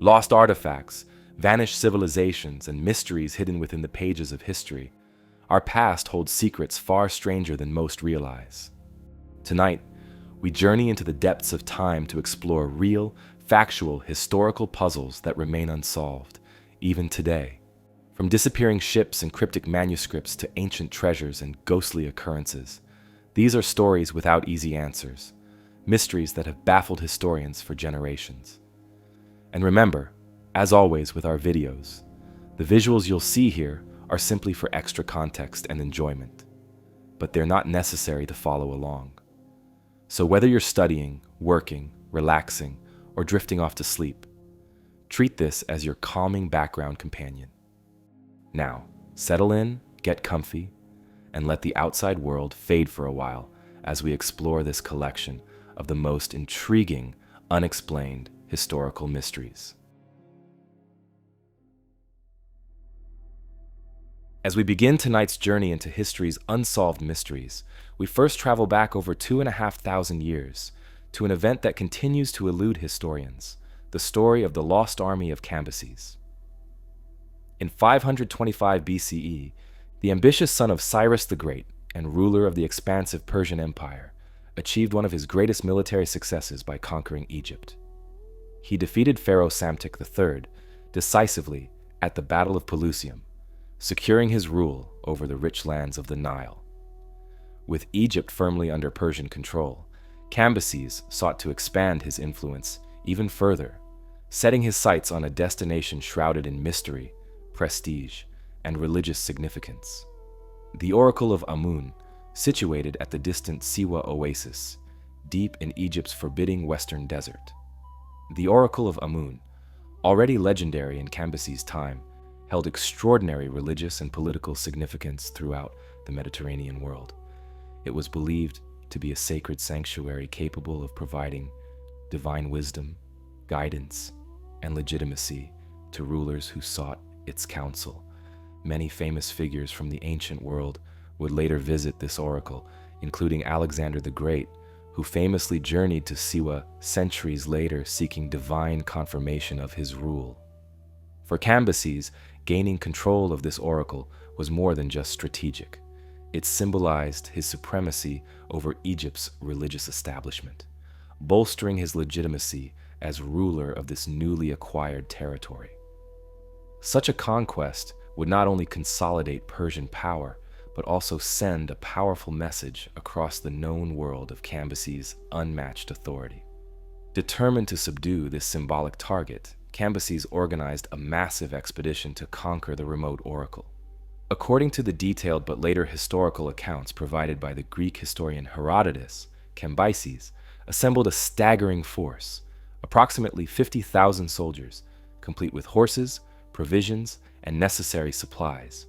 Lost artifacts, vanished civilizations, and mysteries hidden within the pages of history. Our past holds secrets far stranger than most realize. Tonight, we journey into the depths of time to explore real, factual, historical puzzles that remain unsolved, even today. From disappearing ships and cryptic manuscripts to ancient treasures and ghostly occurrences, these are stories without easy answers, mysteries that have baffled historians for generations. And remember, as always with our videos, the visuals you'll see here are simply for extra context and enjoyment, but they're not necessary to follow along. So whether you're studying, working, relaxing, or drifting off to sleep, treat this as your calming background companion. Now, settle in, get comfy, and let the outside world fade for a while as we explore this collection of the most intriguing, unexplained historical mysteries. As we begin tonight's journey into history's unsolved mysteries, we first travel back over 2,500 years to an event that continues to elude historians, the story of the lost army of Cambyses. In 525 BCE, the ambitious son of Cyrus the Great and ruler of the expansive Persian Empire achieved one of his greatest military successes by conquering Egypt. He defeated Pharaoh Psamtik III decisively at the Battle of Pelusium, securing his rule over the rich lands of the Nile. With Egypt firmly under Persian control, Cambyses sought to expand his influence even further, setting his sights on a destination shrouded in mystery, prestige, and religious significance. The Oracle of Amun, situated at the distant Siwa Oasis, deep in Egypt's forbidding western desert. The Oracle of Amun, already legendary in Cambyses' time, held extraordinary religious and political significance throughout the Mediterranean world. It was believed to be a sacred sanctuary capable of providing divine wisdom, guidance, and legitimacy to rulers who sought its counsel. Many famous figures from the ancient world would later visit this oracle, including Alexander the Great, who famously journeyed to Siwa centuries later seeking divine confirmation of his rule. For Cambyses, gaining control of this oracle was more than just strategic. It symbolized his supremacy over Egypt's religious establishment, bolstering his legitimacy as ruler of this newly acquired territory. Such a conquest would not only consolidate Persian power, but also send a powerful message across the known world of Cambyses' unmatched authority. Determined to subdue this symbolic target, Cambyses organized a massive expedition to conquer the remote oracle. According to the detailed but later historical accounts provided by the Greek historian Herodotus, Cambyses assembled a staggering force, approximately 50,000 soldiers, complete with horses, provisions, and necessary supplies.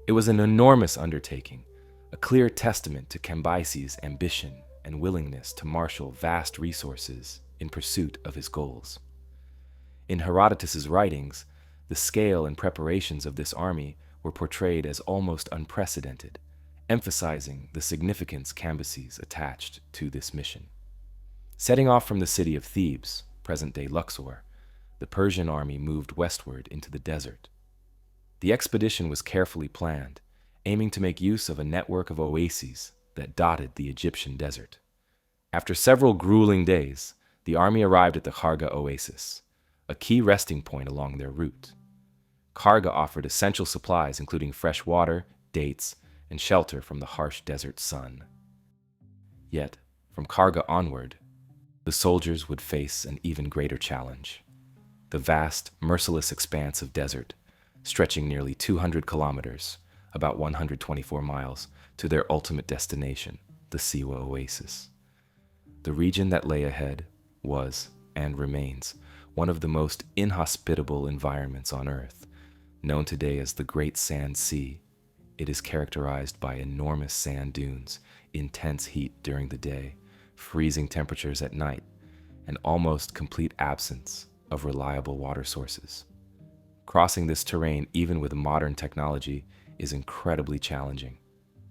It was an enormous undertaking, a clear testament to Cambyses' ambition and willingness to marshal vast resources in pursuit of his goals. In Herodotus's writings, the scale and preparations of this army were portrayed as almost unprecedented, emphasizing the significance Cambyses attached to this mission. Setting off from the city of Thebes, present-day Luxor, the Persian army moved westward into the desert. The expedition was carefully planned, aiming to make use of a network of oases that dotted the Egyptian desert. After several grueling days, the army arrived at the Kharga Oasis, a key resting point along their route. Kharga offered essential supplies including fresh water, dates, and shelter from the harsh desert sun. Yet, from Kharga onward, the soldiers would face an even greater challenge. The vast, merciless expanse of desert, stretching nearly 200 kilometers, about 124 miles, to their ultimate destination, the Siwa Oasis. The region that lay ahead was, and remains, one of the most inhospitable environments on Earth. Known today as the Great Sand Sea, it is characterized by enormous sand dunes, intense heat during the day, freezing temperatures at night, and almost complete absence of reliable water sources. Crossing this terrain, even with modern technology, is incredibly challenging.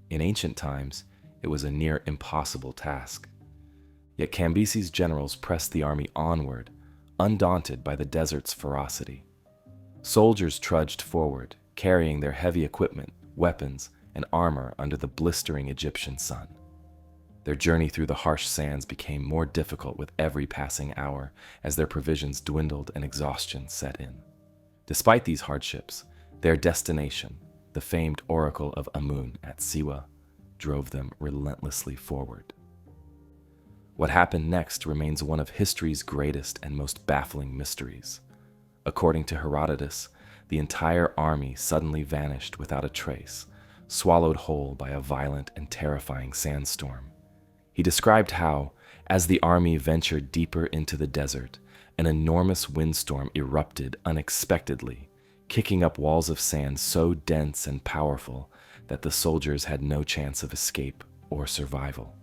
In ancient times, it was a near impossible task. Yet Cambyses' generals pressed the army onward, undaunted by the desert's ferocity. Soldiers trudged forward, carrying their heavy equipment, weapons, and armor under the blistering Egyptian sun. Their journey through the harsh sands became more difficult with every passing hour as their provisions dwindled and exhaustion set in. Despite these hardships, their destination, the famed Oracle of Amun at Siwa, drove them relentlessly forward. What happened next remains one of history's greatest and most baffling mysteries. According to Herodotus, the entire army suddenly vanished without a trace, swallowed whole by a violent and terrifying sandstorm. He described how, as the army ventured deeper into the desert, an enormous windstorm erupted unexpectedly, kicking up walls of sand so dense and powerful that the soldiers had no chance of escape or survival.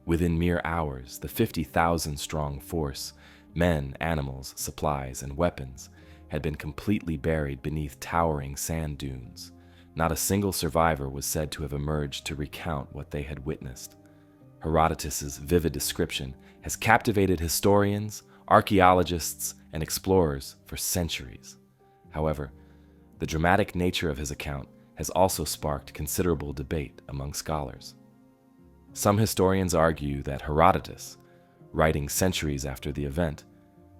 Within mere hours, the 50,000-strong force, men, animals, supplies, and weapons, had been completely buried beneath towering sand dunes. Not a single survivor was said to have emerged to recount what they had witnessed. Herodotus's vivid description has captivated historians, archaeologists, and explorers for centuries. However, the dramatic nature of his account has also sparked considerable debate among scholars. Some historians argue that Herodotus, writing centuries after the event,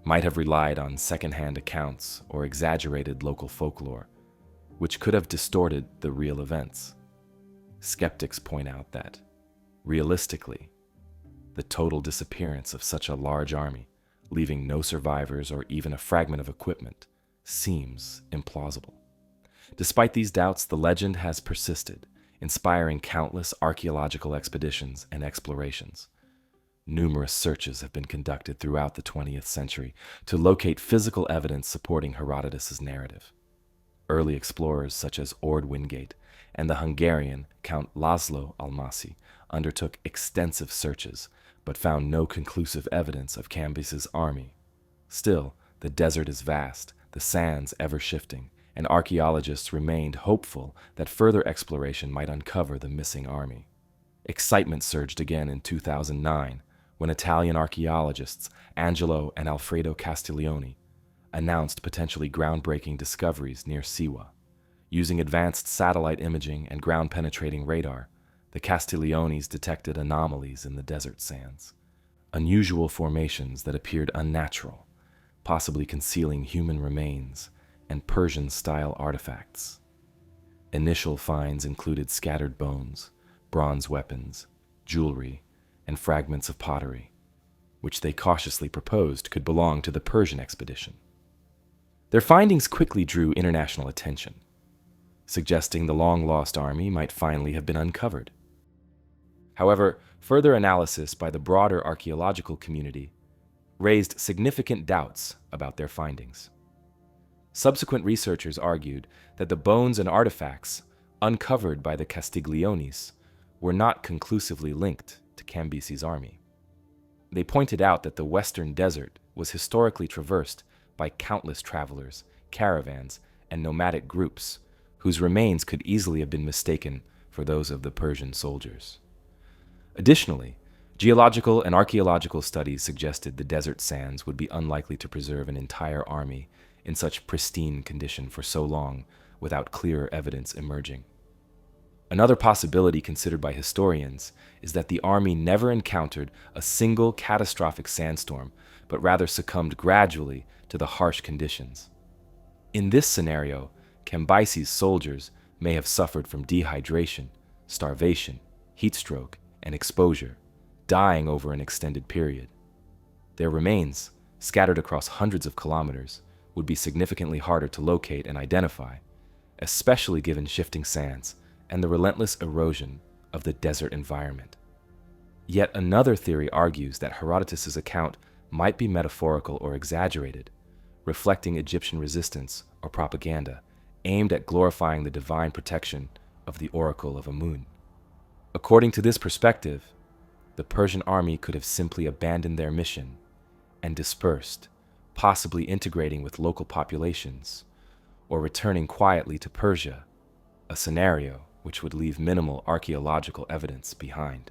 might have relied on second-hand accounts or exaggerated local folklore, which could have distorted the real events. Skeptics point out that, realistically, the total disappearance of such a large army, leaving no survivors or even a fragment of equipment, seems implausible. Despite these doubts, the legend has persisted, inspiring countless archaeological expeditions and explorations. Numerous searches have been conducted throughout the 20th century to locate physical evidence supporting Herodotus's narrative. Early explorers such as Ord Wingate and the Hungarian Count Laszlo Almasi undertook extensive searches, but found no conclusive evidence of Cambyses' army. Still, the desert is vast, the sands ever-shifting, and archaeologists remained hopeful that further exploration might uncover the missing army. Excitement surged again in 2009 when Italian archaeologists Angelo and Alfredo Castiglioni announced potentially groundbreaking discoveries near Siwa. Using advanced satellite imaging and ground-penetrating radar, the Castiglionis detected anomalies in the desert sands, unusual formations that appeared unnatural, possibly concealing human remains and Persian-style artifacts. Initial finds included scattered bones, bronze weapons, jewelry, and fragments of pottery, which they cautiously proposed could belong to the Persian expedition. Their findings quickly drew international attention, suggesting the long-lost army might finally have been uncovered. However, further analysis by the broader archaeological community raised significant doubts about their findings. Subsequent researchers argued that the bones and artifacts uncovered by the Castiglionis were not conclusively linked to Cambyses' army. They pointed out that the western desert was historically traversed by countless travelers, caravans, and nomadic groups, whose remains could easily have been mistaken for those of the Persian soldiers. Additionally, geological and archaeological studies suggested the desert sands would be unlikely to preserve an entire army in such pristine condition for so long without clearer evidence emerging. Another possibility considered by historians is that the army never encountered a single catastrophic sandstorm, but rather succumbed gradually to the harsh conditions. In this scenario, Cambyses' soldiers may have suffered from dehydration, starvation, heat stroke, and exposure, dying over an extended period. Their remains, scattered across hundreds of kilometers, would be significantly harder to locate and identify, especially given shifting sands and the relentless erosion of the desert environment. Yet another theory argues that Herodotus' account might be metaphorical or exaggerated, reflecting Egyptian resistance or propaganda aimed at glorifying the divine protection of the Oracle of Amun. According to this perspective, the Persian army could have simply abandoned their mission and dispersed, possibly integrating with local populations or returning quietly to Persia, a scenario which would leave minimal archaeological evidence behind.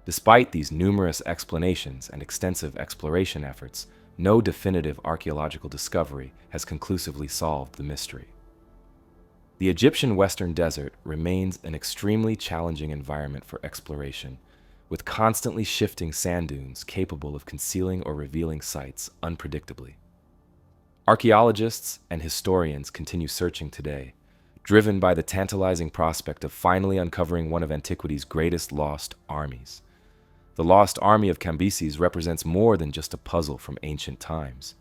Despite these numerous explanations and extensive exploration efforts, no definitive archaeological discovery has conclusively solved the mystery. The Egyptian Western Desert remains an extremely challenging environment for exploration, with constantly shifting sand dunes capable of concealing or revealing sites unpredictably. Archaeologists and historians continue searching today, driven by the tantalizing prospect of finally uncovering one of antiquity's greatest lost armies. The lost army of Cambyses represents more than just a puzzle from ancient times.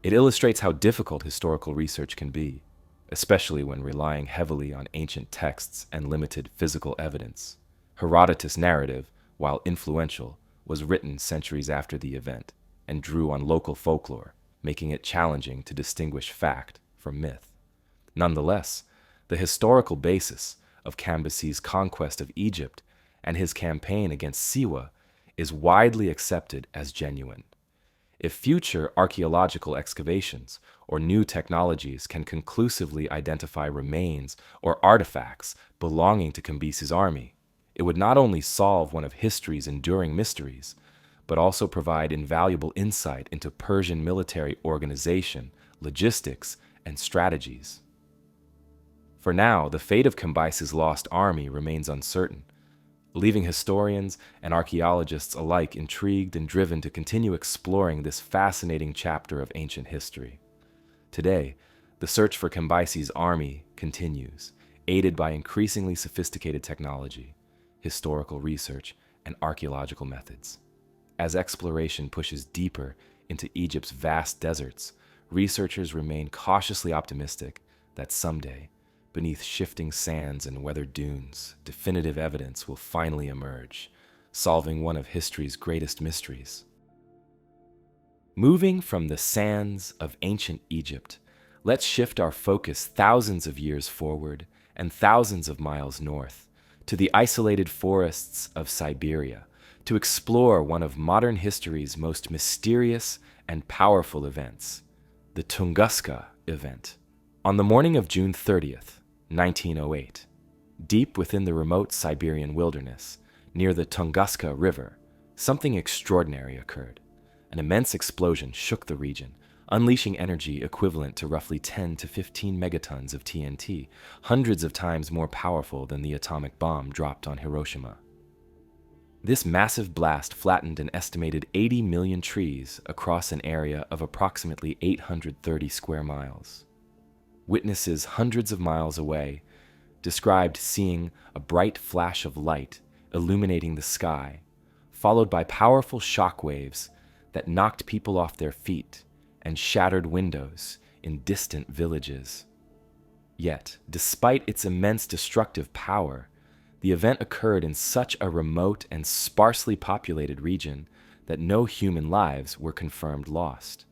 It illustrates how difficult historical research can be, especially when relying heavily on ancient texts and limited physical evidence. Herodotus' narrative, while influential, was written centuries after the event and drew on local folklore, making it challenging to distinguish fact from myth. Nonetheless, the historical basis of Cambyses' conquest of Egypt and his campaign against Siwa is widely accepted as genuine. If future archaeological excavations or new technologies can conclusively identify remains or artifacts belonging to Cambyses' army, it would not only solve one of history's enduring mysteries, but also provide invaluable insight into Persian military organization, logistics, and strategies. For now, the fate of Cambyses' lost army remains uncertain, leaving historians and archaeologists alike intrigued and driven to continue exploring this fascinating chapter of ancient history. Today, the search for Cambyses' army continues, aided by increasingly sophisticated technology, historical research, and archaeological methods. As exploration pushes deeper into Egypt's vast deserts, researchers remain cautiously optimistic that someday, beneath shifting sands and weathered dunes, definitive evidence will finally emerge, solving one of history's greatest mysteries. Moving from the sands of ancient Egypt, let's shift our focus thousands of years forward and thousands of miles north to the isolated forests of Siberia to explore one of modern history's most mysterious and powerful events, the Tunguska event. On the morning of June 30th, 1908, deep within the remote Siberian wilderness, near the Tunguska River, something extraordinary occurred. An immense explosion shook the region, unleashing energy equivalent to roughly 10 to 15 megatons of TNT, hundreds of times more powerful than the atomic bomb dropped on Hiroshima. This massive blast flattened an estimated 80 million trees across an area of approximately 830 square miles. Witnesses hundreds of miles away described seeing a bright flash of light illuminating the sky, followed by powerful shock waves that knocked people off their feet and shattered windows in distant villages. Yet, despite its immense destructive power, the event occurred in such a remote and sparsely populated region that no human lives were confirmed lost.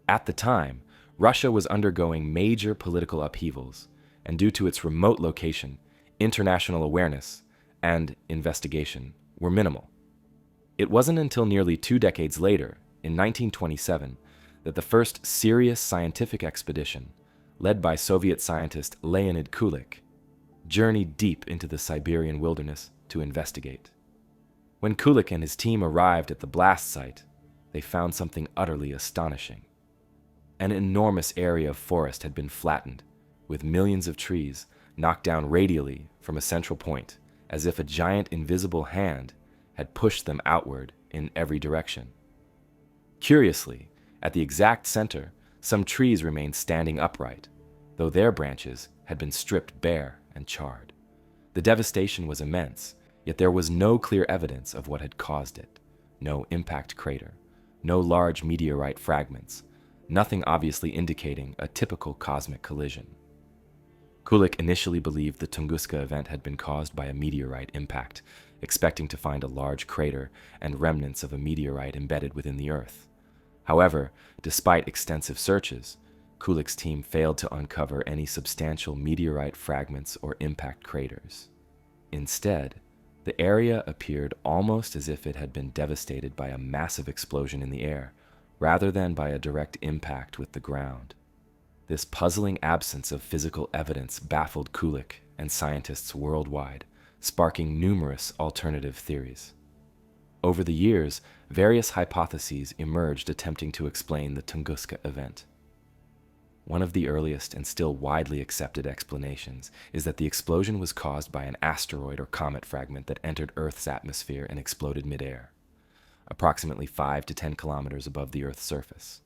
At the time, Russia was undergoing major political upheavals, and due to its remote location, international awareness and investigation were minimal. It wasn't until nearly 2 decades later, in 1927, that the first serious scientific expedition, led by Soviet scientist Leonid Kulik, journeyed deep into the Siberian wilderness to investigate. When Kulik and his team arrived at the blast site, they found something utterly astonishing. An enormous area of forest had been flattened, with millions of trees knocked down radially from a central point, as if a giant invisible hand had pushed them outward in every direction. Curiously, at the exact center, some trees remained standing upright, though their branches had been stripped bare and charred. The devastation was immense, yet there was no clear evidence of what had caused it. No impact crater, no large meteorite fragments, nothing obviously indicating a typical cosmic collision. Kulik initially believed the Tunguska event had been caused by a meteorite impact, expecting to find a large crater and remnants of a meteorite embedded within the Earth. However, despite extensive searches, Kulik's team failed to uncover any substantial meteorite fragments or impact craters. Instead, the area appeared almost as if it had been devastated by a massive explosion in the air, rather than by a direct impact with the ground. This puzzling absence of physical evidence baffled Kulik and scientists worldwide, sparking numerous alternative theories. Over the years, various hypotheses emerged attempting to explain the Tunguska event. One of the earliest and still widely accepted explanations is that the explosion was caused by an asteroid or comet fragment that entered Earth's atmosphere and exploded midair, approximately 5 to 10 kilometers above the Earth's surface.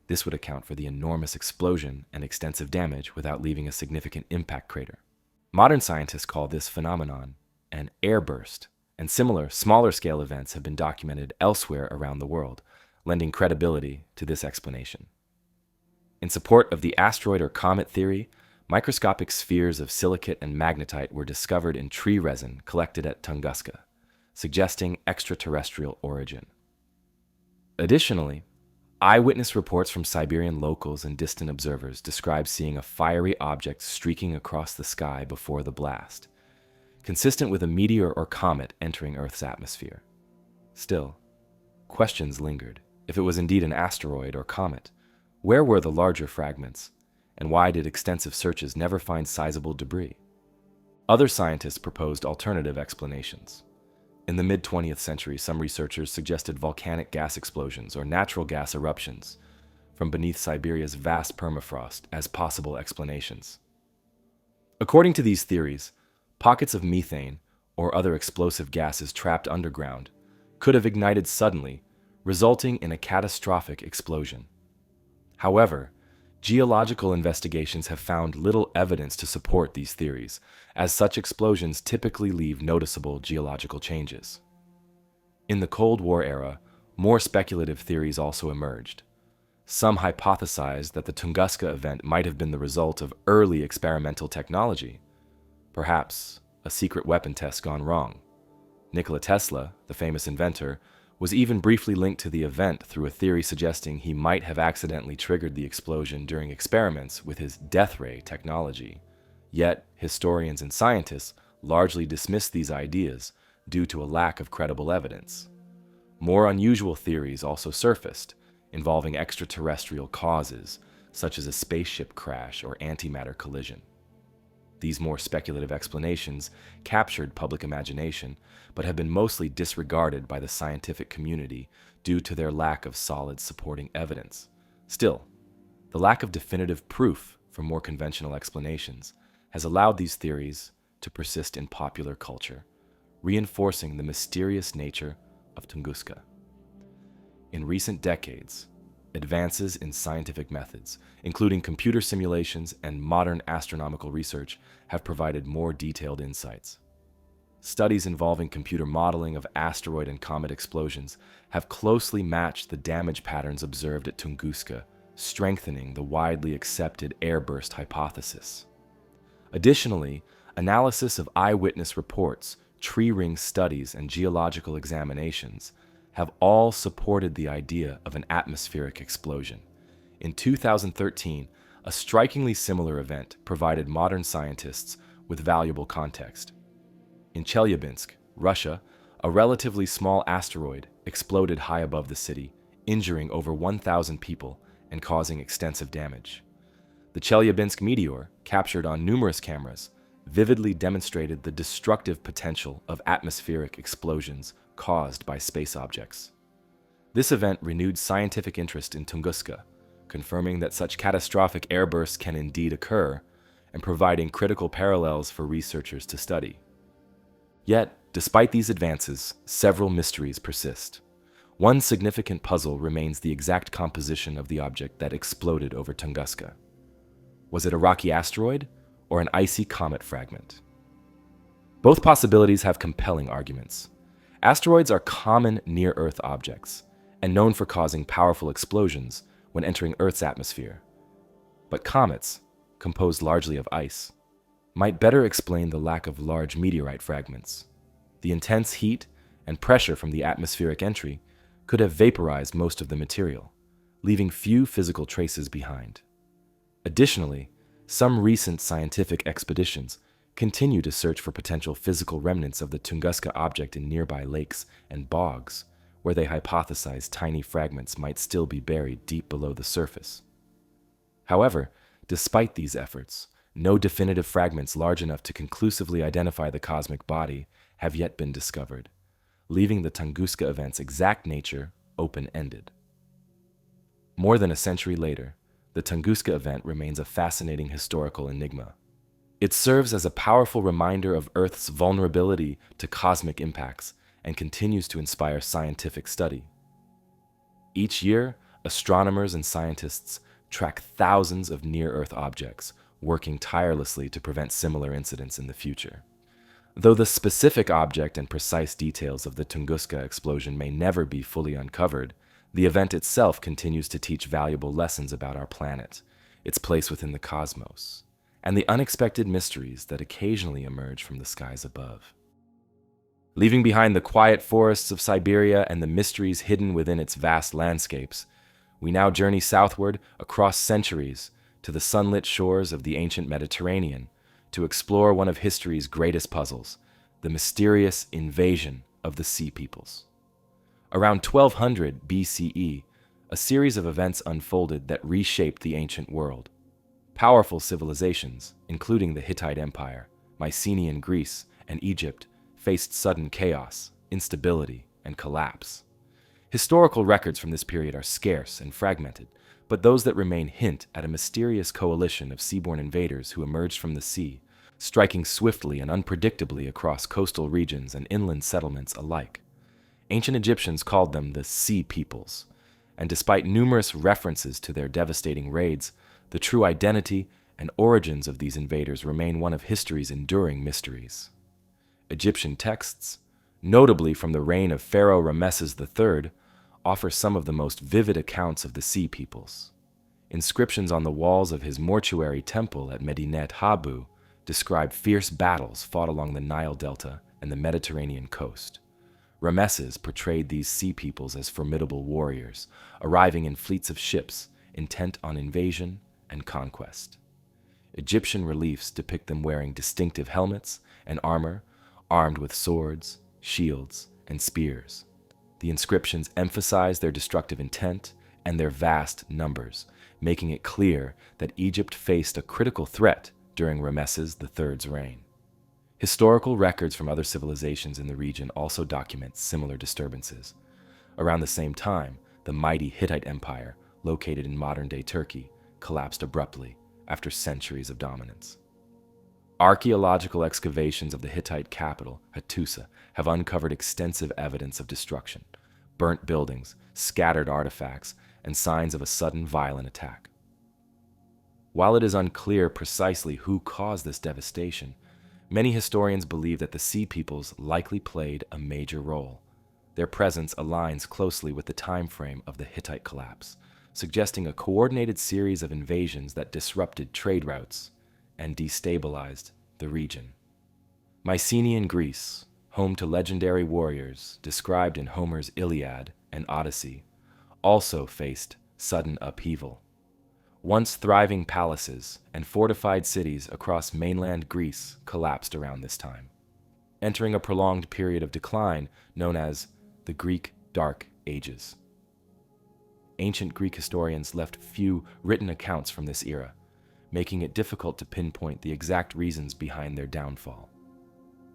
This would account for the enormous explosion and extensive damage without leaving a significant impact crater. Modern scientists call this phenomenon an airburst, and similar, smaller-scale events have been documented elsewhere around the world, lending credibility to this explanation. In support of the asteroid or comet theory, microscopic spheres of silicate and magnetite were discovered in tree resin collected at Tunguska, suggesting extraterrestrial origin. Additionally, eyewitness reports from Siberian locals and distant observers describe seeing a fiery object streaking across the sky before the blast, consistent with a meteor or comet entering Earth's atmosphere. Still, questions lingered. If it was indeed an asteroid or comet, where were the larger fragments, and why did extensive searches never find sizable debris? Other scientists proposed alternative explanations. In the mid-20th century, some researchers suggested volcanic gas explosions or natural gas eruptions from beneath Siberia's vast permafrost as possible explanations. According to these theories, pockets of methane or other explosive gases trapped underground could have ignited suddenly, resulting in a catastrophic explosion. However, geological investigations have found little evidence to support these theories, as such explosions typically leave noticeable geological changes. In the Cold War era, more speculative theories also emerged. Some hypothesized that the Tunguska event might have been the result of early experimental technology, perhaps a secret weapon test gone wrong. Nikola Tesla, the famous inventor, was even briefly linked to the event through a theory suggesting he might have accidentally triggered the explosion during experiments with his death ray technology. Yet, historians and scientists largely dismissed these ideas due to a lack of credible evidence. More unusual theories also surfaced, involving extraterrestrial causes, such as a spaceship crash or antimatter collision. These more speculative explanations captured public imagination, but have been mostly disregarded by the scientific community due to their lack of solid supporting evidence. Still, the lack of definitive proof for more conventional explanations has allowed these theories to persist in popular culture, reinforcing the mysterious nature of Tunguska. In recent decades, advances in scientific methods, including computer simulations and modern astronomical research, have provided more detailed insights. Studies involving computer modeling of asteroid and comet explosions have closely matched the damage patterns observed at Tunguska, strengthening the widely accepted airburst hypothesis. Additionally, analysis of eyewitness reports, tree ring studies, and geological examinations have all supported the idea of an atmospheric explosion. In 2013, a strikingly similar event provided modern scientists with valuable context. In Chelyabinsk, Russia, a relatively small asteroid exploded high above the city, injuring over 1,000 people and causing extensive damage. The Chelyabinsk meteor, captured on numerous cameras, vividly demonstrated the destructive potential of atmospheric explosions caused by space objects. This event renewed scientific interest in Tunguska, confirming that such catastrophic airbursts can indeed occur and providing critical parallels for researchers to study. Yet, despite these advances, several mysteries persist. One significant puzzle remains the exact composition of the object that exploded over Tunguska. Was it a rocky asteroid or an icy comet fragment? Both possibilities have compelling arguments. Asteroids are common near-Earth objects and known for causing powerful explosions when entering Earth's atmosphere. But comets, composed largely of ice, might better explain the lack of large meteorite fragments. The intense heat and pressure from the atmospheric entry could have vaporized most of the material, leaving few physical traces behind. Additionally, some recent scientific expeditions continue to search for potential physical remnants of the Tunguska object in nearby lakes and bogs, where they hypothesize tiny fragments might still be buried deep below the surface. However, despite these efforts, no definitive fragments large enough to conclusively identify the cosmic body have yet been discovered, leaving the Tunguska event's exact nature open-ended. More than a century later, the Tunguska event remains a fascinating historical enigma. It serves as a powerful reminder of Earth's vulnerability to cosmic impacts and continues to inspire scientific study. Each year, astronomers and scientists track thousands of near-Earth objects, working tirelessly to prevent similar incidents in the future. Though the specific object and precise details of the Tunguska explosion may never be fully uncovered, the event itself continues to teach valuable lessons about our planet, its place within the cosmos, and the unexpected mysteries that occasionally emerge from the skies above. Leaving behind the quiet forests of Siberia and the mysteries hidden within its vast landscapes, we now journey southward across centuries to the sunlit shores of the ancient Mediterranean to explore one of history's greatest puzzles, the mysterious invasion of the Sea Peoples. Around 1200 BCE, a series of events unfolded that reshaped the ancient world. Powerful civilizations, including the Hittite Empire, Mycenaean Greece, and Egypt, faced sudden chaos, instability, and collapse. Historical records from this period are scarce and fragmented, but those that remain hint at a mysterious coalition of seaborne invaders who emerged from the sea, striking swiftly and unpredictably across coastal regions and inland settlements alike. Ancient Egyptians called them the Sea Peoples, and despite numerous references to their devastating raids, the true identity and origins of these invaders remain one of history's enduring mysteries. Egyptian texts, notably from the reign of Pharaoh Ramesses III, offer some of the most vivid accounts of the Sea Peoples. Inscriptions on the walls of his mortuary temple at Medinet Habu describe fierce battles fought along the Nile Delta and the Mediterranean coast. Ramesses portrayed these Sea Peoples as formidable warriors, arriving in fleets of ships intent on invasion and conquest. Egyptian reliefs depict them wearing distinctive helmets and armor, armed with swords, shields, and spears. The inscriptions emphasize their destructive intent and their vast numbers, making it clear that Egypt faced a critical threat during Ramesses III's reign. Historical records from other civilizations in the region also document similar disturbances. Around the same time, the mighty Hittite Empire, located in modern-day Turkey, collapsed abruptly after centuries of dominance. Archaeological excavations of the Hittite capital, Hattusa, have uncovered extensive evidence of destruction, burnt buildings, scattered artifacts, and signs of a sudden violent attack. While it is unclear precisely who caused this devastation, many historians believe that the Sea Peoples likely played a major role. Their presence aligns closely with the time frame of the Hittite collapse, suggesting a coordinated series of invasions that disrupted trade routes and destabilized the region. Mycenaean Greece, home to legendary warriors described in Homer's Iliad and Odyssey, also faced sudden upheaval. Once thriving palaces and fortified cities across mainland Greece collapsed around this time, entering a prolonged period of decline known as the Greek Dark Ages. Ancient Greek historians left few written accounts from this era, making it difficult to pinpoint the exact reasons behind their downfall.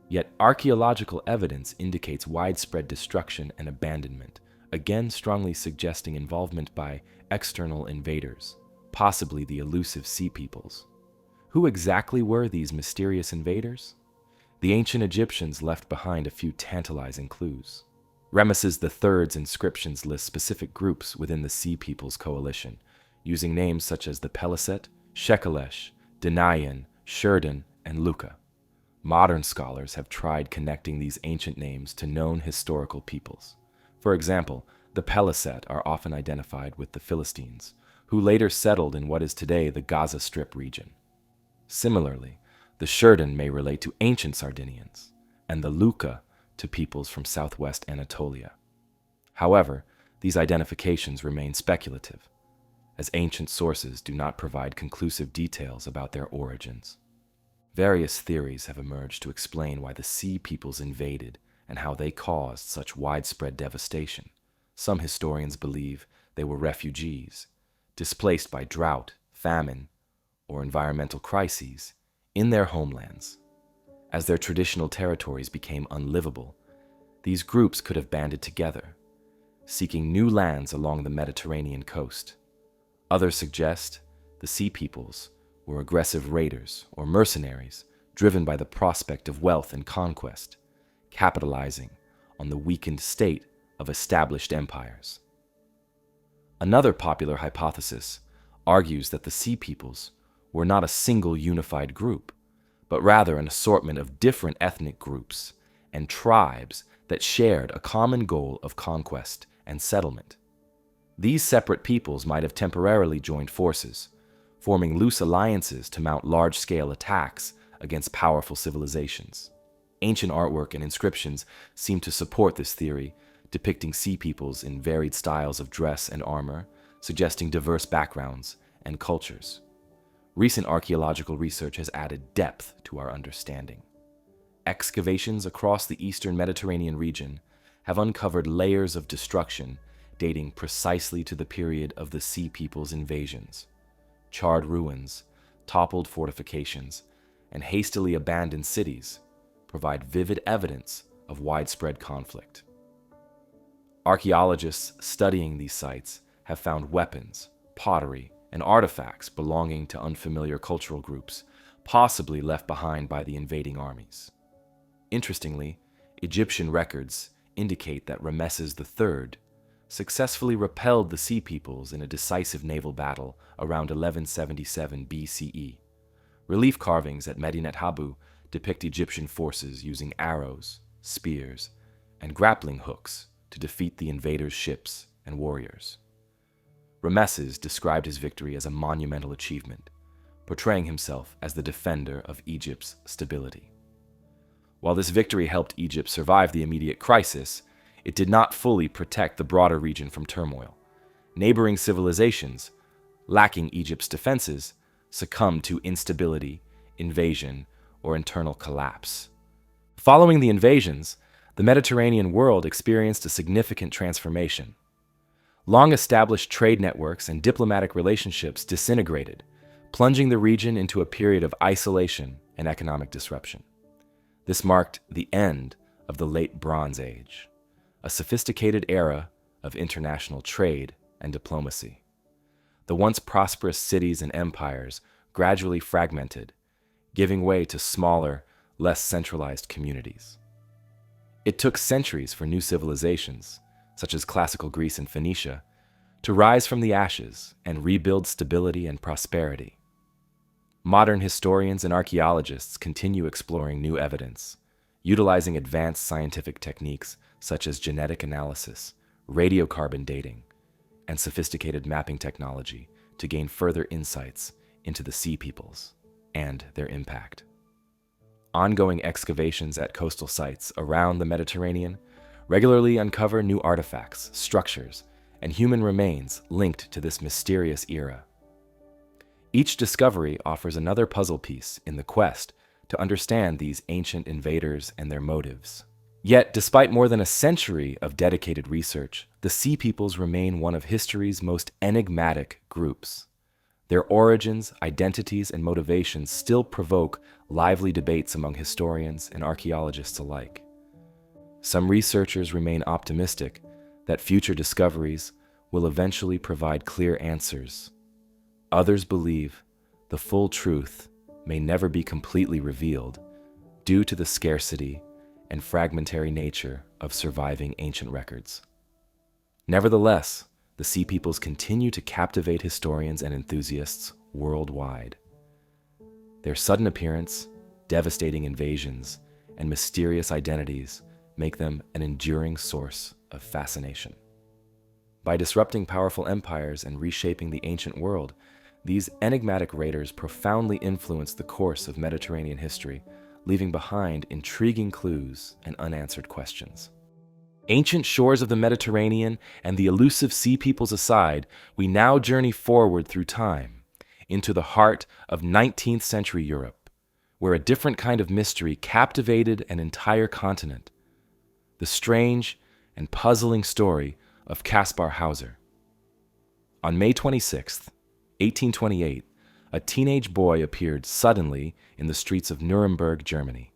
Yet archaeological evidence indicates widespread destruction and abandonment, again strongly suggesting involvement by external invaders, possibly the elusive Sea Peoples. Who exactly were these mysterious invaders? The ancient Egyptians left behind a few tantalizing clues. Ramesses III's inscriptions list specific groups within the Sea Peoples coalition, using names such as the Peliset, Shekelesh, Denayan, Shurdan, and Luka. Modern scholars have tried connecting these ancient names to known historical peoples. For example, the Peliset are often identified with the Philistines, who later settled in what is today the Gaza Strip region. Similarly, the Shurdan may relate to ancient Sardinians, and the Luka to peoples from southwest Anatolia. However, these identifications remain speculative, as ancient sources do not provide conclusive details about their origins. Various theories have emerged to explain why the Sea Peoples invaded and how they caused such widespread devastation. Some historians believe they were refugees, displaced by drought, famine, or environmental crises in their homelands. As their traditional territories became unlivable, these groups could have banded together, seeking new lands along the Mediterranean coast. Others suggest the Sea Peoples were aggressive raiders or mercenaries driven by the prospect of wealth and conquest, capitalizing on the weakened state of established empires. Another popular hypothesis argues that the Sea Peoples were not a single unified group, but rather an assortment of different ethnic groups and tribes that shared a common goal of conquest and settlement. These separate peoples might have temporarily joined forces, forming loose alliances to mount large-scale attacks against powerful civilizations. Ancient artwork and inscriptions seem to support this theory, depicting sea peoples in varied styles of dress and armor, suggesting diverse backgrounds and cultures. Recent archaeological research has added depth to our understanding. Excavations across the eastern Mediterranean region have uncovered layers of destruction dating precisely to the period of the Sea Peoples' invasions. Charred ruins, toppled fortifications, and hastily abandoned cities provide vivid evidence of widespread conflict. Archaeologists studying these sites have found weapons, pottery, and artifacts belonging to unfamiliar cultural groups, possibly left behind by the invading armies. Interestingly, Egyptian records indicate that Rameses III successfully repelled the Sea Peoples in a decisive naval battle around 1177 BCE. Relief carvings at Medinet Habu depict Egyptian forces using arrows, spears, and grappling hooks to defeat the invaders' ships and warriors. Rameses described his victory as a monumental achievement, portraying himself as the defender of Egypt's stability. While this victory helped Egypt survive the immediate crisis, it did not fully protect the broader region from turmoil. Neighboring civilizations, lacking Egypt's defenses, succumbed to instability, invasion, or internal collapse. Following the invasions, the Mediterranean world experienced a significant transformation. Long-established trade networks and diplomatic relationships disintegrated, plunging the region into a period of isolation and economic disruption. This marked the end of the Late Bronze Age, a sophisticated era of international trade and diplomacy. The once prosperous cities and empires gradually fragmented, giving way to smaller, less centralized communities. It took centuries for new civilizations, such as classical Greece and Phoenicia, to rise from the ashes and rebuild stability and prosperity. Modern historians and archaeologists continue exploring new evidence, utilizing advanced scientific techniques such as genetic analysis, radiocarbon dating, and sophisticated mapping technology to gain further insights into the Sea Peoples and their impact. Ongoing excavations at coastal sites around the Mediterranean regularly uncover new artifacts, structures, and human remains linked to this mysterious era. Each discovery offers another puzzle piece in the quest to understand these ancient invaders and their motives. Yet, despite more than a century of dedicated research, the Sea Peoples remain one of history's most enigmatic groups. Their origins, identities, and motivations still provoke lively debates among historians and archaeologists alike. Some researchers remain optimistic that future discoveries will eventually provide clear answers. Others believe the full truth may never be completely revealed due to the scarcity and fragmentary nature of surviving ancient records. Nevertheless, the Sea Peoples continue to captivate historians and enthusiasts worldwide. Their sudden appearance, devastating invasions, and mysterious identities make them an enduring source of fascination. By disrupting powerful empires and reshaping the ancient world, these enigmatic raiders profoundly influenced the course of Mediterranean history, leaving behind intriguing clues and unanswered questions. Ancient shores of the Mediterranean and the elusive Sea Peoples aside, we now journey forward through time, into the heart of 19th century Europe, where a different kind of mystery captivated an entire continent: the strange and puzzling story of Kaspar Hauser. On May 26, 1828, a teenage boy appeared suddenly in the streets of Nuremberg, Germany.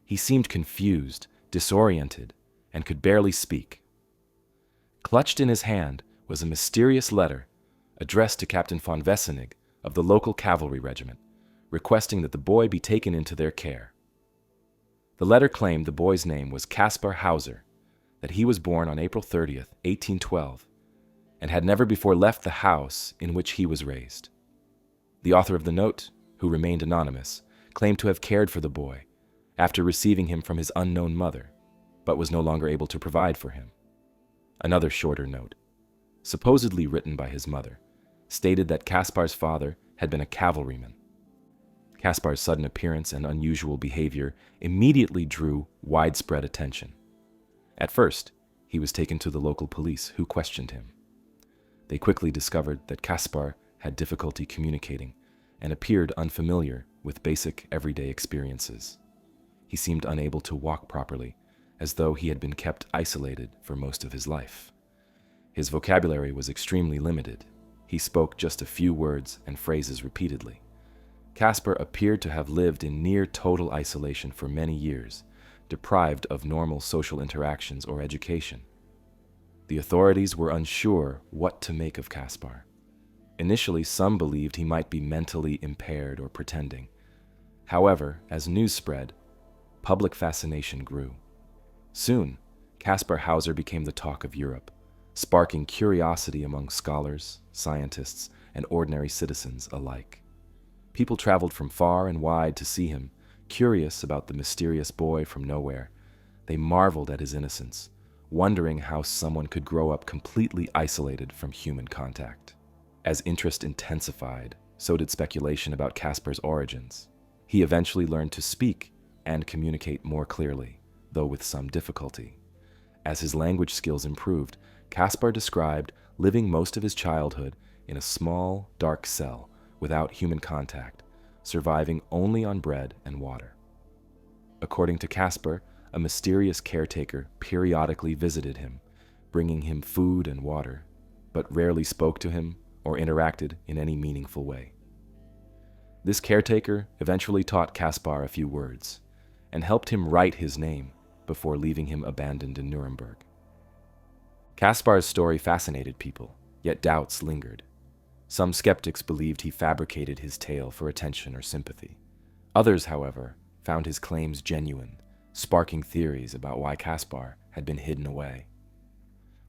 He seemed confused, disoriented, and could barely speak. Clutched in his hand was a mysterious letter addressed to Captain von Wessenig of the local cavalry regiment, requesting that the boy be taken into their care. The letter claimed the boy's name was Kaspar Hauser, that he was born on April 30th, 1812, and had never before left the house in which he was raised. The author of the note, who remained anonymous, claimed to have cared for the boy after receiving him from his unknown mother, but was no longer able to provide for him. Another shorter note, supposedly written by his mother, stated that Kaspar's father had been a cavalryman. Kaspar's sudden appearance and unusual behavior immediately drew widespread attention. At first, he was taken to the local police, who questioned him. They quickly discovered that Kaspar had difficulty communicating and appeared unfamiliar with basic everyday experiences. He seemed unable to walk properly, as though he had been kept isolated for most of his life. His vocabulary was extremely limited. He spoke just a few words and phrases repeatedly. Kaspar appeared to have lived in near total isolation for many years, deprived of normal social interactions or education. The authorities were unsure what to make of Kaspar. Initially, some believed he might be mentally impaired or pretending. However, as news spread, public fascination grew. Soon, Kaspar Hauser became the talk of Europe, sparking curiosity among scholars, scientists, and ordinary citizens alike. People traveled from far and wide to see him, curious about the mysterious boy from nowhere. They marveled at his innocence, wondering how someone could grow up completely isolated from human contact. As interest intensified, so did speculation about Kaspar's origins. He eventually learned to speak and communicate more clearly, though with some difficulty. As his language skills improved, Kaspar described living most of his childhood in a small, dark cell without human contact, surviving only on bread and water. According to Kaspar, a mysterious caretaker periodically visited him, bringing him food and water, but rarely spoke to him or interacted in any meaningful way. This caretaker eventually taught Kaspar a few words and helped him write his name before leaving him abandoned in Nuremberg. Kaspar's story fascinated people, yet doubts lingered. Some skeptics believed he fabricated his tale for attention or sympathy. Others, however, found his claims genuine, sparking theories about why Kaspar had been hidden away.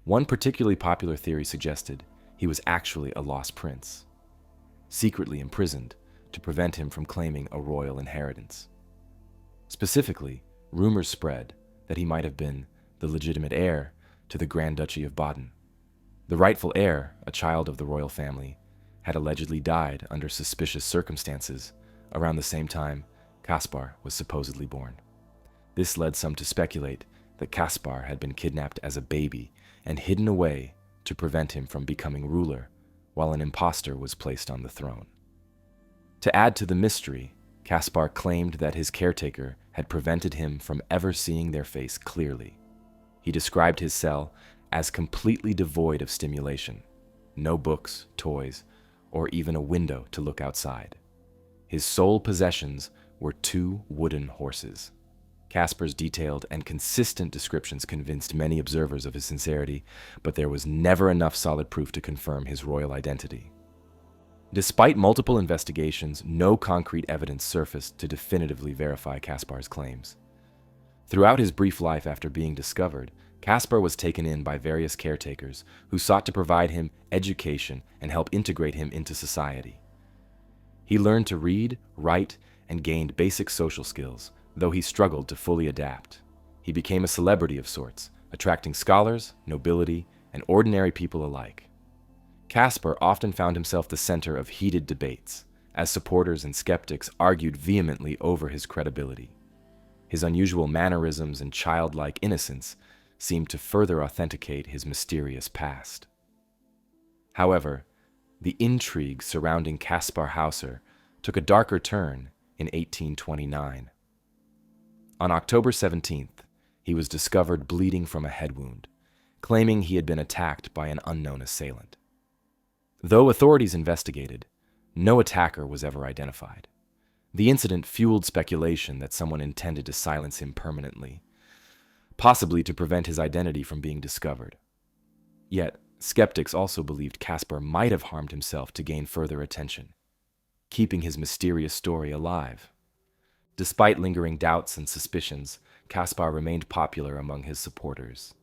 One particularly popular theory suggested he was actually a lost prince, secretly imprisoned to prevent him from claiming a royal inheritance. Specifically, rumors spread that he might have been the legitimate heir to the Grand Duchy of Baden. The rightful heir, a child of the royal family, had allegedly died under suspicious circumstances around the same time Kaspar was supposedly born. This led some to speculate that Kaspar had been kidnapped as a baby and hidden away to prevent him from becoming ruler, while an impostor was placed on the throne. To add to the mystery, Kaspar claimed that his caretaker had prevented him from ever seeing their face clearly. He described his cell as completely devoid of stimulation, no books, toys, or even a window to look outside. His sole possessions were 2 wooden horses. Kaspar's detailed and consistent descriptions convinced many observers of his sincerity, but there was never enough solid proof to confirm his royal identity. Despite multiple investigations, no concrete evidence surfaced to definitively verify Kaspar's claims. Throughout his brief life after being discovered, Kaspar was taken in by various caretakers who sought to provide him education and help integrate him into society. He learned to read, write, and gained basic social skills, though he struggled to fully adapt. He became a celebrity of sorts, attracting scholars, nobility, and ordinary people alike. Kaspar often found himself the center of heated debates, as supporters and skeptics argued vehemently over his credibility. His unusual mannerisms and childlike innocence seemed to further authenticate his mysterious past. However, the intrigue surrounding Kaspar Hauser took a darker turn in 1829. On October 17th, he was discovered bleeding from a head wound, claiming he had been attacked by an unknown assailant. Though authorities investigated, no attacker was ever identified. The incident fueled speculation that someone intended to silence him permanently. possibly to prevent his identity from being discovered. Yet, skeptics also believed Kaspar might have harmed himself to gain further attention, keeping his mysterious story alive. Despite lingering doubts and suspicions, Kaspar remained popular among his supporters.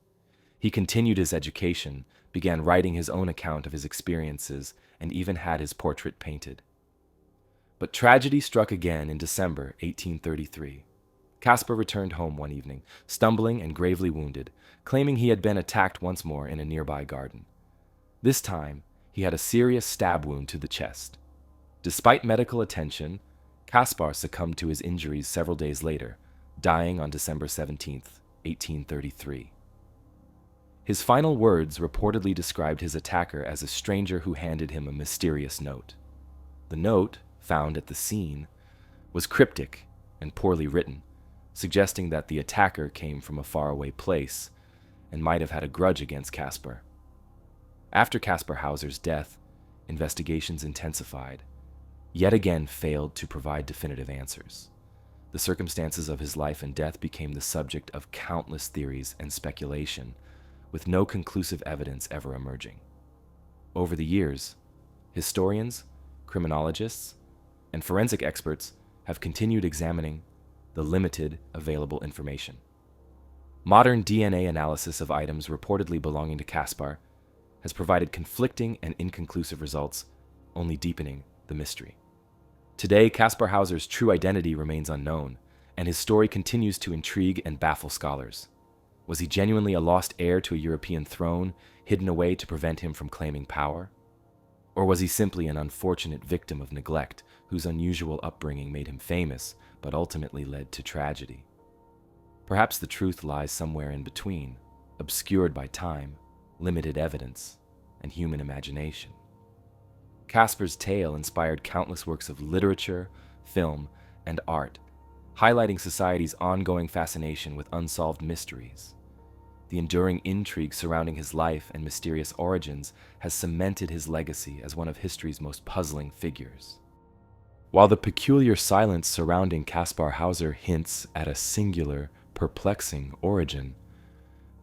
He continued his education, began writing his own account of his experiences, and even had his portrait painted. But tragedy struck again in December 1833. Kaspar returned home one evening, stumbling and gravely wounded, claiming he had been attacked once more in a nearby garden. This time, he had a serious stab wound to the chest. Despite medical attention, Kaspar succumbed to his injuries several days later, dying on December 17, 1833. His final words reportedly described his attacker as a stranger who handed him a mysterious note. The note, found at the scene, was cryptic and poorly written, suggesting that the attacker came from a faraway place and might have had a grudge against Kaspar. After Kaspar Hauser's death, investigations intensified, yet again failed to provide definitive answers. The circumstances of his life and death became the subject of countless theories and speculation, with no conclusive evidence ever emerging. Over the years, historians, criminologists, and forensic experts have continued examining the limited available information. Modern DNA analysis of items reportedly belonging to Kaspar has provided conflicting and inconclusive results, only deepening the mystery. Today, Kaspar Hauser's true identity remains unknown, and his story continues to intrigue and baffle scholars. Was he genuinely a lost heir to a European throne, hidden away to prevent him from claiming power? Or was he simply an unfortunate victim of neglect, whose unusual upbringing made him famous, but ultimately led to tragedy? Perhaps the truth lies somewhere in between, obscured by time, limited evidence, and human imagination. Kaspar's tale inspired countless works of literature, film, and art, highlighting society's ongoing fascination with unsolved mysteries. The enduring intrigue surrounding his life and mysterious origins has cemented his legacy as one of history's most puzzling figures. While the peculiar silence surrounding Kaspar Hauser hints at a singular, perplexing origin,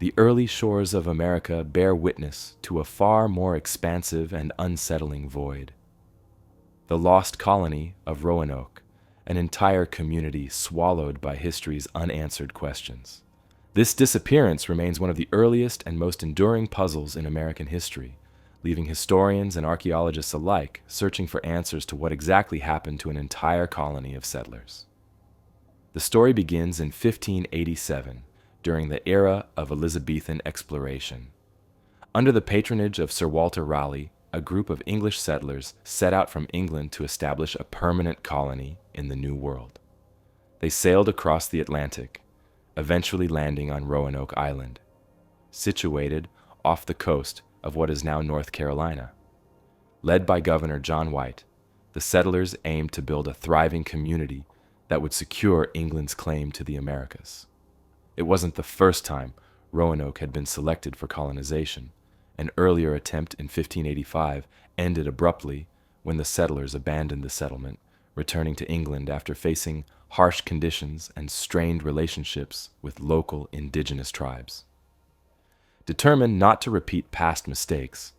the early shores of America bear witness to a far more expansive and unsettling void. The lost colony of Roanoke, an entire community swallowed by history's unanswered questions. This disappearance remains one of the earliest and most enduring puzzles in American history, leaving historians and archaeologists alike searching for answers to what exactly happened to an entire colony of settlers. The story begins in 1587, during the era of Elizabethan exploration. Under the patronage of Sir Walter Raleigh, a group of English settlers set out from England to establish a permanent colony in the New World. They sailed across the Atlantic, eventually landing on Roanoke Island, situated off the coast of what is now North Carolina. Led by Governor John White, the settlers aimed to build a thriving community that would secure England's claim to the Americas. It wasn't the first time Roanoke had been selected for colonization. An earlier attempt in 1585 ended abruptly when the settlers abandoned the settlement, returning to England after facing harsh conditions and strained relationships with local indigenous tribes. Determined not to repeat past mistakes,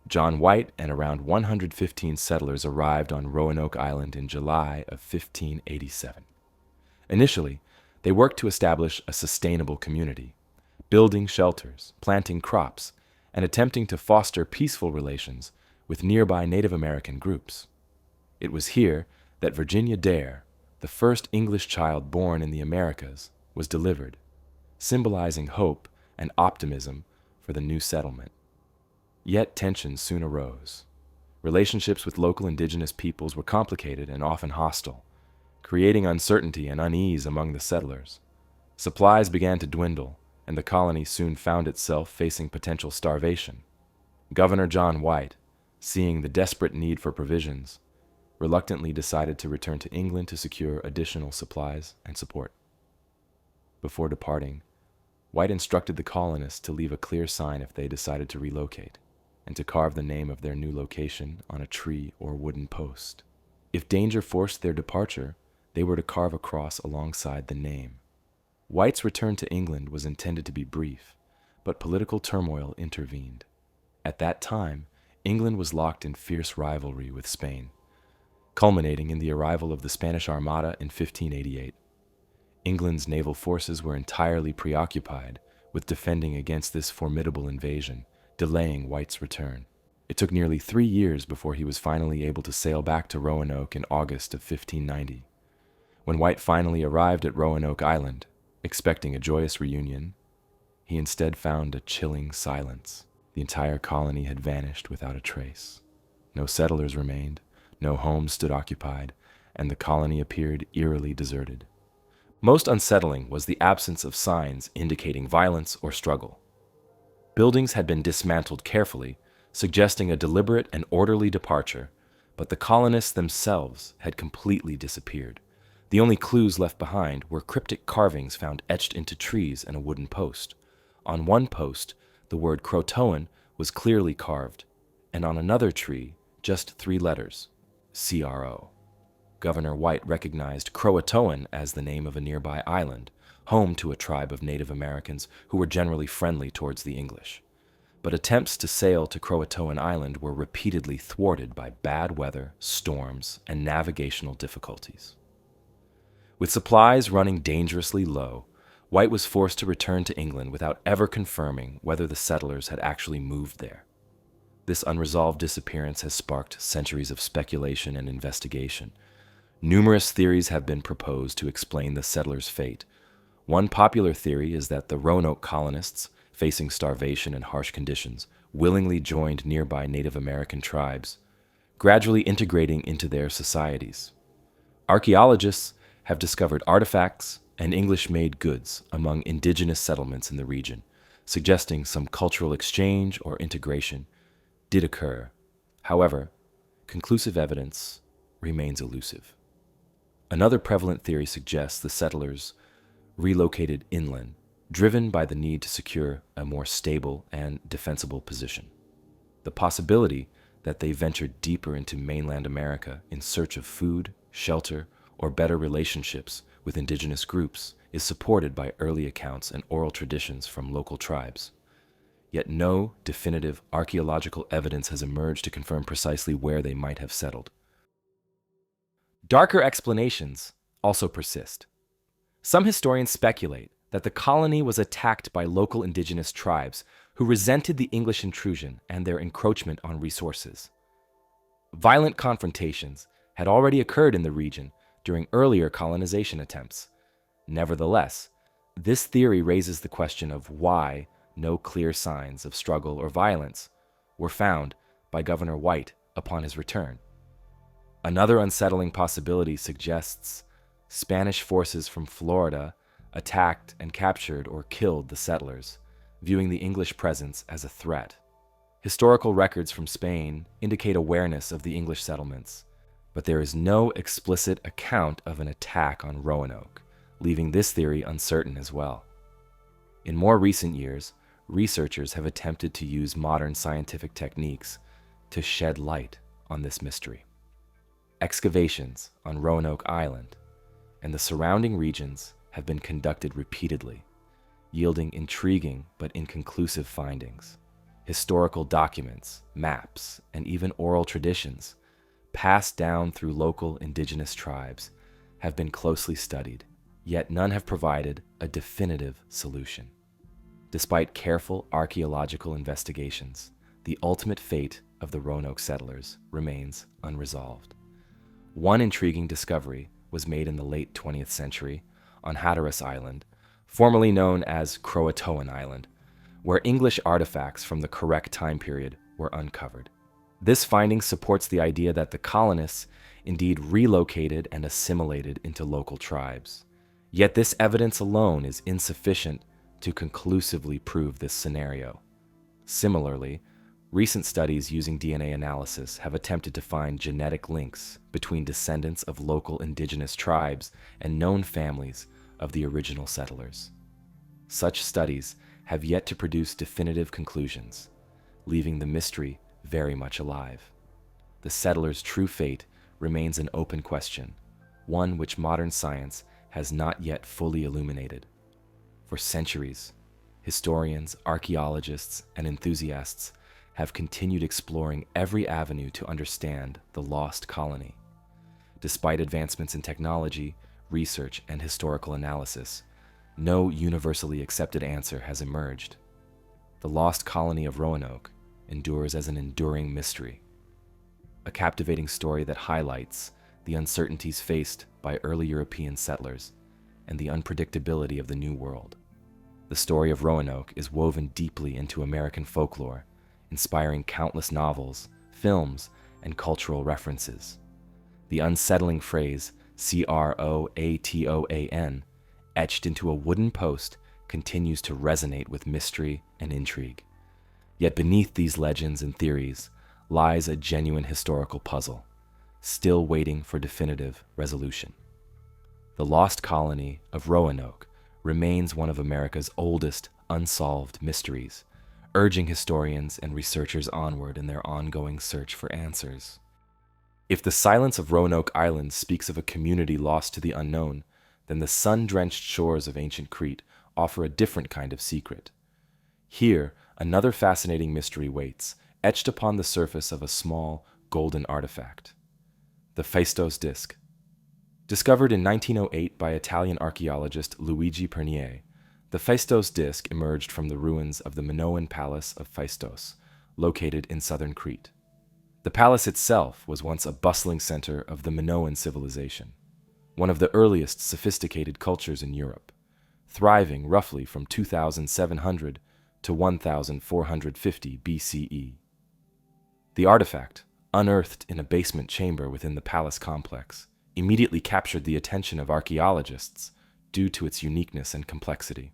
John White and around 115 settlers arrived on Roanoke Island in July of 1587. Initially, they worked to establish a sustainable community, building shelters, planting crops, and attempting to foster peaceful relations with nearby Native American groups. It was here that Virginia Dare, the first English child born in the Americas, was delivered, symbolizing hope and optimism for the new settlement. Yet tensions soon arose. Relationships with local indigenous peoples were complicated and often hostile, creating uncertainty and unease among the settlers. Supplies began to dwindle, and the colony soon found itself facing potential starvation. Governor John White, seeing the desperate need for provisions, reluctantly decided to return to England to secure additional supplies and support. Before departing, White instructed the colonists to leave a clear sign if they decided to relocate, and to carve the name of their new location on a tree or wooden post. If danger forced their departure, they were to carve a cross alongside the name. White's return to England was intended to be brief, but political turmoil intervened. At that time, England was locked in fierce rivalry with Spain, culminating in the arrival of the Spanish Armada in 1588. England's naval forces were entirely preoccupied with defending against this formidable invasion, delaying White's return. It took nearly 3 years before he was finally able to sail back to Roanoke in August of 1590. When White finally arrived at Roanoke Island, expecting a joyous reunion, he instead found a chilling silence. The entire colony had vanished without a trace. No settlers remained, no homes stood occupied, and the colony appeared eerily deserted. Most unsettling was the absence of signs indicating violence or struggle. Buildings had been dismantled carefully, suggesting a deliberate and orderly departure, but the colonists themselves had completely disappeared. The only clues left behind were cryptic carvings found etched into trees and a wooden post. On one post, the word Croatoan was clearly carved, and on another tree, just 3 letters, CRO. Governor White recognized Croatoan as the name of a nearby island, home to a tribe of Native Americans who were generally friendly towards the English. But attempts to sail to Croatoan Island were repeatedly thwarted by bad weather, storms, and navigational difficulties. With supplies running dangerously low, White was forced to return to England without ever confirming whether the settlers had actually moved there. This unresolved disappearance has sparked centuries of speculation and investigation. Numerous theories have been proposed to explain the settlers' fate. One popular theory is that the Roanoke colonists, facing starvation and harsh conditions, willingly joined nearby Native American tribes, gradually integrating into their societies. Archaeologists have discovered artifacts and English-made goods among indigenous settlements in the region, suggesting some cultural exchange or integration did occur. However, conclusive evidence remains elusive. Another prevalent theory suggests the settlers relocated inland, driven by the need to secure a more stable and defensible position. The possibility that they ventured deeper into mainland America in search of food, shelter, or better relationships with indigenous groups is supported by early accounts and oral traditions from local tribes. Yet no definitive archaeological evidence has emerged to confirm precisely where they might have settled. Darker explanations also persist. Some historians speculate that the colony was attacked by local indigenous tribes who resented the English intrusion and their encroachment on resources. Violent confrontations had already occurred in the region during earlier colonization attempts. Nevertheless, this theory raises the question of why no clear signs of struggle or violence were found by Governor White upon his return. Another unsettling possibility suggests Spanish forces from Florida attacked and captured or killed the settlers, viewing the English presence as a threat. Historical records from Spain indicate awareness of the English settlements, but there is no explicit account of an attack on Roanoke, leaving this theory uncertain as well. In more recent years, researchers have attempted to use modern scientific techniques to shed light on this mystery. Excavations on Roanoke Island and the surrounding regions have been conducted repeatedly, yielding intriguing but inconclusive findings. Historical documents, maps, and even oral traditions passed down through local indigenous tribes have been closely studied, yet none have provided a definitive solution. Despite careful archaeological investigations, the ultimate fate of the Roanoke settlers remains unresolved. One intriguing discovery was made in the late 20th century on Hatteras Island, formerly known as Croatoan Island, where English artifacts from the correct time period were uncovered. This finding supports the idea that the colonists indeed relocated and assimilated into local tribes. Yet this evidence alone is insufficient to conclusively prove this scenario. Similarly, recent studies using DNA analysis have attempted to find genetic links between descendants of local indigenous tribes and known families of the original settlers. Such studies have yet to produce definitive conclusions, leaving the mystery very much alive. The settlers' true fate remains an open question, one which modern science has not yet fully illuminated. For centuries, historians, archaeologists, and enthusiasts have continued exploring every avenue to understand the lost colony. Despite advancements in technology, research, and historical analysis, no universally accepted answer has emerged. The lost colony of Roanoke endures as an enduring mystery, a captivating story that highlights the uncertainties faced by early European settlers and the unpredictability of the New World. The story of Roanoke is woven deeply into American folklore, inspiring countless novels, films, and cultural references. The unsettling phrase, Croatoan, etched into a wooden post, continues to resonate with mystery and intrigue. Yet beneath these legends and theories lies a genuine historical puzzle, still waiting for definitive resolution. The lost colony of Roanoke remains one of America's oldest unsolved mysteries, urging historians and researchers onward in their ongoing search for answers. If the silence of Roanoke Island speaks of a community lost to the unknown, then the sun-drenched shores of ancient Crete offer a different kind of secret. Here, another fascinating mystery waits, etched upon the surface of a small, golden artifact. The Phaistos disk. Discovered in 1908 by Italian archaeologist Luigi Pernier, the Phaistos disk emerged from the ruins of the Minoan palace of Phaistos, located in southern Crete. The palace itself was once a bustling center of the Minoan civilization, one of the earliest sophisticated cultures in Europe, thriving roughly from 2700 to 1450 BCE. The artifact, unearthed in a basement chamber within the palace complex, immediately captured the attention of archaeologists due to its uniqueness and complexity.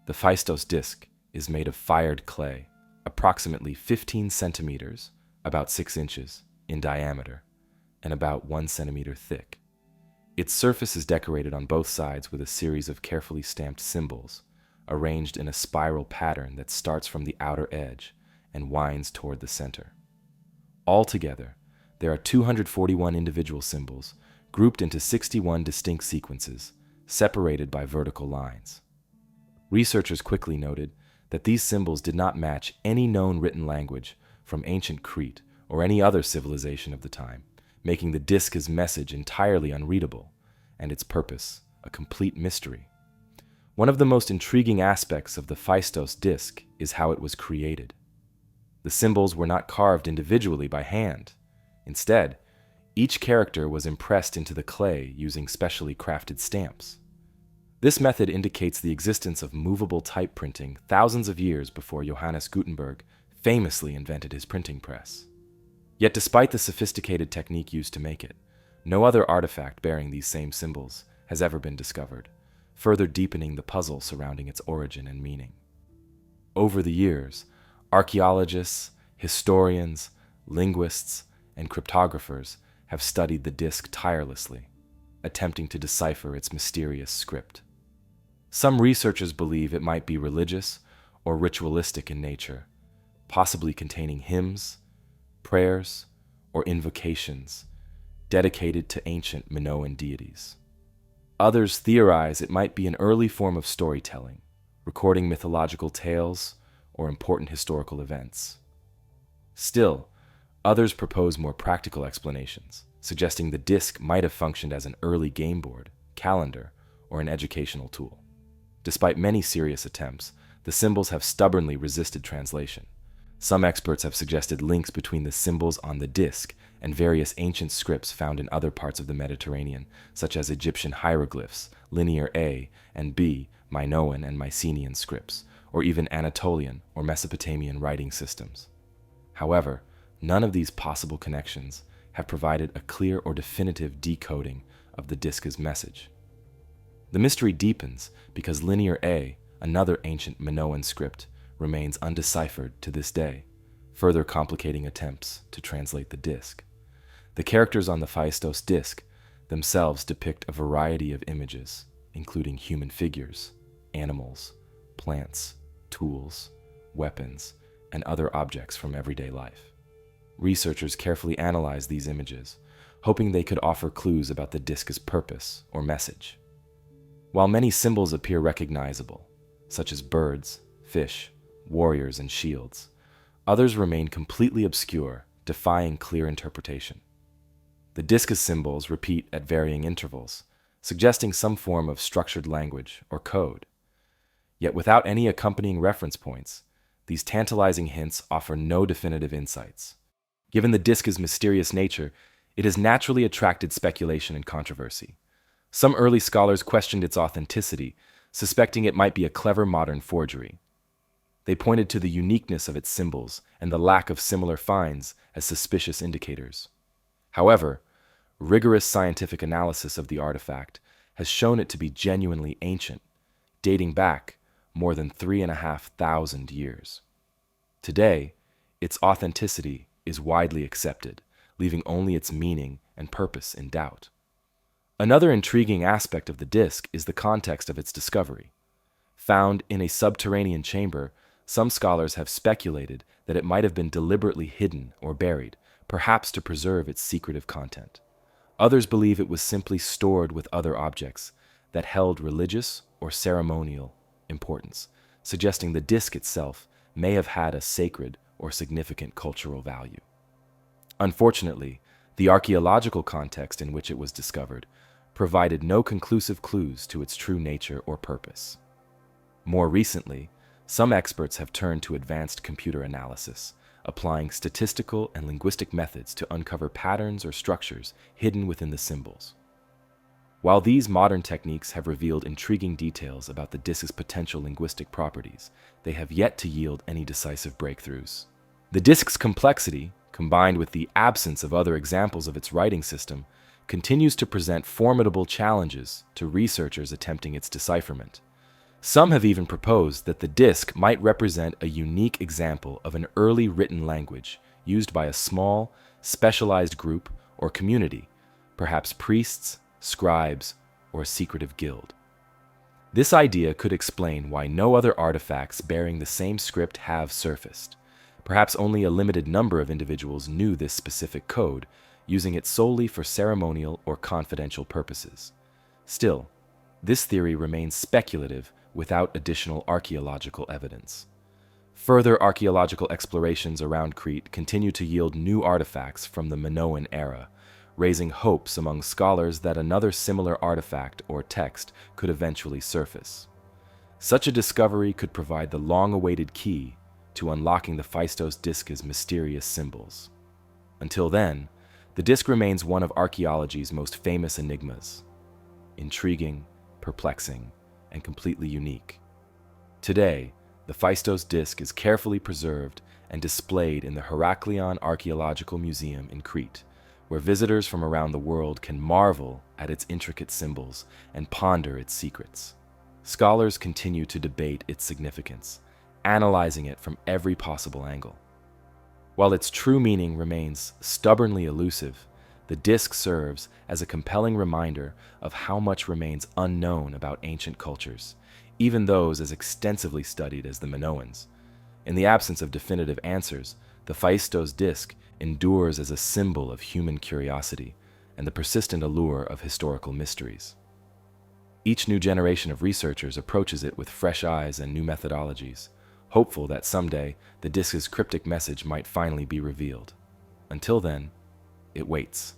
The Phaistos disk is made of fired clay, approximately 15 centimeters, about 6 inches, in diameter, and about 1 centimeter thick. Its surface is decorated on both sides with a series of carefully stamped symbols, arranged in a spiral pattern that starts from the outer edge and winds toward the center. Altogether, there are 241 individual symbols, grouped into 61 distinct sequences, separated by vertical lines. Researchers quickly noted that these symbols did not match any known written language from ancient Crete or any other civilization of the time, making the disk's message entirely unreadable, and its purpose a complete mystery. One of the most intriguing aspects of the Phaistos disk is how it was created. The symbols were not carved individually by hand. Instead, each character was impressed into the clay using specially crafted stamps. This method indicates the existence of movable type printing thousands of years before Johannes Gutenberg famously invented his printing press. Yet despite the sophisticated technique used to make it, no other artifact bearing these same symbols has ever been discovered, further deepening the puzzle surrounding its origin and meaning. Over the years, archaeologists, historians, linguists, and cryptographers have studied the disk tirelessly, attempting to decipher its mysterious script. Some researchers believe it might be religious or ritualistic in nature, possibly containing hymns, prayers, or invocations dedicated to ancient Minoan deities. Others theorize it might be an early form of storytelling, recording mythological tales or important historical events. Still, others propose more practical explanations, suggesting the disk might have functioned as an early game board, calendar, or an educational tool. Despite many serious attempts, the symbols have stubbornly resisted translation. Some experts have suggested links between the symbols on the disk and various ancient scripts found in other parts of the Mediterranean, such as Egyptian hieroglyphs, Linear A and B, Minoan and Mycenaean scripts, or even Anatolian or Mesopotamian writing systems. However, none of these possible connections have provided a clear or definitive decoding of the disk's message. The mystery deepens because Linear A, another ancient Minoan script, remains undeciphered to this day, further complicating attempts to translate the disk. The characters on the Phaistos disk themselves depict a variety of images, including human figures, animals, plants, tools, weapons, and other objects from everyday life. Researchers carefully analyze these images, hoping they could offer clues about the disk's purpose or message. While many symbols appear recognizable, such as birds, fish, warriors, and shields. Others remain completely obscure, defying clear interpretation. The discus symbols repeat at varying intervals, suggesting some form of structured language or code. Yet without any accompanying reference points, these tantalizing hints offer no definitive insights. Given the disc's mysterious nature, it has naturally attracted speculation and controversy. Some early scholars questioned its authenticity, suspecting it might be a clever modern forgery. They pointed to the uniqueness of its symbols and the lack of similar finds as suspicious indicators. However, rigorous scientific analysis of the artifact has shown it to be genuinely ancient, dating back more than 3,500 years. Today, its authenticity is widely accepted, leaving only its meaning and purpose in doubt. Another intriguing aspect of the disc is the context of its discovery. Found in a subterranean chamber, some scholars have speculated that it might have been deliberately hidden or buried, perhaps to preserve its secretive content. Others believe it was simply stored with other objects that held religious or ceremonial importance, suggesting the disc itself may have had a sacred or significant cultural value. Unfortunately, the archaeological context in which it was discovered provided no conclusive clues to its true nature or purpose. More recently, some experts have turned to advanced computer analysis, applying statistical and linguistic methods to uncover patterns or structures hidden within the symbols. While these modern techniques have revealed intriguing details about the disc's potential linguistic properties, they have yet to yield any decisive breakthroughs. The disc's complexity, combined with the absence of other examples of its writing system, continues to present formidable challenges to researchers attempting its decipherment. Some have even proposed that the disc might represent a unique example of an early written language used by a small, specialized group or community, perhaps priests, scribes, or a secretive guild. This idea could explain why no other artifacts bearing the same script have surfaced. Perhaps only a limited number of individuals knew this specific code, using it solely for ceremonial or confidential purposes. Still, this theory remains speculative without additional archaeological evidence. Further archaeological explorations around Crete continue to yield new artifacts from the Minoan era, raising hopes among scholars that another similar artifact or text could eventually surface. Such a discovery could provide the long-awaited key to unlocking the Phaistos disc's mysterious symbols. Until then, the disc remains one of archaeology's most famous enigmas. Intriguing, perplexing, and completely unique. Today, the Phaistos disc is carefully preserved and displayed in the Heraklion Archaeological Museum in Crete, where visitors from around the world can marvel at its intricate symbols and ponder its secrets. Scholars continue to debate its significance, analyzing it from every possible angle. While its true meaning remains stubbornly elusive, the disc serves as a compelling reminder of how much remains unknown about ancient cultures, even those as extensively studied as the Minoans. In the absence of definitive answers, the Phaistos disc endures as a symbol of human curiosity and the persistent allure of historical mysteries. Each new generation of researchers approaches it with fresh eyes and new methodologies, hopeful that someday the disc's cryptic message might finally be revealed. Until then, it waits,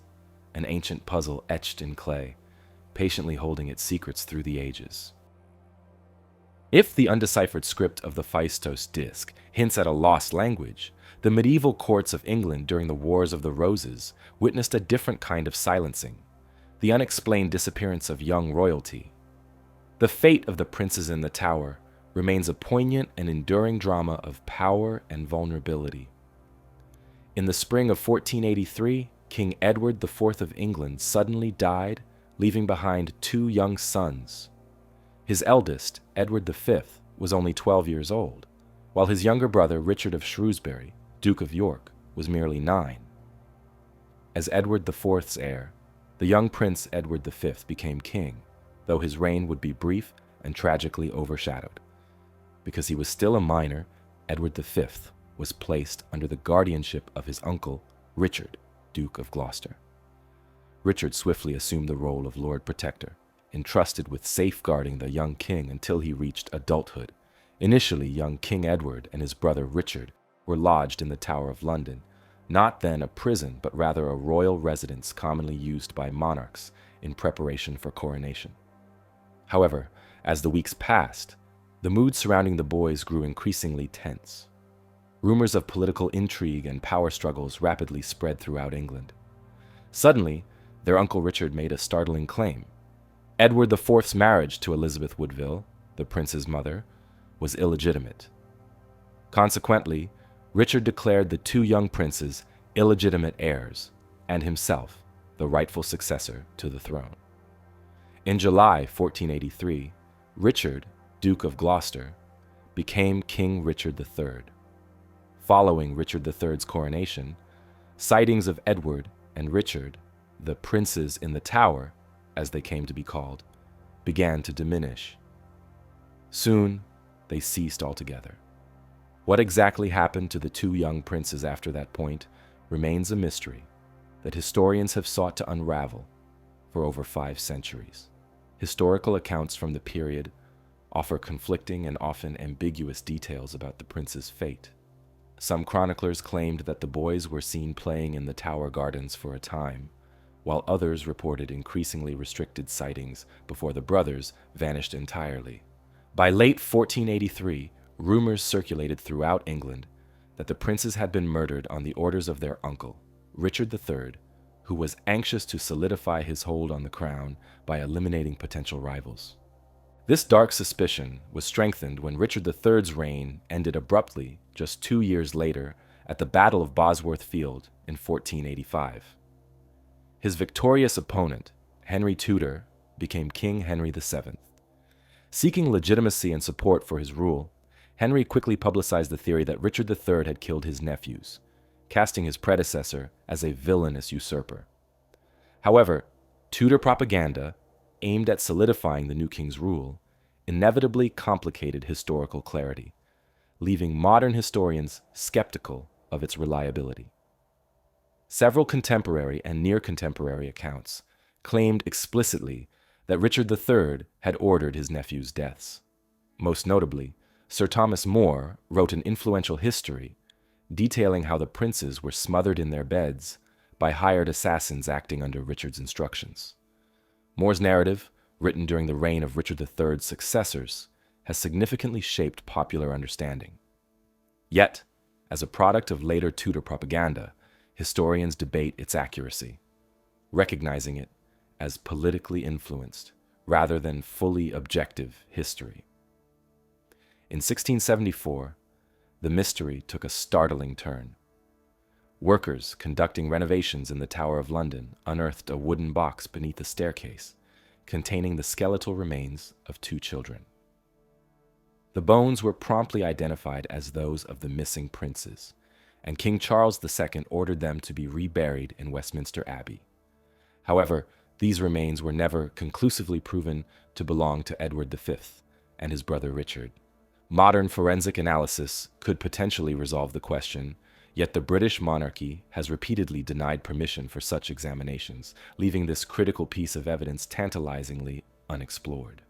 an ancient puzzle etched in clay, patiently holding its secrets through the ages. If the undeciphered script of the Phaistos disc hints at a lost language, the medieval courts of England during the Wars of the Roses witnessed a different kind of silencing, the unexplained disappearance of young royalty. The fate of the princes in the Tower remains a poignant and enduring drama of power and vulnerability. In the spring of 1483, King Edward IV of England suddenly died, leaving behind two young sons. His eldest, Edward V, was only 12 years old, while his younger brother, Richard of Shrewsbury, Duke of York, was merely 9. As Edward IV's heir, the young Prince Edward V became king, though his reign would be brief and tragically overshadowed. Because he was still a minor, Edward V was placed under the guardianship of his uncle, Richard, Duke of Gloucester. Richard swiftly assumed the role of Lord Protector, entrusted with safeguarding the young king until he reached adulthood Initially, young King Edward and his brother Richard were lodged in the Tower of London, not then a prison but rather a royal residence commonly used by monarchs in preparation for coronation. However, as the weeks passed, the mood surrounding the boys grew increasingly tense. Rumors of political intrigue and power struggles rapidly spread throughout England. Suddenly, their uncle Richard made a startling claim. Edward IV's marriage to Elizabeth Woodville, the prince's mother, was illegitimate. Consequently, Richard declared the two young princes illegitimate heirs, and himself the rightful successor to the throne. In July 1483, Richard, Duke of Gloucester, became King Richard III. Following Richard III's coronation, sightings of Edward and Richard, the princes in the Tower, as they came to be called, began to diminish. Soon, they ceased altogether. What exactly happened to the two young princes after that point remains a mystery that historians have sought to unravel for over 5 centuries. Historical accounts from the period offer conflicting and often ambiguous details about the prince's fate. Some chroniclers claimed that the boys were seen playing in the Tower gardens for a time, while others reported increasingly restricted sightings before the brothers vanished entirely. By late 1483, rumors circulated throughout England that the princes had been murdered on the orders of their uncle, Richard III, who was anxious to solidify his hold on the crown by eliminating potential rivals. This dark suspicion was strengthened when Richard III's reign ended abruptly just 2 years later at the Battle of Bosworth Field in 1485. His victorious opponent, Henry Tudor, became King Henry VII. Seeking legitimacy and support for his rule, Henry quickly publicized the theory that Richard III had killed his nephews, casting his predecessor as a villainous usurper. However, Tudor propaganda, aimed at solidifying the new king's rule, inevitably complicated historical clarity, leaving modern historians skeptical of its reliability. Several contemporary and near-contemporary accounts claimed explicitly that Richard III had ordered his nephews' deaths. Most notably, Sir Thomas More wrote an influential history detailing how the princes were smothered in their beds by hired assassins acting under Richard's instructions. More's narrative, written during the reign of Richard III's successors, has significantly shaped popular understanding. Yet, as a product of later Tudor propaganda, historians debate its accuracy, recognizing it as politically influenced rather than fully objective history. In 1674, the mystery took a startling turn. Workers conducting renovations in the Tower of London unearthed a wooden box beneath a staircase containing the skeletal remains of 2 children. The bones were promptly identified as those of the missing princes, and King Charles II ordered them to be reburied in Westminster Abbey. However, these remains were never conclusively proven to belong to Edward V and his brother Richard. Modern forensic analysis could potentially resolve the question, yet the British monarchy has repeatedly denied permission for such examinations, leaving this critical piece of evidence tantalizingly unexplored.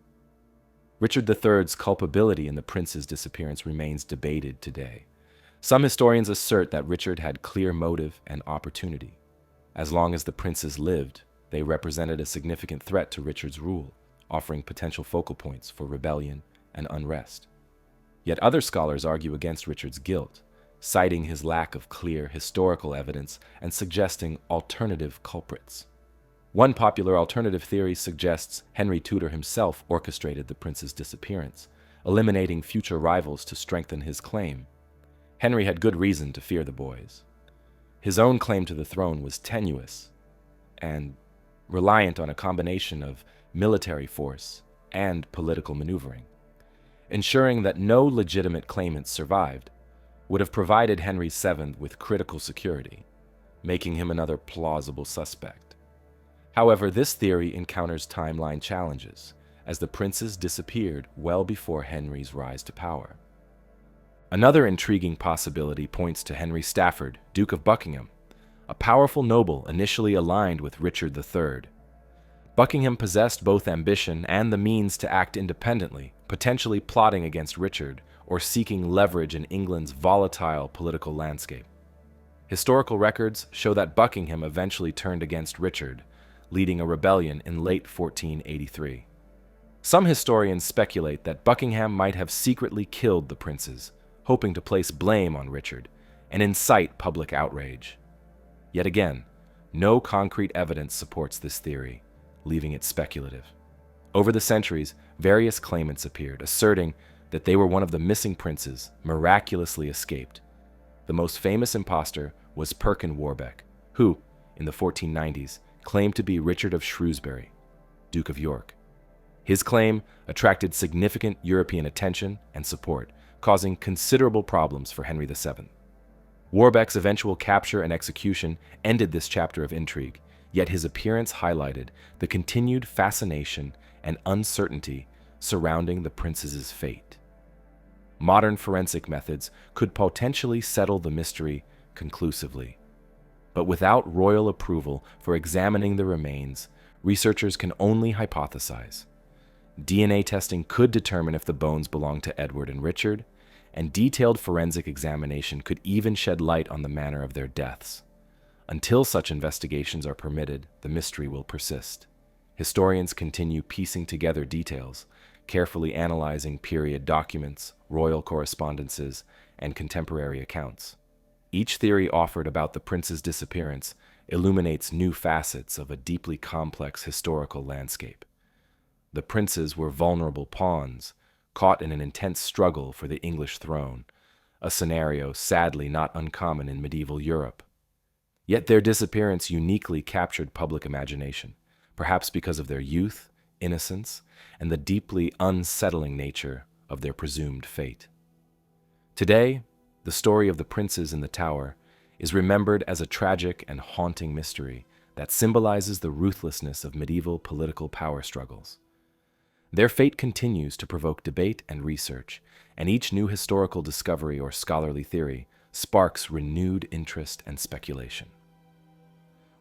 Richard III's culpability in the prince's disappearance remains debated today. Some historians assert that Richard had clear motive and opportunity. As long as the princes lived, they represented a significant threat to Richard's rule, offering potential focal points for rebellion and unrest. Yet other scholars argue against Richard's guilt, citing his lack of clear historical evidence and suggesting alternative culprits. One popular alternative theory suggests Henry Tudor himself orchestrated the prince's disappearance, eliminating future rivals to strengthen his claim. Henry had good reason to fear the boys. His own claim to the throne was tenuous and reliant on a combination of military force and political maneuvering. Ensuring that no legitimate claimants survived would have provided Henry VII with critical security, making him another plausible suspect. However, this theory encounters timeline challenges, as the princes disappeared well before Henry's rise to power. Another intriguing possibility points to Henry Stafford, Duke of Buckingham, a powerful noble initially aligned with Richard III. Buckingham possessed both ambition and the means to act independently, potentially plotting against Richard or seeking leverage in England's volatile political landscape. Historical records show that Buckingham eventually turned against Richard, leading a rebellion in late 1483. Some historians speculate that Buckingham might have secretly killed the princes, hoping to place blame on Richard and incite public outrage. Yet again, no concrete evidence supports this theory, leaving it speculative. Over the centuries, various claimants appeared, asserting that they were one of the missing princes miraculously escaped. The most famous impostor was Perkin Warbeck, who, in the 1490s, claimed to be Richard of Shrewsbury, Duke of York. His claim attracted significant European attention and support, causing considerable problems for Henry VII. Warbeck's eventual capture and execution ended this chapter of intrigue, yet his appearance highlighted the continued fascination and uncertainty surrounding the prince's fate. Modern forensic methods could potentially settle the mystery conclusively. But without royal approval for examining the remains, researchers can only hypothesize. DNA testing could determine if the bones belonged to Edward and Richard, and detailed forensic examination could even shed light on the manner of their deaths. Until such investigations are permitted, the mystery will persist. Historians continue piecing together details, carefully analyzing period documents, royal correspondences, and contemporary accounts. Each theory offered about the prince's disappearance illuminates new facets of a deeply complex historical landscape. The princes were vulnerable pawns, caught in an intense struggle for the English throne, a scenario sadly not uncommon in medieval Europe. Yet their disappearance uniquely captured public imagination, perhaps because of their youth, innocence, and the deeply unsettling nature of their presumed fate. Today, the story of the princes in the tower is remembered as a tragic and haunting mystery that symbolizes the ruthlessness of medieval political power struggles. Their fate continues to provoke debate and research, and each new historical discovery or scholarly theory sparks renewed interest and speculation.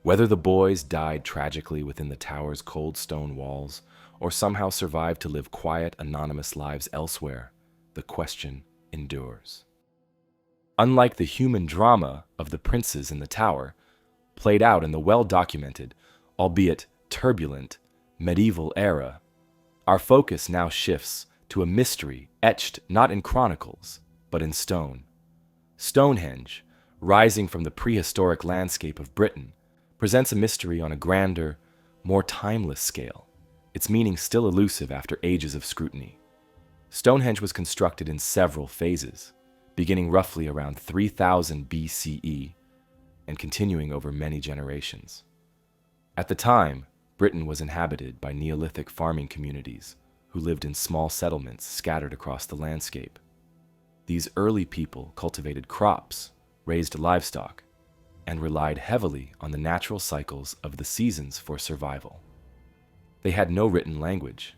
Whether the boys died tragically within the tower's cold stone walls or somehow survived to live quiet, anonymous lives elsewhere, the question endures. Unlike the human drama of the princes in the tower, played out in the well-documented, albeit turbulent, medieval era, our focus now shifts to a mystery etched not in chronicles, but in stone. Stonehenge, rising from the prehistoric landscape of Britain, presents a mystery on a grander, more timeless scale, its meaning still elusive after ages of scrutiny. Stonehenge was constructed in several phases, beginning roughly around 3000 BCE and continuing over many generations. At the time, Britain was inhabited by Neolithic farming communities who lived in small settlements scattered across the landscape. These early people cultivated crops, raised livestock, and relied heavily on the natural cycles of the seasons for survival. They had no written language,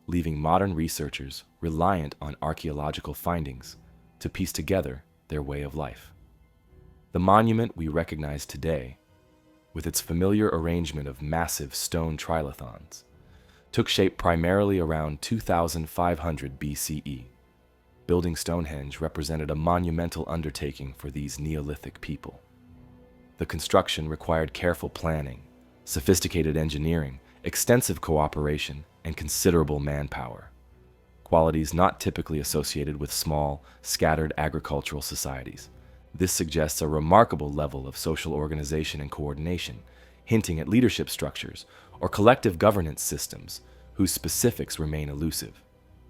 leaving modern researchers reliant on archaeological findings to piece together their way of life. The monument we recognize today, with its familiar arrangement of massive stone trilithons, took shape primarily around 2500 BCE. Building Stonehenge represented a monumental undertaking for these Neolithic people. The construction required careful planning, sophisticated engineering, extensive cooperation, and considerable manpower, qualities not typically associated with small, scattered agricultural societies. This suggests a remarkable level of social organization and coordination, hinting at leadership structures or collective governance systems whose specifics remain elusive.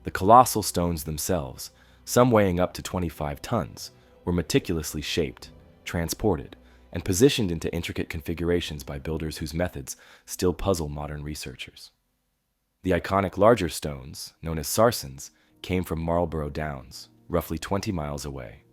The colossal stones themselves, some weighing up to 25 tons, were meticulously shaped, transported, and positioned into intricate configurations by builders whose methods still puzzle modern researchers. The iconic larger stones, known as sarsens, came from Marlborough Downs, roughly 20 miles away.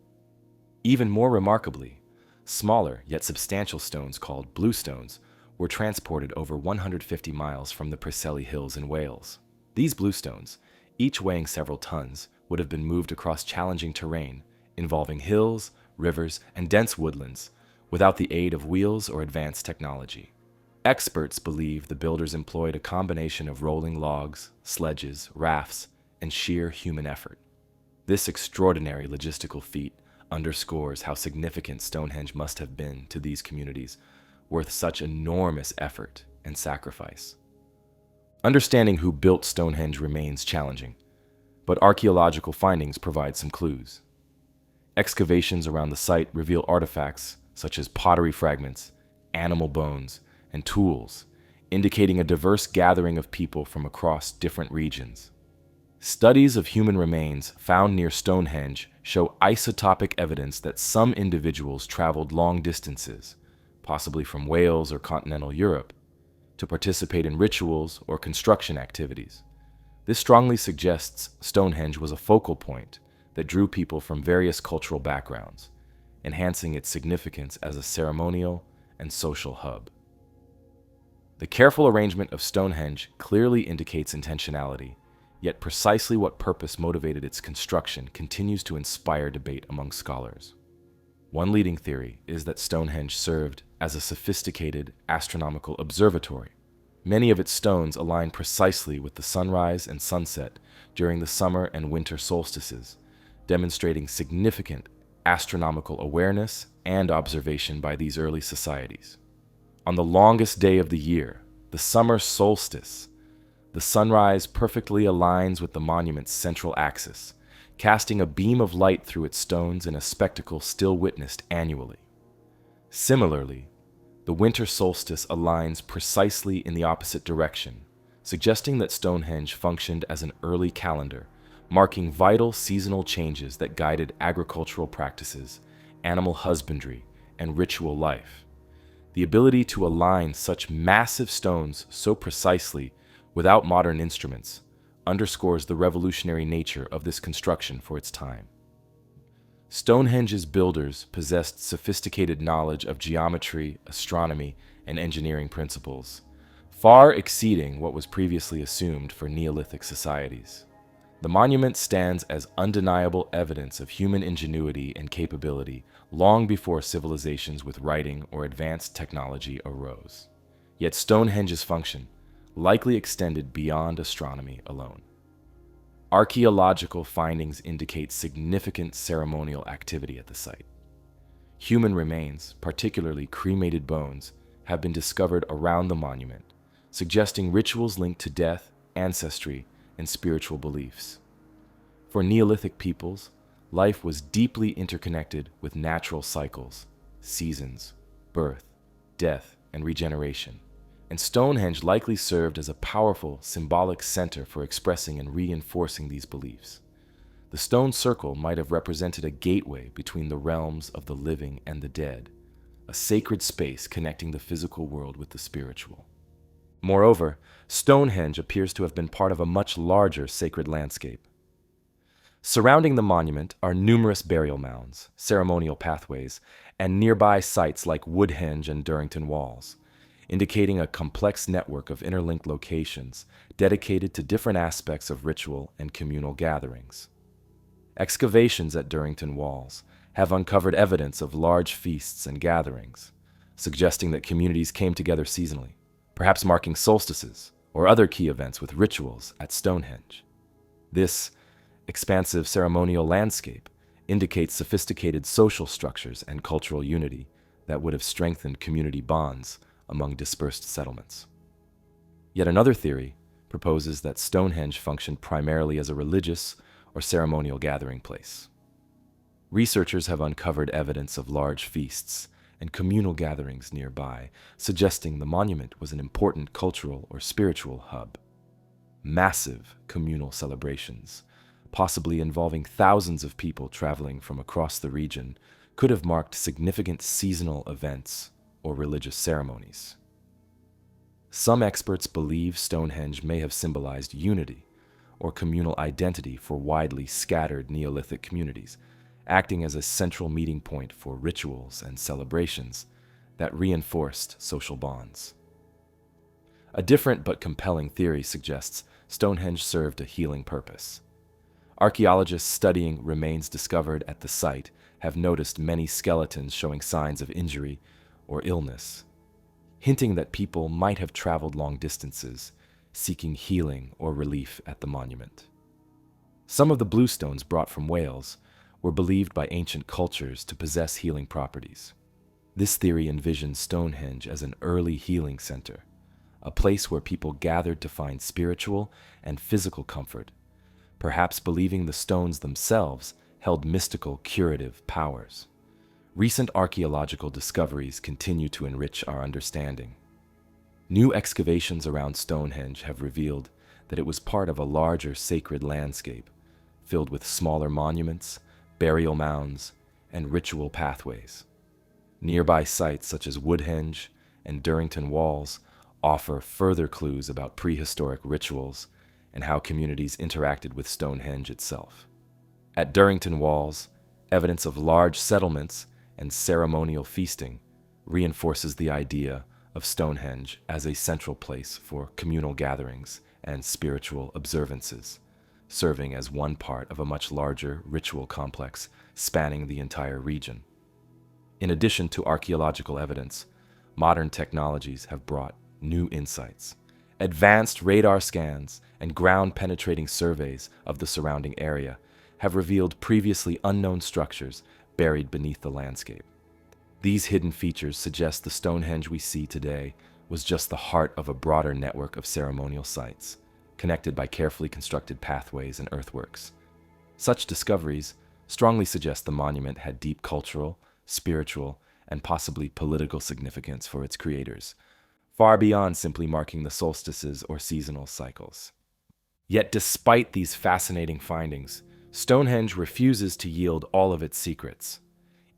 Even more remarkably, smaller yet substantial stones called bluestones were transported over 150 miles from the Preseli Hills in Wales. These bluestones, each weighing several tons, would have been moved across challenging terrain involving hills, rivers, and dense woodlands without the aid of wheels or advanced technology. Experts believe the builders employed a combination of rolling logs, sledges, rafts, and sheer human effort. This extraordinary logistical feat underscores how significant Stonehenge must have been to these communities, worth such enormous effort and sacrifice. Understanding who built Stonehenge remains challenging, but archaeological findings provide some clues. Excavations around the site reveal artifacts such as pottery fragments, animal bones, and tools, indicating a diverse gathering of people from across different regions. Studies of human remains found near Stonehenge show isotopic evidence that some individuals traveled long distances, possibly from Wales or continental Europe, to participate in rituals or construction activities. This strongly suggests Stonehenge was a focal point that drew people from various cultural backgrounds, enhancing its significance as a ceremonial and social hub. The careful arrangement of Stonehenge clearly indicates intentionality, yet precisely what purpose motivated its construction continues to inspire debate among scholars. One leading theory is that Stonehenge served as a sophisticated astronomical observatory. Many of its stones align precisely with the sunrise and sunset during the summer and winter solstices, demonstrating significant astronomical awareness and observation by these early societies. On the longest day of the year, the summer solstice, the sunrise perfectly aligns with the monument's central axis, casting a beam of light through its stones in a spectacle still witnessed annually. Similarly, the winter solstice aligns precisely in the opposite direction, suggesting that Stonehenge functioned as an early calendar, marking vital seasonal changes that guided agricultural practices, animal husbandry, and ritual life. The ability to align such massive stones so precisely without modern instruments underscores the revolutionary nature of this construction for its time. Stonehenge's builders possessed sophisticated knowledge of geometry, astronomy, and engineering principles, far exceeding what was previously assumed for Neolithic societies. The monument stands as undeniable evidence of human ingenuity and capability long before civilizations with writing or advanced technology arose. Yet Stonehenge's function likely extended beyond astronomy alone. Archaeological findings indicate significant ceremonial activity at the site. Human remains, particularly cremated bones, have been discovered around the monument, suggesting rituals linked to death, ancestry, and spiritual beliefs. For Neolithic peoples, life was deeply interconnected with natural cycles, seasons, birth, death, and regeneration, and Stonehenge likely served as a powerful symbolic center for expressing and reinforcing these beliefs. The stone circle might have represented a gateway between the realms of the living and the dead, a sacred space connecting the physical world with the spiritual. Moreover, Stonehenge appears to have been part of a much larger sacred landscape. Surrounding the monument are numerous burial mounds, ceremonial pathways, and nearby sites like Woodhenge and Durrington Walls, indicating a complex network of interlinked locations dedicated to different aspects of ritual and communal gatherings. Excavations at Durrington Walls have uncovered evidence of large feasts and gatherings, suggesting that communities came together seasonally, perhaps marking solstices or other key events with rituals at Stonehenge. This expansive ceremonial landscape indicates sophisticated social structures and cultural unity that would have strengthened community bonds among dispersed settlements. Yet another theory proposes that Stonehenge functioned primarily as a religious or ceremonial gathering place. Researchers have uncovered evidence of large feasts and communal gatherings nearby, suggesting the monument was an important cultural or spiritual hub. Massive communal celebrations, possibly involving thousands of people traveling from across the region, could have marked significant seasonal events or religious ceremonies. Some experts believe Stonehenge may have symbolized unity or communal identity for widely scattered Neolithic communities, acting as a central meeting point for rituals and celebrations that reinforced social bonds. A different but compelling theory suggests Stonehenge served a healing purpose. Archaeologists studying remains discovered at the site have noticed many skeletons showing signs of injury or illness, hinting that people might have traveled long distances, seeking healing or relief at the monument. Some of the bluestones brought from Wales were believed by ancient cultures to possess healing properties. This theory envisions Stonehenge as an early healing center, a place where people gathered to find spiritual and physical comfort, perhaps believing the stones themselves held mystical curative powers. Recent archaeological discoveries continue to enrich our understanding. New excavations around Stonehenge have revealed that it was part of a larger sacred landscape, filled with smaller monuments, burial mounds, and ritual pathways. Nearby sites such as Woodhenge and Durrington Walls offer further clues about prehistoric rituals and how communities interacted with Stonehenge itself. At Durrington Walls, evidence of large settlements and ceremonial feasting reinforces the idea of Stonehenge as a central place for communal gatherings and spiritual observances, serving as one part of a much larger ritual complex spanning the entire region. In addition to archaeological evidence, modern technologies have brought new insights. Advanced radar scans and ground-penetrating surveys of the surrounding area have revealed previously unknown structures buried beneath the landscape. These hidden features suggest the Stonehenge we see today was just the heart of a broader network of ceremonial sites, connected by carefully constructed pathways and earthworks. Such discoveries strongly suggest the monument had deep cultural, spiritual, and possibly political significance for its creators, far beyond simply marking the solstices or seasonal cycles. Yet despite these fascinating findings, Stonehenge refuses to yield all of its secrets.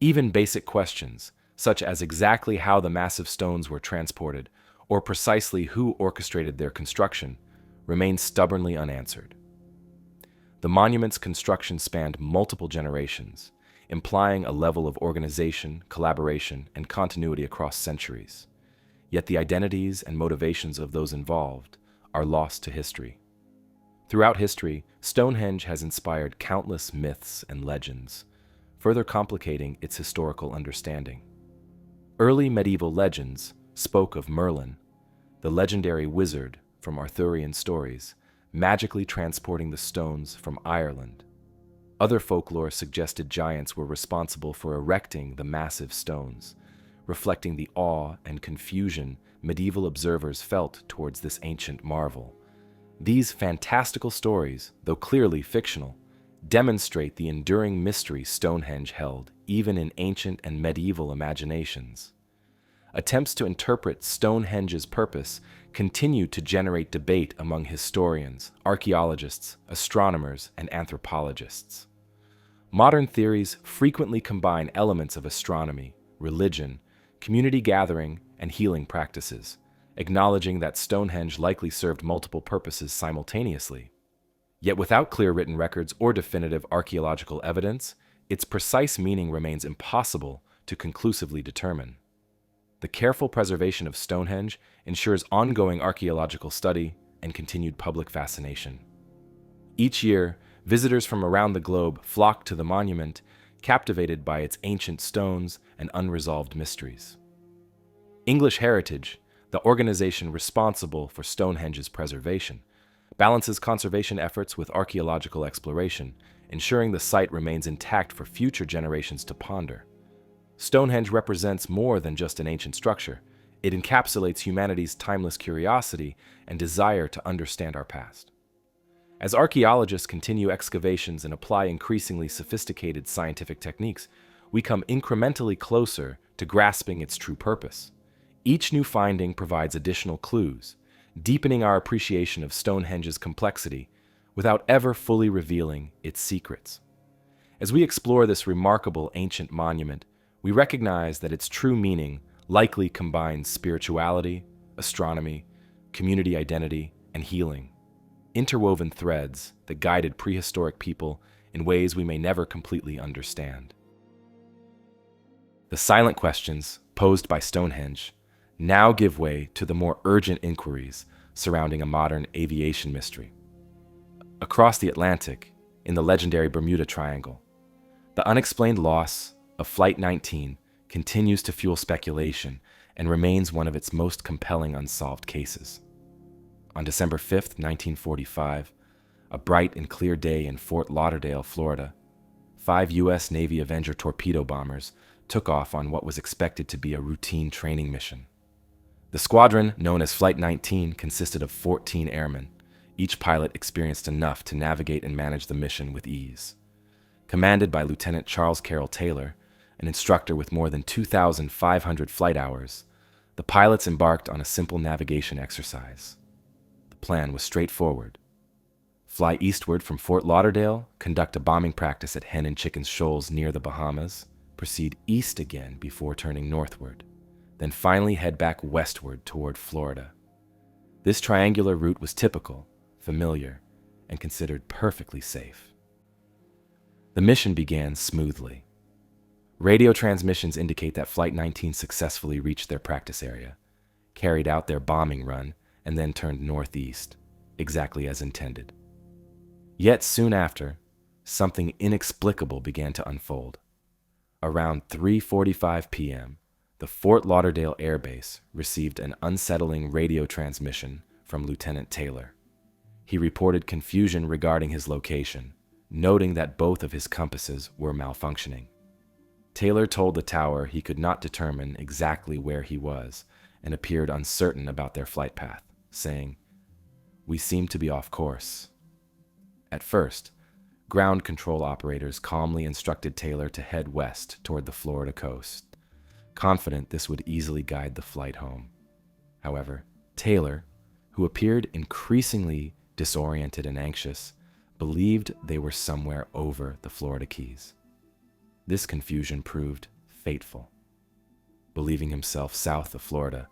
Even basic questions, such as exactly how the massive stones were transported or precisely who orchestrated their construction, remain stubbornly unanswered. The monument's construction spanned multiple generations, implying a level of organization, collaboration, and continuity across centuries. Yet the identities and motivations of those involved are lost to history. Throughout history, Stonehenge has inspired countless myths and legends, further complicating its historical understanding. Early medieval legends spoke of Merlin, the legendary wizard from Arthurian stories, magically transporting the stones from Ireland. Other folklore suggested giants were responsible for erecting the massive stones, reflecting the awe and confusion medieval observers felt towards this ancient marvel. These fantastical stories, though clearly fictional, demonstrate the enduring mystery Stonehenge held even in ancient and medieval imaginations. Attempts to interpret Stonehenge's purpose continue to generate debate among historians, archaeologists, astronomers, and anthropologists. Modern theories frequently combine elements of astronomy, religion, community gathering, and healing practices, acknowledging that Stonehenge likely served multiple purposes simultaneously. Yet without clear written records or definitive archaeological evidence, its precise meaning remains impossible to conclusively determine. The careful preservation of Stonehenge ensures ongoing archaeological study and continued public fascination. Each year, visitors from around the globe flock to the monument, captivated by its ancient stones and unresolved mysteries. English Heritage, the organization responsible for Stonehenge's preservation, balances conservation efforts with archaeological exploration, ensuring the site remains intact for future generations to ponder. Stonehenge represents more than just an ancient structure. It encapsulates humanity's timeless curiosity and desire to understand our past. As archaeologists continue excavations and apply increasingly sophisticated scientific techniques, we come incrementally closer to grasping its true purpose. Each new finding provides additional clues, deepening our appreciation of Stonehenge's complexity without ever fully revealing its secrets. As we explore this remarkable ancient monument, we recognize that its true meaning likely combines spirituality, astronomy, community identity, and healing, interwoven threads that guided prehistoric people in ways we may never completely understand. The silent questions posed by Stonehenge now give way to the more urgent inquiries surrounding a modern aviation mystery. Across the Atlantic, in the legendary Bermuda Triangle, the unexplained loss of Flight 19 continues to fuel speculation and remains one of its most compelling unsolved cases. On December 5, 1945, A bright and clear day in Fort Lauderdale, Florida, 5 U.S. Navy Avenger torpedo bombers took off on what was expected to be a routine training mission. The squadron, known as Flight 19, consisted of 14 airmen, each pilot experienced enough to navigate and manage the mission with ease. Commanded by Lieutenant Charles Carroll Taylor, an instructor with more than 2,500 flight hours, the pilots embarked on a simple navigation exercise. The plan was straightforward. Fly eastward from Fort Lauderdale, conduct a bombing practice at Hen and Chickens Shoals near the Bahamas, proceed east again before turning northward, then finally head back westward toward Florida. This triangular route was typical, familiar, and considered perfectly safe. The mission began smoothly. Radio transmissions indicate that Flight 19 successfully reached their practice area, carried out their bombing run, and then turned northeast, exactly as intended. Yet soon after, something inexplicable began to unfold. Around 3:45 p.m., the Fort Lauderdale Air Base received an unsettling radio transmission from Lieutenant Taylor. He reported confusion regarding his location, noting that both of his compasses were malfunctioning. Taylor told the tower he could not determine exactly where he was and appeared uncertain about their flight path, saying, "We seem to be off course." At first, ground control operators calmly instructed Taylor to head west toward the Florida coast, confident this would easily guide the flight home. However, Taylor, who appeared increasingly disoriented and anxious, believed they were somewhere over the Florida Keys. This confusion proved fateful. Believing himself south of Florida,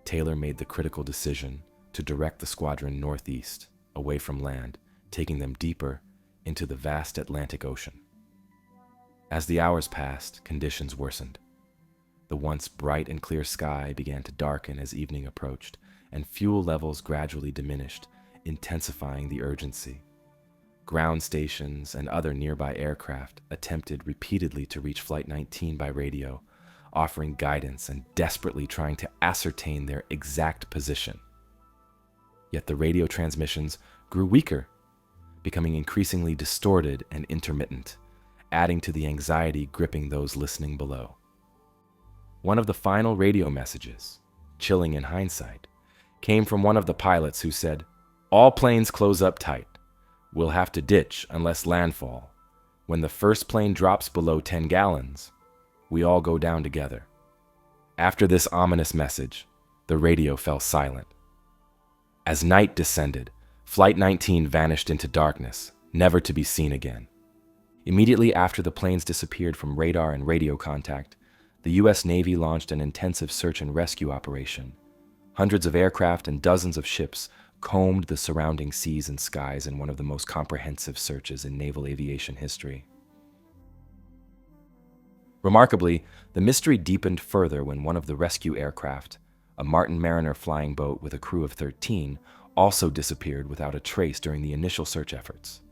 Taylor made the critical decision to direct the squadron northeast, away from land, taking them deeper into the vast Atlantic Ocean. As the hours passed, conditions worsened. The once bright and clear sky began to darken as evening approached, and fuel levels gradually diminished, intensifying the urgency. Ground stations and other nearby aircraft attempted repeatedly to reach Flight 19 by radio, offering guidance and desperately trying to ascertain their exact position. Yet the radio transmissions grew weaker, becoming increasingly distorted and intermittent, adding to the anxiety gripping those listening below. One of the final radio messages, chilling in hindsight, came from one of the pilots who said, "All planes close up tight. We'll have to ditch unless landfall. When the first plane drops below 10 gallons, we all go down together." After this ominous message, the radio fell silent. As night descended, Flight 19 vanished into darkness, never to be seen again. Immediately after the planes disappeared from radar and radio contact, the U.S. Navy launched an intensive search and rescue operation. Hundreds of aircraft and dozens of ships combed the surrounding seas and skies in one of the most comprehensive searches in naval aviation history. Remarkably, the mystery deepened further when one of the rescue aircraft, a Martin Mariner flying boat with a crew of 13, also disappeared without a trace during the initial search efforts.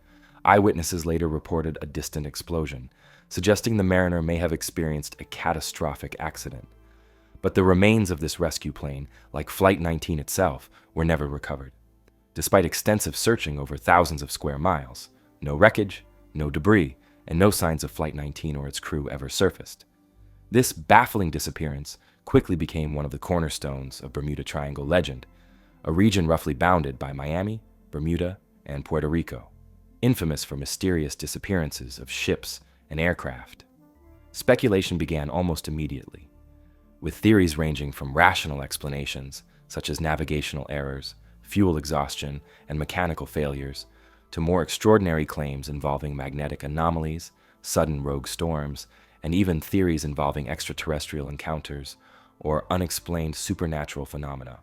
Eyewitnesses later reported a distant explosion, suggesting the Mariner may have experienced a catastrophic accident. But the remains of this rescue plane, like Flight 19 itself, were never recovered. Despite extensive searching over thousands of square miles, no wreckage, no debris, and no signs of Flight 19 or its crew ever surfaced. This baffling disappearance quickly became one of the cornerstones of Bermuda Triangle legend, a region roughly bounded by Miami, Bermuda, and Puerto Rico, infamous for mysterious disappearances of ships and aircraft. Speculation began almost immediately, with theories ranging from rational explanations, such as navigational errors, fuel exhaustion, and mechanical failures, to more extraordinary claims involving magnetic anomalies, sudden rogue storms, and even theories involving extraterrestrial encounters or unexplained supernatural phenomena.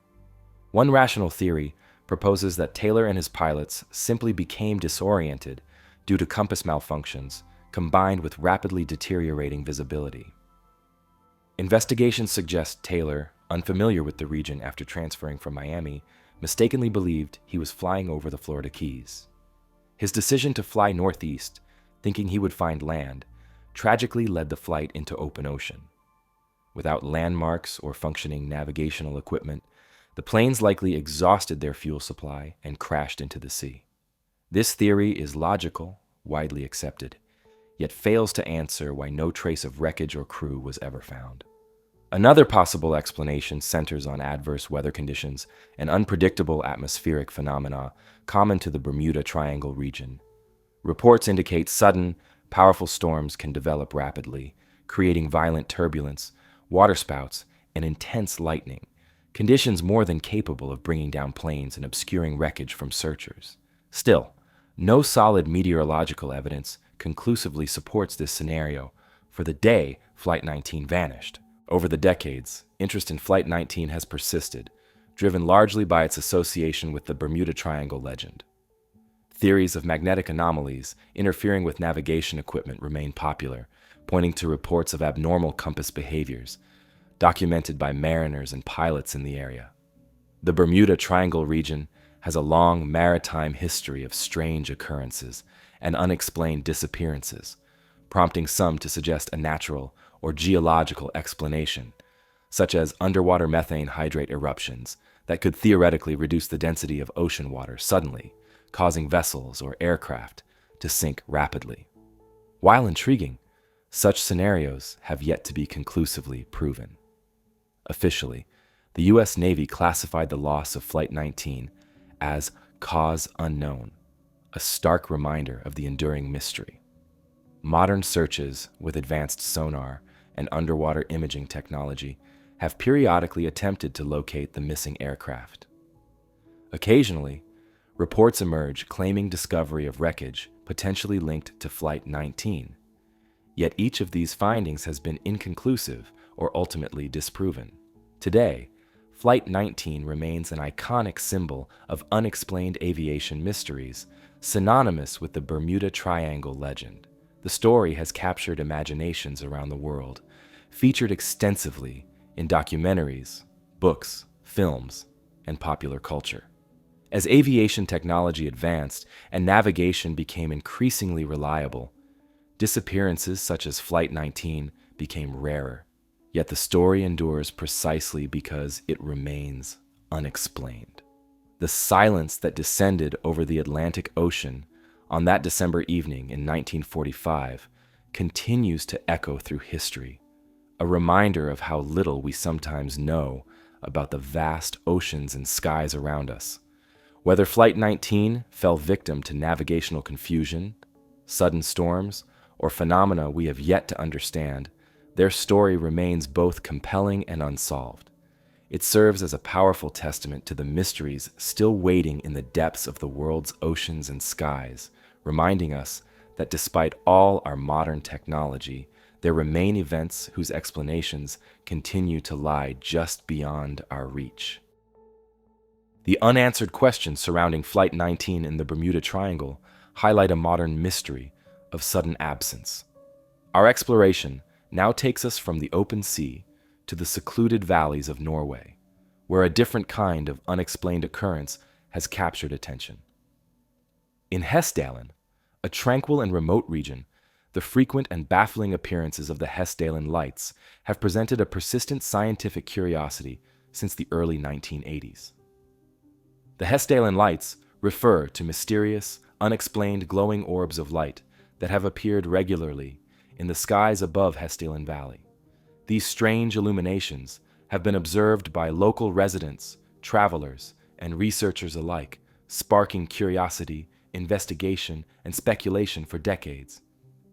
One rational theory proposes that Taylor and his pilots simply became disoriented due to compass malfunctions combined with rapidly deteriorating visibility. Investigations suggest Taylor, unfamiliar with the region after transferring from Miami, mistakenly believed he was flying over the Florida Keys. His decision to fly northeast, thinking he would find land, tragically led the flight into open ocean. Without landmarks or functioning navigational equipment, the planes likely exhausted their fuel supply and crashed into the sea. This theory is logical, widely accepted, yet fails to answer why no trace of wreckage or crew was ever found. Another possible explanation centers on adverse weather conditions and unpredictable atmospheric phenomena common to the Bermuda Triangle region. Reports indicate sudden, powerful storms can develop rapidly, creating violent turbulence, waterspouts, and intense lightning, conditions more than capable of bringing down planes and obscuring wreckage from searchers. Still, no solid meteorological evidence conclusively supports this scenario for the day Flight 19 vanished. Over the decades, interest in Flight 19 has persisted, driven largely by its association with the Bermuda Triangle legend. Theories of magnetic anomalies interfering with navigation equipment remain popular, pointing to reports of abnormal compass behaviors, documented by mariners and pilots in the area. The Bermuda Triangle region has a long maritime history of strange occurrences and unexplained disappearances, prompting some to suggest a natural or geological explanation, such as underwater methane hydrate eruptions that could theoretically reduce the density of ocean water suddenly, causing vessels or aircraft to sink rapidly. While intriguing, such scenarios have yet to be conclusively proven. Officially, the U.S. Navy classified the loss of Flight 19 as cause unknown, a stark reminder of the enduring mystery. Modern searches with advanced sonar and underwater imaging technology have periodically attempted to locate the missing aircraft. Occasionally, reports emerge claiming discovery of wreckage potentially linked to Flight 19. Yet each of these findings has been inconclusive or ultimately disproven. Today, Flight 19 remains an iconic symbol of unexplained aviation mysteries, synonymous with the Bermuda Triangle legend. The story has captured imaginations around the world, featured extensively in documentaries, books, films, and popular culture. As aviation technology advanced and navigation became increasingly reliable, disappearances such as Flight 19 became rarer. Yet the story endures precisely because it remains unexplained. The silence that descended over the Atlantic Ocean on that December evening in 1945 continues to echo through history, a reminder of how little we sometimes know about the vast oceans and skies around us. Whether Flight 19 fell victim to navigational confusion, sudden storms, or phenomena we have yet to understand, their story remains both compelling and unsolved. It serves as a powerful testament to the mysteries still waiting in the depths of the world's oceans and skies, reminding us that despite all our modern technology, there remain events whose explanations continue to lie just beyond our reach. The unanswered questions surrounding Flight 19 in the Bermuda Triangle highlight a modern mystery of sudden absence. Our exploration now takes us from the open sea to the secluded valleys of Norway, where a different kind of unexplained occurrence has captured attention. In Hessdalen, a tranquil and remote region, the frequent and baffling appearances of the Hessdalen lights have presented a persistent scientific curiosity since the early 1980s. The Hessdalen lights refer to mysterious, unexplained glowing orbs of light that have appeared regularly in the skies above Hessdalen Valley. These strange illuminations have been observed by local residents, travelers, and researchers alike, sparking curiosity, investigation, and speculation for decades.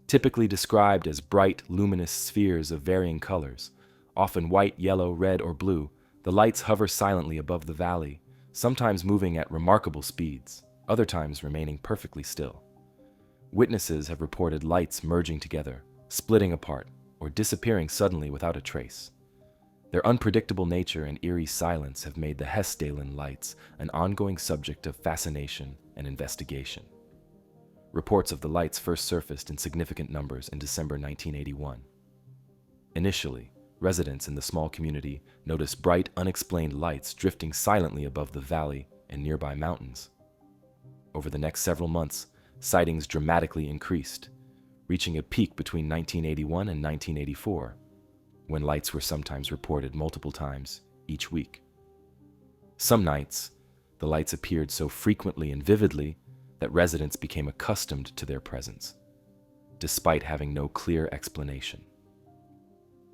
Typically described as bright, luminous spheres of varying colors, often white, yellow, red, or blue, the lights hover silently above the valley, sometimes moving at remarkable speeds, other times remaining perfectly still. Witnesses have reported lights merging together, splitting apart, or disappearing suddenly without a trace. Their unpredictable nature and eerie silence have made the Hessdalen lights an ongoing subject of fascination and investigation. Reports of the lights first surfaced in significant numbers in December 1981. Initially, residents in the small community noticed bright, unexplained lights drifting silently above the valley and nearby mountains. Over the next several months, sightings dramatically increased, reaching a peak between 1981 and 1984, when lights were sometimes reported multiple times each week. Some nights, the lights appeared so frequently and vividly that residents became accustomed to their presence, despite having no clear explanation.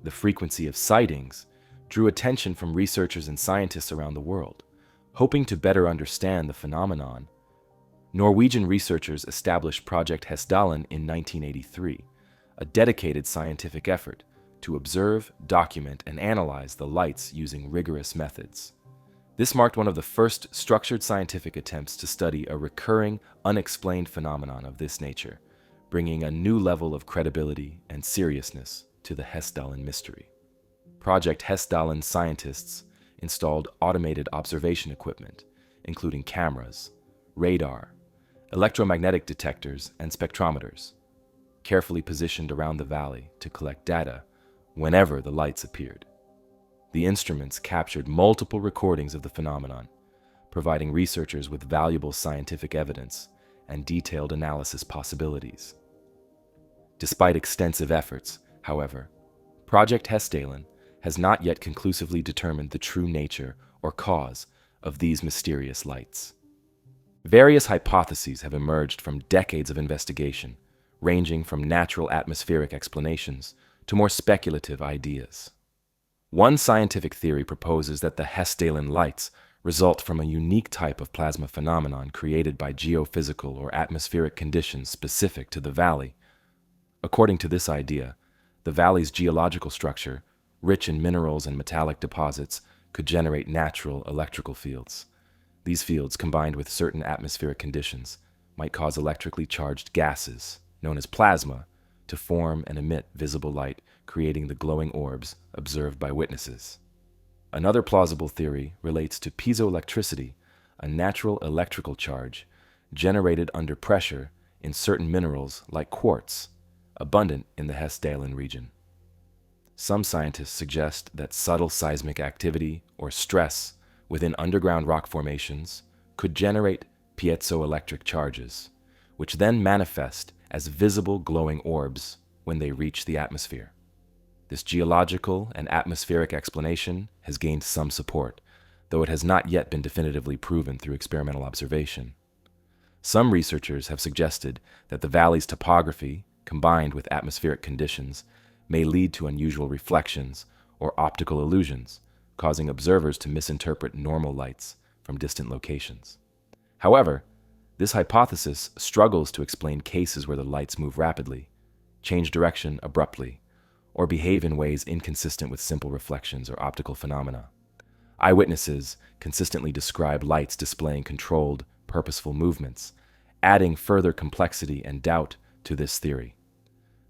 The frequency of sightings drew attention from researchers and scientists around the world. Hoping to better understand the phenomenon, Norwegian researchers established Project Hessdalen in 1983, a dedicated scientific effort to observe, document, and analyze the lights using rigorous methods. This marked one of the first structured scientific attempts to study a recurring, unexplained phenomenon of this nature, bringing a new level of credibility and seriousness to the Hessdalen mystery. Project Hessdalen scientists installed automated observation equipment, including cameras, radar, electromagnetic detectors, and spectrometers, carefully positioned around the valley to collect data whenever the lights appeared. The instruments captured multiple recordings of the phenomenon, providing researchers with valuable scientific evidence and detailed analysis possibilities. Despite extensive efforts, however, Project Hessdalen has not yet conclusively determined the true nature or cause of these mysterious lights. Various hypotheses have emerged from decades of investigation, ranging from natural atmospheric explanations to more speculative ideas. One scientific theory proposes that the Hessdalen lights result from a unique type of plasma phenomenon created by geophysical or atmospheric conditions specific to the valley. According to this idea, the valley's geological structure, rich in minerals and metallic deposits, could generate natural electrical fields. These fields, combined with certain atmospheric conditions, might cause electrically charged gases, known as plasma, to form and emit visible light, creating the glowing orbs observed by witnesses. Another plausible theory relates to piezoelectricity, a natural electrical charge generated under pressure in certain minerals like quartz, abundant in the Hessdalen region. Some scientists suggest that subtle seismic activity or stress within underground rock formations could generate piezoelectric charges, which then manifest as visible glowing orbs when they reach the atmosphere. This geological and atmospheric explanation has gained some support, though it has not yet been definitively proven through experimental observation. Some researchers have suggested that the valley's topography, combined with atmospheric conditions, may lead to unusual reflections or optical illusions, causing observers to misinterpret normal lights from distant locations. However, this hypothesis struggles to explain cases where the lights move rapidly, change direction abruptly, or behave in ways inconsistent with simple reflections or optical phenomena. Eyewitnesses consistently describe lights displaying controlled, purposeful movements, adding further complexity and doubt to this theory.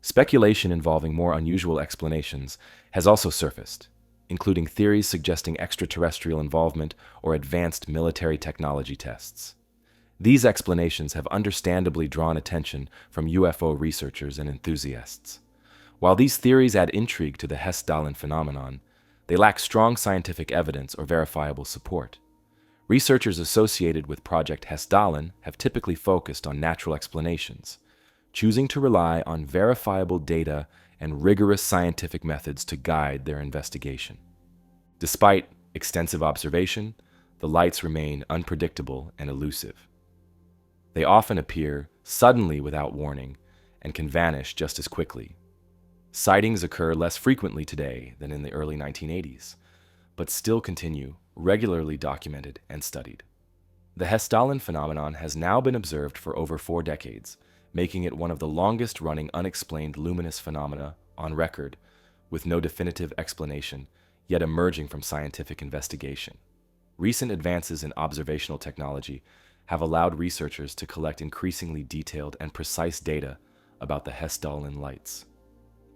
Speculation involving more unusual explanations has also surfaced, including theories suggesting extraterrestrial involvement or advanced military technology tests. These explanations have understandably drawn attention from UFO researchers and enthusiasts. While these theories add intrigue to the Hessdalen phenomenon, they lack strong scientific evidence or verifiable support. Researchers associated with Project Hessdalen have typically focused on natural explanations, choosing to rely on verifiable data and rigorous scientific methods to guide their investigation. Despite extensive observation, the lights remain unpredictable and elusive. They often appear suddenly without warning and can vanish just as quickly. Sightings occur less frequently today than in the early 1980s, but still continue regularly documented and studied. The Hessdalen phenomenon has now been observed for over 4 decades, making it one of the longest-running unexplained luminous phenomena on record, with no definitive explanation yet emerging from scientific investigation. Recent advances in observational technology have allowed researchers to collect increasingly detailed and precise data about the Hessdalen lights.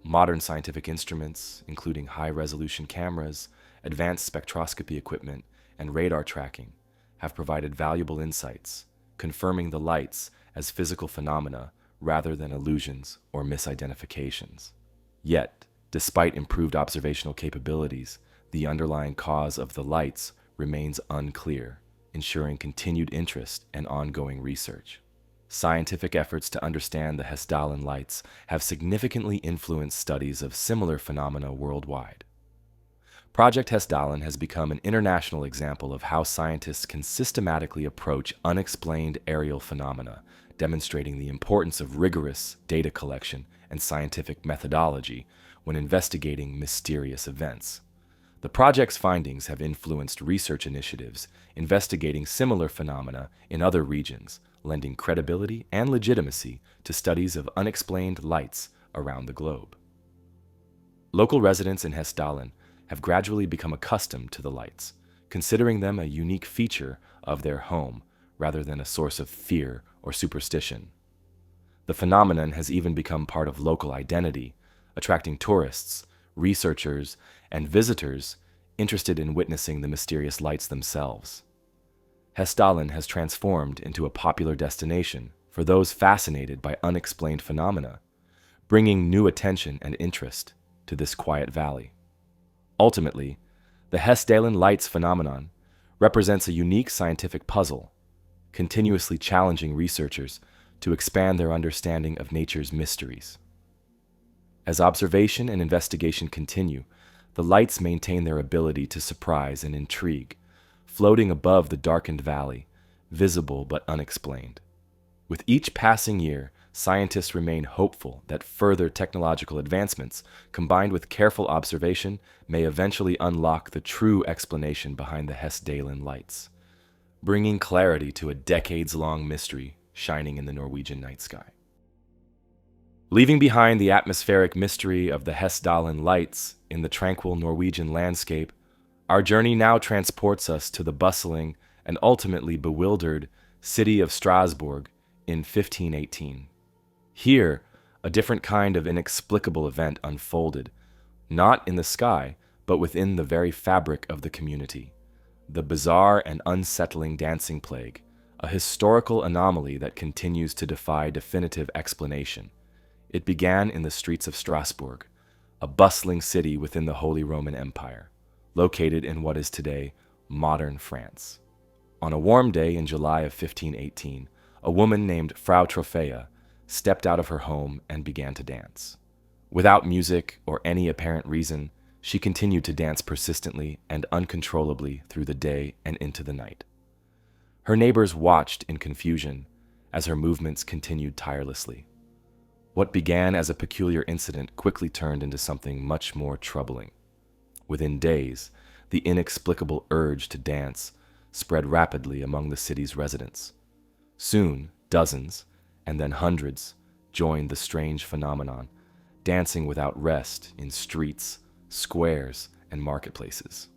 Modern scientific instruments, including high-resolution cameras, advanced spectroscopy equipment, and radar tracking, have provided valuable insights, confirming the lights as physical phenomena rather than illusions or misidentifications. Yet, despite improved observational capabilities, the underlying cause of the lights remains unclear, ensuring continued interest and ongoing research. Scientific efforts to understand the Hessdalen lights have significantly influenced studies of similar phenomena worldwide. Project Hessdalen has become an international example of how scientists can systematically approach unexplained aerial phenomena, demonstrating the importance of rigorous data collection and scientific methodology when investigating mysterious events. The project's findings have influenced research initiatives investigating similar phenomena in other regions, lending credibility and legitimacy to studies of unexplained lights around the globe. Local residents in Hessdalen have gradually become accustomed to the lights, considering them a unique feature of their home rather than a source of fear or superstition. The phenomenon has even become part of local identity, attracting tourists, researchers, and visitors interested in witnessing the mysterious lights themselves. Hessdalen has transformed into a popular destination for those fascinated by unexplained phenomena, bringing new attention and interest to this quiet valley. Ultimately, the Hessdalen lights phenomenon represents a unique scientific puzzle, continuously challenging researchers to expand their understanding of nature's mysteries. As observation and investigation continue, the lights maintain their ability to surprise and intrigue, floating above the darkened valley, visible but unexplained. With each passing year, scientists remain hopeful that further technological advancements, combined with careful observation, may eventually unlock the true explanation behind the Hessdalen lights, bringing clarity to a decades-long mystery shining in the Norwegian night sky. Leaving behind the atmospheric mystery of the Hessdalen lights in the tranquil Norwegian landscape, our journey now transports us to the bustling and ultimately bewildered city of Strasbourg in 1518. Here, a different kind of inexplicable event unfolded, not in the sky, but within the very fabric of the community. The bizarre and unsettling dancing plague, a historical anomaly that continues to defy definitive explanation. It began in the streets of Strasbourg, a bustling city within the Holy Roman Empire, located in what is today modern France. On a warm day in July of 1518, a woman named Frau Trophea stepped out of her home and began to dance. Without music or any apparent reason, she continued to dance persistently and uncontrollably through the day and into the night. Her neighbors watched in confusion as her movements continued tirelessly. What began as a peculiar incident quickly turned into something much more troubling. Within days, the inexplicable urge to dance spread rapidly among the city's residents. Soon, dozens, and then hundreds, joined the strange phenomenon, dancing without rest in streets, squares, and marketplaces.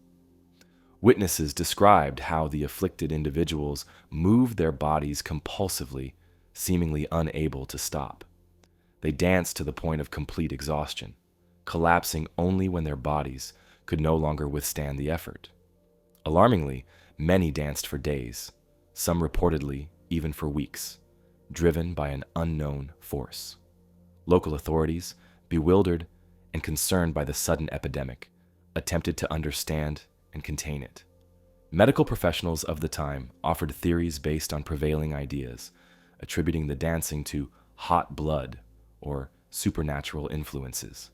Witnesses described how the afflicted individuals moved their bodies compulsively, seemingly unable to stop. They danced to the point of complete exhaustion, collapsing only when their bodies could no longer withstand the effort. Alarmingly, many danced for days, some reportedly even for weeks, driven by an unknown force. Local authorities, bewildered and concerned by the sudden epidemic, attempted to understand and contain it. Medical professionals of the time offered theories based on prevailing ideas, attributing the dancing to hot blood or supernatural influences.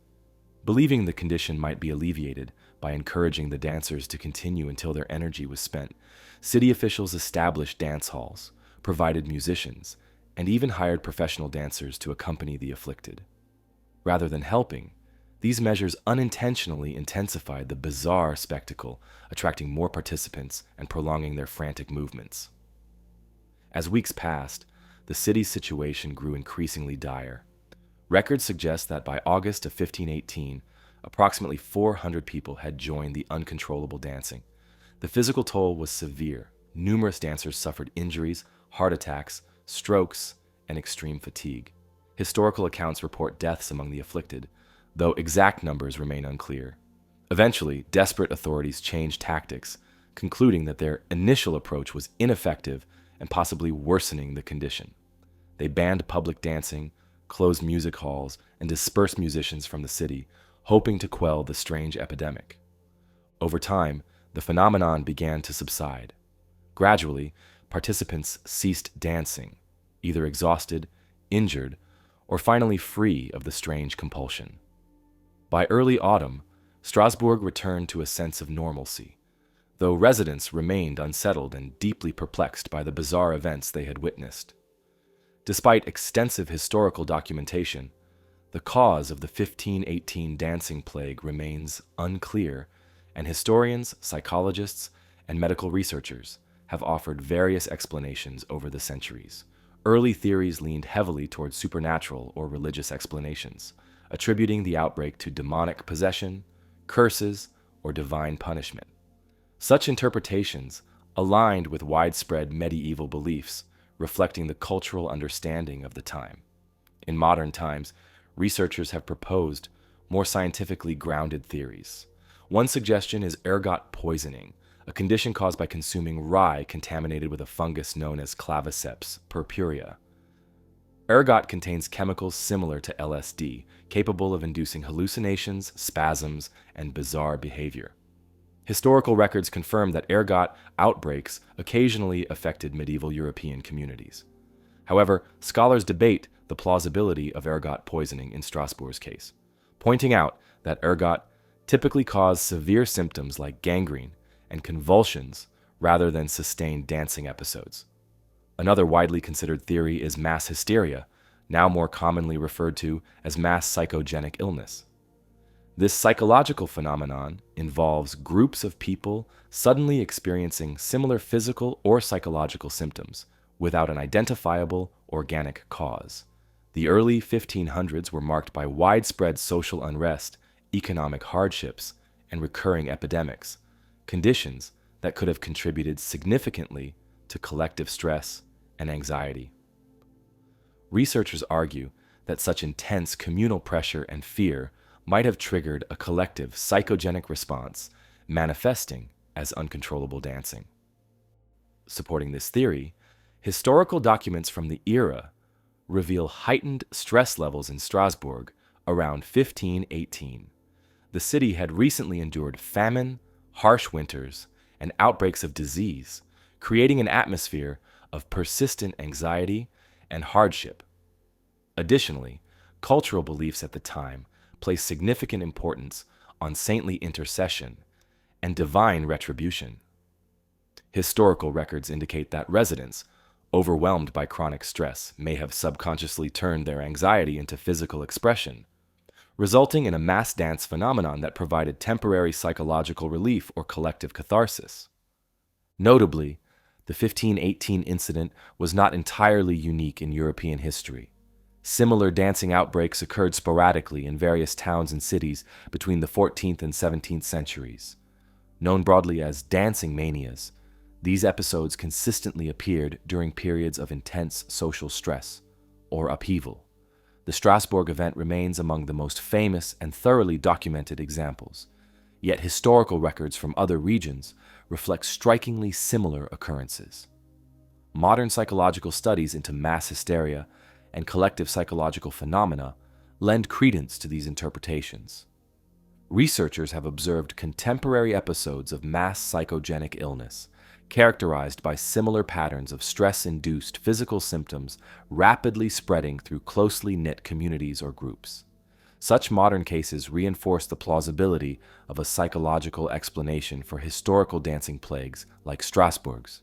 Believing the condition might be alleviated by encouraging the dancers to continue until their energy was spent, city officials established dance halls, provided musicians, and even hired professional dancers to accompany the afflicted. Rather than helping, these measures unintentionally intensified the bizarre spectacle, attracting more participants and prolonging their frantic movements. As weeks passed, the city's situation grew increasingly dire. Records suggest that by August of 1518, approximately 400 people had joined the uncontrollable dancing. The physical toll was severe. Numerous dancers suffered injuries, heart attacks, strokes, and extreme fatigue. Historical accounts report deaths among the afflicted, though exact numbers remain unclear. Eventually, desperate authorities changed tactics, concluding that their initial approach was ineffective and possibly worsening the condition. They banned public dancing, closed music halls, and dispersed musicians from the city, hoping to quell the strange epidemic. Over time, the phenomenon began to subside. Gradually, participants ceased dancing, either exhausted, injured, or finally free of the strange compulsion. By early autumn, Strasbourg returned to a sense of normalcy, though residents remained unsettled and deeply perplexed by the bizarre events they had witnessed. Despite extensive historical documentation, the cause of the 1518 dancing plague remains unclear, and historians, psychologists, and medical researchers have offered various explanations over the centuries. Early theories leaned heavily towards supernatural or religious explanations, attributing the outbreak to demonic possession, curses, or divine punishment. Such interpretations aligned with widespread medieval beliefs, reflecting the cultural understanding of the time. In modern times, researchers have proposed more scientifically grounded theories. One suggestion is ergot poisoning, a condition caused by consuming rye contaminated with a fungus known as claviceps purpurea. Ergot contains chemicals similar to LSD, capable of inducing hallucinations, spasms, and bizarre behavior. Historical records confirm that ergot outbreaks occasionally affected medieval European communities. However, scholars debate the plausibility of ergot poisoning in Strasbourg's case, pointing out that ergot typically caused severe symptoms like gangrene and convulsions rather than sustained dancing episodes. Another widely considered theory is mass hysteria, now more commonly referred to as mass psychogenic illness. This psychological phenomenon involves groups of people suddenly experiencing similar physical or psychological symptoms without an identifiable organic cause. The early 1500s were marked by widespread social unrest, economic hardships, and recurring epidemics, conditions that could have contributed significantly to collective stress and anxiety. Researchers argue that such intense communal pressure and fear might have triggered a collective psychogenic response, manifesting as uncontrollable dancing. Supporting this theory, historical documents from the era reveal heightened stress levels in Strasbourg around 1518. The city had recently endured famine, harsh winters, and outbreaks of disease, creating an atmosphere of persistent anxiety and hardship. Additionally, cultural beliefs at the time placed significant importance on saintly intercession and divine retribution. Historical records indicate that residents, overwhelmed by chronic stress, may have subconsciously turned their anxiety into physical expression, resulting in a mass dance phenomenon that provided temporary psychological relief or collective catharsis. Notably, the 1518 incident was not entirely unique in European history. Similar dancing outbreaks occurred sporadically in various towns and cities between the 14th and 17th centuries. Known broadly as dancing manias, these episodes consistently appeared during periods of intense social stress or upheaval. The Strasbourg event remains among the most famous and thoroughly documented examples, yet historical records from other regions reflect strikingly similar occurrences. Modern psychological studies into mass hysteria and collective psychological phenomena lend credence to these interpretations. Researchers have observed contemporary episodes of mass psychogenic illness, characterized by similar patterns of stress-induced physical symptoms rapidly spreading through closely knit communities or groups. Such modern cases reinforce the plausibility of a psychological explanation for historical dancing plagues like Strasbourg's.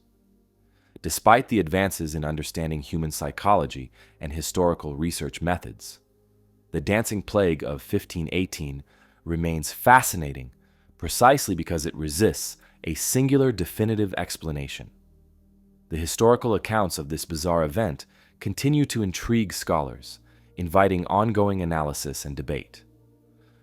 Despite the advances in understanding human psychology and historical research methods, the dancing plague of 1518 remains fascinating precisely because it resists a singular definitive explanation. The historical accounts of this bizarre event continue to intrigue scholars, inviting ongoing analysis and debate.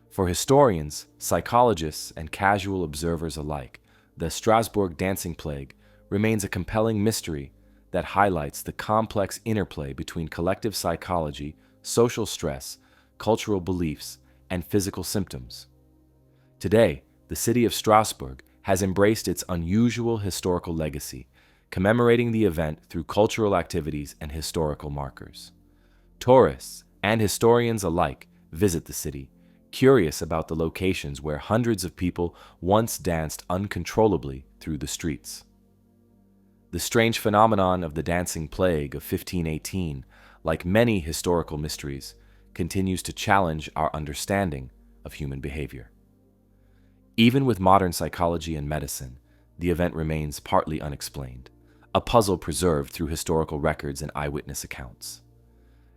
For historians, psychologists, and casual observers alike, the Strasbourg dancing plague remains a compelling mystery that highlights the complex interplay between collective psychology, social stress, cultural beliefs, and physical symptoms. Today, the city of Strasbourg has embraced its unusual historical legacy, commemorating the event through cultural activities and historical markers. Tourists and historians alike visit the city, curious about the locations where hundreds of people once danced uncontrollably through the streets. The strange phenomenon of the dancing plague of 1518, like many historical mysteries, continues to challenge our understanding of human behavior. Even with modern psychology and medicine, the event remains partly unexplained, a puzzle preserved through historical records and eyewitness accounts.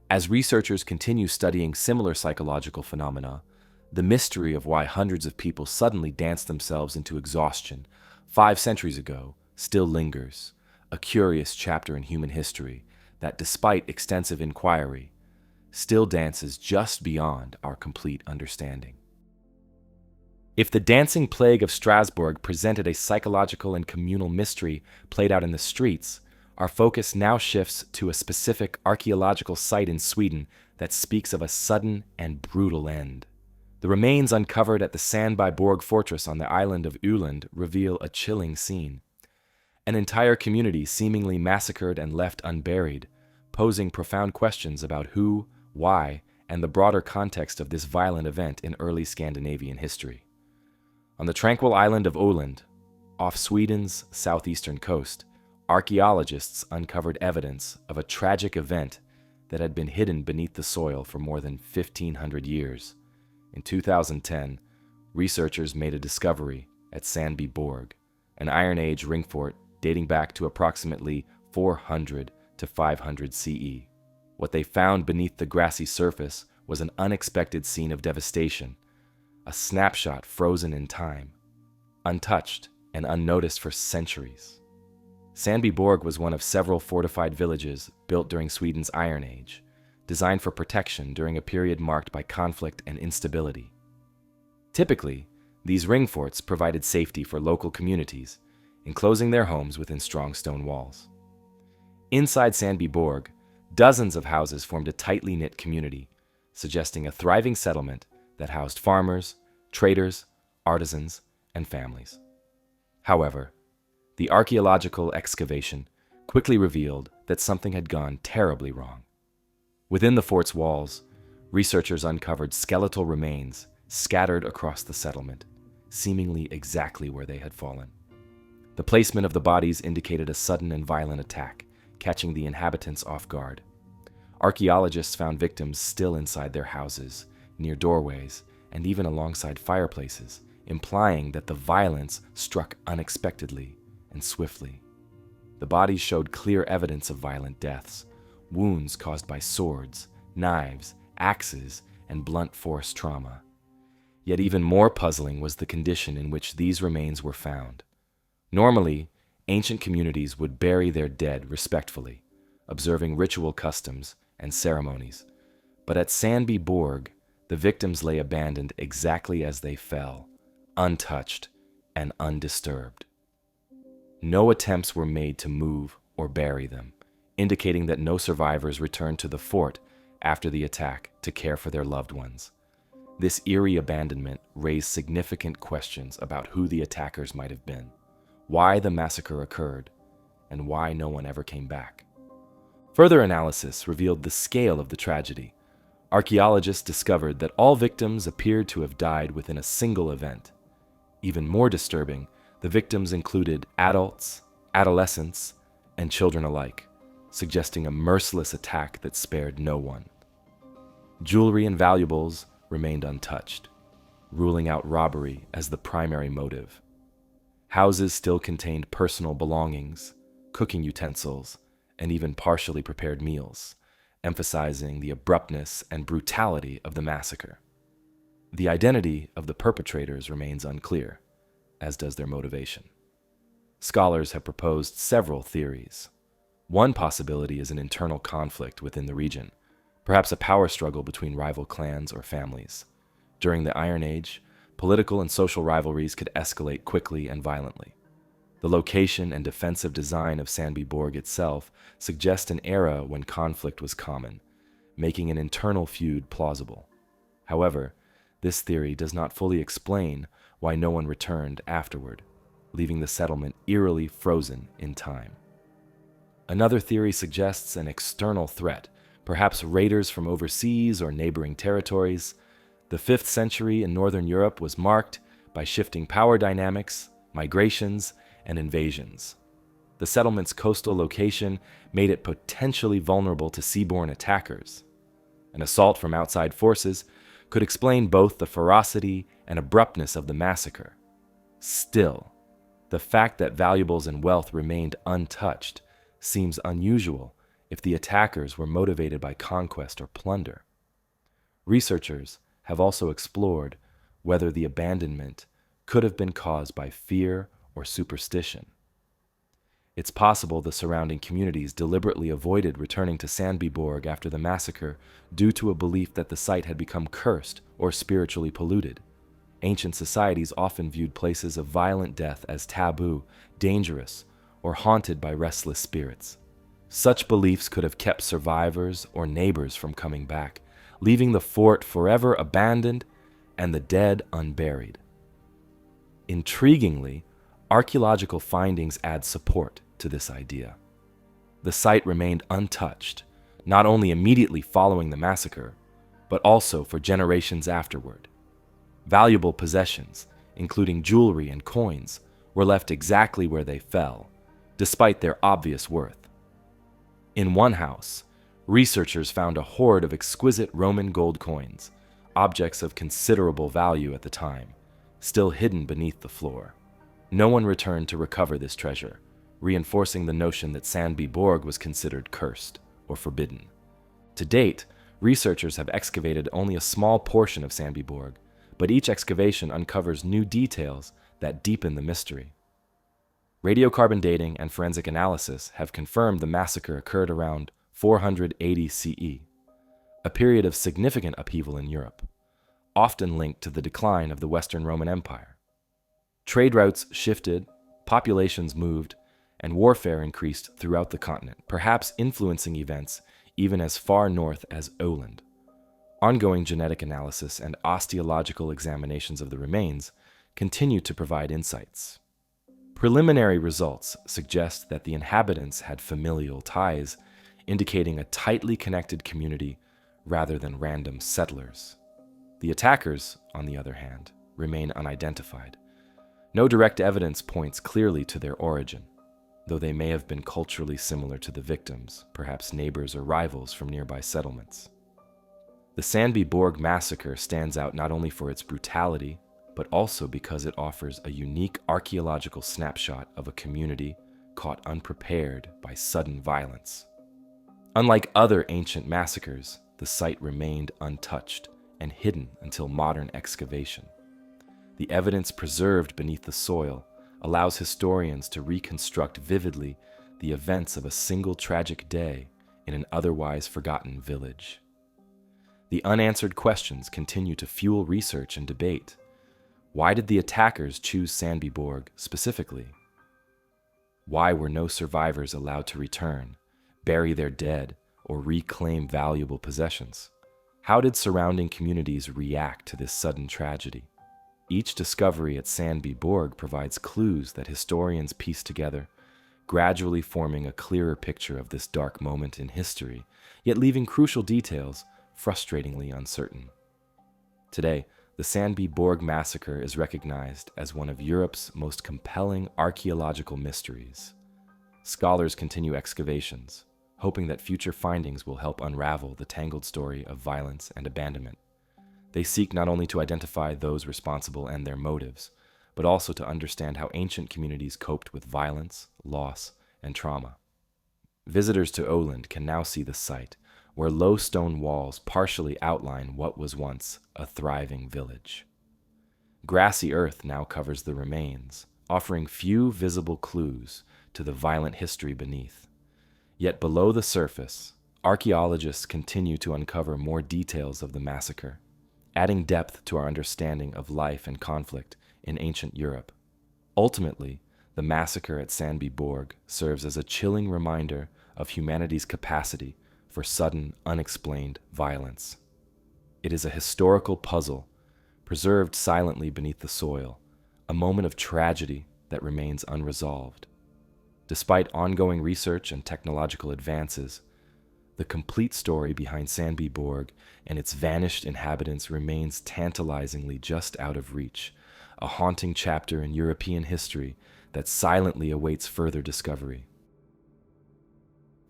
As researchers continue studying similar psychological phenomena, the mystery of why hundreds of people suddenly danced themselves into exhaustion 5 centuries ago still lingers, a curious chapter in human history that, despite extensive inquiry, still dances just beyond our complete understanding. If the dancing plague of Strasbourg presented a psychological and communal mystery played out in the streets, our focus now shifts to a specific archaeological site in Sweden that speaks of a sudden and brutal end. The remains uncovered at the Sandby Borg fortress on the island of Öland reveal a chilling scene. An entire community seemingly massacred and left unburied, posing profound questions about who, why, and the broader context of this violent event in early Scandinavian history. On the tranquil island of Öland, off Sweden's southeastern coast, archaeologists uncovered evidence of a tragic event that had been hidden beneath the soil for more than 1,500 years. In 2010, researchers made a discovery at Sandby Borg, an Iron Age ring fort dating back to approximately 400 to 500 CE. What they found beneath the grassy surface was an unexpected scene of devastation, a snapshot frozen in time, untouched and unnoticed for centuries. Sandby Borg was one of several fortified villages built during Sweden's Iron Age, designed for protection during a period marked by conflict and instability. Typically, these ring forts provided safety for local communities, enclosing their homes within strong stone walls. Inside Sandby Borg, dozens of houses formed a tightly knit community, suggesting a thriving settlement that housed farmers, traders, artisans, and families. However, the archaeological excavation quickly revealed that something had gone terribly wrong. Within the fort's walls, researchers uncovered skeletal remains scattered across the settlement, seemingly exactly where they had fallen. The placement of the bodies indicated a sudden and violent attack, catching the inhabitants off guard. Archaeologists found victims still inside their houses, near doorways, and even alongside fireplaces, implying that the violence struck unexpectedly and swiftly. The bodies showed clear evidence of violent deaths, wounds caused by swords, knives, axes, and blunt force trauma. Yet even more puzzling was the condition in which these remains were found. Normally, ancient communities would bury their dead respectfully, observing ritual customs and ceremonies. But at Sandby Borg, the victims lay abandoned exactly as they fell, untouched and undisturbed. No attempts were made to move or bury them, indicating that no survivors returned to the fort after the attack to care for their loved ones. This eerie abandonment raised significant questions about who the attackers might have been, why the massacre occurred, and why no one ever came back. Further analysis revealed the scale of the tragedy. Archaeologists discovered that all victims appeared to have died within a single event. Even more disturbing, the victims included adults, adolescents, and children alike, suggesting a merciless attack that spared no one. Jewelry and valuables remained untouched, ruling out robbery as the primary motive. Houses still contained personal belongings, cooking utensils, and even partially prepared meals, emphasizing the abruptness and brutality of the massacre. The identity of the perpetrators remains unclear, as does their motivation. Scholars have proposed several theories. One possibility is an internal conflict within the region, perhaps a power struggle between rival clans or families. During the Iron Age, political and social rivalries could escalate quickly and violently. The location and defensive design of Sandby Borg itself suggest an era when conflict was common, making an internal feud plausible. However, this theory does not fully explain why no one returned afterward, leaving the settlement eerily frozen in time. Another theory suggests an external threat, perhaps raiders from overseas or neighboring territories. The 5th century in Northern Europe was marked by shifting power dynamics, migrations, and invasions. The settlement's coastal location made it potentially vulnerable to seaborne attackers. An assault from outside forces could explain both the ferocity and abruptness of the massacre, Still, the fact that valuables and wealth remained untouched seems unusual if the attackers were motivated by conquest or plunder. Researchers have also explored whether the abandonment could have been caused by fear or superstition. It's possible the surrounding communities deliberately avoided returning to Sandby Borg after the massacre due to a belief that the site had become cursed or spiritually polluted. Ancient societies often viewed places of violent death as taboo, dangerous, or haunted by restless spirits. Such beliefs could have kept survivors or neighbors from coming back, leaving the fort forever abandoned and the dead unburied. Intriguingly, archaeological findings add support to this idea. The site remained untouched, not only immediately following the massacre, but also for generations afterward. Valuable possessions, including jewelry and coins, were left exactly where they fell, despite their obvious worth. In one house, researchers found a hoard of exquisite Roman gold coins, objects of considerable value at the time, still hidden beneath the floor. No one returned to recover this treasure, reinforcing the notion that Sandby Borg was considered cursed or forbidden. To date, researchers have excavated only a small portion of Sandby Borg, but each excavation uncovers new details that deepen the mystery. Radiocarbon dating and forensic analysis have confirmed the massacre occurred around 480 CE, a period of significant upheaval in Europe, often linked to the decline of the Western Roman Empire. Trade routes shifted, populations moved, and warfare increased throughout the continent, perhaps influencing events even as far north as Öland. Ongoing genetic analysis and osteological examinations of the remains continue to provide insights. Preliminary results suggest that the inhabitants had familial ties, indicating a tightly connected community rather than random settlers. The attackers, on the other hand, remain unidentified. No direct evidence points clearly to their origin, though they may have been culturally similar to the victims, perhaps neighbors or rivals from nearby settlements. The Sandby Borg massacre stands out not only for its brutality, but also because it offers a unique archaeological snapshot of a community caught unprepared by sudden violence. Unlike other ancient massacres, the site remained untouched and hidden until modern excavation. The evidence preserved beneath the soil allows historians to reconstruct vividly the events of a single tragic day in an otherwise forgotten village. The unanswered questions continue to fuel research and debate. Why did the attackers choose Sandby Borg specifically? Why were no survivors allowed to return, bury their dead, or reclaim valuable possessions? How did surrounding communities react to this sudden tragedy? Each discovery at Sandby Borg provides clues that historians piece together, gradually forming a clearer picture of this dark moment in history, yet leaving crucial details frustratingly uncertain. Today, the Sandby Borg massacre is recognized as one of Europe's most compelling archaeological mysteries. Scholars continue excavations, hoping that future findings will help unravel the tangled story of violence and abandonment. They seek not only to identify those responsible and their motives, but also to understand how ancient communities coped with violence, loss, and trauma. Visitors to Öland can now see the site, where low stone walls partially outline what was once a thriving village. Grassy earth now covers the remains, offering few visible clues to the violent history beneath. Yet below the surface, archaeologists continue to uncover more details of the massacre, adding depth to our understanding of life and conflict in ancient Europe. Ultimately, the massacre at Sandby Borg serves as a chilling reminder of humanity's capacity for sudden, unexplained violence. It is a historical puzzle, preserved silently beneath the soil, a moment of tragedy that remains unresolved. Despite ongoing research and technological advances, the complete story behind Sandby Borg and its vanished inhabitants remains tantalizingly just out of reach, a haunting chapter in European history that silently awaits further discovery.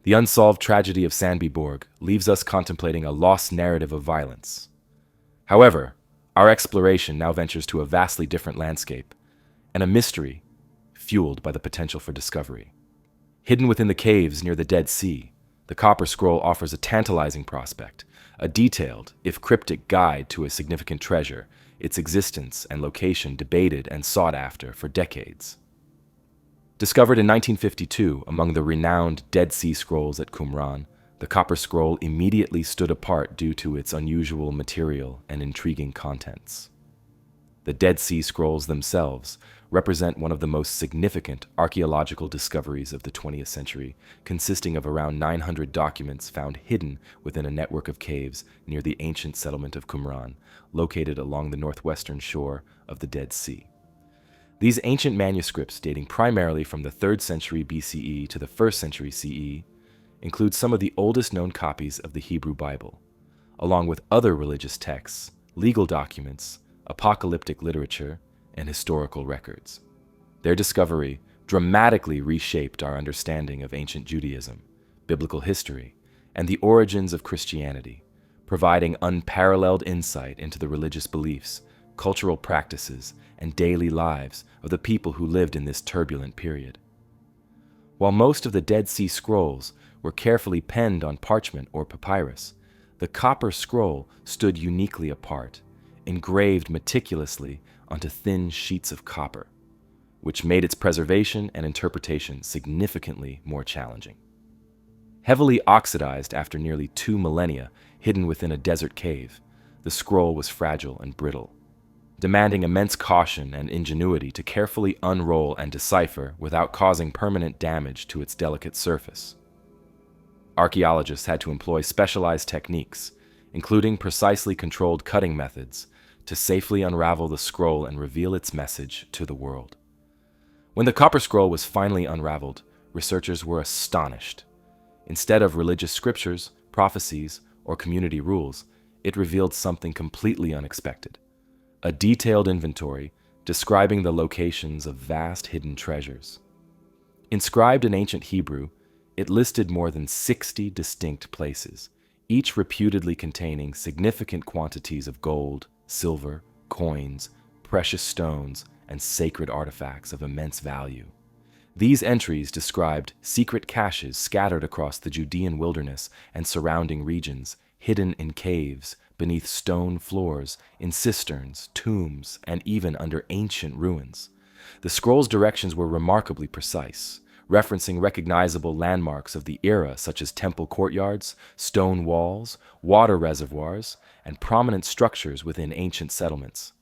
The unsolved tragedy of Sandby Borg leaves us contemplating a lost narrative of violence. However, our exploration now ventures to a vastly different landscape, and a mystery fueled by the potential for discovery. Hidden within the caves near the Dead Sea, the Copper Scroll offers a tantalizing prospect, a detailed, if cryptic, guide to a significant treasure, its existence and location debated and sought after for decades. Discovered in 1952 among the renowned Dead Sea Scrolls at Qumran, the Copper Scroll immediately stood apart due to its unusual material and intriguing contents. The Dead Sea Scrolls themselves represent one of the most significant archaeological discoveries of the 20th century, consisting of around 900 documents found hidden within a network of caves near the ancient settlement of Qumran, located along the northwestern shore of the Dead Sea. These ancient manuscripts, dating primarily from the 3rd century BCE to the 1st century CE, include some of the oldest known copies of the Hebrew Bible, along with other religious texts, legal documents, apocalyptic literature, and historical records. Their discovery dramatically reshaped our understanding of ancient Judaism, biblical history, and the origins of Christianity, providing unparalleled insight into the religious beliefs, cultural practices, and daily lives of the people who lived in this turbulent period. While most of the Dead Sea Scrolls were carefully penned on parchment or papyrus, the Copper Scroll stood uniquely apart, engraved meticulously onto thin sheets of copper, which made its preservation and interpretation significantly more challenging. Heavily oxidized after nearly 2 millennia hidden within a desert cave, the scroll was fragile and brittle, demanding immense caution and ingenuity to carefully unroll and decipher without causing permanent damage to its delicate surface. Archaeologists had to employ specialized techniques, including precisely controlled cutting methods, to safely unravel the scroll and reveal its message to the world. When the Copper Scroll was finally unraveled, researchers were astonished. Instead of religious scriptures, prophecies, or community rules, it revealed something completely unexpected: a detailed inventory describing the locations of vast hidden treasures. Inscribed in ancient Hebrew, it listed more than 60 distinct places, each reputedly containing significant quantities of gold, silver, coins, precious stones, and sacred artifacts of immense value. These entries described secret caches scattered across the Judean wilderness and surrounding regions, hidden in caves, beneath stone floors, in cisterns, tombs, and even under ancient ruins. The scroll's directions were remarkably precise, referencing recognizable landmarks of the era such as temple courtyards, stone walls, water reservoirs, and prominent structures within ancient settlements.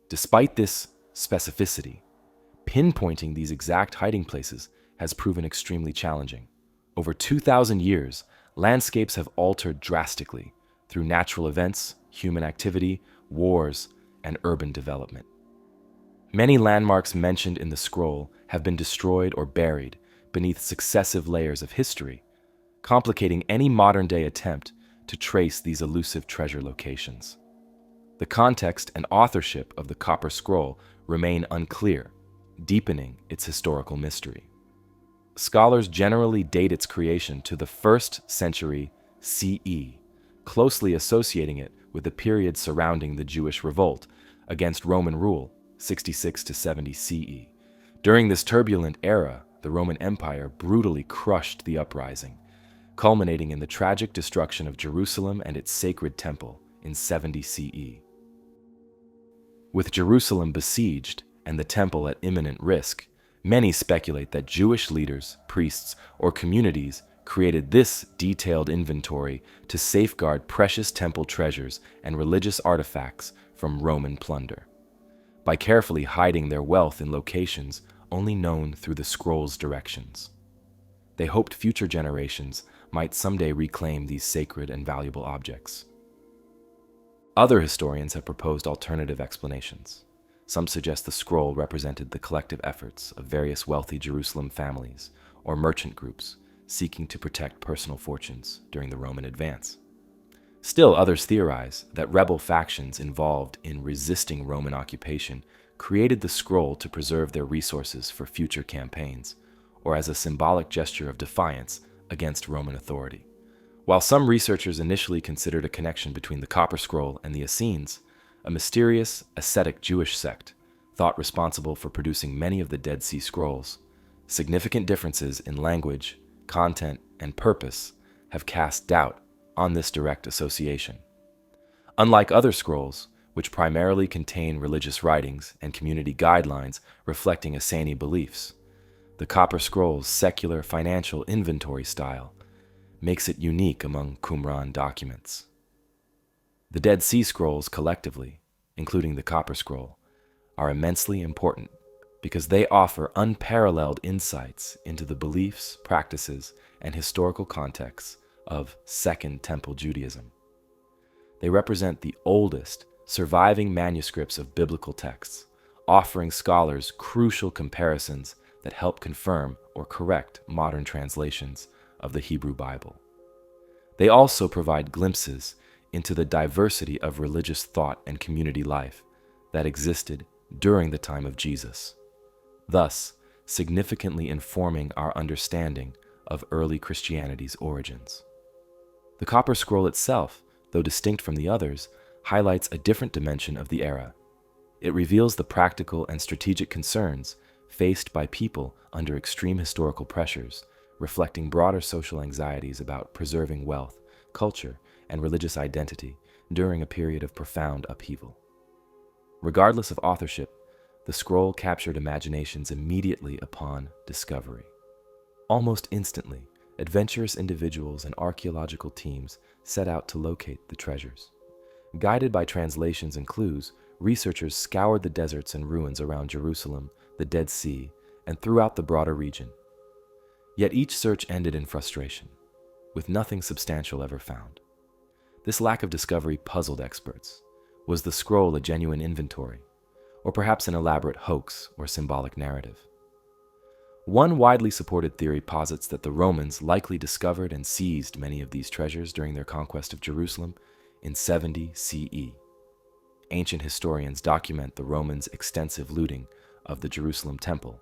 Despite this specificity, pinpointing these exact hiding places has proven extremely challenging. Over 2,000 years, landscapes have altered drastically through natural events, human activity, wars, and urban development. Many landmarks mentioned in the scroll have been destroyed or buried beneath successive layers of history, complicating any modern-day attempt to trace these elusive treasure locations. The context and authorship of the Copper Scroll remain unclear, deepening its historical mystery. Scholars generally date its creation to the 1st century CE, closely associating it with the period surrounding the Jewish revolt against Roman rule, 66 to 70 CE. During this turbulent era, the Roman Empire brutally crushed the uprising, culminating in the tragic destruction of Jerusalem and its sacred temple in 70 CE. With Jerusalem besieged and the temple at imminent risk, many speculate that Jewish leaders, priests, or communities created this detailed inventory to safeguard precious temple treasures and religious artifacts from Roman plunder, by carefully hiding their wealth in locations only known through the scroll's directions. They hoped future generations might someday reclaim these sacred and valuable objects. Other historians have proposed alternative explanations. Some suggest the scroll represented the collective efforts of various wealthy Jerusalem families or merchant groups seeking to protect personal fortunes during the Roman advance. Still, others theorize that rebel factions involved in resisting Roman occupation created the scroll to preserve their resources for future campaigns, or as a symbolic gesture of defiance against Roman authority. While some researchers initially considered a connection between the Copper Scroll and the Essenes, a mysterious, ascetic Jewish sect, thought responsible for producing many of the Dead Sea Scrolls. Significant differences in language, content, and purpose have cast doubt on this direct association. Unlike other scrolls, which primarily contain religious writings and community guidelines reflecting Essene beliefs, the Copper Scroll's secular financial inventory style makes it unique among Qumran documents. The Dead Sea Scrolls collectively, including the Copper Scroll, are immensely important because they offer unparalleled insights into the beliefs, practices, and historical contexts of Second Temple Judaism. They represent the oldest surviving manuscripts of biblical texts, offering scholars crucial comparisons that help confirm or correct modern translations of the Hebrew Bible. They also provide glimpses into the diversity of religious thought and community life that existed during the time of Jesus, thus significantly informing our understanding of early Christianity's origins. The Copper Scroll itself, though distinct from the others, highlights a different dimension of the era. It reveals the practical and strategic concerns faced by people under extreme historical pressures, reflecting broader social anxieties about preserving wealth, culture, and religious identity during a period of profound upheaval. Regardless of authorship, the scroll captured imaginations immediately upon discovery. Almost instantly, adventurous individuals and archaeological teams set out to locate the treasures. Guided by translations and clues, researchers scoured the deserts and ruins around Jerusalem, the Dead Sea, and throughout the broader region. Yet each search ended in frustration, with nothing substantial ever found. This lack of discovery puzzled experts. Was the scroll a genuine inventory, or perhaps an elaborate hoax or symbolic narrative? One widely supported theory posits that the Romans likely discovered and seized many of these treasures during their conquest of Jerusalem in 70 CE. Ancient historians document the Romans' extensive looting of the Jerusalem temple,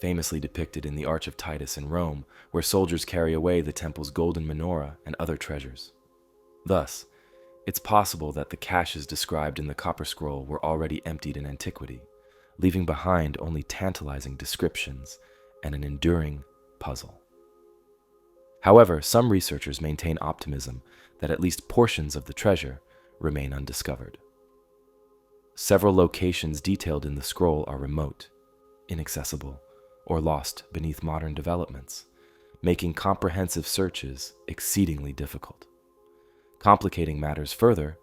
famously depicted in the Arch of Titus in Rome, where soldiers carry away the temple's golden menorah and other treasures. Thus, it's possible that the caches described in the Copper Scroll were already emptied in antiquity, leaving behind only tantalizing descriptions and an enduring puzzle. However, some researchers maintain optimism that at least portions of the treasure remain undiscovered. Several locations detailed in the scroll are remote, inaccessible, or lost beneath modern developments, making comprehensive searches exceedingly difficult. Complicating matters further,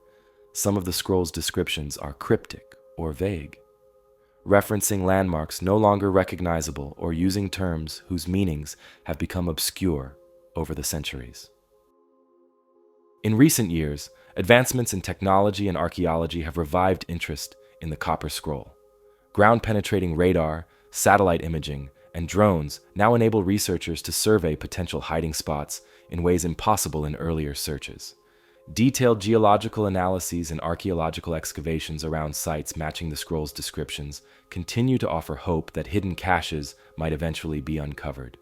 some of the scroll's descriptions are cryptic or vague, referencing landmarks no longer recognizable or using terms whose meanings have become obscure over the centuries. In recent years, advancements in technology and archaeology have revived interest in the Copper Scroll. Ground-penetrating radar, satellite imaging, and drones now enable researchers to survey potential hiding spots in ways impossible in earlier searches. Detailed geological analyses and archaeological excavations around sites matching the scroll's descriptions continue to offer hope that hidden caches might eventually be uncovered.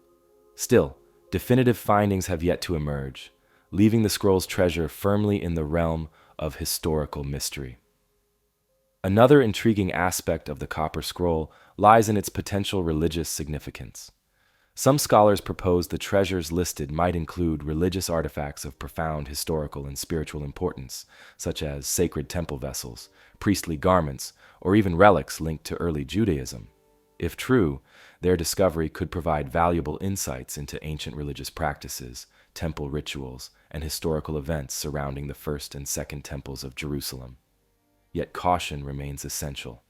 Still, definitive findings have yet to emerge, leaving the scroll's treasure firmly in the realm of historical mystery. Another intriguing aspect of the Copper Scroll lies in its potential religious significance. Some scholars propose the treasures listed might include religious artifacts of profound historical and spiritual importance, such as sacred temple vessels, priestly garments, or even relics linked to early Judaism. If true, their discovery could provide valuable insights into ancient religious practices, temple rituals, and historical events surrounding the First and Second Temples of Jerusalem. Yet caution remains essential.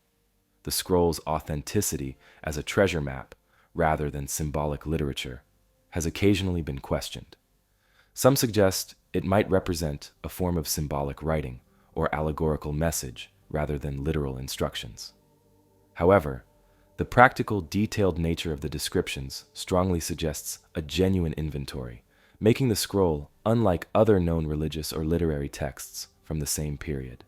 The scroll's authenticity as a treasure map, rather than symbolic literature, has occasionally been questioned. Some suggest it might represent a form of symbolic writing or allegorical message rather than literal instructions. However, the practical, detailed nature of the descriptions strongly suggests a genuine inventory, making the scroll unlike other known religious or literary texts from the same period.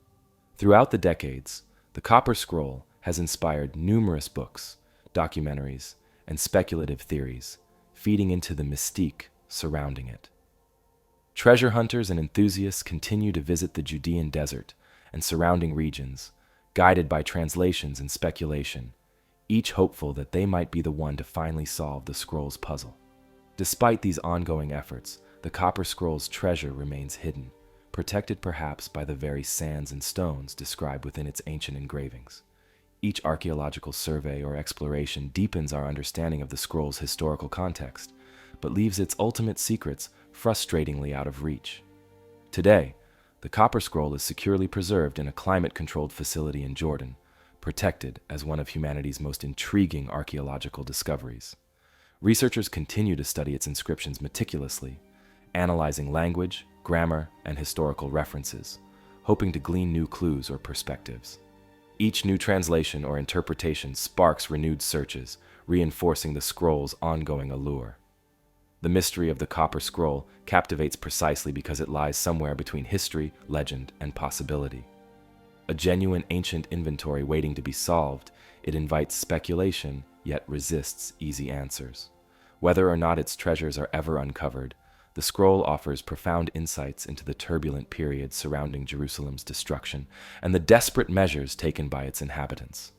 Throughout the decades, the Copper Scroll has inspired numerous books, documentaries, and speculative theories, feeding into the mystique surrounding it. Treasure hunters and enthusiasts continue to visit the Judean desert and surrounding regions, guided by translations and speculation, each hopeful that they might be the one to finally solve the scroll's puzzle. Despite these ongoing efforts, the Copper Scroll's treasure remains hidden, protected perhaps by the very sands and stones described within its ancient engravings. Each archaeological survey or exploration deepens our understanding of the scroll's historical context, but leaves its ultimate secrets frustratingly out of reach. Today, the Copper Scroll is securely preserved in a climate-controlled facility in Jordan, protected as one of humanity's most intriguing archaeological discoveries. Researchers continue to study its inscriptions meticulously, analyzing language, grammar, and historical references, hoping to glean new clues or perspectives. Each new translation or interpretation sparks renewed searches, reinforcing the scroll's ongoing allure. The mystery of the Copper Scroll captivates precisely because it lies somewhere between history, legend, and possibility. A genuine ancient inventory waiting to be solved, it invites speculation, yet resists easy answers. Whether or not its treasures are ever uncovered, the scroll offers profound insights into the turbulent period surrounding Jerusalem's destruction and the desperate measures taken by its inhabitants.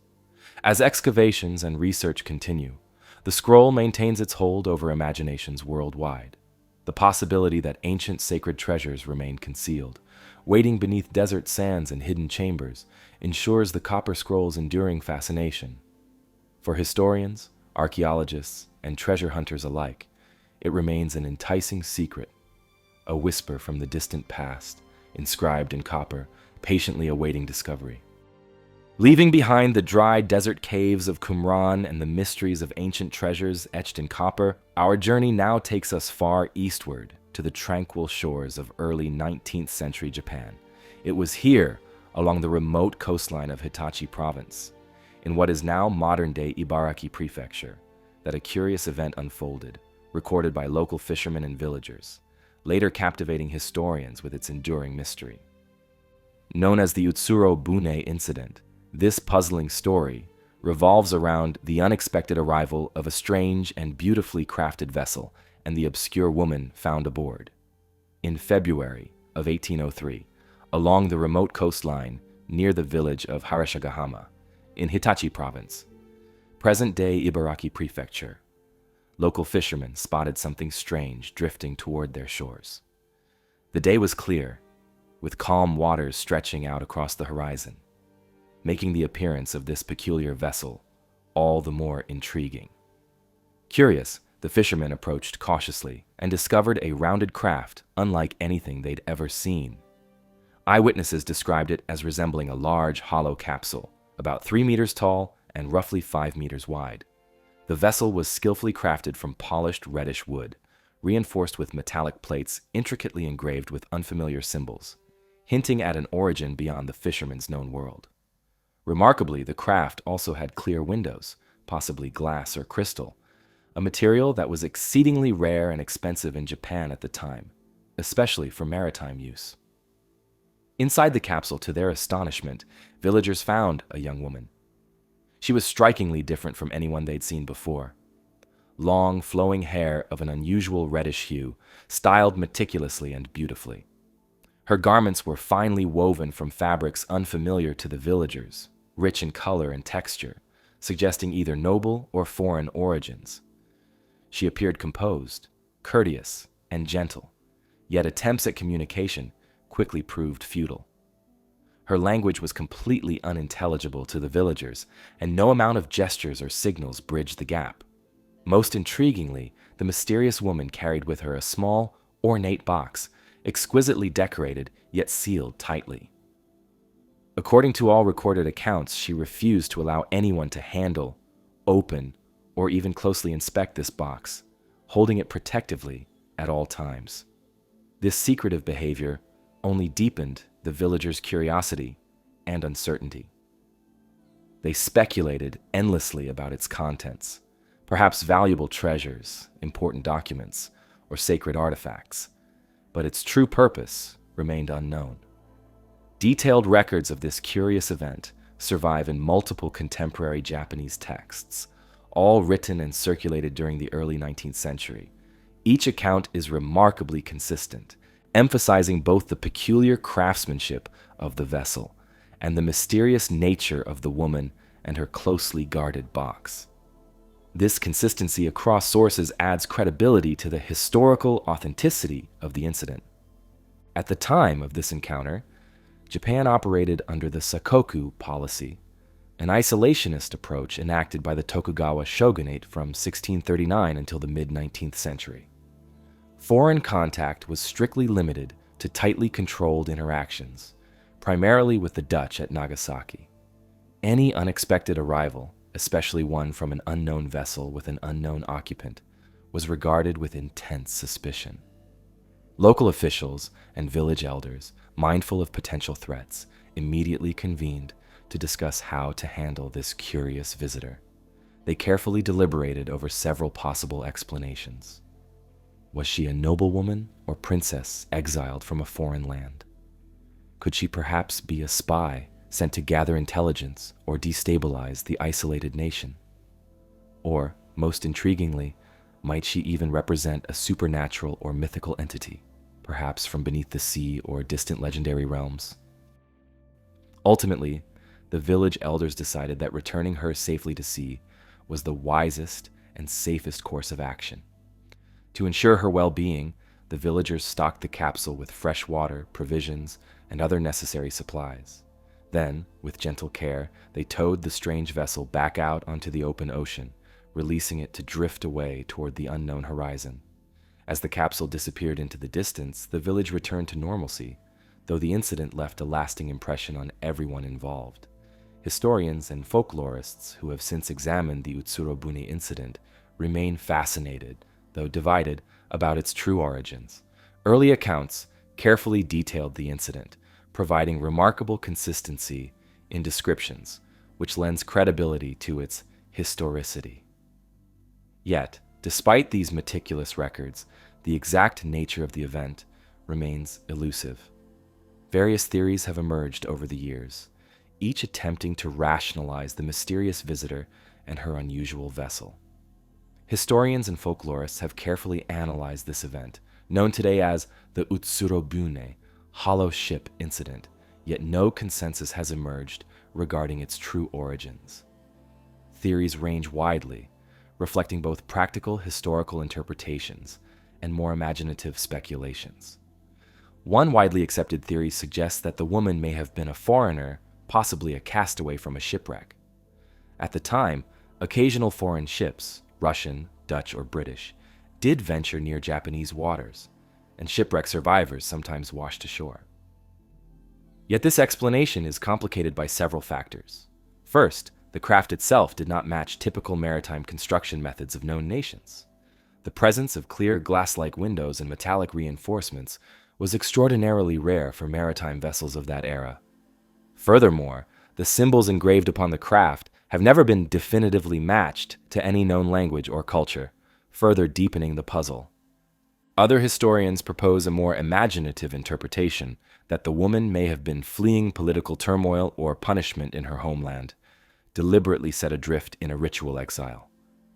As excavations and research continue, the scroll maintains its hold over imaginations worldwide. The possibility that ancient sacred treasures remain concealed, waiting beneath desert sands and hidden chambers, ensures the Copper Scroll's enduring fascination. For historians, archaeologists, and treasure hunters alike, it remains an enticing secret, a whisper from the distant past, inscribed in copper, patiently awaiting discovery. Leaving behind the dry desert caves of Qumran and the mysteries of ancient treasures etched in copper, our journey now takes us far eastward to the tranquil shores of early 19th century Japan. It was here, along the remote coastline of Hitachi Province, in what is now modern-day Ibaraki Prefecture, that a curious event unfolded, recorded by local fishermen and villagers, later captivating historians with its enduring mystery. Known as the Utsuro-bune incident, this puzzling story revolves around the unexpected arrival of a strange and beautifully crafted vessel and the obscure woman found aboard. In February of 1803, along the remote coastline near the village of Harashigahama, in Hitachi Province, present-day Ibaraki Prefecture, local fishermen spotted something strange drifting toward their shores. The day was clear, with calm waters stretching out across the horizon, making the appearance of this peculiar vessel all the more intriguing. Curious, the fishermen approached cautiously and discovered a rounded craft unlike anything they'd ever seen. Eyewitnesses described it as resembling a large hollow capsule, about 3 meters tall and roughly 5 meters wide. The vessel was skillfully crafted from polished reddish wood, reinforced with metallic plates intricately engraved with unfamiliar symbols, hinting at an origin beyond the fishermen's known world. Remarkably, the craft also had clear windows, possibly glass or crystal, a material that was exceedingly rare and expensive in Japan at the time, especially for maritime use. Inside the capsule, to their astonishment, villagers found a young woman. She was strikingly different from anyone they'd seen before. Long, flowing hair of an unusual reddish hue, styled meticulously and beautifully. Her garments were finely woven from fabrics unfamiliar to the villagers, rich in color and texture, suggesting either noble or foreign origins. She appeared composed, courteous, and gentle, yet attempts at communication quickly proved futile. Her language was completely unintelligible to the villagers, and no amount of gestures or signals bridged the gap. Most intriguingly, the mysterious woman carried with her a small, ornate box, exquisitely decorated yet sealed tightly. According to all recorded accounts, she refused to allow anyone to handle, open, or even closely inspect this box, holding it protectively at all times. This secretive behavior only deepened the villagers' curiosity and uncertainty. They speculated endlessly about its contents, perhaps valuable treasures, important documents, or sacred artifacts, but its true purpose remained unknown. Detailed records of this curious event survive in multiple contemporary Japanese texts, all written and circulated during the early 19th century. Each account is remarkably consistent, emphasizing both the peculiar craftsmanship of the vessel and the mysterious nature of the woman and her closely guarded box. This consistency across sources adds credibility to the historical authenticity of the incident. At the time of this encounter, Japan operated under the Sakoku policy, an isolationist approach enacted by the Tokugawa shogunate from 1639 until the mid-19th century. Foreign contact was strictly limited to tightly controlled interactions, primarily with the Dutch at Nagasaki. Any unexpected arrival, especially one from an unknown vessel with an unknown occupant, was regarded with intense suspicion. Local officials and village elders, mindful of potential threats, immediately convened to discuss how to handle this curious visitor. They carefully deliberated over several possible explanations. Was she a noblewoman or princess exiled from a foreign land? Could she perhaps be a spy sent to gather intelligence or destabilize the isolated nation? Or, most intriguingly, might she even represent a supernatural or mythical entity, perhaps from beneath the sea or distant legendary realms? Ultimately, the village elders decided that returning her safely to sea was the wisest and safest course of action. To ensure her well-being, the villagers stocked the capsule with fresh water, provisions, and other necessary supplies. Then, with gentle care, they towed the strange vessel back out onto the open ocean, releasing it to drift away toward the unknown horizon. As the capsule disappeared into the distance, the village returned to normalcy, though the incident left a lasting impression on everyone involved. Historians and folklorists who have since examined the Utsuro-bune incident remain fascinated, though divided, about its true origins. Early accounts carefully detailed the incident, providing remarkable consistency in descriptions, which lends credibility to its historicity. Yet, despite these meticulous records, the exact nature of the event remains elusive. Various theories have emerged over the years, each attempting to rationalize the mysterious visitor and her unusual vessel. Historians and folklorists have carefully analyzed this event, known today as the Utsuro-bune, hollow ship incident, yet no consensus has emerged regarding its true origins. Theories range widely, reflecting both practical historical interpretations and more imaginative speculations. One widely accepted theory suggests that the woman may have been a foreigner, possibly a castaway from a shipwreck. At the time, occasional foreign ships, Russian, Dutch, or British, did venture near Japanese waters, and shipwreck survivors sometimes washed ashore. Yet this explanation is complicated by several factors. First, the craft itself did not match typical maritime construction methods of known nations. The presence of clear glass-like windows and metallic reinforcements was extraordinarily rare for maritime vessels of that era. Furthermore, the symbols engraved upon the craft have never been definitively matched to any known language or culture, further deepening the puzzle. Other historians propose a more imaginative interpretation that the woman may have been fleeing political turmoil or punishment in her homeland, deliberately set adrift in a ritual exile.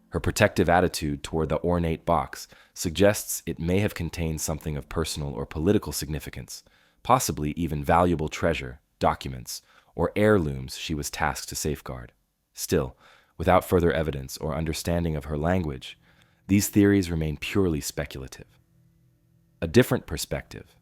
Her protective attitude toward the ornate box suggests it may have contained something of personal or political significance, possibly even valuable treasure, documents, or heirlooms she was tasked to safeguard. Still, without further evidence or understanding of her language, these theories remain purely speculative. A different perspective,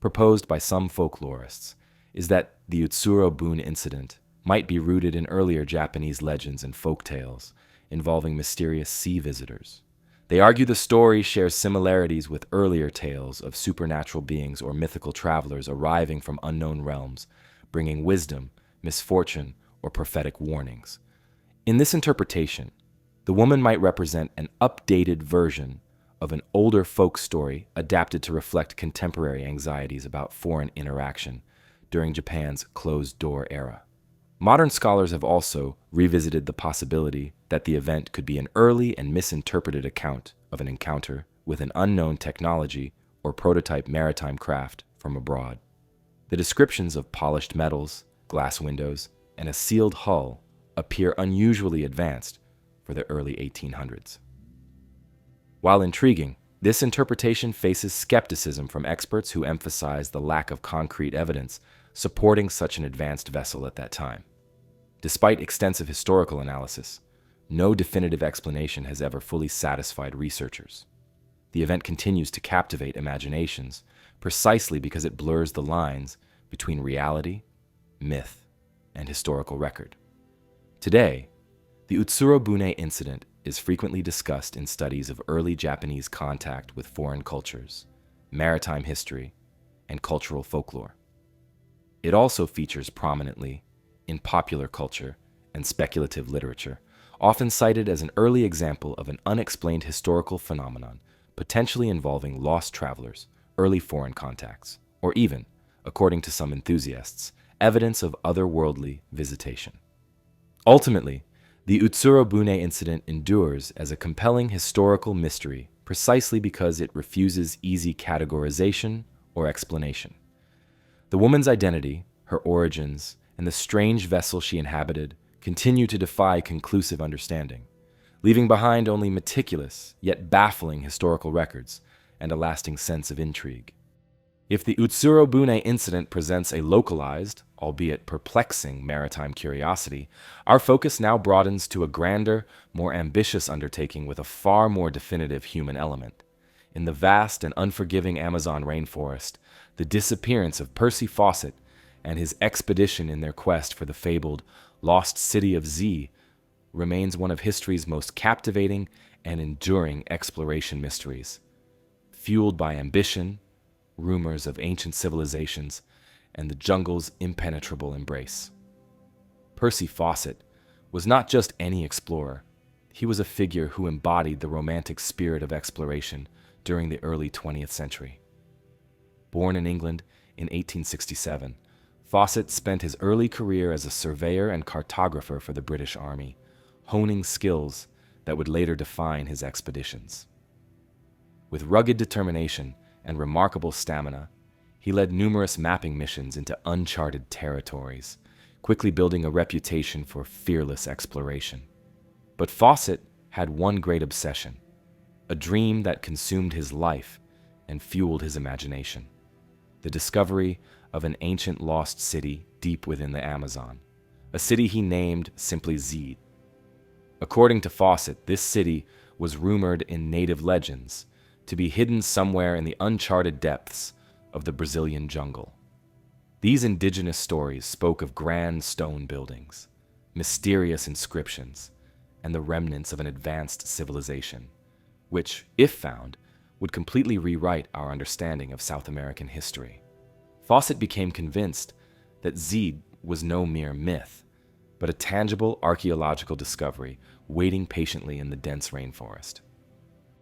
proposed by some folklorists, is that the Utsuro-bune incident might be rooted in earlier Japanese legends and folk tales involving mysterious sea visitors. They argue the story shares similarities with earlier tales of supernatural beings or mythical travelers arriving from unknown realms, bringing wisdom, misfortune, or prophetic warnings. In this interpretation, the woman might represent an updated version of an older folk story adapted to reflect contemporary anxieties about foreign interaction during Japan's closed-door era. Modern scholars have also revisited the possibility that the event could be an early and misinterpreted account of an encounter with an unknown technology or prototype maritime craft from abroad. The descriptions of polished metals, glass windows, and a sealed hull appear unusually advanced for the early 1800s. While intriguing, this interpretation faces skepticism from experts who emphasize the lack of concrete evidence supporting such an advanced vessel at that time. Despite extensive historical analysis, no definitive explanation has ever fully satisfied researchers. The event continues to captivate imaginations precisely because it blurs the lines between reality, myth, and historical record. Today, the Utsuro-bune incident is frequently discussed in studies of early Japanese contact with foreign cultures, maritime history, and cultural folklore. It also features prominently in popular culture and speculative literature, often cited as an early example of an unexplained historical phenomenon potentially involving lost travelers, early foreign contacts, or even, according to some enthusiasts, evidence of otherworldly visitation. Ultimately, the Utsuro-bune incident endures as a compelling historical mystery precisely because it refuses easy categorization or explanation. The woman's identity, her origins, and the strange vessel she inhabited continue to defy conclusive understanding, leaving behind only meticulous yet baffling historical records and a lasting sense of intrigue. If the Utsuro-bune incident presents a localized, albeit perplexing, maritime curiosity, our focus now broadens to a grander, more ambitious undertaking with a far more definitive human element. In the vast and unforgiving Amazon rainforest, the disappearance of Percy Fawcett and his expedition in their quest for the fabled lost city of Z remains one of history's most captivating and enduring exploration mysteries. Fueled by ambition, rumors of ancient civilizations, and the jungle's impenetrable embrace. Percy Fawcett was not just any explorer. He was a figure who embodied the romantic spirit of exploration during the early 20th century. Born in England in 1867, Fawcett spent his early career as a surveyor and cartographer for the British Army, honing skills that would later define his expeditions. With rugged determination and remarkable stamina, he led numerous mapping missions into uncharted territories, quickly building a reputation for fearless exploration. But Fawcett had one great obsession, a dream that consumed his life and fueled his imagination: the discovery of an ancient lost city deep within the Amazon, a city he named simply Zed. According to Fawcett, this city was rumored in native legends to be hidden somewhere in the uncharted depths of the Brazilian jungle. These indigenous stories spoke of grand stone buildings, mysterious inscriptions, and the remnants of an advanced civilization, which, if found, would completely rewrite our understanding of South American history. Fawcett became convinced that Zed was no mere myth, but a tangible archaeological discovery waiting patiently in the dense rainforest.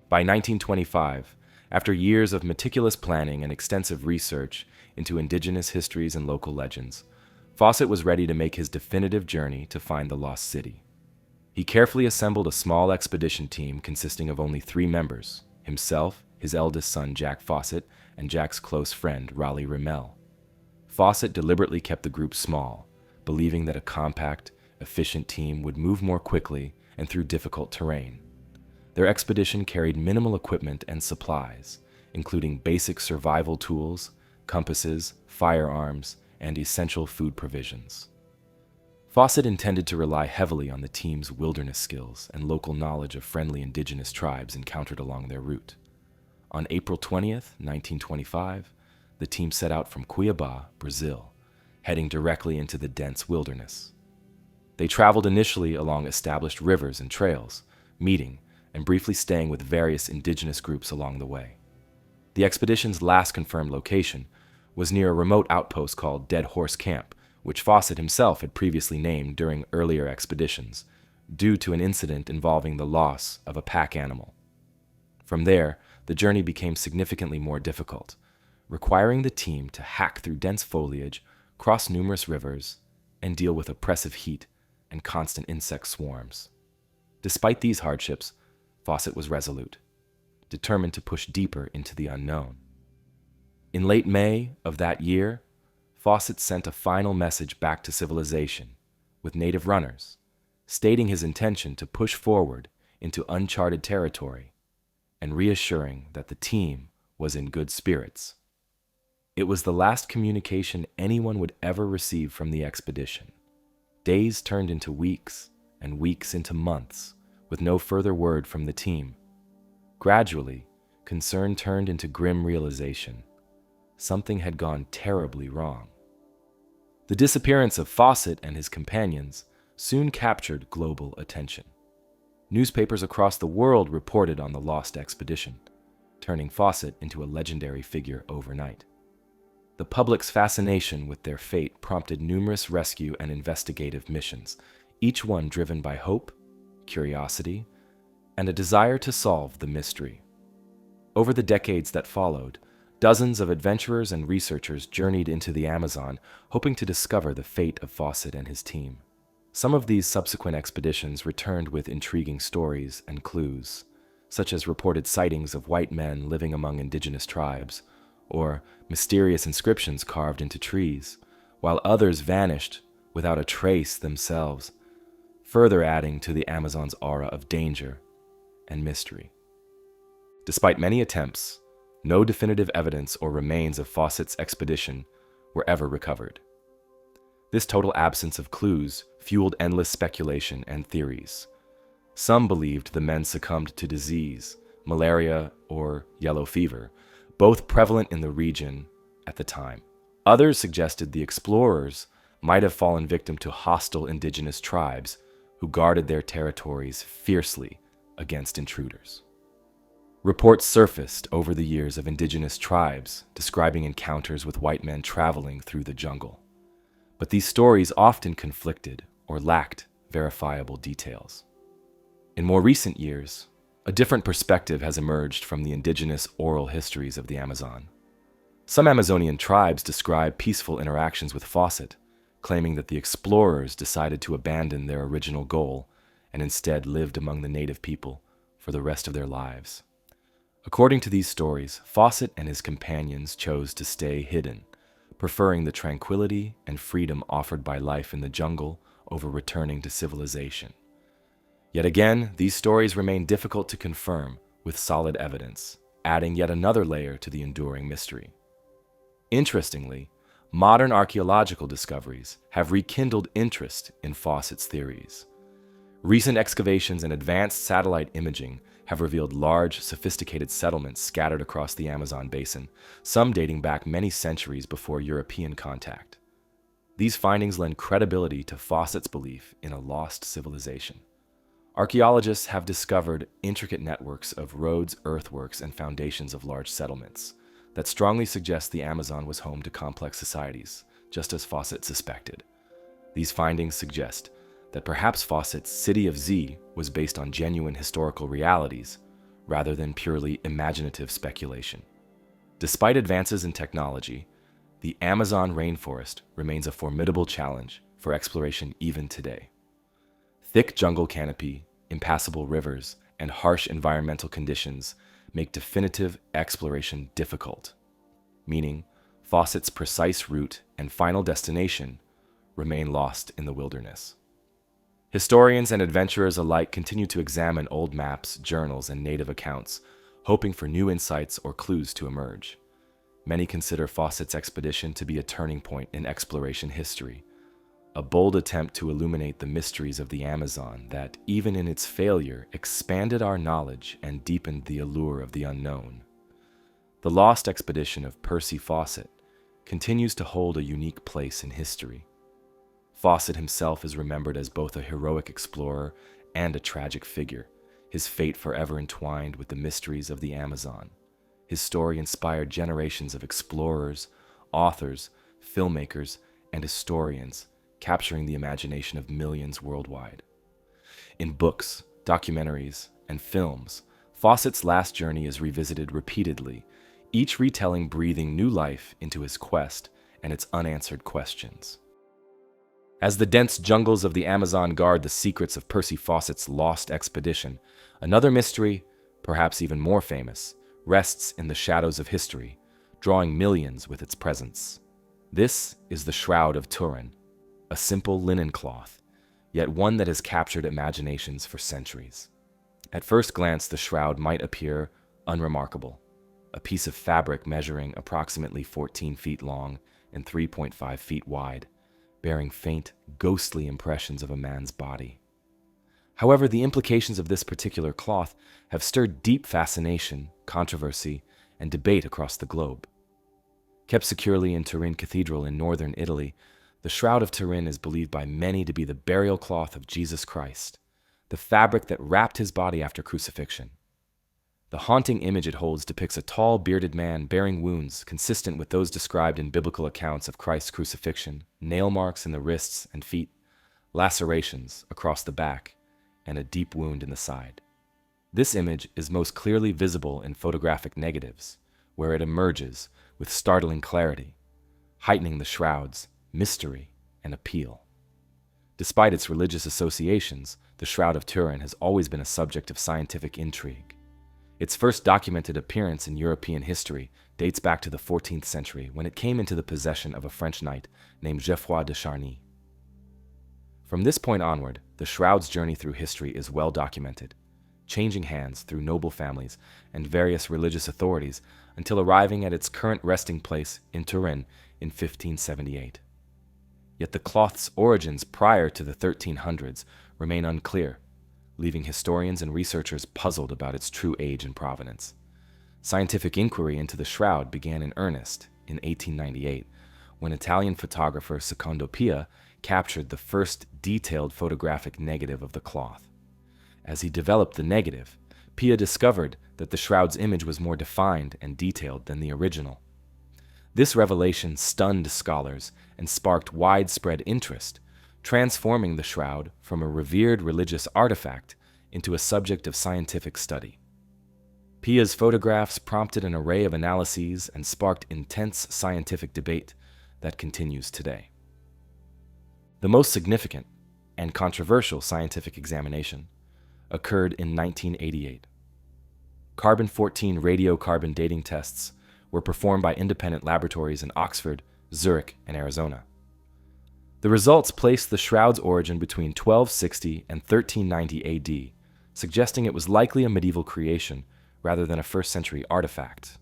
By 1925, after years of meticulous planning and extensive research into indigenous histories and local legends, Fawcett was ready to make his definitive journey to find the lost city. He carefully assembled a small expedition team consisting of only 3 members: himself, his eldest son Jack Fawcett, and Jack's close friend Raleigh Rimmel. Fawcett deliberately kept the group small, believing that a compact, efficient team would move more quickly and through difficult terrain. Their expedition carried minimal equipment and supplies, including basic survival tools, compasses, firearms, and essential food provisions. Fawcett intended to rely heavily on the team's wilderness skills and local knowledge of friendly indigenous tribes encountered along their route. On April 20th, 1925, the team set out from Cuiabá, Brazil, heading directly into the dense wilderness. They traveled initially along established rivers and trails, meeting and briefly staying with various indigenous groups along the way. The expedition's last confirmed location was near a remote outpost called Dead Horse Camp, which Fawcett himself had previously named during earlier expeditions, due to an incident involving the loss of a pack animal. From there, the journey became significantly more difficult, requiring the team to hack through dense foliage, cross numerous rivers, and deal with oppressive heat and constant insect swarms. Despite these hardships, Fawcett was resolute, determined to push deeper into the unknown. In late May of that year, Fawcett sent a final message back to civilization with native runners, stating his intention to push forward into uncharted territory and reassuring that the team was in good spirits. It was the last communication anyone would ever receive from the expedition. Days turned into weeks, and weeks into months, with no further word from the team. Gradually, concern turned into grim realization. Something had gone terribly wrong. The disappearance of Fawcett and his companions soon captured global attention. Newspapers across the world reported on the lost expedition, turning Fawcett into a legendary figure overnight. The public's fascination with their fate prompted numerous rescue and investigative missions, each one driven by hope, curiosity, and a desire to solve the mystery. Over the decades that followed, dozens of adventurers and researchers journeyed into the Amazon, hoping to discover the fate of Fawcett and his team. Some of these subsequent expeditions returned with intriguing stories and clues, such as reported sightings of white men living among indigenous tribes, or mysterious inscriptions carved into trees, while others vanished without a trace themselves, further adding to the Amazon's aura of danger and mystery. Despite many attempts, no definitive evidence or remains of Fawcett's expedition were ever recovered. This total absence of clues fueled endless speculation and theories. Some believed the men succumbed to disease, malaria or yellow fever, both prevalent in the region at the time. Others suggested the explorers might have fallen victim to hostile indigenous tribes who guarded their territories fiercely against intruders. Reports surfaced over the years of indigenous tribes describing encounters with white men traveling through the jungle. But these stories often conflicted or lacked verifiable details. In more recent years, a different perspective has emerged from the indigenous oral histories of the Amazon. Some Amazonian tribes describe peaceful interactions with Fawcett, claiming that the explorers decided to abandon their original goal and instead lived among the native people for the rest of their lives. According to these stories, Fawcett and his companions chose to stay hidden, preferring the tranquility and freedom offered by life in the jungle over returning to civilization. Yet again, these stories remain difficult to confirm with solid evidence, adding yet another layer to the enduring mystery. Interestingly, modern archaeological discoveries have rekindled interest in Fawcett's theories. Recent excavations and advanced satellite imaging have revealed large, sophisticated settlements scattered across the Amazon basin, some dating back many centuries before European contact. These findings lend credibility to Fawcett's belief in a lost civilization. Archaeologists have discovered intricate networks of roads, earthworks, and foundations of large settlements that strongly suggest the Amazon was home to complex societies, just as Fawcett suspected. These findings suggest that perhaps Fawcett's City of Z was based on genuine historical realities rather than purely imaginative speculation. Despite advances in technology, the Amazon rainforest remains a formidable challenge for exploration even today. Thick jungle canopy, impassable rivers, and harsh environmental conditions make definitive exploration difficult, meaning Fawcett's precise route and final destination remain lost in the wilderness. Historians and adventurers alike continue to examine old maps, journals, and native accounts, hoping for new insights or clues to emerge. Many consider Fawcett's expedition to be a turning point in exploration history, a bold attempt to illuminate the mysteries of the Amazon that, even in its failure, expanded our knowledge and deepened the allure of the unknown. The lost expedition of Percy Fawcett continues to hold a unique place in history. Fawcett himself is remembered as both a heroic explorer and a tragic figure, his fate forever entwined with the mysteries of the Amazon. His story inspired generations of explorers, authors, filmmakers, and historians, capturing the imagination of millions worldwide. In books, documentaries, and films, Fawcett's last journey is revisited repeatedly, each retelling breathing new life into his quest and its unanswered questions. As the dense jungles of the Amazon guard the secrets of Percy Fawcett's lost expedition, another mystery, perhaps even more famous, rests in the shadows of history, drawing millions with its presence. This is the Shroud of Turin, a simple linen cloth, yet one that has captured imaginations for centuries. At first glance, the shroud might appear unremarkable. a piece of fabric measuring approximately 14 feet long and 3.5 feet wide, bearing faint, ghostly impressions of a man's body. However, the implications of this particular cloth have stirred deep fascination, controversy, and debate across the globe. Kept securely in Turin Cathedral in northern Italy, the Shroud of Turin is believed by many to be the burial cloth of Jesus Christ, the fabric that wrapped his body after crucifixion. The haunting image it holds depicts a tall, bearded man bearing wounds consistent with those described in biblical accounts of Christ's crucifixion, nail marks in the wrists and feet, lacerations across the back, and a deep wound in the side. This image is most clearly visible in photographic negatives, where it emerges with startling clarity, heightening the shroud's mystery and appeal. Despite its religious associations, the Shroud of Turin has always been a subject of scientific intrigue. Its first documented appearance in European history dates back to the 14th century when it came into the possession of a French knight named Geoffroy de Charny. From this point onward, the Shroud's journey through history is well documented, changing hands through noble families and various religious authorities until arriving at its current resting place in Turin in 1578. Yet the cloth's origins prior to the 1300s remain unclear, leaving historians and researchers puzzled about its true age and provenance. Scientific inquiry into the shroud began in earnest in 1898, when Italian photographer Secondo Pia captured the first detailed photographic negative of the cloth. As he developed the negative, Pia discovered that the shroud's image was more defined and detailed than the original. This revelation stunned scholars and sparked widespread interest, transforming the shroud from a revered religious artifact into a subject of scientific study. Pia's photographs prompted an array of analyses and sparked intense scientific debate that continues today. The most significant and controversial scientific examination occurred in 1988. Carbon-14 radiocarbon dating tests were performed by independent laboratories in Oxford, Zurich, and Arizona. The results placed the shroud's origin between 1260 and 1390 AD, suggesting it was likely a medieval creation rather than a first-century artifact.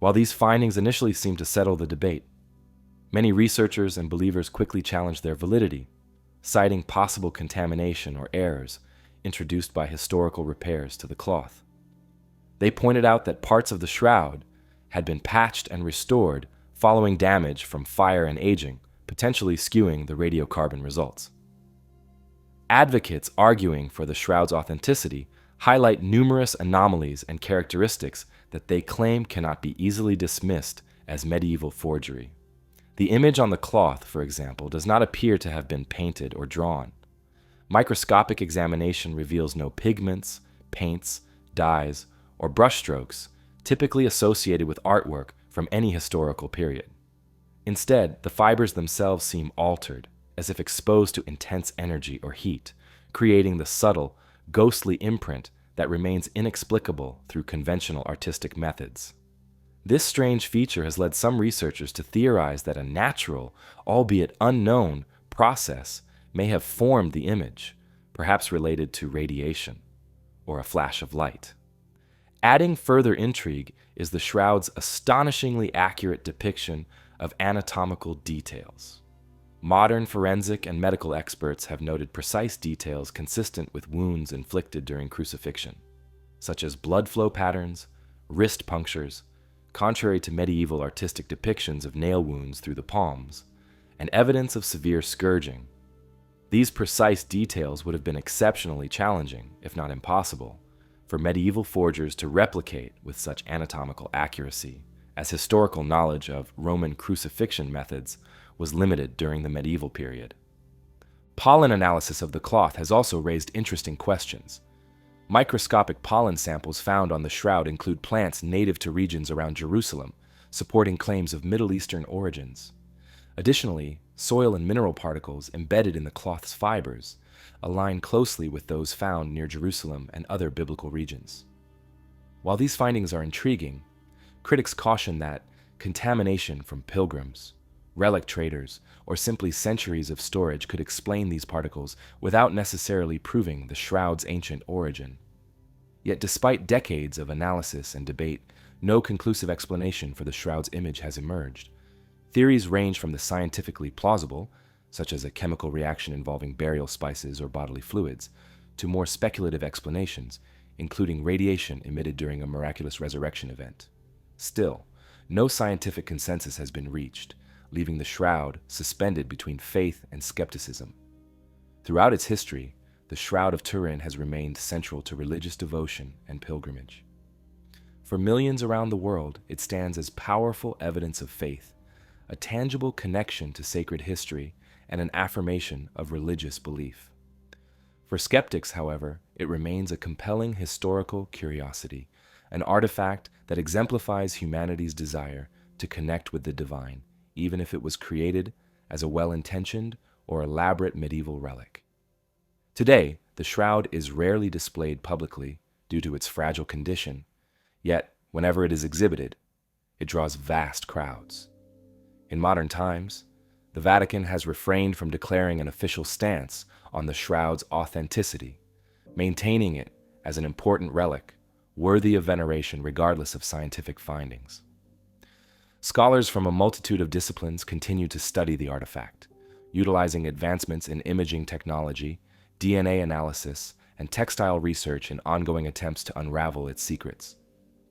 While these findings initially seemed to settle the debate, many researchers and believers quickly challenged their validity, citing possible contamination or errors introduced by historical repairs to the cloth. They pointed out that parts of the shroud had been patched and restored following damage from fire and aging, potentially skewing the radiocarbon results. Advocates arguing for the shroud's authenticity highlight numerous anomalies and characteristics that they claim cannot be easily dismissed as medieval forgery. The image on the cloth, for example, does not appear to have been painted or drawn. Microscopic examination reveals no pigments, paints, dyes, or brushstrokes typically associated with artwork from any historical period. Instead, the fibers themselves seem altered, as if exposed to intense energy or heat, creating the subtle, ghostly imprint that remains inexplicable through conventional artistic methods. This strange feature has led some researchers to theorize that a natural, albeit unknown, process may have formed the image, perhaps related to radiation or a flash of light. Adding further intrigue is the shroud's astonishingly accurate depiction of anatomical details. Modern forensic and medical experts have noted precise details consistent with wounds inflicted during crucifixion, such as blood flow patterns, wrist punctures, contrary to medieval artistic depictions of nail wounds through the palms, and evidence of severe scourging. These precise details would have been exceptionally challenging, if not impossible, for medieval forgers to replicate with such anatomical accuracy, as historical knowledge of Roman crucifixion methods was limited during the medieval period. Pollen analysis of the cloth has also raised interesting questions. Microscopic pollen samples found on the shroud include plants native to regions around Jerusalem, supporting claims of Middle Eastern origins. Additionally, soil and mineral particles embedded in the cloth's fibers align closely with those found near Jerusalem and other biblical regions. While these findings are intriguing, critics caution that contamination from pilgrims, relic traders, or simply centuries of storage could explain these particles without necessarily proving the shroud's ancient origin. Yet despite decades of analysis and debate, no conclusive explanation for the shroud's image has emerged. Theories range from the scientifically plausible, such as a chemical reaction involving burial spices or bodily fluids, to more speculative explanations, including radiation emitted during a miraculous resurrection event. Still, no scientific consensus has been reached, leaving the shroud suspended between faith and skepticism. Throughout its history, the Shroud of Turin has remained central to religious devotion and pilgrimage. For millions around the world, it stands as powerful evidence of faith, a tangible connection to sacred history, and an affirmation of religious belief. For skeptics, however, it remains a compelling historical curiosity, an artifact that exemplifies humanity's desire to connect with the divine, even if it was created as a well-intentioned or elaborate medieval relic. Today, the shroud is rarely displayed publicly due to its fragile condition, yet whenever it is exhibited, it draws vast crowds. In modern times, the Vatican has refrained from declaring an official stance on the shroud's authenticity, maintaining it as an important relic, worthy of veneration regardless of scientific findings. Scholars from a multitude of disciplines continue to study the artifact, utilizing advancements in imaging technology, DNA analysis, and textile research in ongoing attempts to unravel its secrets.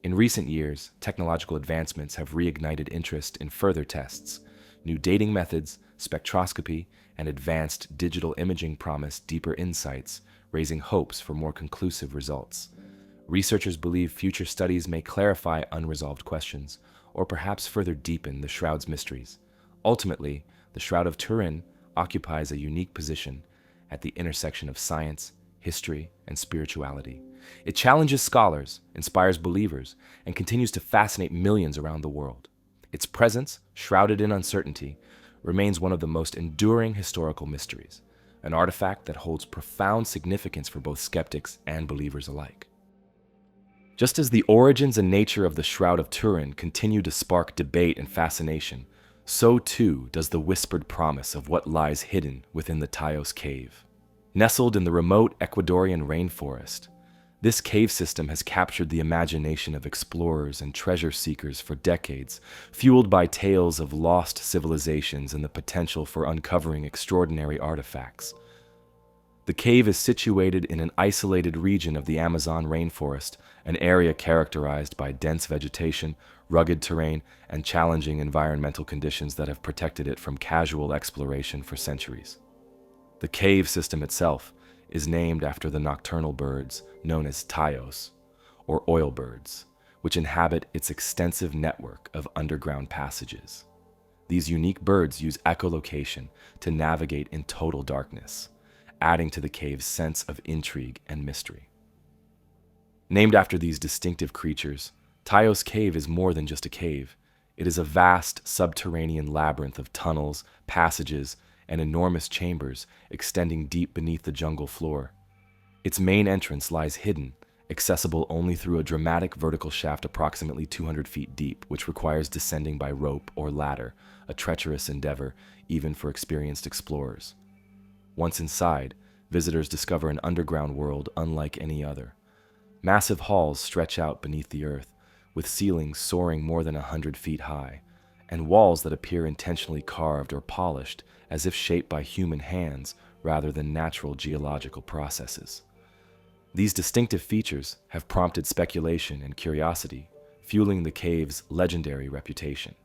In recent years, technological advancements have reignited interest in further tests. New dating methods, spectroscopy, and advanced digital imaging promise deeper insights, raising hopes for more conclusive results. Researchers believe future studies may clarify unresolved questions, or perhaps further deepen the shroud's mysteries. Ultimately, the Shroud of Turin occupies a unique position at the intersection of science, history, and spirituality. It challenges scholars, inspires believers, and continues to fascinate millions around the world. Its presence, shrouded in uncertainty, remains one of the most enduring historical mysteries, an artifact that holds profound significance for both skeptics and believers alike. Just as the origins and nature of the Shroud of Turin continue to spark debate and fascination, so too does the whispered promise of what lies hidden within the Tayos Cave. Nestled in the remote Ecuadorian rainforest, this cave system has captured the imagination of explorers and treasure seekers for decades, fueled by tales of lost civilizations and the potential for uncovering extraordinary artifacts. The cave is situated in an isolated region of the Amazon rainforest, an area characterized by dense vegetation, rugged terrain, and challenging environmental conditions that have protected it from casual exploration for centuries. The cave system itself is named after the nocturnal birds known as Tayos, or oil birds, which inhabit its extensive network of underground passages. These unique birds use echolocation to navigate in total darkness, adding to the cave's sense of intrigue and mystery. Named after these distinctive creatures, Tayos Cave is more than just a cave. It is a vast subterranean labyrinth of tunnels, passages, and enormous chambers extending deep beneath the jungle floor. Its main entrance lies hidden, accessible only through a dramatic vertical shaft approximately 200 feet deep, which requires descending by rope or ladder, a treacherous endeavor even for experienced explorers. Once inside, visitors discover an underground world unlike any other. Massive halls stretch out beneath the earth, with ceilings soaring more than 100 feet high, and walls that appear intentionally carved or polished as if shaped by human hands rather than natural geological processes. These distinctive features have prompted speculation and curiosity, fueling the cave's legendary reputation.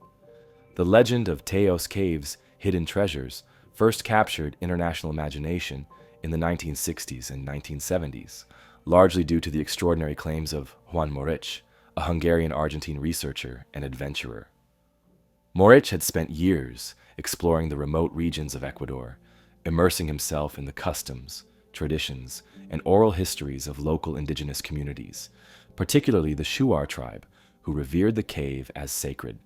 The legend of Tayos Cave's hidden treasures first captured international imagination in the 1960s and 1970s, largely due to the extraordinary claims of Juan Moritz, a Hungarian-Argentine researcher and adventurer. Moritz had spent years exploring the remote regions of Ecuador, immersing himself in the customs, traditions, and oral histories of local indigenous communities, particularly the Shuar tribe, who revered the cave as sacred.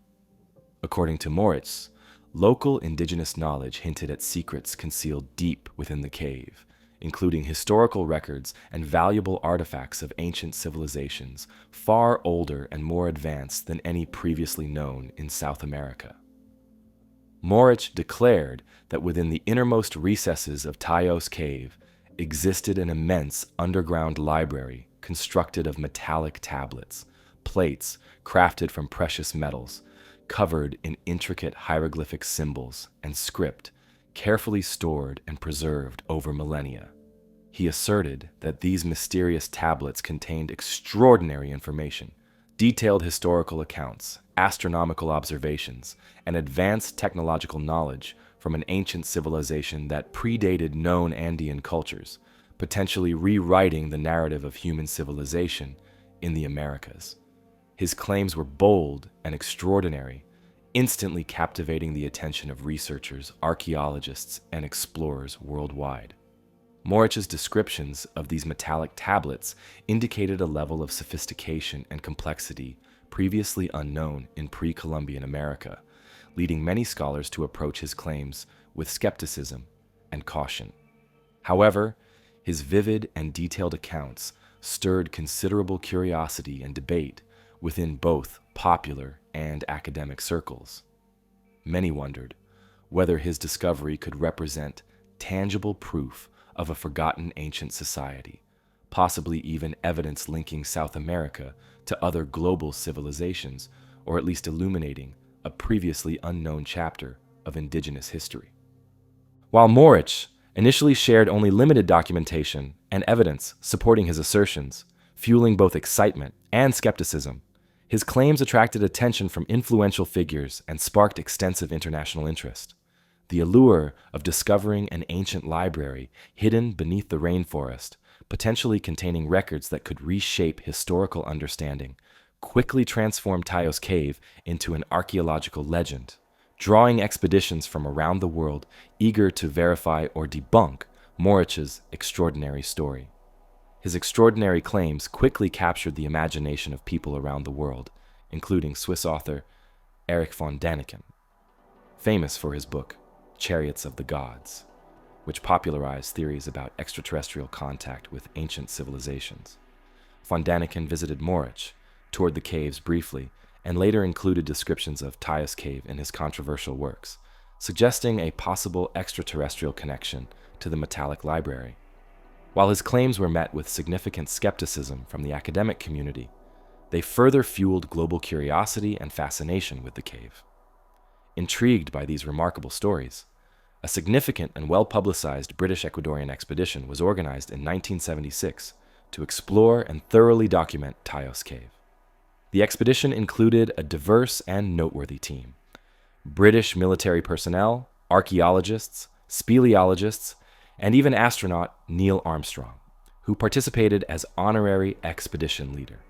According to Moritz, local indigenous knowledge hinted at secrets concealed deep within the cave, including historical records and valuable artifacts of ancient civilizations far older and more advanced than any previously known in South America. Moritz declared that within the innermost recesses of Tayos Cave existed an immense underground library constructed of metallic tablets, plates crafted from precious metals, covered in intricate hieroglyphic symbols and script, carefully stored and preserved over millennia. He asserted that these mysterious tablets contained extraordinary information, detailed historical accounts, astronomical observations, and advanced technological knowledge from an ancient civilization that predated known Andean cultures, potentially rewriting the narrative of human civilization in the Americas. His claims were bold and extraordinary, instantly captivating the attention of researchers, archaeologists, and explorers worldwide. Morich's descriptions of these metallic tablets indicated a level of sophistication and complexity previously unknown in pre-Columbian America, leading many scholars to approach his claims with skepticism and caution. However, his vivid and detailed accounts stirred considerable curiosity and debate within both popular and academic circles. Many wondered whether his discovery could represent tangible proof of a forgotten ancient society, possibly even evidence linking South America to other global civilizations, or at least illuminating a previously unknown chapter of indigenous history. While Morich initially shared only limited documentation and evidence supporting his assertions, fueling both excitement and skepticism, his claims attracted attention from influential figures and sparked extensive international interest. The allure of discovering an ancient library hidden beneath the rainforest, potentially containing records that could reshape historical understanding, quickly transformed Taos Cave into an archaeological legend, drawing expeditions from around the world eager to verify or debunk Morich's extraordinary story. His extraordinary claims quickly captured the imagination of people around the world, including Swiss author Erich von Däniken, famous for his book Chariots of the Gods, which popularized theories about extraterrestrial contact with ancient civilizations. Von Däniken visited Morich, toured the caves briefly, and later included descriptions of Taos Cave in his controversial works, suggesting a possible extraterrestrial connection to the metallic library. While his claims were met with significant skepticism from the academic community, they further fueled global curiosity and fascination with the cave. Intrigued by these remarkable stories, a significant and well-publicized British-Ecuadorian expedition was organized in 1976 to explore and thoroughly document Taos Cave. The expedition included a diverse and noteworthy team: British military personnel, archaeologists, speleologists, and even astronaut Neil Armstrong, who participated as honorary expedition leader.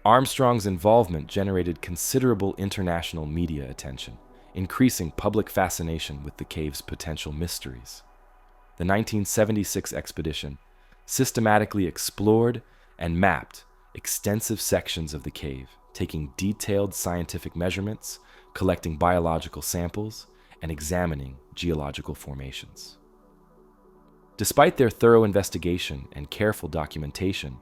Armstrong's involvement generated considerable international media attention, increasing public fascination with the cave's potential mysteries. The 1976 expedition systematically explored and mapped extensive sections of the cave, taking detailed scientific measurements, collecting biological samples, and examining geological formations. Despite their thorough investigation and careful documentation,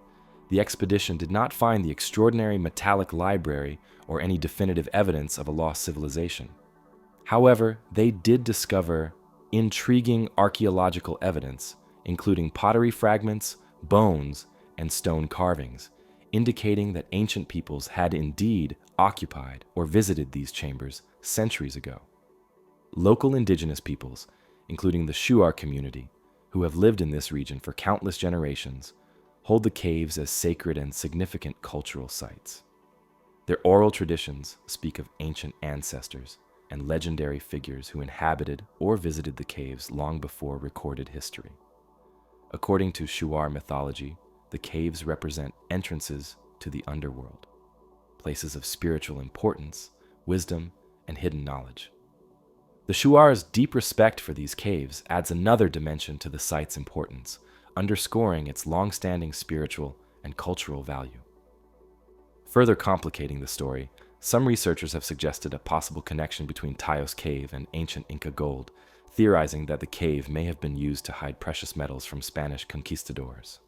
the expedition did not find the extraordinary metallic library or any definitive evidence of a lost civilization. However, they did discover intriguing archaeological evidence, including pottery fragments, bones, and stone carvings, indicating that ancient peoples had indeed occupied or visited these chambers centuries ago. Local indigenous peoples, including the Shuar community, who have lived in this region for countless generations, hold the caves as sacred and significant cultural sites. Their oral traditions speak of ancient ancestors and legendary figures who inhabited or visited the caves long before recorded history. According to Shuar mythology, the caves represent entrances to the underworld, places of spiritual importance, wisdom, and hidden knowledge. The Shuar's deep respect for these caves adds another dimension to the site's importance, underscoring its long-standing spiritual and cultural value. Further complicating the story, some researchers have suggested a possible connection between Taos Cave and ancient Inca gold, theorizing that the cave may have been used to hide precious metals from Spanish conquistadors.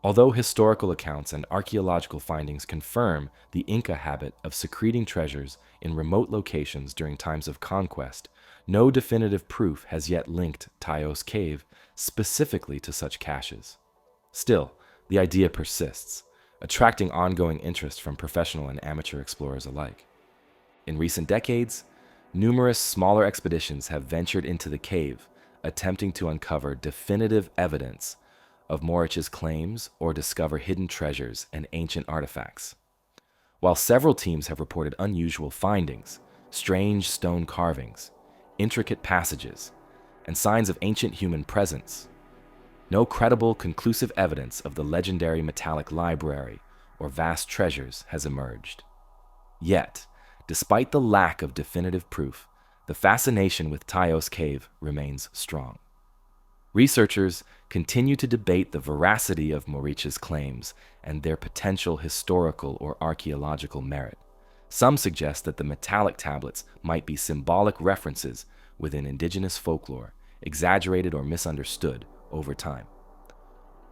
Although historical accounts and archaeological findings confirm the Inca habit of secreting treasures in remote locations during times of conquest, no definitive proof has yet linked Taos Cave specifically to such caches. Still, the idea persists. attracting ongoing interest from professional and amateur explorers alike. In recent decades, numerous smaller expeditions have ventured into the cave, attempting to uncover definitive evidence of Morich's claims or discover hidden treasures and ancient artifacts. While several teams have reported unusual findings, strange stone carvings, intricate passages, and signs of ancient human presence, no credible, conclusive evidence of the legendary metallic library or vast treasures has emerged. Yet, despite the lack of definitive proof, the fascination with Taos Cave remains strong. Researchers continue to debate the veracity of Morich's claims and their potential historical or archaeological merit. Some suggest that the metallic tablets might be symbolic references within indigenous folklore, exaggerated or misunderstood over time.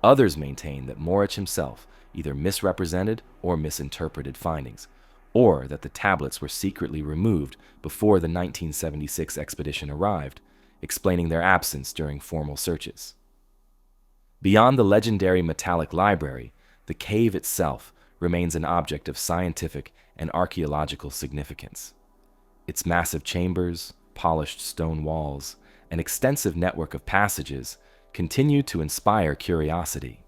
Others maintain that Morich himself either misrepresented or misinterpreted findings, or that the tablets were secretly removed before the 1976 expedition arrived, explaining their absence during formal searches. Beyond the legendary metallic library, the cave itself remains an object of scientific and archaeological significance. Its massive chambers, polished stone walls, and extensive network of passages continue to inspire curiosity.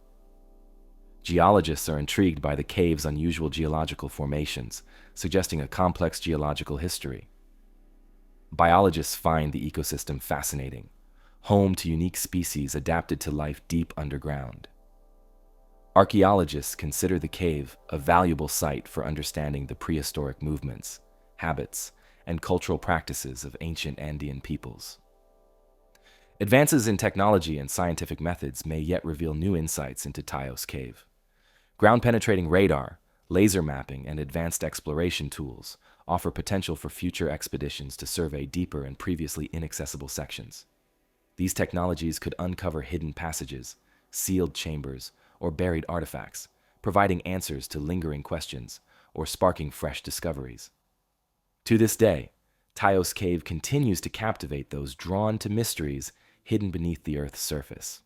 Geologists are intrigued by the cave's unusual geological formations, suggesting a complex geological history. Biologists find the ecosystem fascinating, home to unique species adapted to life deep underground. Archaeologists consider the cave a valuable site for understanding the prehistoric movements, habits, and cultural practices of ancient Andean peoples. Advances in technology and scientific methods may yet reveal new insights into Taos Cave. Ground-penetrating radar, laser mapping, and advanced exploration tools offer potential for future expeditions to survey deeper and previously inaccessible sections. These technologies could uncover hidden passages, sealed chambers, or buried artifacts, providing answers to lingering questions or sparking fresh discoveries. To this day, Taos Cave continues to captivate those drawn to mysteries hidden beneath the Earth's surface.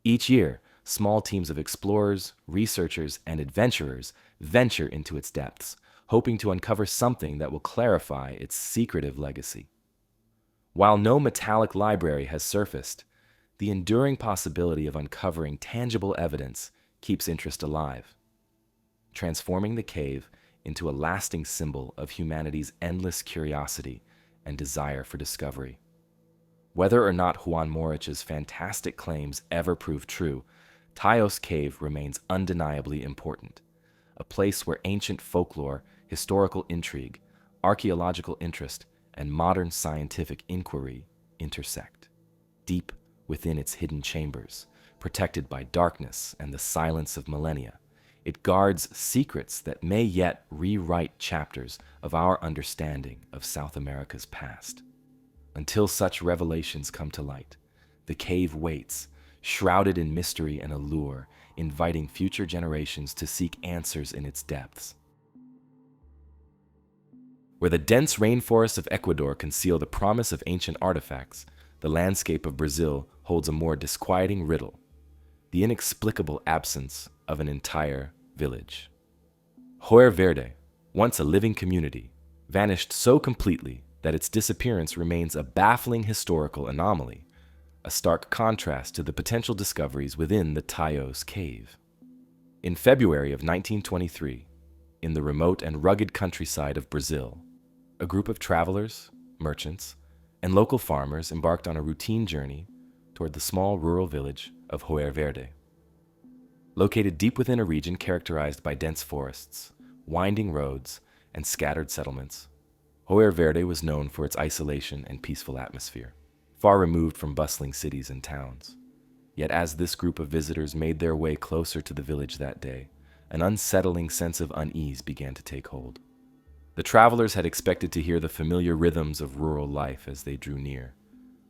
Each year, small teams of explorers, researchers, and adventurers venture into its depths, hoping to uncover something that will clarify its secretive legacy. While no metallic library has surfaced, the enduring possibility of uncovering tangible evidence keeps interest alive, transforming the cave into a lasting symbol of humanity's endless curiosity and desire for discovery. Whether or not Juan Morich's fantastic claims ever prove true, Taos Cave remains undeniably important, a place where ancient folklore, historical intrigue, archaeological interest, and modern scientific inquiry intersect. Deep within its hidden chambers, protected by darkness and the silence of millennia, it guards secrets that may yet rewrite chapters of our understanding of South America's past. Until such revelations come to light, the cave waits, shrouded in mystery and allure, inviting future generations to seek answers in its depths. Where the dense rainforests of Ecuador conceal the promise of ancient artifacts, the landscape of Brazil holds a more disquieting riddle: the inexplicable absence of an entire village. Hoer Verde, once a living community, vanished so completely that its disappearance remains a baffling historical anomaly, a stark contrast to the potential discoveries within the Taos Cave. In February of 1923, in the remote and rugged countryside of Brazil, a group of travelers, merchants, and local farmers embarked on a routine journey toward the small rural village of Hoer Verde. Located deep within a region characterized by dense forests, winding roads, and scattered settlements, Hoer Verde was known for its isolation and peaceful atmosphere, far removed from bustling cities and towns. Yet as this group of visitors made their way closer to the village that day, an unsettling sense of unease began to take hold. The travelers had expected to hear the familiar rhythms of rural life as they drew near,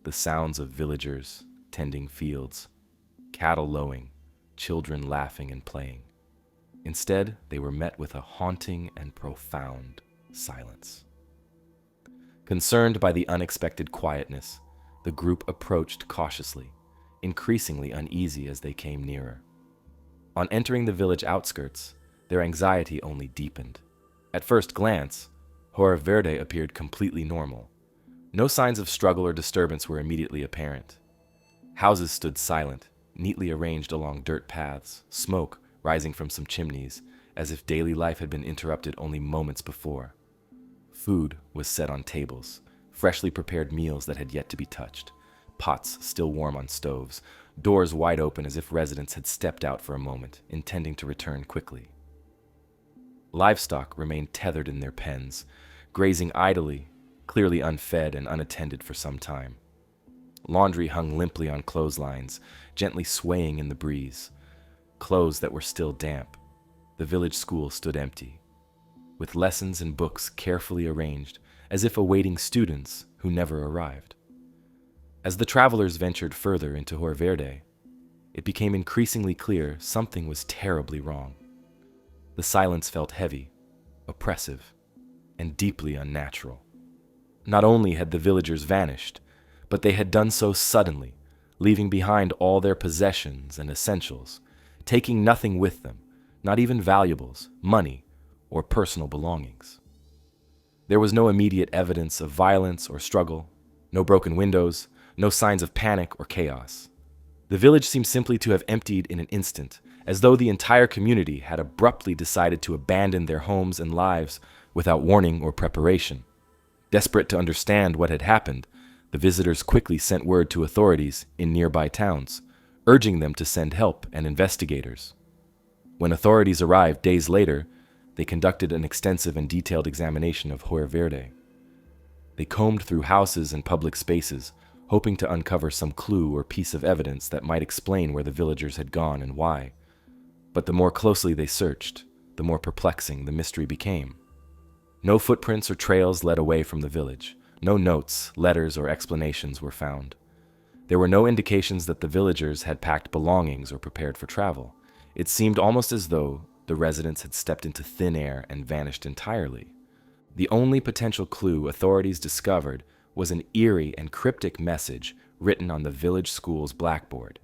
the sounds of villagers tending fields, cattle lowing, children laughing and playing. Instead, they were met with a haunting and profound silence. Concerned by the unexpected quietness, the group approached cautiously, increasingly uneasy as they came nearer. On entering the village outskirts, their anxiety only deepened. At first glance, Verde appeared completely normal. No signs of struggle or disturbance were immediately apparent. Houses stood silent, neatly arranged along dirt paths, smoke rising from some chimneys, as if daily life had been interrupted only moments before. Food was set on tables, freshly prepared meals that had yet to be touched, pots still warm on stoves, doors wide open as if residents had stepped out for a moment, intending to return quickly. Livestock remained tethered in their pens, grazing idly, clearly unfed and unattended for some time. Laundry hung limply on clotheslines, gently swaying in the breeze. Clothes that were still damp. The village school stood empty, with lessons and books carefully arranged, as if awaiting students who never arrived. As the travelers ventured further into Verde, it became increasingly clear something was terribly wrong. The silence felt heavy, oppressive, and deeply unnatural. Not only had the villagers vanished, but they had done so suddenly, leaving behind all their possessions and essentials, taking nothing with them, not even valuables, money, or personal belongings. There was no immediate evidence of violence or struggle, no broken windows, no signs of panic or chaos. The village seemed simply to have emptied in an instant, as though the entire community had abruptly decided to abandon their homes and lives without warning or preparation. Desperate to understand what had happened, the visitors quickly sent word to authorities in nearby towns, urging them to send help and investigators. When authorities arrived days later, they conducted an extensive and detailed examination of Verde. They combed through houses and public spaces, hoping to uncover some clue or piece of evidence that might explain where the villagers had gone and why. But the more closely they searched, the more perplexing the mystery became. No footprints or trails led away from the village. No notes, letters, or explanations were found. There were no indications that the villagers had packed belongings or prepared for travel. It seemed almost as though the residents had stepped into thin air and vanished entirely. The only potential clue authorities discovered was an eerie and cryptic message written on the village school's blackboard.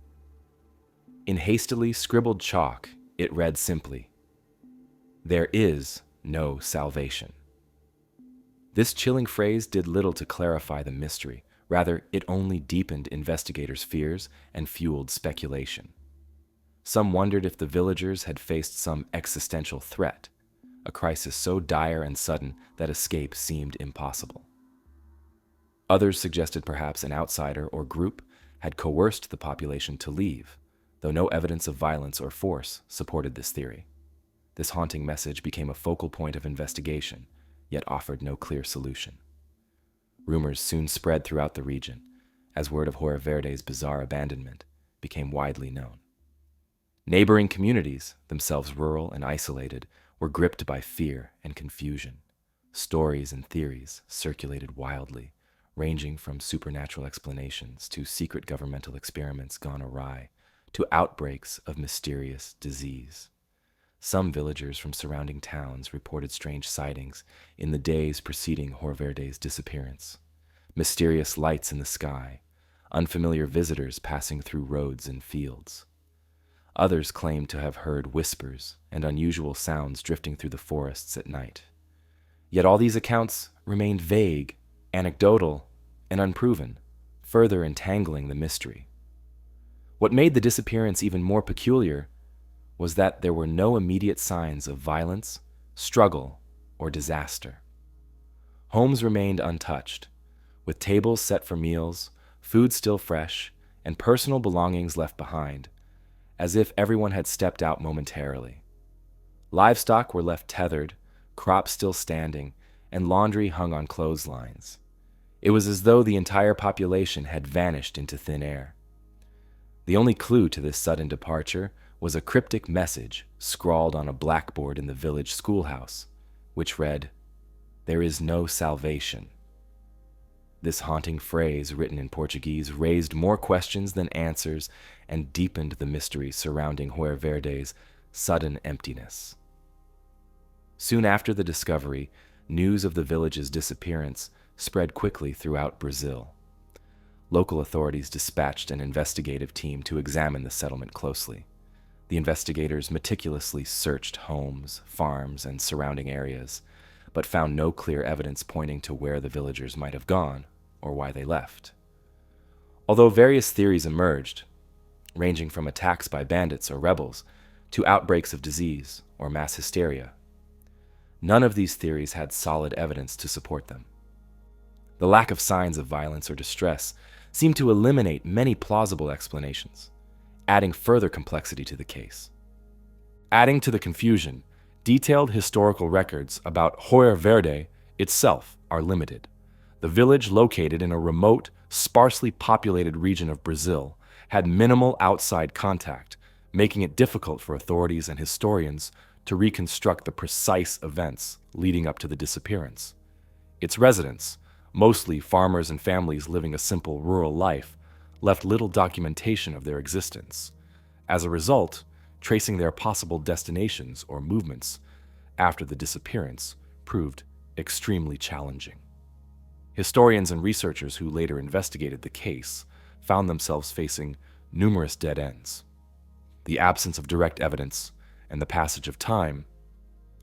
In hastily scribbled chalk, it read simply, "There is no salvation." This chilling phrase did little to clarify the mystery. Rather, it only deepened investigators' fears and fueled speculation. Some wondered if the villagers had faced some existential threat, a crisis so dire and sudden that escape seemed impossible. Others suggested perhaps an outsider or group had coerced the population to leave, though no evidence of violence or force supported this theory. This haunting message became a focal point of investigation, yet offered no clear solution. Rumors soon spread throughout the region, as word of Verde's bizarre abandonment became widely known. Neighboring communities, themselves rural and isolated, were gripped by fear and confusion. Stories and theories circulated wildly, ranging from supernatural explanations to secret governmental experiments gone awry, to outbreaks of mysterious disease. Some villagers from surrounding towns reported strange sightings in the days preceding Verde's disappearance. Mysterious lights in the sky, unfamiliar visitors passing through roads and fields. Others claimed to have heard whispers and unusual sounds drifting through the forests at night. Yet all these accounts remained vague, anecdotal, and unproven, further entangling the mystery. What made the disappearance even more peculiar was that there were no immediate signs of violence, struggle, or disaster. Homes remained untouched, with tables set for meals, food still fresh, and personal belongings left behind, as if everyone had stepped out momentarily. Livestock were left tethered, crops still standing, and laundry hung on clotheslines. It was as though the entire population had vanished into thin air. The only clue to this sudden departure was a cryptic message scrawled on a blackboard in the village schoolhouse, which read, "There is no salvation." This haunting phrase, written in Portuguese, raised more questions than answers and deepened the mystery surrounding Verde's sudden emptiness. Soon after the discovery, news of the village's disappearance spread quickly throughout Brazil. Local authorities dispatched an investigative team to examine the settlement closely. The investigators meticulously searched homes, farms, and surrounding areas, but found no clear evidence pointing to where the villagers might have gone or why they left. Although various theories emerged, ranging from attacks by bandits or rebels to outbreaks of disease or mass hysteria, none of these theories had solid evidence to support them. The lack of signs of violence or distress seemed to eliminate many plausible explanations, adding further complexity to the case. Adding to the confusion, detailed historical records about Verde itself are limited. The village, located in a remote, sparsely populated region of Brazil, had minimal outside contact, making it difficult for authorities and historians to reconstruct the precise events leading up to the disappearance. Its residents, mostly farmers and families living a simple rural life, left little documentation of their existence. As a result, tracing their possible destinations or movements after the disappearance proved extremely challenging. Historians and researchers who later investigated the case found themselves facing numerous dead ends. The absence of direct evidence and the passage of time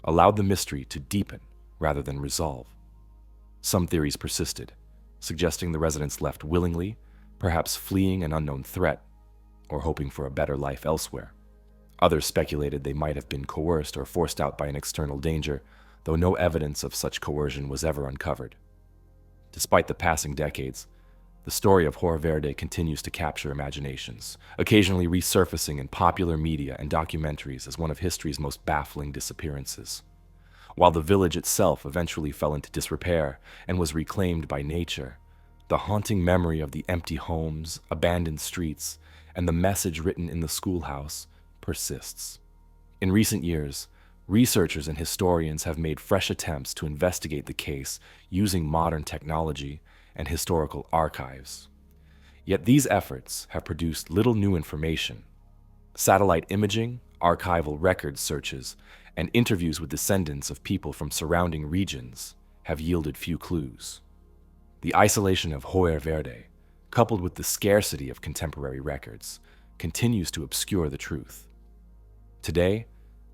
allowed the mystery to deepen rather than resolve. Some theories persisted, suggesting the residents left willingly, perhaps fleeing an unknown threat or hoping for a better life elsewhere. Others speculated they might have been coerced or forced out by an external danger, though no evidence of such coercion was ever uncovered. Despite the passing decades, the story of Verde continues to capture imaginations, occasionally resurfacing in popular media and documentaries as one of history's most baffling disappearances. While the village itself eventually fell into disrepair and was reclaimed by nature, the haunting memory of the empty homes, abandoned streets, and the message written in the schoolhouse persists. In recent years, researchers and historians have made fresh attempts to investigate the case using modern technology and historical archives. Yet these efforts have produced little new information. Satellite imaging, archival record searches, and interviews with descendants of people from surrounding regions have yielded few clues. The isolation of Verde, coupled with the scarcity of contemporary records, continues to obscure the truth. Today,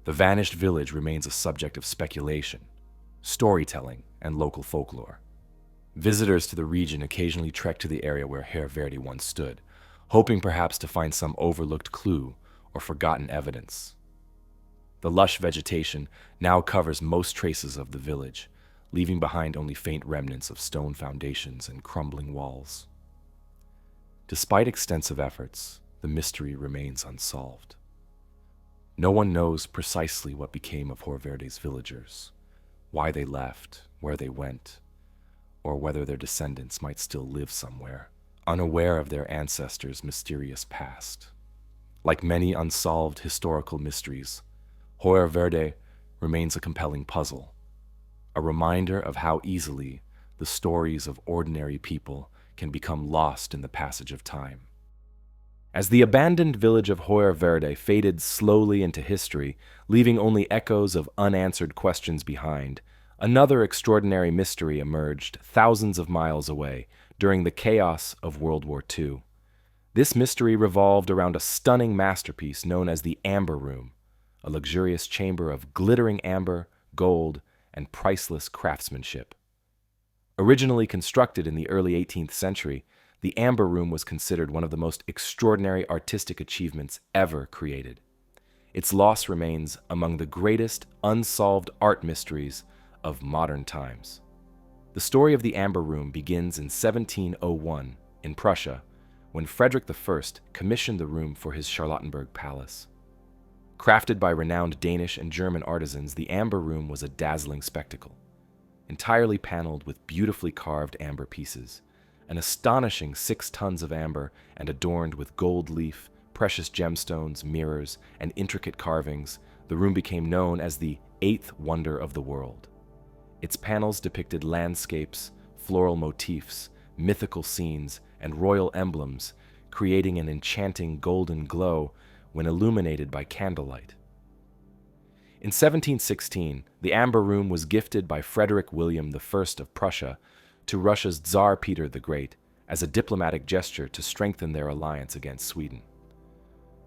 the vanished village remains a subject of speculation, storytelling, and local folklore. Visitors to the region occasionally trek to the area where Verde once stood, hoping perhaps to find some overlooked clue or forgotten evidence. The lush vegetation now covers most traces of the village, leaving behind only faint remnants of stone foundations and crumbling walls. Despite extensive efforts, the mystery remains unsolved. No one knows precisely what became of Verde's villagers, why they left, where they went, or whether their descendants might still live somewhere, unaware of their ancestors' mysterious past. Like many unsolved historical mysteries, Verde remains a compelling puzzle, a reminder of how easily the stories of ordinary people can become lost in the passage of time. As the abandoned village of Verde faded slowly into history, leaving only echoes of unanswered questions behind, another extraordinary mystery emerged thousands of miles away during the chaos of World War II. This mystery revolved around a stunning masterpiece known as the Amber Room, a luxurious chamber of glittering amber, gold, and priceless craftsmanship. Originally constructed in the early 18th century, the Amber Room was considered one of the most extraordinary artistic achievements ever created. Its loss remains among the greatest unsolved art mysteries of modern times. The story of the Amber Room begins in 1701 in Prussia, when Frederick I commissioned the room for his Charlottenburg palace. Crafted by renowned Danish and German artisans, the Amber Room was a dazzling spectacle. Entirely paneled with beautifully carved amber pieces, an astonishing 6 tons of amber and adorned with gold leaf, precious gemstones, mirrors, and intricate carvings, the room became known as the 8th wonder of the world. Its panels depicted landscapes, floral motifs, mythical scenes, and royal emblems, creating an enchanting golden glow when illuminated by candlelight. In 1716, the Amber Room was gifted by Frederick William I of Prussia to Russia's Tsar Peter the Great as a diplomatic gesture to strengthen their alliance against Sweden.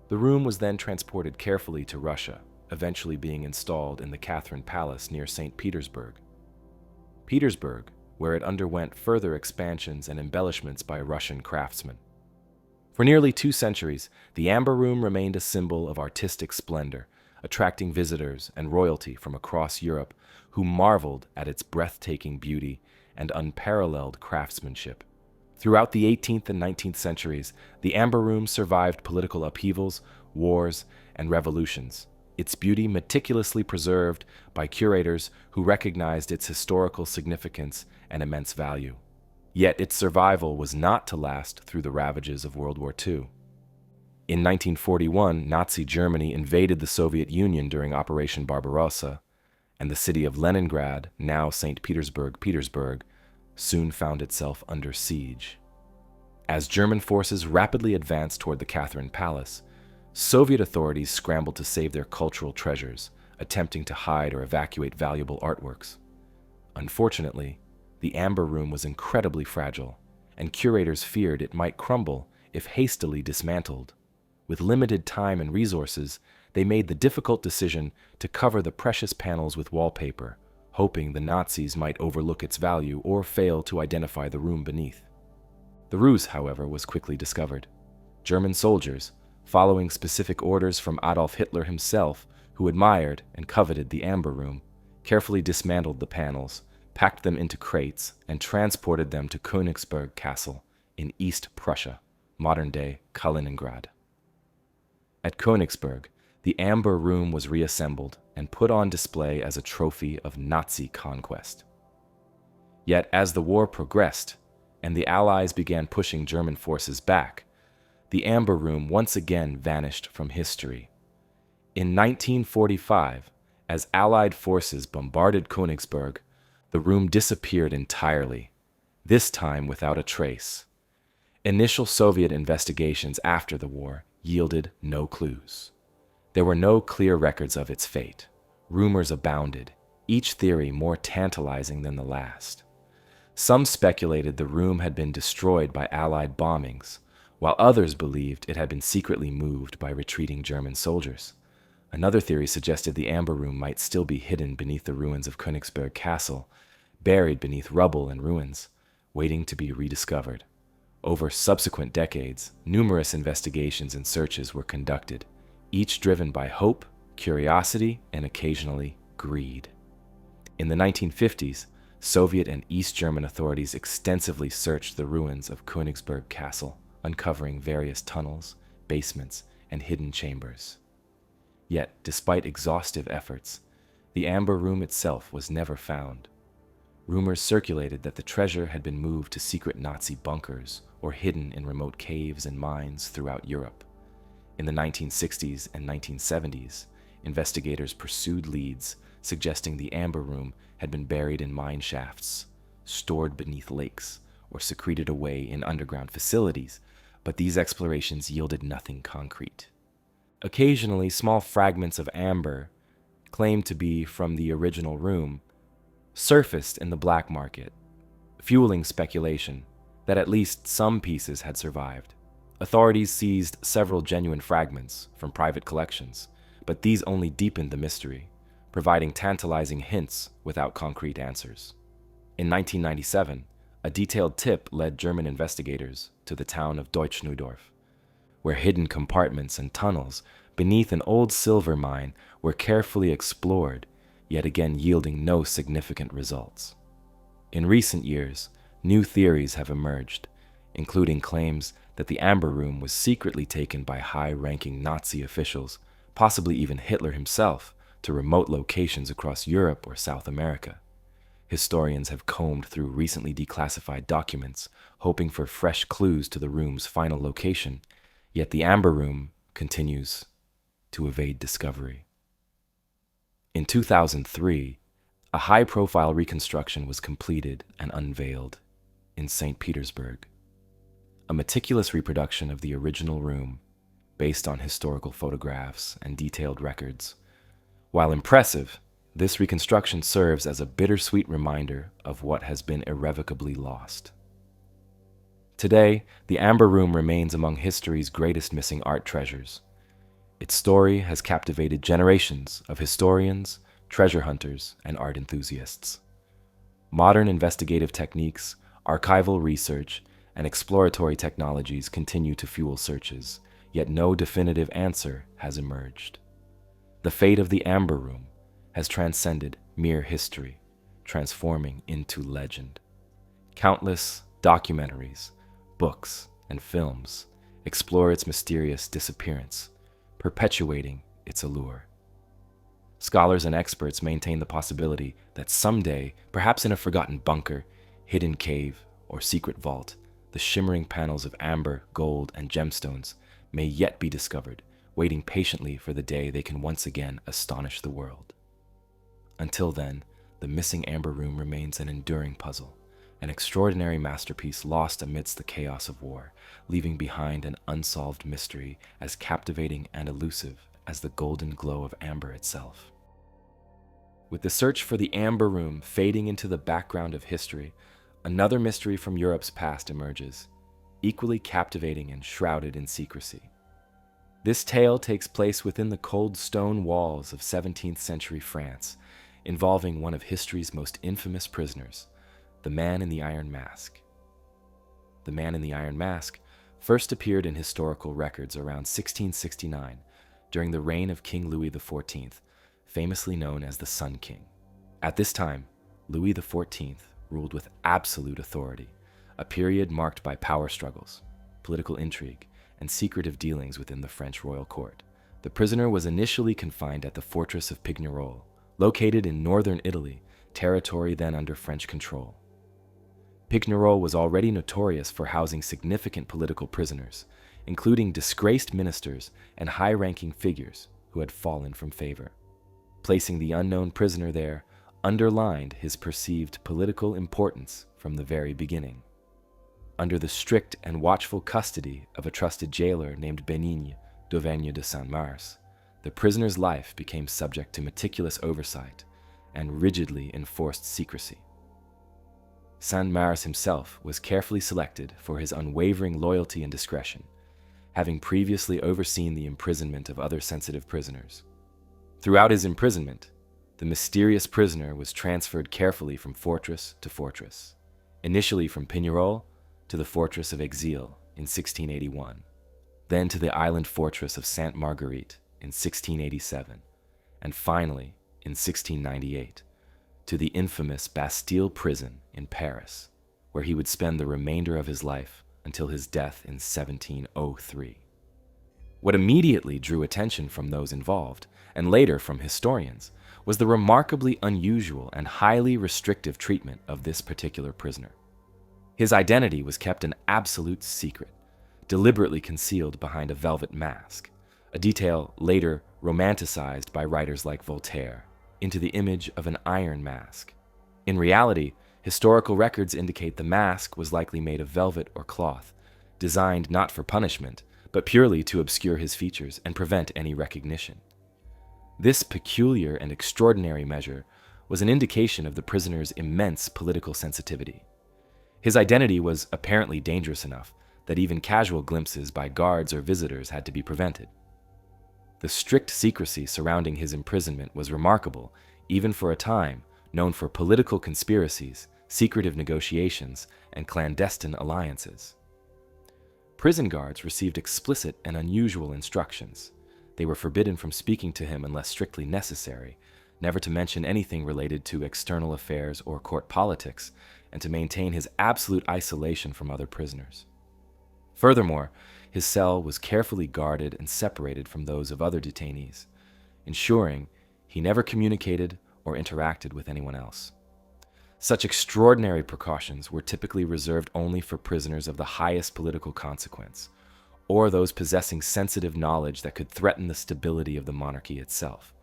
The room was then transported carefully to Russia, eventually being installed in the Catherine Palace near St. Petersburg. Petersburg, where it underwent further expansions and embellishments by Russian craftsmen. For nearly 2 centuries, the Amber Room remained a symbol of artistic splendor, attracting visitors and royalty from across Europe who marveled at its breathtaking beauty and unparalleled craftsmanship. Throughout the 18th and 19th centuries, the Amber Room survived political upheavals, wars, and revolutions, its beauty meticulously preserved by curators who recognized its historical significance and immense value. Yet its survival was not to last through the ravages of World War II. In 1941, Nazi Germany invaded the Soviet Union during Operation Barbarossa, and the city of Leningrad, now St. Petersburg, soon found itself under siege. As German forces rapidly advanced toward the Catherine Palace, Soviet authorities scrambled to save their cultural treasures, attempting to hide or evacuate valuable artworks. Unfortunately, the Amber Room was incredibly fragile, and curators feared it might crumble if hastily dismantled. With limited time and resources, they made the difficult decision to cover the precious panels with wallpaper, hoping the Nazis might overlook its value or fail to identify the room beneath. The ruse, however, was quickly discovered. German soldiers, following specific orders from Adolf Hitler himself, who admired and coveted the Amber Room, carefully dismantled the panels, packed them into crates, and transported them to Königsberg Castle in East Prussia, modern-day Kaliningrad. At Königsberg, the Amber Room was reassembled and put on display as a trophy of Nazi conquest. Yet as the war progressed, and the Allies began pushing German forces back, the Amber Room once again vanished from history. In 1945, as Allied forces bombarded Königsberg, the room disappeared entirely, this time without a trace. Initial Soviet investigations after the war yielded no clues. There were no clear records of its fate. Rumors abounded, each theory more tantalizing than the last. Some speculated the room had been destroyed by Allied bombings, while others believed it had been secretly moved by retreating German soldiers. Another theory suggested the Amber Room might still be hidden beneath the ruins of Königsberg Castle, buried beneath rubble and ruins, waiting to be rediscovered. Over subsequent decades, numerous investigations and searches were conducted, each driven by hope, curiosity, and occasionally greed. In the 1950s, Soviet and East German authorities extensively searched the ruins of Königsberg Castle, uncovering various tunnels, basements, and hidden chambers. Yet, despite exhaustive efforts, the Amber Room itself was never found. Rumors circulated that the treasure had been moved to secret Nazi bunkers or hidden in remote caves and mines throughout Europe. In the 1960s and 1970s, investigators pursued leads suggesting the Amber Room had been buried in mine shafts, stored beneath lakes, or secreted away in underground facilities, but these explorations yielded nothing concrete. Occasionally, small fragments of amber, claimed to be from the original room, surfaced in the black market, fueling speculation that at least some pieces had survived. Authorities seized several genuine fragments from private collections, but these only deepened the mystery, providing tantalizing hints without concrete answers. In 1997, a detailed tip led German investigators to the town of Deutsch-Neudorf, where hidden compartments and tunnels beneath an old silver mine were carefully explored, yet again yielding no significant results. In recent years, new theories have emerged, including claims that the Amber Room was secretly taken by high-ranking Nazi officials, possibly even Hitler himself, to remote locations across Europe or South America. Historians have combed through recently declassified documents, hoping for fresh clues to the room's final location, yet the Amber Room continues to evade discovery. In 2003, a high-profile reconstruction was completed and unveiled in St. Petersburg. A meticulous reproduction of the original room, based on historical photographs and detailed records. While impressive, this reconstruction serves as a bittersweet reminder of what has been irrevocably lost. Today, the Amber Room remains among history's greatest missing art treasures, Its story has captivated generations of historians, treasure hunters, and art enthusiasts. Modern investigative techniques, archival research, and exploratory technologies continue to fuel searches, yet no definitive answer has emerged. The fate of the Amber Room has transcended mere history, transforming into legend. Countless documentaries, books, and films explore its mysterious disappearance, perpetuating its allure. Scholars and experts maintain the possibility that someday, perhaps in a forgotten bunker, hidden cave, or secret vault, the shimmering panels of amber, gold, and gemstones may yet be discovered, waiting patiently for the day they can once again astonish the world. Until then, the missing Amber Room remains an enduring puzzle, an extraordinary masterpiece lost amidst the chaos of war, leaving behind an unsolved mystery as captivating and elusive as the golden glow of amber itself. With the search for the Amber Room fading into the background of history, another mystery from Europe's past emerges, equally captivating and shrouded in secrecy. This tale takes place within the cold stone walls of 17th century France, involving one of history's most infamous prisoners, the Man in the Iron Mask. The Man in the Iron Mask first appeared in historical records around 1669 during the reign of King Louis XIV, famously known as the Sun King. At this time, Louis XIV ruled with absolute authority, a period marked by power struggles, political intrigue, and secretive dealings within the French royal court. The prisoner was initially confined at the fortress of Pignerol, located in northern Italy, territory then under French control. Pignerol was already notorious for housing significant political prisoners, including disgraced ministers and high-ranking figures who had fallen from favor. Placing the unknown prisoner there underlined his perceived political importance from the very beginning. Under the strict and watchful custody of a trusted jailer named Bénigne d'Auvergne de Saint-Mars, the prisoner's life became subject to meticulous oversight and rigidly enforced secrecy. Saint-Mars himself was carefully selected for his unwavering loyalty and discretion, having previously overseen the imprisonment of other sensitive prisoners. Throughout his imprisonment, the mysterious prisoner was transferred carefully from fortress to fortress, initially from Pignerol to the fortress of Exilles in 1681, then to the island fortress of Sainte Marguerite in 1687, and finally, in 1698, to the infamous Bastille prison in Paris, where he would spend the remainder of his life until his death in 1703. What immediately drew attention from those involved, and later from historians, was the remarkably unusual and highly restrictive treatment of this particular prisoner. His identity was kept an absolute secret, deliberately concealed behind a velvet mask, a detail later romanticized by writers like Voltaire into the image of an iron mask. In reality, historical records indicate the mask was likely made of velvet or cloth, designed not for punishment, but purely to obscure his features and prevent any recognition. This peculiar and extraordinary measure was an indication of the prisoner's immense political sensitivity. His identity was apparently dangerous enough that even casual glimpses by guards or visitors had to be prevented. The strict secrecy surrounding his imprisonment was remarkable, even for a time known for political conspiracies, secretive negotiations, and clandestine alliances. Prison guards received explicit and unusual instructions. They were forbidden from speaking to him unless strictly necessary, never to mention anything related to external affairs or court politics, and to maintain his absolute isolation from other prisoners. Furthermore, his cell was carefully guarded and separated from those of other detainees, ensuring he never communicated or interacted with anyone else. Such extraordinary precautions were typically reserved only for prisoners of the highest political consequence, or those possessing sensitive knowledge that could threaten the stability of the monarchy itself.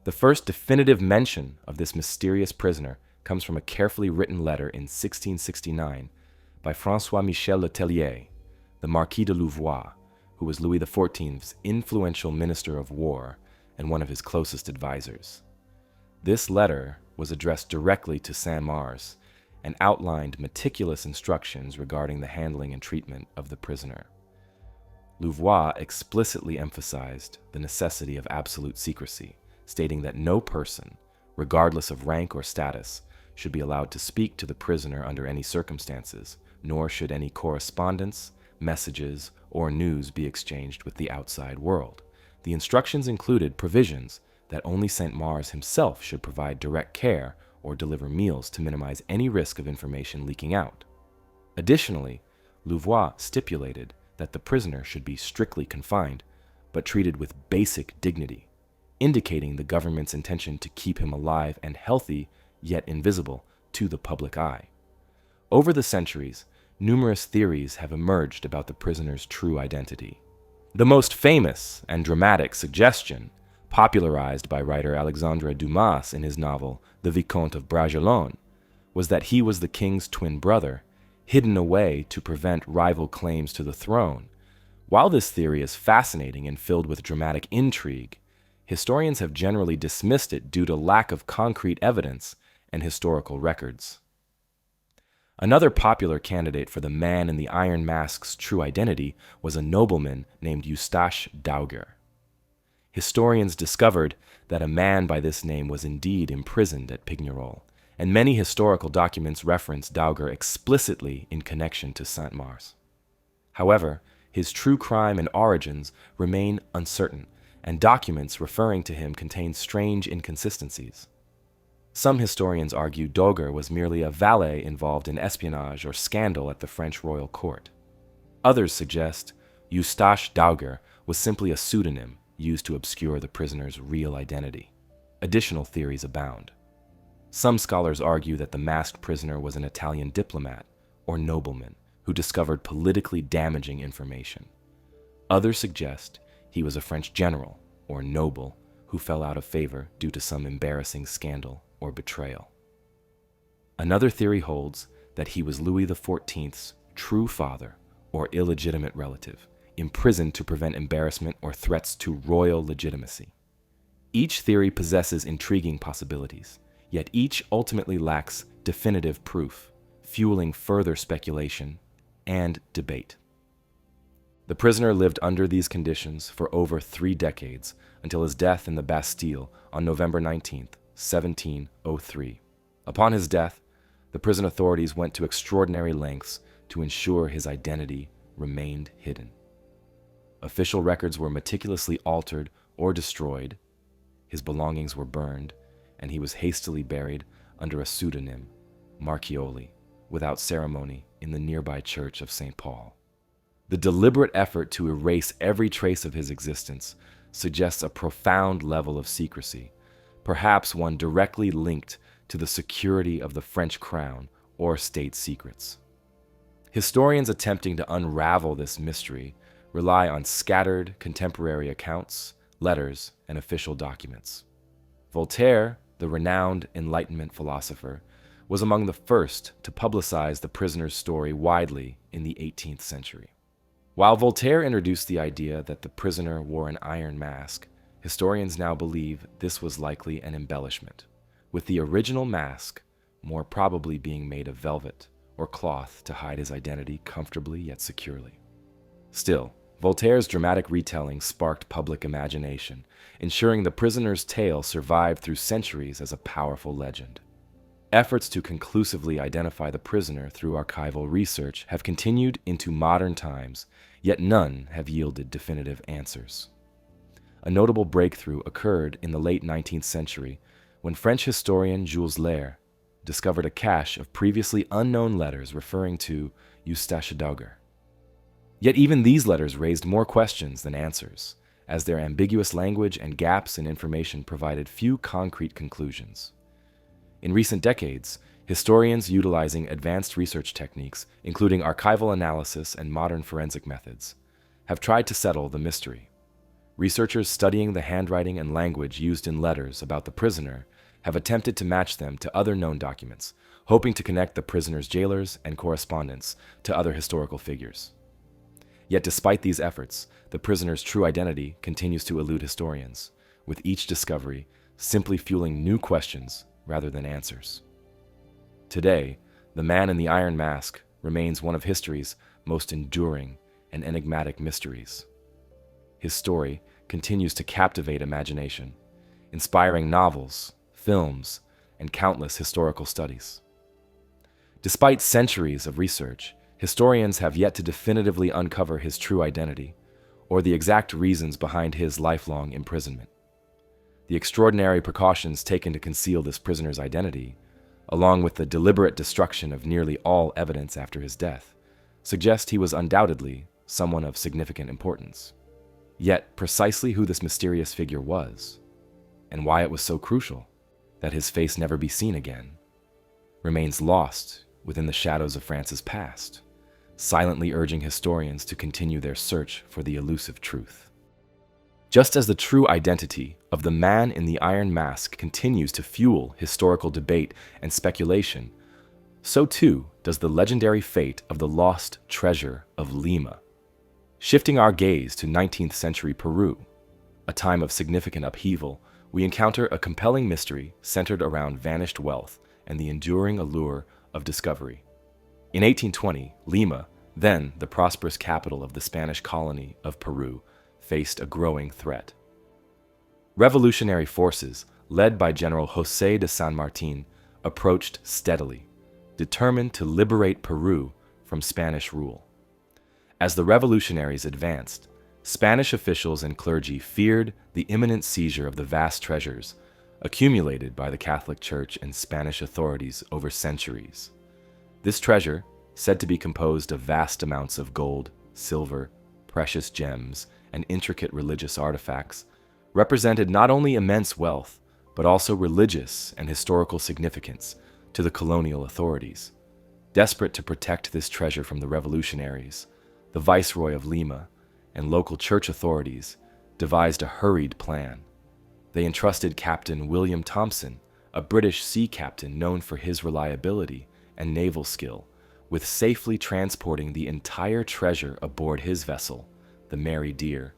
The first definitive mention of this mysterious prisoner comes from a carefully written letter in 1669 by François-Michel Le Tellier, the Marquis de Louvois, who was Louis XIV's influential minister of war and one of his closest advisors. This letter was addressed directly to Saint-Mars and outlined meticulous instructions regarding the handling and treatment of the prisoner. Louvois explicitly emphasized the necessity of absolute secrecy, stating that no person, regardless of rank or status, should be allowed to speak to the prisoner under any circumstances, nor should any correspondence, messages, or news be exchanged with the outside world. The instructions included provisions that only St. Mars himself should provide direct care or deliver meals to minimize any risk of information leaking out. Additionally, Louvois stipulated that the prisoner should be strictly confined, but treated with basic dignity, indicating the government's intention to keep him alive and healthy, yet invisible to the public eye. Over the centuries, numerous theories have emerged about the prisoner's true identity. The most famous and dramatic suggestion, popularized by writer Alexandre Dumas in his novel The Vicomte of Bragelonne, was that he was the king's twin brother, hidden away to prevent rival claims to the throne. While this theory is fascinating and filled with dramatic intrigue, historians have generally dismissed it due to lack of concrete evidence and historical records. Another popular candidate for the man in the Iron Mask's true identity was a nobleman named Eustache Dauger. Historians discovered that a man by this name was indeed imprisoned at Pignerol, and many historical documents reference Dauger explicitly in connection to St. Mars. However, his true crime and origins remain uncertain, and documents referring to him contain strange inconsistencies. Some historians argue Dauger was merely a valet involved in espionage or scandal at the French royal court. Others suggest Eustache Dauger was simply a pseudonym used to obscure the prisoner's real identity. Additional theories abound. Some scholars argue that the masked prisoner was an Italian diplomat or nobleman who discovered politically damaging information. Others suggest he was a French general or noble who fell out of favor due to some embarrassing scandal or betrayal. Another theory holds that he was Louis XIV's true father or illegitimate relative, imprisoned to prevent embarrassment or threats to royal legitimacy. Each theory possesses intriguing possibilities, yet each ultimately lacks definitive proof, fueling further speculation and debate. The prisoner lived under these conditions for over 3 decades until his death in the Bastille on November 19, 1703. Upon his death, the prison authorities went to extraordinary lengths to ensure his identity remained hidden. Official records were meticulously altered or destroyed, his belongings were burned, and he was hastily buried under a pseudonym, Marchioli, without ceremony in the nearby church of St. Paul. The deliberate effort to erase every trace of his existence suggests a profound level of secrecy, perhaps one directly linked to the security of the French crown or state secrets. Historians attempting to unravel this mystery rely on scattered contemporary accounts, letters, and official documents. Voltaire, the renowned Enlightenment philosopher, was among the first to publicize the prisoner's story widely in the 18th century. While Voltaire introduced the idea that the prisoner wore an iron mask, historians now believe this was likely an embellishment, with the original mask more probably being made of velvet or cloth to hide his identity comfortably yet securely. Still, Voltaire's dramatic retelling sparked public imagination, ensuring the prisoner's tale survived through centuries as a powerful legend. Efforts to conclusively identify the prisoner through archival research have continued into modern times, yet none have yielded definitive answers. A notable breakthrough occurred in the late 19th century when French historian Jules Lair discovered a cache of previously unknown letters referring to Eustache Dauger. Yet even these letters raised more questions than answers, as their ambiguous language and gaps in information provided few concrete conclusions. In recent decades, historians utilizing advanced research techniques, including archival analysis and modern forensic methods, have tried to settle the mystery. Researchers studying the handwriting and language used in letters about the prisoner have attempted to match them to other known documents, hoping to connect the prisoner's jailers and correspondents to other historical figures. Yet despite these efforts, the prisoner's true identity continues to elude historians, with each discovery simply fueling new questions rather than answers. Today, the man in the iron mask remains one of history's most enduring and enigmatic mysteries. his story continues to captivate imagination, inspiring novels, films, and countless historical studies. Despite centuries of research, historians have yet to definitively uncover his true identity or the exact reasons behind his lifelong imprisonment. The extraordinary precautions taken to conceal this prisoner's identity, along with the deliberate destruction of nearly all evidence after his death, suggest he was undoubtedly someone of significant importance. Yet, precisely who this mysterious figure was, and why it was so crucial that his face never be seen again, remains lost within the shadows of France's past, silently urging historians to continue their search for the elusive truth. Just as the true identity of the man in the iron mask continues to fuel historical debate and speculation, so too does the legendary fate of the lost treasure of Lima. Shifting our gaze to 19th century Peru, a time of significant upheaval, we encounter a compelling mystery centered around vanished wealth and the enduring allure of discovery. In 1820, Lima, then the prosperous capital of the Spanish colony of Peru, faced a growing threat. Revolutionary forces, led by General José de San Martín, approached steadily, determined to liberate Peru from Spanish rule. As the revolutionaries advanced, Spanish officials and clergy feared the imminent seizure of the vast treasures accumulated by the Catholic Church and Spanish authorities over centuries. This treasure, said to be composed of vast amounts of gold, silver, precious gems, and intricate religious artifacts, represented not only immense wealth, but also religious and historical significance to the colonial authorities. Desperate to protect this treasure from the revolutionaries, the Viceroy of Lima and local church authorities devised a hurried plan. They entrusted Captain William Thompson, a British sea captain known for his reliability and naval skill, with safely transporting the entire treasure aboard his vessel, the Mary Dear,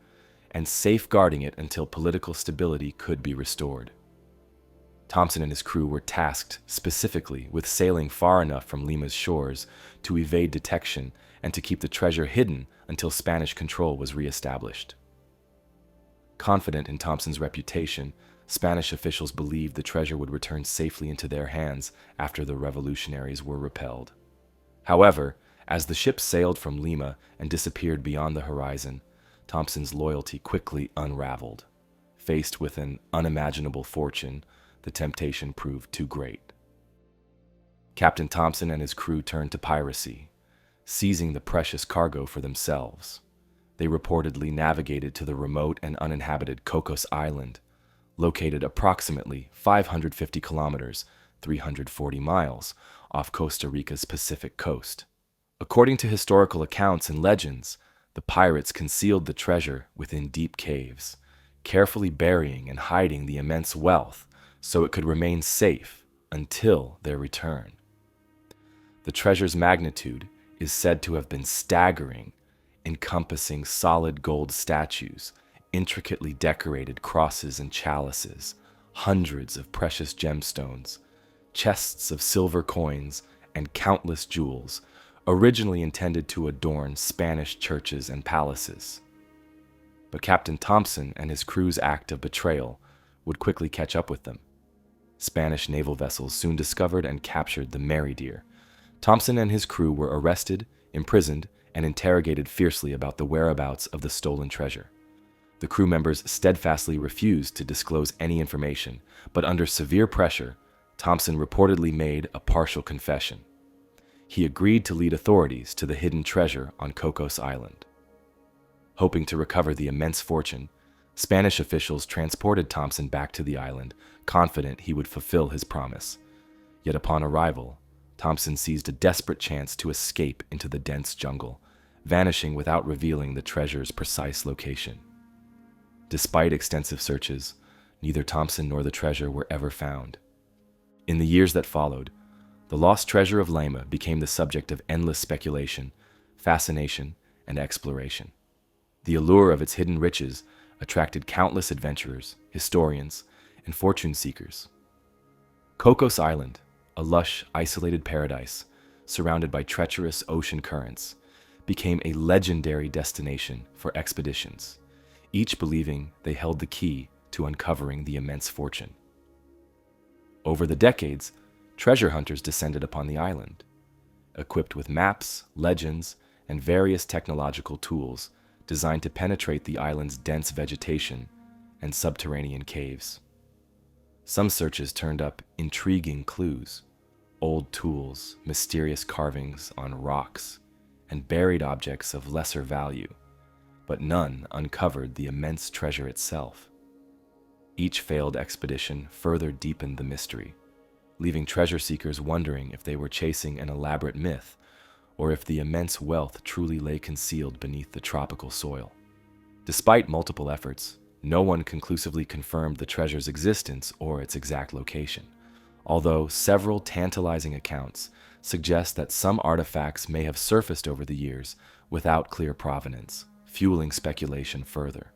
and safeguarding it until political stability could be restored. Thompson and his crew were tasked specifically with sailing far enough from Lima's shores to evade detection and to keep the treasure hidden until Spanish control was reestablished. Confident in Thompson's reputation, Spanish officials believed the treasure would return safely into their hands after the revolutionaries were repelled. However, as the ship sailed from Lima and disappeared beyond the horizon, Thompson's loyalty quickly unraveled. Faced with an unimaginable fortune, the temptation proved too great. Captain Thompson and his crew turned to piracy, seizing the precious cargo for themselves. They reportedly navigated to the remote and uninhabited Cocos Island, located approximately 550 kilometers, 340 miles, off Costa Rica's Pacific coast. According to historical accounts and legends, the pirates concealed the treasure within deep caves, carefully burying and hiding the immense wealth so it could remain safe until their return. The treasure's magnitude is said to have been staggering, encompassing solid gold statues, intricately decorated crosses and chalices, hundreds of precious gemstones, chests of silver coins, and countless jewels, originally intended to adorn Spanish churches and palaces. But Captain Thompson and his crew's act of betrayal would quickly catch up with them. Spanish naval vessels soon discovered and captured the Mary Dear. Thompson and his crew were arrested, imprisoned, and interrogated fiercely about the whereabouts of the stolen treasure. The crew members steadfastly refused to disclose any information, but under severe pressure, Thompson reportedly made a partial confession. He agreed to lead authorities to the hidden treasure on Cocos Island. Hoping to recover the immense fortune, Spanish officials transported Thompson back to the island, confident he would fulfill his promise. Yet upon arrival, Thompson seized a desperate chance to escape into the dense jungle, vanishing without revealing the treasure's precise location. Despite extensive searches, neither Thompson nor the treasure were ever found. In the years that followed, the lost treasure of Lima became the subject of endless speculation, fascination, and exploration. The allure of its hidden riches attracted countless adventurers, historians, and fortune seekers. Cocos Island, a lush, isolated paradise surrounded by treacherous ocean currents, became a legendary destination for expeditions. each believing they held the key to uncovering the immense fortune. Over the decades, treasure hunters descended upon the island, equipped with maps, legends, and various technological tools designed to penetrate the island's dense vegetation and subterranean caves. Some searches turned up intriguing clues: old tools, mysterious carvings on rocks, and buried objects of lesser value, but none uncovered the immense treasure itself. Each failed expedition further deepened the mystery, leaving treasure seekers wondering if they were chasing an elaborate myth or if the immense wealth truly lay concealed beneath the tropical soil. Despite multiple efforts, no one conclusively confirmed the treasure's existence or its exact location, although several tantalizing accounts suggest that some artifacts may have surfaced over the years without clear provenance, fueling speculation further.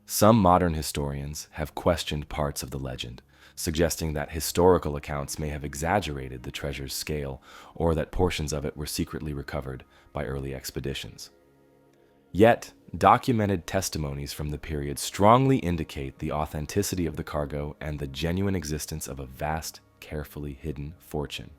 Some modern historians have questioned parts of the legend, suggesting that historical accounts may have exaggerated the treasure's scale or that portions of it were secretly recovered by early expeditions. Yet, documented testimonies from the period strongly indicate the authenticity of the cargo and the genuine existence of a vast, carefully hidden fortune.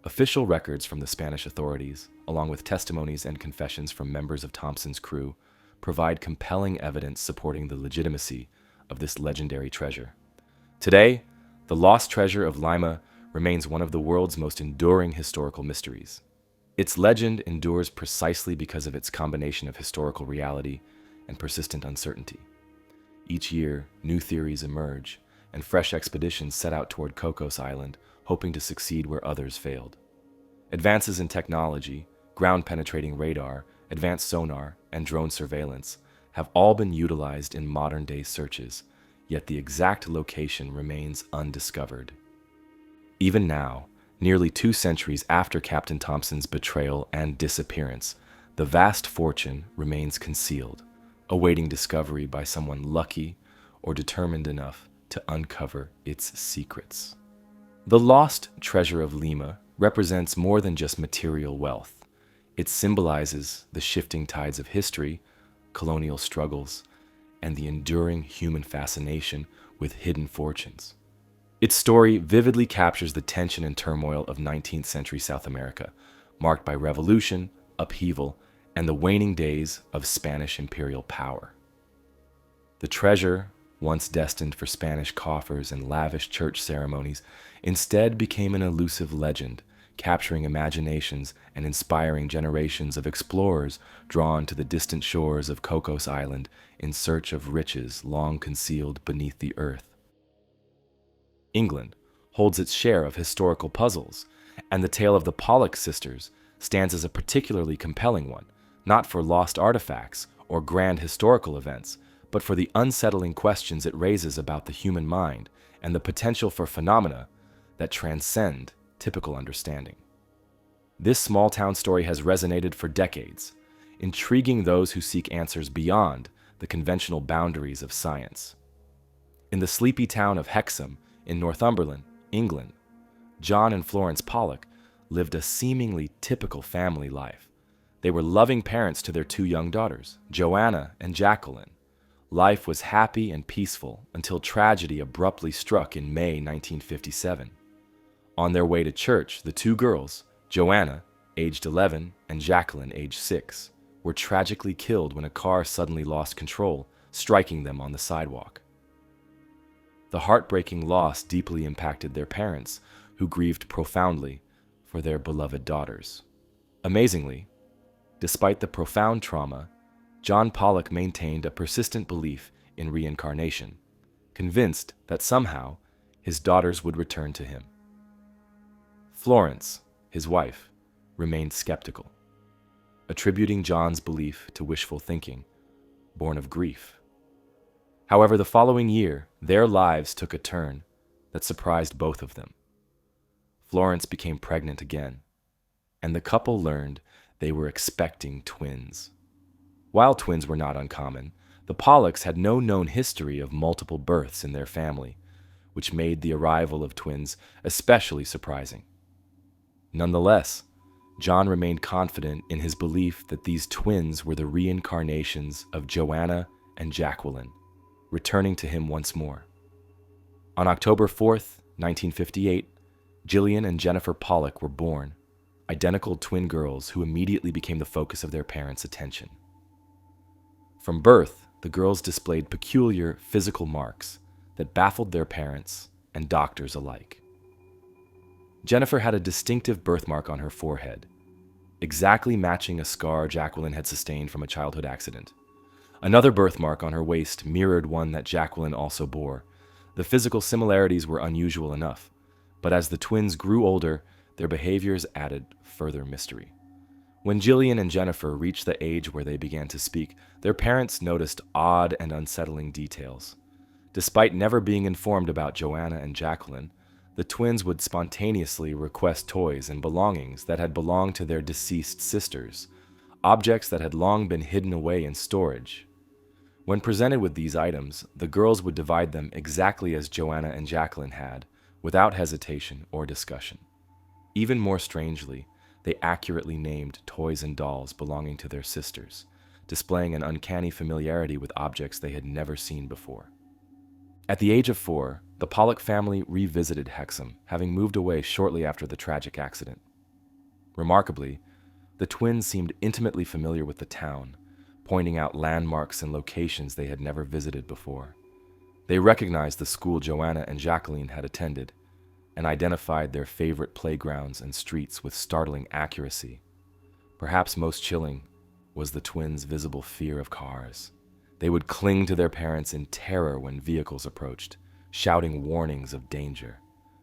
Official records from the Spanish authorities, along with testimonies and confessions from members of Thompson's crew, provide compelling evidence supporting the legitimacy of this legendary treasure. Today, the lost treasure of Lima remains one of the world's most enduring historical mysteries. Its legend endures precisely because of its combination of historical reality and persistent uncertainty. Each year, new theories emerge, and fresh expeditions set out toward Cocos Island, hoping to succeed where others failed. Advances in technology, ground-penetrating radar, advanced sonar, and drone surveillance have all been utilized in modern-day searches, yet the exact location remains undiscovered. Even now, nearly 2 centuries after Captain Thompson's betrayal and disappearance, the vast fortune remains concealed, awaiting discovery by someone lucky or determined enough to uncover its secrets. The lost treasure of Lima represents more than just material wealth. It symbolizes the shifting tides of history, colonial struggles, and the enduring human fascination with hidden fortunes. Its story vividly captures the tension and turmoil of 19th century South America, marked by revolution, upheaval, and the waning days of Spanish imperial power. The treasure, once destined for Spanish coffers and lavish church ceremonies, instead became an elusive legend, capturing imaginations and inspiring generations of explorers drawn to the distant shores of Cocos Island in search of riches long concealed beneath the earth. England holds its share of historical puzzles, and the tale of the Pollock sisters stands as a particularly compelling one, not for lost artifacts or grand historical events, but for the unsettling questions it raises about the human mind and the potential for phenomena that transcend typical understanding. This small-town story has resonated for decades, intriguing those who seek answers beyond the conventional boundaries of science. In the sleepy town of Hexham in Northumberland, England, John and Florence Pollock lived a seemingly typical family life. They were loving parents to their 2 young daughters, Joanna and Jacqueline. Life was happy and peaceful until tragedy abruptly struck in May 1957. On their way to church, the 2 girls, Joanna, aged 11, and Jacqueline, aged 6, were tragically killed when a car suddenly lost control, striking them on the sidewalk. The heartbreaking loss deeply impacted their parents, who grieved profoundly for their beloved daughters. Amazingly, despite the profound trauma, John Pollock maintained a persistent belief in reincarnation, convinced that somehow his daughters would return to him. Florence, his wife, remained skeptical, attributing John's belief to wishful thinking, born of grief. However, the following year, their lives took a turn that surprised both of them. Florence became pregnant again, and the couple learned they were expecting twins. While twins were not uncommon, the Pollocks had no known history of multiple births in their family, which made the arrival of twins especially surprising. Nonetheless, John remained confident in his belief that these twins were the reincarnations of Joanna and Jacqueline, returning to him once more. On October 4th, 1958, Gillian and Jennifer Pollock were born, identical twin girls who immediately became the focus of their parents' attention. From birth, the girls displayed peculiar physical marks that baffled their parents and doctors alike. Jennifer had a distinctive birthmark on her forehead, exactly matching a scar Jacqueline had sustained from a childhood accident. Another birthmark on her waist mirrored one that Jacqueline also bore. The physical similarities were unusual enough, but as the twins grew older, their behaviors added further mystery. When Gillian and Jennifer reached the age where they began to speak, their parents noticed odd and unsettling details. Despite never being informed about Joanna and Jacqueline, the twins would spontaneously request toys and belongings that had belonged to their deceased sisters, objects that had long been hidden away in storage. When presented with these items, the girls would divide them exactly as Joanna and Jacqueline had, without hesitation or discussion. Even more strangely, they accurately named toys and dolls belonging to their sisters, displaying an uncanny familiarity with objects they had never seen before. At the age of 4, the Pollock family revisited Hexham, having moved away shortly after the tragic accident. Remarkably, the twins seemed intimately familiar with the town, pointing out landmarks and locations they had never visited before. They recognized the school Joanna and Jacqueline had attended, and identified their favorite playgrounds and streets with startling accuracy. Perhaps most chilling was the twins' visible fear of cars. They would cling to their parents in terror when vehicles approached, shouting warnings of danger.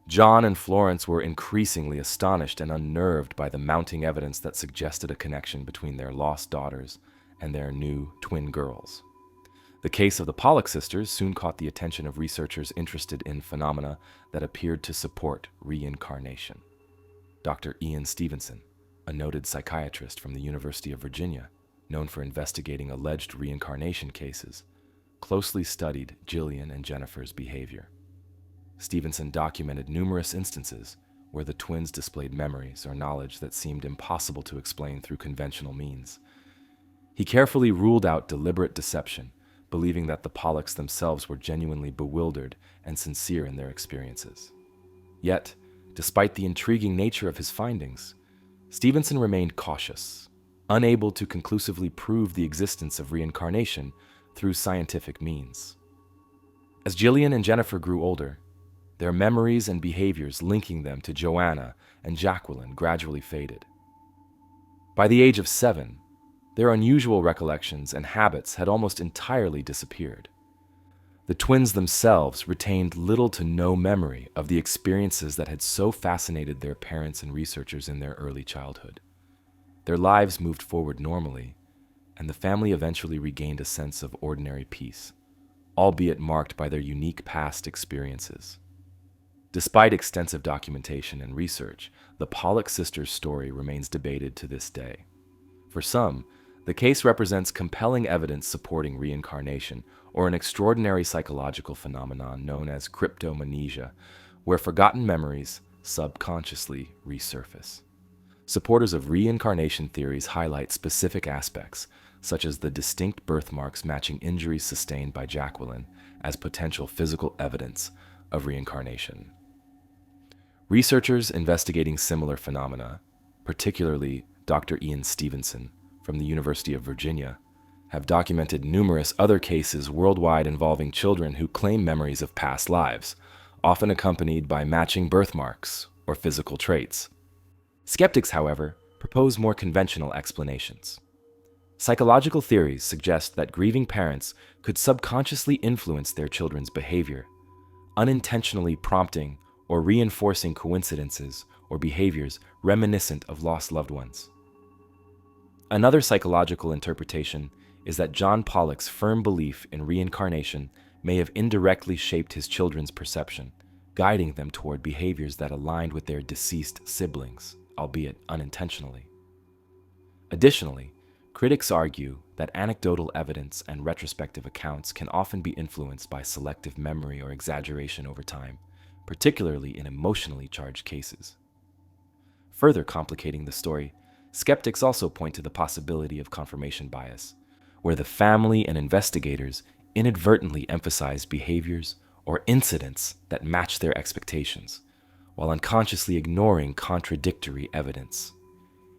John and Florence were increasingly astonished and unnerved by the mounting evidence that suggested a connection between their lost daughters and their new twin girls. The case of the Pollock sisters soon caught the attention of researchers interested in phenomena that appeared to support reincarnation. Dr. Ian Stevenson, a noted psychiatrist from the University of Virginia, known for investigating alleged reincarnation cases, closely studied Gillian and Jennifer's behavior. Stevenson documented numerous instances where the twins displayed memories or knowledge that seemed impossible to explain through conventional means. He carefully ruled out deliberate deception, believing that the Pollocks themselves were genuinely bewildered and sincere in their experiences. Yet, despite the intriguing nature of his findings, Stevenson remained cautious, unable to conclusively prove the existence of reincarnation through scientific means. As Gillian and Jennifer grew older, their memories and behaviors linking them to Joanna and Jacqueline gradually faded. By the age of 7, their unusual recollections and habits had almost entirely disappeared. The twins themselves retained little to no memory of the experiences that had so fascinated their parents and researchers in their early childhood. Their lives moved forward normally, and the family eventually regained a sense of ordinary peace, albeit marked by their unique past experiences. Despite extensive documentation and research, the Pollock sisters' story remains debated to this day. For some, the case represents compelling evidence supporting reincarnation or an extraordinary psychological phenomenon known as cryptomnesia, where forgotten memories subconsciously resurface. Supporters of reincarnation theories highlight specific aspects, such as the distinct birthmarks matching injuries sustained by Jacqueline, as potential physical evidence of reincarnation. Researchers investigating similar phenomena, particularly Dr. Ian Stevenson from the University of Virginia, have documented numerous other cases worldwide involving children who claim memories of past lives, often accompanied by matching birthmarks or physical traits. Skeptics, however, propose more conventional explanations. Psychological theories suggest that grieving parents could subconsciously influence their children's behavior, unintentionally prompting or reinforcing coincidences or behaviors reminiscent of lost loved ones. Another psychological interpretation is that John Pollock's firm belief in reincarnation may have indirectly shaped his children's perception, guiding them toward behaviors that aligned with their deceased siblings, albeit unintentionally. Additionally, critics argue that anecdotal evidence and retrospective accounts can often be influenced by selective memory or exaggeration over time, particularly in emotionally charged cases. Further complicating the story, skeptics also point to the possibility of confirmation bias, where the family and investigators inadvertently emphasized behaviors or incidents that matched their expectations, while unconsciously ignoring contradictory evidence.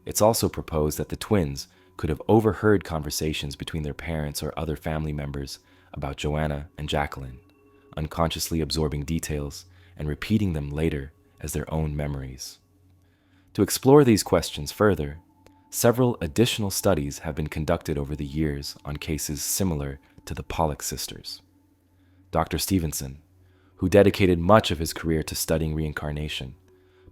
It's also proposed that the twins could have overheard conversations between their parents or other family members about Joanna and Jacqueline, unconsciously absorbing details and repeating them later as their own memories. To explore these questions further, several additional studies have been conducted over the years on cases similar to the Pollock sisters. Dr. Stevenson, who dedicated much of his career to studying reincarnation,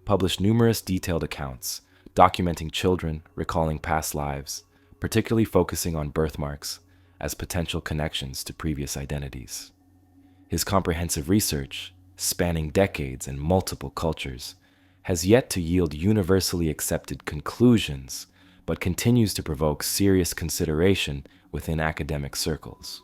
published numerous detailed accounts documenting children recalling past lives, particularly focusing on birthmarks as potential connections to previous identities. His comprehensive research, spanning decades and multiple cultures, has yet to yield universally accepted conclusions, but continues to provoke serious consideration within academic circles.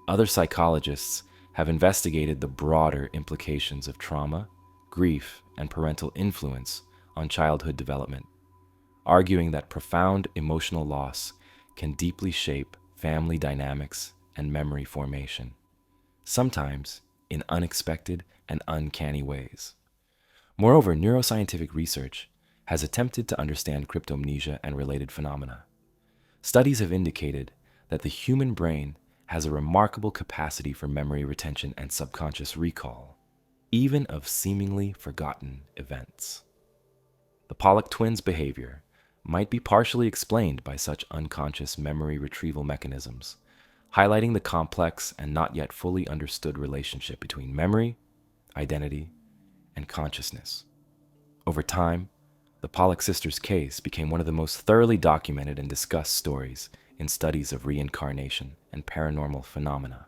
Other psychologists have investigated the broader implications of trauma, grief, and parental influence on childhood development, arguing that profound emotional loss can deeply shape family dynamics and memory formation, sometimes in unexpected and uncanny ways. Moreover, neuroscientific research has attempted to understand cryptomnesia and related phenomena. Studies have indicated that the human brain has a remarkable capacity for memory retention and subconscious recall, even of seemingly forgotten events. The Pollock twins' behavior might be partially explained by such unconscious memory retrieval mechanisms, highlighting the complex and not yet fully understood relationship between memory, identity, and consciousness. Over time, the Pollock sisters' case became one of the most thoroughly documented and discussed stories in studies of reincarnation and paranormal phenomena.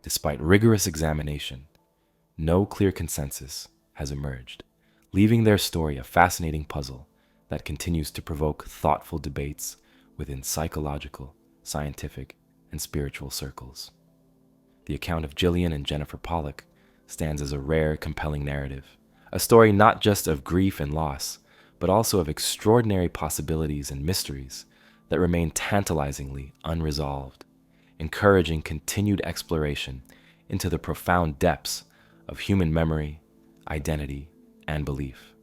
Despite rigorous examination, no clear consensus has emerged, leaving their story a fascinating puzzle that continues to provoke thoughtful debates within psychological, scientific, and spiritual circles. The account of Gillian and Jennifer Pollock stands as a rare, compelling narrative, a story not just of grief and loss, but also of extraordinary possibilities and mysteries that remain tantalizingly unresolved, encouraging continued exploration into the profound depths of human memory, identity, and belief.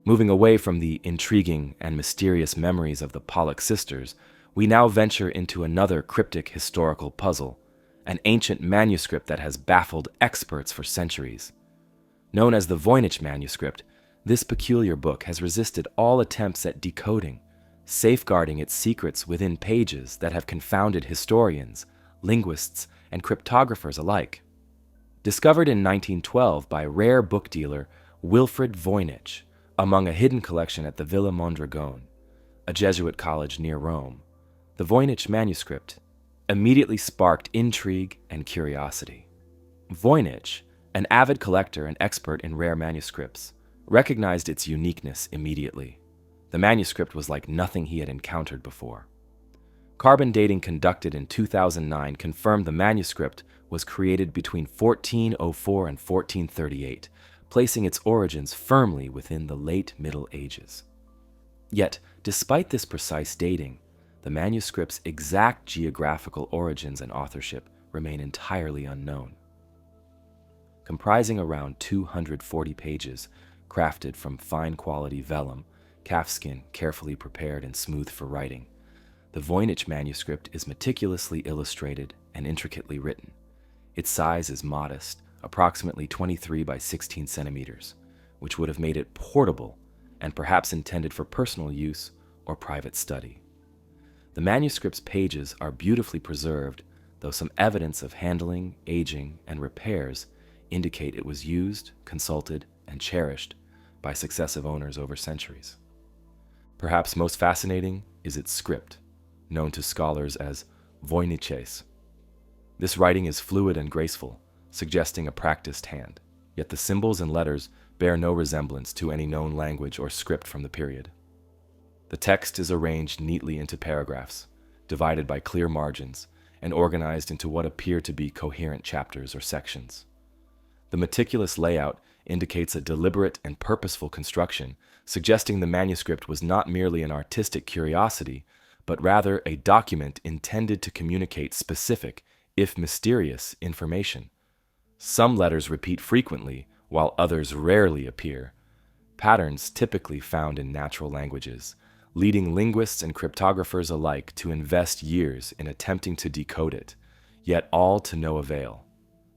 Moving away from the intriguing and mysterious memories of the Pollock sisters, we now venture into another cryptic historical puzzle, an ancient manuscript that has baffled experts for centuries. Known as the Voynich manuscript, this peculiar book has resisted all attempts at decoding, safeguarding its secrets within pages that have confounded historians, linguists, and cryptographers alike. Discovered in 1912 by rare book dealer Wilfrid Voynich among a hidden collection at the Villa Mondragone, a Jesuit college near Rome, the Voynich manuscript immediately sparked intrigue and curiosity. Voynich, an avid collector and expert in rare manuscripts, recognized its uniqueness immediately. The manuscript was like nothing he had encountered before. Carbon dating conducted in 2009 confirmed the manuscript was created between 1404 and 1438, placing its origins firmly within the late Middle Ages. Yet, despite this precise dating, the manuscript's exact geographical origins and authorship remain entirely unknown. Comprising around 240 pages, crafted from fine-quality vellum, calfskin carefully prepared and smooth for writing, the Voynich manuscript is meticulously illustrated and intricately written. Its size is modest, approximately 23 by 16 centimeters, which would have made it portable and perhaps intended for personal use or private study. The manuscript's pages are beautifully preserved, though some evidence of handling, aging, and repairs indicate it was used, consulted, and cherished by successive owners over centuries. Perhaps most fascinating is its script, known to scholars as Voyniches. This writing is fluid and graceful, suggesting a practiced hand, yet the symbols and letters bear no resemblance to any known language or script from the period. The text is arranged neatly into paragraphs, divided by clear margins, and organized into what appear to be coherent chapters or sections. The meticulous layout indicates a deliberate and purposeful construction, suggesting the manuscript was not merely an artistic curiosity, but rather a document intended to communicate specific, if mysterious, information. Some letters repeat frequently, while others rarely appear, patterns typically found in natural languages, leading linguists and cryptographers alike to invest years in attempting to decode it, yet all to no avail.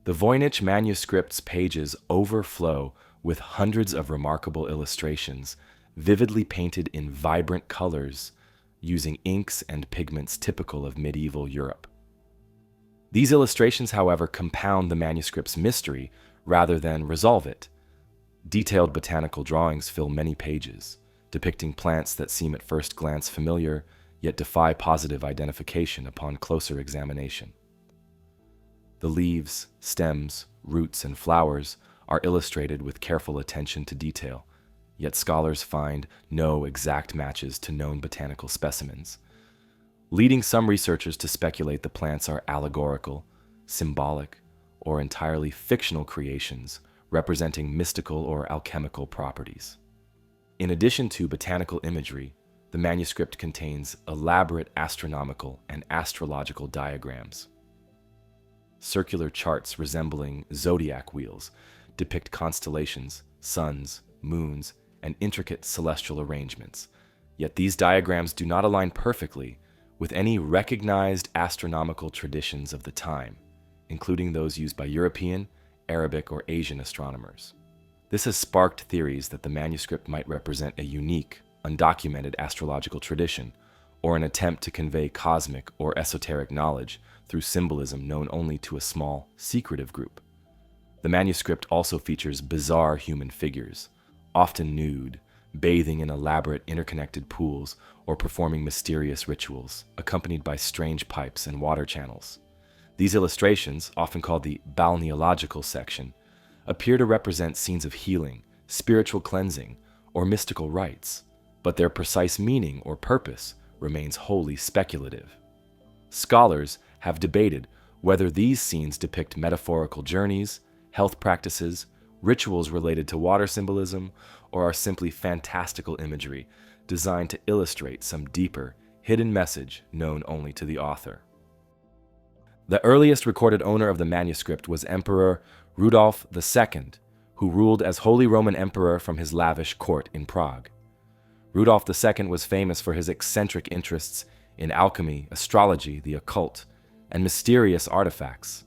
The Voynich manuscript's pages overflow with hundreds of remarkable illustrations, vividly painted in vibrant colors, using inks and pigments typical of medieval Europe. These illustrations, however, compound the manuscript's mystery rather than resolve it. Detailed botanical drawings fill many pages, depicting plants that seem at first glance familiar, yet defy positive identification upon closer examination. The leaves, stems, roots, and flowers are illustrated with careful attention to detail, yet scholars find no exact matches to known botanical specimens, leading some researchers to speculate the plants are allegorical, symbolic, or entirely fictional creations representing mystical or alchemical properties. In addition to botanical imagery, the manuscript contains elaborate astronomical and astrological diagrams. Circular charts resembling zodiac wheels depict constellations, suns, moons, and intricate celestial arrangements, yet these diagrams do not align perfectly with any recognized astronomical traditions of the time, including those used by European, Arabic, or Asian astronomers. This has sparked theories that the manuscript might represent a unique, undocumented astrological tradition, or an attempt to convey cosmic or esoteric knowledge through symbolism known only to a small, secretive group. The manuscript also features bizarre human figures, often nude, bathing in elaborate interconnected pools or performing mysterious rituals, accompanied by strange pipes and water channels. These illustrations, often called the balneological section, appear to represent scenes of healing, spiritual cleansing, or mystical rites, but their precise meaning or purpose remains wholly speculative. Scholars have debated whether these scenes depict metaphorical journeys, health practices, rituals related to water symbolism, or are simply fantastical imagery designed to illustrate some deeper, hidden message known only to the author. The earliest recorded owner of the manuscript was Emperor Rudolf II, who ruled as Holy Roman Emperor from his lavish court in Prague. Rudolf II was famous for his eccentric interests in alchemy, astrology, the occult, and mysterious artifacts,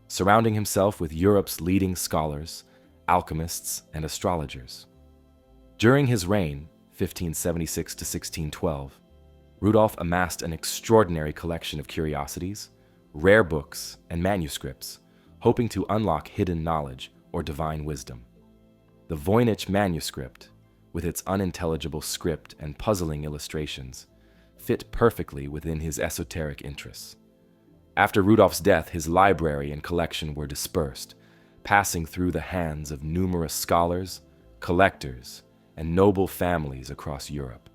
surrounding himself with Europe's leading scholars, alchemists, and astrologers. During his reign, 1576 to 1612, Rudolf amassed an extraordinary collection of curiosities, rare books, and manuscripts, hoping to unlock hidden knowledge or divine wisdom. The Voynich manuscript, with its unintelligible script and puzzling illustrations, fit perfectly within his esoteric interests. After Rudolf's death, his library and collection were dispersed, passing through the hands of numerous scholars, collectors, and noble families across Europe.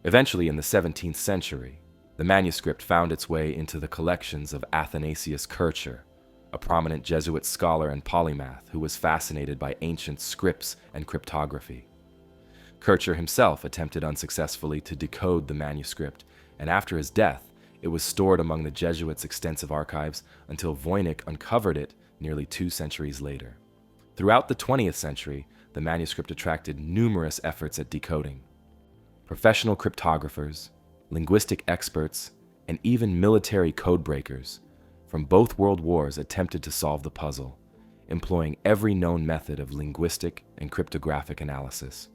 Eventually, in the 17th century, the manuscript found its way into the collections of Athanasius Kircher, a prominent Jesuit scholar and polymath who was fascinated by ancient scripts and cryptography. Kircher himself attempted unsuccessfully to decode the manuscript, and after his death, it was stored among the Jesuits' extensive archives until Voynich uncovered it nearly 2 centuries later. Throughout the 20th century, the manuscript attracted numerous efforts at decoding. Professional cryptographers, linguistic experts, and even military codebreakers from both world wars attempted to solve the puzzle, employing every known method of linguistic and cryptographic analysis.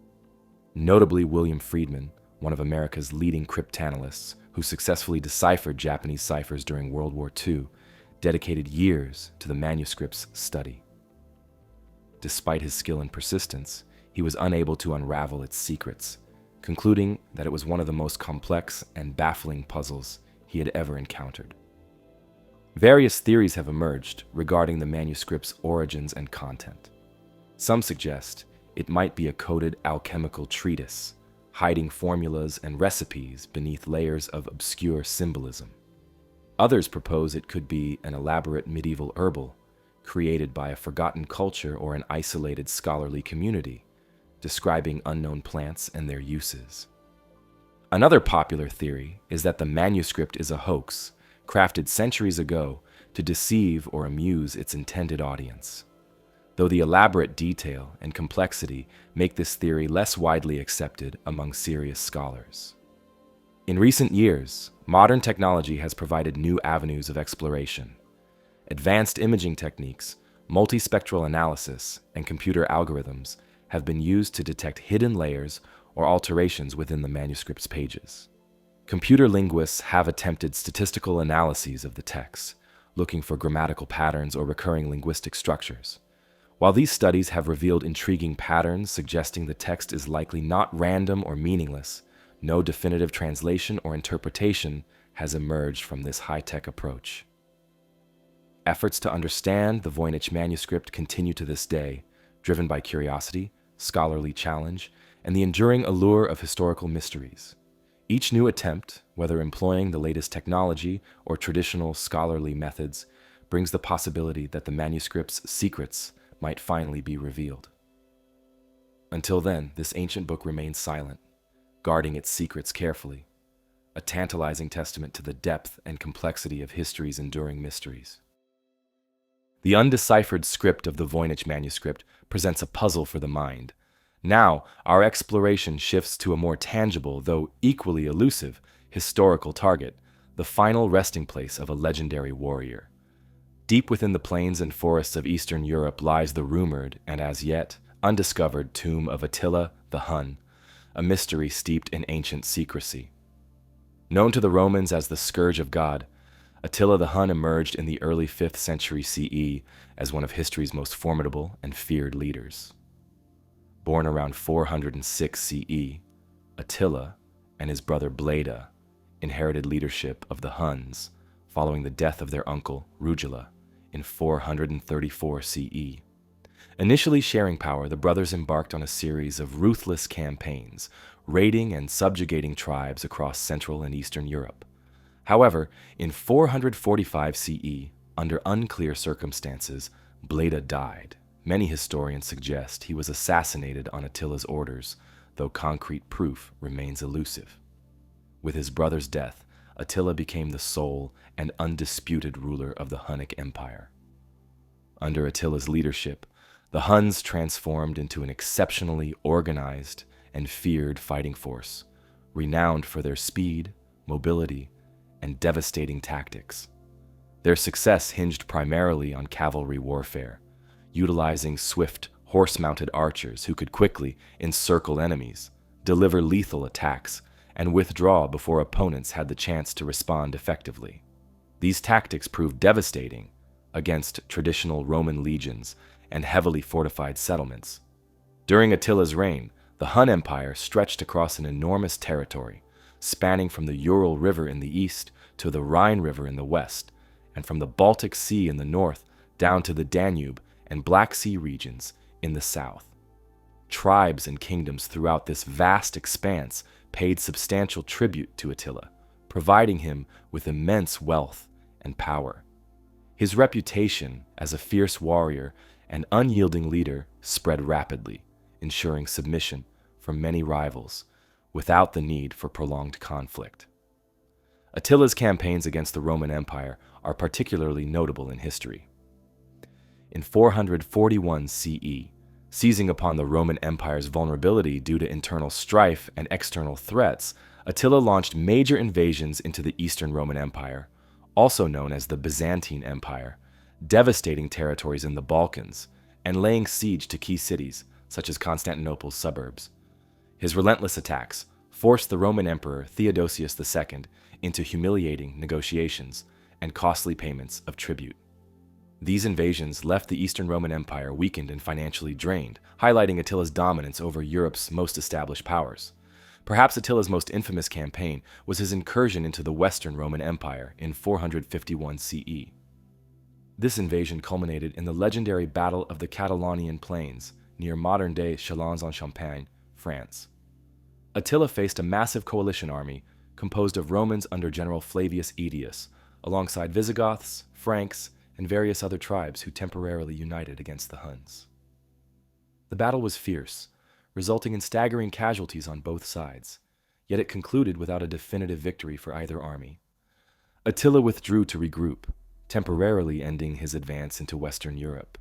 Notably, William Friedman, one of America's leading cryptanalysts who successfully deciphered Japanese ciphers during World War II, dedicated years to the manuscript's study. Despite his skill and persistence, he was unable to unravel its secrets, concluding that it was one of the most complex and baffling puzzles he had ever encountered. Various theories have emerged regarding the manuscript's origins and content. Some suggest it might be a coded alchemical treatise, hiding formulas and recipes beneath layers of obscure symbolism. Others propose it could be an elaborate medieval herbal, created by a forgotten culture or an isolated scholarly community, describing unknown plants and their uses. Another popular theory is that the manuscript is a hoax, crafted centuries ago to deceive or amuse its intended audience, though the elaborate detail and complexity make this theory less widely accepted among serious scholars. In recent years, modern technology has provided new avenues of exploration. Advanced imaging techniques, multispectral analysis, and computer algorithms have been used to detect hidden layers or alterations within the manuscript's pages. Computer linguists have attempted statistical analyses of the text, looking for grammatical patterns or recurring linguistic structures. While these studies have revealed intriguing patterns suggesting the text is likely not random or meaningless, no definitive translation or interpretation has emerged from this high-tech approach. Efforts to understand the Voynich manuscript continue to this day, driven by curiosity, scholarly challenge, and the enduring allure of historical mysteries. Each new attempt, whether employing the latest technology or traditional scholarly methods, brings the possibility that the manuscript's secrets might finally be revealed. Until then, this ancient book remains silent, guarding its secrets carefully, a tantalizing testament to the depth and complexity of history's enduring mysteries. The undeciphered script of the Voynich manuscript presents a puzzle for the mind. Now, our exploration shifts to a more tangible, though equally elusive, historical target, the final resting place of a legendary warrior. Deep within the plains and forests of Eastern Europe lies the rumored, and as yet undiscovered, tomb of Attila the Hun, a mystery steeped in ancient secrecy. Known to the Romans as the Scourge of God, Attila the Hun emerged in the early 5th century CE as one of history's most formidable and feared leaders. Born around 406 CE, Attila and his brother Bleda inherited leadership of the Huns following the death of their uncle Rugila in 434 CE. Initially sharing power, the brothers embarked on a series of ruthless campaigns, raiding and subjugating tribes across Central and Eastern Europe. However, in 445 CE, under unclear circumstances, Bleda died. Many historians suggest he was assassinated on Attila's orders, though concrete proof remains elusive. With his brother's death, Attila became the sole and undisputed ruler of the Hunnic Empire. Under Attila's leadership, the Huns transformed into an exceptionally organized and feared fighting force, renowned for their speed, mobility, and devastating tactics. Their success hinged primarily on cavalry warfare, utilizing swift, horse-mounted archers who could quickly encircle enemies, deliver lethal attacks, and withdraw before opponents had the chance to respond effectively. These tactics proved devastating against traditional Roman legions and heavily fortified settlements. During Attila's reign, the Hun Empire stretched across an enormous territory, spanning from the Ural River in the east to the Rhine River in the west, and from the Baltic Sea in the north down to the Danube and Black Sea regions in the south. Tribes and kingdoms throughout this vast expanse paid substantial tribute to Attila, providing him with immense wealth and power. His reputation as a fierce warrior and unyielding leader spread rapidly, ensuring submission from many rivals without the need for prolonged conflict. Attila's campaigns against the Roman Empire are particularly notable in history. In 441 CE, seizing upon the Roman Empire's vulnerability due to internal strife and external threats, Attila launched major invasions into the Eastern Roman Empire, also known as the Byzantine Empire, devastating territories in the Balkans and laying siege to key cities such as Constantinople's suburbs. His relentless attacks forced the Roman Emperor Theodosius II into humiliating negotiations and costly payments of tribute. These invasions left the Eastern Roman Empire weakened and financially drained, highlighting Attila's dominance over Europe's most established powers. Perhaps Attila's most infamous campaign was his incursion into the Western Roman Empire in 451 CE. This invasion culminated in the legendary Battle of the Catalonian Plains near modern-day Châlons-en-Champagne, France. Attila faced a massive coalition army composed of Romans under General Flavius Aetius, alongside Visigoths, Franks, and various other tribes who temporarily united against the Huns. The battle was fierce, resulting in staggering casualties on both sides. yet it concluded without a definitive victory for either army. Attila withdrew to regroup, temporarily ending his advance into Western Europe.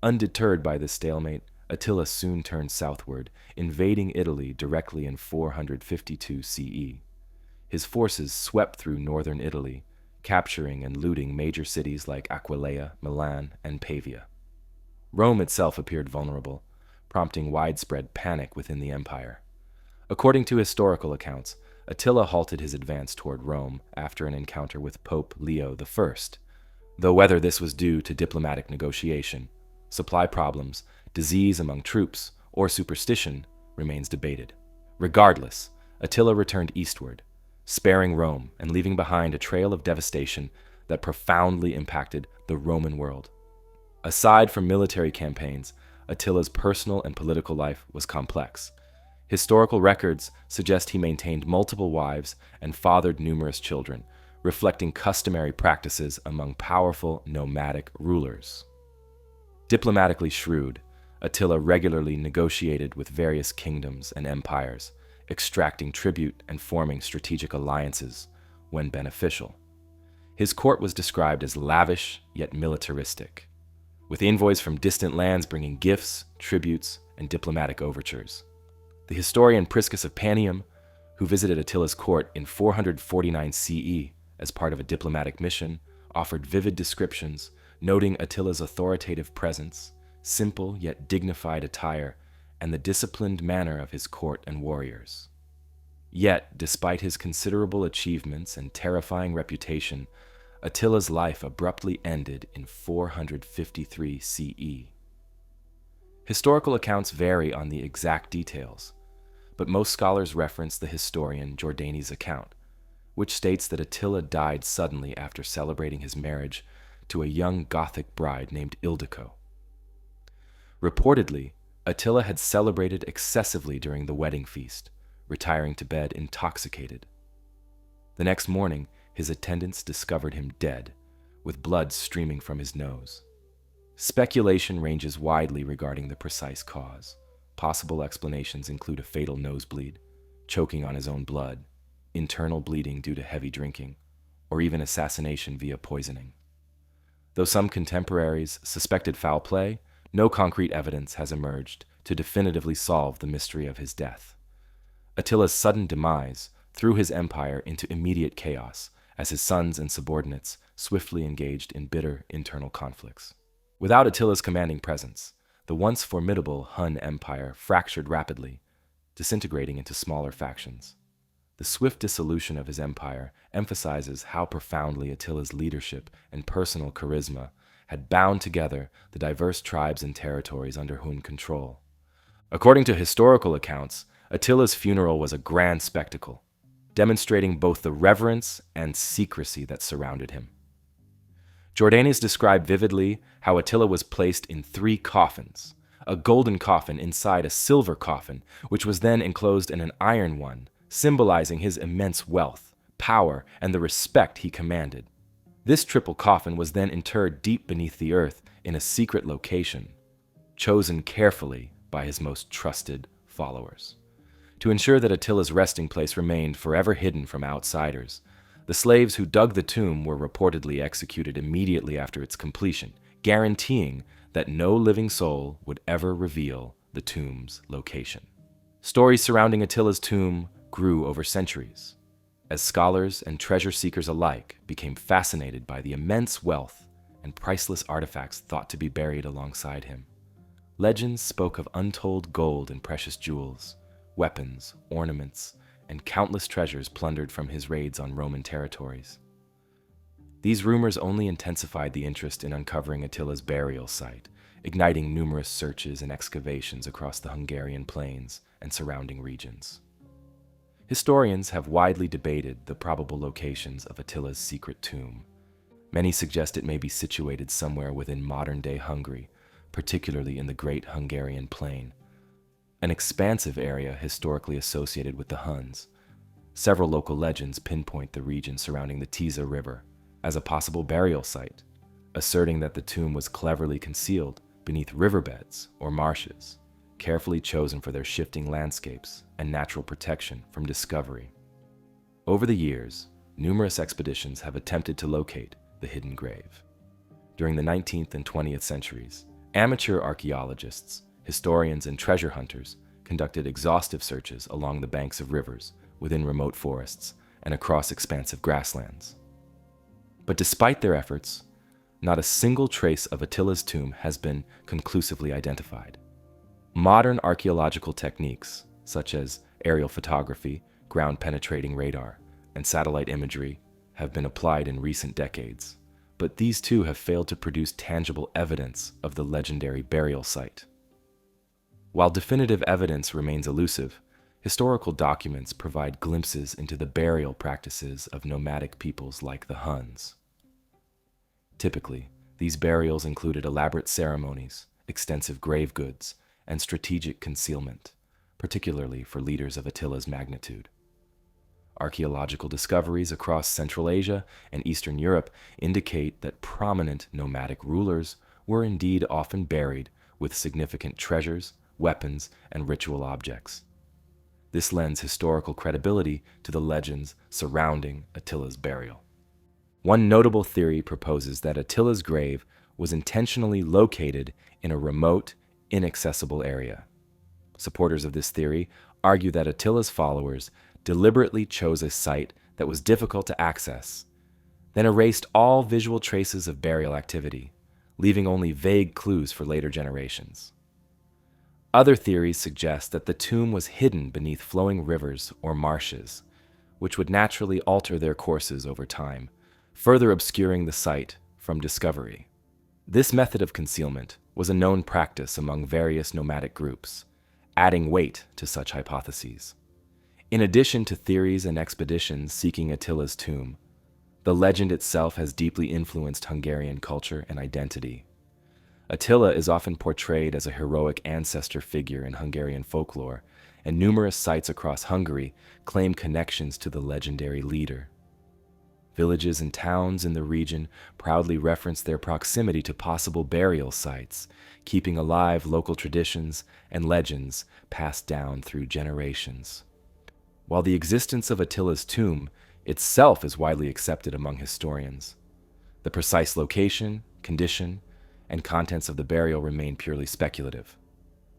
Undeterred by this stalemate, Attila soon turned southward, invading Italy directly in 452 CE. His forces swept through northern Italy, capturing and looting major cities like Aquileia, Milan, and Pavia. Rome itself appeared vulnerable, prompting widespread panic within the empire. According to historical accounts, Attila halted his advance toward Rome after an encounter with Pope Leo I, though whether this was due to diplomatic negotiation, supply problems, disease among troops, or superstition remains debated. Regardless, Attila returned eastward, sparing Rome and leaving behind a trail of devastation that profoundly impacted the Roman world. Aside from military campaigns, Attila's personal and political life was complex. Historical records suggest he maintained multiple wives and fathered numerous children, reflecting customary practices among powerful nomadic rulers. Diplomatically shrewd, Attila regularly negotiated with various kingdoms and empires, extracting tribute and forming strategic alliances when beneficial. His court was described as lavish yet militaristic, with envoys from distant lands bringing gifts, tributes, and diplomatic overtures. The historian Priscus of Panium, who visited Attila's court in 449 CE as part of a diplomatic mission, offered vivid descriptions, noting Attila's authoritative presence, simple yet dignified attire, and the disciplined manner of his court and warriors. Yet, despite his considerable achievements and terrifying reputation, Attila's life abruptly ended in 453 CE. Historical accounts vary on the exact details, but most scholars reference the historian Jordanes' account, which states that Attila died suddenly after celebrating his marriage to a young Gothic bride named Ildico. Reportedly, Attila had celebrated excessively during the wedding feast, retiring to bed intoxicated. The next morning, his attendants discovered him dead, with blood streaming from his nose. Speculation ranges widely regarding the precise cause. Possible explanations include a fatal nosebleed, choking on his own blood, internal bleeding due to heavy drinking, or even assassination via poisoning. Though some contemporaries suspected foul play, no concrete evidence has emerged to definitively solve the mystery of his death. Attila's sudden demise threw his empire into immediate chaos as his sons and subordinates swiftly engaged in bitter internal conflicts. Without Attila's commanding presence, the once formidable Hun Empire fractured rapidly, disintegrating into smaller factions. The swift dissolution of his empire emphasizes how profoundly Attila's leadership and personal charisma had bound together the diverse tribes and territories under Hun control. According to historical accounts, Attila's funeral was a grand spectacle, demonstrating both the reverence and secrecy that surrounded him. Jordanes described vividly how Attila was placed in 3 coffins, a golden coffin inside a silver coffin, which was then enclosed in an iron one, symbolizing his immense wealth, power, and the respect he commanded. This triple coffin was then interred deep beneath the earth in a secret location, chosen carefully by his most trusted followers. To ensure that Attila's resting place remained forever hidden from outsiders, the slaves who dug the tomb were reportedly executed immediately after its completion, guaranteeing that no living soul would ever reveal the tomb's location. Stories surrounding Attila's tomb grew over centuries, as scholars and treasure seekers alike became fascinated by the immense wealth and priceless artifacts thought to be buried alongside him. Legends spoke of untold gold and precious jewels, weapons, ornaments, and countless treasures plundered from his raids on Roman territories. These rumors only intensified the interest in uncovering Attila's burial site, igniting numerous searches and excavations across the Hungarian plains and surrounding regions. Historians have widely debated the probable locations of Attila's secret tomb. Many suggest it may be situated somewhere within modern-day Hungary, particularly in the Great Hungarian Plain, an expansive area historically associated with the Huns. Several local legends pinpoint the region surrounding the Tisza River as a possible burial site, asserting that the tomb was cleverly concealed beneath riverbeds or marshes, carefully chosen for their shifting landscapes and natural protection from discovery. Over the years, numerous expeditions have attempted to locate the hidden grave. During the 19th and 20th centuries, amateur archaeologists, historians, and treasure hunters conducted exhaustive searches along the banks of rivers, within remote forests, and across expansive grasslands. But despite their efforts, not a single trace of Attila's tomb has been conclusively identified. Modern archaeological techniques, such as aerial photography, ground-penetrating radar, and satellite imagery, have been applied in recent decades, but these too have failed to produce tangible evidence of the legendary burial site. While definitive evidence remains elusive, historical documents provide glimpses into the burial practices of nomadic peoples like the Huns. Typically, these burials included elaborate ceremonies, extensive grave goods, and strategic concealment, particularly for leaders of Attila's magnitude. Archaeological discoveries across Central Asia and Eastern Europe indicate that prominent nomadic rulers were indeed often buried with significant treasures, weapons, and ritual objects. This lends historical credibility to the legends surrounding Attila's burial. One notable theory proposes that Attila's grave was intentionally located in a remote, inaccessible area. Supporters of this theory argue that Attila's followers deliberately chose a site that was difficult to access, then erased all visual traces of burial activity, leaving only vague clues for later generations. Other theories suggest that the tomb was hidden beneath flowing rivers or marshes, which would naturally alter their courses over time, further obscuring the site from discovery. This method of concealment was a known practice among various nomadic groups, adding weight to such hypotheses. In addition to theories and expeditions seeking Attila's tomb, the legend itself has deeply influenced Hungarian culture and identity. Attila is often portrayed as a heroic ancestor figure in Hungarian folklore, and numerous sites across Hungary claim connections to the legendary leader. Villages and towns in the region proudly reference their proximity to possible burial sites, keeping alive local traditions and legends passed down through generations. While the existence of Attila's tomb itself is widely accepted among historians, the precise location, condition, and contents of the burial remain purely speculative.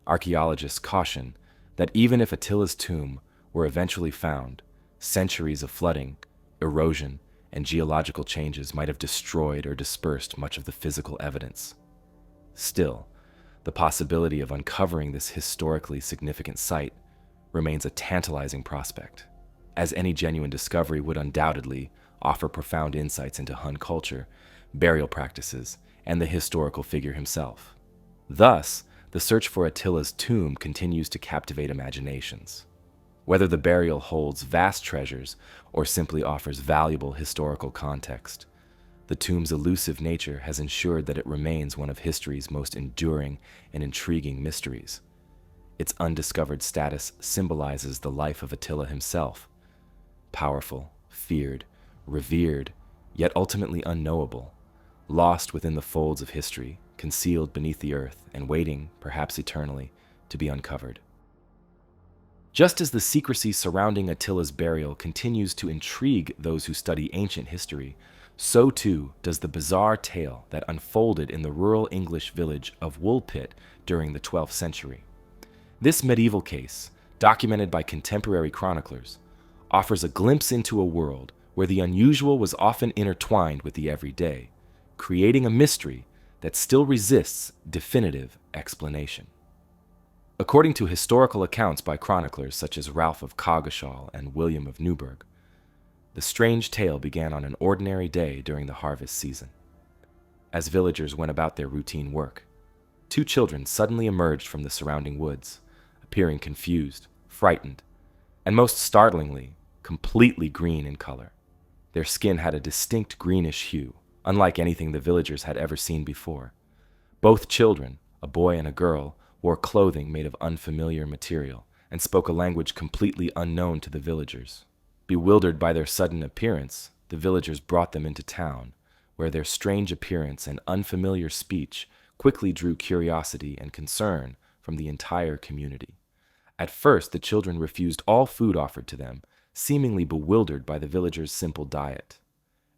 Archaeologists caution that even if Attila's tomb were eventually found, centuries of flooding, erosion, and geological changes might have destroyed or dispersed much of the physical evidence. Still, the possibility of uncovering this historically significant site remains a tantalizing prospect, as any genuine discovery would undoubtedly offer profound insights into Hun culture, burial practices, and the historical figure himself. Thus, the search for Attila's tomb continues to captivate imaginations. Whether the burial holds vast treasures or simply offers valuable historical context, the tomb's elusive nature has ensured that it remains one of history's most enduring and intriguing mysteries. Its undiscovered status symbolizes the life of Attila himself, powerful, feared, revered, yet ultimately unknowable, lost within the folds of history, concealed beneath the earth, and waiting, perhaps eternally, to be uncovered. Just as the secrecy surrounding Attila's burial continues to intrigue those who study ancient history, so too does the bizarre tale that unfolded in the rural English village of Woolpit during the 12th century. This medieval case, documented by contemporary chroniclers, offers a glimpse into a world where the unusual was often intertwined with the everyday, creating a mystery that still resists definitive explanation. According to historical accounts by chroniclers such as Ralph of Coggeshall and William of Newburgh, the strange tale began on an ordinary day during the harvest season. As villagers went about their routine work, two children suddenly emerged from the surrounding woods, appearing confused, frightened, and most startlingly, completely green in color. Their skin had a distinct greenish hue, unlike anything the villagers had ever seen before. Both children, a boy and a girl, wore clothing made of unfamiliar material and spoke a language completely unknown to the villagers. Bewildered by their sudden appearance, the villagers brought them into town, where their strange appearance and unfamiliar speech quickly drew curiosity and concern from the entire community. At first, the children refused all food offered to them, seemingly bewildered by the villagers' simple diet.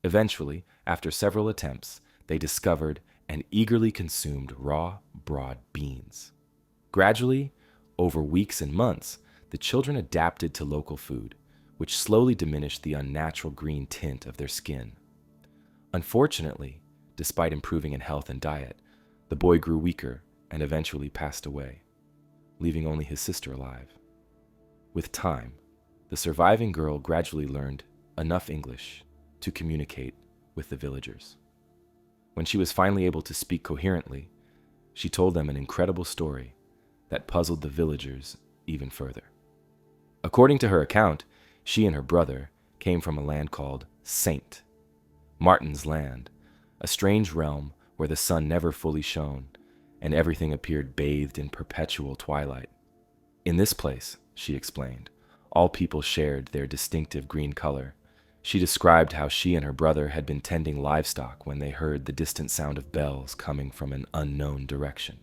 Eventually, after several attempts, they discovered and eagerly consumed raw, broad beans. Gradually, over weeks and months, the children adapted to local food, which slowly diminished the unnatural green tint of their skin. Unfortunately, despite improving in health and diet, the boy grew weaker and eventually passed away, leaving only his sister alive. With time, the surviving girl gradually learned enough English to communicate with the villagers. When she was finally able to speak coherently, she told them an incredible story that puzzled the villagers even further. According to her account, she and her brother came from a land called Saint Martin's Land, a strange realm where the sun never fully shone and everything appeared bathed in perpetual twilight. In this place, she explained, all people shared their distinctive green color. She described how she and her brother had been tending livestock when they heard the distant sound of bells coming from an unknown direction.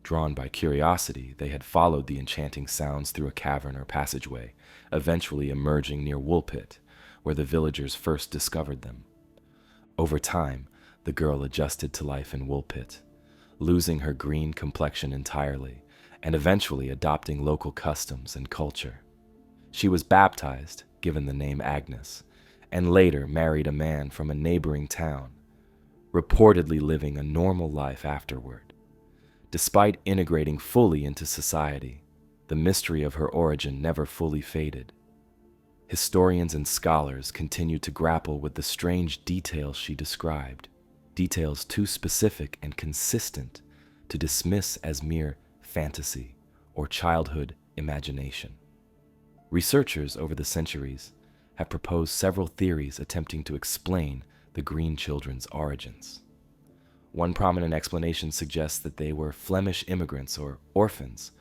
Drawn by curiosity, they had followed the enchanting sounds through a cavern or passageway, eventually emerging near Woolpit, where the villagers first discovered them. Over time, the girl adjusted to life in Woolpit, losing her green complexion entirely, and eventually adopting local customs and culture. She was baptized, given the name Agnes, and later married a man from a neighboring town, reportedly living a normal life afterward. Despite integrating fully into society, the mystery of her origin never fully faded. Historians and scholars continued to grapple with the strange details she described, details too specific and consistent to dismiss as mere fantasy or childhood imagination. Researchers over the centuries have proposed several theories attempting to explain the Green Children's origins. One prominent explanation suggests that they were Flemish immigrants or orphans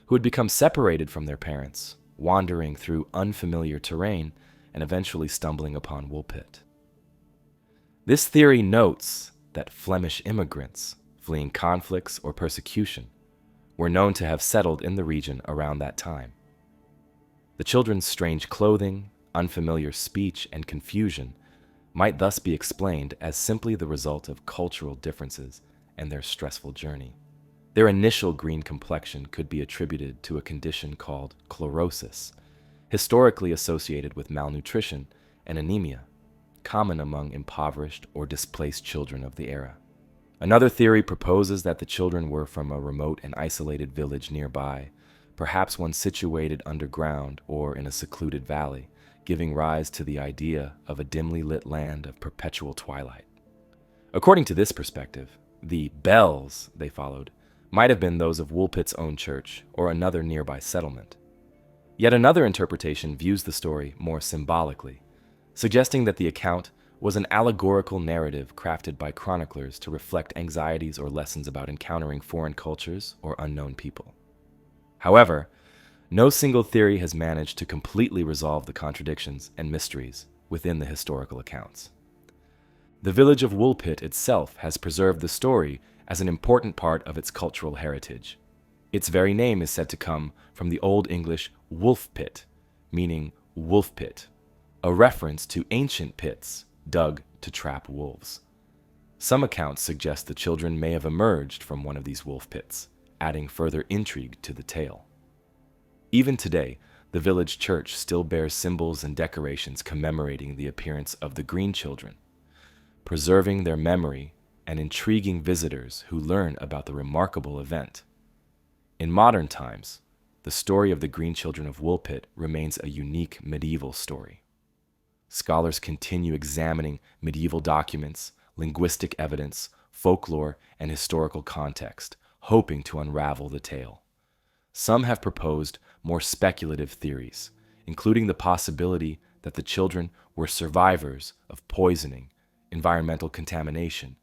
who had become separated from their parents, wandering through unfamiliar terrain and eventually stumbling upon Woolpit. This theory notes that Flemish immigrants, fleeing conflicts or persecution, were known to have settled in the region around that time. The children's strange clothing, unfamiliar speech, and confusion might thus be explained as simply the result of cultural differences and their stressful journey. Their initial green complexion could be attributed to a condition called chlorosis, historically associated with malnutrition and anemia, common among impoverished or displaced children of the era. Another theory proposes that the children were from a remote and isolated village nearby, perhaps one situated underground or in a secluded valley, giving rise to the idea of a dimly lit land of perpetual twilight. According to this perspective, the bells they followed might have been those of Woolpit's own church or another nearby settlement. Yet another interpretation views the story more symbolically, suggesting that the account was an allegorical narrative crafted by chroniclers to reflect anxieties or lessons about encountering foreign cultures or unknown people. However, no single theory has managed to completely resolve the contradictions and mysteries within the historical accounts. The village of Woolpit itself has preserved the story as an important part of its cultural heritage. Its very name is said to come from the Old English wolf pit, meaning wolf pit, a reference to ancient pits dug to trap wolves. Some accounts suggest the children may have emerged from one of these wolf pits, adding further intrigue to the tale. Even today, the village church still bears symbols and decorations commemorating the appearance of the Green Children, preserving their memory and intriguing visitors who learn about the remarkable event. In modern times, the story of the Green Children of Woolpit remains a unique medieval story. Scholars continue examining medieval documents, linguistic evidence, folklore, and historical context, hoping to unravel the tale. Some have proposed more speculative theories, including the possibility that the children were survivors of poisoning, environmental contamination,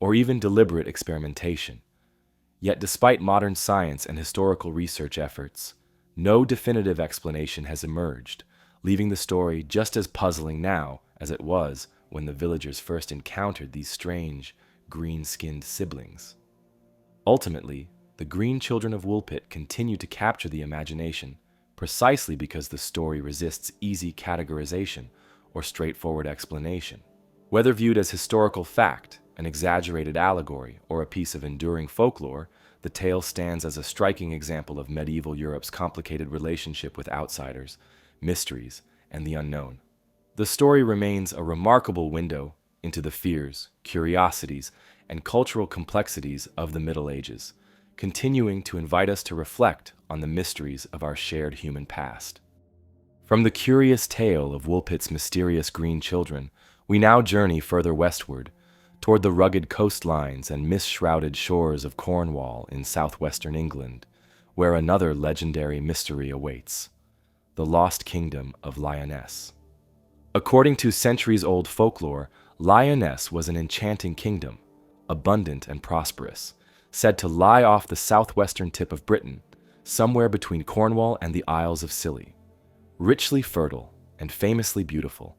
or even deliberate experimentation. Yet despite modern science and historical research efforts, no definitive explanation has emerged, leaving the story just as puzzling now as it was when the villagers first encountered these strange, green-skinned siblings. Ultimately, the the Green Children of Woolpit continue to capture the imagination precisely because the story resists easy categorization or straightforward explanation. Whether viewed as historical fact, an exaggerated allegory, or a piece of enduring folklore, the tale stands as a striking example of medieval Europe's complicated relationship with outsiders, mysteries, and the unknown. The story remains a remarkable window into the fears, curiosities, and cultural complexities of the Middle Ages, continuing to invite us to reflect on the mysteries of our shared human past. From the curious tale of Woolpit's mysterious green children, we now journey further westward, toward the rugged coastlines and mist-shrouded shores of Cornwall in southwestern England, where another legendary mystery awaits: the lost kingdom of Lyonesse. According to centuries-old folklore, Lyonesse was an enchanting kingdom, abundant and prosperous, said to lie off the southwestern tip of Britain, somewhere between Cornwall and the Isles of Scilly. Richly fertile and famously beautiful,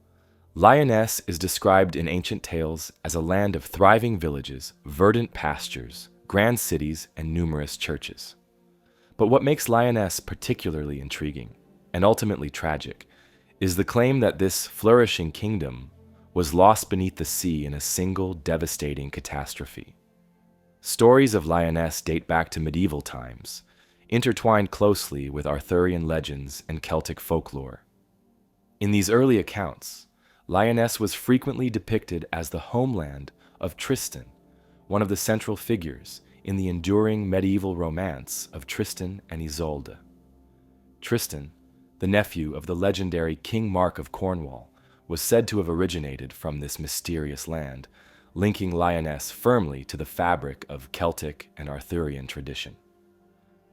Lyonesse is described in ancient tales as a land of thriving villages, verdant pastures, grand cities, and numerous churches. But what makes Lyonesse particularly intriguing, and ultimately tragic, is the claim that this flourishing kingdom was lost beneath the sea in a single devastating catastrophe. Stories of Lyonesse date back to medieval times, intertwined closely with Arthurian legends and Celtic folklore. In these early accounts, Lyonesse was frequently depicted as the homeland of Tristan, one of the central figures in the enduring medieval romance of Tristan and Isolde. Tristan, the nephew of the legendary King Mark of Cornwall, was said to have originated from this mysterious land, linking Lyonesse firmly to the fabric of Celtic and Arthurian tradition.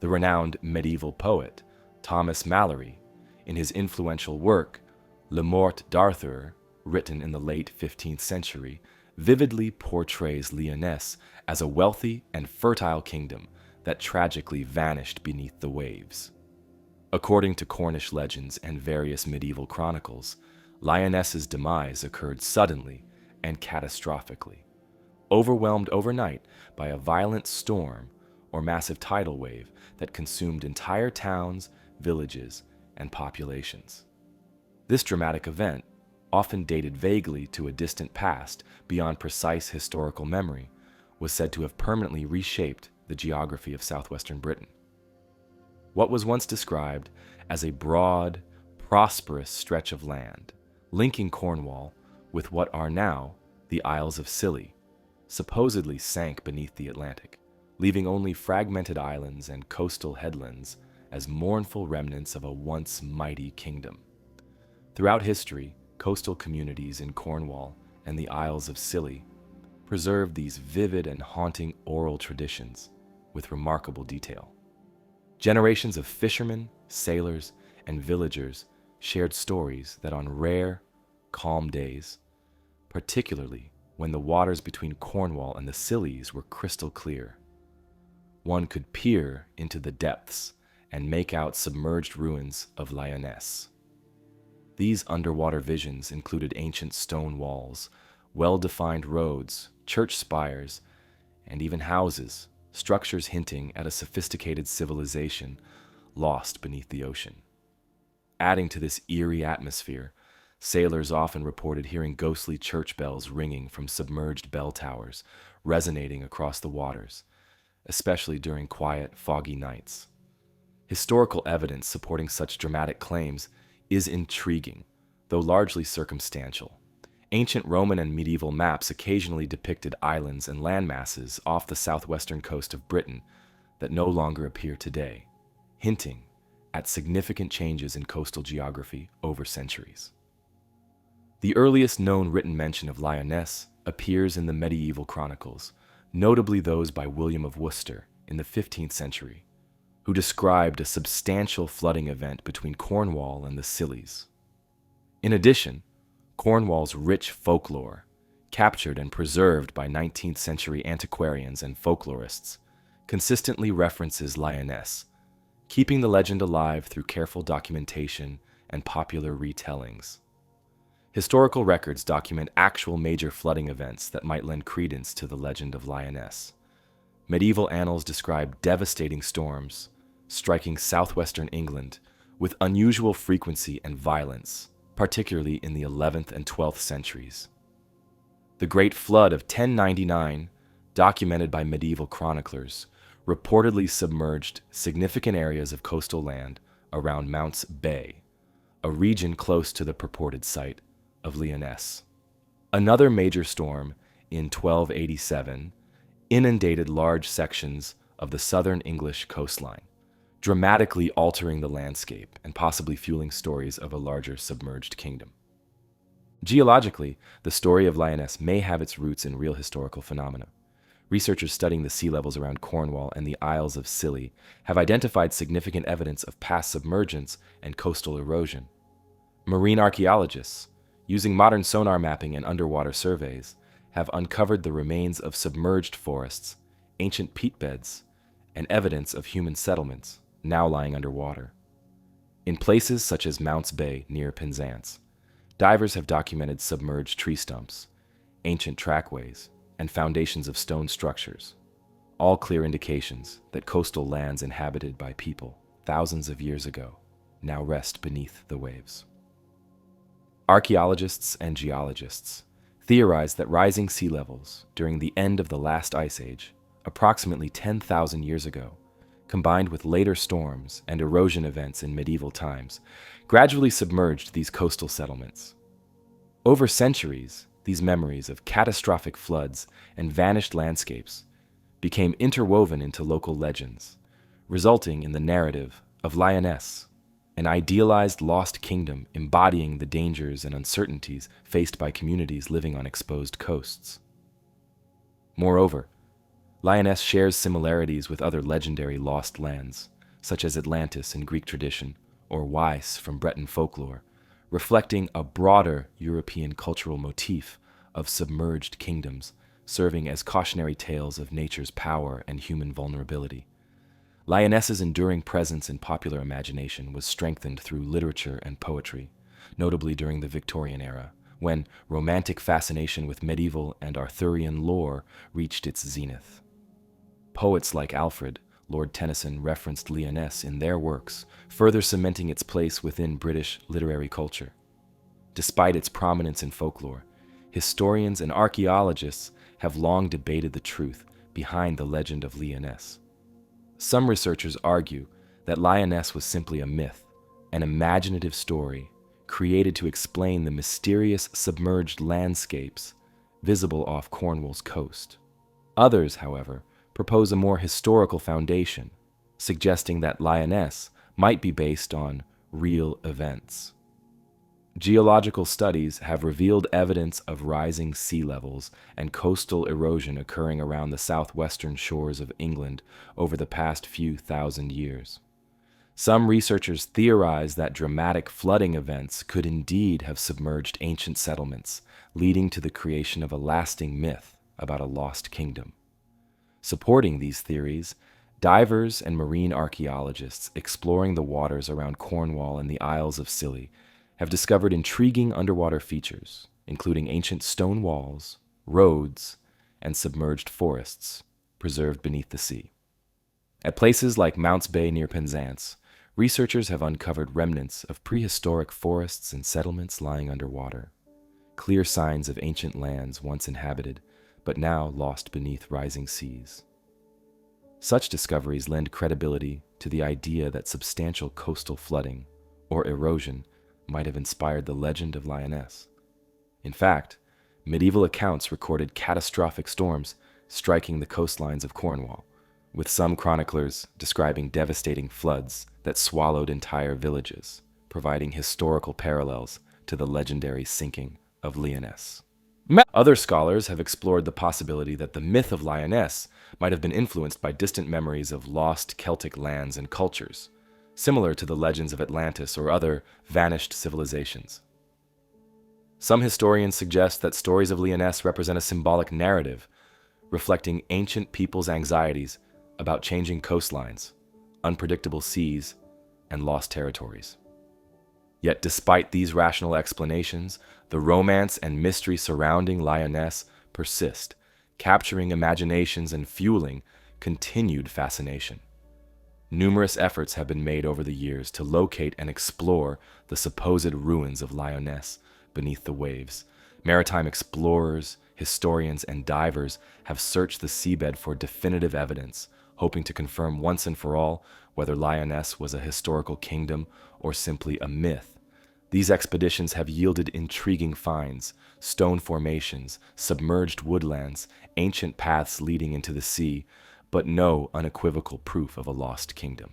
The renowned medieval poet Thomas Malory, in his influential work Le Morte d'Arthur, written in the late 15th century, vividly portrays Lyonesse as a wealthy and fertile kingdom that tragically vanished beneath the waves. According to Cornish legends and various medieval chronicles, Lyonesse's demise occurred suddenly and catastrophically, overwhelmed overnight by a violent storm or massive tidal wave that consumed entire towns, villages, and populations. This dramatic event, often dated vaguely to a distant past beyond precise historical memory, was said to have permanently reshaped the geography of southwestern Britain. What was once described as a broad, prosperous stretch of land, linking Cornwall with what are now the Isles of Scilly, supposedly sank beneath the Atlantic, leaving only fragmented islands and coastal headlands as mournful remnants of a once mighty kingdom. Throughout history, coastal communities in Cornwall and the Isles of Scilly preserved these vivid and haunting oral traditions with remarkable detail. Generations of fishermen, sailors, and villagers shared stories that on rare, calm days, particularly when the waters between Cornwall and the Scillies were crystal clear, one could peer into the depths and make out submerged ruins of Lyonesse. These underwater visions included ancient stone walls, well-defined roads, church spires, and even houses, structures hinting at a sophisticated civilization lost beneath the ocean. Adding to this eerie atmosphere, sailors often reported hearing ghostly church bells ringing from submerged bell towers, resonating across the waters, especially during quiet, foggy nights. Historical evidence supporting such dramatic claims is intriguing, though largely circumstantial. Ancient Roman and medieval maps occasionally depicted islands and landmasses off the southwestern coast of Britain that no longer appear today, hinting at significant changes in coastal geography over centuries. The earliest known written mention of Lyonesse appears in the medieval chronicles, notably those by William of Worcester in the 15th century, who described a substantial flooding event between Cornwall and the Scillies. In addition, Cornwall's rich folklore, captured and preserved by 19th century antiquarians and folklorists, consistently references Lyonesse, keeping the legend alive through careful documentation and popular retellings. Historical records document actual major flooding events that might lend credence to the legend of Lyonesse. Medieval annals describe devastating storms striking southwestern England with unusual frequency and violence, particularly in the 11th and 12th centuries. The Great Flood of 1099, documented by medieval chroniclers, reportedly submerged significant areas of coastal land around Mounts Bay, a region close to the purported site of Lyonesse. Another major storm in 1287 inundated large sections of the southern English coastline, dramatically altering the landscape and possibly fueling stories of a larger submerged kingdom. Geologically, the story of Lyonesse may have its roots in real historical phenomena. Researchers studying the sea levels around Cornwall and the Isles of Scilly have identified significant evidence of past submergence and coastal erosion. Marine archaeologists, using modern sonar mapping and underwater surveys, have uncovered the remains of submerged forests, ancient peat beds, and evidence of human settlements now lying underwater. In places such as Mounts Bay near Penzance, divers have documented submerged tree stumps, ancient trackways, and foundations of stone structures, all clear indications that coastal lands inhabited by people thousands of years ago now rest beneath the waves. Archaeologists and geologists theorize that rising sea levels during the end of the last ice age, approximately 10,000 years ago, combined with later storms and erosion events in medieval times, gradually submerged these coastal settlements. Over centuries, these memories of catastrophic floods and vanished landscapes became interwoven into local legends, resulting in the narrative of Lyonesse, an idealized lost kingdom embodying the dangers and uncertainties faced by communities living on exposed coasts. Moreover, Lyonesse shares similarities with other legendary lost lands, such as Atlantis in Greek tradition or Weiss from Breton folklore, reflecting a broader European cultural motif of submerged kingdoms serving as cautionary tales of nature's power and human vulnerability. Lyonesse's enduring presence in popular imagination was strengthened through literature and poetry, notably during the Victorian era, when romantic fascination with medieval and Arthurian lore reached its zenith. Poets like Alfred, Lord Tennyson referenced Lyonesse in their works, further cementing its place within British literary culture. Despite its prominence in folklore, historians and archaeologists have long debated the truth behind the legend of Lyonesse. Some researchers argue that Lyonesse was simply a myth, an imaginative story created to explain the mysterious submerged landscapes visible off Cornwall's coast. Others, however, propose a more historical foundation, suggesting that Lyonesse might be based on real events. Geological studies have revealed evidence of rising sea levels and coastal erosion occurring around the southwestern shores of England over the past few thousand years. Some researchers theorize that dramatic flooding events could indeed have submerged ancient settlements, leading to the creation of a lasting myth about a lost kingdom. Supporting these theories, divers and marine archaeologists exploring the waters around Cornwall and the Isles of Scilly have discovered intriguing underwater features, including ancient stone walls, roads, and submerged forests preserved beneath the sea. At places like Mounts Bay near Penzance, researchers have uncovered remnants of prehistoric forests and settlements lying underwater, clear signs of ancient lands once inhabited but now lost beneath rising seas. Such discoveries lend credibility to the idea that substantial coastal flooding or erosion might have inspired the legend of Lyonesse. In fact, medieval accounts recorded catastrophic storms striking the coastlines of Cornwall, with some chroniclers describing devastating floods that swallowed entire villages, providing historical parallels to the legendary sinking of Lyonesse. Other scholars have explored the possibility that the myth of Lyonesse might have been influenced by distant memories of lost Celtic lands and cultures, similar to the legends of Atlantis or other vanished civilizations. Some historians suggest that stories of Lyonesse represent a symbolic narrative, reflecting ancient people's anxieties about changing coastlines, unpredictable seas, and lost territories. Yet despite these rational explanations, the romance and mystery surrounding Lyonesse persist, capturing imaginations and fueling continued fascination. Numerous efforts have been made over the years to locate and explore the supposed ruins of Lyonesse beneath the waves. Maritime explorers, historians, and divers have searched the seabed for definitive evidence, hoping to confirm once and for all whether Lyonesse was a historical kingdom or simply a myth. These expeditions have yielded intriguing finds: stone formations, submerged woodlands, ancient paths leading into the sea, but no unequivocal proof of a lost kingdom.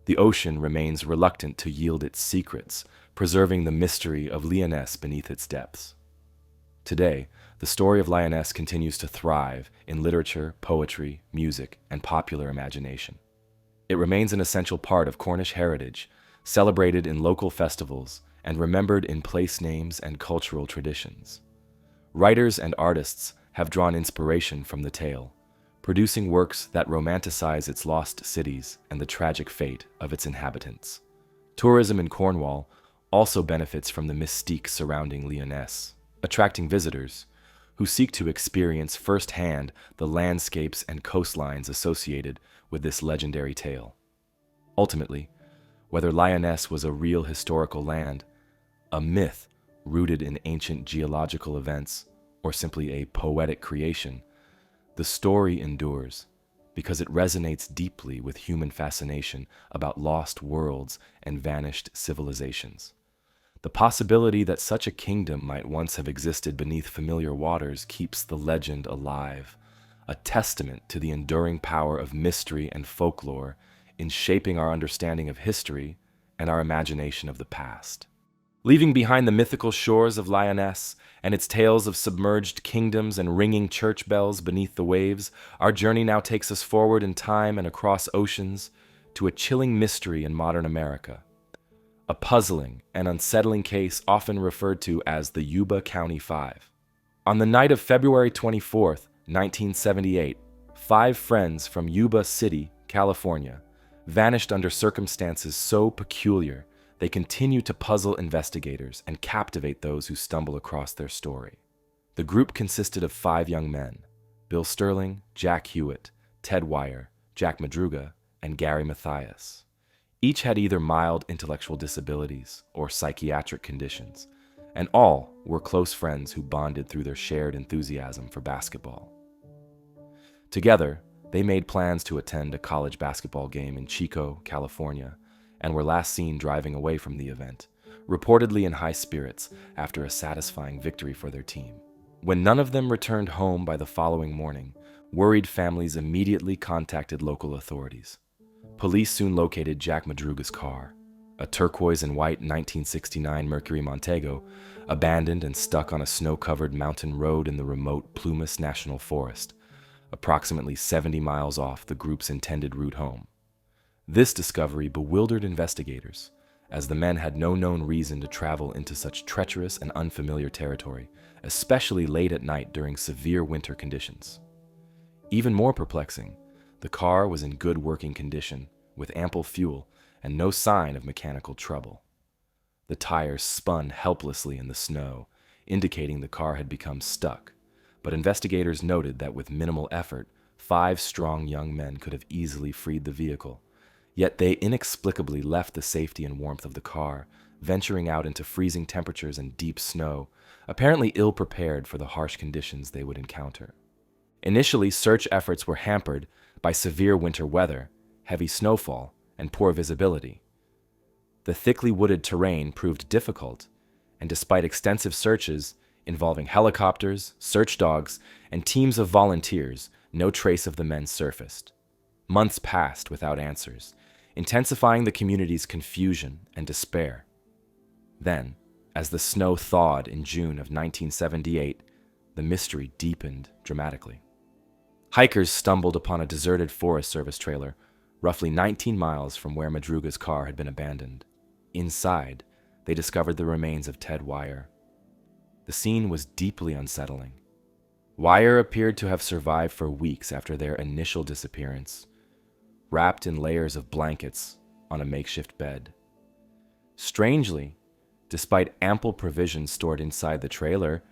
The ocean remains reluctant to yield its secrets, preserving the mystery of Lyonesse beneath its depths. Today, the story of Lyonesse continues to thrive in literature, poetry, music, and popular imagination. It remains an essential part of Cornish heritage, celebrated in local festivals and remembered in place names and cultural traditions. Writers and artists have drawn inspiration from the tale, producing works that romanticize its lost cities and the tragic fate of its inhabitants. Tourism in Cornwall also benefits from the mystique surrounding Lyonesse, attracting visitors who seek to experience firsthand the landscapes and coastlines associated with this legendary tale. Ultimately, whether Lyonesse was a real historical land, a myth rooted in ancient geological events, or simply a poetic creation, the story endures because it resonates deeply with human fascination about lost worlds and vanished civilizations. The possibility that such a kingdom might once have existed beneath familiar waters keeps the legend alive, a testament to the enduring power of mystery and folklore in shaping our understanding of history and our imagination of the past. Leaving behind the mythical shores of Lyonesse and its tales of submerged kingdoms and ringing church bells beneath the waves, our journey now takes us forward in time and across oceans to a chilling mystery in modern America. A puzzling and unsettling case often referred to as the Yuba County Five. On the night of February 24th, 1978, 5 friends from Yuba City, California, vanished under circumstances so peculiar they continue to puzzle investigators and captivate those who stumble across their story. The group consisted of 5 young men: Bill Sterling, Jack Hewitt, Ted Wire, Jack Madruga, and Gary Mathias. Each had either mild intellectual disabilities or psychiatric conditions, and all were close friends who bonded through their shared enthusiasm for basketball. Together, they made plans to attend a college basketball game in Chico, California, and were last seen driving away from the event, reportedly in high spirits after a satisfying victory for their team. When none of them returned home by the following morning, worried families immediately contacted local authorities. Police soon located Jack Madruga's car, a turquoise and white 1969 Mercury Montego, abandoned and stuck on a snow-covered mountain road in the remote Plumas National Forest, approximately 70 miles off the group's intended route home. This discovery bewildered investigators, as the men had no known reason to travel into such treacherous and unfamiliar territory, especially late at night during severe winter conditions. Even more perplexing, the car was in good working condition, with ample fuel and no sign of mechanical trouble. The tires spun helplessly in the snow, indicating the car had become stuck, but investigators noted that with minimal effort, 5 strong young men could have easily freed the vehicle. Yet they inexplicably left the safety and warmth of the car, venturing out into freezing temperatures and deep snow, apparently ill-prepared for the harsh conditions they would encounter. Initially, search efforts were hampered by severe winter weather, heavy snowfall, and poor visibility. The thickly wooded terrain proved difficult, and despite extensive searches involving helicopters, search dogs, and teams of volunteers, no trace of the men surfaced. Months passed without answers, intensifying the community's confusion and despair. Then, as the snow thawed in June of 1978, the mystery deepened dramatically. Hikers stumbled upon a deserted Forest Service trailer, roughly 19 miles from where Madruga's car had been abandoned. Inside, they discovered the remains of Ted Wire. The scene was deeply unsettling. Wire appeared to have survived for weeks after their initial disappearance, wrapped in layers of blankets on a makeshift bed. Strangely, despite ample provisions stored inside the trailer,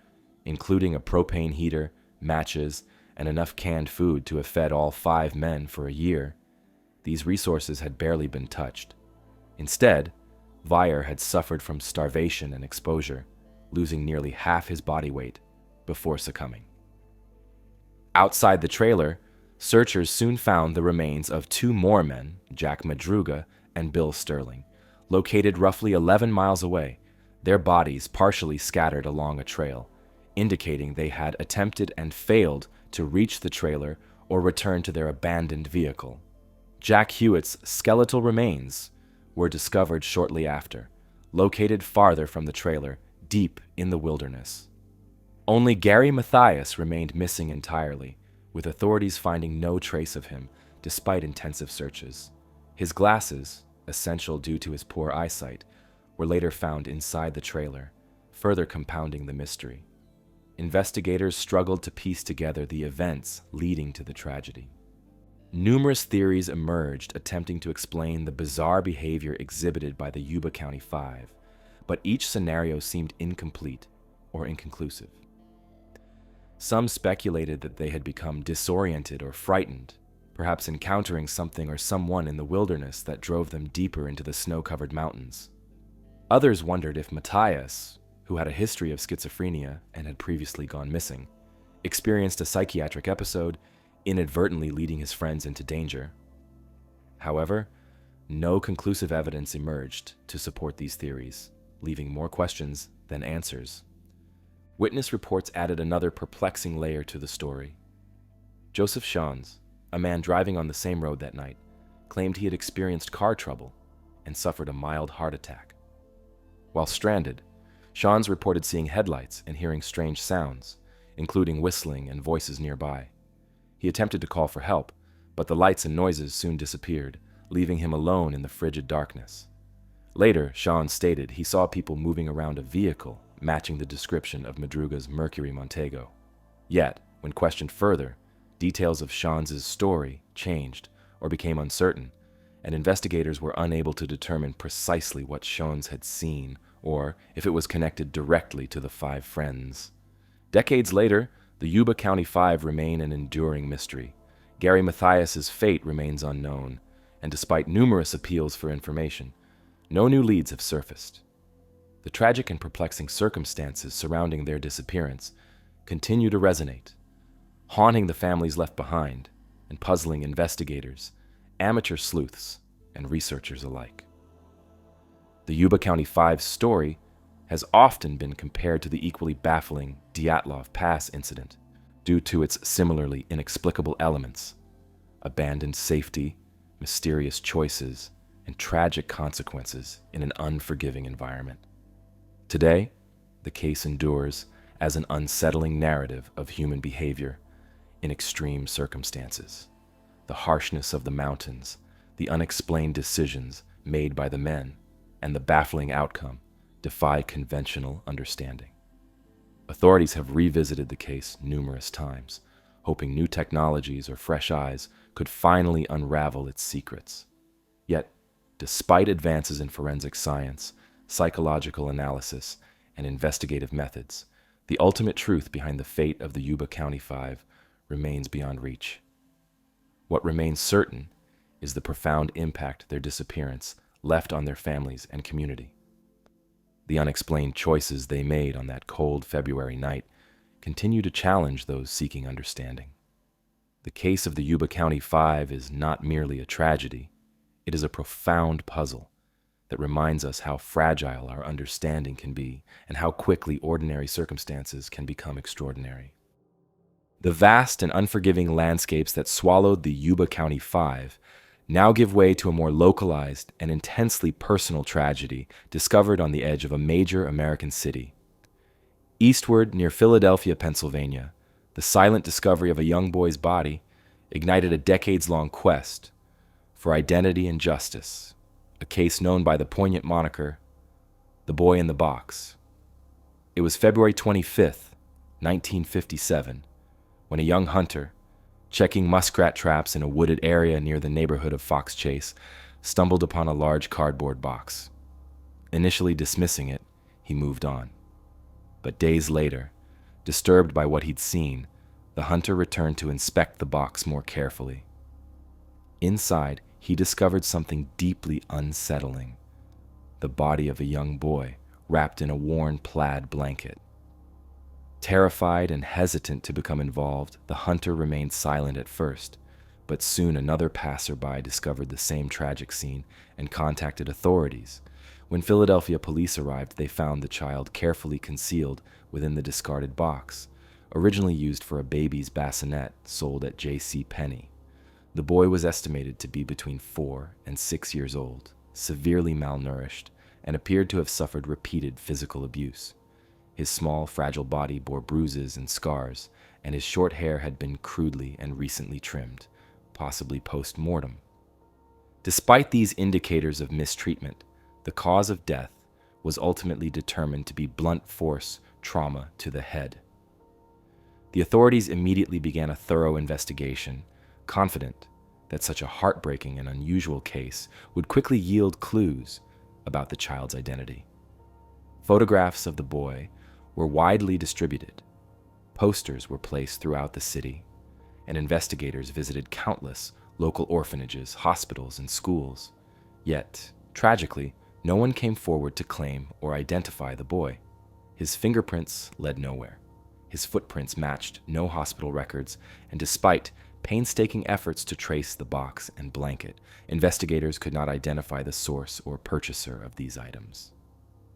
including a propane heater, matches, and enough canned food to have fed all 5 men for a year, these resources had barely been touched. Instead, Vire had suffered from starvation and exposure, losing nearly half his body weight before succumbing. Outside the trailer, searchers soon found the remains of 2 more men, Jack Madruga and Bill Sterling, located roughly 11 miles away, their bodies partially scattered along a trail, indicating they had attempted and failed to reach the trailer or return to their abandoned vehicle. Jack Hewitt's skeletal remains were discovered shortly after, located farther from the trailer, deep in the wilderness. Only Gary Mathias remained missing entirely, with authorities finding no trace of him, despite intensive searches. His glasses, essential due to his poor eyesight, were later found inside the trailer, further compounding the mystery. Investigators struggled to piece together the events leading to the tragedy. Numerous theories emerged attempting to explain the bizarre behavior exhibited by the Yuba County Five, but each scenario seemed incomplete or inconclusive. Some speculated that they had become disoriented or frightened, perhaps encountering something or someone in the wilderness that drove them deeper into the snow-covered mountains. Others wondered if Matthias, who had a history of schizophrenia and had previously gone missing, experienced a psychiatric episode, inadvertently leading his friends into danger. However, no conclusive evidence emerged to support these theories, leaving more questions than answers. Witness reports added another perplexing layer to the story. Joseph Shans, a man driving on the same road that night, claimed he had experienced car trouble and suffered a mild heart attack. While stranded, Shans reported seeing headlights and hearing strange sounds, including whistling and voices nearby. He attempted to call for help, but the lights and noises soon disappeared, leaving him alone in the frigid darkness. Later, Shans stated he saw people moving around a vehicle matching the description of Madruga's Mercury Montego. Yet, when questioned further, details of Shans's story changed or became uncertain, and investigators were unable to determine precisely what Shans had seen or if it was connected directly to the 5 friends. Decades later, the Yuba County Five remain an enduring mystery. Gary Mathias's fate remains unknown, and despite numerous appeals for information, no new leads have surfaced. The tragic and perplexing circumstances surrounding their disappearance continue to resonate, haunting the families left behind and puzzling investigators, amateur sleuths, and researchers alike. The Yuba County Five's story has often been compared to the equally baffling Dyatlov Pass incident due to its similarly inexplicable elements: abandoned safety, mysterious choices, and tragic consequences in an unforgiving environment. Today, the case endures as an unsettling narrative of human behavior in extreme circumstances. The harshness of the mountains, the unexplained decisions made by the men, and the baffling outcome defy conventional understanding. Authorities have revisited the case numerous times, hoping new technologies or fresh eyes could finally unravel its secrets. Yet, despite advances in forensic science, psychological analysis, and investigative methods, the ultimate truth behind the fate of the Yuba County Five remains beyond reach. What remains certain is the profound impact their disappearance left on their families and community. The unexplained choices they made on that cold February night continue to challenge those seeking understanding. The case of the Yuba County Five is not merely a tragedy, it is a profound puzzle that reminds us how fragile our understanding can be and how quickly ordinary circumstances can become extraordinary. The vast and unforgiving landscapes that swallowed the Yuba County Five now give way to a more localized and intensely personal tragedy discovered on the edge of a major American city. Eastward, near Philadelphia, Pennsylvania, the silent discovery of a young boy's body ignited a decades-long quest for identity and justice, a case known by the poignant moniker, The Boy in the Box. It was February 25th, 1957, when a young hunter, checking muskrat traps in a wooded area near the neighborhood of Fox Chase, stumbled upon a large cardboard box. Initially dismissing it, he moved on. But days later, disturbed by what he'd seen, the hunter returned to inspect the box more carefully. Inside, he discovered something deeply unsettling: the body of a young boy wrapped in a worn plaid blanket. Terrified and hesitant to become involved, the hunter remained silent at first, but soon another passerby discovered the same tragic scene and contacted authorities. When Philadelphia police arrived, they found the child carefully concealed within the discarded box, originally used for a baby's bassinet sold at J.C. Penney. The boy was estimated to be between 4 and 6 years old, severely malnourished, and appeared to have suffered repeated physical abuse. His small, fragile body bore bruises and scars, and his short hair had been crudely and recently trimmed, possibly post-mortem. Despite these indicators of mistreatment, the cause of death was ultimately determined to be blunt force trauma to the head. The authorities immediately began a thorough investigation, confident that such a heartbreaking and unusual case would quickly yield clues about the child's identity. Photographs of the boy were widely distributed. Posters were placed throughout the city, and investigators visited countless local orphanages, hospitals, and schools. Yet, tragically, no one came forward to claim or identify the boy. His fingerprints led nowhere. His footprints matched no hospital records, and despite painstaking efforts to trace the box and blanket, investigators could not identify the source or purchaser of these items.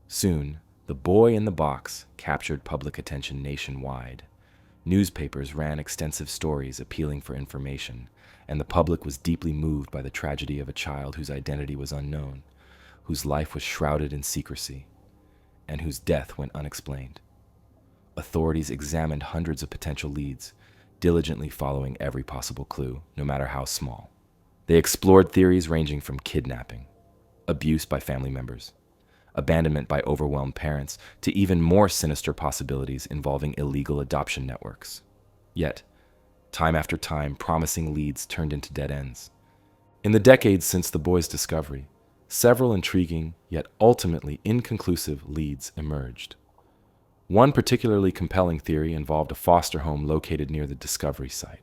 Soon, the boy in the box captured public attention nationwide. Newspapers ran extensive stories appealing for information, and the public was deeply moved by the tragedy of a child whose identity was unknown, whose life was shrouded in secrecy, and whose death went unexplained. Authorities examined hundreds of potential leads, diligently following every possible clue, no matter how small. They explored theories ranging from kidnapping, abuse by family members, abandonment by overwhelmed parents, to even more sinister possibilities involving illegal adoption networks. Yet, time after time, promising leads turned into dead ends. In the decades since the boy's discovery, several intriguing yet ultimately inconclusive leads emerged. One particularly compelling theory involved a foster home located near the discovery site.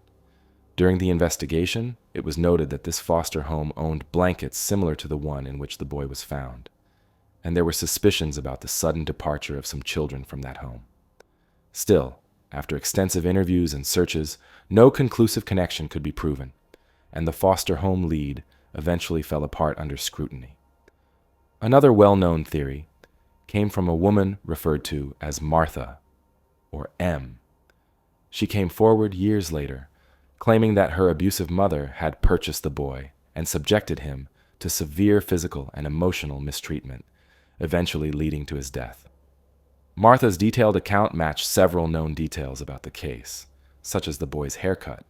During the investigation, it was noted that this foster home owned blankets similar to the one in which the boy was found, and there were suspicions about the sudden departure of some children from that home. Still, after extensive interviews and searches, no conclusive connection could be proven, and the foster home lead eventually fell apart under scrutiny. Another well-known theory came from a woman referred to as Martha, or M. She came forward years later, claiming that her abusive mother had purchased the boy and subjected him to severe physical and emotional mistreatment, eventually leading to his death. Martha's detailed account matched several known details about the case, such as the boy's haircut,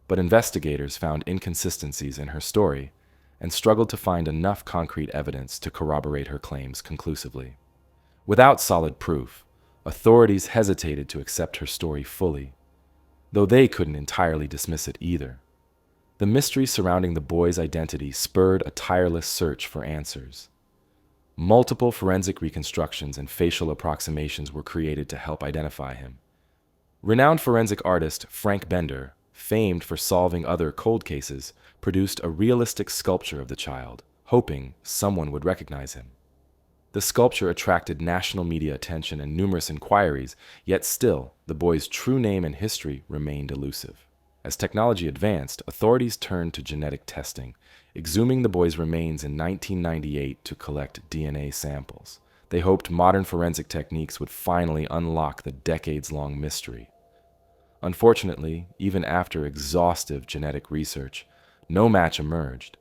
but investigators found inconsistencies in her story and struggled to find enough concrete evidence to corroborate her claims conclusively. Without solid proof, authorities hesitated to accept her story fully, though they couldn't entirely dismiss it either. The mystery surrounding the boy's identity spurred a tireless search for answers. Multiple forensic reconstructions and facial approximations were created to help identify him. Renowned forensic artist Frank Bender, famed for solving other cold cases, produced a realistic sculpture of the child, hoping someone would recognize him. The sculpture attracted national media attention and numerous inquiries, yet still, the boy's true name and history remained elusive. As technology advanced, authorities turned to genetic testing, exhuming the boy's remains in 1998 to collect DNA samples. They hoped modern forensic techniques would finally unlock the decades-long mystery. Unfortunately, even after exhaustive genetic research, no match emerged.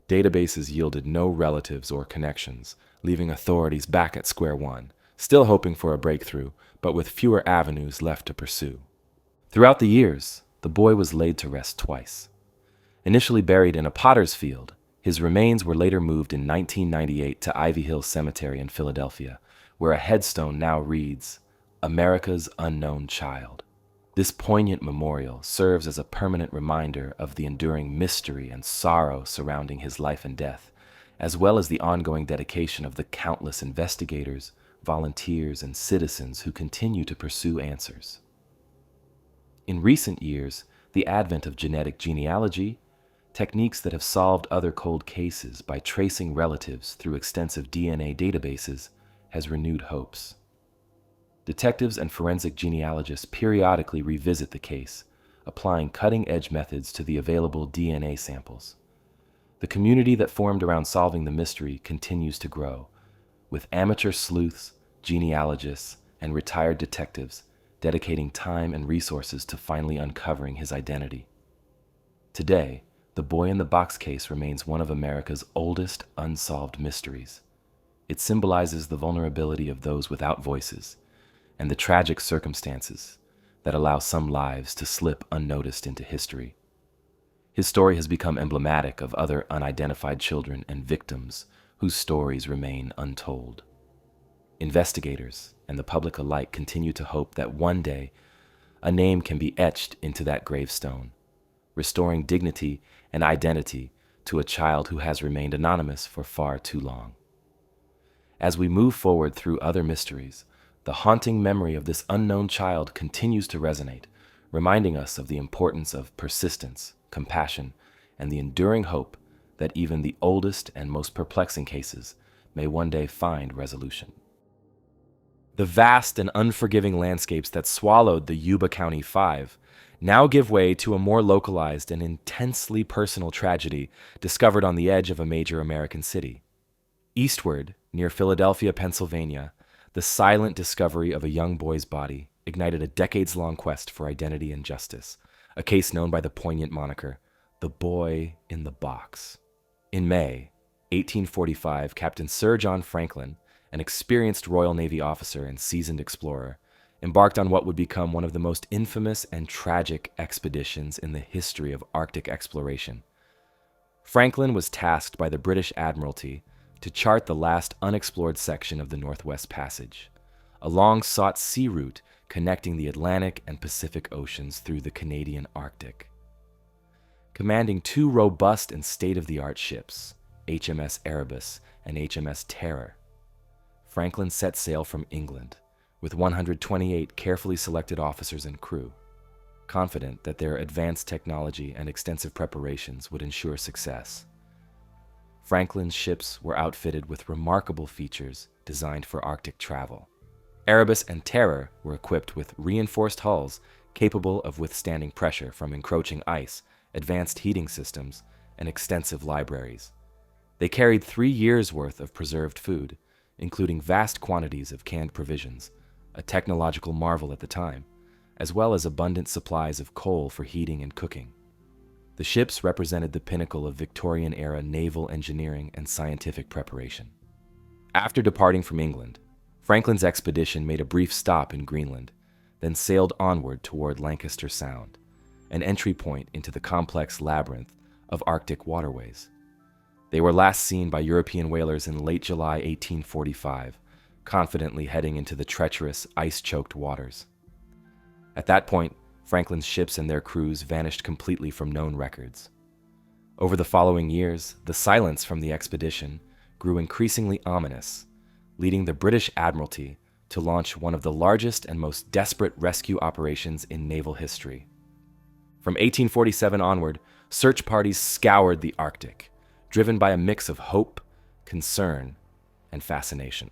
Databases yielded no relatives or connections, leaving authorities back at square one, still hoping for a breakthrough, but with fewer avenues left to pursue. Throughout the years, the boy was laid to rest twice. Initially buried in a potter's field, his remains were later moved in 1998 to Ivy Hill Cemetery in Philadelphia, where a headstone now reads, "America's Unknown Child." This poignant memorial serves as a permanent reminder of the enduring mystery and sorrow surrounding his life and death, as well as the ongoing dedication of the countless investigators, volunteers, and citizens who continue to pursue answers. In recent years, the advent of genetic genealogy, techniques that have solved other cold cases by tracing relatives through extensive DNA databases, has renewed hopes. Detectives and forensic genealogists periodically revisit the case, applying cutting-edge methods to the available DNA samples. The community that formed around solving the mystery continues to grow, with amateur sleuths, genealogists, and retired detectives dedicating time and resources to finally uncovering his identity. Today, the boy in the box case remains one of America's oldest unsolved mysteries. It symbolizes the vulnerability of those without voices and the tragic circumstances that allow some lives to slip unnoticed into history. His story has become emblematic of other unidentified children and victims whose stories remain untold. Investigators and the public alike continue to hope that one day a name can be etched into that gravestone, restoring dignity and identity to a child who has remained anonymous for far too long. As we move forward through other mysteries, the haunting memory of this unknown child continues to resonate, reminding us of the importance of persistence, compassion, and the enduring hope that even the oldest and most perplexing cases may one day find resolution. The vast and unforgiving landscapes that swallowed the Yuba County Five now give way to a more localized and intensely personal tragedy discovered on the edge of a major American city. Eastward, near Philadelphia, Pennsylvania, the silent discovery of a young boy's body ignited a decades-long quest for identity and justice, a case known by the poignant moniker, the boy in the box. In May 1845, Captain Sir John Franklin, an experienced Royal Navy officer and seasoned explorer, embarked on what would become one of the most infamous and tragic expeditions in the history of Arctic exploration. Franklin was tasked by the British Admiralty to chart the last unexplored section of the Northwest Passage, a long-sought sea route connecting the Atlantic and Pacific Oceans through the Canadian Arctic. Commanding two robust and state-of-the-art ships, HMS Erebus and HMS Terror, Franklin set sail from England with 128 carefully selected officers and crew, confident that their advanced technology and extensive preparations would ensure success. Franklin's ships were outfitted with remarkable features designed for Arctic travel. Erebus and Terror were equipped with reinforced hulls capable of withstanding pressure from encroaching ice, advanced heating systems, and extensive libraries. They carried 3 years' worth of preserved food, including vast quantities of canned provisions, a technological marvel at the time, as well as abundant supplies of coal for heating and cooking. The ships represented the pinnacle of Victorian-era naval engineering and scientific preparation. After departing from England, Franklin's expedition made a brief stop in Greenland, then sailed onward toward Lancaster Sound, an entry point into the complex labyrinth of Arctic waterways. They were last seen by European whalers in late July 1845, confidently heading into the treacherous, ice-choked waters. At that point, Franklin's ships and their crews vanished completely from known records. Over the following years, the silence from the expedition grew increasingly ominous, leading the British Admiralty to launch one of the largest and most desperate rescue operations in naval history. From 1847 onward, search parties scoured the Arctic, driven by a mix of hope, concern, and fascination.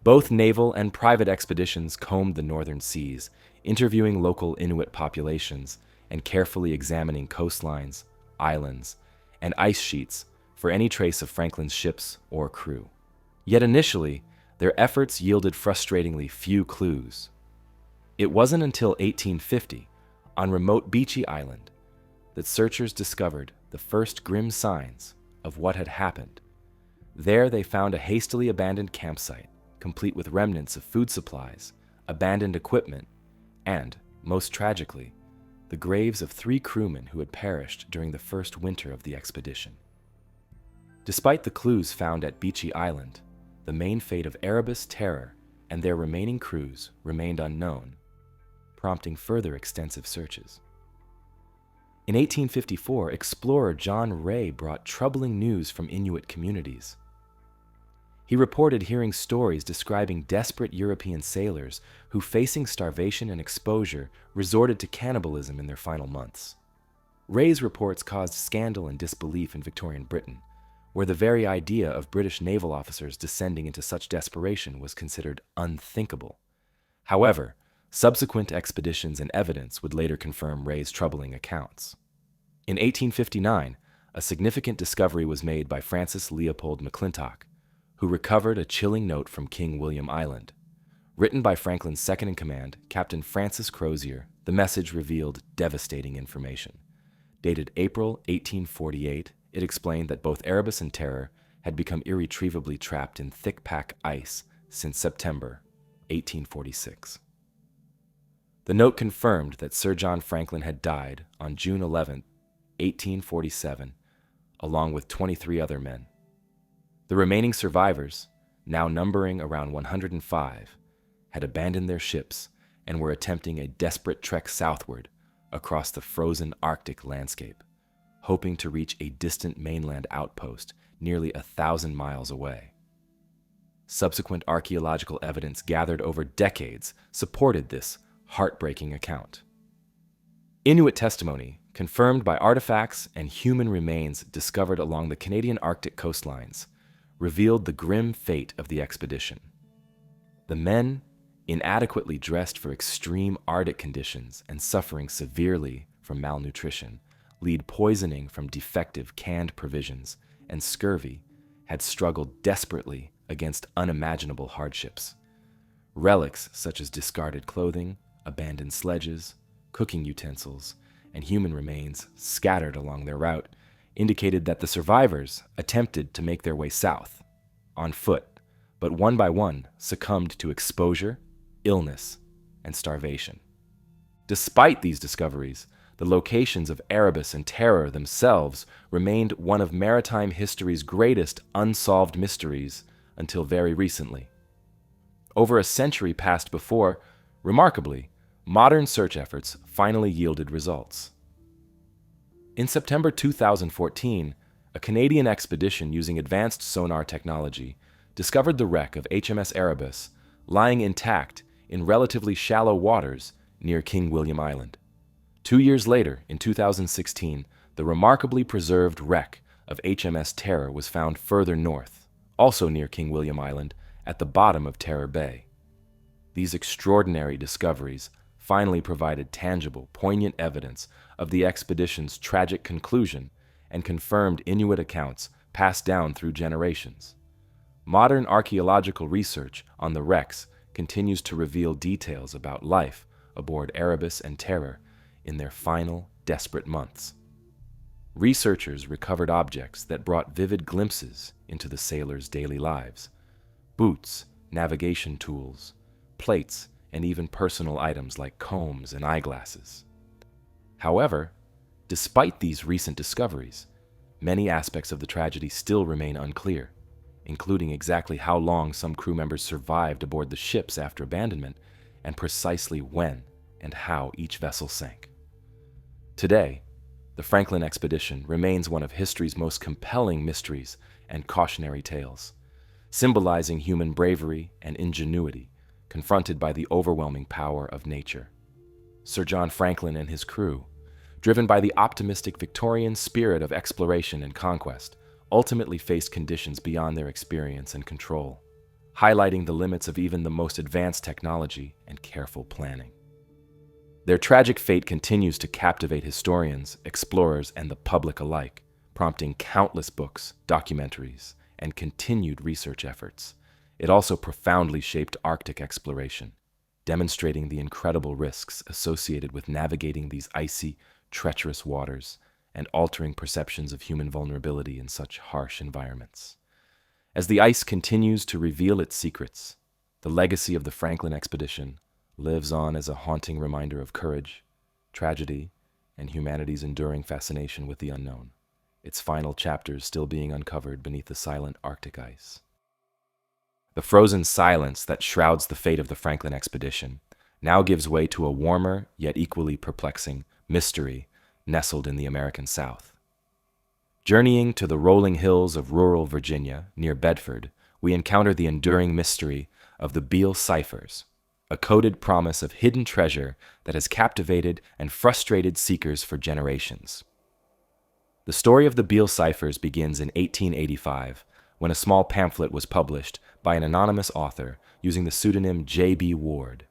Both naval and private expeditions combed the northern seas, interviewing local Inuit populations and carefully examining coastlines, islands, and ice sheets for any trace of Franklin's ships or crew. Yet initially, their efforts yielded frustratingly few clues. It wasn't until 1850, on remote Beechy Island, that searchers discovered the first grim signs of what had happened. There they found a hastily abandoned campsite, complete with remnants of food supplies, abandoned equipment, and, most tragically, the graves of 3 crewmen who had perished during the first winter of the expedition. Despite the clues found at Beechy Island, the main fate of Erebus, Terror, and their remaining crews remained unknown, prompting further extensive searches. In 1854, explorer John Ray brought troubling news from Inuit communities. He reported hearing stories describing desperate European sailors who, facing starvation and exposure, resorted to cannibalism in their final months. Ray's reports caused scandal and disbelief in Victorian Britain, where the very idea of British naval officers descending into such desperation was considered unthinkable. However, subsequent expeditions and evidence would later confirm Ray's troubling accounts. In 1859, a significant discovery was made by Francis Leopold McClintock, who recovered a chilling note from King William Island. Written by Franklin's second-in-command, Captain Francis Crozier, the message revealed devastating information. Dated April 1848, it explained that both Erebus and Terror had become irretrievably trapped in thick-pack ice since September 1846. The note confirmed that Sir John Franklin had died on June 11, 1847, along with 23 other men. The remaining survivors, now numbering around 105, had abandoned their ships and were attempting a desperate trek southward across the frozen Arctic landscape, hoping to reach a distant mainland outpost nearly 1,000 miles away. Subsequent archaeological evidence gathered over decades supported this heartbreaking account. Inuit testimony, confirmed by artifacts and human remains discovered along the Canadian Arctic coastlines, revealed the grim fate of the expedition. The men, inadequately dressed for extreme Arctic conditions and suffering severely from malnutrition, lead poisoning from defective canned provisions, and scurvy, had struggled desperately against unimaginable hardships. Relics such as discarded clothing, abandoned sledges, cooking utensils, and human remains scattered along their route indicated that the survivors attempted to make their way south, on foot, but one by one succumbed to exposure, illness, and starvation. Despite these discoveries, the locations of Erebus and Terror themselves remained one of maritime history's greatest unsolved mysteries until very recently. Over a century passed before, remarkably, modern search efforts finally yielded results. In September 2014, a Canadian expedition using advanced sonar technology discovered the wreck of HMS Erebus lying intact in relatively shallow waters near King William Island. 2 years later, in 2016, the remarkably preserved wreck of HMS Terror was found further north, also near King William Island, at the bottom of Terror Bay. These extraordinary discoveries finally provided tangible, poignant evidence of the expedition's tragic conclusion and confirmed Inuit accounts passed down through generations. Modern archaeological research on the wrecks continues to reveal details about life aboard Erebus and Terror in their final, desperate months. Researchers recovered objects that brought vivid glimpses into the sailors' daily lives: boots, navigation tools, plates, and even personal items like combs and eyeglasses. However, despite these recent discoveries, many aspects of the tragedy still remain unclear, including exactly how long some crew members survived aboard the ships after abandonment, and precisely when and how each vessel sank. Today, the Franklin expedition remains one of history's most compelling mysteries and cautionary tales, symbolizing human bravery and ingenuity confronted by the overwhelming power of nature. Sir John Franklin and his crew, driven by the optimistic Victorian spirit of exploration and conquest, ultimately faced conditions beyond their experience and control, highlighting the limits of even the most advanced technology and careful planning. Their tragic fate continues to captivate historians, explorers, and the public alike, prompting countless books, documentaries, and continued research efforts. It also profoundly shaped Arctic exploration, demonstrating the incredible risks associated with navigating these icy, treacherous waters and altering perceptions of human vulnerability in such harsh environments. As the ice continues to reveal its secrets, the legacy of the Franklin expedition lives on as a haunting reminder of courage, tragedy, and humanity's enduring fascination with the unknown, its final chapters still being uncovered beneath the silent Arctic ice. The frozen silence that shrouds the fate of the Franklin expedition now gives way to a warmer, yet equally perplexing, mystery nestled in the American South. Journeying to the rolling hills of rural Virginia, near Bedford, we encounter the enduring mystery of the Beale ciphers, a coded promise of hidden treasure that has captivated and frustrated seekers for generations. The story of the Beale ciphers begins in 1885, when a small pamphlet was published by an anonymous author using the pseudonym J.B. Ward.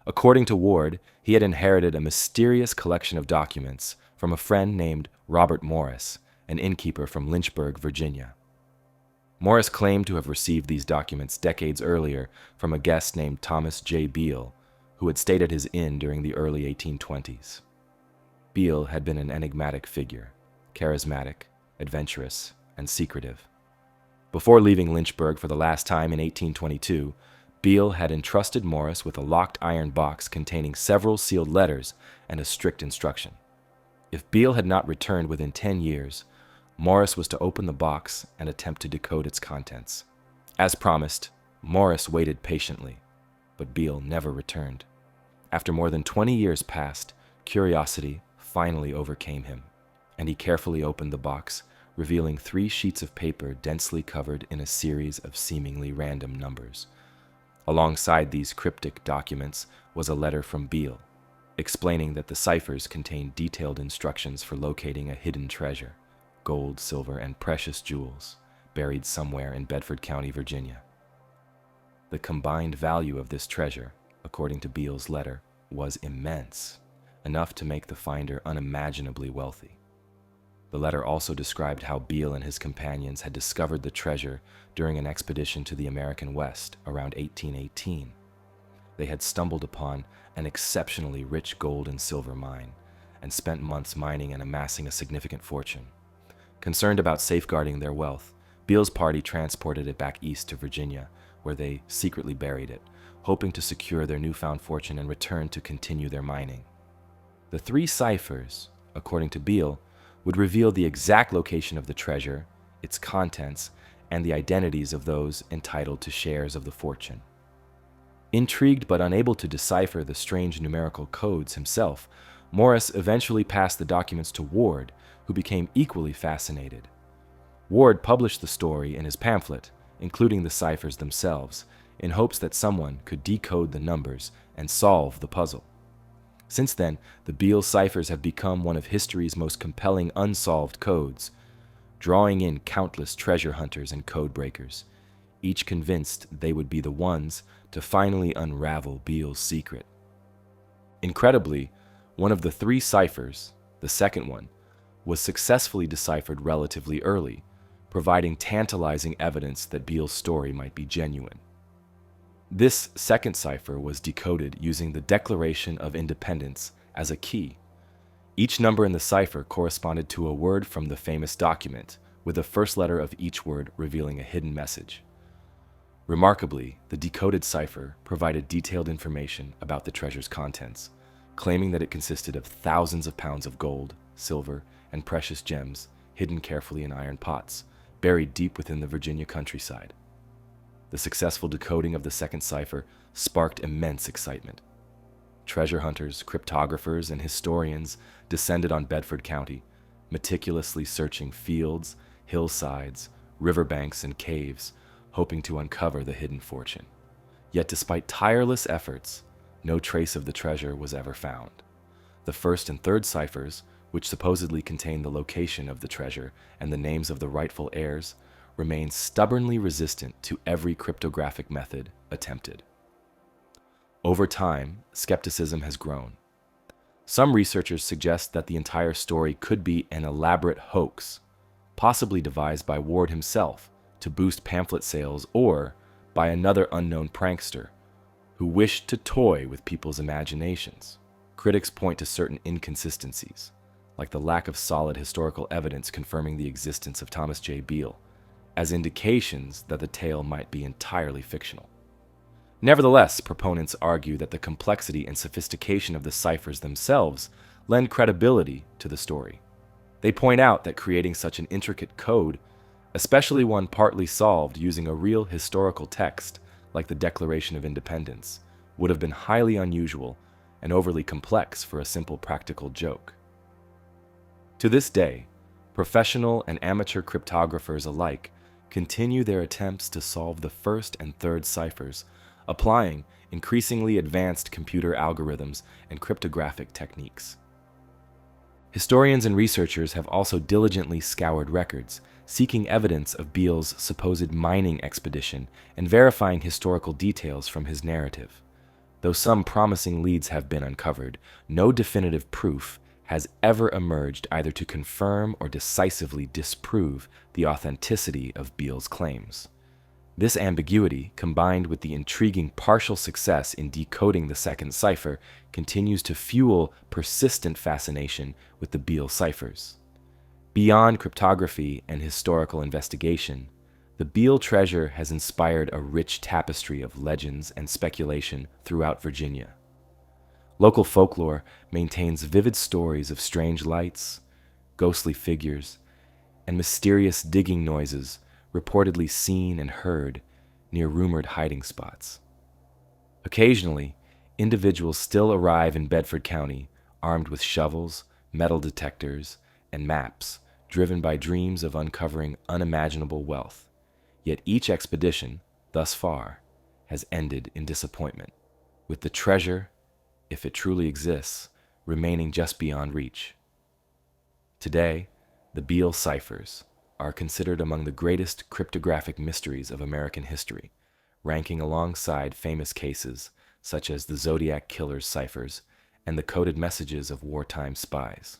According to Ward, he had inherited a mysterious collection of documents from a friend named Robert Morris, an innkeeper from Lynchburg, Virginia. Morris claimed to have received these documents decades earlier from a guest named Thomas J. Beale, who had stayed at his inn during the early 1820s. Beale had been an enigmatic figure, charismatic, adventurous, and secretive. Before leaving Lynchburg for the last time in 1822, Beale had entrusted Morris with a locked iron box containing several sealed letters and a strict instruction. If Beale had not returned within 10 years, Morris was to open the box and attempt to decode its contents. As promised, Morris waited patiently, but Beale never returned. After more than 20 years passed, curiosity finally overcame him, and he carefully opened the box, revealing 3 sheets of paper densely covered in a series of seemingly random numbers. Alongside these cryptic documents was a letter from Beale, explaining that the ciphers contained detailed instructions for locating a hidden treasure, gold, silver, and precious jewels, buried somewhere in Bedford County, Virginia. The combined value of this treasure, according to Beale's letter, was immense, enough to make the finder unimaginably wealthy. The letter also described how Beale and his companions had discovered the treasure during an expedition to the American West around 1818. They had stumbled upon an exceptionally rich gold and silver mine and spent months mining and amassing a significant fortune. Concerned about safeguarding their wealth, Beale's party transported it back east to Virginia, where they secretly buried it, hoping to secure their newfound fortune and return to continue their mining. The 3 ciphers, according to Beale, would reveal the exact location of the treasure, its contents, and the identities of those entitled to shares of the fortune. Intrigued but unable to decipher the strange numerical codes himself, Morris eventually passed the documents to Ward, who became equally fascinated. Ward published the story in his pamphlet, including the ciphers themselves, in hopes that someone could decode the numbers and solve the puzzle. Since then, the Beale ciphers have become one of history's most compelling unsolved codes, drawing in countless treasure hunters and code breakers, each convinced they would be the ones to finally unravel Beale's secret. Incredibly, one of the 3 ciphers, the second one, was successfully deciphered relatively early, providing tantalizing evidence that Beale's story might be genuine. This second cipher was decoded using the Declaration of Independence as a key. Each number in the cipher corresponded to a word from the famous document, with the first letter of each word revealing a hidden message. Remarkably, the decoded cipher provided detailed information about the treasure's contents, claiming that it consisted of thousands of pounds of gold, silver, and precious gems hidden carefully in iron pots, buried deep within the Virginia countryside. The successful decoding of the second cipher sparked immense excitement. Treasure hunters, cryptographers, and historians descended on Bedford County, meticulously searching fields, hillsides, riverbanks, and caves, hoping to uncover the hidden fortune. Yet despite tireless efforts, no trace of the treasure was ever found. The first and third ciphers, which supposedly contained the location of the treasure and the names of the rightful heirs, remained stubbornly resistant to every cryptographic method attempted. Over time, skepticism has grown. Some researchers suggest that the entire story could be an elaborate hoax, possibly devised by Ward himself to boost pamphlet sales, or by another unknown prankster who wished to toy with people's imaginations. Critics point to certain inconsistencies, like the lack of solid historical evidence confirming the existence of Thomas J. Beale, as indications that the tale might be entirely fictional. Nevertheless, proponents argue that the complexity and sophistication of the ciphers themselves lend credibility to the story. They point out that creating such an intricate code, especially one partly solved using a real historical text like the Declaration of Independence, would have been highly unusual and overly complex for a simple practical joke. To this day, professional and amateur cryptographers alike continue their attempts to solve the first and third ciphers, applying increasingly advanced computer algorithms and cryptographic techniques. Historians and researchers have also diligently scoured records, seeking evidence of Beale's supposed mining expedition and verifying historical details from his narrative. Though some promising leads have been uncovered, no definitive proof has ever emerged either to confirm or decisively disprove the authenticity of Beale's claims. This ambiguity, combined with the intriguing partial success in decoding the second cipher, continues to fuel persistent fascination with the Beale ciphers. Beyond cryptography and historical investigation, the Beale treasure has inspired a rich tapestry of legends and speculation throughout Virginia. Local folklore maintains vivid stories of strange lights, ghostly figures, and mysterious digging noises reportedly seen and heard near rumored hiding spots. Occasionally, individuals still arrive in Bedford County armed with shovels, metal detectors, and maps, driven by dreams of uncovering unimaginable wealth. Yet each expedition, thus far, has ended in disappointment, with the treasure, if it truly exists, remaining just beyond reach. Today, the Beale ciphers are considered among the greatest cryptographic mysteries of American history, ranking alongside famous cases such as the Zodiac Killer's ciphers and the coded messages of wartime spies.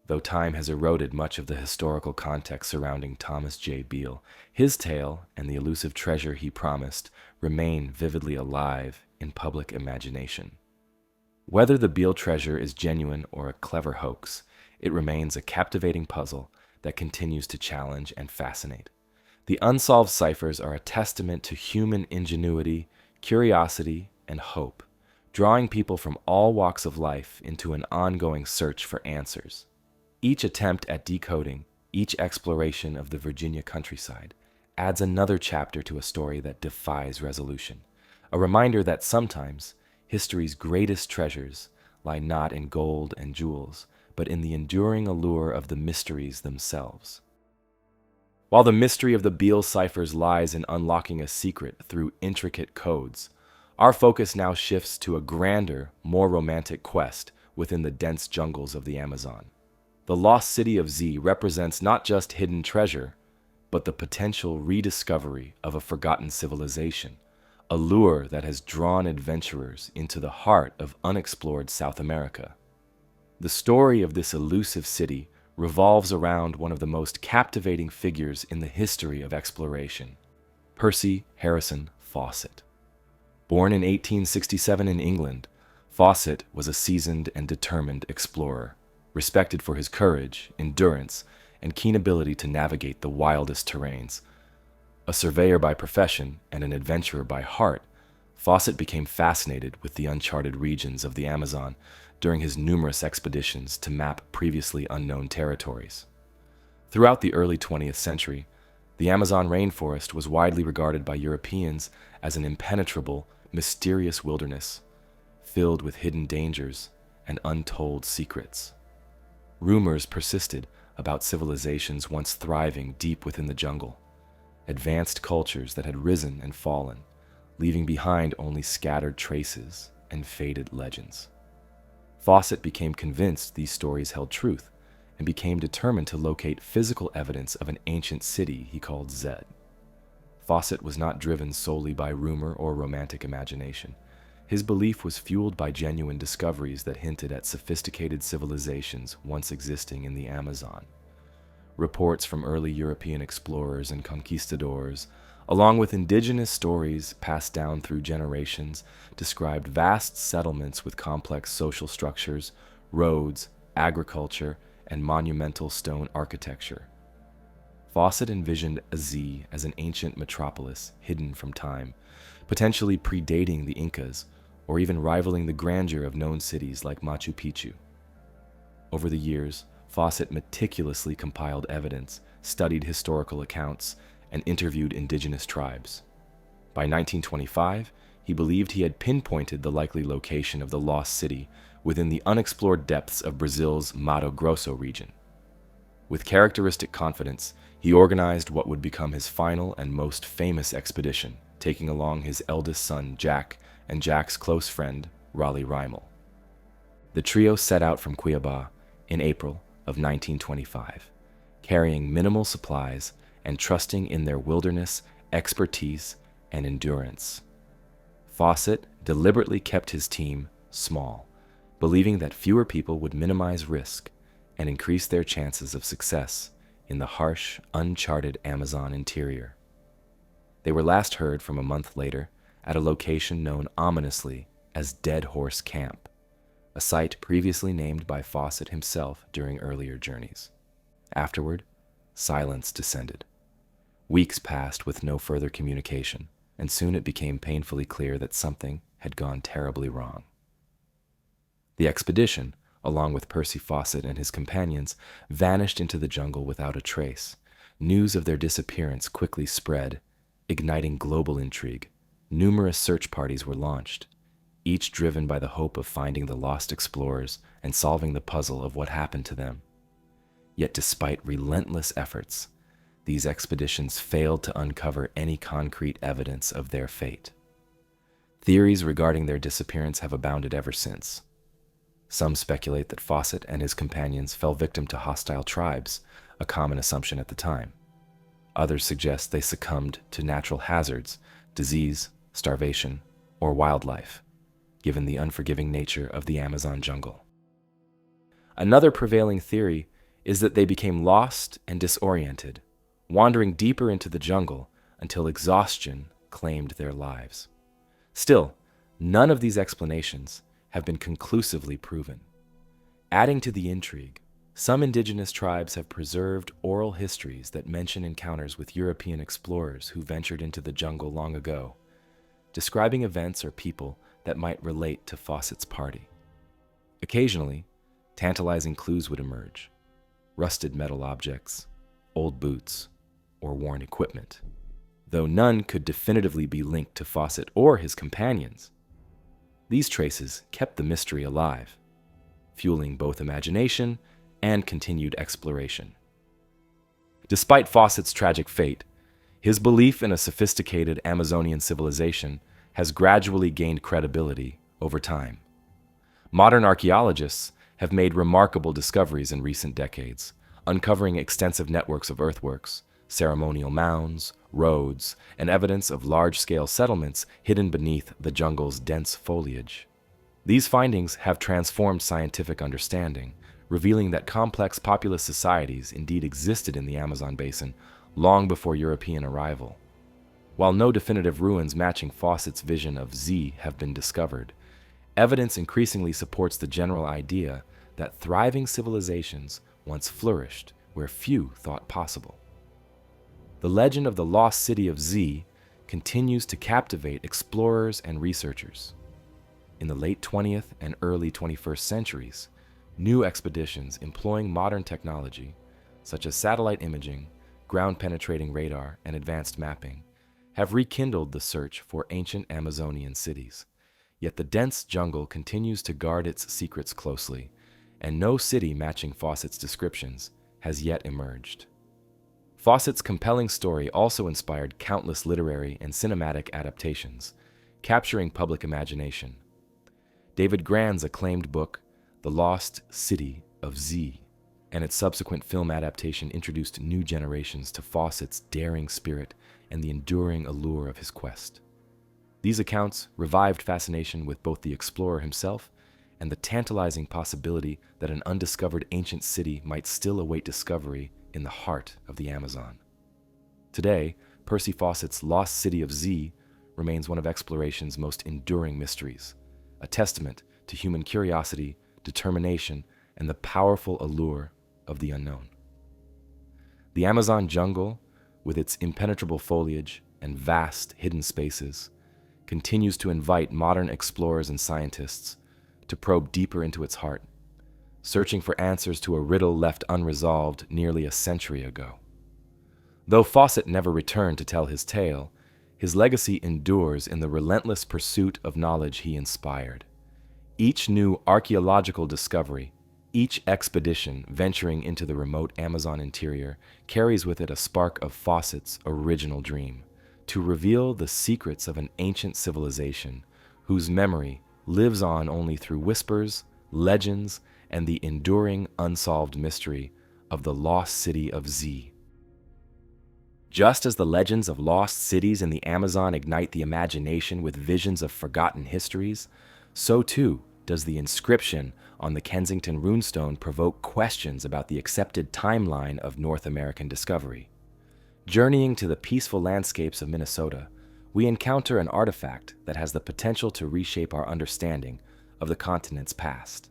Though time has eroded much of the historical context surrounding Thomas J. Beale, his tale and the elusive treasure he promised remain vividly alive in public imagination. Whether the Beale treasure is genuine or a clever hoax, it remains a captivating puzzle that continues to challenge and fascinate. The unsolved ciphers are a testament to human ingenuity, curiosity, and hope, drawing people from all walks of life into an ongoing search for answers. Each attempt at decoding, each exploration of the Virginia countryside, adds another chapter to a story that defies resolution, a reminder that sometimes history's greatest treasures lie not in gold and jewels, but in the enduring allure of the mysteries themselves. While the mystery of the Beale ciphers lies in unlocking a secret through intricate codes, our focus now shifts to a grander, more romantic quest within the dense jungles of the Amazon. The lost city of Z represents not just hidden treasure, but the potential rediscovery of a forgotten civilization, a lure that has drawn adventurers into the heart of unexplored South America. The story of this elusive city revolves around one of the most captivating figures in the history of exploration, Percy Harrison Fawcett. Born in 1867 in England, Fawcett was a seasoned and determined explorer, respected for his courage, endurance, and keen ability to navigate the wildest terrains. A surveyor by profession and an adventurer by heart, Fawcett became fascinated with the uncharted regions of the Amazon during his numerous expeditions to map previously unknown territories. Throughout the early 20th century, the Amazon rainforest was widely regarded by Europeans as an impenetrable, mysterious wilderness, filled with hidden dangers and untold secrets. Rumors persisted about civilizations once thriving deep within the jungle, advanced cultures that had risen and fallen, leaving behind only scattered traces and faded legends. Fawcett became convinced these stories held truth and became determined to locate physical evidence of an ancient city he called Zed. Fawcett was not driven solely by rumor or romantic imagination. His belief was fueled by genuine discoveries that hinted at sophisticated civilizations once existing in the Amazon. Reports from early European explorers and conquistadors, along with indigenous stories passed down through generations, described vast settlements with complex social structures, roads, agriculture, and monumental stone architecture. Fawcett envisioned Z as an ancient metropolis hidden from time, potentially predating the Incas, or even rivaling the grandeur of known cities like Machu Picchu. Over the years, Fawcett meticulously compiled evidence, studied historical accounts, and interviewed indigenous tribes. By 1925, he believed he had pinpointed the likely location of the lost city within the unexplored depths of Brazil's Mato Grosso region. With characteristic confidence, he organized what would become his final and most famous expedition, taking along his eldest son, Jack, and Jack's close friend, Raleigh Rymel. The trio set out from Cuiabá in April of 1925, carrying minimal supplies and trusting in their wilderness expertise and endurance. Fawcett deliberately kept his team small, believing that fewer people would minimize risk and increase their chances of success in the harsh, uncharted Amazon interior. They were last heard from a month later at a location known ominously as Dead Horse Camp, a site previously named by Fawcett himself during earlier journeys. Afterward, silence descended. Weeks passed with no further communication, and soon it became painfully clear that something had gone terribly wrong. The expedition, along with Percy Fawcett and his companions, vanished into the jungle without a trace. News of their disappearance quickly spread, igniting global intrigue. Numerous search parties were launched, each driven by the hope of finding the lost explorers and solving the puzzle of what happened to them. Yet despite relentless efforts, these expeditions failed to uncover any concrete evidence of their fate. Theories regarding their disappearance have abounded ever since. Some speculate that Fawcett and his companions fell victim to hostile tribes, a common assumption at the time. Others suggest they succumbed to natural hazards, disease, starvation, or wildlife, given the unforgiving nature of the Amazon jungle. Another prevailing theory is that they became lost and disoriented, wandering deeper into the jungle until exhaustion claimed their lives. Still, none of these explanations have been conclusively proven. Adding to the intrigue, some indigenous tribes have preserved oral histories that mention encounters with European explorers who ventured into the jungle long ago, describing events or people that might relate to Fawcett's party. Occasionally, tantalizing clues would emerge: rusted metal objects, old boots, or worn equipment, though none could definitively be linked to Fawcett or his companions. These traces kept the mystery alive, fueling both imagination and continued exploration. Despite Fawcett's tragic fate, his belief in a sophisticated Amazonian civilization has gradually gained credibility over time. Modern archaeologists have made remarkable discoveries in recent decades, uncovering extensive networks of earthworks, ceremonial mounds, roads, and evidence of large-scale settlements hidden beneath the jungle's dense foliage. These findings have transformed scientific understanding, revealing that complex populous societies indeed existed in the Amazon basin long before European arrival. While no definitive ruins matching Fawcett's vision of Z have been discovered, evidence increasingly supports the general idea that thriving civilizations once flourished where few thought possible. The legend of the lost city of Z continues to captivate explorers and researchers. In the late 20th and early 21st centuries, new expeditions employing modern technology, such as satellite imaging, ground-penetrating radar, and advanced mapping, have rekindled the search for ancient Amazonian cities. Yet the dense jungle continues to guard its secrets closely, and no city matching Fawcett's descriptions has yet emerged. Fawcett's compelling story also inspired countless literary and cinematic adaptations, capturing public imagination. David Grann's acclaimed book, The Lost City of Z, and its subsequent film adaptation introduced new generations to Fawcett's daring spirit and the enduring allure of his quest. These accounts revived fascination with both the explorer himself and the tantalizing possibility that an undiscovered ancient city might still await discovery in the heart of the Amazon. Today, Percy Fawcett's Lost City of Z remains one of exploration's most enduring mysteries, a testament to human curiosity, determination, and the powerful allure of the unknown. The Amazon jungle, with its impenetrable foliage and vast hidden spaces, continues to invite modern explorers and scientists to probe deeper into its heart, searching for answers to a riddle left unresolved nearly a century ago. Though Fawcett never returned to tell his tale, his legacy endures in the relentless pursuit of knowledge he inspired. Each new archaeological discovery, Each expedition venturing into the remote Amazon interior carries with it a spark of Fawcett's original dream, to reveal the secrets of an ancient civilization whose memory lives on only through whispers, legends, and the enduring unsolved mystery of the lost city of Z. Just as the legends of lost cities in the Amazon ignite the imagination with visions of forgotten histories, so too does the inscription on the Kensington runestone provoke questions about the accepted timeline of North American discovery. Journeying to the peaceful landscapes of Minnesota, we encounter an artifact that has the potential to reshape our understanding of the continent's past.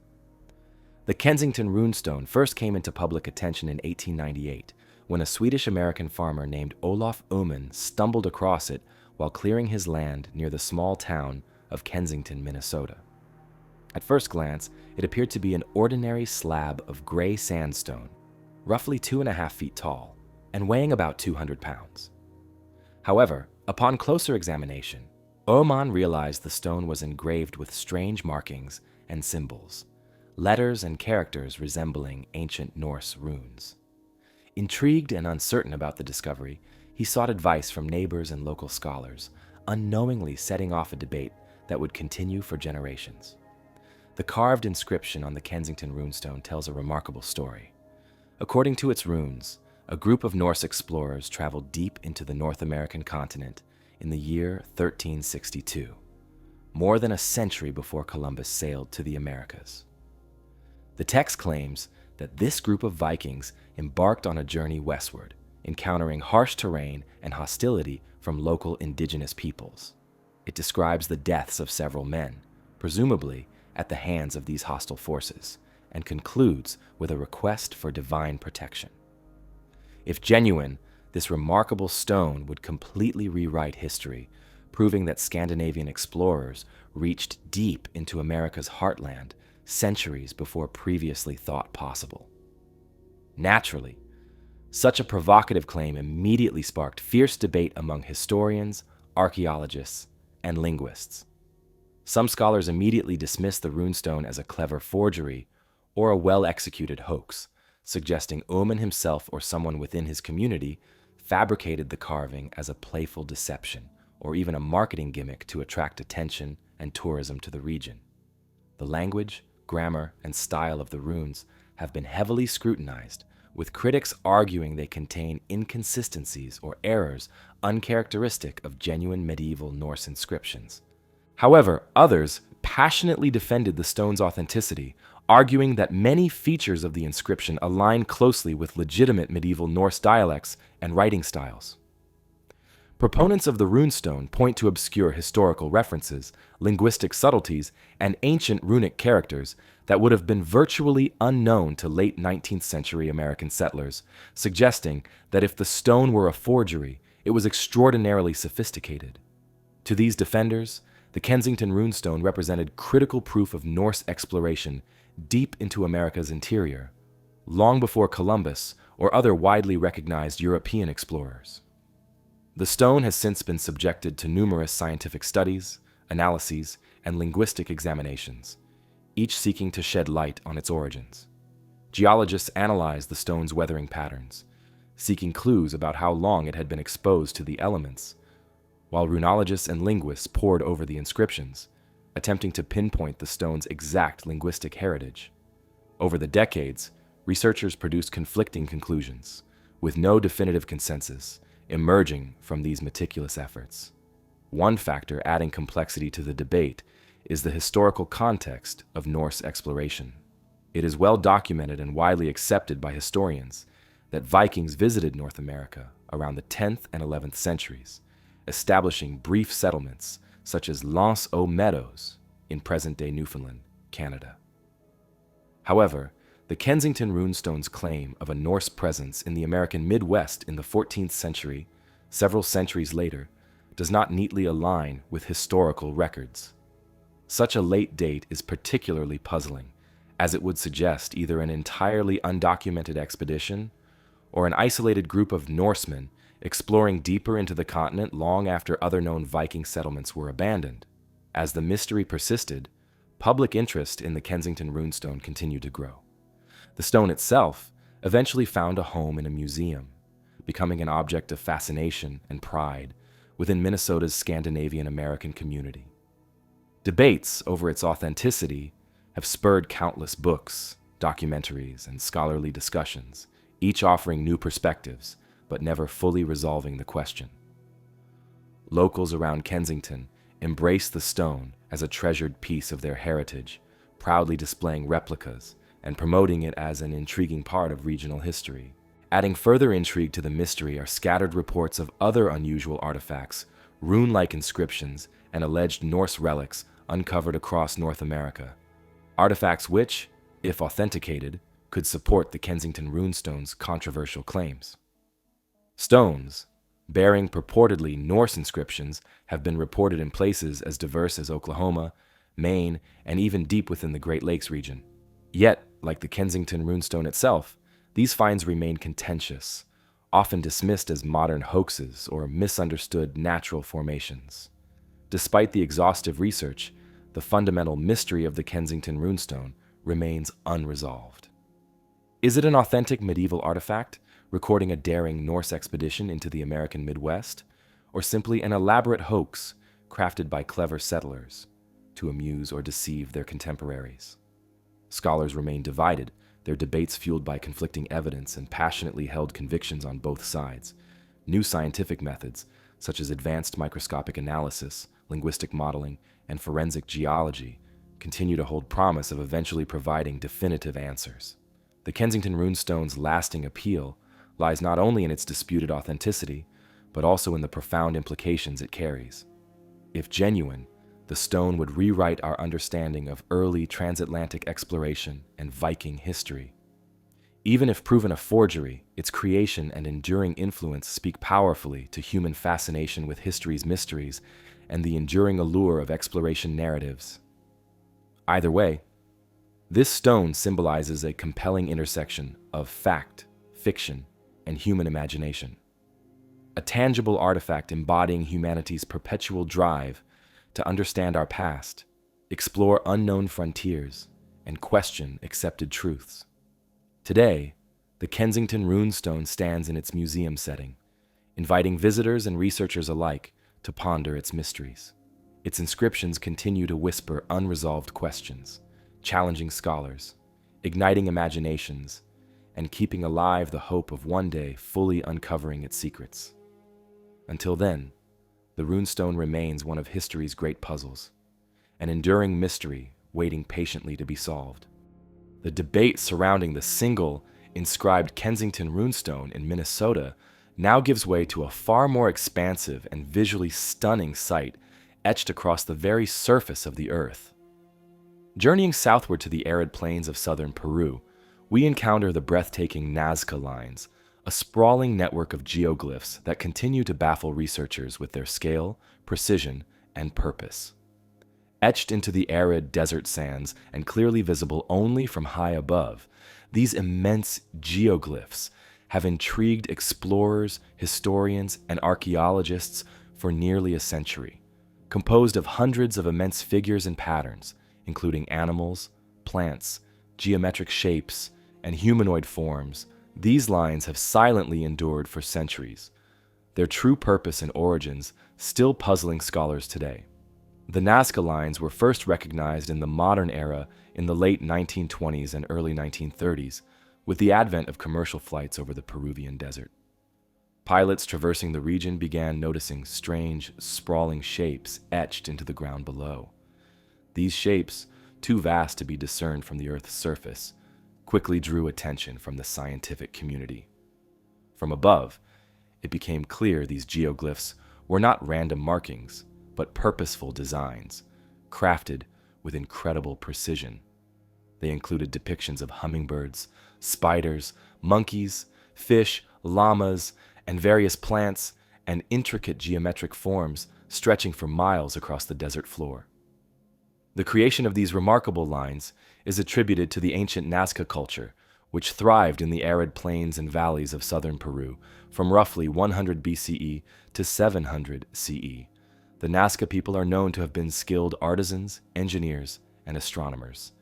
The Kensington runestone first came into public attention in 1898, when a Swedish-American farmer named Olof Öhman stumbled across it while clearing his land near the small town of Kensington, Minnesota. At first glance, it appeared to be an ordinary slab of gray sandstone, roughly 2.5 feet tall, and weighing about 200 pounds. However, upon closer examination, Öhman realized the stone was engraved with strange markings and symbols, letters and characters resembling ancient Norse runes. Intrigued and uncertain about the discovery, he sought advice from neighbors and local scholars, unknowingly setting off a debate that would continue for generations. The carved inscription on the Kensington runestone tells a remarkable story. According to its runes, a group of Norse explorers traveled deep into the North American continent in the year 1362, more than a century before Columbus sailed to the Americas. The text claims that this group of Vikings embarked on a journey westward, encountering harsh terrain and hostility from local indigenous peoples. It describes the deaths of several men, presumably at the hands of these hostile forces, and concludes with a request for divine protection. If genuine, this remarkable stone would completely rewrite history, proving that Scandinavian explorers reached deep into America's heartland centuries before previously thought possible. Naturally, such a provocative claim immediately sparked fierce debate among historians, archaeologists, and linguists. Some scholars immediately dismissed the runestone as a clever forgery or a well-executed hoax, suggesting Öhman himself or someone within his community fabricated the carving as a playful deception or even a marketing gimmick to attract attention and tourism to the region. The language, grammar, and style of the runes have been heavily scrutinized, with critics arguing they contain inconsistencies or errors uncharacteristic of genuine medieval Norse inscriptions. However, others passionately defended the stone's authenticity, arguing that many features of the inscription align closely with legitimate medieval Norse dialects and writing styles. Proponents of the runestone point to obscure historical references, linguistic subtleties, and ancient runic characters that would have been virtually unknown to late 19th century American settlers, suggesting that if the stone were a forgery, it was extraordinarily sophisticated. To these defenders, the Kensington runestone represented critical proof of Norse exploration deep into America's interior, long before Columbus or other widely recognized European explorers. The stone has since been subjected to numerous scientific studies, analyses, and linguistic examinations, each seeking to shed light on its origins. Geologists analyzed the stone's weathering patterns, seeking clues about how long it had been exposed to the elements, while runologists and linguists pored over the inscriptions, attempting to pinpoint the stone's exact linguistic heritage. Over the decades, researchers produced conflicting conclusions, with no definitive consensus emerging from these meticulous efforts. One factor adding complexity to the debate is the historical context of Norse exploration. It is well documented and widely accepted by historians that Vikings visited North America around the 10th and 11th centuries, establishing brief settlements such as L'Anse aux Meadows in present-day Newfoundland, Canada. However, the Kensington runestone's claim of a Norse presence in the American Midwest in the 14th century, several centuries later, does not neatly align with historical records. Such a late date is particularly puzzling, as it would suggest either an entirely undocumented expedition or an isolated group of Norsemen exploring deeper into the continent long after other known Viking settlements were abandoned. As the mystery persisted, public interest in the Kensington runestone continued to grow. The stone itself eventually found a home in a museum, becoming an object of fascination and pride within Minnesota's Scandinavian American community. Debates over its authenticity have spurred countless books, documentaries, and scholarly discussions, each offering new perspectives, but never fully resolving the question. Locals around Kensington embrace the stone as a treasured piece of their heritage, proudly displaying replicas and promoting it as an intriguing part of regional history. Adding further intrigue to the mystery are scattered reports of other unusual artifacts, rune-like inscriptions, and alleged Norse relics uncovered across North America. Artifacts which, if authenticated, could support the Kensington runestone's controversial claims. Stones, bearing purportedly Norse inscriptions, have been reported in places as diverse as Oklahoma, Maine, and even deep within the Great Lakes region. Yet, like the Kensington runestone itself, these finds remain contentious, often dismissed as modern hoaxes or misunderstood natural formations. Despite the exhaustive research, the fundamental mystery of the Kensington runestone remains unresolved. Is it an authentic medieval artifact, recording a daring Norse expedition into the American Midwest, or simply an elaborate hoax crafted by clever settlers to amuse or deceive their contemporaries? Scholars remain divided, their debates fueled by conflicting evidence and passionately held convictions on both sides. New scientific methods, such as advanced microscopic analysis, linguistic modeling, and forensic geology, continue to hold promise of eventually providing definitive answers. The Kensington runestone's lasting appeal lies not only in its disputed authenticity, but also in the profound implications it carries. If genuine, the stone would rewrite our understanding of early transatlantic exploration and Viking history. Even if proven a forgery, its creation and enduring influence speak powerfully to human fascination with history's mysteries and the enduring allure of exploration narratives. Either way, this stone symbolizes a compelling intersection of fact, fiction, and human imagination. A tangible artifact embodying humanity's perpetual drive to understand our past, explore unknown frontiers, and question accepted truths. Today, the Kensington runestone stands in its museum setting, inviting visitors and researchers alike to ponder its mysteries. Its inscriptions continue to whisper unresolved questions, challenging scholars, igniting imaginations, and keeping alive the hope of one day fully uncovering its secrets. Until then, the runestone remains one of history's great puzzles, an enduring mystery waiting patiently to be solved. The debate surrounding the single, inscribed Kensington runestone in Minnesota now gives way to a far more expansive and visually stunning site etched across the very surface of the earth. Journeying southward to the arid plains of southern Peru, we encounter the breathtaking Nazca Lines, a sprawling network of geoglyphs that continue to baffle researchers with their scale, precision, and purpose. Etched into the arid desert sands and clearly visible only from high above, these immense geoglyphs have intrigued explorers, historians, and archaeologists for nearly a century. Composed of hundreds of immense figures and patterns, including animals, plants, geometric shapes, and humanoid forms, these lines have silently endured for centuries, their true purpose and origins still puzzling scholars today. The Nazca Lines were first recognized in the modern era in the late 1920s and early 1930s, with the advent of commercial flights over the Peruvian desert. Pilots traversing the region began noticing strange, sprawling shapes etched into the ground below. These shapes, too vast to be discerned from the Earth's surface, quickly drew attention from the scientific community. From above, it became clear these geoglyphs were not random markings, but purposeful designs, crafted with incredible precision. They included depictions of hummingbirds, spiders, monkeys, fish, llamas, and various plants, and intricate geometric forms stretching for miles across the desert floor. The creation of these remarkable lines is attributed to the ancient Nazca culture, which thrived in the arid plains and valleys of southern Peru from roughly 100 BCE to 700 CE. The Nazca people are known to have been skilled artisans, engineers, and astronomers,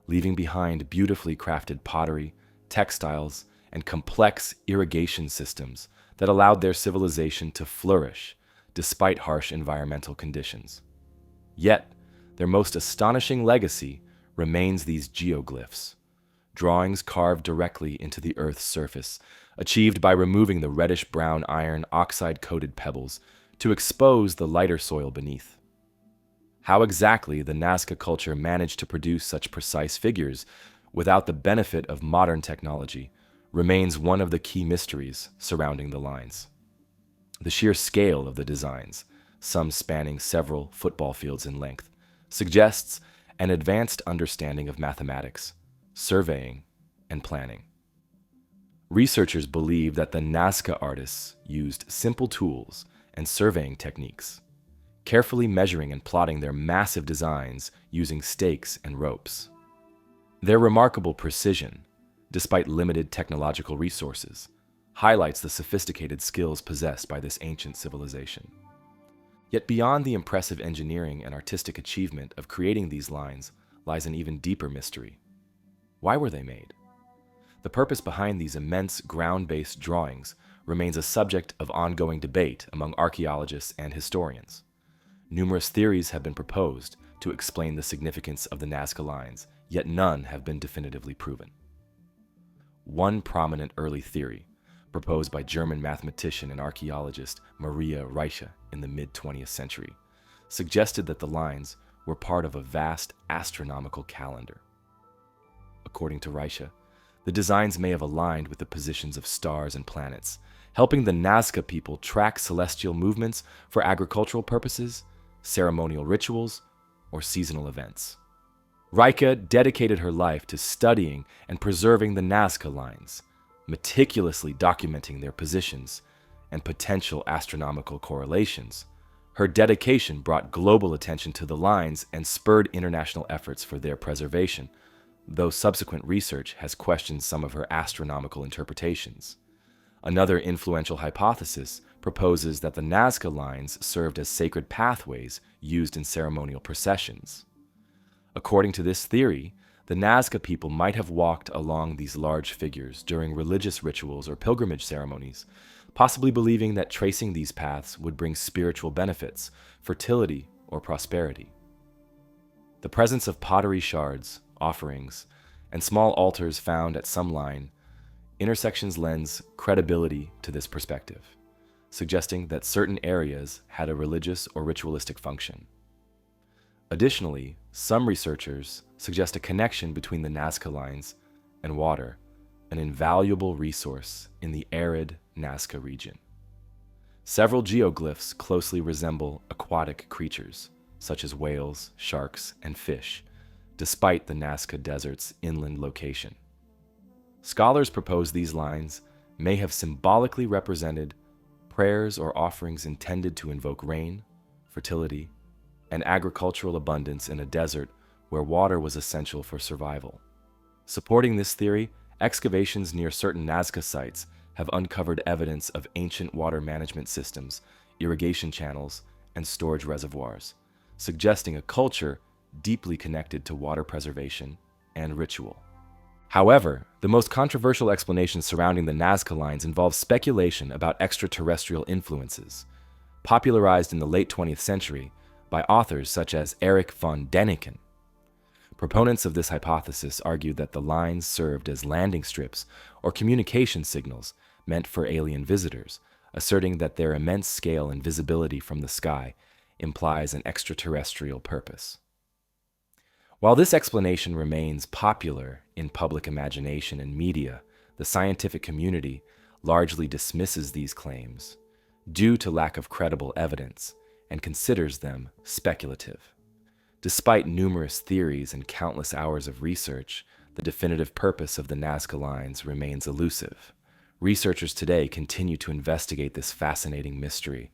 leaving behind beautifully crafted pottery, textiles, and complex irrigation systems that allowed their civilization to flourish despite harsh environmental conditions. Yet, their most astonishing legacy remains these geoglyphs, drawings carved directly into the Earth's surface, achieved by removing the reddish-brown iron oxide-coated pebbles to expose the lighter soil beneath. How exactly the Nazca culture managed to produce such precise figures without the benefit of modern technology remains one of the key mysteries surrounding the lines. The sheer scale of the designs, some spanning several football fields in length, suggests an advanced understanding of mathematics, surveying, and planning. Researchers believe that the Nazca artists used simple tools and surveying techniques, carefully measuring and plotting their massive designs using stakes and ropes. Their remarkable precision, despite limited technological resources, highlights the sophisticated skills possessed by this ancient civilization. Yet beyond the impressive engineering and artistic achievement of creating these lines lies an even deeper mystery. Why were they made? The purpose behind these immense ground-based drawings remains a subject of ongoing debate among archaeologists and historians. Numerous theories have been proposed to explain the significance of the Nazca Lines, yet none have been definitively proven. One prominent early theory, proposed by German mathematician and archaeologist Maria Reiche in the mid-20th century, suggested that the lines were part of a vast astronomical calendar. According to Reiche, the designs may have aligned with the positions of stars and planets, helping the Nazca people track celestial movements for agricultural purposes, ceremonial rituals, or seasonal events. Reiche dedicated her life to studying and preserving the Nazca Lines, meticulously documenting their positions and potential astronomical correlations. Her dedication brought global attention to the lines and spurred international efforts for their preservation, though subsequent research has questioned some of her astronomical interpretations. Another influential hypothesis proposes that the Nazca Lines served as sacred pathways used in ceremonial processions. According to this theory, the Nazca people might have walked along these large figures during religious rituals or pilgrimage ceremonies, possibly believing that tracing these paths would bring spiritual benefits, fertility, or prosperity. The presence of pottery shards, offerings, and small altars found at some line intersections lends credibility to this perspective, suggesting that certain areas had a religious or ritualistic function. Additionally, some researchers suggest a connection between the Nazca Lines and water, an invaluable resource in the arid Nazca region. Several geoglyphs closely resemble aquatic creatures, such as whales, sharks, and fish, despite the Nazca Desert's inland location. Scholars propose these lines may have symbolically represented prayers or offerings intended to invoke rain, fertility, and agricultural abundance in a desert where water was essential for survival. Supporting this theory, excavations near certain Nazca sites have uncovered evidence of ancient water management systems, irrigation channels, and storage reservoirs, suggesting a culture deeply connected to water preservation and ritual. However, the most controversial explanation surrounding the Nazca Lines involves speculation about extraterrestrial influences, popularized in the late 20th century by authors such as Erich von Däniken. Proponents of this hypothesis argue that the lines served as landing strips or communication signals meant for alien visitors, asserting that their immense scale and visibility from the sky implies an extraterrestrial purpose. While this explanation remains popular in public imagination and media, the scientific community largely dismisses these claims due to lack of credible evidence and considers them speculative. Despite numerous theories and countless hours of research, the definitive purpose of the Nazca Lines remains elusive. Researchers today continue to investigate this fascinating mystery,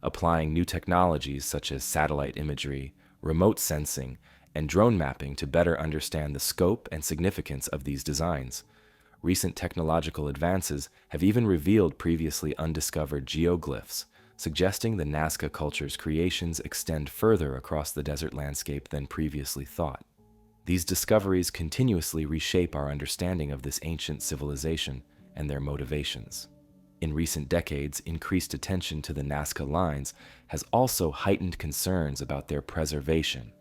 applying new technologies such as satellite imagery, remote sensing, and drone mapping to better understand the scope and significance of these designs. Recent technological advances have even revealed previously undiscovered geoglyphs, suggesting the Nazca culture's creations extend further across the desert landscape than previously thought. These discoveries continuously reshape our understanding of this ancient civilization and their motivations. In recent decades, increased attention to the Nazca Lines has also heightened concerns about their preservation.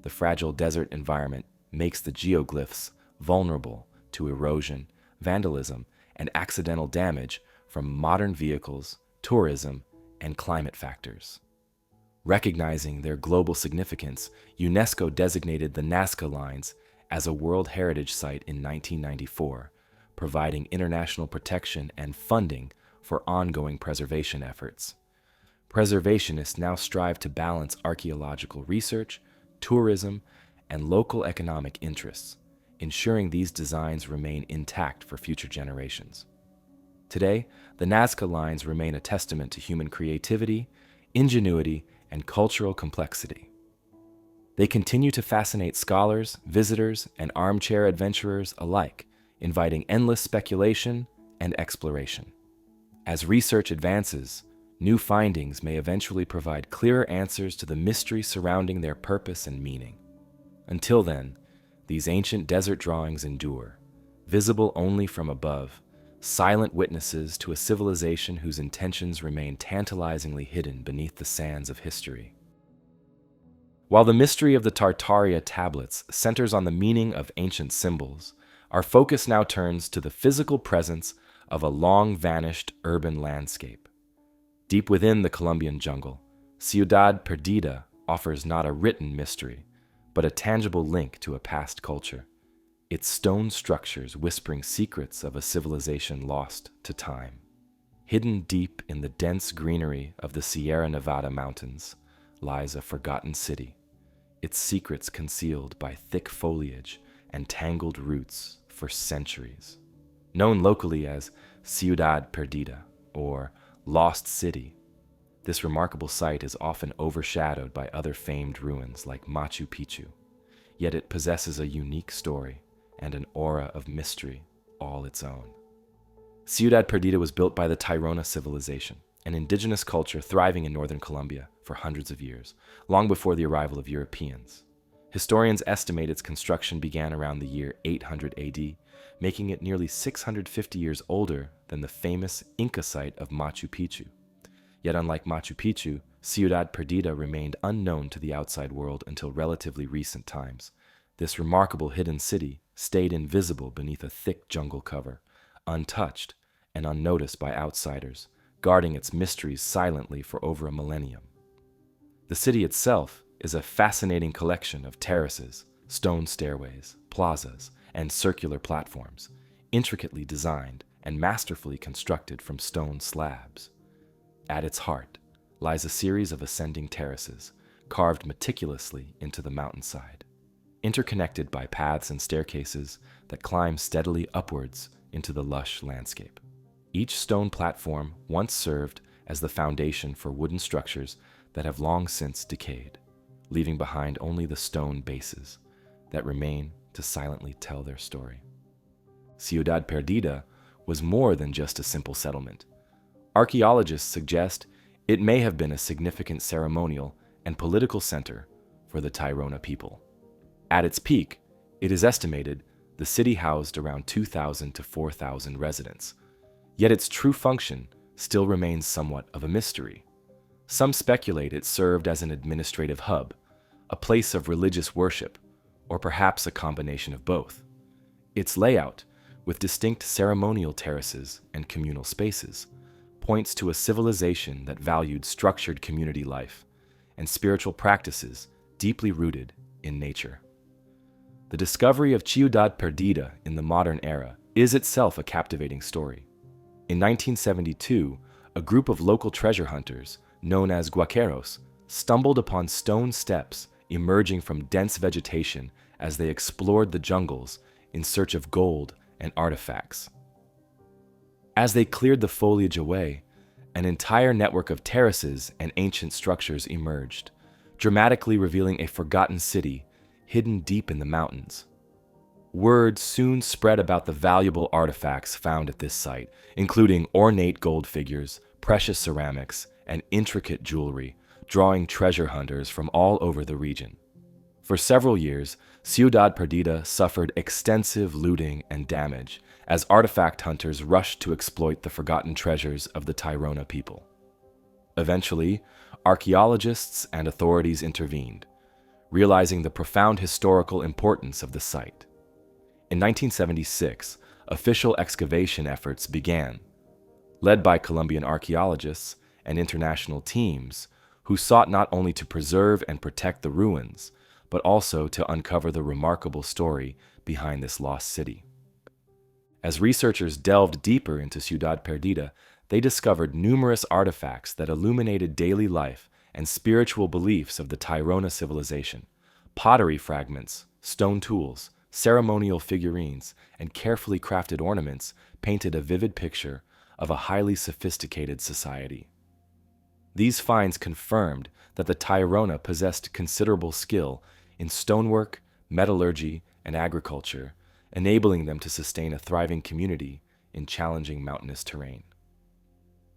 The fragile desert environment makes the geoglyphs vulnerable to erosion, vandalism, and accidental damage from modern vehicles, tourism, and climate factors. Recognizing their global significance, UNESCO designated the Nazca Lines as a World Heritage Site in 1994, providing international protection and funding for ongoing preservation efforts. Preservationists now strive to balance archaeological research, tourism, and local economic interests, ensuring these designs remain intact for future generations. Today, the Nazca Lines remain a testament to human creativity, ingenuity, and cultural complexity. They continue to fascinate scholars, visitors, and armchair adventurers alike, inviting endless speculation and exploration. As research advances, new findings may eventually provide clearer answers to the mystery surrounding their purpose and meaning. Until then, these ancient desert drawings endure, visible only from above, silent witnesses to a civilization whose intentions remain tantalizingly hidden beneath the sands of history. While the mystery of the Tartaria tablets centers on the meaning of ancient symbols, our focus now turns to the physical presence of a long-vanished urban landscape. Deep within the Colombian jungle, Ciudad Perdida offers not a written mystery, but a tangible link to a past culture, its stone structures whispering secrets of a civilization lost to time. Hidden deep in the dense greenery of the Sierra Nevada mountains lies a forgotten city, its secrets concealed by thick foliage and tangled roots for centuries. Known locally as Ciudad Perdida, or Lost City, this remarkable site is often overshadowed by other famed ruins like Machu Picchu, yet it possesses a unique story and an aura of mystery all its own. Ciudad Perdida was built by the Tairona civilization, an indigenous culture thriving in northern Colombia for hundreds of years, long before the arrival of Europeans. Historians estimate its construction began around the year 800 AD, making it nearly 650 years older than the famous Inca site of Machu Picchu. Yet unlike Machu Picchu, Ciudad Perdida remained unknown to the outside world until relatively recent times. This remarkable hidden city stayed invisible beneath a thick jungle cover, untouched and unnoticed by outsiders, guarding its mysteries silently for over a millennium. The city itself is a fascinating collection of terraces, stone stairways, plazas, and circular platforms, intricately designed and masterfully constructed from stone slabs. At its heart lies a series of ascending terraces, carved meticulously into the mountainside, interconnected by paths and staircases that climb steadily upwards into the lush landscape. Each stone platform once served as the foundation for wooden structures that have long since decayed, leaving behind only the stone bases that remain to silently tell their story. Ciudad Perdida was more than just a simple settlement. Archaeologists suggest it may have been a significant ceremonial and political center for the Tairona people. At its peak, it is estimated the city housed around 2,000 to 4,000 residents, yet its true function still remains somewhat of a mystery. Some speculate it served as an administrative hub, a place of religious worship, or perhaps a combination of both. Its layout, with distinct ceremonial terraces and communal spaces, points to a civilization that valued structured community life and spiritual practices deeply rooted in nature. The discovery of Ciudad Perdida in the modern era is itself a captivating story. In 1972, a group of local treasure hunters, known as guaqueros, stumbled upon stone steps emerging from dense vegetation as they explored the jungles in search of gold and artifacts. As they cleared the foliage away, an entire network of terraces and ancient structures emerged, dramatically revealing a forgotten city hidden deep in the mountains. Word soon spread about the valuable artifacts found at this site, including ornate gold figures, precious ceramics, and intricate jewelry, drawing treasure hunters from all over the region. For several years, Ciudad Perdida suffered extensive looting and damage as artifact hunters rushed to exploit the forgotten treasures of the Tairona people. Eventually, archaeologists and authorities intervened, realizing the profound historical importance of the site. In 1976, official excavation efforts began, led by Colombian archaeologists and international teams who sought not only to preserve and protect the ruins, but also to uncover the remarkable story behind this lost city. As researchers delved deeper into Ciudad Perdida, they discovered numerous artifacts that illuminated daily life and spiritual beliefs of the Tairona civilization. Pottery fragments, stone tools, ceremonial figurines, and carefully crafted ornaments painted a vivid picture of a highly sophisticated society. These finds confirmed that the Tairona possessed considerable skill in stonework, metallurgy, and agriculture, enabling them to sustain a thriving community in challenging mountainous terrain.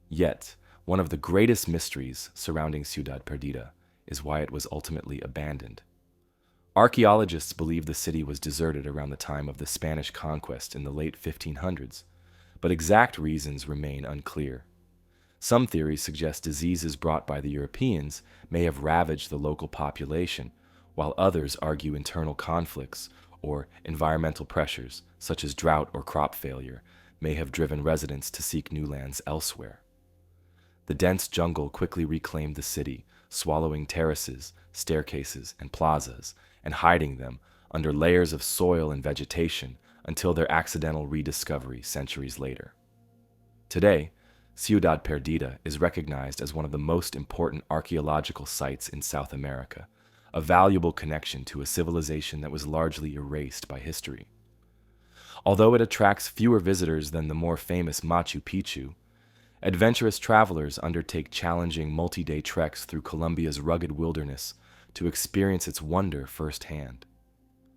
Yet, one of the greatest mysteries surrounding Ciudad Perdida is why it was ultimately abandoned. Archaeologists believe the city was deserted around the time of the Spanish conquest in the late 1500s, but exact reasons remain unclear. Some theories suggest diseases brought by the Europeans may have ravaged the local population, while others argue internal conflicts or environmental pressures, such as drought or crop failure, may have driven residents to seek new lands elsewhere. The dense jungle quickly reclaimed the city, swallowing terraces, staircases, and plazas, and hiding them under layers of soil and vegetation until their accidental rediscovery centuries later. Today, Ciudad Perdida is recognized as one of the most important archaeological sites in South America, a valuable connection to a civilization that was largely erased by history. Although it attracts fewer visitors than the more famous Machu Picchu, adventurous travelers undertake challenging multi-day treks through Colombia's rugged wilderness to experience its wonder firsthand.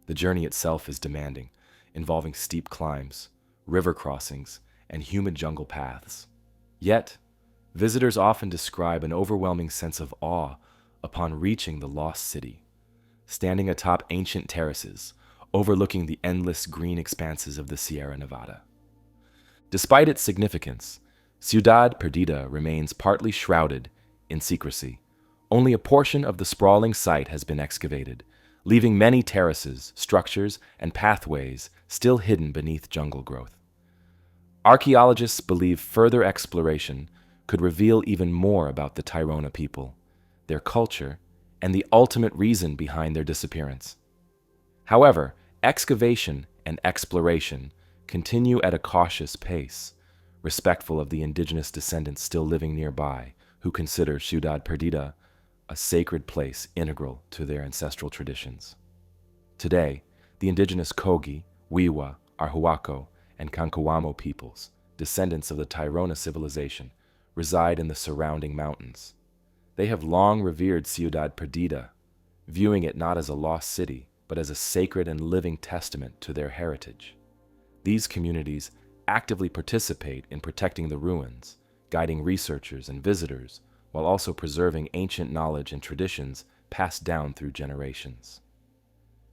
The journey itself is demanding, involving steep climbs, river crossings, and humid jungle paths. Yet, visitors often describe an overwhelming sense of awe upon reaching the lost city, standing atop ancient terraces, overlooking the endless green expanses of the Sierra Nevada. Despite its significance, Ciudad Perdida remains partly shrouded in secrecy. Only a portion of the sprawling site has been excavated, leaving many terraces, structures, and pathways still hidden beneath jungle growth. Archaeologists believe further exploration could reveal even more about the Tairona people, their culture, and the ultimate reason behind their disappearance. However, excavation and exploration continue at a cautious pace, respectful of the indigenous descendants still living nearby, who consider Ciudad Perdida a sacred place integral to their ancestral traditions. Today, the indigenous Kogi, Wiwa, Arhuaco, and Kankoamo peoples, descendants of the Tairona civilization, reside in the surrounding mountains. They have long revered Ciudad Perdida, viewing it not as a lost city, but as a sacred and living testament to their heritage. These communities actively participate in protecting the ruins, guiding researchers and visitors, while also preserving ancient knowledge and traditions passed down through generations.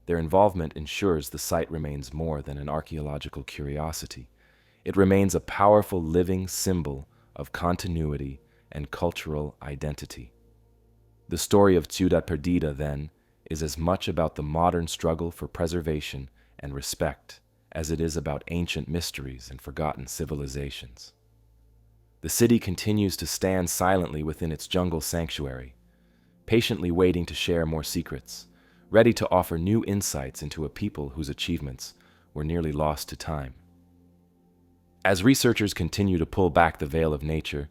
Their involvement ensures the site remains more than an archaeological curiosity. It remains a powerful living symbol of continuity and cultural identity. The story of Ciudad Perdida, then, is as much about the modern struggle for preservation and respect as it is about ancient mysteries and forgotten civilizations. The city continues to stand silently within its jungle sanctuary, patiently waiting to share more secrets, ready to offer new insights into a people whose achievements were nearly lost to time. As researchers continue to pull back the veil of nature,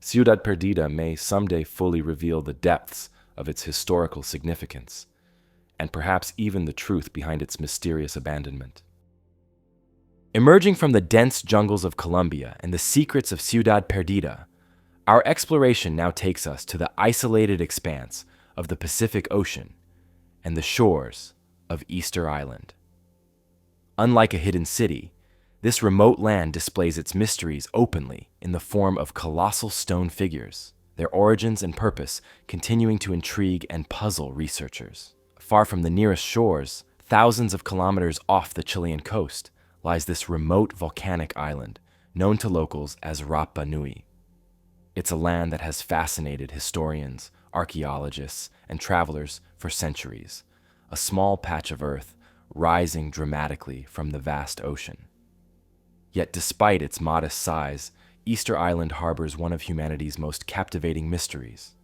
Ciudad Perdida may someday fully reveal the depths of its historical significance, and perhaps even the truth behind its mysterious abandonment. Emerging from the dense jungles of Colombia and the secrets of Ciudad Perdida, our exploration now takes us to the isolated expanse of the Pacific Ocean and the shores of Easter Island. Unlike a hidden city, this remote land displays its mysteries openly in the form of colossal stone figures, their origins and purpose continuing to intrigue and puzzle researchers. Far from the nearest shores, thousands of kilometers off the Chilean coast, lies this remote volcanic island, known to locals as Rapa Nui. It's a land that has fascinated historians, archaeologists, and travelers for centuries, a small patch of earth rising dramatically from the vast ocean. Yet despite its modest size, Easter Island harbors one of humanity's most captivating mysteries: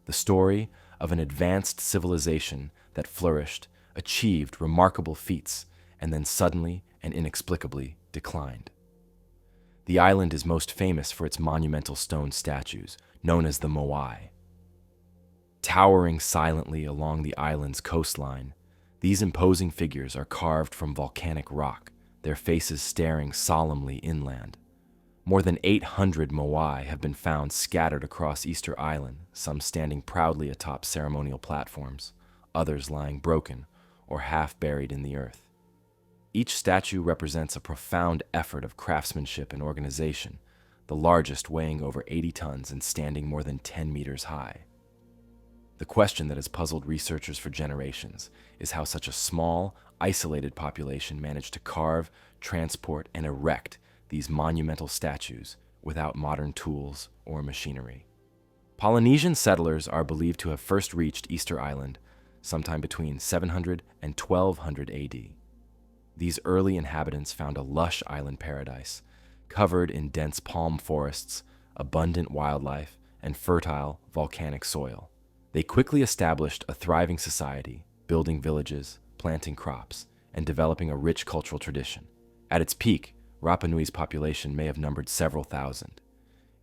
the story of an advanced civilization that flourished, achieved remarkable feats, and then suddenly and inexplicably declined. The island is most famous for its monumental stone statues, known as the Moai. Towering silently along the island's coastline, these imposing figures are carved from volcanic rock, their faces staring solemnly inland. More than 800 Moai have been found scattered across Easter Island, some standing proudly atop ceremonial platforms, others lying broken or half buried in the earth. Each statue represents a profound effort of craftsmanship and organization, the largest weighing over 80 tons and standing more than 10 meters high. The question that has puzzled researchers for generations is how such a small, isolated population managed to carve, transport, and erect these monumental statues without modern tools or machinery. Polynesian settlers are believed to have first reached Easter Island sometime between 700 and 1200 AD. These early inhabitants found a lush island paradise, covered in dense palm forests, abundant wildlife, and fertile volcanic soil. They quickly established a thriving society, building villages, planting crops, and developing a rich cultural tradition. At its peak, Rapa Nui's population may have numbered several thousand.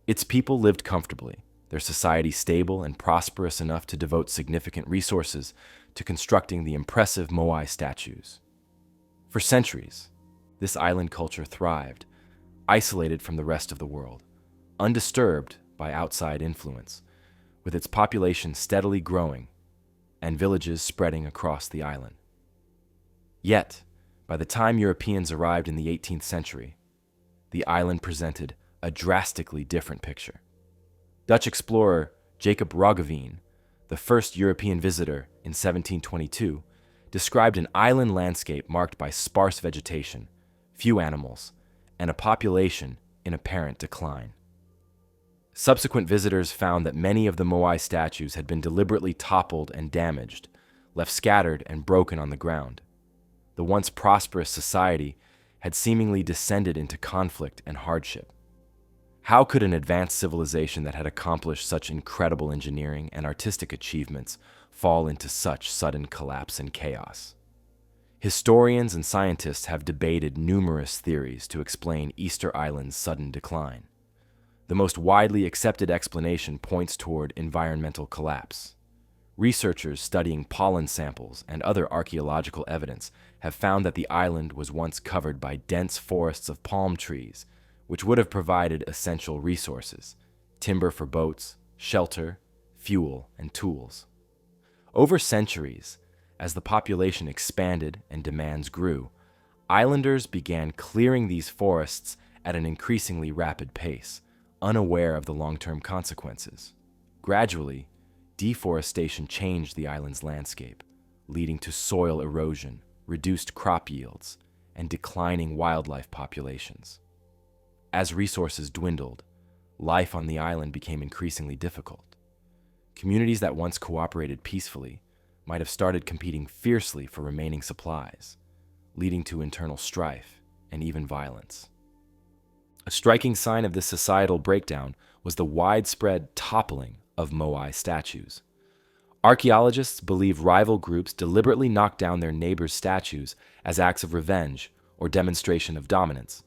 Its people lived comfortably, their society stable and prosperous enough to devote significant resources to constructing the impressive Moai statues. For centuries, this island culture thrived, isolated from the rest of the world, undisturbed by outside influence, with its population steadily growing and villages spreading across the island. Yet, by the time Europeans arrived in the 18th century, the island presented a drastically different picture. Dutch explorer Jacob Roggeveen, the first European visitor in 1722, described an island landscape marked by sparse vegetation, few animals, and a population in apparent decline. Subsequent visitors found that many of the Moai statues had been deliberately toppled and damaged, left scattered and broken on the ground. The once prosperous society had seemingly descended into conflict and hardship. How could an advanced civilization that had accomplished such incredible engineering and artistic achievements fall into such sudden collapse and chaos? Historians and scientists have debated numerous theories to explain Easter Island's sudden decline. The most widely accepted explanation points toward environmental collapse. Researchers studying pollen samples and other archaeological evidence have found that the island was once covered by dense forests of palm trees, which would have provided essential resources: timber for boats, shelter, fuel, and tools. Over centuries, as the population expanded and demands grew, islanders began clearing these forests at an increasingly rapid pace, unaware of the long-term consequences. Gradually, deforestation changed the island's landscape, leading to soil erosion, reduced crop yields, and declining wildlife populations. As resources dwindled, life on the island became increasingly difficult. Communities that once cooperated peacefully might have started competing fiercely for remaining supplies, leading to internal strife and even violence. A striking sign of this societal breakdown was the widespread toppling of Moai statues. Archaeologists believe rival groups deliberately knocked down their neighbors' statues as acts of revenge or demonstration of dominance.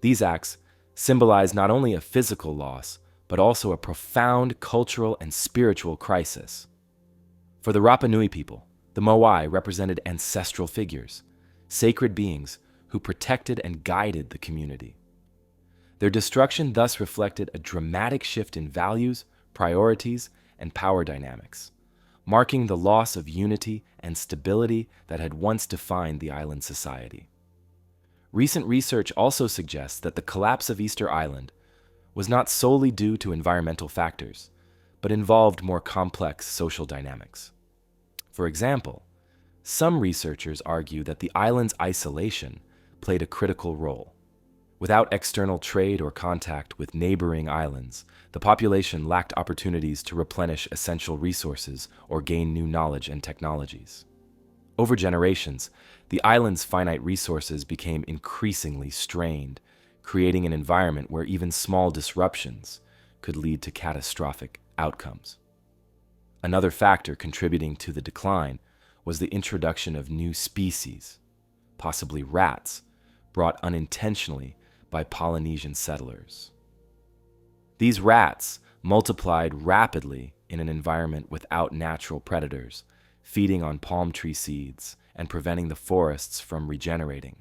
These acts symbolize not only a physical loss, but also a profound cultural and spiritual crisis. For the Rapa Nui people, the Moai represented ancestral figures, sacred beings who protected and guided the community. Their destruction thus reflected a dramatic shift in values, priorities, and power dynamics, marking the loss of unity and stability that had once defined the island society. Recent research also suggests that the collapse of Easter Island was not solely due to environmental factors, but involved more complex social dynamics. For example, Some researchers argue that the island's isolation played a critical role. Without external trade or contact with neighboring islands, the population lacked opportunities to replenish essential resources or gain new knowledge and technologies. Over generations, the island's finite resources became increasingly strained, creating an environment where even small disruptions could lead to catastrophic outcomes. Another factor contributing to the decline was the introduction of new species, possibly rats, brought unintentionally by Polynesian settlers. These rats multiplied rapidly in an environment without natural predators, feeding on palm tree seeds and preventing the forests from regenerating.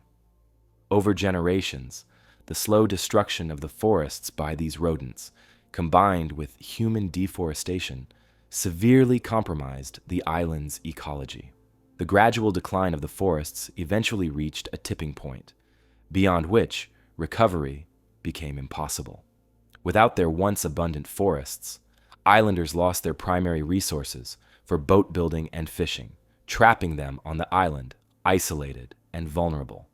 Over generations, the slow destruction of the forests by these rodents, combined with human deforestation, severely compromised the island's ecology. The gradual decline of the forests eventually reached a tipping point, beyond which recovery became impossible. Without their once abundant forests, islanders lost their primary resources for boat building and fishing, trapping them on the island, isolated and vulnerable.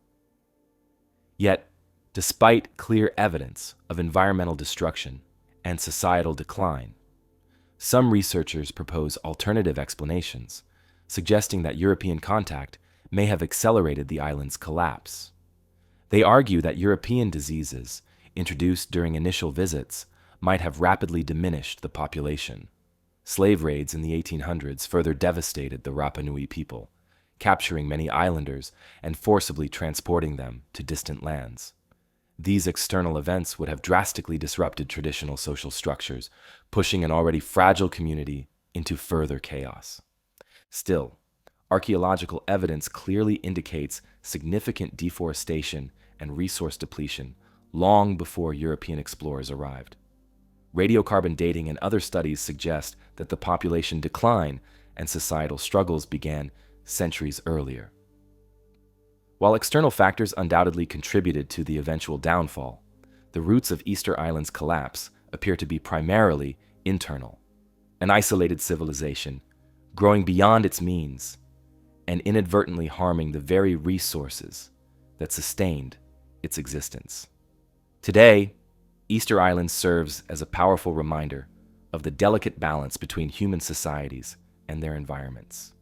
Yet, despite clear evidence of environmental destruction and societal decline, some researchers propose alternative explanations, suggesting that European contact may have accelerated the island's collapse. They argue that European diseases, introduced during initial visits, might have rapidly diminished the population. Slave raids in the 1800s further devastated the Rapa Nui people, capturing many islanders and forcibly transporting them to distant lands. These external events would have drastically disrupted traditional social structures, pushing an already fragile community into further chaos. Still, archaeological evidence clearly indicates significant deforestation and resource depletion long before European explorers arrived. Radiocarbon dating and other studies suggest that the population decline and societal struggles began centuries earlier. While external factors undoubtedly contributed to the eventual downfall, the roots of Easter Island's collapse appear to be primarily internal. An isolated civilization, growing beyond its means, and inadvertently harming the very resources that sustained its existence. Today, Easter Island serves as a powerful reminder of the delicate balance between human societies and their environments.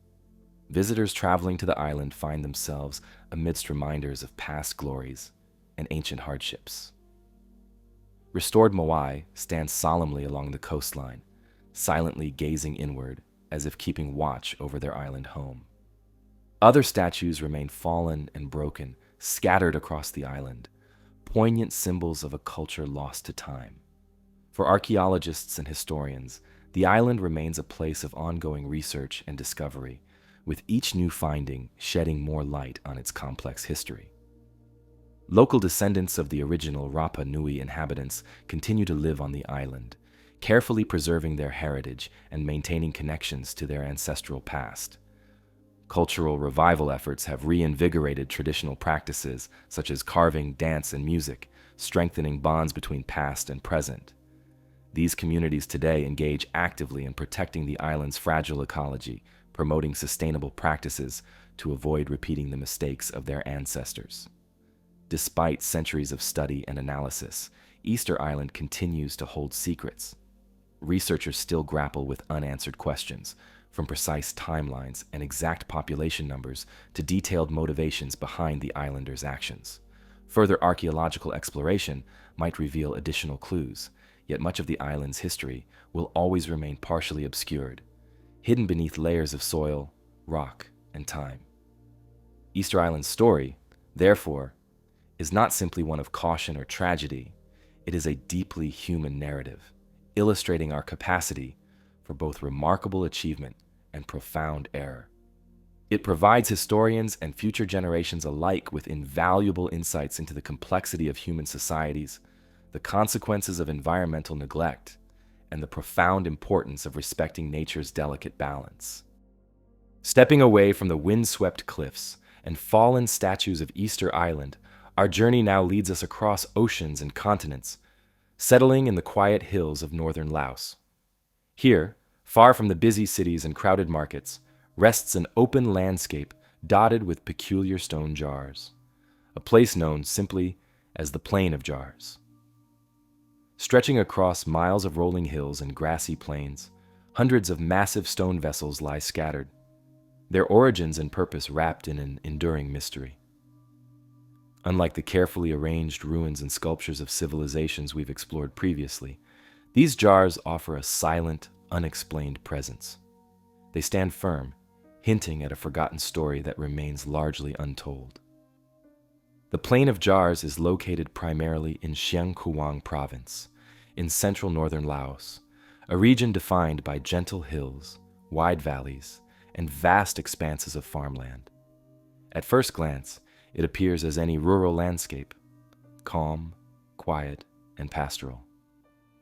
Visitors traveling to the island find themselves amidst reminders of past glories and ancient hardships. Restored moai stand solemnly along the coastline, silently gazing inward as if keeping watch over their island home. Other statues remain fallen and broken, scattered across the island, poignant symbols of a culture lost to time. For archaeologists and historians, the island remains a place of ongoing research and discovery, with each new finding shedding more light on its complex history. Local descendants of the original Rapa Nui inhabitants continue to live on the island, carefully preserving their heritage and maintaining connections to their ancestral past. Cultural revival efforts have reinvigorated traditional practices such as carving, dance, and music, strengthening bonds between past and present. These communities today engage actively in protecting the island's fragile ecology, promoting sustainable practices to avoid repeating the mistakes of their ancestors. Despite centuries of study and analysis, Easter Island continues to hold secrets. Researchers still grapple with unanswered questions, from precise timelines and exact population numbers to detailed motivations behind the islanders' actions. Further archaeological exploration might reveal additional clues, yet much of the island's history will always remain partially obscured, hidden beneath layers of soil, rock, and time. Easter Island's story, therefore, is not simply one of caution or tragedy. It is a deeply human narrative, illustrating our capacity for both remarkable achievement and profound error. It provides historians and future generations alike with invaluable insights into the complexity of human societies, the consequences of environmental neglect, and the profound importance of respecting nature's delicate balance. Stepping away from the wind-swept cliffs and fallen statues of Easter Island, our journey now leads us across oceans and continents, settling in the quiet hills of northern Laos. Here, far from the busy cities and crowded markets, rests an open landscape dotted with peculiar stone jars, a place known simply as the Plain of Jars. Stretching across miles of rolling hills and grassy plains, hundreds of massive stone vessels lie scattered, their origins and purpose wrapped in an enduring mystery. Unlike the carefully arranged ruins and sculptures of civilizations we've explored previously, these jars offer a silent, unexplained presence. They stand firm, hinting at a forgotten story that remains largely untold. The Plain of Jars is located primarily in Xiangkhouang Province, in central northern Laos, a region defined by gentle hills, wide valleys, and vast expanses of farmland. At first glance, it appears as any rural landscape, calm, quiet, and pastoral.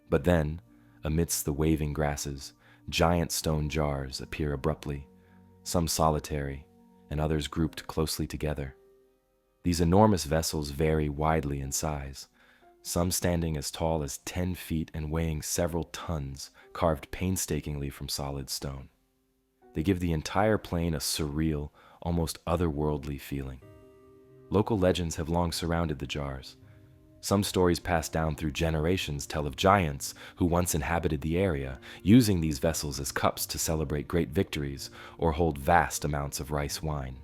But then, amidst the waving grasses, giant stone jars appear abruptly, some solitary, and others grouped closely together. These enormous vessels vary widely in size, some standing as tall as 10 feet and weighing several tons, carved painstakingly from solid stone. They give the entire plain a surreal, almost otherworldly feeling. Local legends have long surrounded the jars. Some stories passed down through generations tell of giants who once inhabited the area, using these vessels as cups to celebrate great victories or hold vast amounts of rice wine.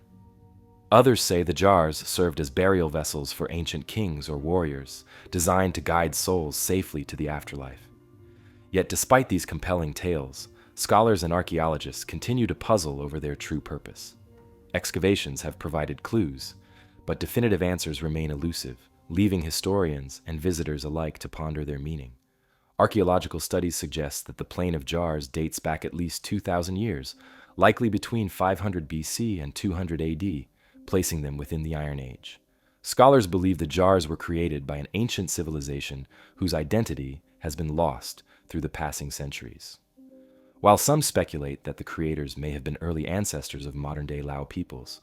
Others say the jars served as burial vessels for ancient kings or warriors, designed to guide souls safely to the afterlife. Yet despite these compelling tales, scholars and archaeologists continue to puzzle over their true purpose. Excavations have provided clues, but definitive answers remain elusive, leaving historians and visitors alike to ponder their meaning. Archaeological studies suggest that the Plain of Jars dates back at least 2,000 years, likely between 500 BC and 200 AD, placing them within the Iron Age. Scholars believe the jars were created by an ancient civilization whose identity has been lost through the passing centuries. While some speculate that the creators may have been early ancestors of modern-day Lao peoples,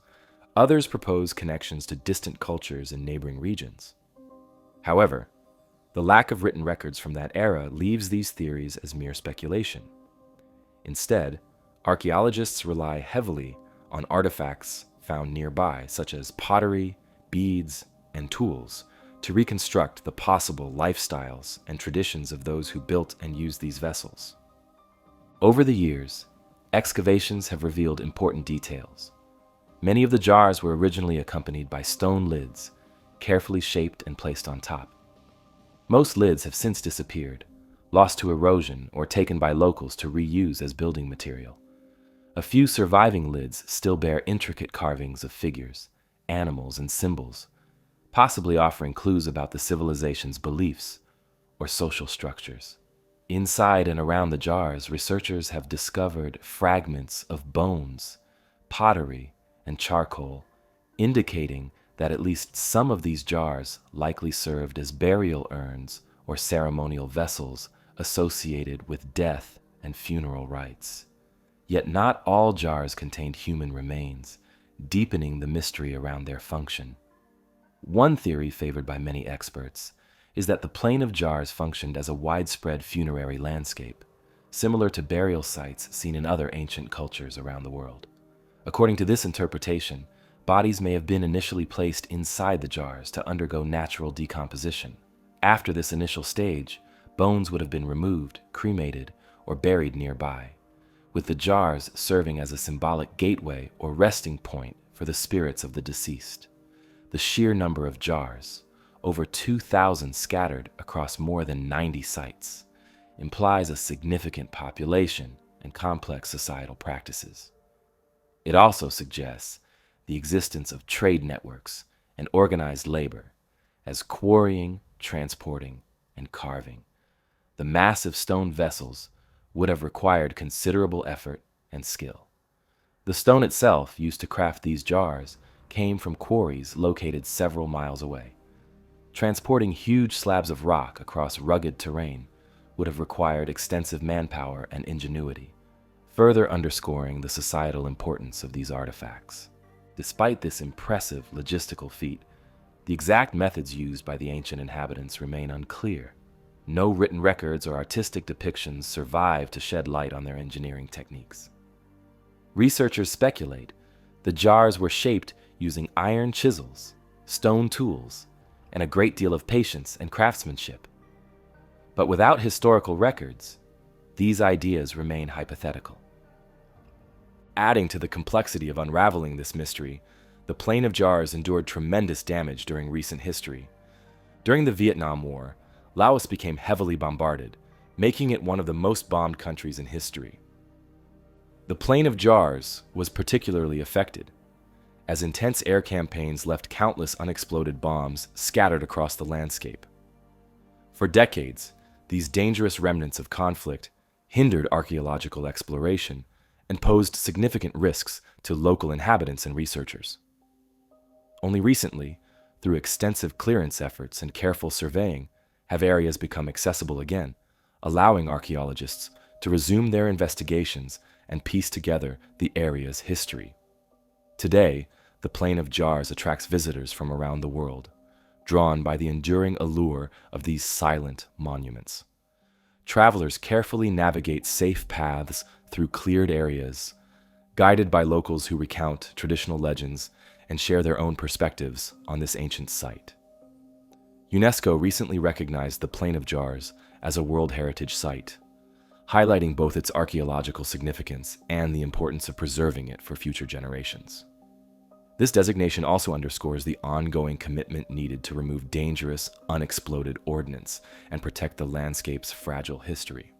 others propose connections to distant cultures in neighboring regions. However, the lack of written records from that era leaves these theories as mere speculation. Instead, archaeologists rely heavily on artifacts found nearby, such as pottery, beads, and tools, to reconstruct the possible lifestyles and traditions of those who built and used these vessels. Over the years, excavations have revealed important details. Many of the jars were originally accompanied by stone lids, carefully shaped and placed on top. Most lids have since disappeared, lost to erosion or taken by locals to reuse as building material. A few surviving lids still bear intricate carvings of figures, animals, and symbols, possibly offering clues about the civilization's beliefs or social structures. Inside and around the jars, researchers have discovered fragments of bones, pottery, and charcoal, indicating that at least some of these jars likely served as burial urns or ceremonial vessels associated with death and funeral rites. Yet not all jars contained human remains, deepening the mystery around their function. One theory favored by many experts is that the Plain of Jars functioned as a widespread funerary landscape, similar to burial sites seen in other ancient cultures around the world. According to this interpretation, bodies may have been initially placed inside the jars to undergo natural decomposition. After this initial stage, bones would have been removed, cremated, or buried nearby, with the jars serving as a symbolic gateway or resting point for the spirits of the deceased. The sheer number of jars, over 2,000 scattered across more than 90 sites, implies a significant population and complex societal practices. It also suggests the existence of trade networks and organized labor, as quarrying, transporting, and carving. The massive stone vessels would have required considerable effort and skill. The stone itself used to craft these jars came from quarries located several miles away. Transporting huge slabs of rock across rugged terrain would have required extensive manpower and ingenuity, further underscoring the societal importance of these artifacts. Despite this impressive logistical feat, the exact methods used by the ancient inhabitants remain unclear. No written records or artistic depictions survive to shed light on their engineering techniques. Researchers speculate the jars were shaped using iron chisels, stone tools, and a great deal of patience and craftsmanship. But without historical records, these ideas remain hypothetical. Adding to the complexity of unraveling this mystery, the Plain of Jars endured tremendous damage during recent history. During the Vietnam War, Laos became heavily bombarded, making it one of the most bombed countries in history. The Plain of Jars was particularly affected, as intense air campaigns left countless unexploded bombs scattered across the landscape. For decades, these dangerous remnants of conflict hindered archaeological exploration and posed significant risks to local inhabitants and researchers. Only recently, through extensive clearance efforts and careful surveying, have areas become accessible again, allowing archaeologists to resume their investigations and piece together the area's history. Today, the Plain of Jars attracts visitors from around the world, drawn by the enduring allure of these silent monuments. Travelers carefully navigate safe paths through cleared areas, guided by locals who recount traditional legends and share their own perspectives on this ancient site. UNESCO recently recognized the Plain of Jars as a World Heritage Site, highlighting both its archaeological significance and the importance of preserving it for future generations. This designation also underscores the ongoing commitment needed to remove dangerous, unexploded ordnance and protect the landscape's fragile history.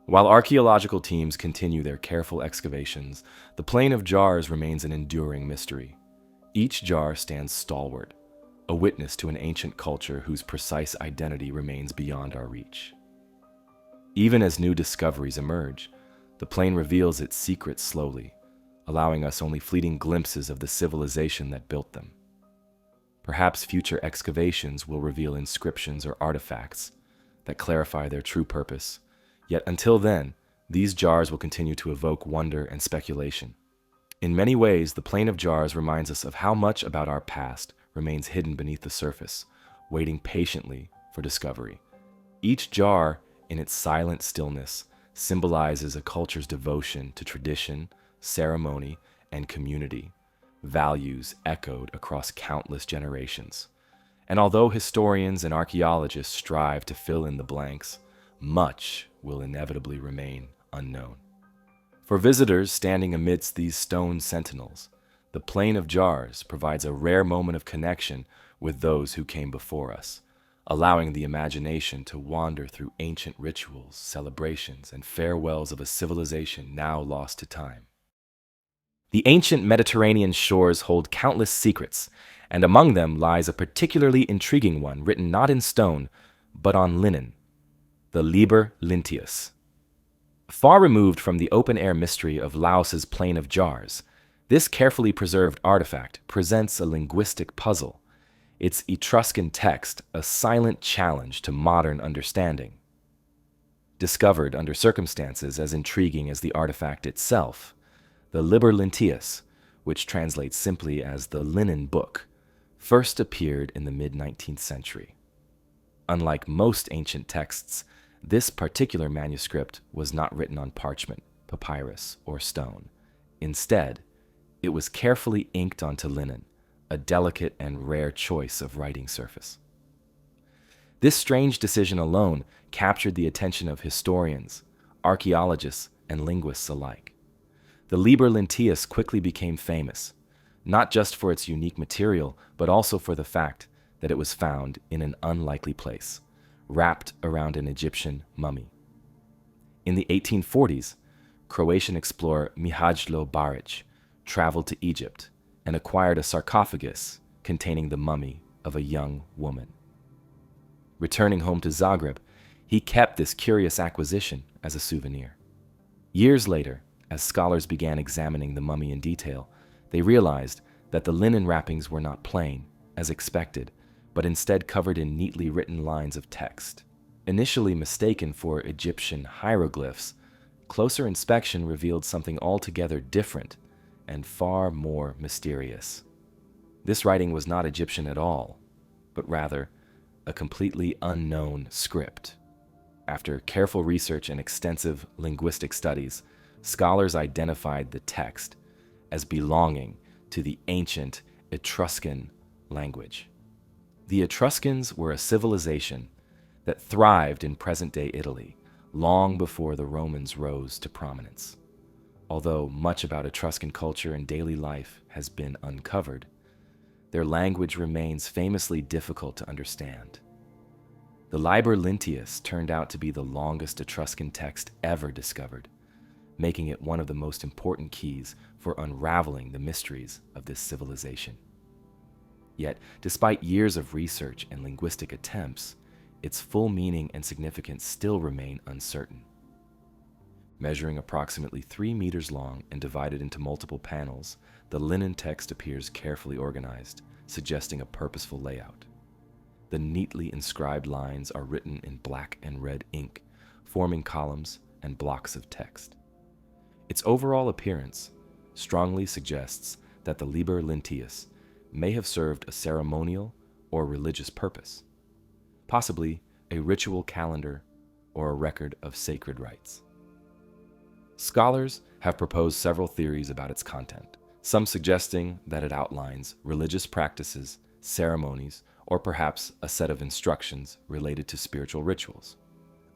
While archaeological teams continue their careful excavations, the Plain of Jars remains an enduring mystery. Each jar stands stalwart, a witness to an ancient culture whose precise identity remains beyond our reach. Even as new discoveries emerge, the plain reveals its secrets slowly, allowing us only fleeting glimpses of the civilization that built them. Perhaps future excavations will reveal inscriptions or artifacts that clarify their true purpose, yet until then, these jars will continue to evoke wonder and speculation. In many ways, the Plain of Jars reminds us of how much about our past remains hidden beneath the surface, waiting patiently for discovery. Each jar, in its silent stillness, symbolizes a culture's devotion to tradition, ceremony, and community, values echoed across countless generations. And although historians and archaeologists strive to fill in the blanks, much will inevitably remain unknown. For visitors standing amidst these stone sentinels, the Plain of Jars provides a rare moment of connection with those who came before us, allowing the imagination to wander through ancient rituals, celebrations, and farewells of a civilization now lost to time. The ancient Mediterranean shores hold countless secrets, and among them lies a particularly intriguing one written not in stone, but on linen, the Liber Linteus. Far removed from the open-air mystery of Laos's Plain of Jars, this carefully preserved artifact presents a linguistic puzzle, its Etruscan text a silent challenge to modern understanding. Discovered under circumstances as intriguing as the artifact itself, the Liber Linteus, which translates simply as the Linen Book, first appeared in the mid-19th century. Unlike most ancient texts, this particular manuscript was not written on parchment, papyrus, or stone. Instead, it was carefully inked onto linen, a delicate and rare choice of writing surface. This strange decision alone captured the attention of historians, archaeologists, and linguists alike. The Liber Linteus quickly became famous, not just for its unique material, but also for the fact that it was found in an unlikely place, wrapped around an Egyptian mummy. In the 1840s, Croatian explorer Mihajlo Baric traveled to Egypt and acquired a sarcophagus containing the mummy of a young woman. Returning home to Zagreb, he kept this curious acquisition as a souvenir. Years later, as scholars began examining the mummy in detail, they realized that the linen wrappings were not plain, as expected, but instead covered in neatly written lines of text. Initially mistaken for Egyptian hieroglyphs, closer inspection revealed something altogether different and far more mysterious. This writing was not Egyptian at all, but rather a completely unknown script. After careful research and extensive linguistic studies, scholars identified the text as belonging to the ancient Etruscan language. The Etruscans were a civilization that thrived in present-day Italy long before the Romans rose to prominence. Although much about Etruscan culture and daily life has been uncovered, their language remains famously difficult to understand. The Liber Linteus turned out to be the longest Etruscan text ever discovered, making it one of the most important keys for unraveling the mysteries of this civilization. Yet, despite years of research and linguistic attempts, its full meaning and significance still remain uncertain. Measuring approximately 3 meters long and divided into multiple panels, the linen text appears carefully organized, suggesting a purposeful layout. The neatly inscribed lines are written in black and red ink, forming columns and blocks of text. Its overall appearance strongly suggests that the Liber Linteus may have served a ceremonial or religious purpose, possibly a ritual calendar or a record of sacred rites. Scholars have proposed several theories about its content, some suggesting that it outlines religious practices, ceremonies, or perhaps a set of instructions related to spiritual rituals.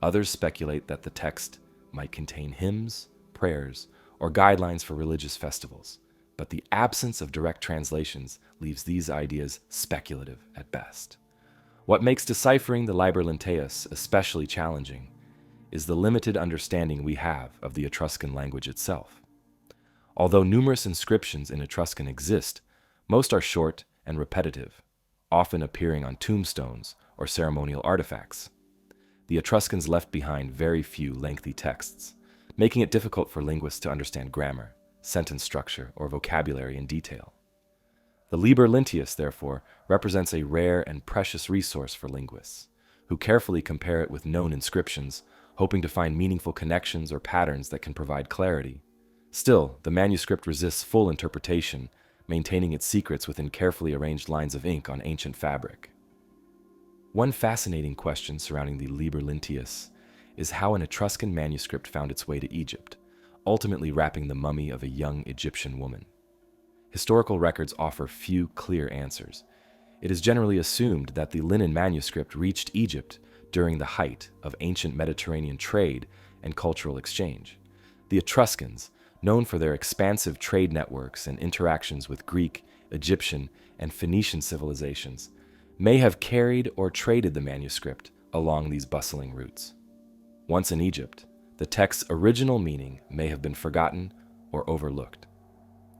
Others speculate that the text might contain hymns, prayers, or guidelines for religious festivals, but the absence of direct translations leaves these ideas speculative at best. What makes deciphering the Liber Linteus especially challenging is the limited understanding we have of the Etruscan language itself. Although numerous inscriptions in Etruscan exist, most are short and repetitive, often appearing on tombstones or ceremonial artifacts. The Etruscans left behind very few lengthy texts, making it difficult for linguists to understand grammar, sentence structure, or vocabulary in detail. The Liber Linteus, therefore, represents a rare and precious resource for linguists, who carefully compare it with known inscriptions, hoping to find meaningful connections or patterns that can provide clarity. Still, the manuscript resists full interpretation, maintaining its secrets within carefully arranged lines of ink on ancient fabric. One fascinating question surrounding the Liber Linteus is how an Etruscan manuscript found its way to Egypt, ultimately wrapping the mummy of a young Egyptian woman. Historical records offer few clear answers. It is generally assumed that the linen manuscript reached Egypt during the height of ancient Mediterranean trade and cultural exchange. The Etruscans, known for their expansive trade networks and interactions with Greek, Egyptian, and Phoenician civilizations, may have carried or traded the manuscript along these bustling routes. Once in Egypt, the text's original meaning may have been forgotten or overlooked,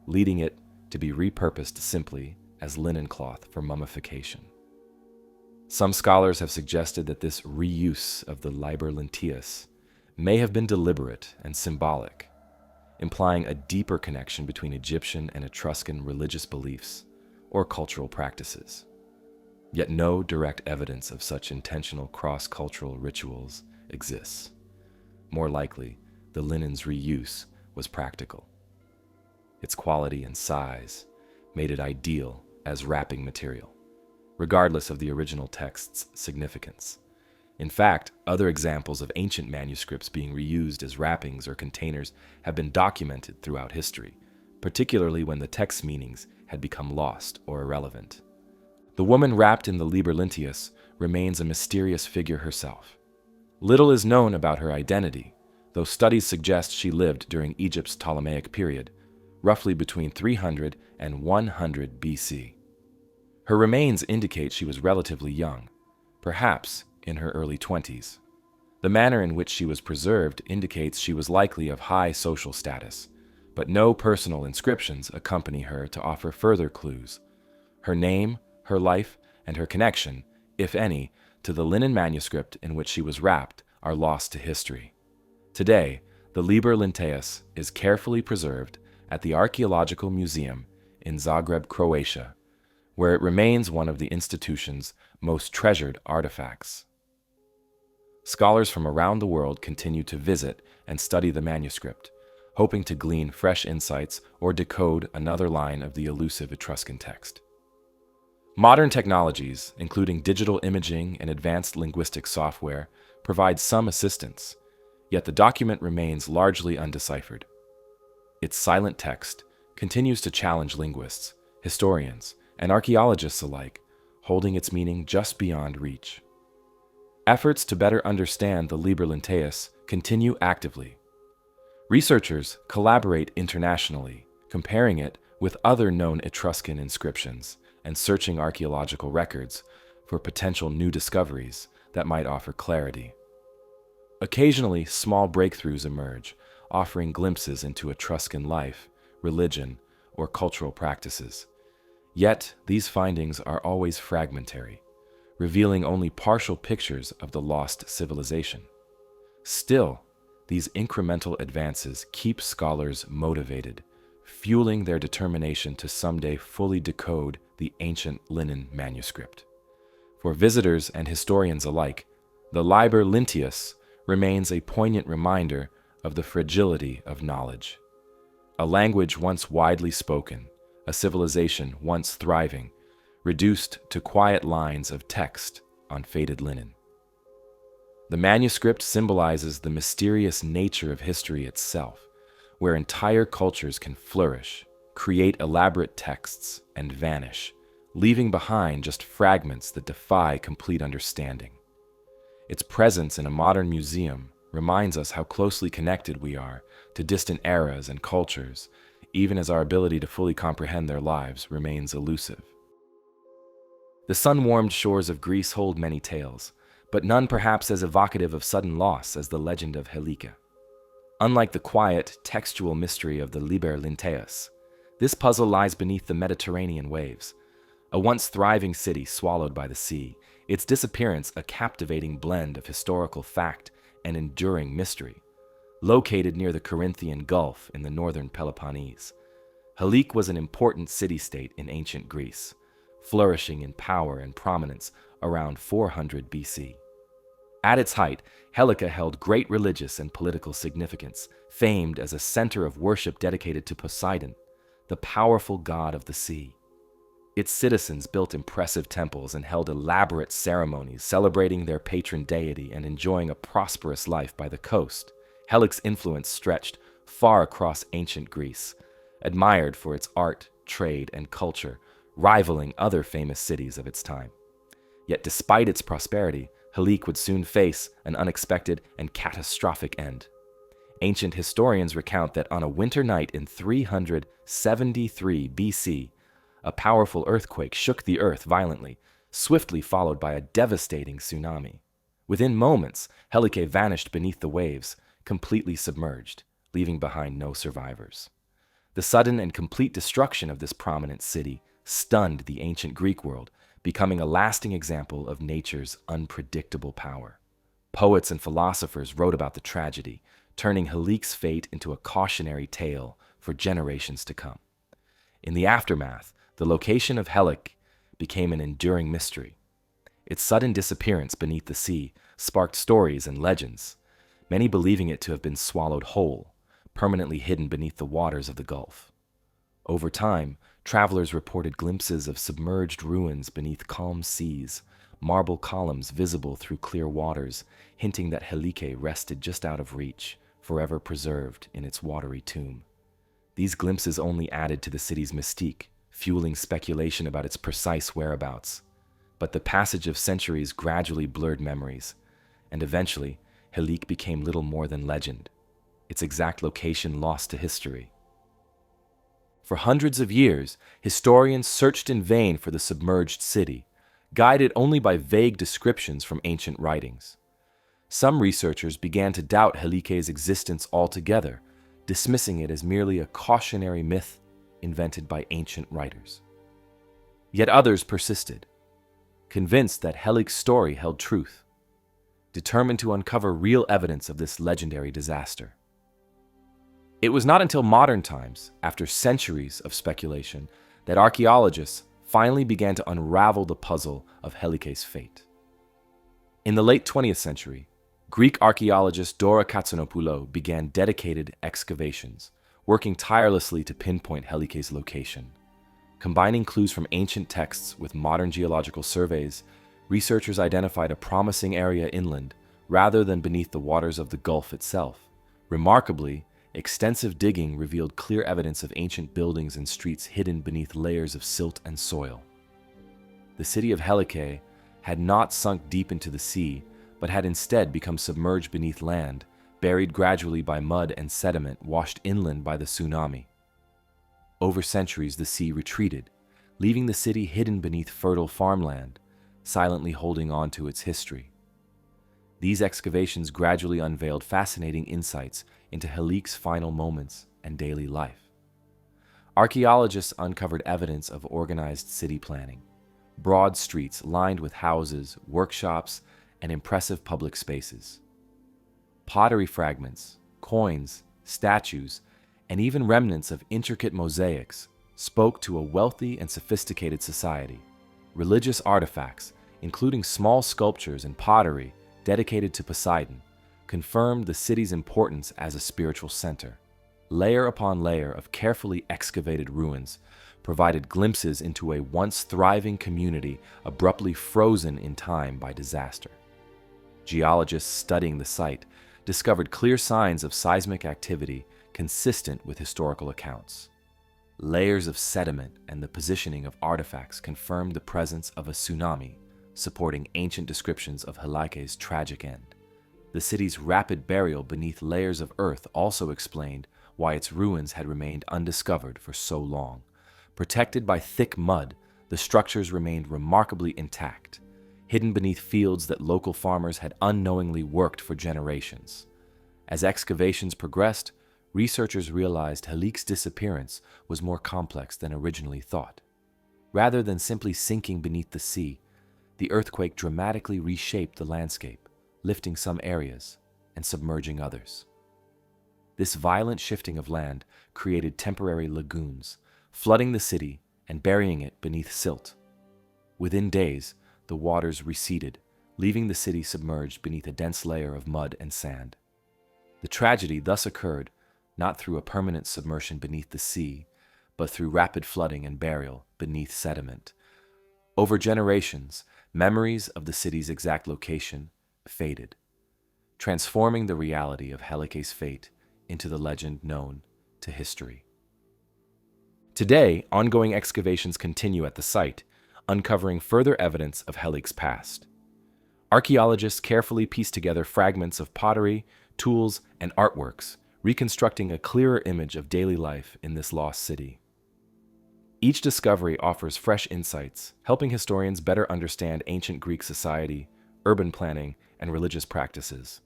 leading it to be repurposed simply as linen cloth for mummification. Some scholars have suggested that this reuse of the Liber Linteus may have been deliberate and symbolic, implying a deeper connection between Egyptian and Etruscan religious beliefs or cultural practices. Yet no direct evidence of such intentional cross-cultural rituals exists. More likely, the linen's reuse was practical. Its quality and size made it ideal as wrapping material, regardless of the original text's significance. In fact, other examples of ancient manuscripts being reused as wrappings or containers have been documented throughout history, particularly when the text's meanings had become lost or irrelevant. The woman wrapped in the Liber Linteus remains a mysterious figure herself. Little is known about her identity, though studies suggest she lived during Egypt's Ptolemaic period, roughly between 300 and 100 BC. Her remains indicate she was relatively young, perhaps in her early 20s. The manner in which she was preserved indicates she was likely of high social status, but no personal inscriptions accompany her to offer further clues. Her name, her life, and her connection, if any, to the linen manuscript in which she was wrapped are lost to history. Today, the Liber Linteus is carefully preserved at the Archaeological Museum in Zagreb, Croatia, where it remains one of the institution's most treasured artifacts. Scholars from around the world continue to visit and study the manuscript, hoping to glean fresh insights or decode another line of the elusive Etruscan text. Modern technologies, including digital imaging and advanced linguistic software, provide some assistance, yet the document remains largely undeciphered. Its silent text continues to challenge linguists, historians, and archaeologists alike, holding its meaning just beyond reach. Efforts to better understand the Liber Lenteus continue actively. Researchers collaborate internationally, comparing it with other known Etruscan inscriptions and searching archaeological records for potential new discoveries that might offer clarity. Occasionally, small breakthroughs emerge, offering glimpses into Etruscan life, religion, or cultural practices. Yet, these findings are always fragmentary, revealing only partial pictures of the lost civilization. Still, these incremental advances keep scholars motivated, fueling their determination to someday fully decode the ancient linen manuscript. For visitors and historians alike, the Liber Lenteus remains a poignant reminder of the fragility of knowledge. A language once widely spoken, a civilization once thriving, reduced to quiet lines of text on faded linen. The manuscript symbolizes the mysterious nature of history itself, where entire cultures can flourish, create elaborate texts, and vanish, leaving behind just fragments that defy complete understanding. Its presence in a modern museum reminds us how closely connected we are to distant eras and cultures, even as our ability to fully comprehend their lives remains elusive. The sun-warmed shores of Greece hold many tales, but none perhaps as evocative of sudden loss as the legend of Helike. Unlike the quiet, textual mystery of the Liber Lenteus, this puzzle lies beneath the Mediterranean waves. A once thriving city swallowed by the sea, its disappearance a captivating blend of historical fact and enduring mystery. Located near the Corinthian Gulf in the northern Peloponnese, Helike was an important city-state in ancient Greece, flourishing in power and prominence around 400 BC. At its height, Helike held great religious and political significance, famed as a center of worship dedicated to Poseidon, the powerful god of the sea. Its citizens built impressive temples and held elaborate ceremonies celebrating their patron deity and enjoying a prosperous life by the coast. Helike's influence stretched far across ancient Greece, admired for its art, trade, and culture, rivaling other famous cities of its time. Yet despite its prosperity, Helike would soon face an unexpected and catastrophic end. Ancient historians recount that on a winter night in 373 BC, a powerful earthquake shook the earth violently, swiftly followed by a devastating tsunami. Within moments, Helike vanished beneath the waves, completely submerged, leaving behind no survivors. The sudden and complete destruction of this prominent city stunned the ancient Greek world, becoming a lasting example of nature's unpredictable power. Poets and philosophers wrote about the tragedy, turning Helike's fate into a cautionary tale for generations to come. In the aftermath, the location of Helike became an enduring mystery. Its sudden disappearance beneath the sea sparked stories and legends, many believing it to have been swallowed whole, permanently hidden beneath the waters of the Gulf. Over time, travelers reported glimpses of submerged ruins beneath calm seas, marble columns visible through clear waters, hinting that Helike rested just out of reach, forever preserved in its watery tomb. These glimpses only added to the city's mystique, fueling speculation about its precise whereabouts. But the passage of centuries gradually blurred memories, and eventually, Helike became little more than legend, its exact location lost to history. For hundreds of years, historians searched in vain for the submerged city, guided only by vague descriptions from ancient writings. Some researchers began to doubt Helike's existence altogether, dismissing it as merely a cautionary myth invented by ancient writers. Yet others persisted, convinced that Helike's story held truth, determined to uncover real evidence of this legendary disaster. It was not until modern times, after centuries of speculation, that archaeologists finally began to unravel the puzzle of Helike's fate. In the late 20th century, Greek archaeologist Dora Katsonopoulou began dedicated excavations, working tirelessly to pinpoint Helike's location. Combining clues from ancient texts with modern geological surveys, researchers identified a promising area inland rather than beneath the waters of the Gulf itself. Remarkably, Extensive digging revealed clear evidence of ancient buildings and streets hidden beneath layers of silt and soil. The city of Helike had not sunk deep into the sea, but had instead become submerged beneath land, buried gradually by mud and sediment washed inland by the tsunami. Over centuries, the sea retreated, leaving the city hidden beneath fertile farmland, silently holding on to its history. These excavations gradually unveiled fascinating insights into Helik's final moments and daily life. Archaeologists uncovered evidence of organized city planning, broad streets lined with houses, workshops, and impressive public spaces. Pottery fragments, coins, statues, and even remnants of intricate mosaics spoke to a wealthy and sophisticated society. Religious artifacts, including small sculptures and pottery dedicated to Poseidon, confirmed the city's importance as a spiritual center. Layer upon layer of carefully excavated ruins provided glimpses into a once thriving community abruptly frozen in time by disaster. Geologists studying the site discovered clear signs of seismic activity consistent with historical accounts. Layers of sediment and the positioning of artifacts confirmed the presence of a tsunami, supporting ancient descriptions of Helike's tragic end. The city's rapid burial beneath layers of earth also explained why its ruins had remained undiscovered for so long. Protected by thick mud, the structures remained remarkably intact, hidden beneath fields that local farmers had unknowingly worked for generations. As excavations progressed, researchers realized Helik's disappearance was more complex than originally thought. Rather than simply sinking beneath the sea, the earthquake dramatically reshaped the landscape, lifting some areas and submerging others. This violent shifting of land created temporary lagoons, flooding the city and burying it beneath silt. Within days, the waters receded, leaving the city submerged beneath a dense layer of mud and sand. The tragedy thus occurred not through a permanent submersion beneath the sea, but through rapid flooding and burial beneath sediment. Over generations, memories of the city's exact location faded, transforming the reality of Helike's fate into the legend known to history. Today, ongoing excavations continue at the site, uncovering further evidence of Helike's past. Archaeologists carefully piece together fragments of pottery, tools, and artworks, reconstructing a clearer image of daily life in this lost city. Each discovery offers fresh insights, helping historians better understand ancient Greek society, urban planning, and religious practices.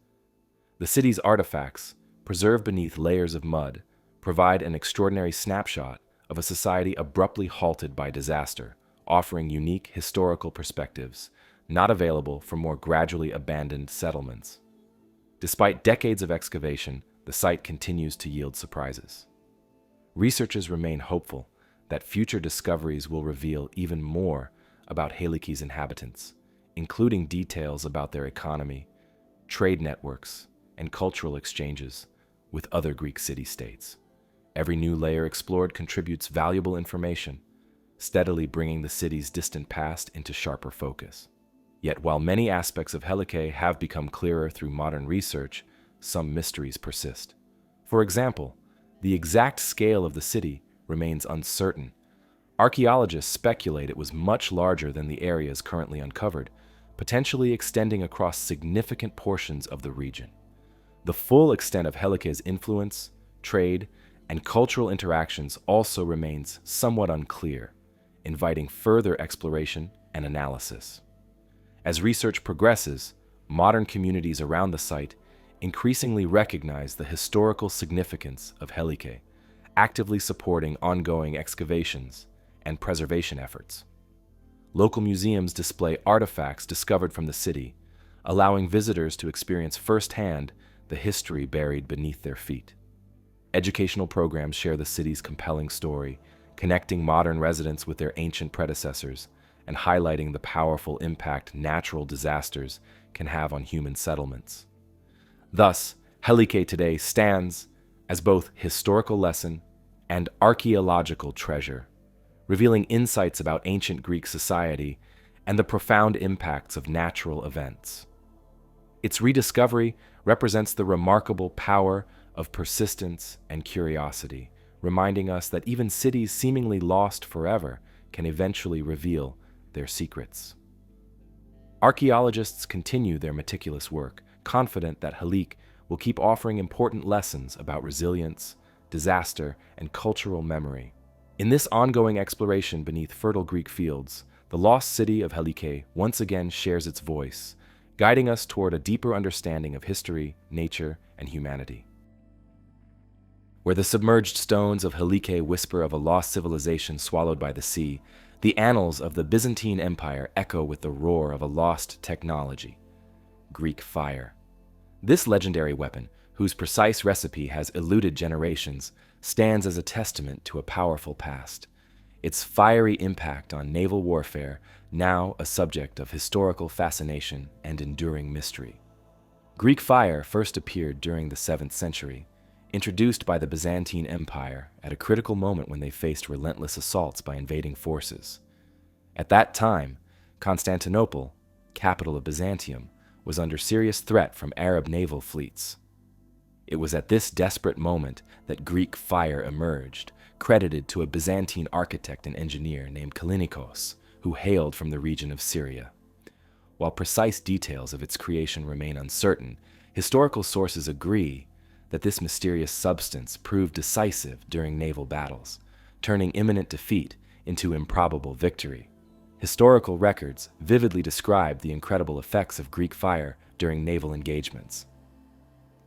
The city's artifacts, preserved beneath layers of mud, provide an extraordinary snapshot of a society abruptly halted by disaster, offering unique historical perspectives not available for more gradually abandoned settlements. Despite decades of excavation, the site continues to yield surprises. Researchers remain hopeful that future discoveries will reveal even more about Helike's inhabitants, including details about their economy, trade networks, and cultural exchanges with other Greek city-states. Every new layer explored contributes valuable information, steadily bringing the city's distant past into sharper focus. Yet while many aspects of Helike have become clearer through modern research, some mysteries persist. For example, the exact scale of the city remains uncertain. Archaeologists speculate it was much larger than the areas currently uncovered, potentially extending across significant portions of the region. The full extent of Helike's influence, trade, and cultural interactions also remains somewhat unclear, inviting further exploration and analysis. As research progresses, modern communities around the site increasingly recognize the historical significance of Helike, actively supporting ongoing excavations and preservation efforts. Local museums display artifacts discovered from the city, allowing visitors to experience firsthand the history buried beneath their feet. Educational programs share the city's compelling story, connecting modern residents with their ancient predecessors and highlighting the powerful impact natural disasters can have on human settlements. Thus, Helike today stands as both historical lesson and archaeological treasure, revealing insights about ancient Greek society and the profound impacts of natural events. Its rediscovery represents the remarkable power of persistence and curiosity, reminding us that even cities seemingly lost forever can eventually reveal their secrets. Archaeologists continue their meticulous work, confident that Halik will keep offering important lessons about resilience, disaster, and cultural memory. In this ongoing exploration beneath fertile Greek fields, the lost city of Helike once again shares its voice, guiding us toward a deeper understanding of history, nature, and humanity. Where the submerged stones of Helike whisper of a lost civilization swallowed by the sea, the annals of the Byzantine Empire echo with the roar of a lost technology: Greek fire. This legendary weapon, whose precise recipe has eluded generations, stands as a testament to a powerful past. Its fiery impact on naval warfare, now a subject of historical fascination and enduring mystery. Greek fire first appeared during the 7th century, introduced by the Byzantine Empire at a critical moment when they faced relentless assaults by invading forces. At that time, Constantinople, capital of Byzantium, was under serious threat from Arab naval fleets. It was at this desperate moment that Greek fire emerged, credited to a Byzantine architect and engineer named Kallinikos, who hailed from the region of Syria. While precise details of its creation remain uncertain, historical sources agree that this mysterious substance proved decisive during naval battles, turning imminent defeat into improbable victory. Historical records vividly describe the incredible effects of Greek fire during naval engagements.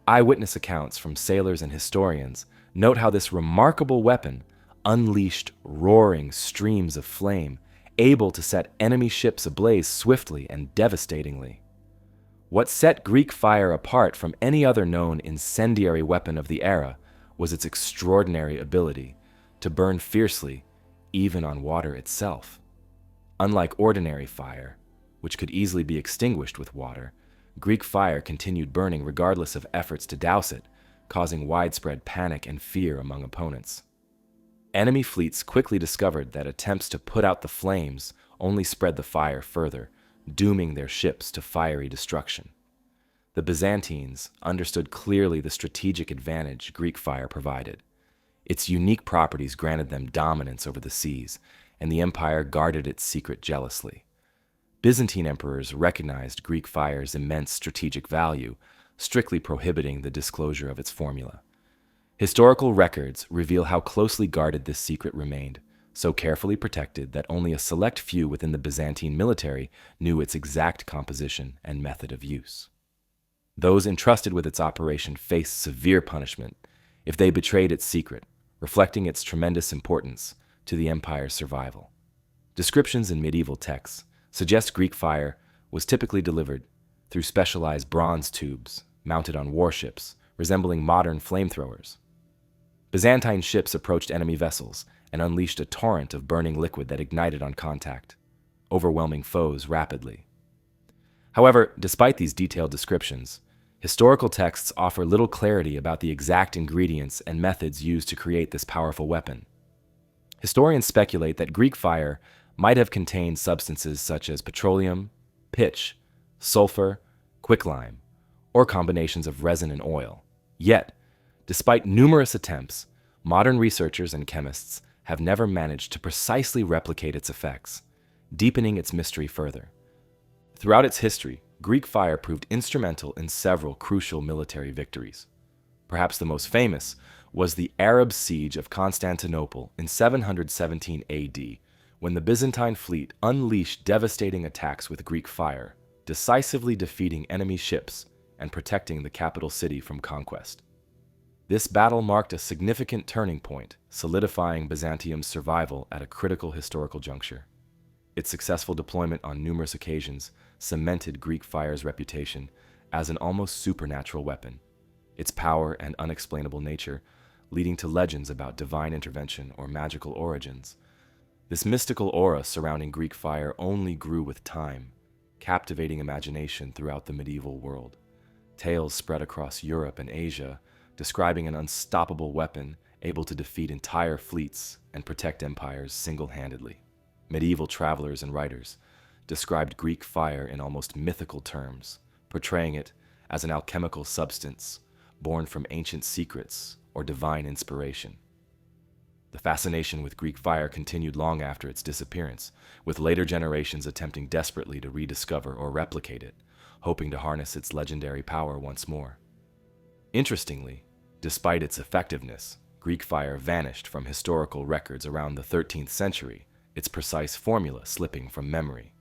Eyewitness accounts from sailors and historians note how this remarkable weapon unleashed roaring streams of flame, able to set enemy ships ablaze swiftly and devastatingly. What set Greek fire apart from any other known incendiary weapon of the era was its extraordinary ability to burn fiercely, even on water itself. Unlike ordinary fire, which could easily be extinguished with water, Greek fire continued burning regardless of efforts to douse it, causing widespread panic and fear among opponents. Enemy fleets quickly discovered that attempts to put out the flames only spread the fire further, dooming their ships to fiery destruction. The Byzantines understood clearly the strategic advantage Greek fire provided. Its unique properties granted them dominance over the seas, and the empire guarded its secret jealously. Byzantine emperors recognized Greek fire's immense strategic value, strictly prohibiting the disclosure of its formula. Historical records reveal how closely guarded this secret remained, so carefully protected that only a select few within the Byzantine military knew its exact composition and method of use. Those entrusted with its operation faced severe punishment if they betrayed its secret, reflecting its tremendous importance to the empire's survival. Descriptions in medieval texts suggest Greek fire was typically delivered through specialized bronze tubes mounted on warships, resembling modern flamethrowers. Byzantine ships approached enemy vessels and unleashed a torrent of burning liquid that ignited on contact, overwhelming foes rapidly. However, despite these detailed descriptions, historical texts offer little clarity about the exact ingredients and methods used to create this powerful weapon. Historians speculate that Greek fire might have contained substances such as petroleum, pitch, sulfur, quicklime, or combinations of resin and oil. Yet, despite numerous attempts, modern researchers and chemists have never managed to precisely replicate its effects, deepening its mystery further. Throughout its history, Greek fire proved instrumental in several crucial military victories. Perhaps the most famous was the Arab siege of Constantinople in 717 AD, when the Byzantine fleet unleashed devastating attacks with Greek fire, decisively defeating enemy ships and protecting the capital city from conquest. This battle marked a significant turning point, solidifying Byzantium's survival at a critical historical juncture. Its successful deployment on numerous occasions cemented Greek fire's reputation as an almost supernatural weapon, its power and unexplainable nature leading to legends about divine intervention or magical origins. This mystical aura surrounding Greek fire only grew with time, captivating imagination throughout the medieval world. Tales spread across Europe and Asia, describing an unstoppable weapon able to defeat entire fleets and protect empires single-handedly. Medieval travelers and writers described Greek fire in almost mythical terms, portraying it as an alchemical substance, born from ancient secrets or divine inspiration. The fascination with Greek fire continued long after its disappearance, with later generations attempting desperately to rediscover or replicate it, hoping to harness its legendary power once more. Interestingly, despite its effectiveness, Greek fire vanished from historical records around the 13th century, its precise formula slipping from memory.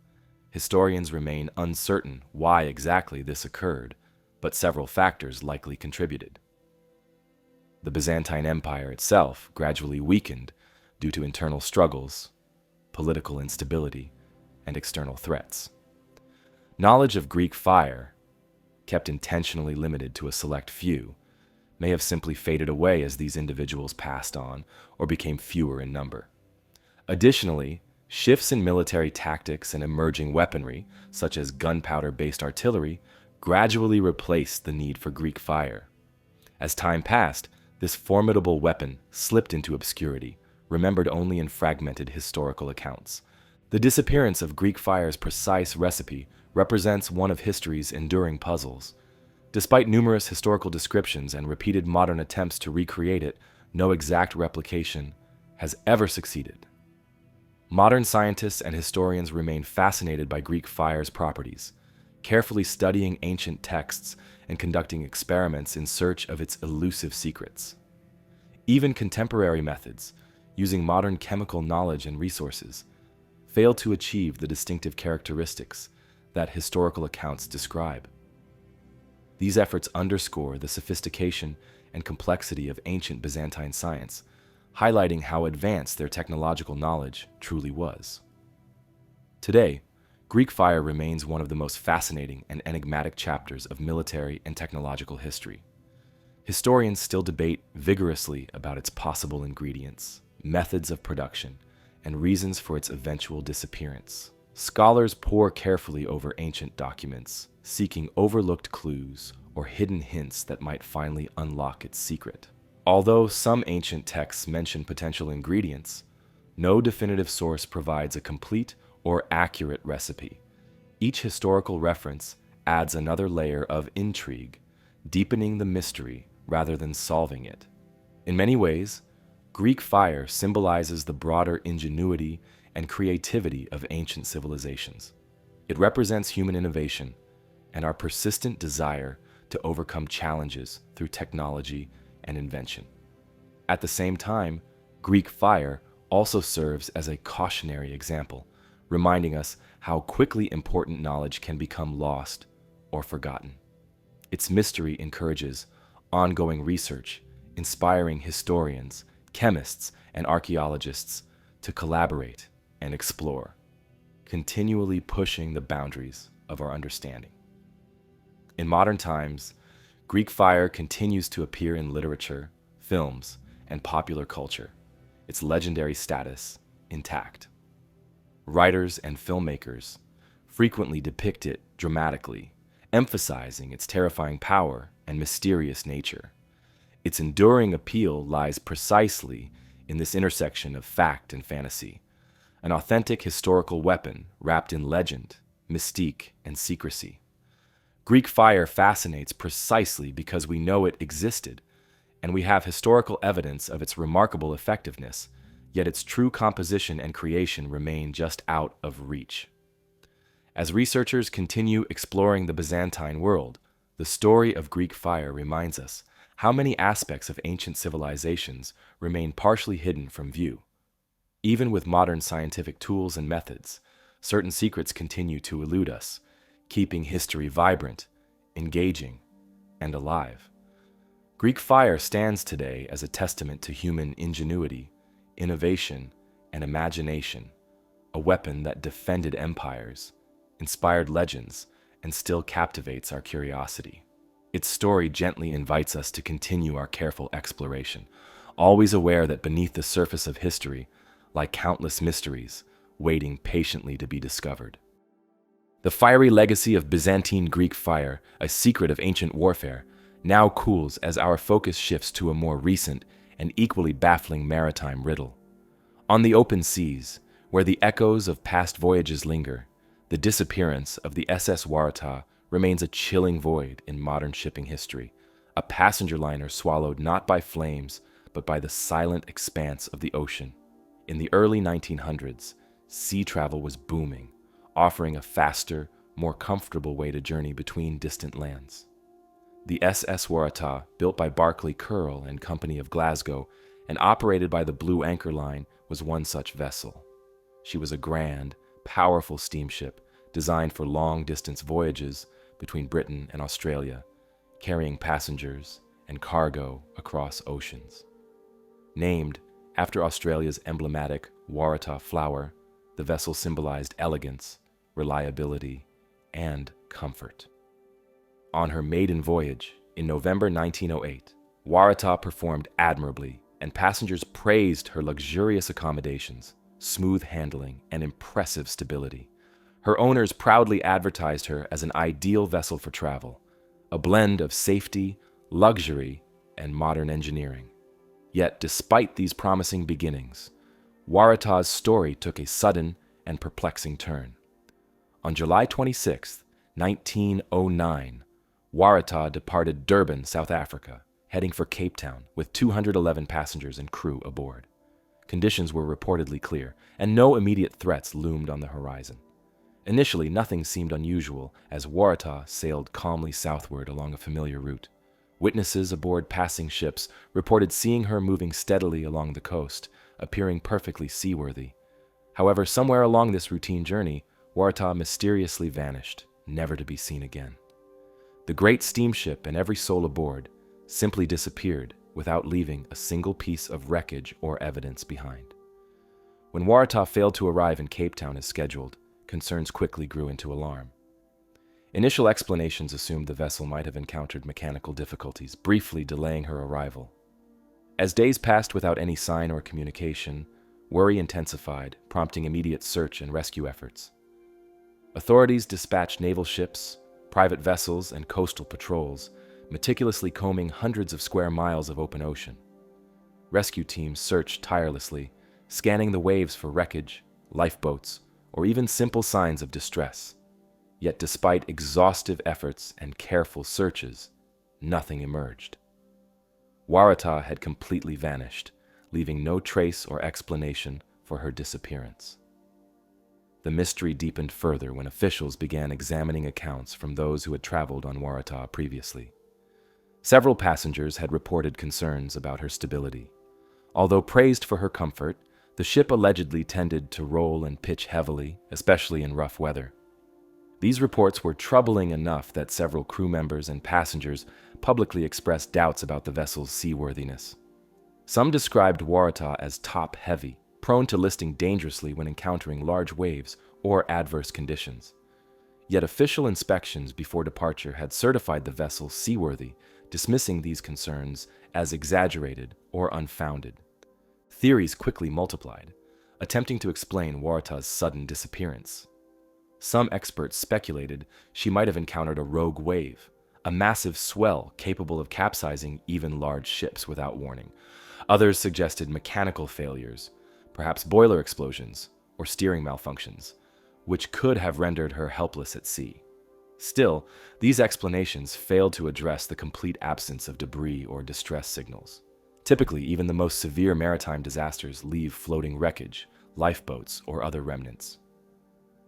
Historians remain uncertain why exactly this occurred, but several factors likely contributed. The Byzantine Empire itself gradually weakened due to internal struggles, political instability, and external threats. Knowledge of Greek fire, kept intentionally limited to a select few, may have simply faded away as these individuals passed on or became fewer in number. Additionally, shifts in military tactics and emerging weaponry, such as gunpowder-based artillery, gradually replaced the need for Greek fire. As time passed, this formidable weapon slipped into obscurity, remembered only in fragmented historical accounts. The disappearance of Greek fire's precise recipe represents one of history's enduring puzzles. Despite numerous historical descriptions and repeated modern attempts to recreate it, no exact replication has ever succeeded. Modern scientists and historians remain fascinated by Greek fire's properties, carefully studying ancient texts and conducting experiments in search of its elusive secrets. Even contemporary methods, using modern chemical knowledge and resources, fail to achieve the distinctive characteristics that historical accounts describe. These efforts underscore the sophistication and complexity of ancient Byzantine science, highlighting how advanced their technological knowledge truly was. Today, Greek fire remains one of the most fascinating and enigmatic chapters of military and technological history. Historians still debate vigorously about its possible ingredients, methods of production, and reasons for its eventual disappearance. Scholars pore carefully over ancient documents, seeking overlooked clues or hidden hints that might finally unlock its secret. Although some ancient texts mention potential ingredients, no definitive source provides a complete or accurate recipe. Each historical reference adds another layer of intrigue, deepening the mystery rather than solving it. In many ways, Greek fire symbolizes the broader ingenuity and creativity of ancient civilizations. It represents human innovation and our persistent desire to overcome challenges through technology and invention. At the same time, Greek fire also serves as a cautionary example, reminding us how quickly important knowledge can become lost or forgotten. Its mystery encourages ongoing research, inspiring historians, chemists, and archaeologists to collaborate and explore, continually pushing the boundaries of our understanding. In modern times, Greek fire continues to appear in literature, films, and popular culture, its legendary status intact. Writers and filmmakers frequently depict it dramatically, emphasizing its terrifying power and mysterious nature. Its enduring appeal lies precisely in this intersection of fact and fantasy, an authentic historical weapon wrapped in legend, mystique, and secrecy. Greek fire fascinates precisely because we know it existed, and we have historical evidence of its remarkable effectiveness, yet its true composition and creation remain just out of reach. As researchers continue exploring the Byzantine world, the story of Greek fire reminds us how many aspects of ancient civilizations remain partially hidden from view. Even with modern scientific tools and methods, certain secrets continue to elude us, keeping history vibrant, engaging, and alive. Greek fire stands today as a testament to human ingenuity, innovation, and imagination, a weapon that defended empires, inspired legends, and still captivates our curiosity. Its story gently invites us to continue our careful exploration, always aware that beneath the surface of history lie countless mysteries waiting patiently to be discovered. The fiery legacy of Byzantine Greek fire, a secret of ancient warfare, now cools as our focus shifts to a more recent and equally baffling maritime riddle. On the open seas, where the echoes of past voyages linger, the disappearance of the SS Waratah remains a chilling void in modern shipping history, a passenger liner swallowed not by flames, but by the silent expanse of the ocean. In the early 1900s, sea travel was booming, offering a faster, more comfortable way to journey between distant lands. The SS Waratah, built by Barclay Curle and Company of Glasgow and operated by the Blue Anchor Line, was one such vessel. She was a grand, powerful steamship designed for long-distance voyages between Britain and Australia, carrying passengers and cargo across oceans. Named after Australia's emblematic Waratah flower, the vessel symbolized elegance, reliability, and comfort. On her maiden voyage, in November 1908, Waratah performed admirably, and passengers praised her luxurious accommodations, smooth handling, and impressive stability. Her owners proudly advertised her as an ideal vessel for travel, a blend of safety, luxury, and modern engineering. Yet, despite these promising beginnings, Waratah's story took a sudden and perplexing turn. On July 26, 1909, Waratah departed Durban, South Africa, heading for Cape Town with 211 passengers and crew aboard. Conditions were reportedly clear, and no immediate threats loomed on the horizon. Initially, nothing seemed unusual as Waratah sailed calmly southward along a familiar route. Witnesses aboard passing ships reported seeing her moving steadily along the coast, appearing perfectly seaworthy. However, somewhere along this routine journey, Waratah mysteriously vanished, never to be seen again. The great steamship and every soul aboard simply disappeared without leaving a single piece of wreckage or evidence behind. When Waratah failed to arrive in Cape Town as scheduled, concerns quickly grew into alarm. Initial explanations assumed the vessel might have encountered mechanical difficulties, briefly delaying her arrival. As days passed without any sign or communication, worry intensified, prompting immediate search and rescue efforts. Authorities dispatched naval ships, private vessels, and coastal patrols, meticulously combing hundreds of square miles of open ocean. Rescue teams searched tirelessly, scanning the waves for wreckage, lifeboats, or even simple signs of distress. Yet despite exhaustive efforts and careful searches, nothing emerged. Waratah had completely vanished, leaving no trace or explanation for her disappearance. The mystery deepened further when officials began examining accounts from those who had traveled on Waratah previously. Several passengers had reported concerns about her stability. Although praised for her comfort, the ship allegedly tended to roll and pitch heavily, especially in rough weather. These reports were troubling enough that several crew members and passengers publicly expressed doubts about the vessel's seaworthiness. Some described Waratah as top-heavy, prone to listing dangerously when encountering large waves or adverse conditions. Yet official inspections before departure had certified the vessel seaworthy, dismissing these concerns as exaggerated or unfounded. Theories quickly multiplied, attempting to explain Waratah's sudden disappearance. Some experts speculated she might have encountered a rogue wave, a massive swell capable of capsizing even large ships without warning. Others suggested mechanical failures, perhaps boiler explosions or steering malfunctions, which could have rendered her helpless at sea. Still, these explanations failed to address the complete absence of debris or distress signals. Typically, even the most severe maritime disasters leave floating wreckage, lifeboats, or other remnants.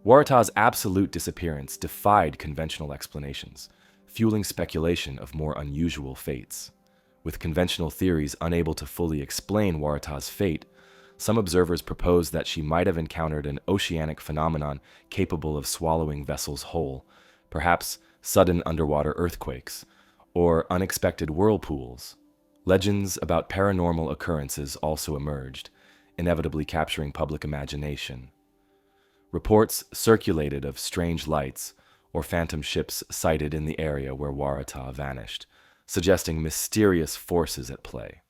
Waratah's absolute disappearance defied conventional explanations, fueling speculation of more unusual fates. With conventional theories unable to fully explain Waratah's fate, some observers proposed that she might have encountered an oceanic phenomenon capable of swallowing vessels whole, perhaps sudden underwater earthquakes, or unexpected whirlpools. Legends about paranormal occurrences also emerged, inevitably capturing public imagination. Reports circulated of strange lights or phantom ships sighted in the area where Waratah vanished, suggesting mysterious forces at play.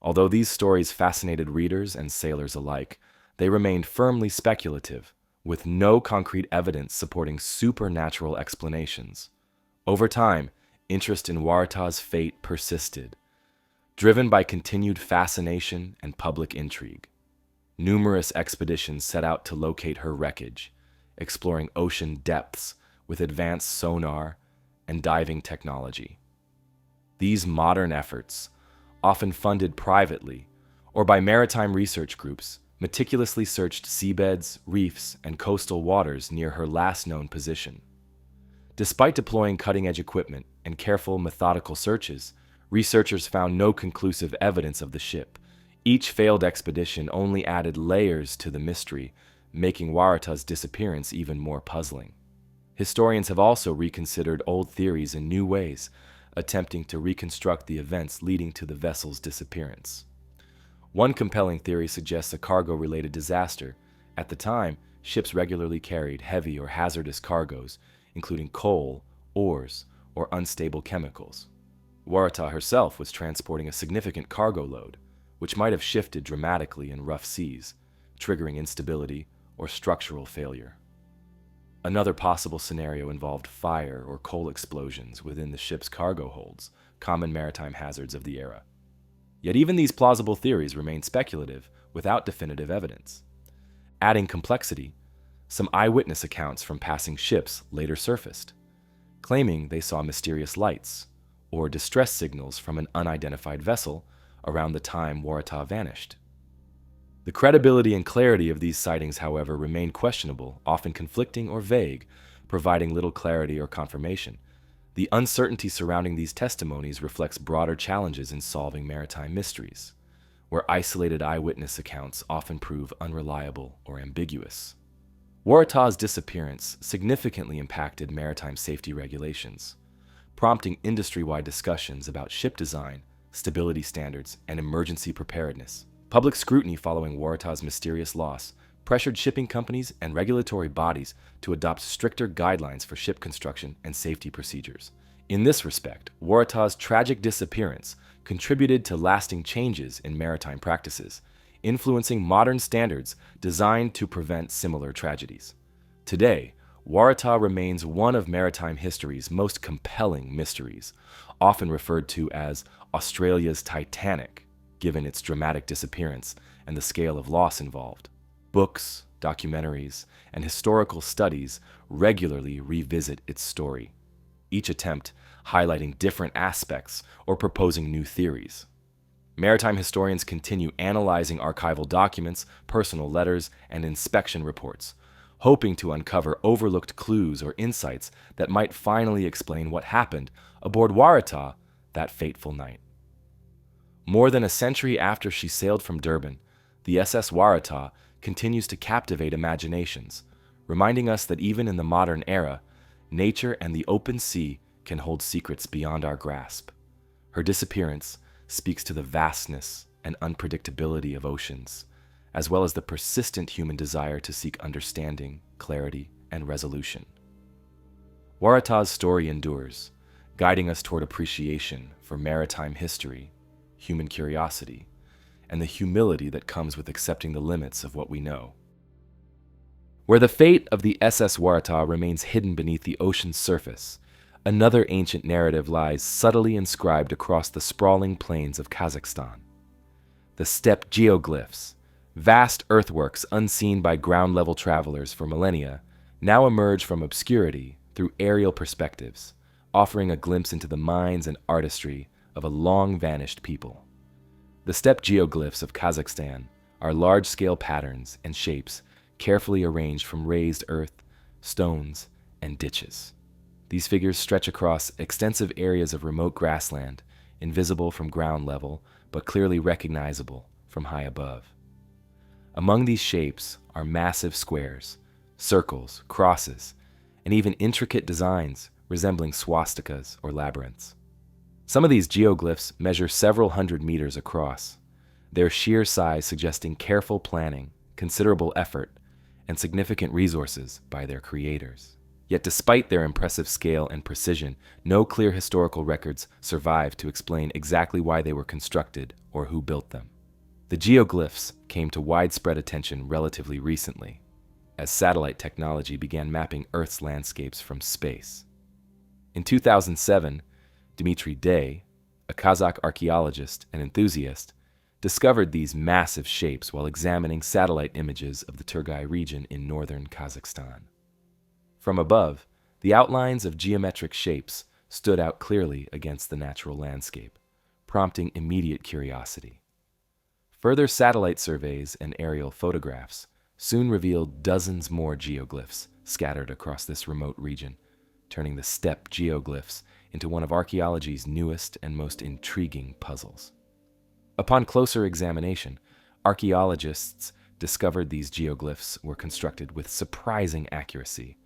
Although these stories fascinated readers and sailors alike, they remained firmly speculative, with no concrete evidence supporting supernatural explanations. Over time, interest in Waratah's fate persisted, driven by continued fascination and public intrigue. Numerous expeditions set out to locate her wreckage, exploring ocean depths with advanced sonar and diving technology. These modern efforts, often funded privately or by maritime research groups, meticulously searched seabeds, reefs, and coastal waters near her last known position. Despite deploying cutting-edge equipment and careful, methodical searches, researchers found no conclusive evidence of the ship. Each failed expedition only added layers to the mystery, making Waratah's disappearance even more puzzling. Historians have also reconsidered old theories in new ways, attempting to reconstruct the events leading to the vessel's disappearance. One compelling theory suggests a cargo-related disaster. At the time, ships regularly carried heavy or hazardous cargoes, including coal, ores, or unstable chemicals. Waratah herself was transporting a significant cargo load, which might have shifted dramatically in rough seas, triggering instability or structural failure. Another possible scenario involved fire or coal explosions within the ship's cargo holds, common maritime hazards of the era. Yet even these plausible theories remain speculative, without definitive evidence. Adding complexity, some eyewitness accounts from passing ships later surfaced, claiming they saw mysterious lights or distress signals from an unidentified vessel around the time Waratah vanished. The credibility and clarity of these sightings, however, remain questionable, often conflicting or vague, providing little clarity or confirmation. The uncertainty surrounding these testimonies reflects broader challenges in solving maritime mysteries, where isolated eyewitness accounts often prove unreliable or ambiguous. Waratah's disappearance significantly impacted maritime safety regulations, prompting industry-wide discussions about ship design, stability standards, and emergency preparedness. Public scrutiny following Waratah's mysterious loss pressured shipping companies and regulatory bodies to adopt stricter guidelines for ship construction and safety procedures. In this respect, Waratah's tragic disappearance contributed to lasting changes in maritime practices, influencing modern standards designed to prevent similar tragedies. Today, Waratah remains one of maritime history's most compelling mysteries, often referred to as Australia's Titanic, given its dramatic disappearance and the scale of loss involved. Books, documentaries, and historical studies regularly revisit its story, each attempt highlighting different aspects or proposing new theories. Maritime historians continue analyzing archival documents, personal letters, and inspection reports, hoping to uncover overlooked clues or insights that might finally explain what happened aboard Waratah that fateful night. More than a century after she sailed from Durban, the SS Waratah continues to captivate imaginations, reminding us that even in the modern era, nature and the open sea can hold secrets beyond our grasp. Her disappearance speaks to the vastness and unpredictability of oceans, as well as the persistent human desire to seek understanding, clarity, and resolution. Waratah's story endures, guiding us toward appreciation for maritime history, human curiosity, and the humility that comes with accepting the limits of what we know. Where the fate of the SS Waratah remains hidden beneath the ocean's surface, another ancient narrative lies subtly inscribed across the sprawling plains of Kazakhstan. The steppe geoglyphs, vast earthworks unseen by ground-level travelers for millennia, now emerge from obscurity through aerial perspectives, offering a glimpse into the minds and artistry of a long-vanished people. The steppe geoglyphs of Kazakhstan are large-scale patterns and shapes carefully arranged from raised earth, stones, and ditches. These figures stretch across extensive areas of remote grassland, invisible from ground level, but clearly recognizable from high above. Among these shapes are massive squares, circles, crosses, and even intricate designs resembling swastikas or labyrinths. Some of these geoglyphs measure several hundred meters across, their sheer size suggesting careful planning, considerable effort, and significant resources by their creators. Yet despite their impressive scale and precision, no clear historical records survive to explain exactly why they were constructed or who built them. The geoglyphs came to widespread attention relatively recently, as satellite technology began mapping Earth's landscapes from space. In 2007, Dmitry Day, a Kazakh archaeologist and enthusiast, discovered these massive shapes while examining satellite images of the Turgai region in northern Kazakhstan. From above, the outlines of geometric shapes stood out clearly against the natural landscape, prompting immediate curiosity. Further satellite surveys and aerial photographs soon revealed dozens more geoglyphs scattered across this remote region, turning the steppe geoglyphs into one of archaeology's newest and most intriguing puzzles. Upon closer examination, archaeologists discovered these geoglyphs were constructed with surprising accuracy.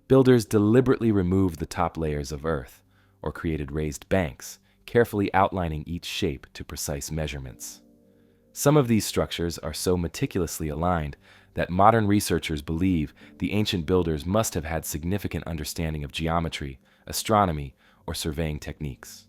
Builders deliberately removed the top layers of earth or created raised banks, carefully outlining each shape to precise measurements. Some of these structures are so meticulously aligned that modern researchers believe the ancient builders must have had significant understanding of geometry, astronomy, or surveying techniques.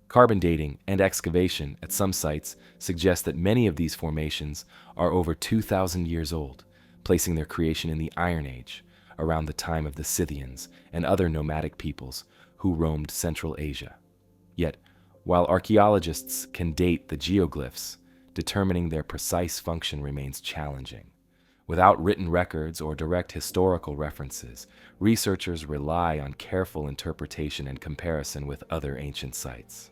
Carbon dating and excavation at some sites suggest that many of these formations are over 2,000 years old, placing their creation in the Iron Age, around the time of the Scythians and other nomadic peoples who roamed Central Asia. Yet, while archaeologists can date the geoglyphs, determining their precise function remains challenging. Without written records or direct historical references, researchers rely on careful interpretation and comparison with other ancient sites.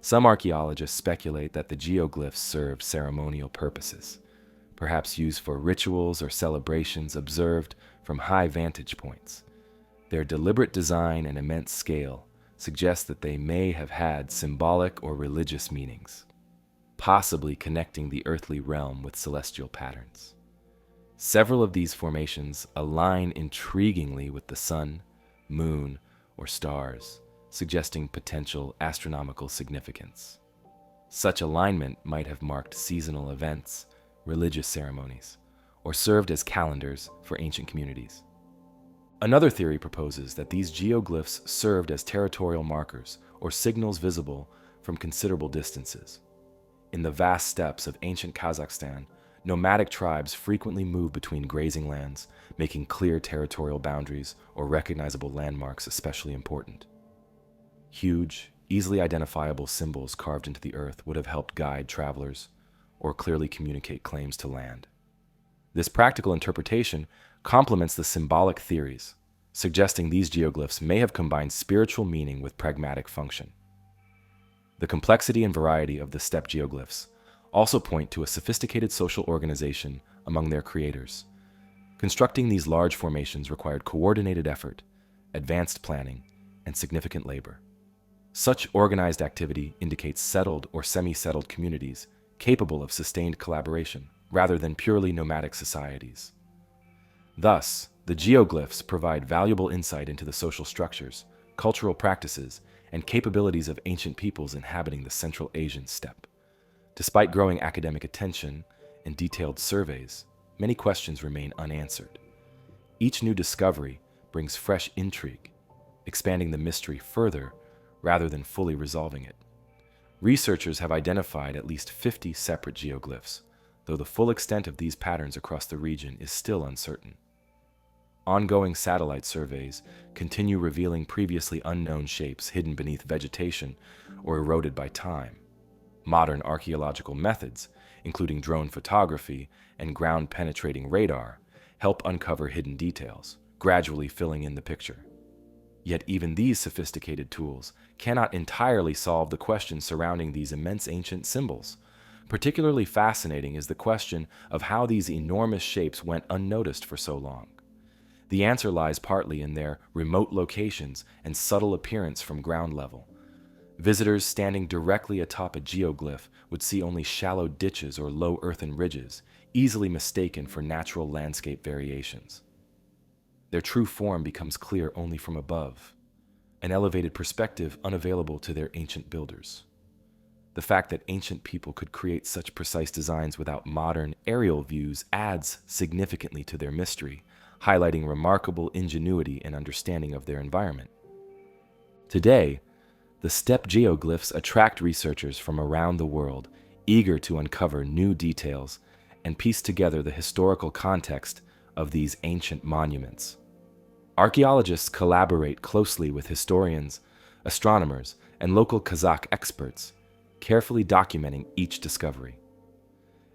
Some archaeologists speculate that the geoglyphs served ceremonial purposes, perhaps used for rituals or celebrations observed from high vantage points. Their deliberate design and immense scale suggest that they may have had symbolic or religious meanings, possibly connecting the earthly realm with celestial patterns. Several of these formations align intriguingly with the sun, moon, or stars, suggesting potential astronomical significance. Such alignment might have marked seasonal events, religious ceremonies, or served as calendars for ancient communities. Another theory proposes that these geoglyphs served as territorial markers or signals visible from considerable distances. In the vast steppes of ancient Kazakhstan, nomadic tribes frequently move between grazing lands, making clear territorial boundaries or recognizable landmarks especially important. Huge, easily identifiable symbols carved into the earth would have helped guide travelers or clearly communicate claims to land. This practical interpretation complements the symbolic theories, suggesting these geoglyphs may have combined spiritual meaning with pragmatic function. The complexity and variety of the steppe geoglyphs also point to a sophisticated social organization among their creators. Constructing these large formations required coordinated effort, advanced planning, and significant labor. Such organized activity indicates settled or semi-settled communities capable of sustained collaboration, rather than purely nomadic societies. Thus, the geoglyphs provide valuable insight into the social structures, cultural practices, and capabilities of ancient peoples inhabiting the Central Asian steppe. Despite growing academic attention and detailed surveys, many questions remain unanswered. Each new discovery brings fresh intrigue, expanding the mystery further rather than fully resolving it. Researchers have identified at least 50 separate geoglyphs, though the full extent of these patterns across the region is still uncertain. Ongoing satellite surveys continue revealing previously unknown shapes hidden beneath vegetation or eroded by time. Modern archaeological methods, including drone photography and ground-penetrating radar, help uncover hidden details, gradually filling in the picture. Yet even these sophisticated tools cannot entirely solve the questions surrounding these immense ancient symbols. Particularly fascinating is the question of how these enormous shapes went unnoticed for so long. The answer lies partly in their remote locations and subtle appearance from ground level. Visitors standing directly atop a geoglyph would see only shallow ditches or low earthen ridges, easily mistaken for natural landscape variations. Their true form becomes clear only from above, an elevated perspective unavailable to their ancient builders. The fact that ancient people could create such precise designs without modern aerial views adds significantly to their mystery, highlighting remarkable ingenuity and understanding of their environment. Today, the steppe geoglyphs attract researchers from around the world, eager to uncover new details and piece together the historical context of these ancient monuments. Archaeologists collaborate closely with historians, astronomers, and local Kazakh experts, carefully documenting each discovery.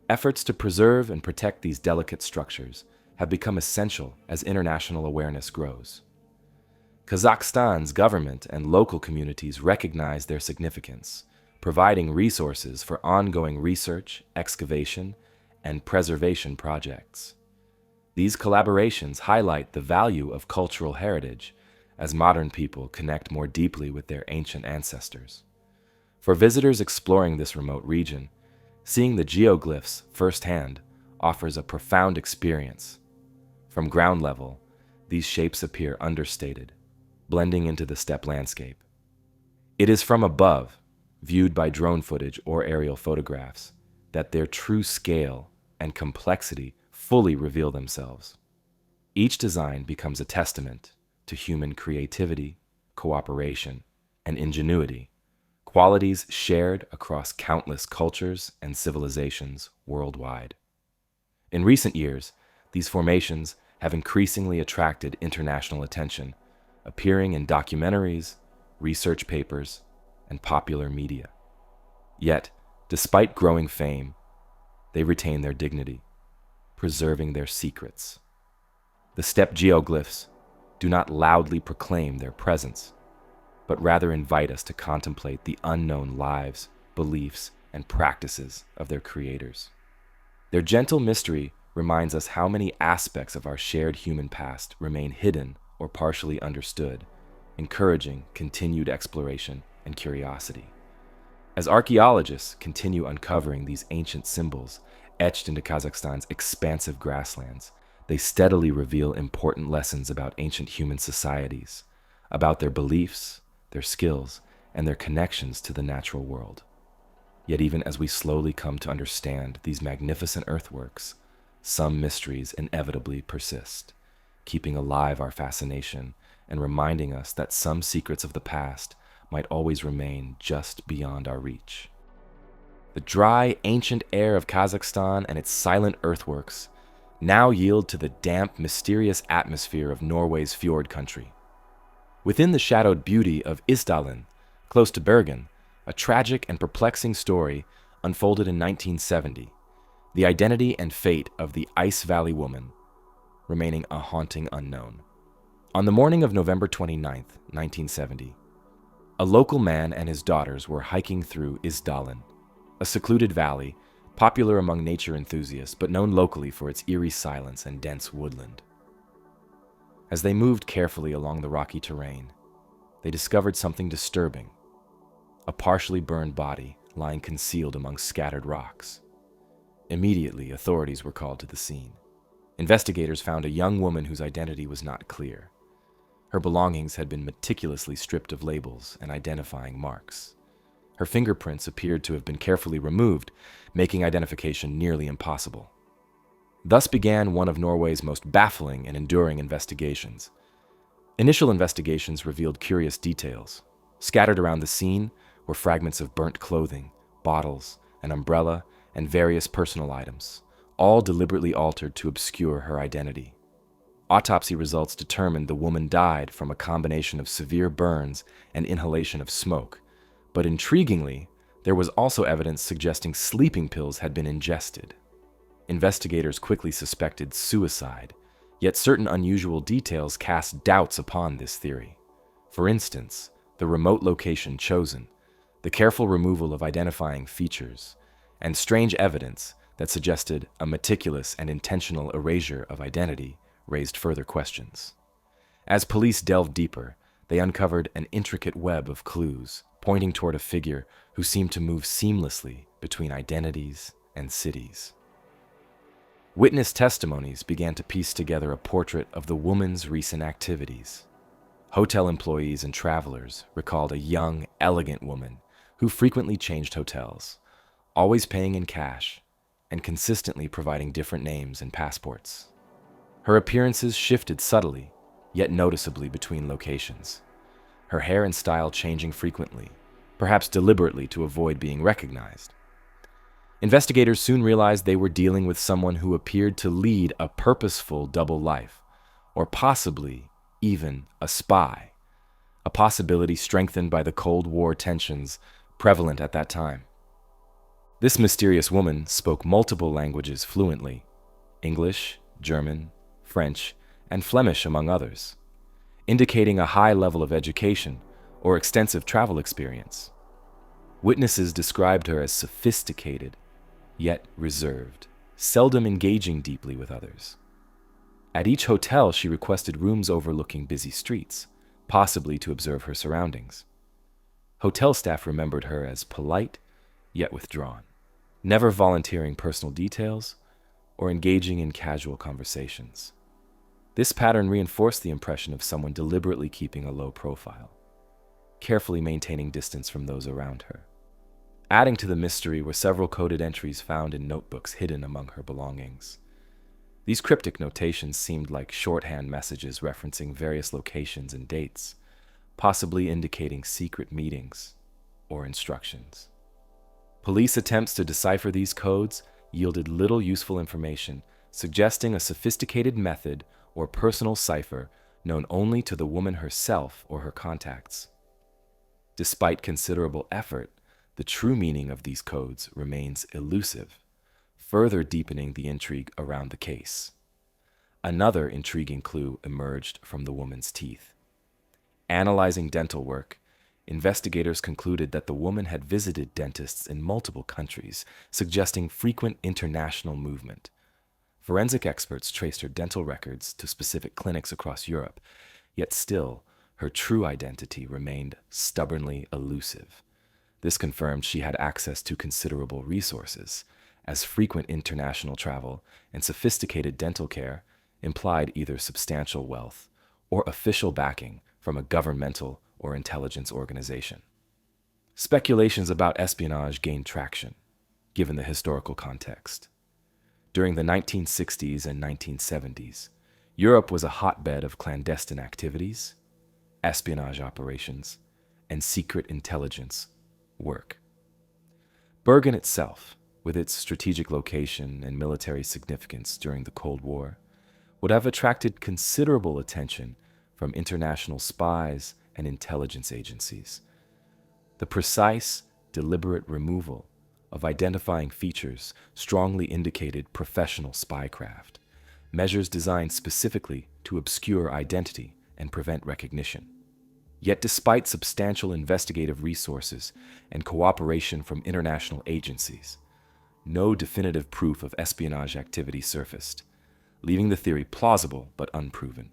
Efforts to preserve and protect these delicate structures have become essential as international awareness grows. Kazakhstan's government and local communities recognize their significance, providing resources for ongoing research, excavation, and preservation projects. These collaborations highlight the value of cultural heritage as modern people connect more deeply with their ancient ancestors. For visitors exploring this remote region, seeing the geoglyphs firsthand offers a profound experience. From ground level, these shapes appear understated, blending into the steppe landscape. It is from above, viewed by drone footage or aerial photographs, that their true scale and complexity fully reveal themselves. Each design becomes a testament to human creativity, cooperation, and ingenuity, qualities shared across countless cultures and civilizations worldwide. In recent years, these formations have increasingly attracted international attention, appearing in documentaries, research papers, and popular media. Yet, despite growing fame, they retain their dignity, preserving their secrets. The steppe geoglyphs do not loudly proclaim their presence, but rather invite us to contemplate the unknown lives, beliefs, and practices of their creators. Their gentle mystery reminds us how many aspects of our shared human past remain hidden or partially understood, encouraging continued exploration and curiosity. As archaeologists continue uncovering these ancient symbols etched into Kazakhstan's expansive grasslands, they steadily reveal important lessons about ancient human societies, about their beliefs, their skills, and their connections to the natural world. Yet even as we slowly come to understand these magnificent earthworks, some mysteries inevitably persist, keeping alive our fascination and reminding us that some secrets of the past might always remain just beyond our reach. The dry, ancient air of Kazakhstan and its silent earthworks now yield to the damp, mysterious atmosphere of Norway's fjord country. Within the shadowed beauty of Hessdalen, close to Bergen, a tragic and perplexing story unfolded in 1970, the identity and fate of the Ice Valley woman remaining a haunting unknown. On the morning of November 29, 1970, a local man and his daughters were hiking through Hessdalen, a secluded valley popular among nature enthusiasts but known locally for its eerie silence and dense woodland. As they moved carefully along the rocky terrain, they discovered something disturbing: a partially burned body lying concealed among scattered rocks. Immediately, authorities were called to the scene. Investigators found a young woman whose identity was not clear. Her belongings had been meticulously stripped of labels and identifying marks. Her fingerprints appeared to have been carefully removed, making identification nearly impossible. Thus began one of Norway's most baffling and enduring investigations. Initial investigations revealed curious details. Scattered around the scene were fragments of burnt clothing, bottles, an umbrella, and various personal items, all deliberately altered to obscure her identity. Autopsy results determined the woman died from a combination of severe burns and inhalation of smoke, but intriguingly, there was also evidence suggesting sleeping pills had been ingested. Investigators quickly suspected suicide, yet certain unusual details cast doubts upon this theory. For instance, the remote location chosen, the careful removal of identifying features, and strange evidence that suggested a meticulous and intentional erasure of identity raised further questions. As police delved deeper, they uncovered an intricate web of clues, pointing toward a figure who seemed to move seamlessly between identities and cities. Witness testimonies began to piece together a portrait of the woman's recent activities. Hotel employees and travelers recalled a young, elegant woman who frequently changed hotels, always paying in cash, and consistently providing different names and passports. Her appearances shifted subtly, yet noticeably between locations, her hair and style changing frequently, perhaps deliberately to avoid being recognized. Investigators soon realized they were dealing with someone who appeared to lead a purposeful double life, or possibly even a spy, a possibility strengthened by the Cold War tensions prevalent at that time. This mysterious woman spoke multiple languages fluently: English, German, French, and Flemish, among others. indicating a high level of education or extensive travel experience. Witnesses described her as sophisticated, yet reserved, seldom engaging deeply with others. At each hotel, she requested rooms overlooking busy streets, possibly to observe her surroundings. Hotel staff remembered her as polite, yet withdrawn, never volunteering personal details or engaging in casual conversations. This pattern reinforced the impression of someone deliberately keeping a low profile, carefully maintaining distance from those around her. Adding to the mystery were several coded entries found in notebooks hidden among her belongings. These cryptic notations seemed like shorthand messages referencing various locations and dates, possibly indicating secret meetings or instructions. Police attempts to decipher these codes yielded little useful information, suggesting a sophisticated method or personal cipher known only to the woman herself or her contacts. Despite considerable effort, the true meaning of these codes remains elusive, further deepening the intrigue around the case. Another intriguing clue emerged from the woman's teeth. Analyzing dental work, investigators concluded that the woman had visited dentists in multiple countries, suggesting frequent international movement. Forensic experts traced her dental records to specific clinics across Europe, yet still, her true identity remained stubbornly elusive. This confirmed she had access to considerable resources, as frequent international travel and sophisticated dental care implied either substantial wealth or official backing from a governmental or intelligence organization. Speculations about espionage gained traction, given the historical context. During the 1960s and 1970s, Europe was a hotbed of clandestine activities, espionage operations, and secret intelligence work. Bergen itself, with its strategic location and military significance during the Cold War, would have attracted considerable attention from international spies and intelligence agencies. The precise, deliberate removal of identifying features strongly indicated professional spycraft, measures designed specifically to obscure identity and prevent recognition. Yet despite substantial investigative resources and cooperation from international agencies, no definitive proof of espionage activity surfaced, leaving the theory plausible but unproven.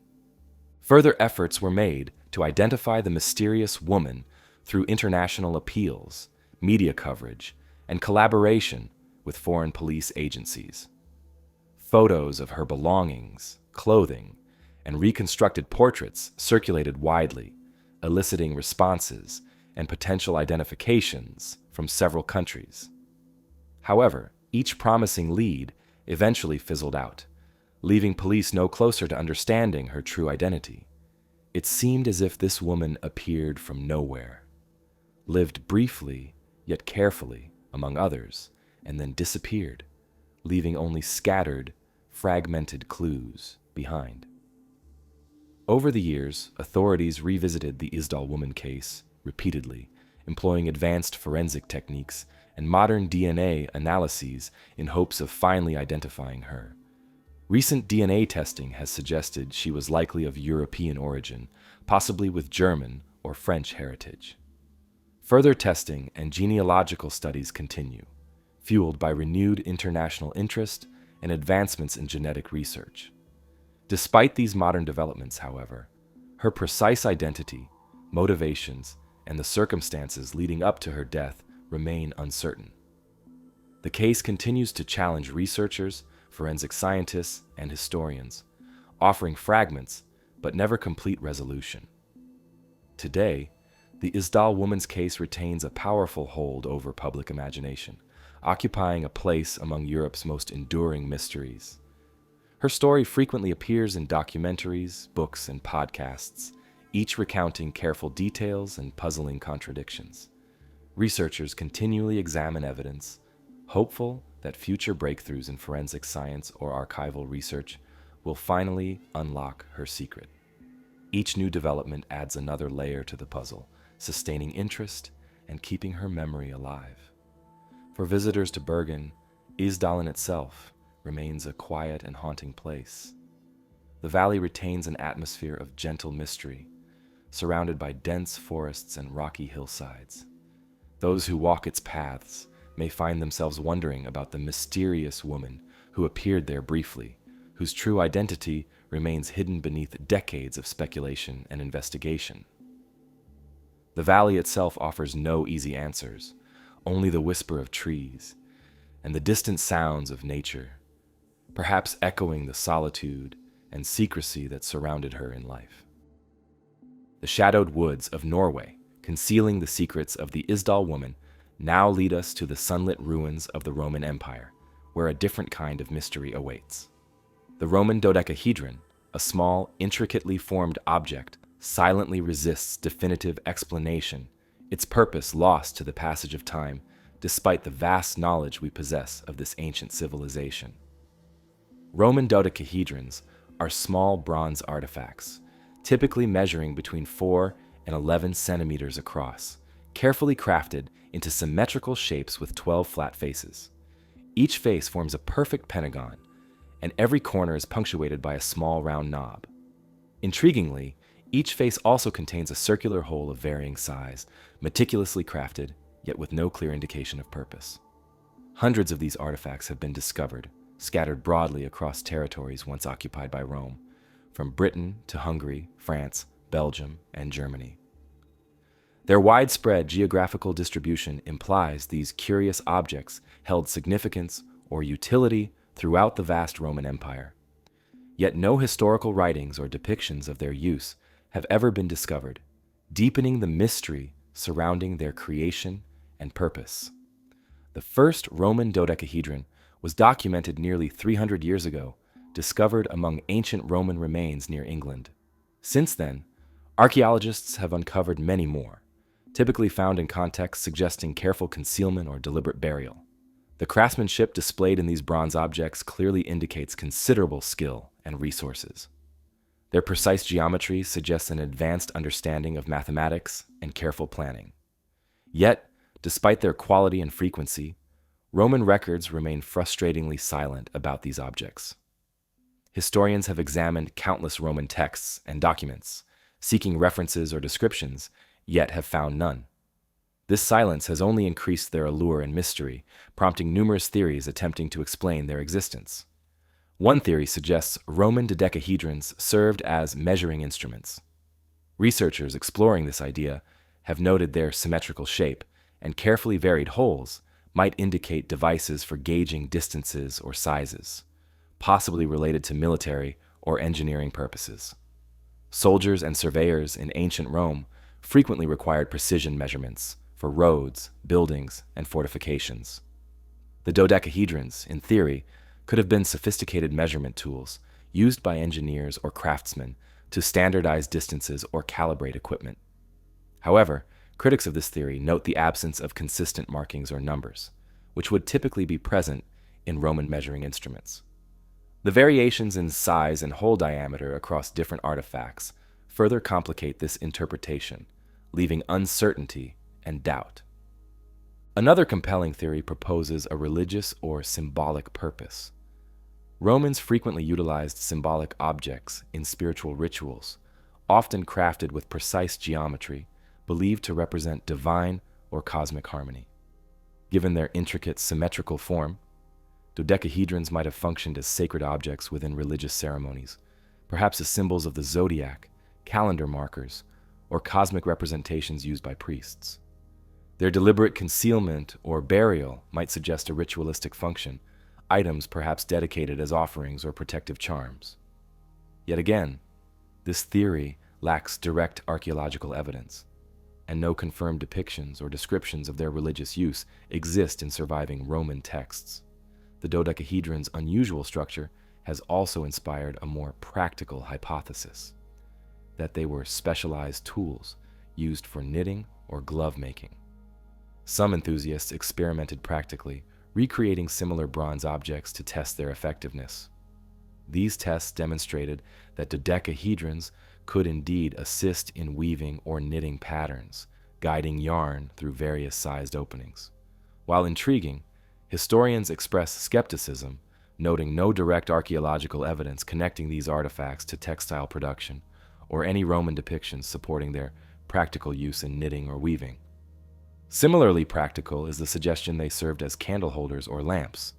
Further efforts were made to identify the mysterious woman through international appeals, media coverage, and collaboration with foreign police agencies. Photos of her belongings, clothing, and reconstructed portraits circulated widely, eliciting responses and potential identifications from several countries. However, each promising lead eventually fizzled out, leaving police no closer to understanding her true identity. It seemed as if this woman appeared from nowhere, lived briefly yet carefully among others, and then disappeared, leaving only scattered, fragmented clues behind. Over the years, authorities revisited the Hessdalen woman case repeatedly, employing advanced forensic techniques and modern DNA analyses in hopes of finally identifying her. Recent DNA testing has suggested she was likely of European origin, possibly with German or French heritage. Further testing and genealogical studies continue, fueled by renewed international interest and advancements in genetic research. Despite these modern developments, however, her precise identity, motivations, and the circumstances leading up to her death remain uncertain. The case continues to challenge researchers, forensic scientists, and historians, offering fragments but never complete resolution. Today, the Hessdalen woman's case retains a powerful hold over public imagination, occupying a place among Europe's most enduring mysteries. Her story frequently appears in documentaries, books, and podcasts, each recounting careful details and puzzling contradictions. Researchers continually examine evidence, hopeful that future breakthroughs in forensic science or archival research will finally unlock her secret. Each new development adds another layer to the puzzle, sustaining interest and keeping her memory alive. For visitors to Bergen, Hessdalen itself remains a quiet and haunting place. the valley retains an atmosphere of gentle mystery, surrounded by dense forests and rocky hillsides. Those who walk its paths may find themselves wondering about the mysterious woman who appeared there briefly, whose true identity remains hidden beneath decades of speculation and investigation. The valley itself offers no easy answers, only the whisper of trees and the distant sounds of nature, perhaps echoing the solitude and secrecy that surrounded her in life. The shadowed woods of Norway, concealing the secrets of the Isdal woman, now lead us to the sunlit ruins of the Roman Empire, where a different kind of mystery awaits. The Roman dodecahedron, a small, intricately formed object, silently resists definitive explanation, its purpose lost to the passage of time, despite the vast knowledge we possess of this ancient civilization. Roman dodecahedrons are small bronze artifacts, typically measuring between 4 and 11 centimeters across, carefully crafted into symmetrical shapes with 12 flat faces. Each face forms a perfect pentagon, and every corner is punctuated by a small round knob. Intriguingly, each face also contains a circular hole of varying size, meticulously crafted, yet with no clear indication of purpose. Hundreds of these artifacts have been discovered, scattered broadly across territories once occupied by Rome, from Britain to Hungary, France, Belgium, and Germany. Their widespread geographical distribution implies these curious objects held significance or utility throughout the vast Roman Empire. Yet no historical writings or depictions of their use have ever been discovered, deepening the mystery surrounding their creation and purpose. The first Roman dodecahedron was documented nearly 300 years ago, discovered among ancient Roman remains near England. Since then, archaeologists have uncovered many more, typically found in contexts suggesting careful concealment or deliberate burial. The craftsmanship displayed in these bronze objects clearly indicates considerable skill and resources. Their precise geometry suggests an advanced understanding of mathematics and careful planning. Yet, despite their quality and frequency, Roman records remain frustratingly silent about these objects. Historians have examined countless Roman texts and documents, seeking references or descriptions, yet have found none. This silence has only increased their allure and mystery, prompting numerous theories attempting to explain their existence. One theory suggests Roman dodecahedrons served as measuring instruments. Researchers exploring this idea have noted their symmetrical shape, and carefully varied holes might indicate devices for gauging distances or sizes, possibly related to military or engineering purposes. Soldiers and surveyors in ancient Rome frequently required precision measurements for roads, buildings, and fortifications. The dodecahedrons, in theory, could have been sophisticated measurement tools used by engineers or craftsmen to standardize distances or calibrate equipment. However, critics of this theory note the absence of consistent markings or numbers, which would typically be present in Roman measuring instruments. The variations in size and hole diameter across different artifacts further complicate this interpretation, leaving uncertainty and doubt. Another compelling theory proposes a religious or symbolic purpose. Romans frequently utilized symbolic objects in spiritual rituals, often crafted with precise geometry, believed to represent divine or cosmic harmony. Given their intricate symmetrical form, dodecahedrons might have functioned as sacred objects within religious ceremonies, perhaps as symbols of the zodiac, calendar markers, or cosmic representations used by priests. Their deliberate concealment or burial might suggest a ritualistic function, items perhaps dedicated as offerings or protective charms. Yet again, this theory lacks direct archaeological evidence, and no confirmed depictions or descriptions of their religious use exist in surviving Roman texts. The dodecahedron's unusual structure has also inspired a more practical hypothesis, that they were specialized tools used for knitting or glove making. Some enthusiasts experimented practically, recreating similar bronze objects to test their effectiveness. These tests demonstrated that dodecahedrons could indeed assist in weaving or knitting patterns, guiding yarn through various sized openings. While intriguing, historians express skepticism, noting no direct archaeological evidence connecting these artifacts to textile production, or any Roman depictions supporting their practical use in knitting or weaving. Similarly practical is the suggestion they served as candle holders or lamps.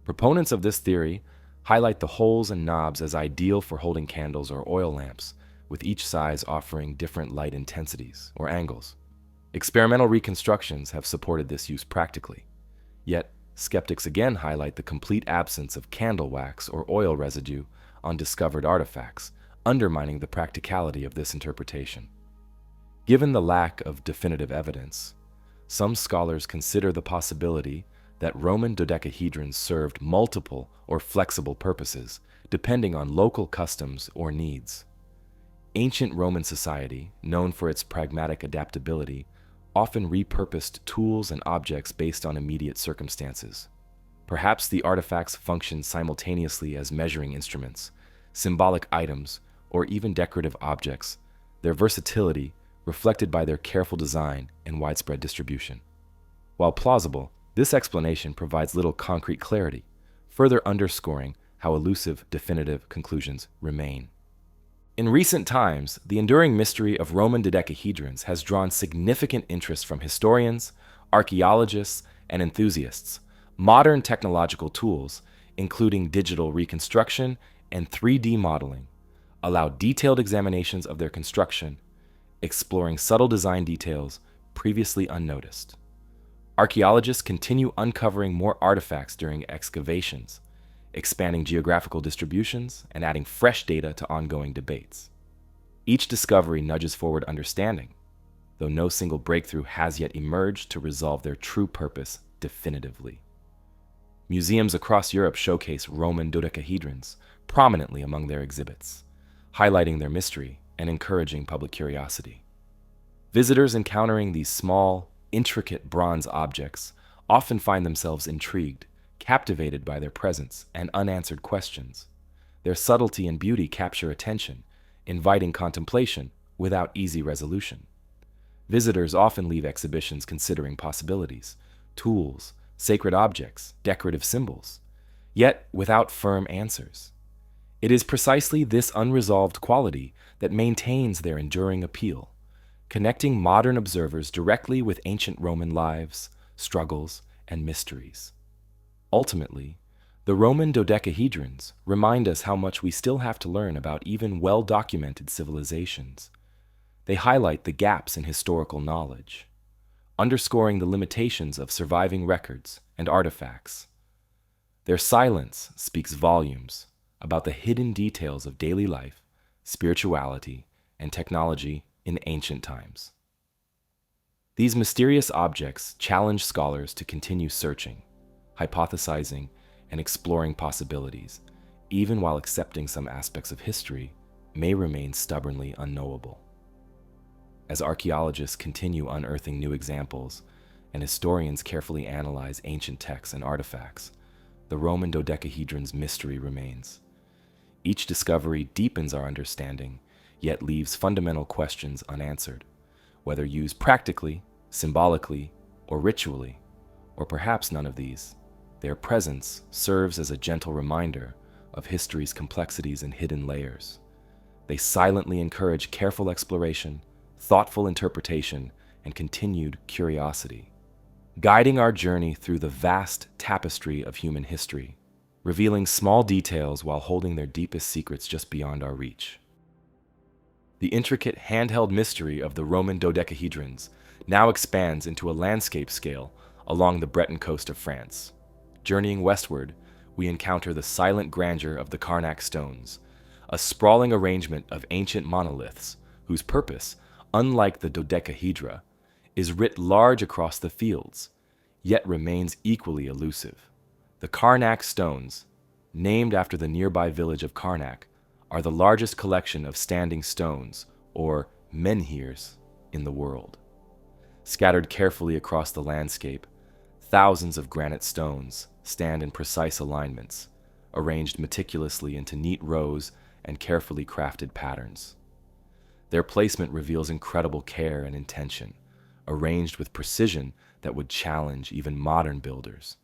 Proponents of this theory highlight the holes and knobs as ideal for holding candles or oil lamps, with each size offering different light intensities or angles. Experimental reconstructions have supported this use practically, yet skeptics again highlight the complete absence of candle wax or oil residue on discovered artifacts, undermining the practicality of this interpretation. Given the lack of definitive evidence, some scholars consider the possibility that Roman dodecahedrons served multiple or flexible purposes, depending on local customs or needs. Ancient Roman society, known for its pragmatic adaptability, often repurposed tools and objects based on immediate circumstances. Perhaps the artifacts functioned simultaneously as measuring instruments, symbolic items, or even decorative objects, their versatility reflected by their careful design and widespread distribution. While plausible, this explanation provides little concrete clarity, further underscoring how elusive definitive conclusions remain. In recent times, the enduring mystery of Roman dodecahedrons has drawn significant interest from historians, archaeologists, and enthusiasts. Modern technological tools, including digital reconstruction and 3D modeling, allow detailed examinations of their construction, exploring subtle design details previously unnoticed. Archaeologists continue uncovering more artifacts during excavations, expanding geographical distributions and adding fresh data to ongoing debates. Each discovery nudges forward understanding, though no single breakthrough has yet emerged to resolve their true purpose definitively. Museums across Europe showcase Roman dodecahedrons prominently among their exhibits, highlighting their mystery and encouraging public curiosity. Visitors encountering these small, intricate bronze objects often find themselves intrigued, captivated by their presence and unanswered questions. Their subtlety and beauty capture attention, inviting contemplation without easy resolution. Visitors often leave exhibitions considering possibilities, tools, sacred objects, decorative symbols, yet without firm answers. It is precisely this unresolved quality that maintains their enduring appeal, connecting modern observers directly with ancient Roman lives, struggles, and mysteries. Ultimately, the Roman dodecahedrons remind us how much we still have to learn about even well-documented civilizations. They highlight the gaps in historical knowledge, underscoring the limitations of surviving records and artifacts. Their silence speaks volumes about the hidden details of daily life, spirituality, and technology in ancient times. These mysterious objects challenge scholars to continue searching, hypothesizing, and exploring possibilities, even while accepting some aspects of history may remain stubbornly unknowable. As archaeologists continue unearthing new examples and historians carefully analyze ancient texts and artifacts, the Roman dodecahedron's mystery remains. Each discovery deepens our understanding, yet leaves fundamental questions unanswered, whether used practically, symbolically, or ritually, or perhaps none of these. Their presence serves as a gentle reminder of history's complexities and hidden layers. They silently encourage careful exploration, thoughtful interpretation, and continued curiosity, guiding our journey through the vast tapestry of human history, revealing small details while holding their deepest secrets just beyond our reach. The intricate handheld mystery of the Roman dodecahedrons now expands into a landscape scale along the Breton coast of France. Journeying westward, we encounter the silent grandeur of the Carnac stones, a sprawling arrangement of ancient monoliths whose purpose, unlike the dodecahedra, is writ large across the fields, yet remains equally elusive. The Carnac stones, named after the nearby village of Carnac, are the largest collection of standing stones, or menhirs, in the world. Scattered carefully across the landscape, thousands of granite stones stand in precise alignments, arranged meticulously into neat rows and carefully crafted patterns. Their placement reveals incredible care and intention, arranged with precision that would challenge even modern builders.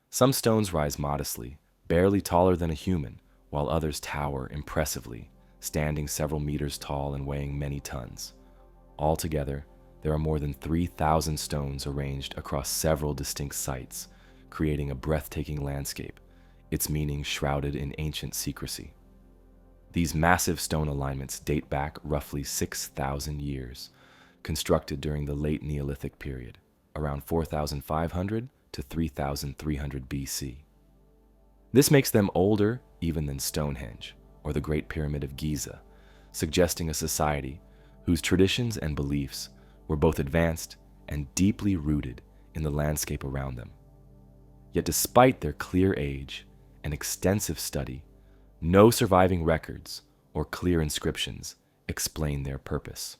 Some stones rise modestly, barely taller than a human, while others tower impressively, standing several meters tall and weighing many tons. Altogether, there are more than 3,000 stones arranged across several distinct sites, creating a breathtaking landscape, its meaning shrouded in ancient secrecy. These massive stone alignments date back roughly 6,000 years, constructed during the late Neolithic period, around 4,500 to 3,300 BC. This makes them older even than Stonehenge, or the Great Pyramid of Giza, suggesting a society whose traditions and beliefs were both advanced and deeply rooted in the landscape around them. Yet despite their clear age and extensive study, no surviving records or clear inscriptions explain their purpose.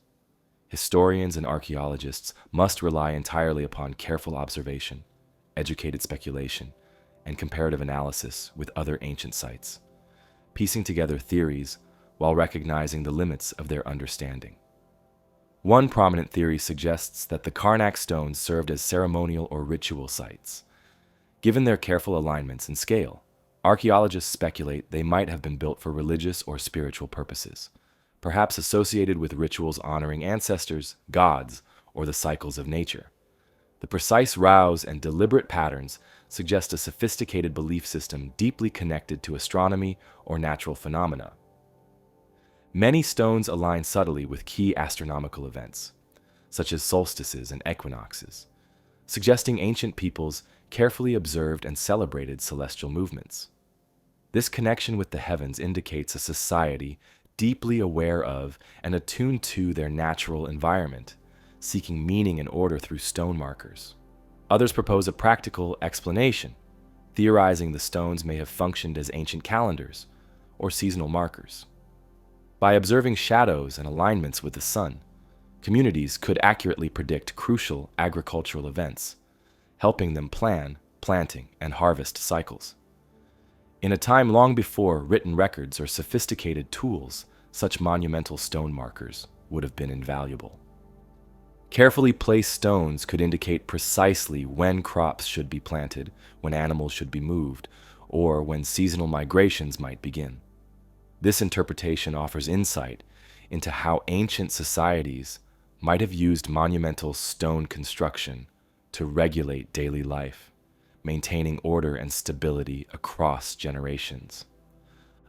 Historians and archaeologists must rely entirely upon careful observation, educated speculation, and comparative analysis with other ancient sites, piecing together theories while recognizing the limits of their understanding. One prominent theory suggests that the Karnak stones served as ceremonial or ritual sites. Given their careful alignments and scale, archaeologists speculate they might have been built for religious or spiritual purposes, perhaps associated with rituals honoring ancestors, gods, or the cycles of nature. The precise rows and deliberate patterns suggest a sophisticated belief system deeply connected to astronomy or natural phenomena. Many stones align subtly with key astronomical events, such as solstices and equinoxes, suggesting ancient peoples carefully observed and celebrated celestial movements. This connection with the heavens indicates a society deeply aware of and attuned to their natural environment, seeking meaning and order through stone markers. Others propose a practical explanation, theorizing the stones may have functioned as ancient calendars or seasonal markers. By observing shadows and alignments with the sun, communities could accurately predict crucial agricultural events, helping them plan planting and harvest cycles. In a time long before written records or sophisticated tools, such monumental stone markers would have been invaluable. Carefully placed stones could indicate precisely when crops should be planted, when animals should be moved, or when seasonal migrations might begin. This interpretation offers insight into how ancient societies might have used monumental stone construction to regulate daily life, maintaining order and stability across generations.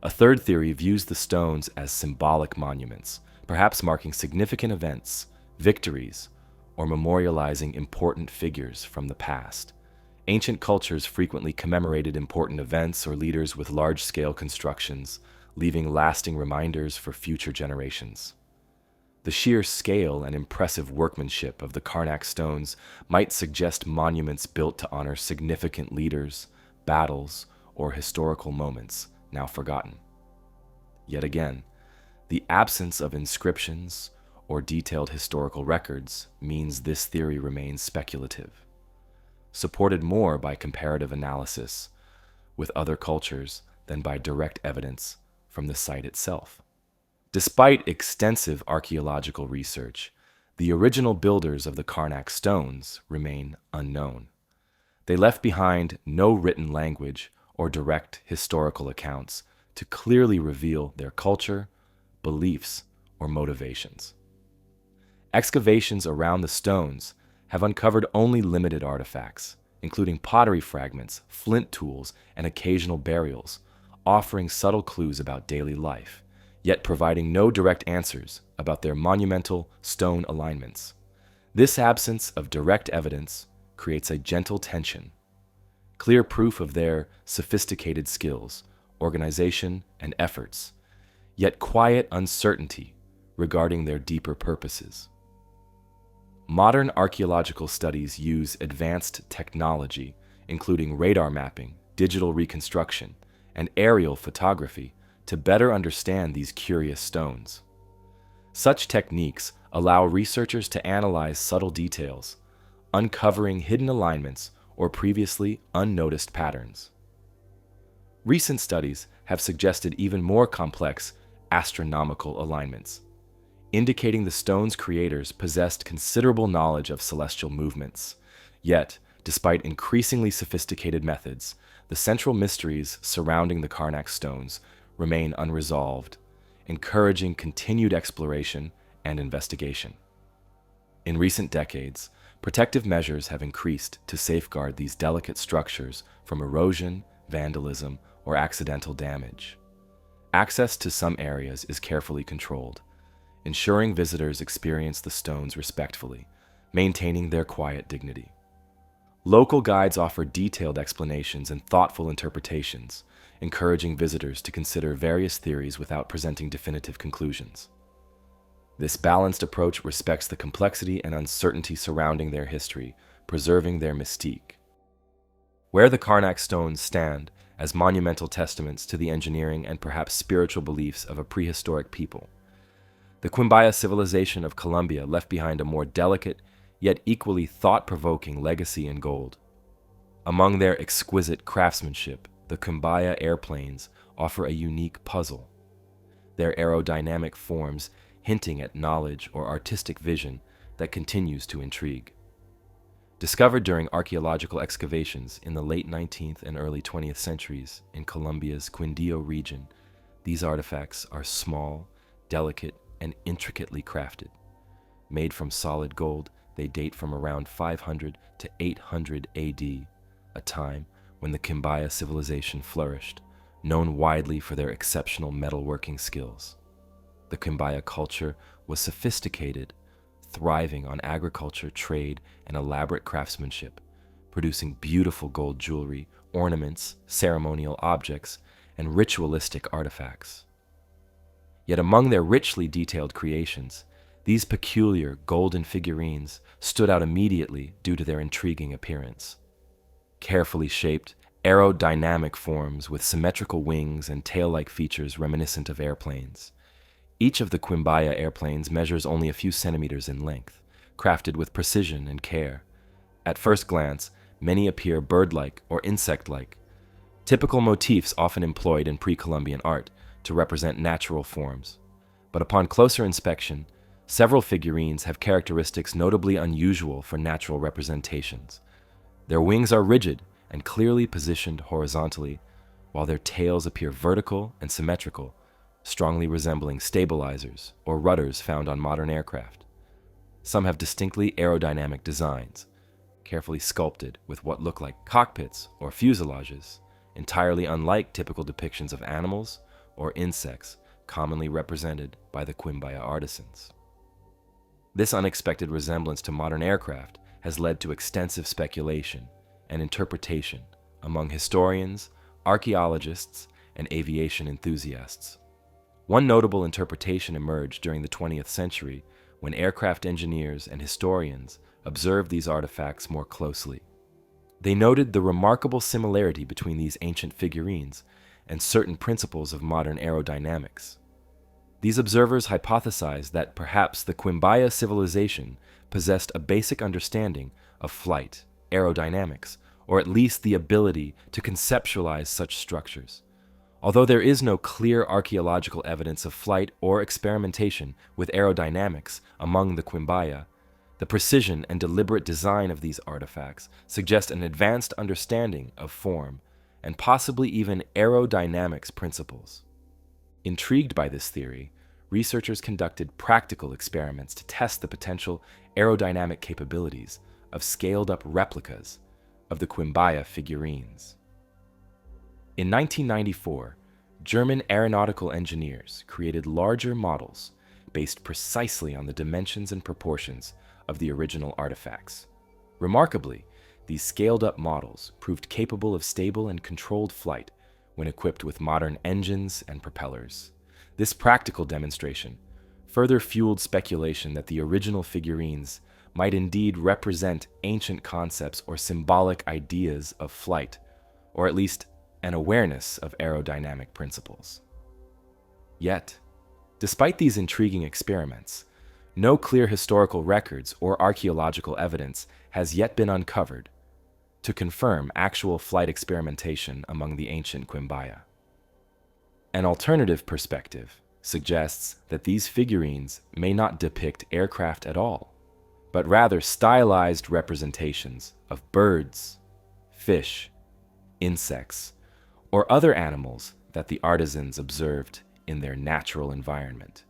A third theory views the stones as symbolic monuments, perhaps marking significant events, victories, or memorializing important figures from the past. Ancient cultures frequently commemorated important events or leaders with large-scale constructions, leaving lasting reminders for future generations. The sheer scale and impressive workmanship of the Karnak stones might suggest monuments built to honor significant leaders, battles, or historical moments now forgotten. Yet again, the absence of inscriptions or detailed historical records means this theory remains speculative, supported more by comparative analysis with other cultures than by direct evidence from the site itself. Despite extensive archaeological research, the original builders of the Karnak stones remain unknown. They left behind no written language or direct historical accounts to clearly reveal their culture, beliefs, or motivations. Excavations around the stones have uncovered only limited artifacts, including pottery fragments, flint tools, and occasional burials, offering subtle clues about daily life, yet providing no direct answers about their monumental stone alignments. This absence of direct evidence creates a gentle tension, clear proof of their sophisticated skills, organization, and efforts, yet quiet uncertainty regarding their deeper purposes. Modern archaeological studies use advanced technology, including radar mapping, digital reconstruction, and aerial photography, to better understand these curious stones. Such techniques allow researchers to analyze subtle details, uncovering hidden alignments or previously unnoticed patterns. Recent studies have suggested even more complex astronomical alignments, indicating the stone's creators possessed considerable knowledge of celestial movements. Yet, despite increasingly sophisticated methods, the central mysteries surrounding the Karnak stones remain unresolved, encouraging continued exploration and investigation. In recent decades, protective measures have increased to safeguard these delicate structures from erosion, vandalism, or accidental damage. Access to some areas is carefully controlled, ensuring visitors experience the stones respectfully, maintaining their quiet dignity. Local guides offer detailed explanations and thoughtful interpretations, encouraging visitors to consider various theories without presenting definitive conclusions. This balanced approach respects the complexity and uncertainty surrounding their history, preserving their mystique. Where the Karnak stones stand as monumental testaments to the engineering and perhaps spiritual beliefs of a prehistoric people, the Quimbaya civilization of Colombia left behind a more delicate, yet equally thought-provoking legacy in gold. Among their exquisite craftsmanship, the Quimbaya airplanes offer a unique puzzle. Their aerodynamic forms hinting at knowledge or artistic vision that continues to intrigue. Discovered during archaeological excavations in the late 19th and early 20th centuries in Colombia's Quindío region, these artifacts are small, delicate, and intricately crafted. Made from solid gold, they date from around 500 to 800 AD, a time when the Quimbaya civilization flourished, known widely for their exceptional metalworking skills. The Quimbaya culture was sophisticated, thriving on agriculture, trade, and elaborate craftsmanship, producing beautiful gold jewelry, ornaments, ceremonial objects, and ritualistic artifacts. Yet among their richly detailed creations, these peculiar golden figurines stood out immediately due to their intriguing appearance. Carefully shaped, aerodynamic forms with symmetrical wings and tail-like features reminiscent of airplanes. Each of the Quimbaya airplanes measures only a few centimeters in length, crafted with precision and care. At first glance, many appear bird-like or insect-like, typical motifs often employed in pre-Columbian art to represent natural forms. But upon closer inspection, several figurines have characteristics notably unusual for natural representations. Their wings are rigid and clearly positioned horizontally, while their tails appear vertical and symmetrical, strongly resembling stabilizers or rudders found on modern aircraft. Some have distinctly aerodynamic designs, carefully sculpted with what look like cockpits or fuselages, entirely unlike typical depictions of animals or insects commonly represented by the Quimbaya artisans. This unexpected resemblance to modern aircraft has led to extensive speculation and interpretation among historians, archaeologists, and aviation enthusiasts. One notable interpretation emerged during the 20th century when aircraft engineers and historians observed these artifacts more closely. They noted the remarkable similarity between these ancient figurines and certain principles of modern aerodynamics. These observers hypothesized that perhaps the Quimbaya civilization possessed a basic understanding of flight, aerodynamics, or at least the ability to conceptualize such structures. Although there is no clear archaeological evidence of flight or experimentation with aerodynamics among the Quimbaya, the precision and deliberate design of these artifacts suggest an advanced understanding of form and possibly even aerodynamics principles. Intrigued by this theory, researchers conducted practical experiments to test the potential aerodynamic capabilities of scaled-up replicas of the Quimbaya figurines. In 1994, German aeronautical engineers created larger models based precisely on the dimensions and proportions of the original artifacts. Remarkably, these scaled-up models proved capable of stable and controlled flight when equipped with modern engines and propellers. This practical demonstration further fueled speculation that the original figurines might indeed represent ancient concepts or symbolic ideas of flight, or at least an awareness of aerodynamic principles. Yet, despite these intriguing experiments, no clear historical records or archaeological evidence has yet been uncovered to confirm actual flight experimentation among the ancient Quimbaya. An alternative perspective suggests that these figurines may not depict aircraft at all, but rather stylized representations of birds, fish, insects, or other animals that the artisans observed in their natural environment.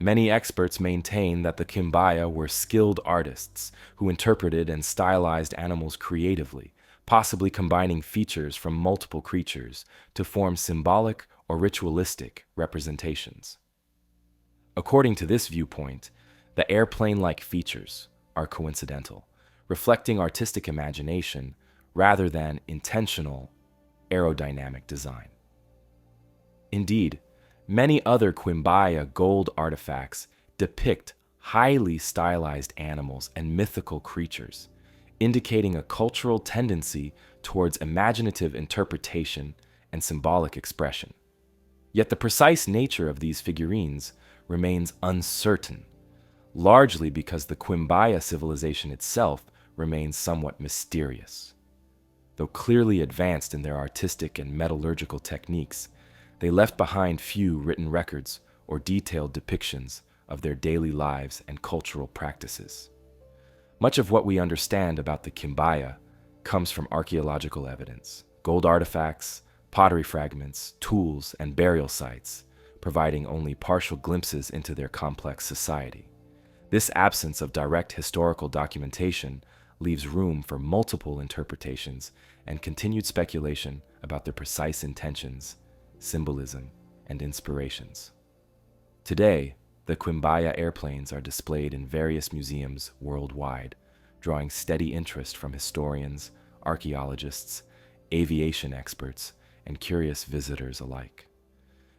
Many experts maintain that the Quimbaya were skilled artists who interpreted and stylized animals creatively, possibly combining features from multiple creatures to form symbolic or ritualistic representations. According to this viewpoint, the airplane-like features are coincidental, reflecting artistic imagination rather than intentional aerodynamic design. Indeed, many other Quimbaya gold artifacts depict highly stylized animals and mythical creatures, indicating a cultural tendency towards imaginative interpretation and symbolic expression. Yet the precise nature of these figurines remains uncertain, largely because the Quimbaya civilization itself remains somewhat mysterious. Though clearly advanced in their artistic and metallurgical techniques, they left behind few written records or detailed depictions of their daily lives and cultural practices. Much of what we understand about the Quimbaya comes from archaeological evidence, gold artifacts, pottery fragments, tools, and burial sites, providing only partial glimpses into their complex society. This absence of direct historical documentation leaves room for multiple interpretations and continued speculation about their precise intentions, symbolism, and inspirations. Today, the Quimbaya airplanes are displayed in various museums worldwide, drawing steady interest from historians, archaeologists, aviation experts, and curious visitors alike.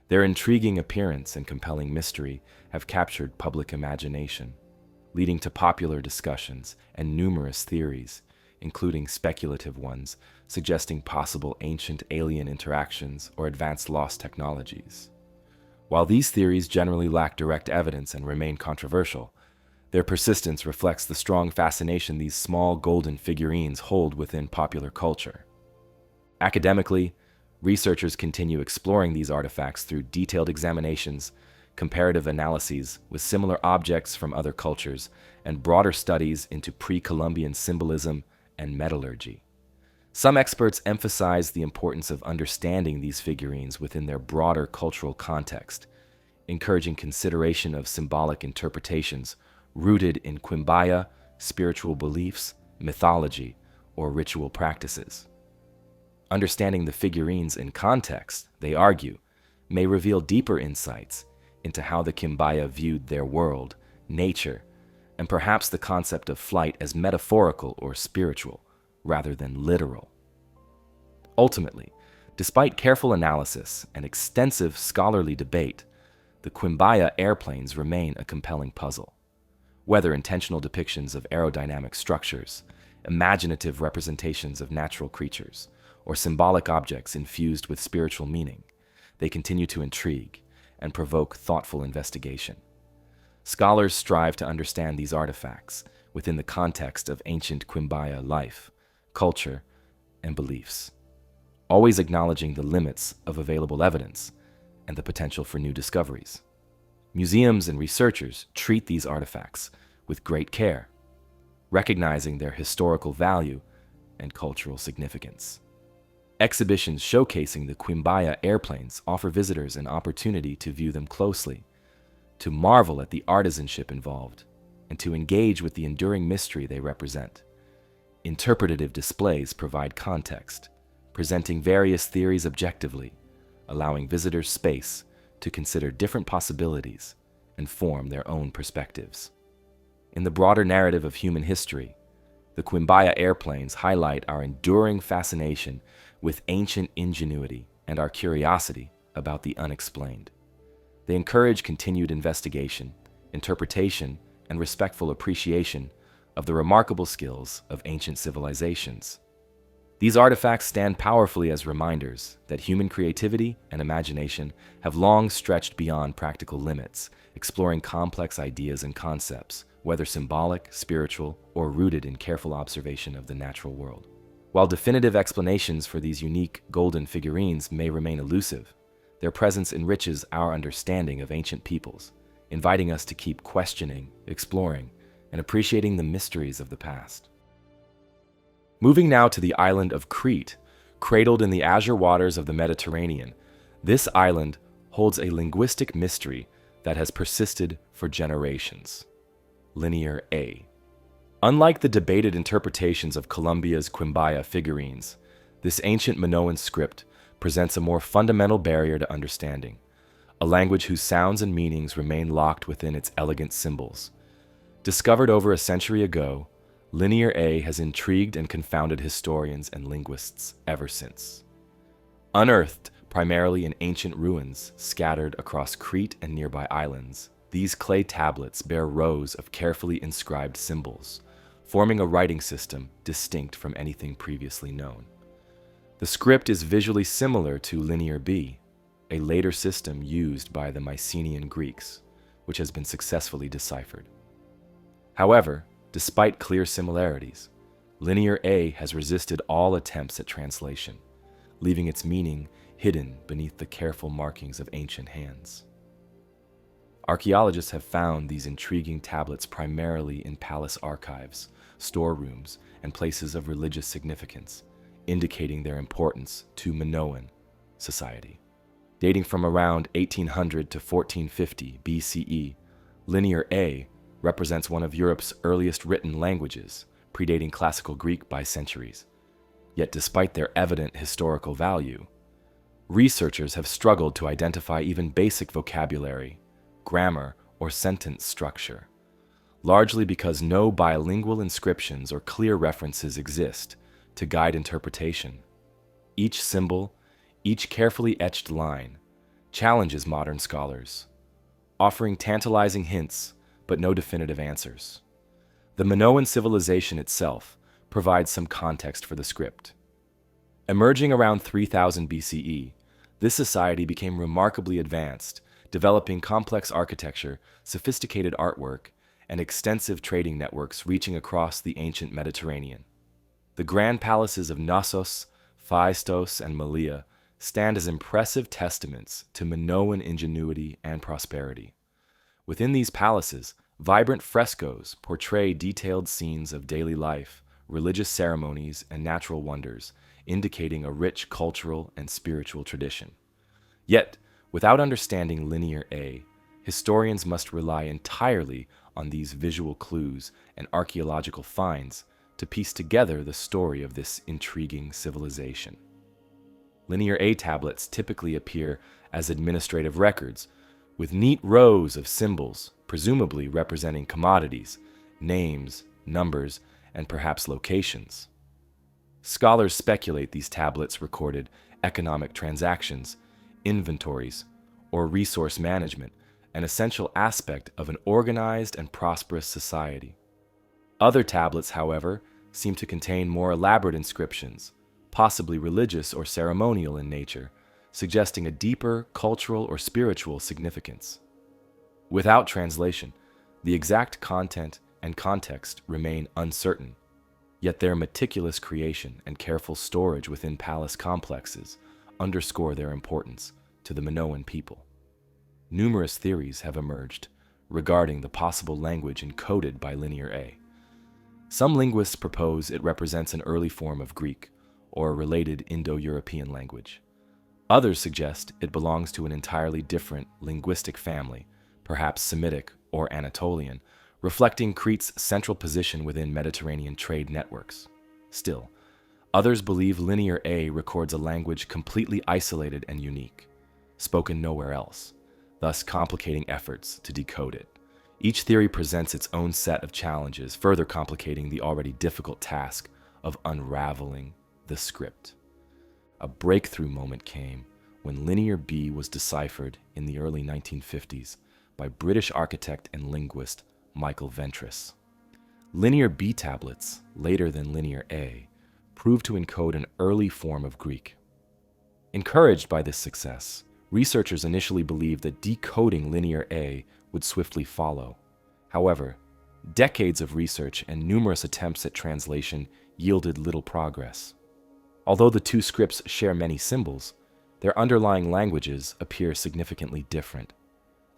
Their intriguing appearance and compelling mystery have captured public imagination, leading to popular discussions and numerous theories, including speculative ones suggesting possible ancient alien interactions or advanced lost technologies. While these theories generally lack direct evidence and remain controversial, their persistence reflects the strong fascination these small golden figurines hold within popular culture. Academically, researchers continue exploring these artifacts through detailed examinations, comparative analyses with similar objects from other cultures, and broader studies into pre-Columbian symbolism and metallurgy. Some experts emphasize the importance of understanding these figurines within their broader cultural context, encouraging consideration of symbolic interpretations rooted in Quimbaya, spiritual beliefs, mythology, or ritual practices. Understanding the figurines in context, they argue, may reveal deeper insights into how the Quimbaya viewed their world, nature, and perhaps the concept of flight as metaphorical or spiritual, rather than literal. Ultimately, despite careful analysis and extensive scholarly debate, the Quimbaya airplanes remain a compelling puzzle. Whether intentional depictions of aerodynamic structures, imaginative representations of natural creatures, or symbolic objects infused with spiritual meaning, they continue to intrigue and provoke thoughtful investigation. Scholars strive to understand these artifacts within the context of ancient Quimbaya life, culture, and beliefs, always acknowledging the limits of available evidence and the potential for new discoveries. Museums and researchers treat these artifacts with great care, recognizing their historical value and cultural significance. Exhibitions showcasing the Quimbaya airplanes offer visitors an opportunity to view them closely, to marvel at the artisanship involved, and to engage with the enduring mystery they represent. Interpretative displays provide context, presenting various theories objectively, allowing visitors space to consider different possibilities and form their own perspectives. In the broader narrative of human history, the Quimbaya airplanes highlight our enduring fascination with ancient ingenuity and our curiosity about the unexplained. They encourage continued investigation, interpretation, and respectful appreciation of the remarkable skills of ancient civilizations. These artifacts stand powerfully as reminders that human creativity and imagination have long stretched beyond practical limits, exploring complex ideas and concepts, whether symbolic, spiritual, or rooted in careful observation of the natural world. While definitive explanations for these unique golden figurines may remain elusive, their presence enriches our understanding of ancient peoples, inviting us to keep questioning, exploring, and appreciating the mysteries of the past. Moving now to the island of Crete, Cradled in the azure waters of the Mediterranean, this island holds a linguistic mystery that has persisted for generations. Linear A. Unlike the debated interpretations of Columbia's Quimbaya figurines, this ancient Minoan script presents a more fundamental barrier to understanding, a language whose sounds and meanings remain locked within its elegant symbols. Discovered over a century ago, Linear A has intrigued and confounded historians and linguists ever since. Unearthed primarily in ancient ruins scattered across Crete and nearby islands, these clay tablets bear rows of carefully inscribed symbols, forming a writing system distinct from anything previously known. The script is visually similar to Linear B, a later system used by the Mycenaean Greeks, which has been successfully deciphered. However, despite clear similarities, Linear A has resisted all attempts at translation, leaving its meaning hidden beneath the careful markings of ancient hands. Archaeologists have found these intriguing tablets primarily in palace archives, storerooms, and places of religious significance, indicating their importance to Minoan society. Dating from around 1800 to 1450 BCE, Linear A represents one of Europe's earliest written languages, predating Classical Greek by centuries. Yet despite their evident historical value, researchers have struggled to identify even basic vocabulary, grammar, or sentence structure, largely because no bilingual inscriptions or clear references exist to guide interpretation. Each symbol, each carefully etched line, challenges modern scholars, offering tantalizing hints but no definitive answers. The Minoan civilization itself provides some context for the script. Emerging around 3000 BCE, this society became remarkably advanced, developing complex architecture, sophisticated artwork, and extensive trading networks reaching across the ancient Mediterranean. The grand palaces of Knossos, Phaistos, and Malea stand as impressive testaments to Minoan ingenuity and prosperity. Within these palaces, vibrant frescoes portray detailed scenes of daily life, religious ceremonies, and natural wonders, indicating a rich cultural and spiritual tradition. Yet, without understanding Linear A, historians must rely entirely on these visual clues and archaeological finds to piece together the story of this intriguing civilization. Linear A tablets typically appear as administrative records, with neat rows of symbols, presumably representing commodities, names, numbers, and perhaps locations. Scholars speculate these tablets recorded economic transactions, inventories, or resource management, an essential aspect of an organized and prosperous society. Other tablets, however, seem to contain more elaborate inscriptions, possibly religious or ceremonial in nature, suggesting a deeper cultural or spiritual significance. Without translation, the exact content and context remain uncertain, yet their meticulous creation and careful storage within palace complexes underscore their importance to the Minoan people. Numerous theories have emerged regarding the possible language encoded by Linear A. Some linguists propose it represents an early form of Greek or a related Indo-European language. Others suggest it belongs to an entirely different linguistic family, perhaps Semitic or Anatolian, reflecting Crete's central position within Mediterranean trade networks. Still, others believe Linear A records a language completely isolated and unique, spoken nowhere else, thus complicating efforts to decode it. Each theory presents its own set of challenges, further complicating the already difficult task of unraveling the script. A breakthrough moment came when Linear B was deciphered in the early 1950s by British architect and linguist Michael Ventris. Linear B tablets, later than Linear A, proved to encode an early form of Greek. Encouraged by this success, researchers initially believed that decoding Linear A would swiftly follow. However, decades of research and numerous attempts at translation yielded little progress. Although the two scripts share many symbols, their underlying languages appear significantly different.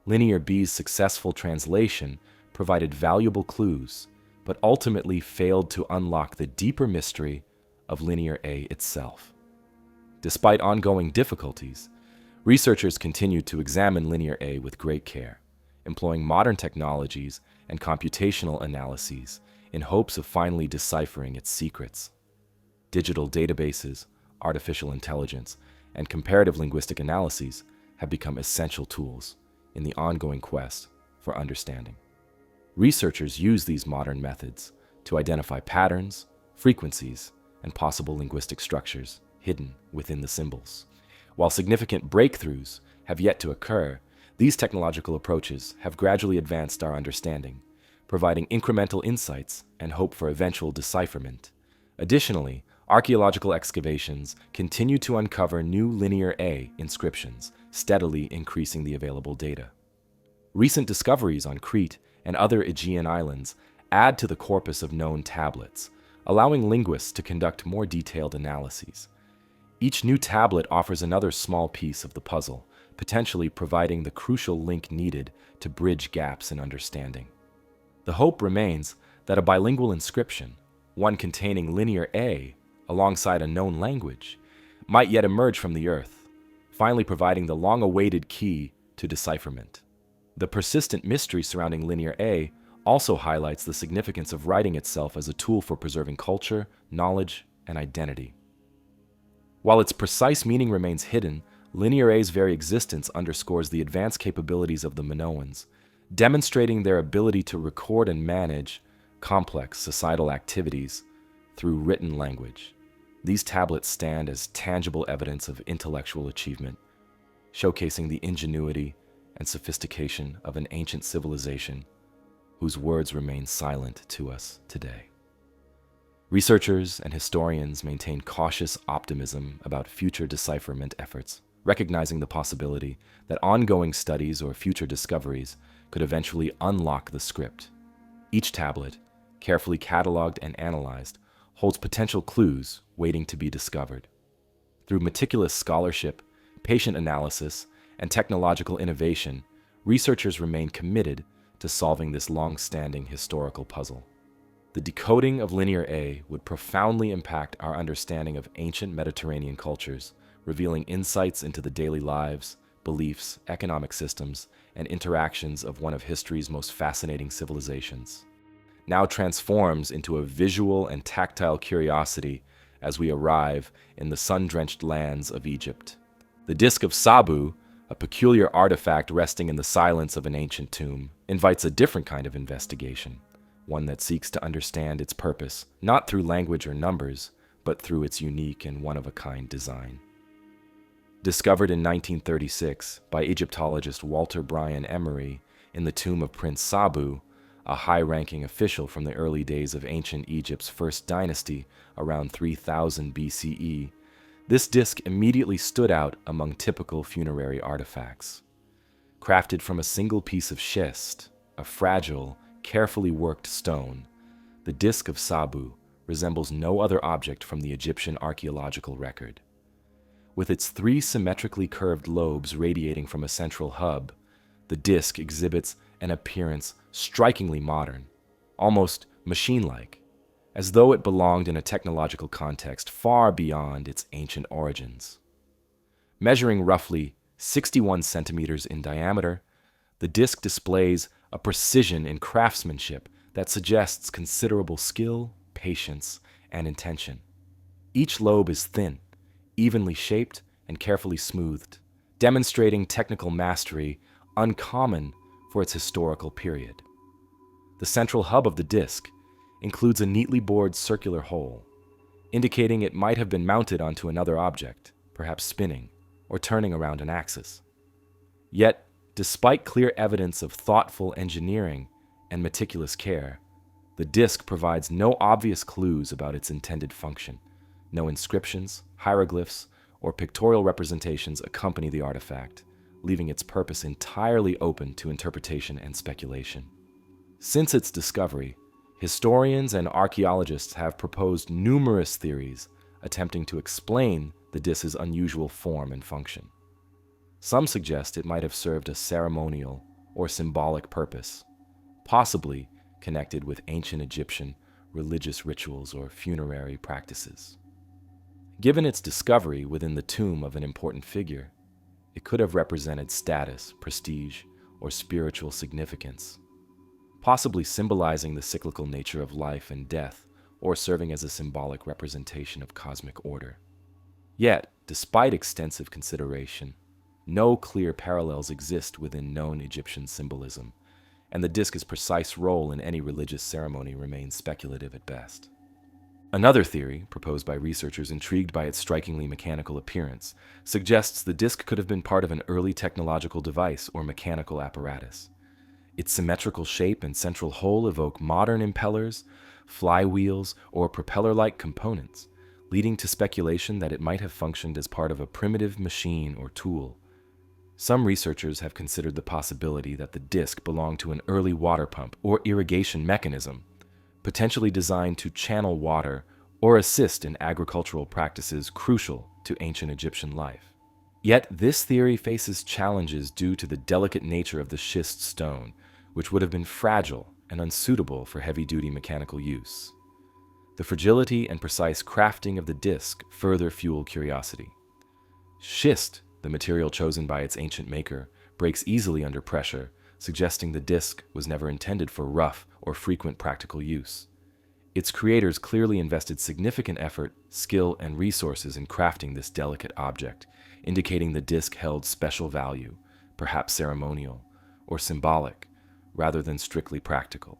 Linear B's successful translation provided valuable clues, but ultimately failed to unlock the deeper mystery of Linear A itself. Despite ongoing difficulties, researchers continue to examine Linear A with great care, employing modern technologies and computational analyses in hopes of finally deciphering its secrets. Digital databases, artificial intelligence, and comparative linguistic analyses have become essential tools in the ongoing quest for understanding. Researchers use these modern methods to identify patterns, frequencies, and possible linguistic structures hidden within the symbols. While significant breakthroughs have yet to occur, these technological approaches have gradually advanced our understanding, providing incremental insights and hope for eventual decipherment. Additionally, archaeological excavations continue to uncover new Linear A inscriptions, steadily increasing the available data. Recent discoveries on Crete and other Aegean islands add to the corpus of known tablets, allowing linguists to conduct more detailed analyses. Each new tablet offers another small piece of the puzzle, potentially providing the crucial link needed to bridge gaps in understanding. The hope remains that a bilingual inscription, one containing Linear A alongside a known language, might yet emerge from the earth, finally providing the long-awaited key to decipherment. The persistent mystery surrounding Linear A also highlights the significance of writing itself as a tool for preserving culture, knowledge, and identity. While its precise meaning remains hidden, Linear A's very existence underscores the advanced capabilities of the Minoans, demonstrating their ability to record and manage complex societal activities through written language. These tablets stand as tangible evidence of intellectual achievement, showcasing the ingenuity and sophistication of an ancient civilization whose words remain silent to us today. Researchers and historians maintain cautious optimism about future decipherment efforts, recognizing the possibility that ongoing studies or future discoveries could eventually unlock the script. Each tablet, carefully cataloged and analyzed, holds potential clues waiting to be discovered. Through meticulous scholarship, patient analysis, and technological innovation, researchers remain committed to solving this long-standing historical puzzle. The decoding of Linear A would profoundly impact our understanding of ancient Mediterranean cultures, revealing insights into the daily lives, beliefs, economic systems, and interactions of one of history's most fascinating civilizations. Now transforms into a visual and tactile curiosity as we arrive in the sun-drenched lands of Egypt. The Disc of Sabu, a peculiar artifact resting in the silence of an ancient tomb, invites a different kind of investigation, one that seeks to understand its purpose, not through language or numbers, but through its unique and one-of-a-kind design. Discovered in 1936 by Egyptologist Walter Bryan Emery in the tomb of Prince Sabu, a high-ranking official from the early days of ancient Egypt's first dynasty around 3000 BCE, this disc immediately stood out among typical funerary artifacts. Crafted from a single piece of schist, a fragile, carefully worked stone, the Disc of Sabu resembles no other object from the Egyptian archaeological record. With its 3 symmetrically curved lobes radiating from a central hub, the disc exhibits an appearance strikingly modern, almost machine-like, as though it belonged in a technological context far beyond its ancient origins. Measuring roughly 61 centimeters in diameter, the disc displays a precision in craftsmanship that suggests considerable skill, patience, and intention. Each lobe is thin, evenly shaped, and carefully smoothed, demonstrating technical mastery uncommon for its historical period. The central hub of the disc includes a neatly bored circular hole, indicating it might have been mounted onto another object, perhaps spinning or turning around an axis. Yet, despite clear evidence of thoughtful engineering and meticulous care, the disc provides no obvious clues about its intended function. No inscriptions, hieroglyphs, or pictorial representations accompany the artifact, leaving its purpose entirely open to interpretation and speculation. Since its discovery, historians and archaeologists have proposed numerous theories attempting to explain the disc's unusual form and function. Some suggest it might have served a ceremonial or symbolic purpose, possibly connected with ancient Egyptian religious rituals or funerary practices. Given its discovery within the tomb of an important figure, it could have represented status, prestige, or spiritual significance, possibly symbolizing the cyclical nature of life and death, or serving as a symbolic representation of cosmic order. Yet, despite extensive consideration, no clear parallels exist within known Egyptian symbolism, and the disk's precise role in any religious ceremony remains speculative at best. Another theory, proposed by researchers intrigued by its strikingly mechanical appearance, suggests the disk could have been part of an early technological device or mechanical apparatus. Its symmetrical shape and central hole evoke modern impellers, flywheels, or propeller-like components, leading to speculation that it might have functioned as part of a primitive machine or tool. Some researchers have considered the possibility that the disk belonged to an early water pump or irrigation mechanism, potentially designed to channel water or assist in agricultural practices crucial to ancient Egyptian life. Yet this theory faces challenges due to the delicate nature of the schist stone, which would have been fragile and unsuitable for heavy-duty mechanical use. The fragility and precise crafting of the disk further fuel curiosity. Schist, the material chosen by its ancient maker, breaks easily under pressure, suggesting the disk was never intended for rough or frequent practical use. Its creators clearly invested significant effort, skill, and resources in crafting this delicate object, indicating the disk held special value, perhaps ceremonial or symbolic, rather than strictly practical.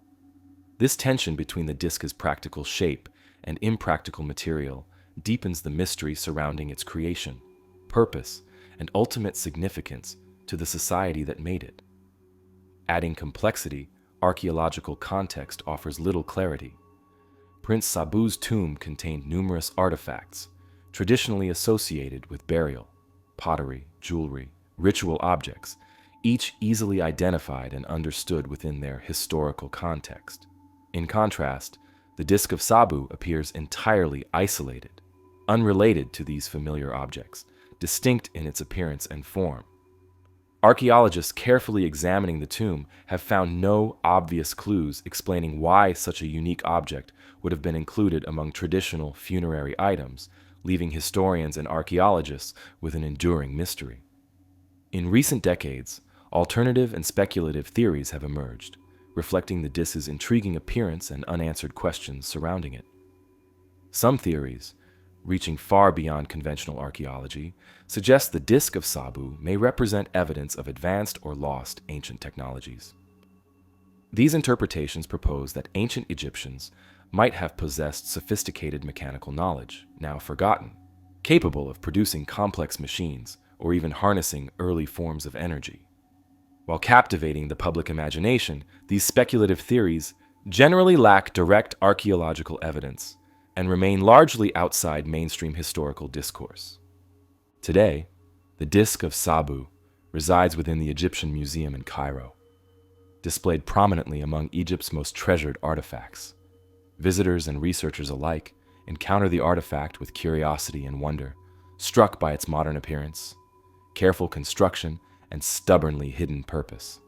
This tension between the disk's practical shape and impractical material deepens the mystery surrounding its creation, purpose, and ultimate significance to the society that made it. Adding complexity, archaeological context offers little clarity. Prince Sabu's tomb contained numerous artifacts, traditionally associated with burial, pottery, jewelry, ritual objects, each easily identified and understood within their historical context. In contrast, the disk of Sabu appears entirely isolated, unrelated to these familiar objects, distinct in its appearance and form. Archaeologists carefully examining the tomb have found no obvious clues explaining why such a unique object would have been included among traditional funerary items, leaving historians and archaeologists with an enduring mystery. In recent decades, alternative and speculative theories have emerged, reflecting the disk's intriguing appearance and unanswered questions surrounding it. Some theories, reaching far beyond conventional archaeology, suggest the disk of Sabu may represent evidence of advanced or lost ancient technologies. These interpretations propose that ancient Egyptians might have possessed sophisticated mechanical knowledge, now forgotten, capable of producing complex machines or even harnessing early forms of energy. While captivating the public imagination, these speculative theories generally lack direct archaeological evidence and remain largely outside mainstream historical discourse. Today, the disk of Sabu resides within the Egyptian Museum in Cairo, displayed prominently among Egypt's most treasured artifacts. Visitors and researchers alike encounter the artifact with curiosity and wonder, struck by its modern appearance, careful construction, and stubbornly hidden purpose.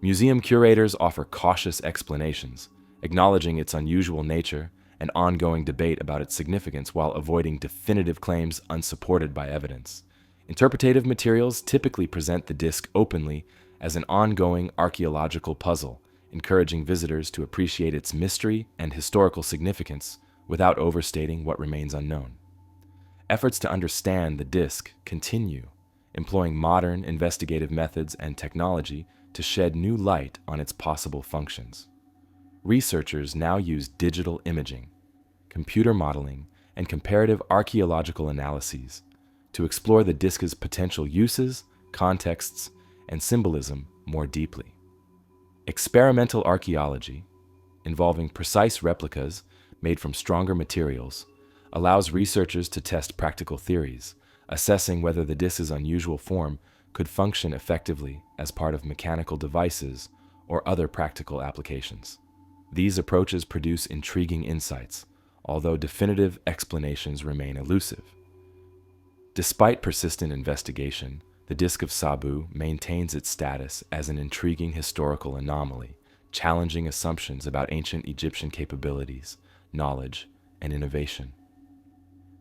Museum curators offer cautious explanations, acknowledging its unusual nature and ongoing debate about its significance while avoiding definitive claims unsupported by evidence. Interpretative materials typically present the disk openly as an ongoing archaeological puzzle, encouraging visitors to appreciate its mystery and historical significance without overstating what remains unknown. Efforts to understand the disk continue, employing modern investigative methods and technology to shed new light on its possible functions. Researchers now use digital imaging, computer modeling, and comparative archaeological analyses to explore the disk's potential uses, contexts, and symbolism more deeply. Experimental archaeology, involving precise replicas made from stronger materials, allows researchers to test practical theories, assessing whether the disk's unusual form could function effectively as part of mechanical devices or other practical applications. These approaches produce intriguing insights, although definitive explanations remain elusive. Despite persistent investigation, the disk of Sabu maintains its status as an intriguing historical anomaly, challenging assumptions about ancient Egyptian capabilities, knowledge, and innovation.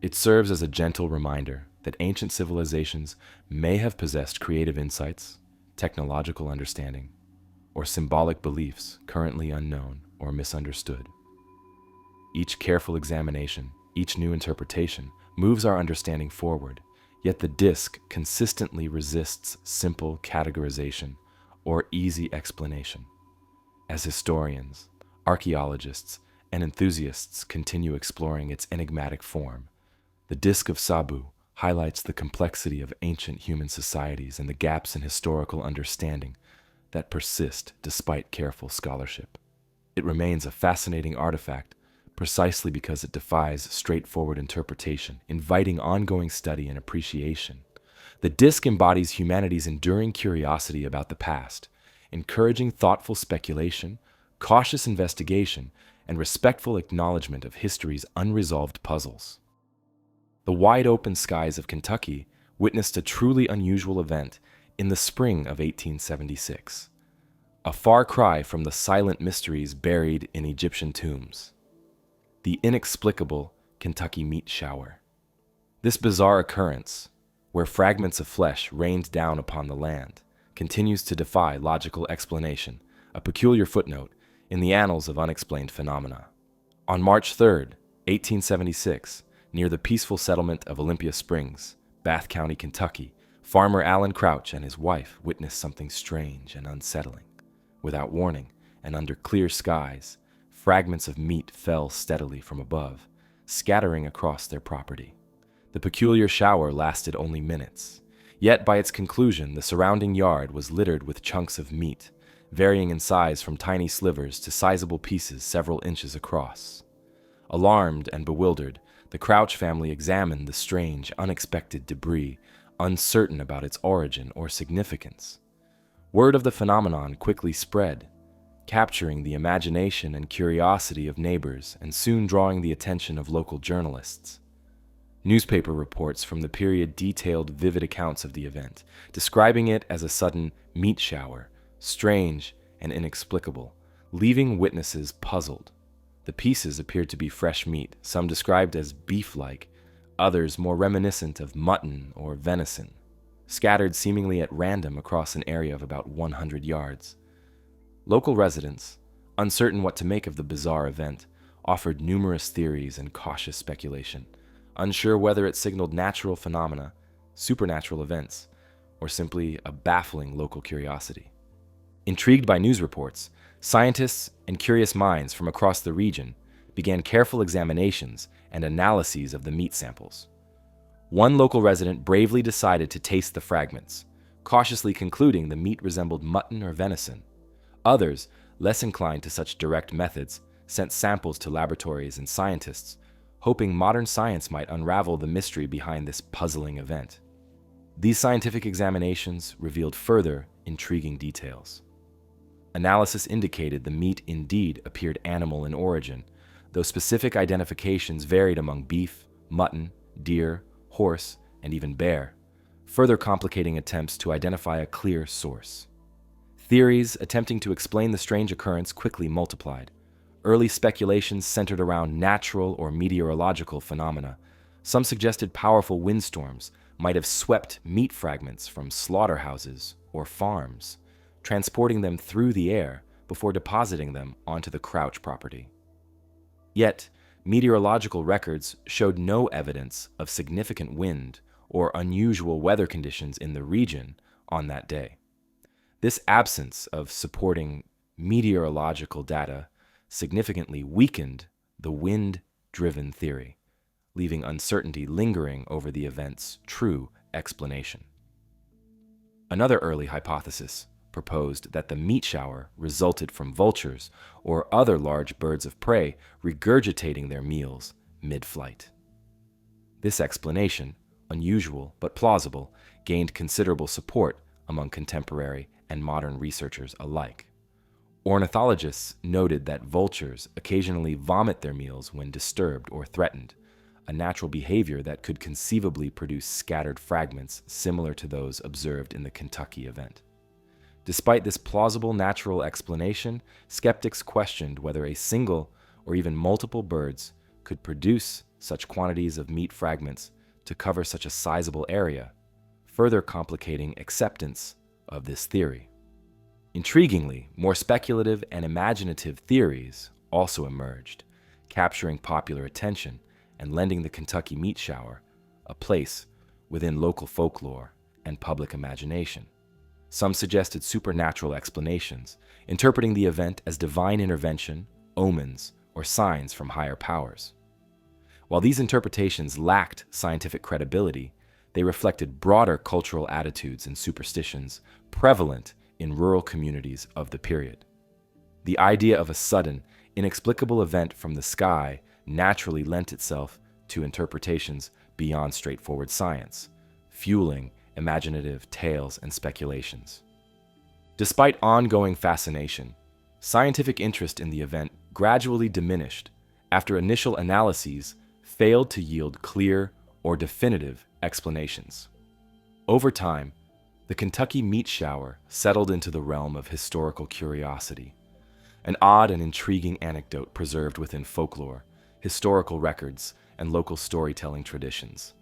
It serves as a gentle reminder that ancient civilizations may have possessed creative insights, technological understanding, or symbolic beliefs currently unknown or misunderstood. Each careful examination, each new interpretation, moves our understanding forward, yet the disk consistently resists simple categorization or easy explanation. As historians, archaeologists, and enthusiasts continue exploring its enigmatic form, the Disk of Sabu highlights the complexity of ancient human societies and the gaps in historical understanding that persist despite careful scholarship. It remains a fascinating artifact precisely because it defies straightforward interpretation, inviting ongoing study and appreciation. The disk embodies humanity's enduring curiosity about the past, encouraging thoughtful speculation, cautious investigation, and respectful acknowledgement of history's unresolved puzzles. The wide-open skies of Kentucky witnessed a truly unusual event in the spring of 1876, a far cry from the silent mysteries buried in Egyptian tombs. The inexplicable Kentucky meat shower. This bizarre occurrence, where fragments of flesh rained down upon the land, continues to defy logical explanation, a peculiar footnote in the annals of unexplained phenomena. On March 3rd, 1876, near the peaceful settlement of Olympia Springs, Bath County, Kentucky, farmer Allen Crouch and his wife witnessed something strange and unsettling. Without warning, and under clear skies, fragments of meat fell steadily from above, scattering across their property. The peculiar shower lasted only minutes, yet by its conclusion the surrounding yard was littered with chunks of meat, varying in size from tiny slivers to sizable pieces several inches across. Alarmed and bewildered, the Crouch family examined the strange, unexpected debris, uncertain about its origin or significance. Word of the phenomenon quickly spread, capturing the imagination and curiosity of neighbors and soon drawing the attention of local journalists. Newspaper reports from the period detailed vivid accounts of the event, describing it as a sudden meat shower, strange and inexplicable, leaving witnesses puzzled. The pieces appeared to be fresh meat, some described as beef-like, others more reminiscent of mutton or venison, scattered seemingly at random across an area of about 100 yards. Local residents, uncertain what to make of the bizarre event, offered numerous theories and cautious speculation, unsure whether it signaled natural phenomena, supernatural events, or simply a baffling local curiosity. Intrigued by news reports, scientists and curious minds from across the region began careful examinations and analyses of the meat samples. One local resident bravely decided to taste the fragments, cautiously concluding the meat resembled mutton or venison. Others, less inclined to such direct methods, sent samples to laboratories and scientists, hoping modern science might unravel the mystery behind this puzzling event. These scientific examinations revealed further intriguing details. Analysis indicated the meat indeed appeared animal in origin, though specific identifications varied among beef, mutton, deer, horse, and even bear, further complicating attempts to identify a clear source. Theories attempting to explain the strange occurrence quickly multiplied. Early speculations centered around natural or meteorological phenomena. Some suggested powerful windstorms might have swept meat fragments from slaughterhouses or farms, transporting them through the air before depositing them onto the Crouch property. Yet, meteorological records showed no evidence of significant wind or unusual weather conditions in the region on that day. This absence of supporting meteorological data significantly weakened the wind-driven theory, leaving uncertainty lingering over the event's true explanation. Another early hypothesis proposed that the meat shower resulted from vultures or other large birds of prey regurgitating their meals mid-flight. This explanation, unusual but plausible, gained considerable support among contemporary and modern researchers alike. Ornithologists noted that vultures occasionally vomit their meals when disturbed or threatened, a natural behavior that could conceivably produce scattered fragments similar to those observed in the Kentucky event. Despite this plausible natural explanation, skeptics questioned whether a single or even multiple birds could produce such quantities of meat fragments to cover such a sizable area, further complicating acceptance of this theory. Intriguingly, more speculative and imaginative theories also emerged, capturing popular attention and lending the Kentucky meat shower a place within local folklore and public imagination. Some suggested supernatural explanations, interpreting the event as divine intervention, omens, or signs from higher powers. While these interpretations lacked scientific credibility, they reflected broader cultural attitudes and superstitions prevalent in rural communities of the period. The idea of a sudden, inexplicable event from the sky naturally lent itself to interpretations beyond straightforward science, fueling imaginative tales and speculations. Despite ongoing fascination, scientific interest in the event gradually diminished after initial analyses failed to yield clear or definitive explanations. Over time, the Kentucky meat shower settled into the realm of historical curiosity, an odd and intriguing anecdote preserved within folklore, historical records, and local storytelling traditions.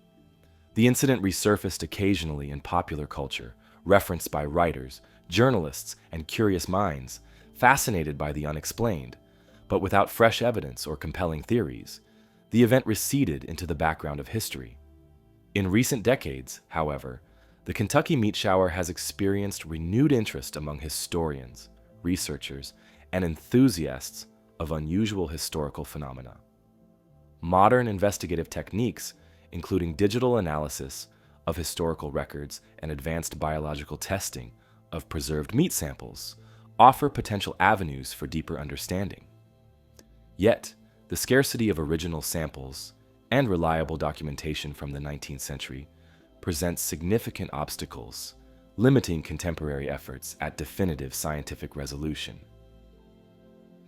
The incident resurfaced occasionally in popular culture, referenced by writers, journalists, and curious minds, fascinated by the unexplained, but without fresh evidence or compelling theories. The event receded into the background of history. In recent decades, however, the Kentucky meat shower has experienced renewed interest among historians, researchers, and enthusiasts of unusual historical phenomena. Modern investigative techniques, including digital analysis of historical records and advanced biological testing of preserved meat samples, offer potential avenues for deeper understanding. Yet, the scarcity of original samples and reliable documentation from the 19th century presents significant obstacles, limiting contemporary efforts at definitive scientific resolution.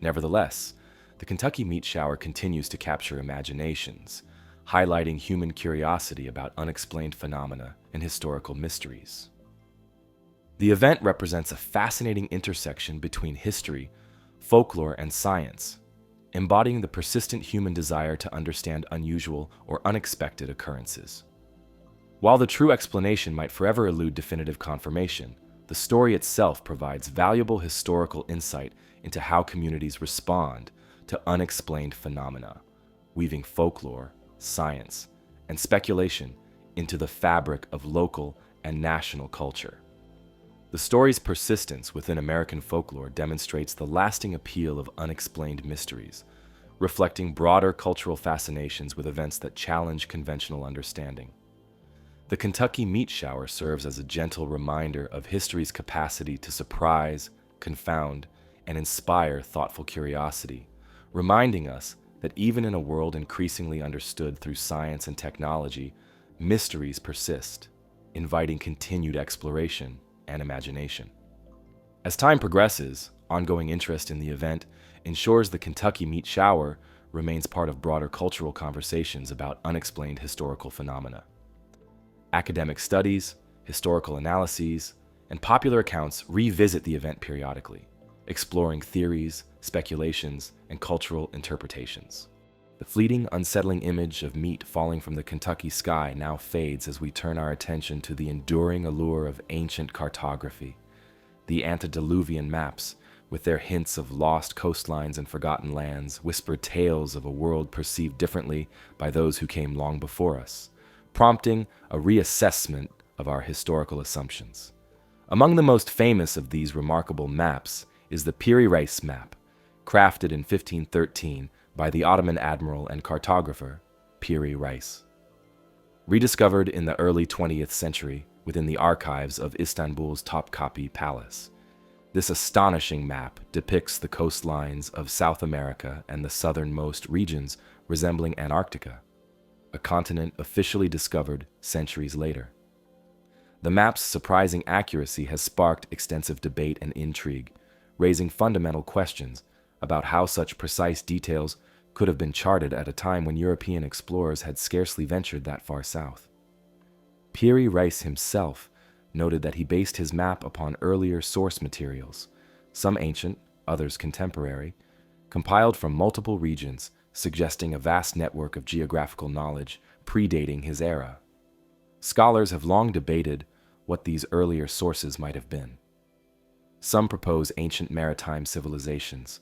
Nevertheless, the Kentucky meat shower continues to capture imaginations, highlighting human curiosity about unexplained phenomena and historical mysteries. The event represents a fascinating intersection between history, folklore, and science, embodying the persistent human desire to understand unusual or unexpected occurrences. While the true explanation might forever elude definitive confirmation, the story itself provides valuable historical insight into how communities respond to unexplained phenomena, weaving folklore, science, and speculation into the fabric of local and national culture. The story's persistence within American folklore demonstrates the lasting appeal of unexplained mysteries, reflecting broader cultural fascinations with events that challenge conventional understanding. The Kentucky meat shower serves as a gentle reminder of history's capacity to surprise, confound, and inspire thoughtful curiosity, reminding us that even in a world increasingly understood through science and technology, mysteries persist, inviting continued exploration and imagination. As time progresses, ongoing interest in the event ensures the Kentucky meat shower remains part of broader cultural conversations about unexplained historical phenomena. Academic studies, historical analyses, and popular accounts revisit the event periodically, exploring theories, speculations, and cultural interpretations. The fleeting, unsettling image of meat falling from the Kentucky sky now fades as we turn our attention to the enduring allure of ancient cartography. The antediluvian maps, with their hints of lost coastlines and forgotten lands, whisper tales of a world perceived differently by those who came long before us, prompting a reassessment of our historical assumptions. Among the most famous of these remarkable maps is the Piri Reis map, crafted in 1513 by the Ottoman admiral and cartographer Piri Reis. Rediscovered in the early 20th century within the archives of Istanbul's Topkapi Palace, this astonishing map depicts the coastlines of South America and the southernmost regions resembling Antarctica, a continent officially discovered centuries later. The map's surprising accuracy has sparked extensive debate and intrigue, raising fundamental questions about how such precise details could have been charted at a time when European explorers had scarcely ventured that far south. Piri Reis himself noted that he based his map upon earlier source materials, some ancient, others contemporary, compiled from multiple regions suggesting a vast network of geographical knowledge predating his era. Scholars have long debated what these earlier sources might have been. Some propose ancient maritime civilizations,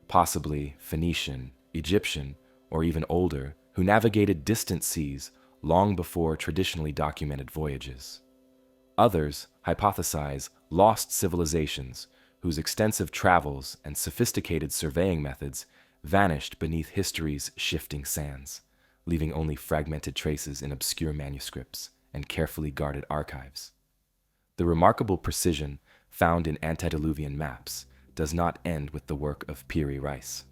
possibly Phoenician, Egyptian, or even older, who navigated distant seas long before traditionally documented voyages. Others hypothesize lost civilizations whose extensive travels and sophisticated surveying methods vanished beneath history's shifting sands, leaving only fragmented traces in obscure manuscripts and carefully guarded archives. The remarkable precision found in antediluvian maps does not end with the work of Piri Reis.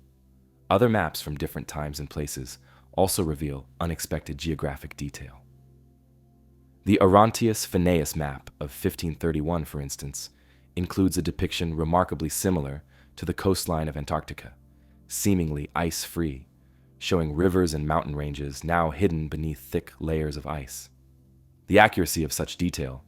Other maps from different times and places also reveal unexpected geographic detail. The Orontius Phineas map of 1531, for instance, includes a depiction remarkably similar to the coastline of Antarctica, seemingly ice-free, showing rivers and mountain ranges now hidden beneath thick layers of ice. The accuracy of such detail,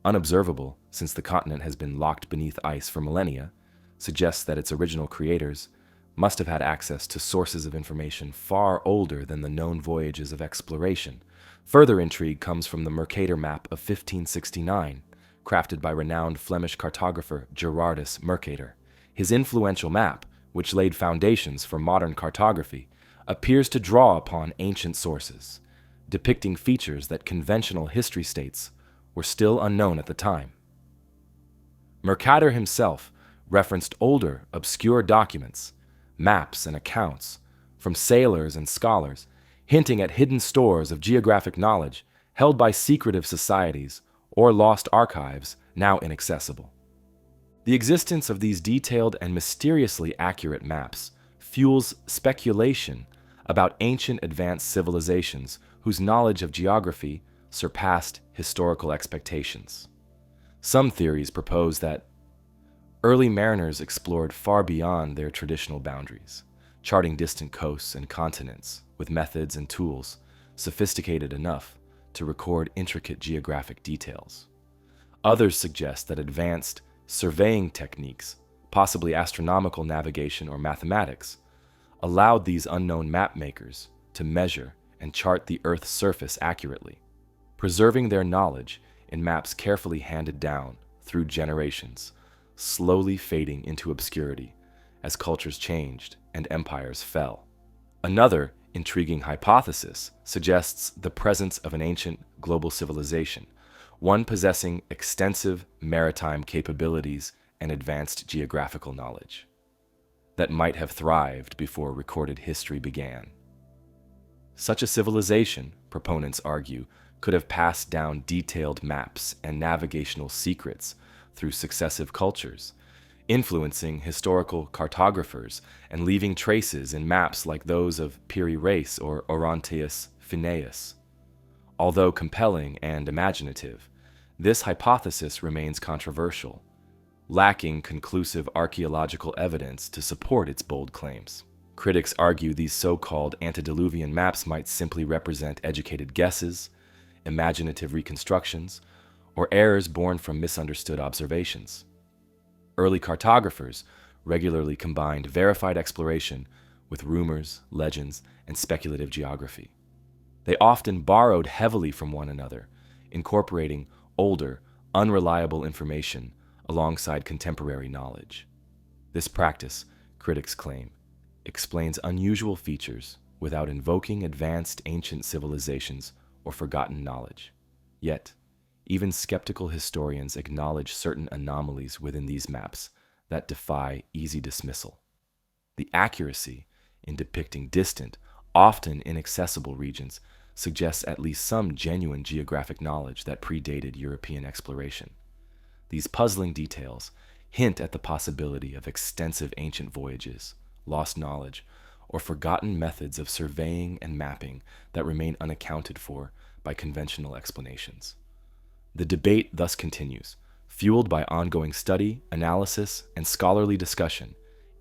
unobservable since the continent has been locked beneath ice for millennia, suggests that its original creators must have had access to sources of information far older than the known voyages of exploration. Further intrigue comes from the Mercator map of 1569, crafted by renowned Flemish cartographer Gerardus Mercator. His influential map, which laid foundations for modern cartography, appears to draw upon ancient sources, depicting features that conventional history states were still unknown at the time. Mercator himself referenced older, obscure documents, maps and accounts from sailors and scholars, hinting at hidden stores of geographic knowledge held by secretive societies or lost archives now inaccessible. The existence of these detailed and mysteriously accurate maps fuels speculation about ancient advanced civilizations whose knowledge of geography surpassed historical expectations. Some theories propose that early mariners explored far beyond their traditional boundaries, charting distant coasts and continents with methods and tools sophisticated enough to record intricate geographic details. Others suggest that advanced surveying techniques, possibly astronomical navigation or mathematics, allowed these unknown map makers to measure and chart the Earth's surface accurately, preserving their knowledge in maps carefully handed down through generations, slowly fading into obscurity as cultures changed and empires fell. Another intriguing hypothesis suggests the presence of an ancient global civilization, one possessing extensive maritime capabilities and advanced geographical knowledge, that might have thrived before recorded history began. Such a civilization, proponents argue, could have passed down detailed maps and navigational secrets through successive cultures, influencing historical cartographers and leaving traces in maps like those of Piri Reis or Orontius Phineas. Although compelling and imaginative, this hypothesis remains controversial, lacking conclusive archaeological evidence to support its bold claims. Critics argue these so-called antediluvian maps might simply represent educated guesses, imaginative reconstructions, or errors born from misunderstood observations. Early cartographers regularly combined verified exploration with rumors, legends, and speculative geography. They often borrowed heavily from one another, incorporating older, unreliable information alongside contemporary knowledge. This practice, critics claim, explains unusual features without invoking advanced ancient civilizations or forgotten knowledge. Yet, even skeptical historians acknowledge certain anomalies within these maps that defy easy dismissal. The accuracy in depicting distant, often inaccessible regions suggests at least some genuine geographic knowledge that predated European exploration. These puzzling details hint at the possibility of extensive ancient voyages, lost knowledge, or forgotten methods of surveying and mapping that remain unaccounted for by conventional explanations. The debate thus continues, fueled by ongoing study, analysis, and scholarly discussion,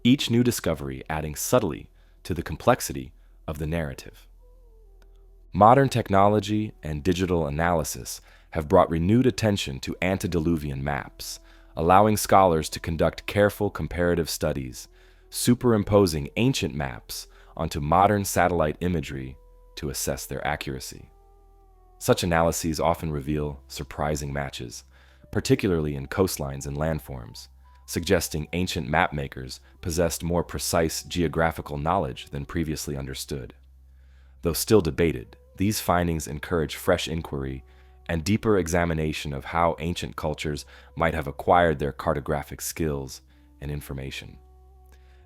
each new discovery adding subtly to the complexity of the narrative. Modern technology and digital analysis have brought renewed attention to antediluvian maps, allowing scholars to conduct careful comparative studies, superimposing ancient maps onto modern satellite imagery to assess their accuracy. Such analyses often reveal surprising matches, particularly in coastlines and landforms, suggesting ancient mapmakers possessed more precise geographical knowledge than previously understood. Though still debated, these findings encourage fresh inquiry and deeper examination of how ancient cultures might have acquired their cartographic skills and information.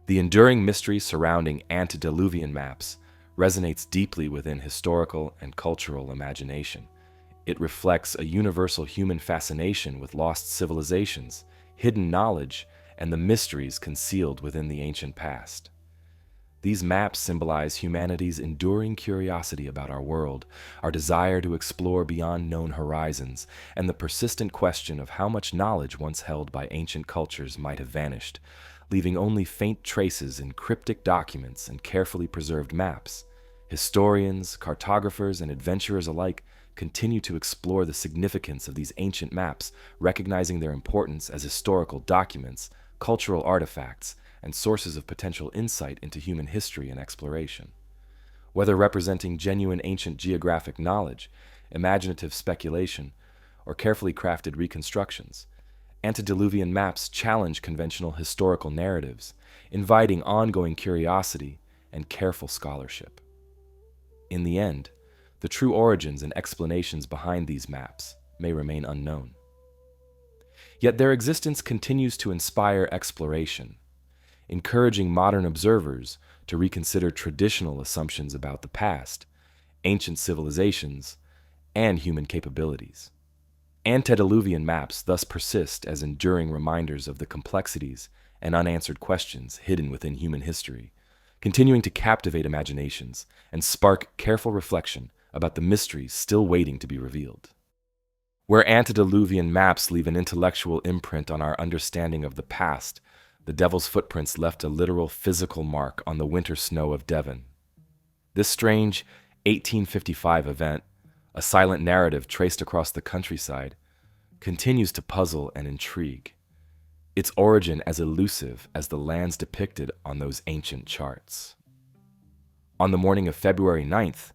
The enduring mystery surrounding antediluvian maps resonates deeply within historical and cultural imagination. It reflects a universal human fascination with lost civilizations, hidden knowledge, and the mysteries concealed within the ancient past. These maps symbolize humanity's enduring curiosity about our world, our desire to explore beyond known horizons, and the persistent question of how much knowledge once held by ancient cultures might have vanished, leaving only faint traces in cryptic documents and carefully preserved maps. Historians, cartographers, and adventurers alike continue to explore the significance of these ancient maps, recognizing their importance as historical documents, cultural artifacts, and sources of potential insight into human history and exploration. Whether representing genuine ancient geographic knowledge, imaginative speculation, or carefully crafted reconstructions, antediluvian maps challenge conventional historical narratives, inviting ongoing curiosity and careful scholarship. In the end, the true origins and explanations behind these maps may remain unknown. Yet their existence continues to inspire exploration, encouraging modern observers to reconsider traditional assumptions about the past, ancient civilizations, and human capabilities. Antediluvian maps thus persist as enduring reminders of the complexities and unanswered questions hidden within human history, continuing to captivate imaginations and spark careful reflection about the mysteries still waiting to be revealed. Where antediluvian maps leave an intellectual imprint on our understanding of the past, the Devil's footprints left a literal physical mark on the winter snow of Devon. This strange 1855 event, a silent narrative traced across the countryside, continues to puzzle and intrigue, its origin as elusive as the lands depicted on those ancient charts. On the morning of February 9th,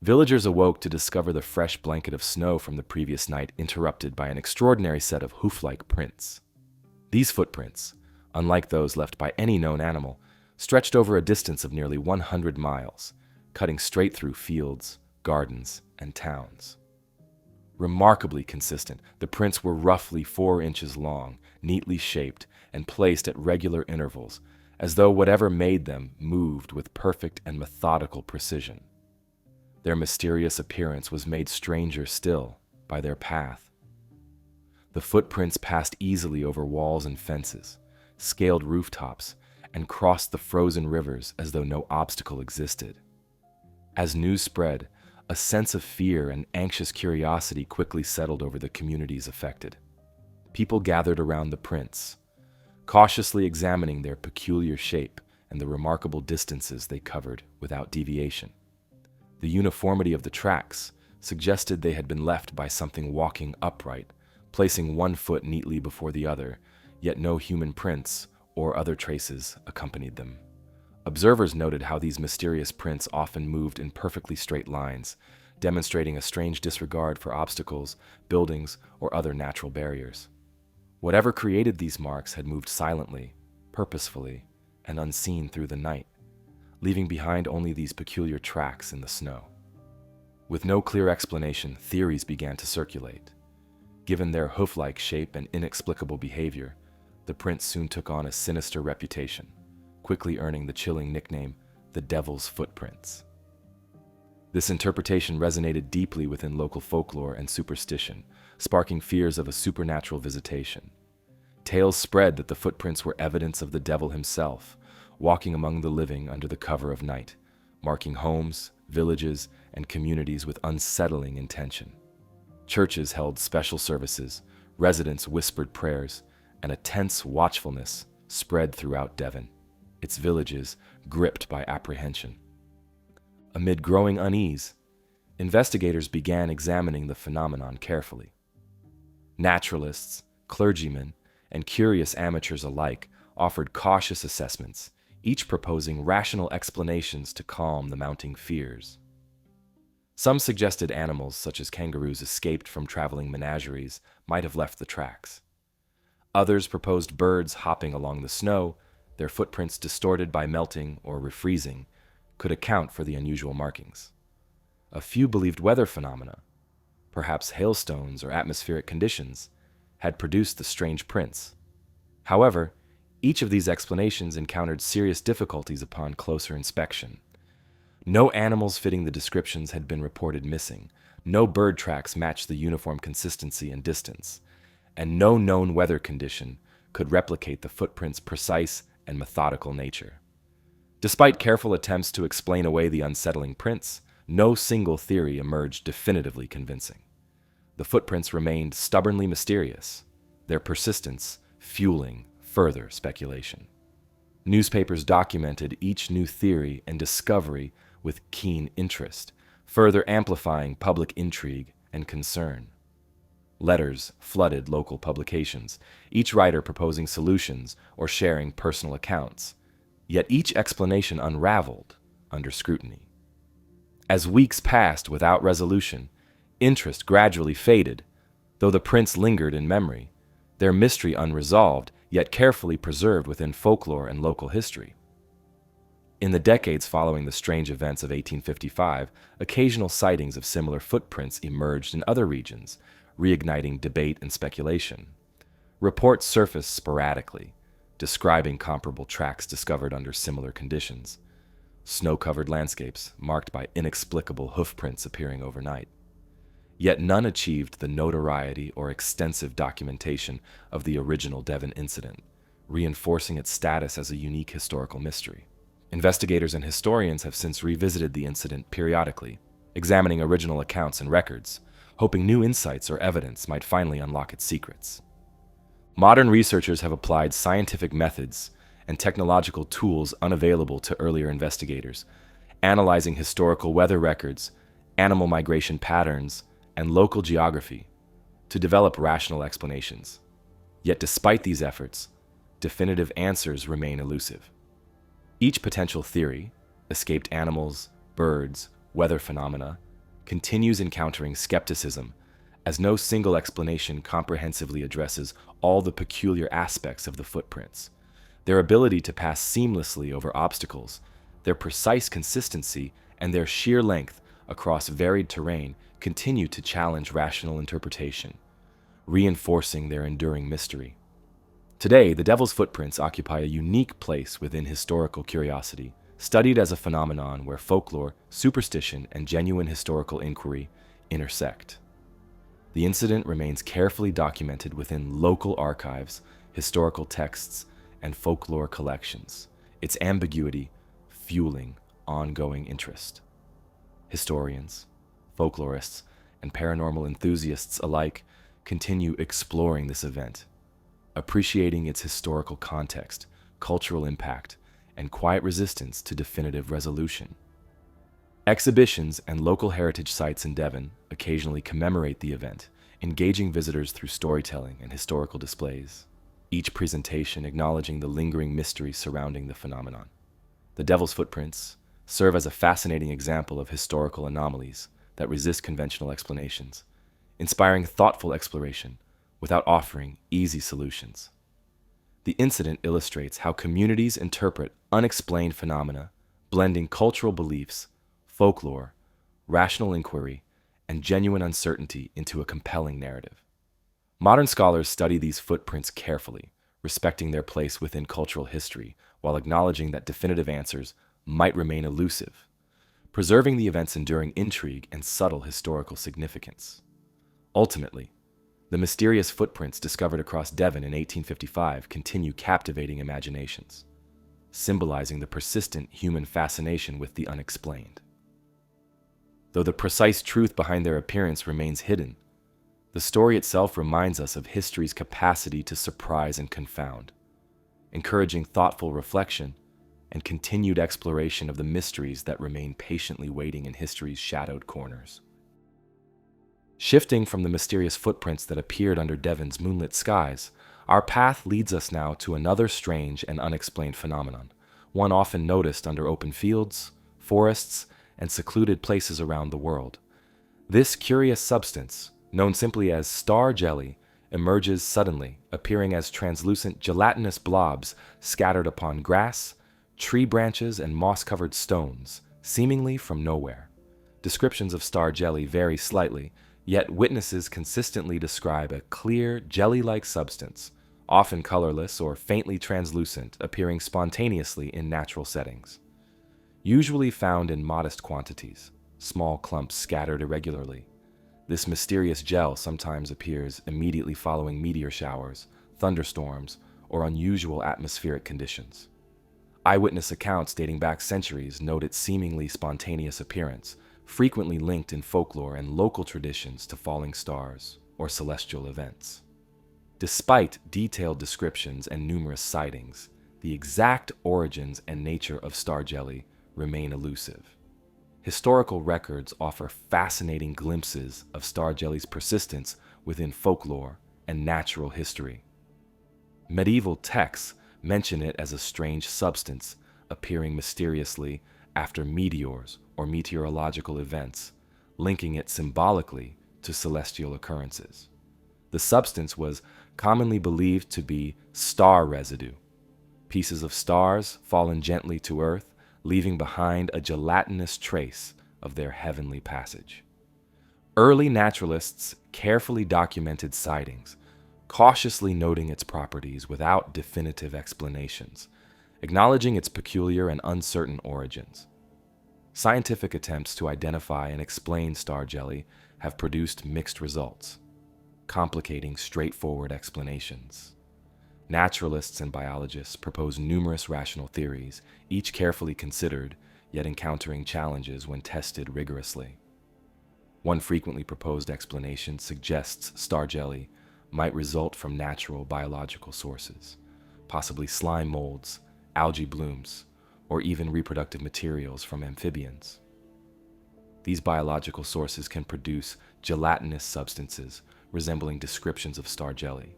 villagers awoke to discover the fresh blanket of snow from the previous night interrupted by an extraordinary set of hoof-like prints. These footprints, unlike those left by any known animal, stretched over a distance of nearly 100 miles, cutting straight through fields, gardens, and towns. Remarkably consistent, the prints were roughly 4 inches long, neatly shaped, and placed at regular intervals, as though whatever made them moved with perfect and methodical precision. Their mysterious appearance was made stranger still by their path. The footprints passed easily over walls and fences, scaled rooftops, and crossed the frozen rivers as though no obstacle existed. As news spread, a sense of fear and anxious curiosity quickly settled over the communities affected. People gathered around the prints, cautiously examining their peculiar shape and the remarkable distances they covered without deviation. The uniformity of the tracks suggested they had been left by something walking upright, placing one foot neatly before the other, yet no human prints or other traces accompanied them. Observers noted how these mysterious prints often moved in perfectly straight lines, demonstrating a strange disregard for obstacles, buildings, or other natural barriers. Whatever created these marks had moved silently, purposefully, and unseen through the night, leaving behind only these peculiar tracks in the snow. With no clear explanation, theories began to circulate. Given their hoof-like shape and inexplicable behavior, the prints soon took on a sinister reputation, quickly earning the chilling nickname, the Devil's Footprints. This interpretation resonated deeply within local folklore and superstition, sparking fears of a supernatural visitation. Tales spread that the footprints were evidence of the devil himself, walking among the living under the cover of night, marking homes, villages, and communities with unsettling intention. Churches held special services, residents whispered prayers, and a tense watchfulness spread throughout Devon, its villages gripped by apprehension. Amid growing unease, investigators began examining the phenomenon carefully. Naturalists, clergymen, and curious amateurs alike offered cautious assessments, each proposing rational explanations to calm the mounting fears. Some suggested animals, such as kangaroos escaped from traveling menageries, might have left the tracks. Others proposed birds hopping along the snow, their footprints distorted by melting or refreezing, could account for the unusual markings. A few believed weather phenomena, perhaps hailstones or atmospheric conditions, had produced the strange prints. However, each of these explanations encountered serious difficulties upon closer inspection. No animals fitting the descriptions had been reported missing, no bird tracks matched the uniform consistency and distance, and no known weather condition could replicate the footprints' precise and methodical nature. Despite careful attempts to explain away the unsettling prints, no single theory emerged definitively convincing. The footprints remained stubbornly mysterious, their persistence fueling further speculation. Newspapers documented each new theory and discovery with keen interest, further amplifying public intrigue and concern. Letters flooded local publications, each writer proposing solutions or sharing personal accounts, yet each explanation unraveled under scrutiny. As weeks passed without resolution, interest gradually faded, though the prints lingered in memory, their mystery unresolved, yet carefully preserved within folklore and local history. In the decades following the strange events of 1855, occasional sightings of similar footprints emerged in other regions, reigniting debate and speculation. Reports surfaced sporadically, describing comparable tracks discovered under similar conditions. Snow-covered landscapes marked by inexplicable hoofprints appearing overnight. Yet none achieved the notoriety or extensive documentation of the original Devon incident, reinforcing its status as a unique historical mystery. Investigators and historians have since revisited the incident periodically, examining original accounts and records, hoping new insights or evidence might finally unlock its secrets. Modern researchers have applied scientific methods and technological tools unavailable to earlier investigators, analyzing historical weather records, animal migration patterns, and local geography to develop rational explanations. Yet despite these efforts, definitive answers remain elusive. Each potential theory, escaped animals, birds, weather phenomena, continues encountering skepticism, as no single explanation comprehensively addresses all the peculiar aspects of the footprints. Their ability to pass seamlessly over obstacles, their precise consistency, and their sheer length across varied terrain continue to challenge rational interpretation, reinforcing their enduring mystery. Today, the Devil's Footprints occupy a unique place within historical curiosity, studied as a phenomenon where folklore, superstition, and genuine historical inquiry intersect. The incident remains carefully documented within local archives, historical texts, and folklore collections, its ambiguity fueling ongoing interest. Historians, folklorists, and paranormal enthusiasts alike continue exploring this event, appreciating its historical context, cultural impact, and quiet resistance to definitive resolution. Exhibitions and local heritage sites in Devon occasionally commemorate the event, engaging visitors through storytelling and historical displays, each presentation acknowledging the lingering mystery surrounding the phenomenon. The Devil's Footprints serve as a fascinating example of historical anomalies that resist conventional explanations, inspiring thoughtful exploration without offering easy solutions. The incident illustrates how communities interpret unexplained phenomena, blending cultural beliefs, folklore, rational inquiry, and genuine uncertainty into a compelling narrative. Modern scholars study these footprints carefully, respecting their place within cultural history while acknowledging that definitive answers might remain elusive, preserving the event's enduring intrigue and subtle historical significance. Ultimately, the mysterious footprints discovered across Devon in 1855 continue captivating imaginations, symbolizing the persistent human fascination with the unexplained. Though the precise truth behind their appearance remains hidden, the story itself reminds us of history's capacity to surprise and confound, encouraging thoughtful reflection and continued exploration of the mysteries that remain patiently waiting in history's shadowed corners. Shifting from the mysterious footprints that appeared under Devon's moonlit skies, our path leads us now to another strange and unexplained phenomenon, one often noticed under open fields, forests, and secluded places around the world. This curious substance, known simply as star jelly, emerges suddenly, appearing as translucent gelatinous blobs scattered upon grass, tree branches, and moss-covered stones, seemingly from nowhere. Descriptions of star jelly vary slightly, yet witnesses consistently describe a clear, jelly-like substance, often colorless or faintly translucent, appearing spontaneously in natural settings. Usually found in modest quantities, small clumps scattered irregularly. This mysterious gel sometimes appears immediately following meteor showers, thunderstorms, or unusual atmospheric conditions. Eyewitness accounts dating back centuries note its seemingly spontaneous appearance, frequently linked in folklore and local traditions to falling stars or celestial events. Despite detailed descriptions and numerous sightings, the exact origins and nature of star jelly remain elusive. Historical records offer fascinating glimpses of star jelly's persistence within folklore and natural history. Medieval texts mention it as a strange substance appearing mysteriously after meteors or meteorological events, linking it symbolically to celestial occurrences. The substance was commonly believed to be star residue, pieces of stars fallen gently to Earth, leaving behind a gelatinous trace of their heavenly passage. Early naturalists carefully documented sightings, cautiously noting its properties without definitive explanations, acknowledging its peculiar and uncertain origins. Scientific attempts to identify and explain star jelly have produced mixed results, complicating straightforward explanations. Naturalists and biologists propose numerous rational theories, each carefully considered, yet encountering challenges when tested rigorously. One frequently proposed explanation suggests star jelly might result from natural biological sources, possibly slime molds, algae blooms, or even reproductive materials from amphibians. These biological sources can produce gelatinous substances resembling descriptions of star jelly,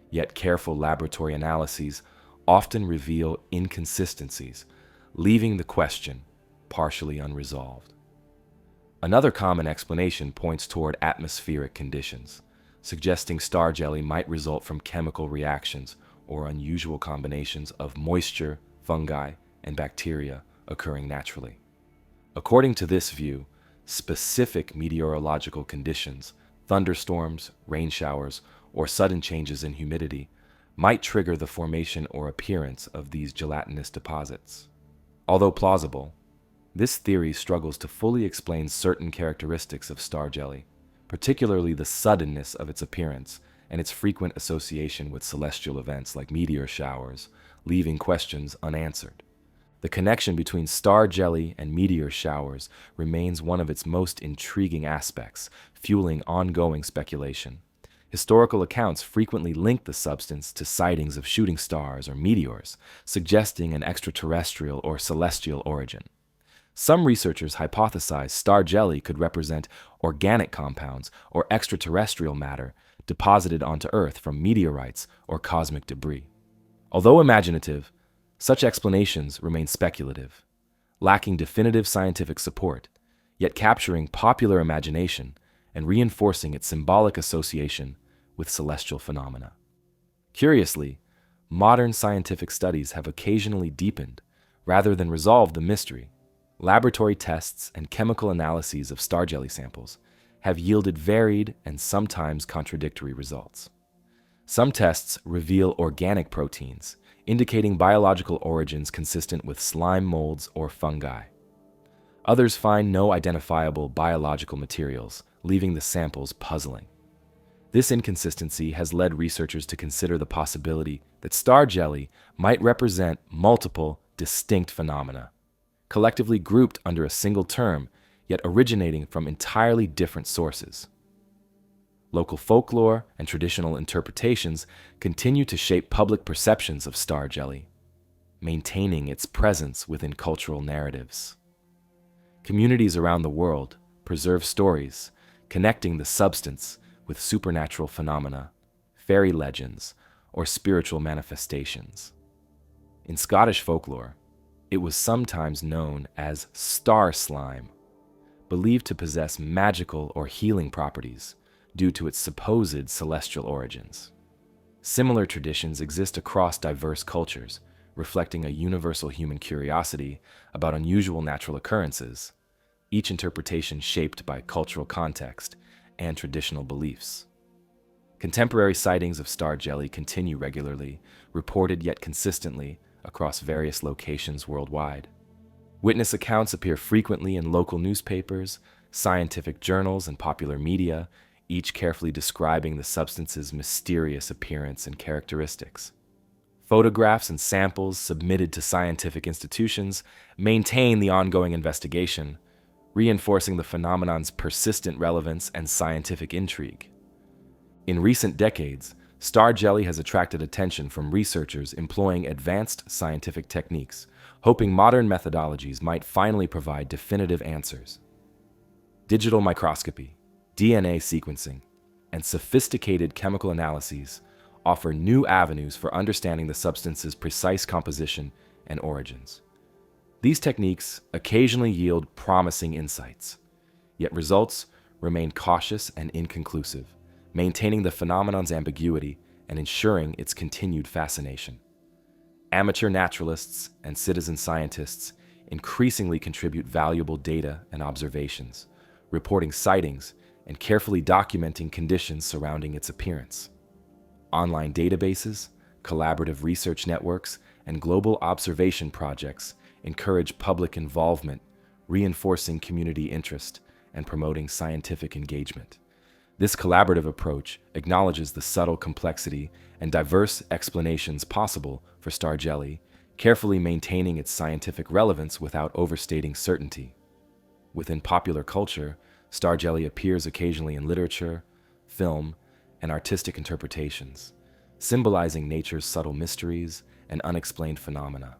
yet careful laboratory analyses often reveal inconsistencies, leaving the question partially unresolved. Another common explanation points toward atmospheric conditions, suggesting star jelly might result from chemical reactions or unusual combinations of moisture, fungi, and bacteria occurring naturally. According to this view, specific meteorological conditions, thunderstorms, rain showers, or sudden changes in humidity might trigger the formation or appearance of these gelatinous deposits. Although plausible, this theory struggles to fully explain certain characteristics of star jelly, particularly the suddenness of its appearance and its frequent association with celestial events like meteor showers, leaving questions unanswered. The connection between star jelly and meteor showers remains one of its most intriguing aspects, fueling ongoing speculation. Historical accounts frequently link the substance to sightings of shooting stars or meteors, suggesting an extraterrestrial or celestial origin. Some researchers hypothesize star jelly could represent organic compounds or extraterrestrial matter deposited onto Earth from meteorites or cosmic debris. Although imaginative, such explanations remain speculative, lacking definitive scientific support, yet capturing popular imagination and reinforcing its symbolic association with celestial phenomena. Curiously, modern scientific studies have occasionally deepened, rather than resolved, the mystery. Laboratory tests and chemical analyses of star jelly samples have yielded varied and sometimes contradictory results. Some tests reveal organic proteins, indicating biological origins consistent with slime molds or fungi. Others find no identifiable biological materials, leaving the samples puzzling. This inconsistency has led researchers to consider the possibility that star jelly might represent multiple, distinct phenomena, collectively grouped under a single term, yet originating from entirely different sources. Local folklore and traditional interpretations continue to shape public perceptions of star jelly, maintaining its presence within cultural narratives. Communities around the world preserve stories connecting the substance with supernatural phenomena, fairy legends, or spiritual manifestations. In Scottish folklore, It was sometimes known as star slime, believed to possess magical or healing properties due to its supposed celestial origins. Similar traditions exist across diverse cultures, reflecting a universal human curiosity about unusual natural occurrences, each interpretation shaped by cultural context and traditional beliefs. Contemporary sightings of star jelly continue regularly, reported yet consistently across various locations worldwide. Witness accounts appear frequently in local newspapers, scientific journals, and popular media, each carefully describing the substance's mysterious appearance and characteristics. Photographs and samples submitted to scientific institutions maintain the ongoing investigation, reinforcing the phenomenon's persistent relevance and scientific intrigue. In recent decades, star jelly has attracted attention from researchers employing advanced scientific techniques, hoping modern methodologies might finally provide definitive answers. Digital microscopy, DNA sequencing, and sophisticated chemical analyses offer new avenues for understanding the substance's precise composition and origins. These techniques occasionally yield promising insights, yet results remain cautious and inconclusive, maintaining the phenomenon's ambiguity and ensuring its continued fascination. Amateur naturalists and citizen scientists increasingly contribute valuable data and observations, reporting sightings and carefully documenting conditions surrounding its appearance. Online databases, collaborative research networks, and global observation projects encourage public involvement, reinforcing community interest and promoting scientific engagement. This collaborative approach acknowledges the subtle complexity and diverse explanations possible for star jelly, carefully maintaining its scientific relevance without overstating certainty. Within popular culture, star jelly appears occasionally in literature, film, and artistic interpretations, symbolizing nature's subtle mysteries and unexplained phenomena.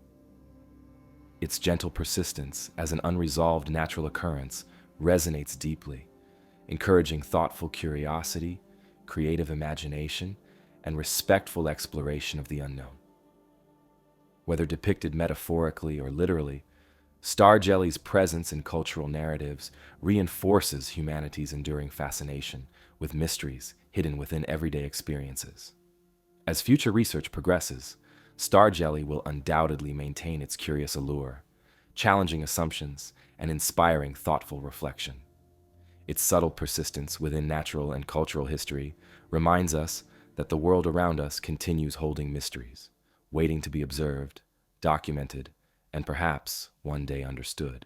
Its gentle persistence as an unresolved natural occurrence resonates deeply, encouraging thoughtful curiosity, creative imagination, and respectful exploration of the unknown. Whether depicted metaphorically or literally, star jelly's presence in cultural narratives reinforces humanity's enduring fascination with mysteries hidden within everyday experiences. As future research progresses, star jelly will undoubtedly maintain its curious allure, challenging assumptions and inspiring thoughtful reflection. Its subtle persistence within natural and cultural history reminds us that the world around us continues holding mysteries, waiting to be observed, documented, and perhaps one day understood.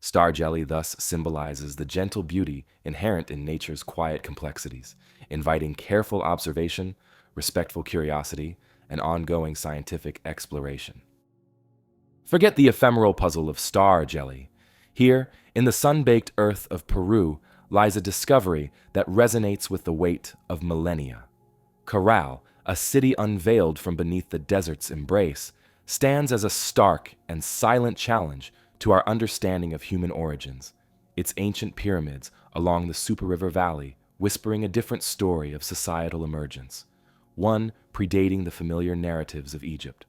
Star jelly thus symbolizes the gentle beauty inherent in nature's quiet complexities, inviting careful observation, respectful curiosity, and ongoing scientific exploration. Forget the ephemeral puzzle of star jelly. Here, in the sun-baked earth of Peru, lies a discovery that resonates with the weight of millennia. Corral, a city unveiled from beneath the desert's embrace, stands as a stark and silent challenge to our understanding of human origins, its ancient pyramids along the Super River Valley whispering a different story of societal emergence, one predating the familiar narratives of Egypt.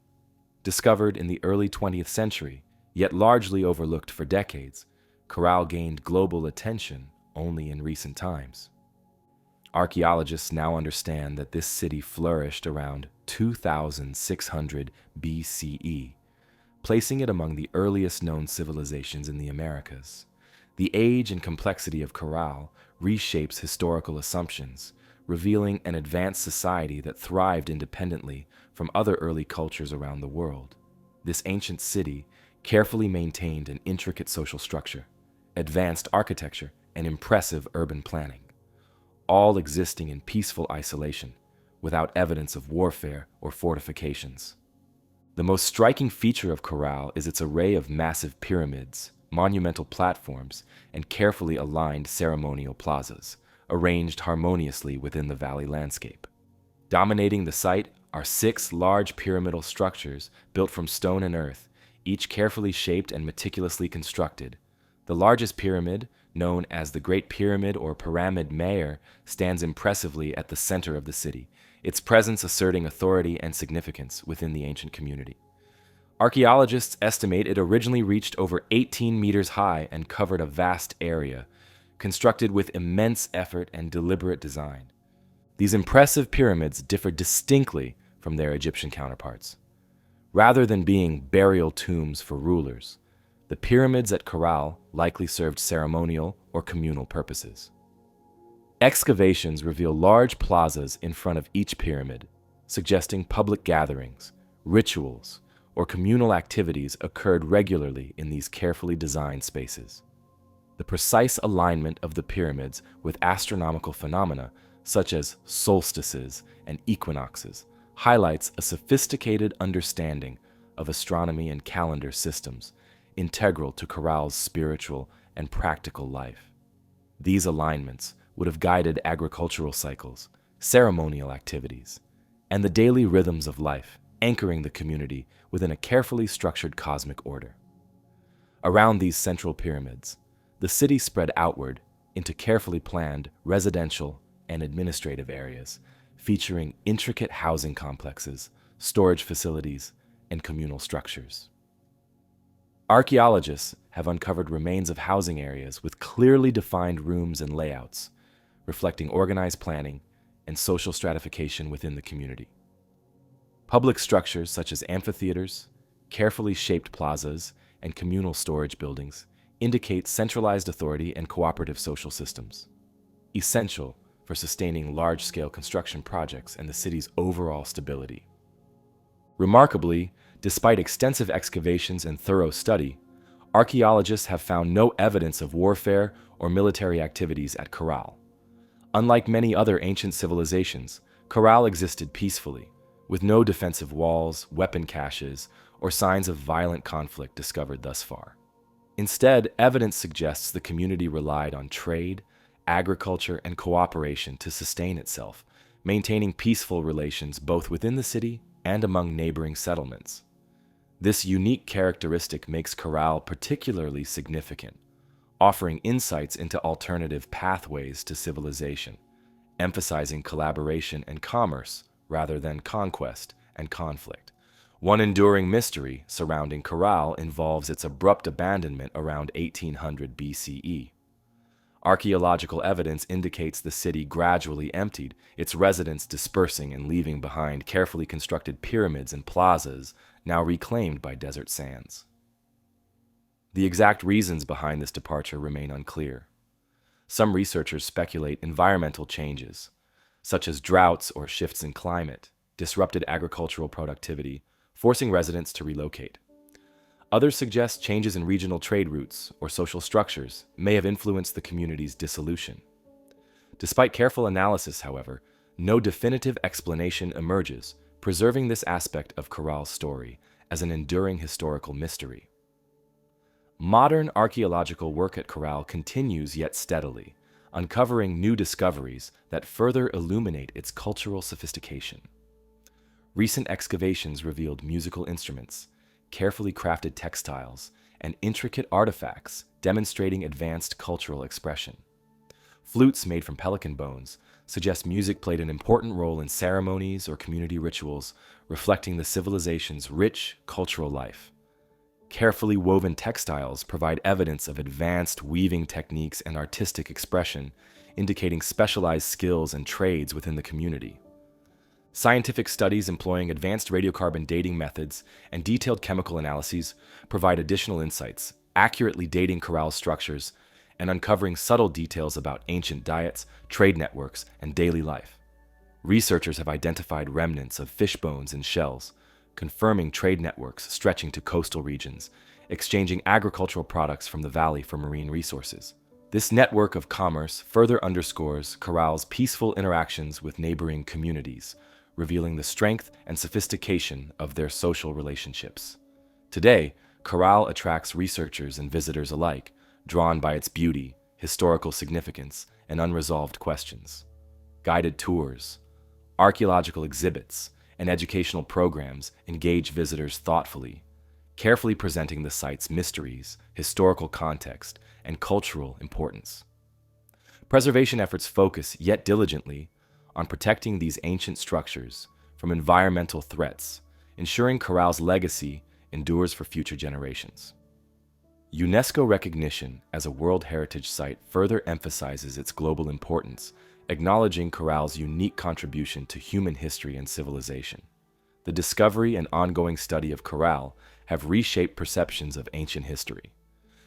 Discovered in the early 20th century, yet largely overlooked for decades, Corral gained global attention only in recent times. Archaeologists now understand that this city flourished around 2600 BCE, placing it among the earliest known civilizations in the Americas. The age and complexity of Corral reshapes historical assumptions, revealing an advanced society that thrived independently from other early cultures around the world. This ancient city carefully maintained an intricate social structure, advanced architecture, and impressive urban planning, all existing in peaceful isolation, without evidence of warfare or fortifications. The most striking feature of Corral is its array of massive pyramids, monumental platforms, and carefully aligned ceremonial plazas, arranged harmoniously within the valley landscape. Dominating the site are 6 large pyramidal structures built from stone and earth, each carefully shaped and meticulously constructed. The largest pyramid, known as the Great Pyramid or Pyramid Mayor, stands impressively at the center of the city, its presence asserting authority and significance within the ancient community. Archaeologists estimate it originally reached over 18 meters high and covered a vast area, constructed with immense effort and deliberate design. These impressive pyramids differ distinctly from their Egyptian counterparts. Rather than being burial tombs for rulers, the pyramids at Caral likely served ceremonial or communal purposes. Excavations reveal large plazas in front of each pyramid, suggesting public gatherings, rituals, or communal activities occurred regularly in these carefully designed spaces. The precise alignment of the pyramids with astronomical phenomena, such as solstices and equinoxes, highlights a sophisticated understanding of astronomy and calendar systems, integral to Caral's spiritual and practical life. These alignments would have guided agricultural cycles, ceremonial activities, and the daily rhythms of life, anchoring the community within a carefully structured cosmic order. Around these central pyramids, the city spread outward into carefully planned residential and administrative areas, featuring intricate housing complexes, storage facilities, and communal structures. Archaeologists have uncovered remains of housing areas with clearly defined rooms and layouts, reflecting organized planning and social stratification within the community. Public structures such as amphitheaters, carefully shaped plazas, and communal storage buildings indicate centralized authority and cooperative social systems, essential for sustaining large-scale construction projects and the city's overall stability. Remarkably, despite extensive excavations and thorough study, archaeologists have found no evidence of warfare or military activities at Caral. Unlike many other ancient civilizations, Caral existed peacefully, with no defensive walls, weapon caches, or signs of violent conflict discovered thus far. Instead, evidence suggests the community relied on trade, agriculture, and cooperation to sustain itself, maintaining peaceful relations both within the city and among neighboring settlements. This unique characteristic makes Caral particularly significant, offering insights into alternative pathways to civilization, emphasizing collaboration and commerce rather than conquest and conflict. One enduring mystery surrounding Caral involves its abrupt abandonment around 1800 BCE. Archaeological evidence indicates the city gradually emptied, its residents dispersing and leaving behind carefully constructed pyramids and plazas, now reclaimed by desert sands. The exact reasons behind this departure remain unclear. Some researchers speculate environmental changes, such as droughts or shifts in climate, disrupted agricultural productivity, forcing residents to relocate. Others suggest changes in regional trade routes or social structures may have influenced the community's dissolution. Despite careful analysis, however, no definitive explanation emerges, preserving this aspect of Caral's story as an enduring historical mystery. Modern archaeological work at Caral continues yet steadily, uncovering new discoveries that further illuminate its cultural sophistication. Recent excavations revealed musical instruments, carefully crafted textiles, and intricate artifacts demonstrating advanced cultural expression. Flutes made from pelican bones suggest music played an important role in ceremonies or community rituals, reflecting the civilization's rich cultural life. Carefully woven textiles provide evidence of advanced weaving techniques and artistic expression, indicating specialized skills and trades within the community. Scientific studies employing advanced radiocarbon dating methods and detailed chemical analyses provide additional insights, accurately dating Caral's structures and uncovering subtle details about ancient diets, trade networks, and daily life. Researchers have identified remnants of fish bones and shells, confirming trade networks stretching to coastal regions, exchanging agricultural products from the valley for marine resources. This network of commerce further underscores Caral's peaceful interactions with neighboring communities, revealing the strength and sophistication of their social relationships. Today, Caral attracts researchers and visitors alike, drawn by its beauty, historical significance, and unresolved questions. Guided tours, archaeological exhibits, and educational programs engage visitors thoughtfully, carefully presenting the site's mysteries, historical context, and cultural importance. Preservation efforts focus, yet diligently, on protecting these ancient structures from environmental threats, ensuring Caral's legacy endures for future generations. UNESCO recognition as a World Heritage Site further emphasizes its global importance, acknowledging corral's unique contribution to human history and civilization. The discovery and ongoing study of corral have reshaped perceptions of ancient history,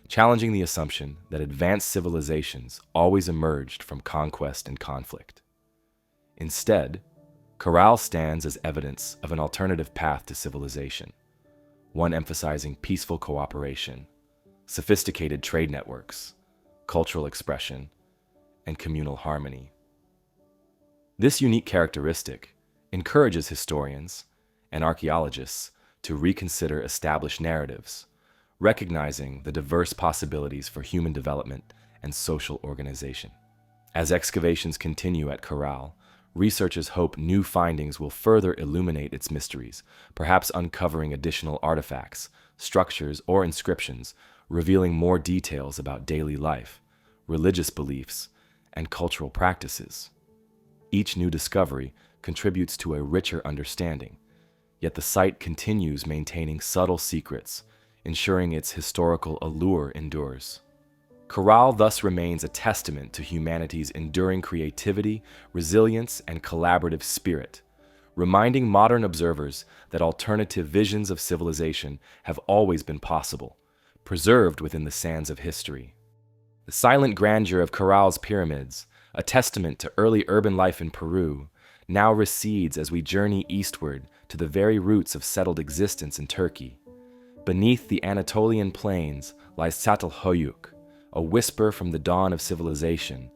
challenging the assumption that advanced civilizations always emerged from conquest and conflict. Instead, corral stands as evidence of an alternative path to civilization, one emphasizing peaceful cooperation, sophisticated trade networks, cultural expression, and communal harmony. This unique characteristic encourages historians and archaeologists to reconsider established narratives, recognizing the diverse possibilities for human development and social organization. As excavations continue at Corral, researchers hope new findings will further illuminate its mysteries, perhaps uncovering additional artifacts, structures, or inscriptions, revealing more details about daily life, religious beliefs, and cultural practices. Each new discovery contributes to a richer understanding, yet the site continues maintaining subtle secrets, ensuring its historical allure endures. Corral thus remains a testament to humanity's enduring creativity, resilience, and collaborative spirit, reminding modern observers that alternative visions of civilization have always been possible, preserved within the sands of history. The silent grandeur of Corral's pyramids, a testament to early urban life in Peru, now recedes as we journey eastward to the very roots of settled existence in Turkey. Beneath the Anatolian plains lies Çatalhöyük, a whisper from the dawn of civilization,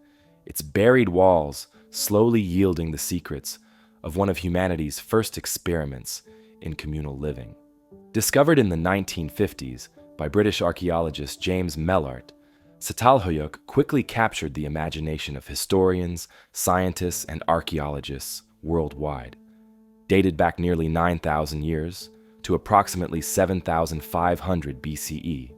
its buried walls slowly yielding the secrets of one of humanity's first experiments in communal living. Discovered in the 1950s by British archaeologist James Mellart, Çatalhöyük quickly captured the imagination of historians, scientists, and archaeologists worldwide. Dated back nearly 9,000 years to approximately 7,500 BCE,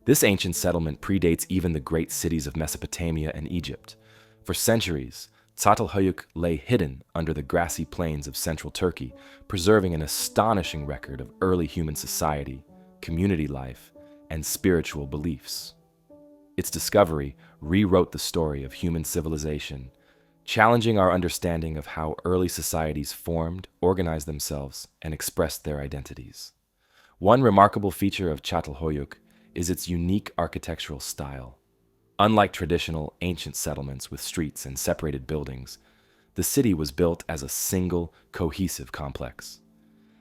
this ancient settlement predates even the great cities of Mesopotamia and Egypt. For centuries, Çatalhöyük lay hidden under the grassy plains of central Turkey, preserving an astonishing record of early human society, community life, and spiritual beliefs. Its discovery rewrote the story of human civilization, challenging our understanding of how early societies formed, organized themselves, and expressed their identities. One remarkable feature of Çatalhöyük is its unique architectural style. Unlike traditional ancient settlements with streets and separated buildings, the city was built as a single, cohesive complex.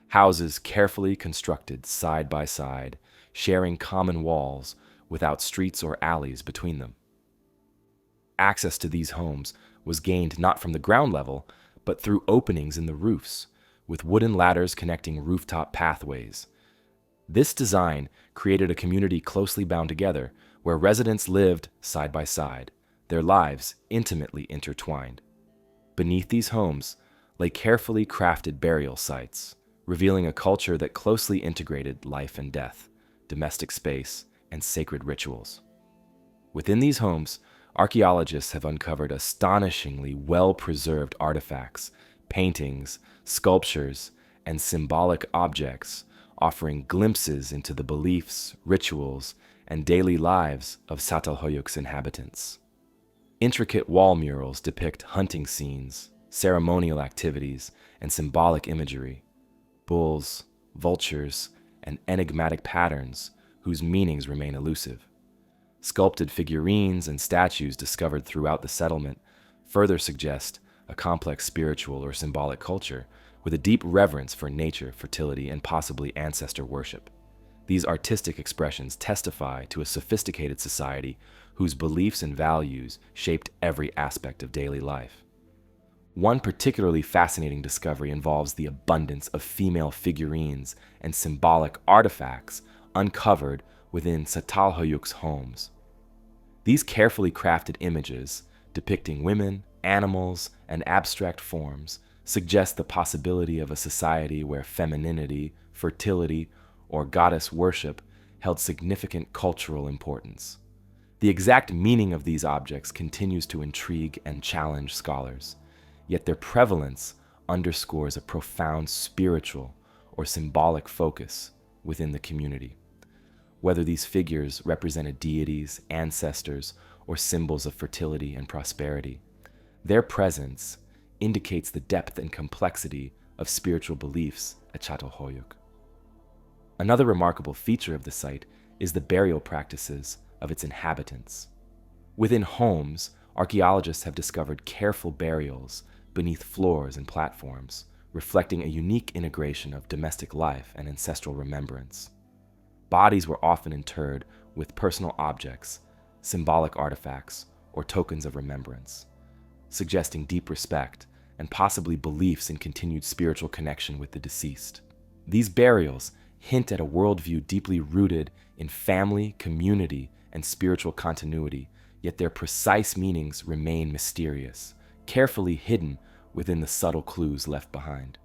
Houses carefully constructed side by side, sharing common walls without streets or alleys between them. Access to these homes was gained not from the ground level, but through openings in the roofs, with wooden ladders connecting rooftop pathways. This design created a community closely bound together, where residents lived side by side, their lives intimately intertwined. Beneath these homes lay carefully crafted burial sites, revealing a culture that closely integrated life and death, domestic space, and sacred rituals. Within these homes, archaeologists have uncovered astonishingly well-preserved artifacts, paintings, sculptures, and symbolic objects, offering glimpses into the beliefs, rituals, and daily lives of Çatalhöyük's inhabitants. Intricate wall murals depict hunting scenes, ceremonial activities, and symbolic imagery, bulls, vultures, and enigmatic patterns whose meanings remain elusive. Sculpted figurines and statues discovered throughout the settlement further suggest a complex spiritual or symbolic culture with a deep reverence for nature, fertility, and possibly ancestor worship. These artistic expressions testify to a sophisticated society whose beliefs and values shaped every aspect of daily life. One particularly fascinating discovery involves the abundance of female figurines and symbolic artifacts uncovered within Çatalhöyük's homes. These carefully crafted images, depicting women, animals, and abstract forms, suggest the possibility of a society where femininity, fertility, or goddess worship held significant cultural importance. The exact meaning of these objects continues to intrigue and challenge scholars, yet their prevalence underscores a profound spiritual or symbolic focus, within the community. Whether these figures represented deities, ancestors, or symbols of fertility and prosperity, their presence indicates the depth and complexity of spiritual beliefs at Çatalhöyük. Another remarkable feature of the site is the burial practices of its inhabitants. Within homes, archaeologists have discovered careful burials beneath floors and platforms, reflecting a unique integration of domestic life and ancestral remembrance. Bodies were often interred with personal objects, symbolic artifacts, or tokens of remembrance, suggesting deep respect and possibly beliefs in continued spiritual connection with the deceased. These burials hint at a worldview deeply rooted in family, community, and spiritual continuity, yet their precise meanings remain mysterious, carefully hidden within the subtle clues left behind.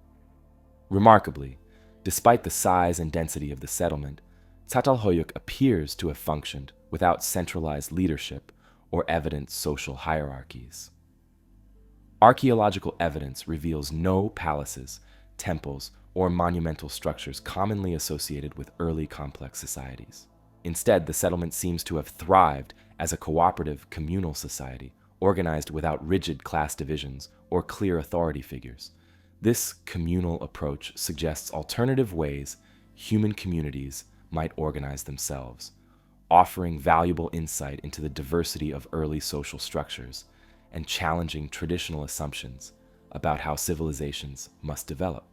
Remarkably, despite the size and density of the settlement, Çatalhöyük appears to have functioned without centralized leadership or evident social hierarchies. Archaeological evidence reveals no palaces, temples, or monumental structures commonly associated with early complex societies. Instead, the settlement seems to have thrived as a cooperative communal society, organized without rigid class divisions or clear authority figures. This communal approach suggests alternative ways human communities might organize themselves, offering valuable insight into the diversity of early social structures and challenging traditional assumptions about how civilizations must develop.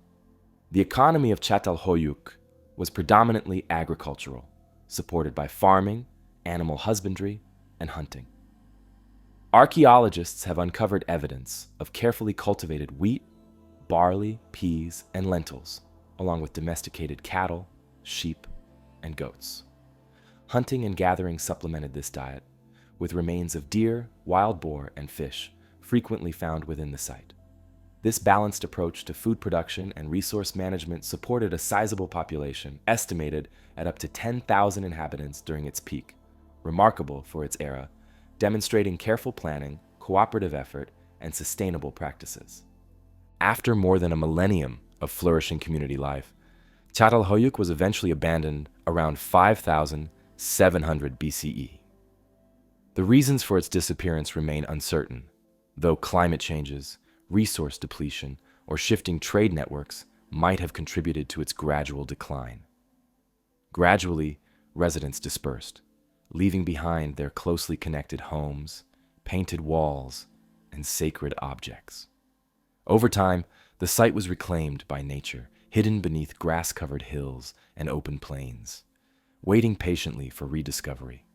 The economy of Çatalhöyük was predominantly agricultural, supported by farming, animal husbandry, and hunting. Archaeologists have uncovered evidence of carefully cultivated wheat, barley, peas, and lentils, along with domesticated cattle, sheep, and goats. Hunting and gathering supplemented this diet, with remains of deer, wild boar, and fish frequently found within the site. This balanced approach to food production and resource management supported a sizable population, estimated at up to 10,000 inhabitants during its peak, remarkable for its era, demonstrating careful planning, cooperative effort, and sustainable practices. After more than a millennium of flourishing community life, Çatalhöyük was eventually abandoned around 5,700 BCE. The reasons for its disappearance remain uncertain, though climate changes, resource depletion, or shifting trade networks might have contributed to its gradual decline. Gradually, residents dispersed, leaving behind their closely connected homes, painted walls, and sacred objects. Over time, the site was reclaimed by nature, hidden beneath grass-covered hills and open plains, waiting patiently for rediscovery.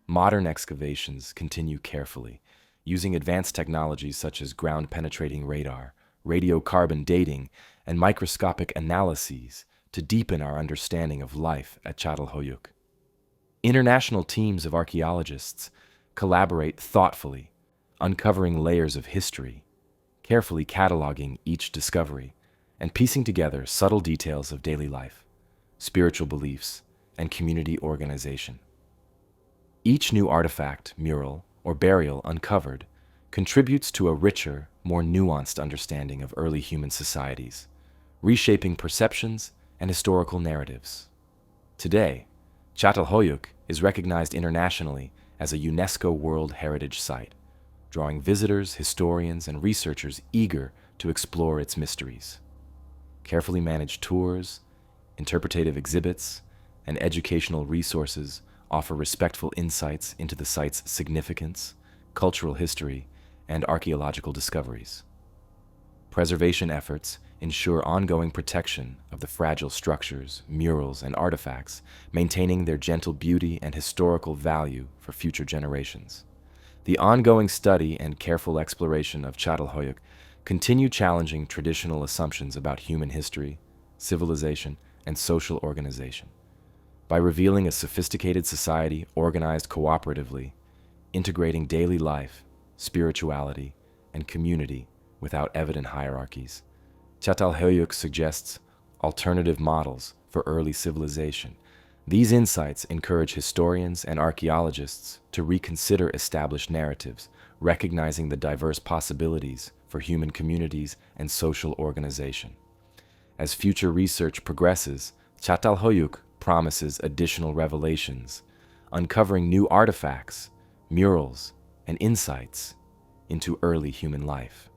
Modern excavations continue carefully, using advanced technologies such as ground-penetrating radar, radiocarbon dating, and microscopic analyses to deepen our understanding of life at Çatalhöyük. International teams of archaeologists collaborate thoughtfully, uncovering layers of history, carefully cataloging each discovery, and piecing together subtle details of daily life, spiritual beliefs, and community organization. Each new artifact, mural, or burial uncovered contributes to a richer, more nuanced understanding of early human societies, reshaping perceptions and historical narratives. Today, Çatalhöyük is recognized internationally as a UNESCO World Heritage Site, drawing visitors, historians, and researchers eager to explore its mysteries. Carefully managed tours, interpretative exhibits, and educational resources offer respectful insights into the site's significance, cultural history, and archaeological discoveries. Preservation efforts ensure ongoing protection of the fragile structures, murals, and artifacts, maintaining their gentle beauty and historical value for future generations. The ongoing study and careful exploration of Çatalhöyük continue challenging traditional assumptions about human history, civilization, and social organization. By revealing a sophisticated society organized cooperatively, integrating daily life, spirituality, and community without evident hierarchies, Çatalhöyük suggests alternative models for early civilization. These insights encourage historians and archaeologists to reconsider established narratives, recognizing the diverse possibilities for human communities and social organization. As future research progresses, Çatalhöyük promises additional revelations, uncovering new artifacts, murals, and insights into early human life.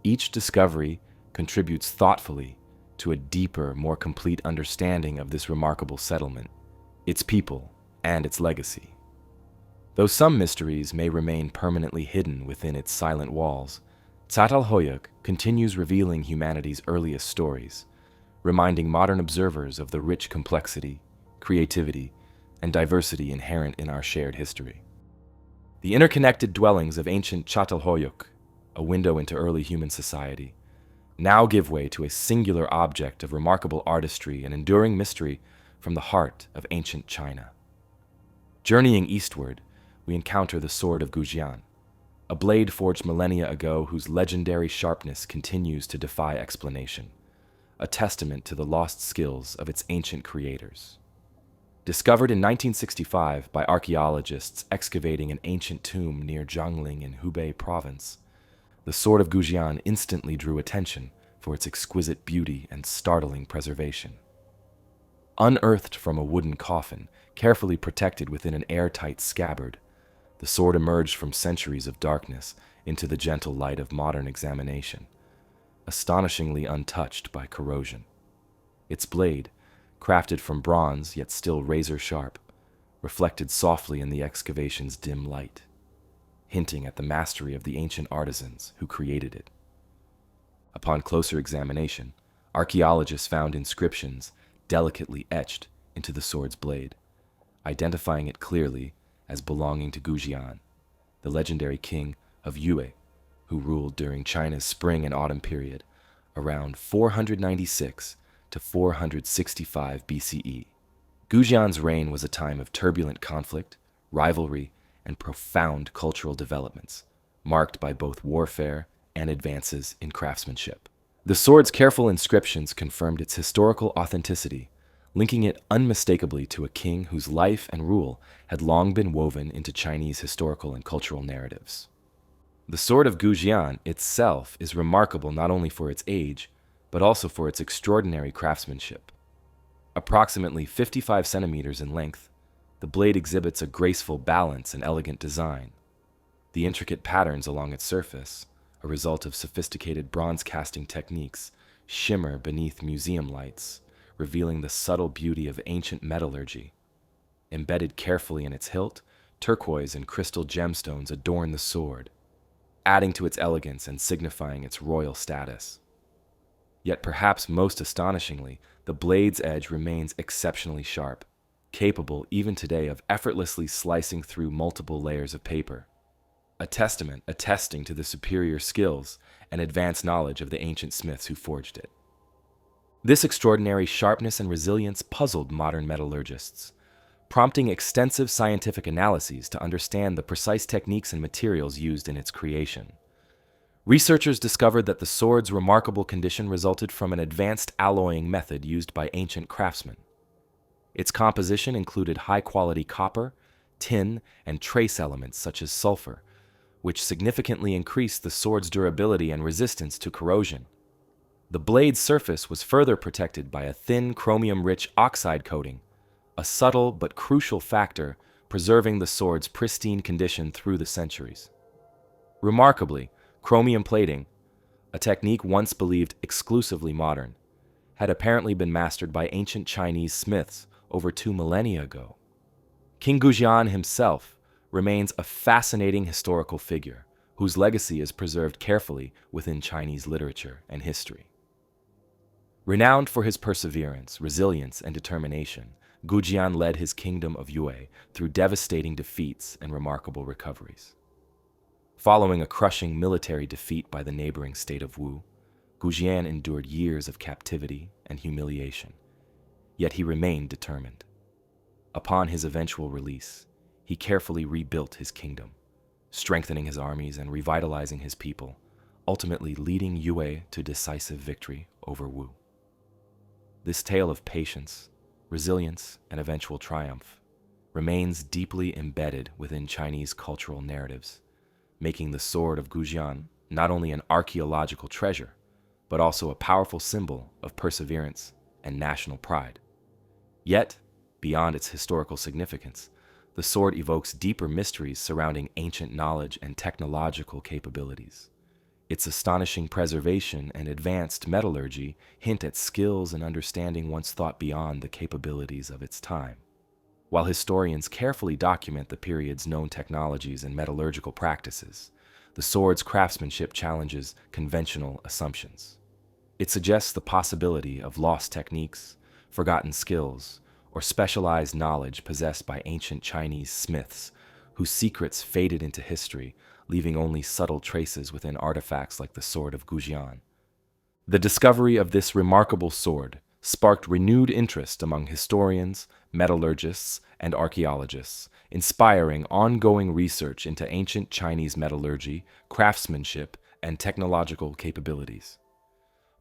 Each discovery contributes thoughtfully to a deeper, more complete understanding of this remarkable settlement, its people, and its legacy. Though some mysteries may remain permanently hidden within its silent walls, Çatalhöyük continues revealing humanity's earliest stories, reminding modern observers of the rich complexity, creativity, and diversity inherent in our shared history. The interconnected dwellings of ancient Çatalhöyük, a window into early human society, now give way to a singular object of remarkable artistry and enduring mystery from the heart of ancient China. Journeying eastward, we encounter the Sword of Gujian, a blade forged millennia ago whose legendary sharpness continues to defy explanation, a testament to the lost skills of its ancient creators. Discovered in 1965 by archaeologists excavating an ancient tomb near Jiangling in Hubei province, the Sword of Gujian instantly drew attention for its exquisite beauty and startling preservation. Unearthed from a wooden coffin, carefully protected within an airtight scabbard, the sword emerged from centuries of darkness into the gentle light of modern examination, astonishingly untouched by corrosion. Its blade, crafted from bronze yet still razor-sharp, reflected softly in the excavation's dim light, hinting at the mastery of the ancient artisans who created it. Upon closer examination, archaeologists found inscriptions delicately etched into the sword's blade, identifying it clearly as belonging to Gujian, the legendary king of Yue, who ruled during China's spring and autumn period around 496 to 465 BCE. Gujian's reign was a time of turbulent conflict, rivalry, and profound cultural developments, marked by both warfare and advances in craftsmanship. The sword's careful inscriptions confirmed its historical authenticity, linking it unmistakably to a king whose life and rule had long been woven into Chinese historical and cultural narratives. The Sword of Gujian itself is remarkable not only for its age, but also for its extraordinary craftsmanship. Approximately 55 centimeters in length, the blade exhibits a graceful balance and elegant design. The intricate patterns along its surface, a result of sophisticated bronze casting techniques, shimmer beneath museum lights, revealing the subtle beauty of ancient metallurgy. Embedded carefully in its hilt, turquoise and crystal gemstones adorn the sword, adding to its elegance and signifying its royal status. Yet perhaps most astonishingly, the blade's edge remains exceptionally sharp, capable even today of effortlessly slicing through multiple layers of paper, a testament attesting to the superior skills and advanced knowledge of the ancient smiths who forged it. This extraordinary sharpness and resilience puzzled modern metallurgists, prompting extensive scientific analyses to understand the precise techniques and materials used in its creation. Researchers discovered that the sword's remarkable condition resulted from an advanced alloying method used by ancient craftsmen. Its composition included high-quality copper, tin, and trace elements such as sulfur, which significantly increased the sword's durability and resistance to corrosion. The blade's surface was further protected by a thin chromium-rich oxide coating, a subtle but crucial factor preserving the sword's pristine condition through the centuries. Remarkably, chromium plating, a technique once believed exclusively modern, had apparently been mastered by ancient Chinese smiths over 2 millennia ago. King Gujian himself remains a fascinating historical figure whose legacy is preserved carefully within Chinese literature and history. Renowned for his perseverance, resilience, and determination, Gujian led his kingdom of Yue through devastating defeats and remarkable recoveries. Following a crushing military defeat by the neighboring state of Wu, Gujian endured years of captivity and humiliation, yet he remained determined. Upon his eventual release, he carefully rebuilt his kingdom, strengthening his armies and revitalizing his people, ultimately leading Yue to decisive victory over Wu. This tale of patience, resilience, and eventual triumph remains deeply embedded within Chinese cultural narratives, making the Sword of Gujian not only an archaeological treasure, but also a powerful symbol of perseverance and national pride. Yet, beyond its historical significance, the sword evokes deeper mysteries surrounding ancient knowledge and technological capabilities. Its astonishing preservation and advanced metallurgy hint at skills and understanding once thought beyond the capabilities of its time. While historians carefully document the period's known technologies and metallurgical practices, the sword's craftsmanship challenges conventional assumptions. It suggests the possibility of lost techniques, forgotten skills, or specialized knowledge possessed by ancient Chinese smiths whose secrets faded into history, leaving only subtle traces within artifacts like the Sword of Gujian. The discovery of this remarkable sword sparked renewed interest among historians, metallurgists, and archaeologists, inspiring ongoing research into ancient Chinese metallurgy, craftsmanship, and technological capabilities.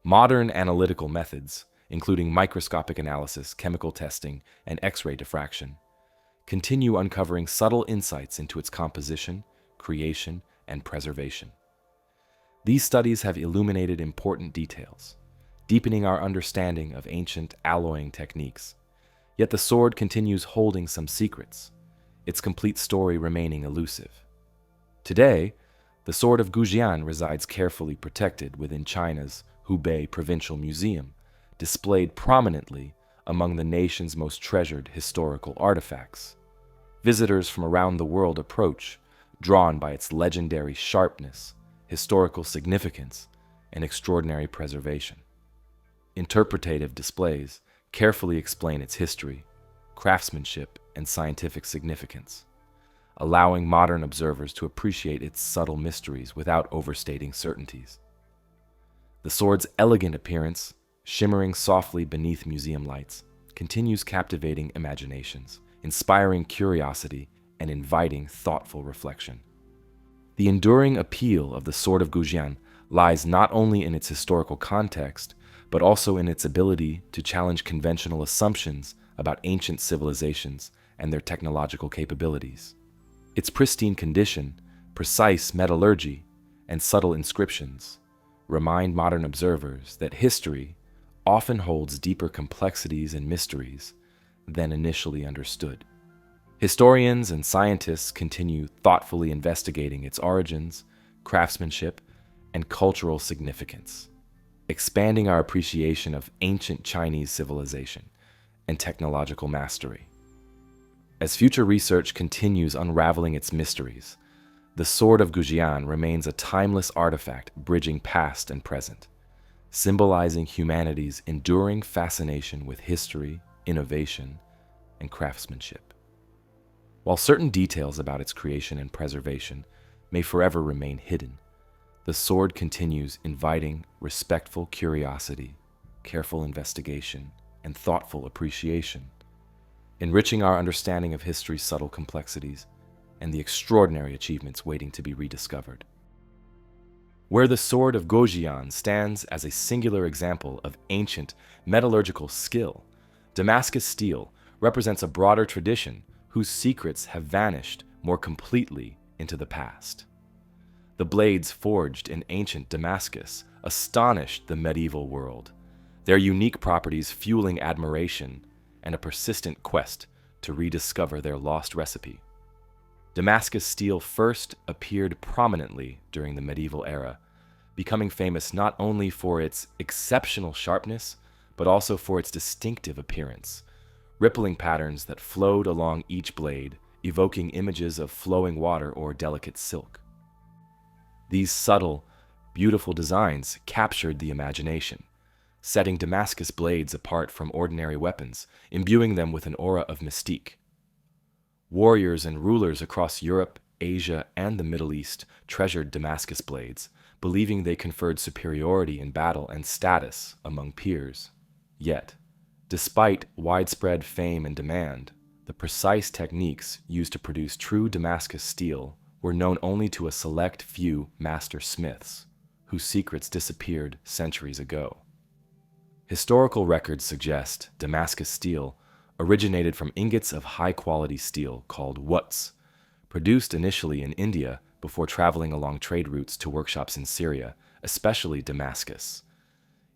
Modern analytical methods, including microscopic analysis, chemical testing, and X-ray diffraction, continue uncovering subtle insights into its composition, creation, and preservation. These studies have illuminated important details, deepening our understanding of ancient alloying techniques. Yet the sword continues holding some secrets, its complete story remaining elusive. Today, the Sword of Gujian resides carefully protected within China's Hubei Provincial Museum, displayed prominently among the nation's most treasured historical artifacts. Visitors from around the world approach, drawn by its legendary sharpness, historical significance, and extraordinary preservation. Interpretative displays carefully explain its history, craftsmanship, and scientific significance, allowing modern observers to appreciate its subtle mysteries without overstating certainties. The sword's elegant appearance, shimmering softly beneath museum lights, continues captivating imaginations, inspiring curiosity, and inviting thoughtful reflection. The enduring appeal of the Sword of Gujian lies not only in its historical context, but also in its ability to challenge conventional assumptions about ancient civilizations and their technological capabilities. Its pristine condition, precise metallurgy, and subtle inscriptions remind modern observers that history often holds deeper complexities and mysteries than initially understood. Historians and scientists continue thoughtfully investigating its origins, craftsmanship, and cultural significance, expanding our appreciation of ancient Chinese civilization and technological mastery. As future research continues unraveling its mysteries, the Sword of Gujian remains a timeless artifact bridging past and present, symbolizing humanity's enduring fascination with history, innovation, and craftsmanship. While certain details about its creation and preservation may forever remain hidden, the sword continues inviting respectful curiosity, careful investigation, and thoughtful appreciation, enriching our understanding of history's subtle complexities and the extraordinary achievements waiting to be rediscovered. Where the Sword of Gujian stands as a singular example of ancient metallurgical skill, Damascus steel represents a broader tradition whose secrets have vanished more completely into the past. The blades forged in ancient Damascus astonished the medieval world, their unique properties fueling admiration and a persistent quest to rediscover their lost recipe. Damascus steel first appeared prominently during the medieval era, becoming famous not only for its exceptional sharpness, but also for its distinctive appearance, rippling patterns that flowed along each blade, evoking images of flowing water or delicate silk. These subtle, beautiful designs captured the imagination, setting Damascus blades apart from ordinary weapons, imbuing them with an aura of mystique. Warriors and rulers across Europe, Asia, and the Middle East treasured Damascus blades, believing they conferred superiority in battle and status among peers. Yet, despite widespread fame and demand, the precise techniques used to produce true Damascus steel were known only to a select few master smiths, whose secrets disappeared centuries ago. Historical records suggest Damascus steel originated from ingots of high-quality steel called wuts, produced initially in India before traveling along trade routes to workshops in Syria, especially Damascus.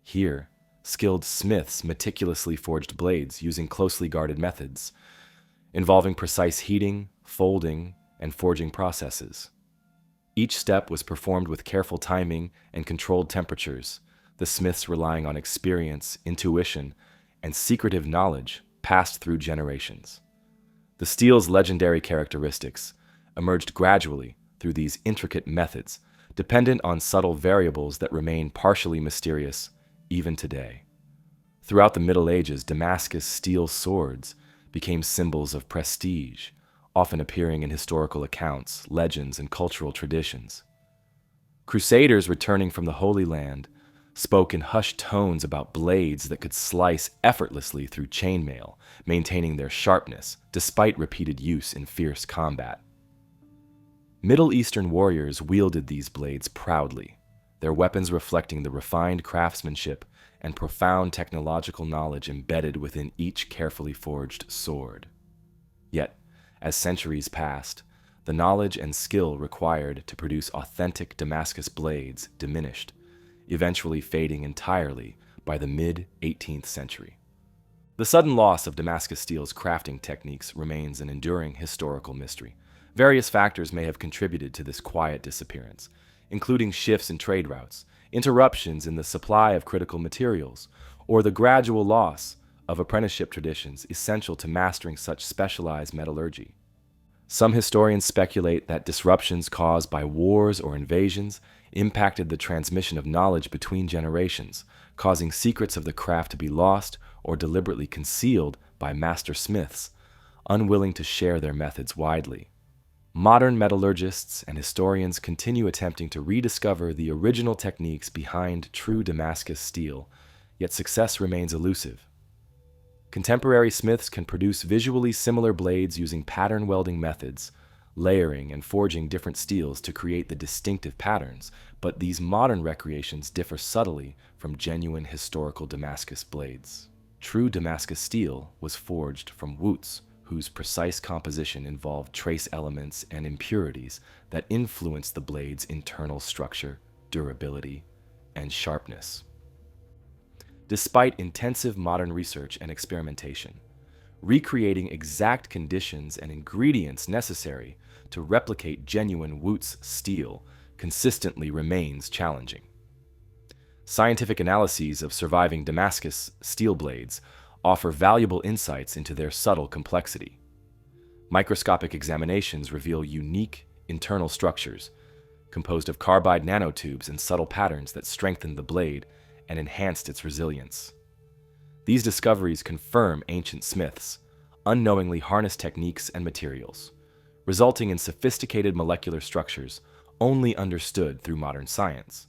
Here, Skilled smiths meticulously forged blades using closely guarded methods, involving precise heating, folding, and forging processes. Each step was performed with careful timing and controlled temperatures, the smiths relying on experience, intuition, and secretive knowledge passed through generations. The steel's legendary characteristics emerged gradually through these intricate methods, dependent on subtle variables that remain partially mysterious even today. Throughout the Middle Ages, Damascus steel swords became symbols of prestige, often appearing in historical accounts, legends, and cultural traditions. Crusaders returning from the Holy Land spoke in hushed tones about blades that could slice effortlessly through chainmail, maintaining their sharpness despite repeated use in fierce combat. Middle Eastern warriors wielded these blades proudly, their weapons reflecting the refined craftsmanship and profound technological knowledge embedded within each carefully forged sword. Yet, as centuries passed, the knowledge and skill required to produce authentic Damascus blades diminished, eventually fading entirely by the mid-18th century. The sudden loss of Damascus steel's crafting techniques remains an enduring historical mystery. Various factors may have contributed to this quiet disappearance, including shifts in trade routes, interruptions in the supply of critical materials, or the gradual loss of apprenticeship traditions essential to mastering such specialized metallurgy. Some historians speculate that disruptions caused by wars or invasions impacted the transmission of knowledge between generations, causing secrets of the craft to be lost or deliberately concealed by master smiths, unwilling to share their methods widely. Modern metallurgists and historians continue attempting to rediscover the original techniques behind true Damascus steel, yet success remains elusive. Contemporary smiths can produce visually similar blades using pattern welding methods, layering and forging different steels to create the distinctive patterns, but these modern recreations differ subtly from genuine historical Damascus blades. True Damascus steel was forged from woots, whose precise composition involved trace elements and impurities that influenced the blade's internal structure, durability, and sharpness. Despite intensive modern research and experimentation, recreating exact conditions and ingredients necessary to replicate genuine Wootz steel consistently remains challenging. Scientific analyses of surviving Damascus steel blades offer valuable insights into their subtle complexity. Microscopic examinations reveal unique internal structures, composed of carbide nanotubes and subtle patterns that strengthened the blade and enhanced its resilience. These discoveries confirm ancient smiths unknowingly harnessed techniques and materials, resulting in sophisticated molecular structures only understood through modern science.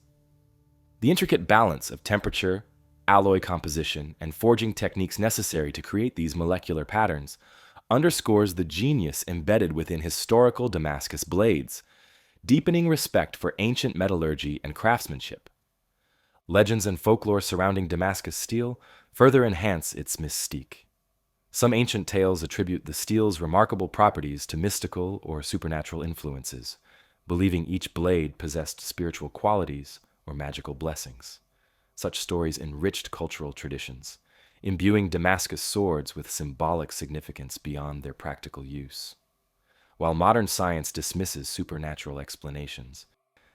The intricate balance of temperature, alloy composition, and forging techniques necessary to create these molecular patterns underscores the genius embedded within historical Damascus blades, deepening respect for ancient metallurgy and craftsmanship. Legends and folklore surrounding Damascus steel further enhance its mystique. Some ancient tales attribute the steel's remarkable properties to mystical or supernatural influences, believing each blade possessed spiritual qualities or magical blessings. Such stories enriched cultural traditions, imbuing Damascus swords with symbolic significance beyond their practical use. While modern science dismisses supernatural explanations,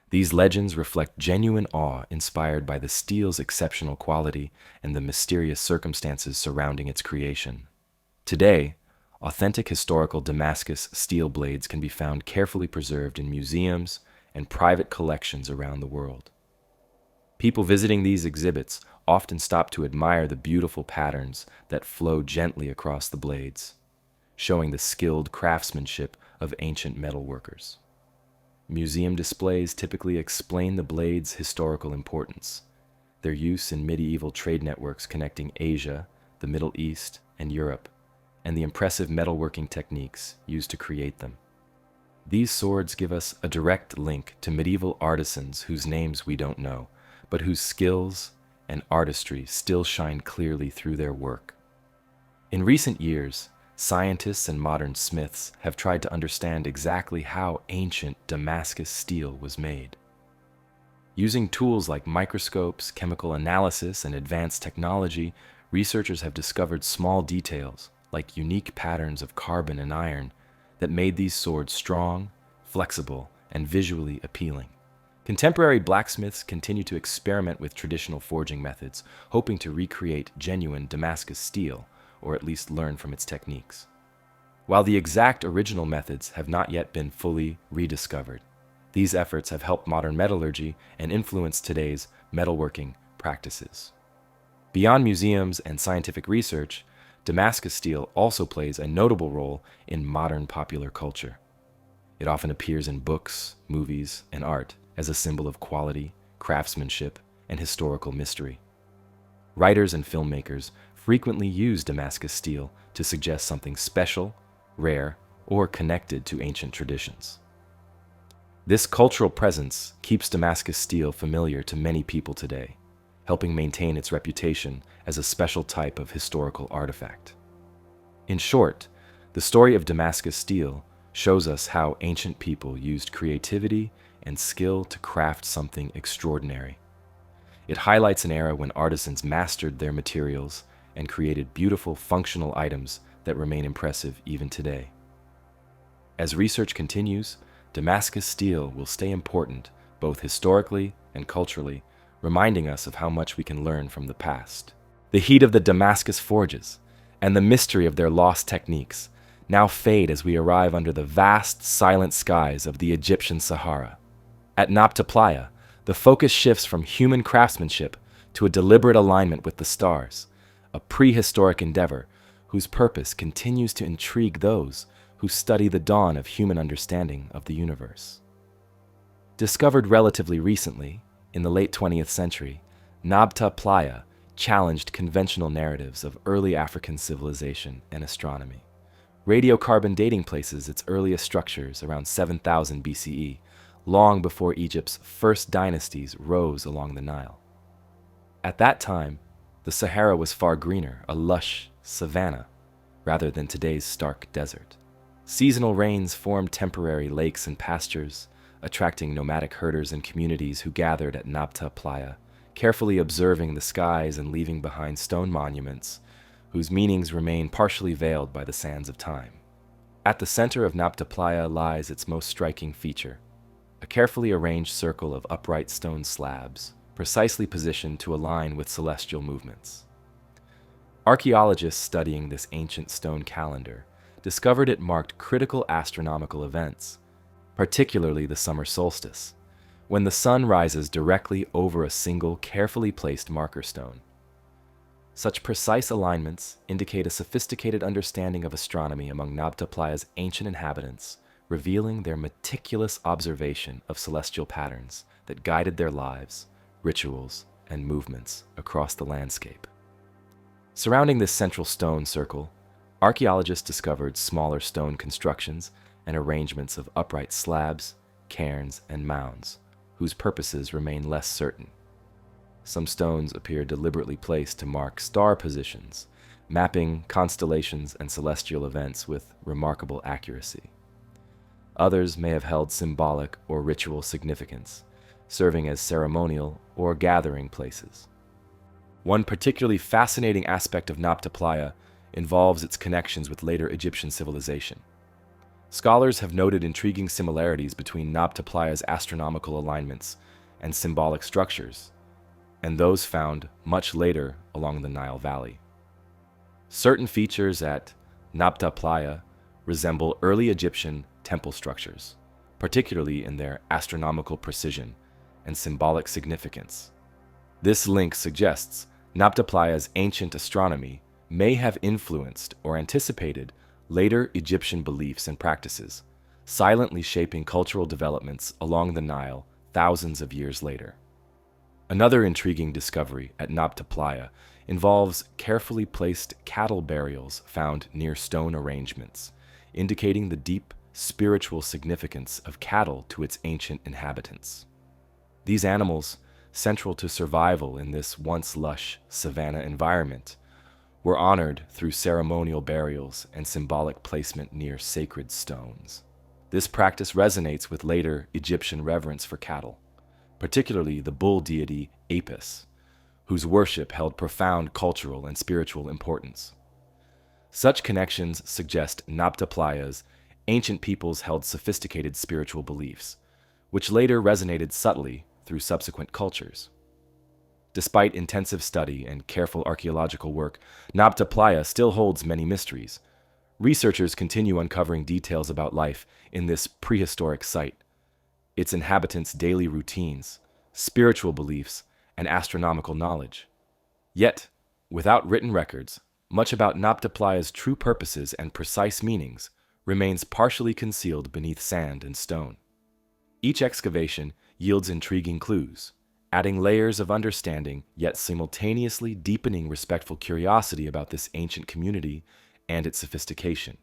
these legends reflect genuine awe inspired by the steel's exceptional quality and the mysterious circumstances surrounding its creation. Today, authentic historical Damascus steel blades can be found carefully preserved in museums and private collections around the world. People visiting these exhibits often stop to admire the beautiful patterns that flow gently across the blades, showing the skilled craftsmanship of ancient metalworkers. Museum displays typically explain the blade's historical importance, their use in medieval trade networks connecting Asia, the Middle East, and Europe, and the impressive metalworking techniques used to create them. These swords give us a direct link to medieval artisans whose names we don't know, but whose skills and artistry still shine clearly through their work. In recent years, scientists and modern smiths have tried to understand exactly how ancient Damascus steel was made. Using tools like microscopes, chemical analysis, and advanced technology, researchers have discovered small details, like unique patterns of carbon and iron, that made these swords strong, flexible, and visually appealing. Contemporary blacksmiths continue to experiment with traditional forging methods, hoping to recreate genuine Damascus steel, or at least learn from its techniques. While the exact original methods have not yet been fully rediscovered, these efforts have helped modern metallurgy and influenced today's metalworking practices. Beyond museums and scientific research, Damascus steel also plays a notable role in modern popular culture. It often appears in books, movies, and art as a symbol of quality, craftsmanship, and historical mystery. Writers and filmmakers frequently use Damascus steel to suggest something special, rare, or connected to ancient traditions. This cultural presence keeps Damascus steel familiar to many people today, helping maintain its reputation as a special type of historical artifact. In short, the story of Damascus steel shows us how ancient people used creativity and skill to craft something extraordinary. It highlights an era when artisans mastered their materials and created beautiful, functional items that remain impressive even today. As research continues, Damascus steel will stay important both historically and culturally, reminding us of how much we can learn from the past. The heat of the Damascus forges and the mystery of their lost techniques now fade as we arrive under the vast, silent skies of the Egyptian Sahara. At Nabta Playa, the focus shifts from human craftsmanship to a deliberate alignment with the stars, a prehistoric endeavor whose purpose continues to intrigue those who study the dawn of human understanding of the universe. Discovered relatively recently, in the late 20th century, Nabta Playa challenged conventional narratives of early African civilization and astronomy. Radiocarbon dating places its earliest structures around 7000 BCE, long before Egypt's first dynasties rose along the Nile. At that time, the Sahara was far greener, a lush savanna, rather than today's stark desert. Seasonal rains formed temporary lakes and pastures, attracting nomadic herders and communities who gathered at Nabta Playa, carefully observing the skies and leaving behind stone monuments whose meanings remain partially veiled by the sands of time. At the center of Nabta Playa lies its most striking feature, a carefully arranged circle of upright stone slabs, precisely positioned to align with celestial movements. Archaeologists studying this ancient stone calendar discovered it marked critical astronomical events, particularly the summer solstice, when the sun rises directly over a single carefully placed marker stone. Such precise alignments indicate a sophisticated understanding of astronomy among Nabta Playa's ancient inhabitants, revealing their meticulous observation of celestial patterns that guided their lives, rituals, and movements across the landscape. Surrounding this central stone circle, archaeologists discovered smaller stone constructions and arrangements of upright slabs, cairns, and mounds, whose purposes remain less certain. Some stones appear deliberately placed to mark star positions, mapping constellations and celestial events with remarkable accuracy. Others may have held symbolic or ritual significance, serving as ceremonial or gathering places. One particularly fascinating aspect of Nabta Playa involves its connections with later Egyptian civilization. Scholars have noted intriguing similarities between Nabta Playa's astronomical alignments and symbolic structures, and those found much later along the Nile Valley. Certain features at Nabta Playa resemble early Egyptian temple structures, particularly in their astronomical precision and symbolic significance. This link suggests Nabta Playa's ancient astronomy may have influenced or anticipated later Egyptian beliefs and practices, silently shaping cultural developments along the Nile thousands of years later. Another intriguing discovery at Nabta Playa involves carefully placed cattle burials found near stone arrangements, indicating the deep spiritual significance of cattle to its ancient inhabitants. These animals, central to survival in this once lush savanna environment, were honored through ceremonial burials and symbolic placement near sacred stones. This practice resonates with later Egyptian reverence for cattle, particularly the bull deity Apis, whose worship held profound cultural and spiritual importance. Such connections suggest Nabta-Playa's ancient peoples held sophisticated spiritual beliefs, which later resonated subtly through subsequent cultures. Despite intensive study and careful archaeological work, Nabta-Playa still holds many mysteries. Researchers continue uncovering details about life in this prehistoric site, its inhabitants' daily routines, spiritual beliefs, and astronomical knowledge. Yet, without written records, much about Nabta-Playa's true purposes and precise meanings remains partially concealed beneath sand and stone. Each excavation yields intriguing clues, adding layers of understanding yet simultaneously deepening respectful curiosity about this ancient community and its sophistication.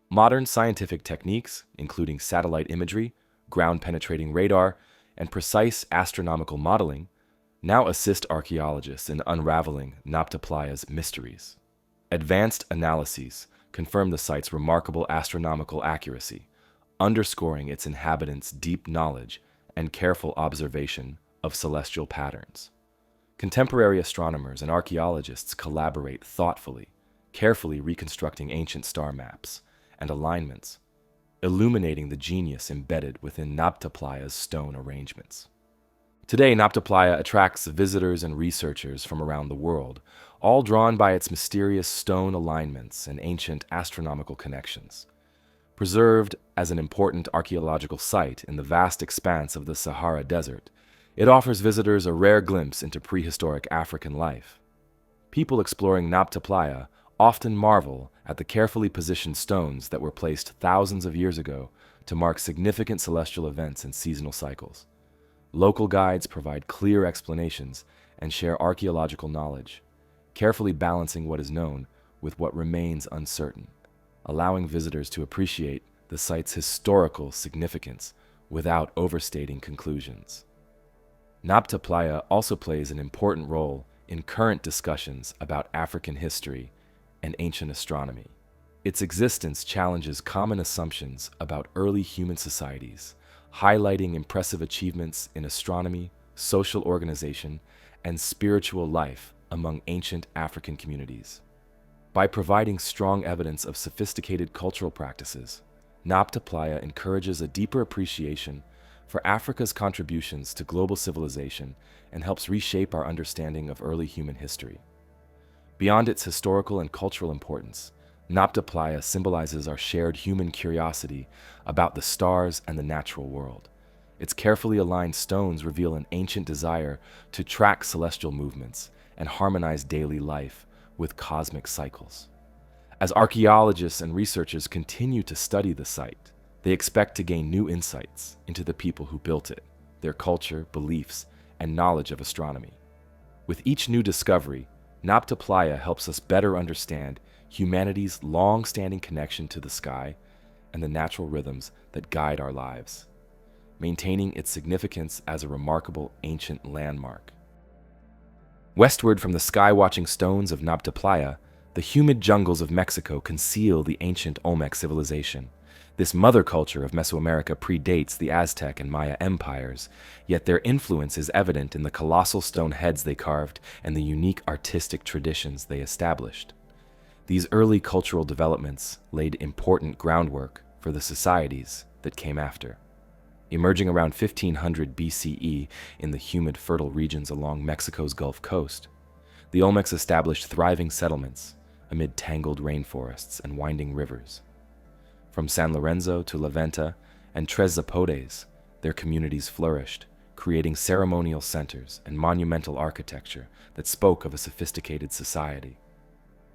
Modern scientific techniques, including satellite imagery, ground-penetrating radar, and precise astronomical modeling, now assist archaeologists in unraveling Nabta-Playa's mysteries. Advanced analyses confirm the site's remarkable astronomical accuracy, underscoring its inhabitants' deep knowledge and careful observation of celestial patterns. Contemporary astronomers and archaeologists collaborate thoughtfully, carefully reconstructing ancient star maps and alignments, illuminating the genius embedded within Nabta-Playa's stone arrangements. Today, Nabta-Playa attracts visitors and researchers from around the world, all drawn by its mysterious stone alignments and ancient astronomical connections. Preserved as an important archaeological site in the vast expanse of the Sahara Desert, it offers visitors a rare glimpse into prehistoric African life. People exploring Nabta-Playa often marvel at the carefully positioned stones that were placed thousands of years ago to mark significant celestial events and seasonal cycles. Local guides provide clear explanations and share archaeological knowledge, carefully balancing what is known with what remains uncertain, allowing visitors to appreciate the site's historical significance without overstating conclusions. Nabta-Playa also plays an important role in current discussions about African history and ancient astronomy. Its existence challenges common assumptions about early human societies, highlighting impressive achievements in astronomy, social organization, and spiritual life among ancient African communities. By providing strong evidence of sophisticated cultural practices, Nabta-Playa encourages a deeper appreciation for Africa's contributions to global civilization and helps reshape our understanding of early human history. Beyond its historical and cultural importance, Nabta-Playa symbolizes our shared human curiosity about the stars and the natural world. Its carefully aligned stones reveal an ancient desire to track celestial movements and harmonize daily life with cosmic cycles. As archaeologists and researchers continue to study the site, they expect to gain new insights into the people who built it, their culture, beliefs, and knowledge of astronomy. With each new discovery, Nabta-Playa helps us better understand humanity's long-standing connection to the sky and the natural rhythms that guide our lives, maintaining its significance as a remarkable ancient landmark. Westward from the sky-watching stones of Nabta-Playa, the humid jungles of Mexico conceal the ancient Olmec civilization. This mother culture of Mesoamerica predates the Aztec and Maya empires, yet their influence is evident in the colossal stone heads they carved and the unique artistic traditions they established. These early cultural developments laid important groundwork for the societies that came after. Emerging around 1500 BCE in the humid, fertile regions along Mexico's Gulf Coast, the Olmecs established thriving settlements amid tangled rainforests and winding rivers. From San Lorenzo to La Venta and Tres Zapotes, their communities flourished, creating ceremonial centers and monumental architecture that spoke of a sophisticated society.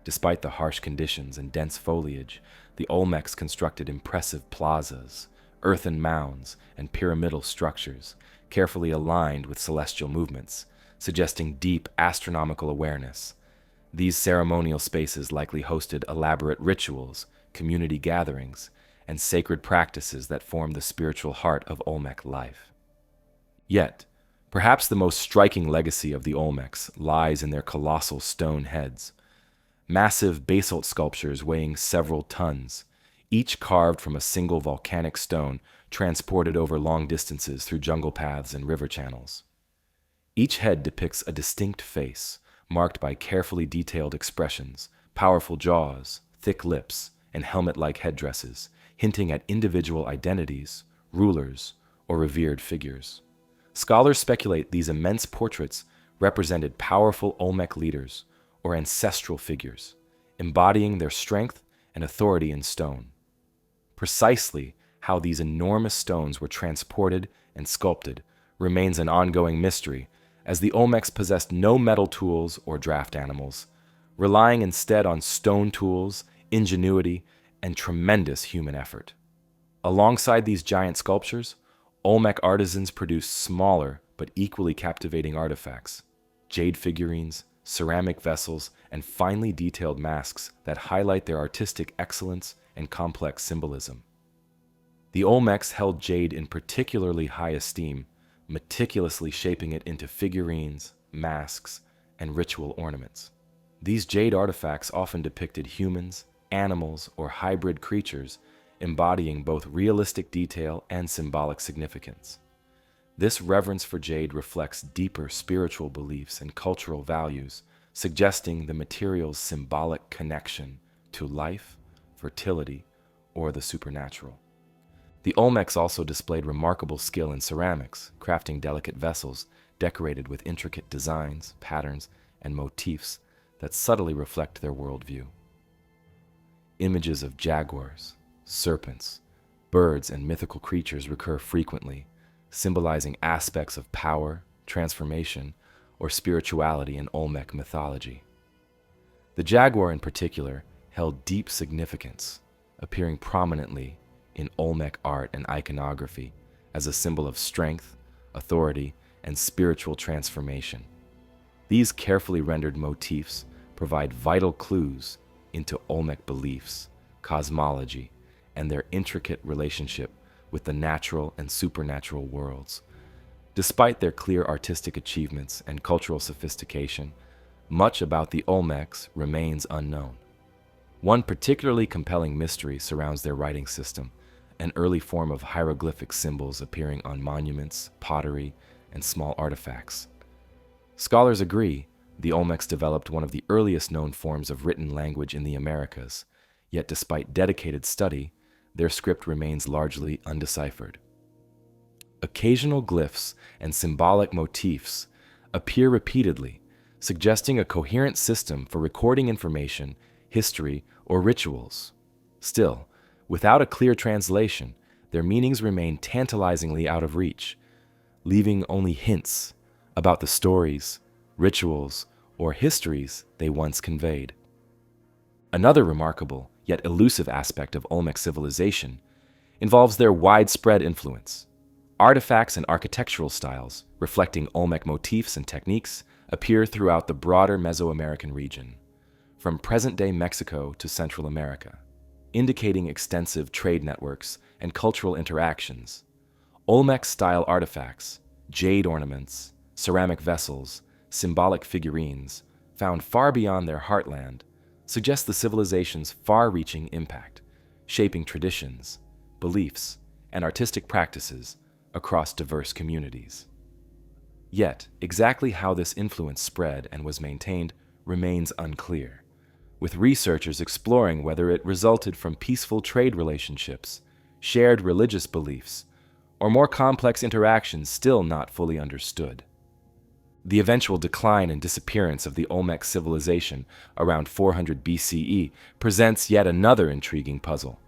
Despite the harsh conditions and dense foliage, the Olmecs constructed impressive plazas, earthen mounds, and pyramidal structures, carefully aligned with celestial movements, suggesting deep astronomical awareness. These ceremonial spaces likely hosted elaborate rituals, community gatherings, and sacred practices that form the spiritual heart of Olmec life. Yet, perhaps the most striking legacy of the Olmecs lies in their colossal stone heads. Massive basalt sculptures weighing several tons, each carved from a single volcanic stone transported over long distances through jungle paths and river channels. Each head depicts a distinct face, marked by carefully detailed expressions, powerful jaws, thick lips, and helmet-like headdresses, hinting at individual identities, rulers, or revered figures. Scholars speculate these immense portraits represented powerful Olmec leaders or ancestral figures, embodying their strength and authority in stone. Precisely how these enormous stones were transported and sculpted remains an ongoing mystery, as the Olmecs possessed no metal tools or draft animals, relying instead on stone tools, ingenuity, and tremendous human effort. Alongside these giant sculptures, Olmec artisans produced smaller but equally captivating artifacts, jade figurines, ceramic vessels, and finely detailed masks that highlight their artistic excellence and complex symbolism. The Olmecs held jade in particularly high esteem, meticulously shaping it into figurines, masks, and ritual ornaments. These jade artifacts often depicted humans, animals, or hybrid creatures, embodying both realistic detail and symbolic significance. This reverence for jade reflects deeper spiritual beliefs and cultural values, suggesting the material's symbolic connection to life, fertility, or the supernatural. The Olmecs also displayed remarkable skill in ceramics, crafting delicate vessels decorated with intricate designs, patterns, and motifs that subtly reflect their worldview. Images of jaguars, serpents, birds, and mythical creatures recur frequently, symbolizing aspects of power, transformation, or spirituality in Olmec mythology. The jaguar in particular held deep significance, appearing prominently in Olmec art and iconography as a symbol of strength, authority, and spiritual transformation. These carefully rendered motifs provide vital clues into Olmec beliefs, cosmology, and their intricate relationship with the natural and supernatural worlds. Despite their clear artistic achievements and cultural sophistication, much about the Olmecs remains unknown. One particularly compelling mystery surrounds their writing system, an early form of hieroglyphic symbols appearing on monuments, pottery, and small artifacts. Scholars agree the Olmecs developed one of the earliest known forms of written language in the Americas, yet despite dedicated study, their script remains largely undeciphered. Occasional glyphs and symbolic motifs appear repeatedly, suggesting a coherent system for recording information, history, or rituals. Still, without a clear translation, their meanings remain tantalizingly out of reach, leaving only hints about the stories, rituals, or histories they once conveyed. Another remarkable, yet elusive aspect of Olmec civilization involves their widespread influence. Artifacts and architectural styles, reflecting Olmec motifs and techniques, appear throughout the broader Mesoamerican region, from present-day Mexico to Central America, indicating extensive trade networks and cultural interactions. Olmec-style artifacts, jade ornaments, ceramic vessels, symbolic figurines, found far beyond their heartland, suggest the civilization's far-reaching impact, shaping traditions, beliefs, and artistic practices across diverse communities. Yet, exactly how this influence spread and was maintained remains unclear, with researchers exploring whether it resulted from peaceful trade relationships, shared religious beliefs, or more complex interactions still not fully understood. The eventual decline and disappearance of the Olmec civilization around 400 BCE presents yet another intriguing puzzle.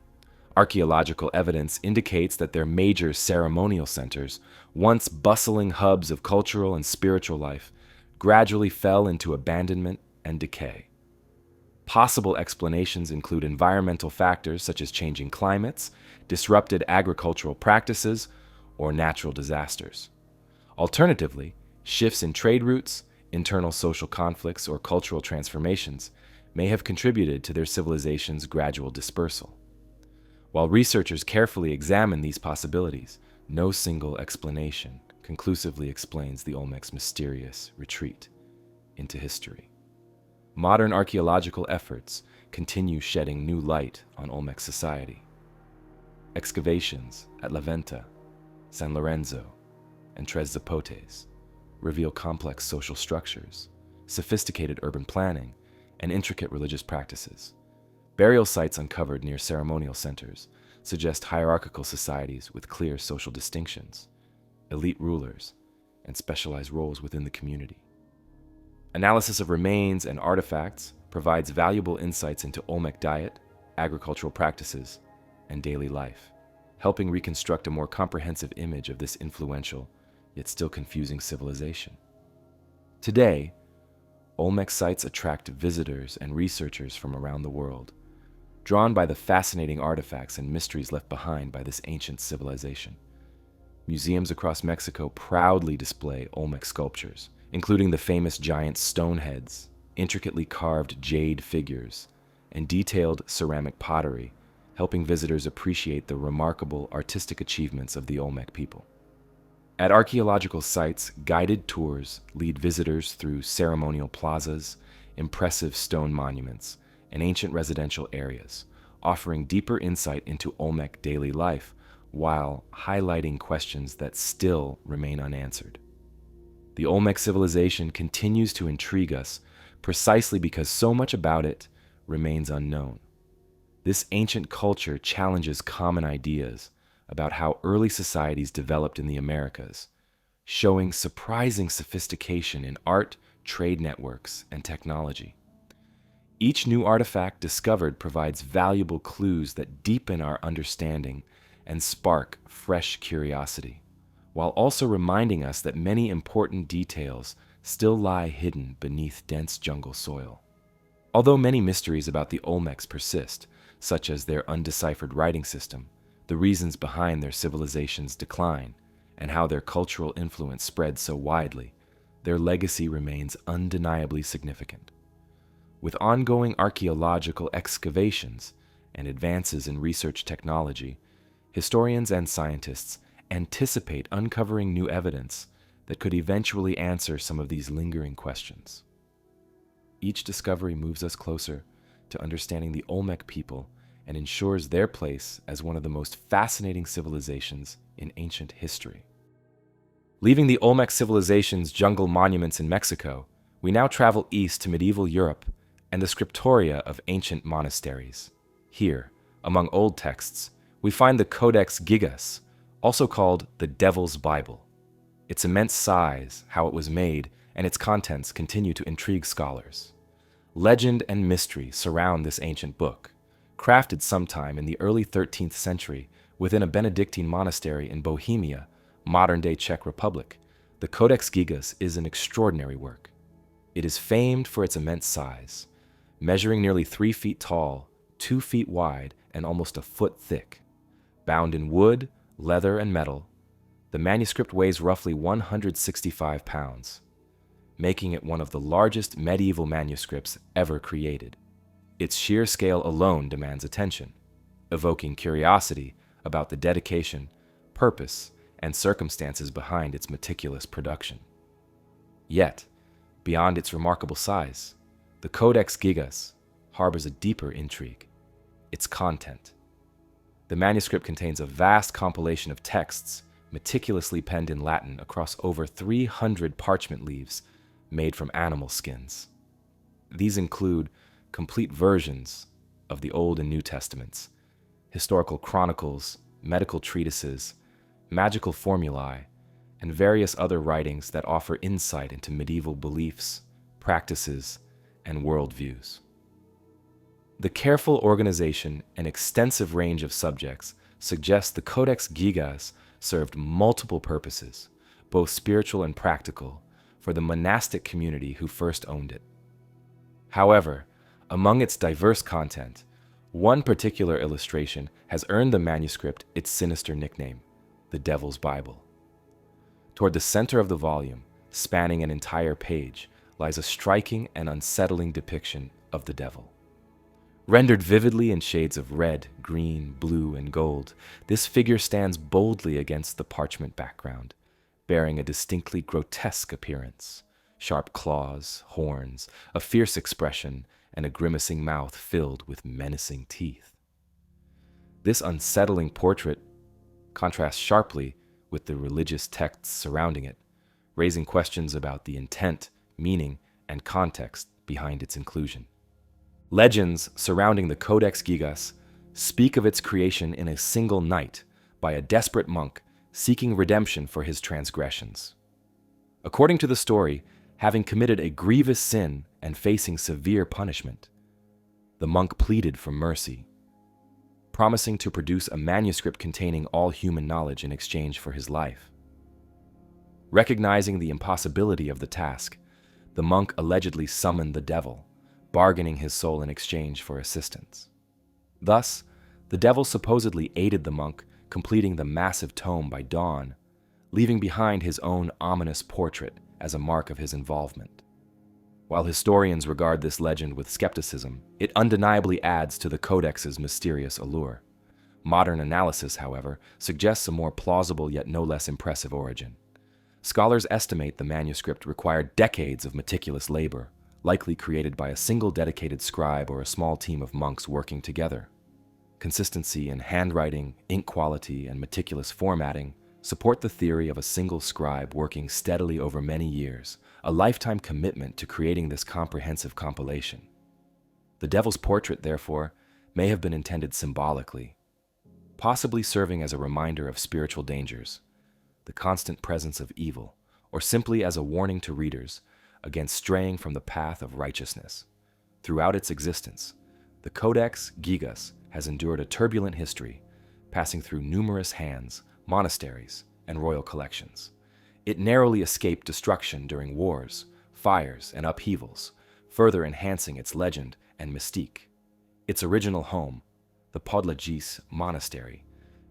Archaeological evidence indicates that their major ceremonial centers, once bustling hubs of cultural and spiritual life, gradually fell into abandonment and decay. Possible explanations include environmental factors such as changing climates, disrupted agricultural practices, or natural disasters. Alternatively, shifts in trade routes, internal social conflicts, or cultural transformations may have contributed to their civilization's gradual dispersal. While researchers carefully examine these possibilities, no single explanation conclusively explains the Olmec's mysterious retreat into history. Modern archaeological efforts continue shedding new light on Olmec society, Excavations at La Venta, San Lorenzo, and Tres Zapotes reveal complex social structures, sophisticated urban planning, and intricate religious practices. Burial sites uncovered near ceremonial centers suggest hierarchical societies with clear social distinctions, elite rulers, and specialized roles within the community. Analysis of remains and artifacts provides valuable insights into Olmec diet, agricultural practices, and daily life, helping reconstruct a more comprehensive image of this influential, yet still confusing civilization. Today, Olmec sites attract visitors and researchers from around the world, drawn by the fascinating artifacts and mysteries left behind by this ancient civilization. Museums across Mexico proudly display Olmec sculptures, including the famous giant stone heads, intricately carved jade figures, and detailed ceramic pottery, helping visitors appreciate the remarkable artistic achievements of the Olmec people. At archaeological sites, guided tours lead visitors through ceremonial plazas, impressive stone monuments, and ancient residential areas, offering deeper insight into Olmec daily life while highlighting questions that still remain unanswered. The Olmec civilization continues to intrigue us precisely because so much about it remains unknown. This ancient culture challenges common ideas about how early societies developed in the Americas, showing surprising sophistication in art, trade networks, and technology. Each new artifact discovered provides valuable clues that deepen our understanding and spark fresh curiosity, while also reminding us that many important details still lie hidden beneath dense jungle soil. Although many mysteries about the Olmecs persist, such as their undeciphered writing system, the reasons behind their civilization's decline, and how their cultural influence spread so widely, their legacy remains undeniably significant. With ongoing archaeological excavations and advances in research technology, historians and scientists anticipate uncovering new evidence that could eventually answer some of these lingering questions. Each discovery moves us closer to understanding the Olmec people and ensures their place as one of the most fascinating civilizations in ancient history. Leaving the Olmec civilization's jungle monuments in Mexico, we now travel east to medieval Europe and the scriptoria of ancient monasteries. Here, among old texts, we find the Codex Gigas, also called the Devil's Bible. Its immense size, how it was made, and its contents continue to intrigue scholars. Legend and mystery surround this ancient book, crafted sometime in the early 13th century within a Benedictine monastery in Bohemia, modern-day Czech Republic. The Codex Gigas is an extraordinary work. It is famed for its immense size, measuring nearly 3 feet tall, 2 feet wide, and almost a foot thick. Bound in wood, leather, and metal, the manuscript weighs roughly 165 pounds, making it one of the largest medieval manuscripts ever created. Its sheer scale alone demands attention, evoking curiosity about the dedication, purpose, and circumstances behind its meticulous production. Yet, beyond its remarkable size, the Codex Gigas harbors a deeper intrigue: its content. The manuscript contains a vast compilation of texts meticulously penned in Latin across over 300 parchment leaves made from animal skins. These include complete versions of the Old and New Testaments, historical chronicles, medical treatises, magical formulae, and various other writings that offer insight into medieval beliefs, practices, and worldviews. The careful organization and extensive range of subjects suggest the Codex Gigas served multiple purposes, both spiritual and practical, for the monastic community who first owned it. However, among its diverse content, one particular illustration has earned the manuscript its sinister nickname, the Devil's Bible. Toward the center of the volume, spanning an entire page, lies a striking and unsettling depiction of the devil. Rendered vividly in shades of red, green, blue, and gold, this figure stands boldly against the parchment background, bearing a distinctly grotesque appearance: sharp claws, horns, a fierce expression, and a grimacing mouth filled with menacing teeth. This unsettling portrait contrasts sharply with the religious texts surrounding it, raising questions about the intent, meaning, and context behind its inclusion. Legends surrounding the Codex Gigas speak of its creation in a single night by a desperate monk seeking redemption for his transgressions. According to the story, having committed a grievous sin and facing severe punishment, the monk pleaded for mercy, promising to produce a manuscript containing all human knowledge in exchange for his life. Recognizing the impossibility of the task, the monk allegedly summoned the devil, bargaining his soul in exchange for assistance. Thus, the devil supposedly aided the monk completing the massive tome by dawn, leaving behind his own ominous portrait as a mark of his involvement. While historians regard this legend with skepticism, it undeniably adds to the Codex's mysterious allure. Modern analysis, however, suggests a more plausible yet no less impressive origin. Scholars estimate the manuscript required decades of meticulous labor, likely created by a single dedicated scribe or a small team of monks working together. Consistency in handwriting, ink quality, and meticulous formatting support the theory of a single scribe working steadily over many years, a lifetime commitment to creating this comprehensive compilation. The devil's portrait, therefore, may have been intended symbolically, possibly serving as a reminder of spiritual dangers, the constant presence of evil, or simply as a warning to readers against straying from the path of righteousness. Throughout its existence, the Codex Gigas has endured a turbulent history, passing through numerous hands, monasteries, and royal collections. It narrowly escaped destruction during wars, fires, and upheavals, further enhancing its legend and mystique. Its original home, the Podlagis Monastery,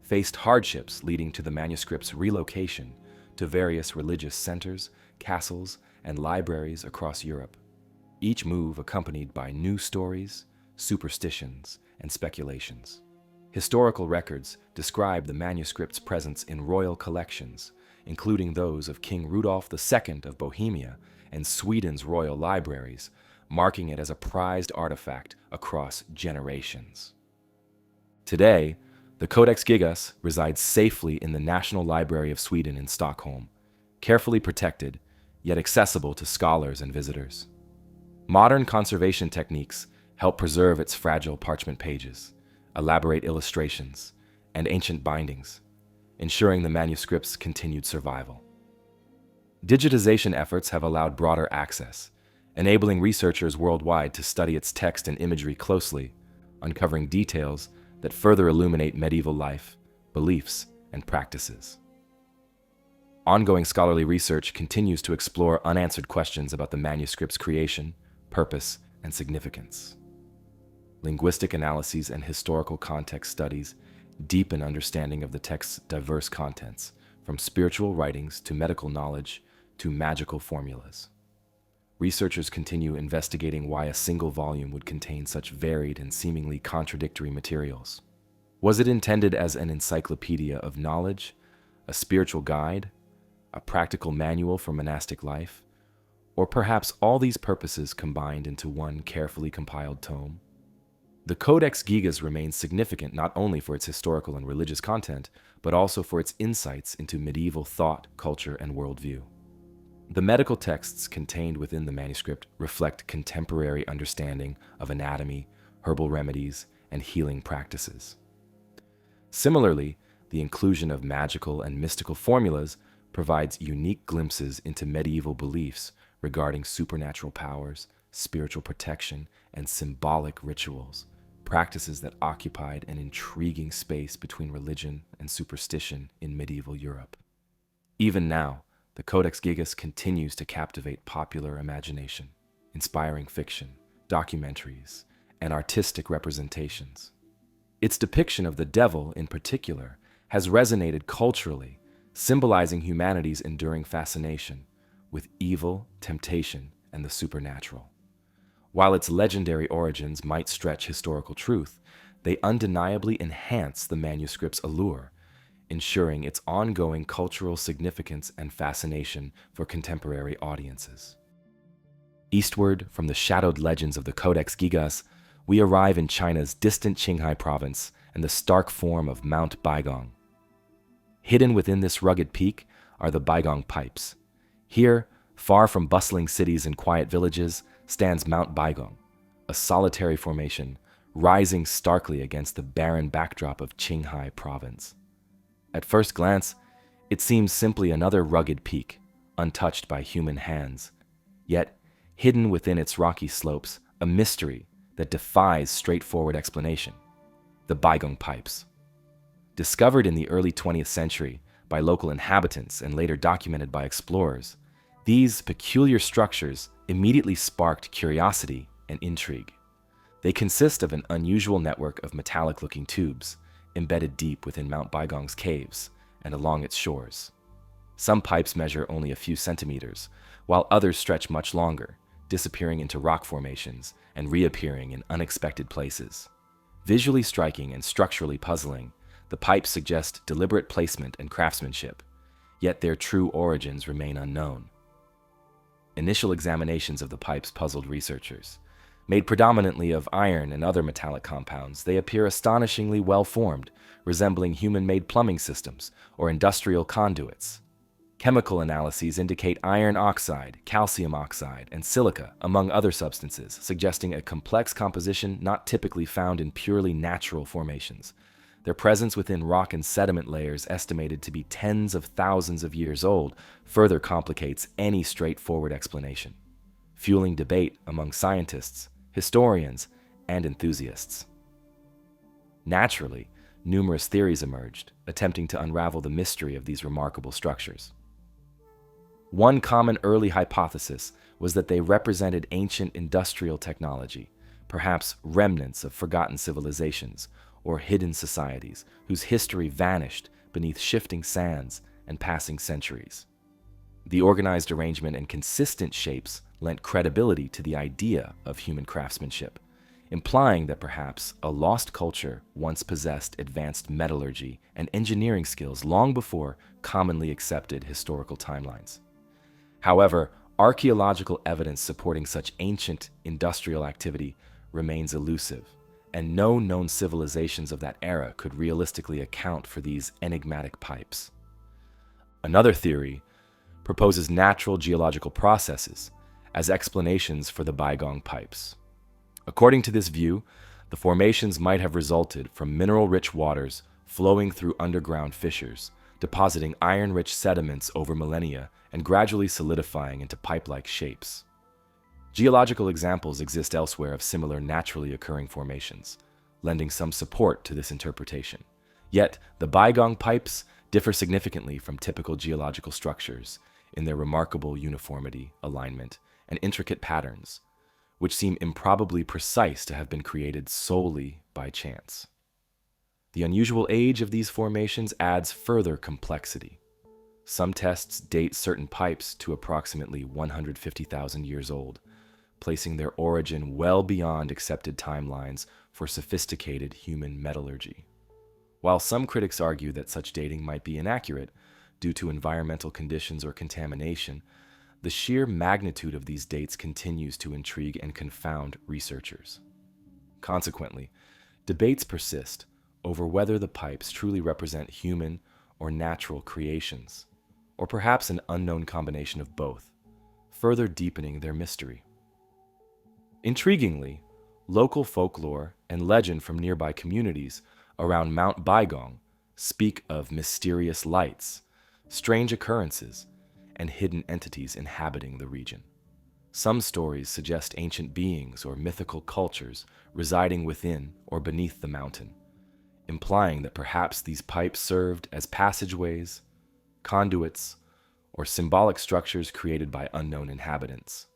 faced hardships leading to the manuscript's relocation to various religious centers, castles, and libraries across Europe, each move accompanied by new stories, superstitions, and speculations. Historical records describe the manuscript's presence in royal collections, including those of King Rudolf II of Bohemia and Sweden's royal libraries, marking it as a prized artifact across generations. Today, the Codex Gigas resides safely in the National Library of Sweden in Stockholm, carefully protected, yet accessible to scholars and visitors. Modern conservation techniques help preserve its fragile parchment pages, elaborate illustrations, and ancient bindings, ensuring the manuscript's continued survival. Digitization efforts have allowed broader access, enabling researchers worldwide to study its text and imagery closely, uncovering details that further illuminate medieval life, beliefs, and practices. Ongoing scholarly research continues to explore unanswered questions about the manuscript's creation, purpose, and significance. Linguistic analyses and historical context studies deepen understanding of the text's diverse contents, from spiritual writings to medical knowledge to magical formulas. Researchers continue investigating why a single volume would contain such varied and seemingly contradictory materials. Was it intended as an encyclopedia of knowledge, a spiritual guide, a practical manual for monastic life, or perhaps all these purposes combined into one carefully compiled tome? The Codex Gigas remains significant not only for its historical and religious content, but also for its insights into medieval thought, culture, and worldview. The medical texts contained within the manuscript reflect contemporary understanding of anatomy, herbal remedies, and healing practices. Similarly, the inclusion of magical and mystical formulas provides unique glimpses into medieval beliefs regarding supernatural powers, spiritual protection, and symbolic rituals, practices that occupied an intriguing space between religion and superstition in medieval Europe. Even now, the Codex Gigas continues to captivate popular imagination, inspiring fiction, documentaries, and artistic representations. Its depiction of the devil, in particular, has resonated culturally, symbolizing humanity's enduring fascination with evil, temptation, and the supernatural. While its legendary origins might stretch historical truth, they undeniably enhance the manuscript's allure, ensuring its ongoing cultural significance and fascination for contemporary audiences. Eastward from the shadowed legends of the Codex Gigas, we arrive in China's distant Qinghai province and the stark form of Mount Baigong. Hidden within this rugged peak are the Baigong Pipes. Here, far from bustling cities and quiet villages, stands Mount Baigong, a solitary formation rising starkly against the barren backdrop of Qinghai province. At first glance, it seems simply another rugged peak, untouched by human hands. Yet, hidden within its rocky slopes, a mystery that defies straightforward explanation: the Baigong Pipes. Discovered in the early 20th century by local inhabitants and later documented by explorers, these peculiar structures immediately sparked curiosity and intrigue. They consist of an unusual network of metallic-looking tubes embedded deep within Mount Baigong's caves and along its shores. Some pipes measure only a few centimeters, while others stretch much longer, disappearing into rock formations and reappearing in unexpected places. Visually striking and structurally puzzling, the pipes suggest deliberate placement and craftsmanship, yet their true origins remain unknown. Initial examinations of the pipes puzzled researchers. Made predominantly of iron and other metallic compounds, they appear astonishingly well-formed, resembling human-made plumbing systems or industrial conduits. Chemical analyses indicate iron oxide, calcium oxide, and silica, among other substances, suggesting a complex composition not typically found in purely natural formations. Their presence within rock and sediment layers estimated to be tens of thousands of years old further complicates any straightforward explanation, fueling debate among scientists, historians, and enthusiasts. Naturally, numerous theories emerged, attempting to unravel the mystery of these remarkable structures. One common early hypothesis was that they represented ancient industrial technology, perhaps remnants of forgotten civilizations or hidden societies whose history vanished beneath shifting sands and passing centuries. The organized arrangement and consistent shapes lent credibility to the idea of human craftsmanship, implying that perhaps a lost culture once possessed advanced metallurgy and engineering skills long before commonly accepted historical timelines. However, archaeological evidence supporting such ancient industrial activity remains elusive, and no known civilizations of that era could realistically account for these enigmatic pipes. Another theory proposes natural geological processes as explanations for the Baigong Pipes. According to this view, the formations might have resulted from mineral-rich waters flowing through underground fissures, depositing iron-rich sediments over millennia and gradually solidifying into pipe-like shapes. Geological examples exist elsewhere of similar naturally occurring formations, lending some support to this interpretation. Yet, the Baigong Pipes differ significantly from typical geological structures in their remarkable uniformity, alignment, and intricate patterns, which seem improbably precise to have been created solely by chance. The unusual age of these formations adds further complexity. Some tests date certain pipes to approximately 150,000 years old, placing their origin well beyond accepted timelines for sophisticated human metallurgy. While some critics argue that such dating might be inaccurate due to environmental conditions or contamination, the sheer magnitude of these dates continues to intrigue and confound researchers. Consequently, debates persist over whether the pipes truly represent human or natural creations, or perhaps an unknown combination of both, further deepening their mystery. Intriguingly, local folklore and legend from nearby communities around Mount Baigong speak of mysterious lights, strange occurrences, and hidden entities inhabiting the region. Some stories suggest ancient beings or mythical cultures residing within or beneath the mountain, implying that perhaps these pipes served as passageways, conduits, or symbolic structures created by unknown inhabitants.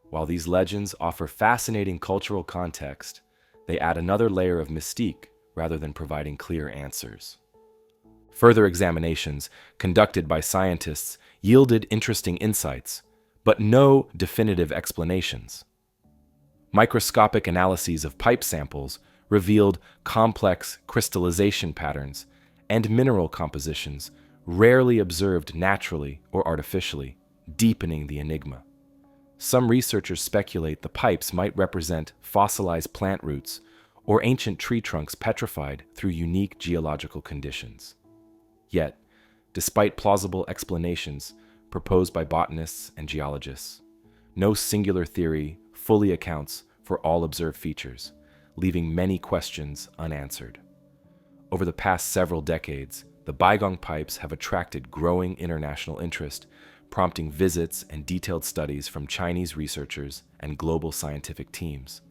While these legends offer fascinating cultural context, they add another layer of mystique rather than providing clear answers. Further examinations conducted by scientists yielded interesting insights, but no definitive explanations. Microscopic analyses of pipe samples revealed complex crystallization patterns and mineral compositions rarely observed naturally or artificially, deepening the enigma. Some researchers speculate the pipes might represent fossilized plant roots or ancient tree trunks petrified through unique geological conditions. Yet, despite plausible explanations proposed by botanists and geologists, no singular theory fully accounts for all observed features, leaving many questions unanswered. Over the past several decades, the Baigong pipes have attracted growing international interest, prompting visits and detailed studies from Chinese researchers and global scientific teams.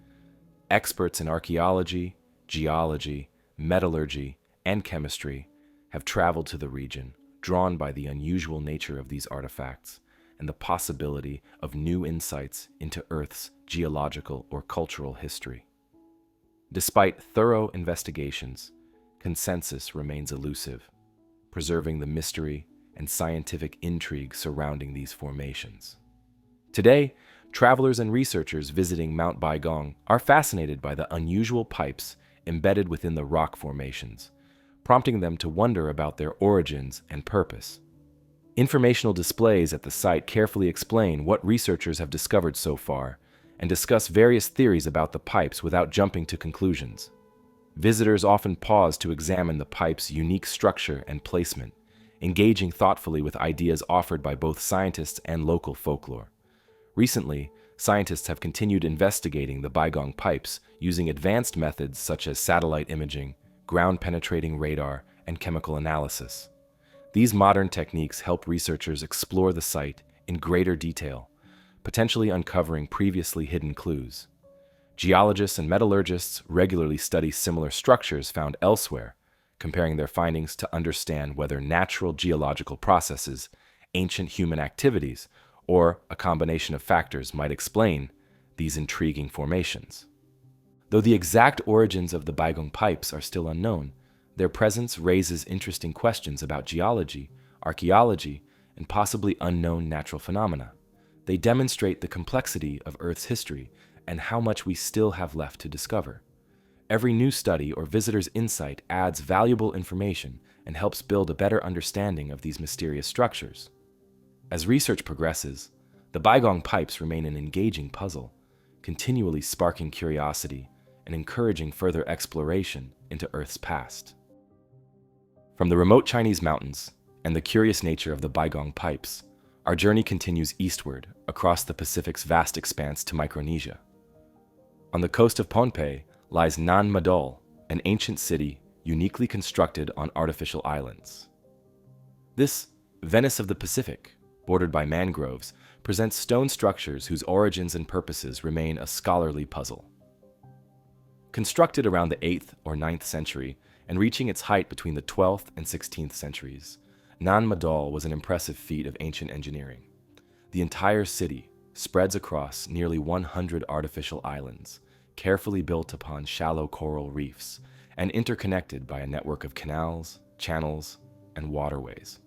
Experts in archaeology, geology, metallurgy, and chemistry have traveled to the region, drawn by the unusual nature of these artifacts and the possibility of new insights into Earth's geological or cultural history. Despite thorough investigations, consensus remains elusive, preserving the mystery and scientific intrigue surrounding these formations. Today, travelers and researchers visiting Mount Baigong are fascinated by the unusual pipes embedded within the rock formations, prompting them to wonder about their origins and purpose. Informational displays at the site carefully explain what researchers have discovered so far and discuss various theories about the pipes without jumping to conclusions. Visitors often pause to examine the pipe's unique structure and placement, engaging thoughtfully with ideas offered by both scientists and local folklore. Recently, scientists have continued investigating the Baigong pipes using advanced methods such as satellite imaging, ground-penetrating radar, and chemical analysis. These modern techniques help researchers explore the site in greater detail, potentially uncovering previously hidden clues. Geologists and metallurgists regularly study similar structures found elsewhere, comparing their findings to understand whether natural geological processes, ancient human activities, or a combination of factors might explain these intriguing formations. Though the exact origins of the Baigong pipes are still unknown, their presence raises interesting questions about geology, archaeology, and possibly unknown natural phenomena. They demonstrate the complexity of Earth's history and how much we still have left to discover. Every new study or visitor's insight adds valuable information and helps build a better understanding of these mysterious structures. As research progresses, the Baigong pipes remain an engaging puzzle, continually sparking curiosity and encouraging further exploration into Earth's past. From the remote Chinese mountains and the curious nature of the Baigong pipes, our journey continues eastward across the Pacific's vast expanse to Micronesia. On the coast of Pohnpei lies Nan Madol, an ancient city uniquely constructed on artificial islands. This Venice of the Pacific, bordered by mangroves, presents stone structures whose origins and purposes remain a scholarly puzzle. Constructed around the 8th or 9th century and reaching its height between the 12th and 16th centuries, Nan Madol was an impressive feat of ancient engineering. The entire city spreads across nearly 100 artificial islands, carefully built upon shallow coral reefs and interconnected by a network of canals, channels, and waterways.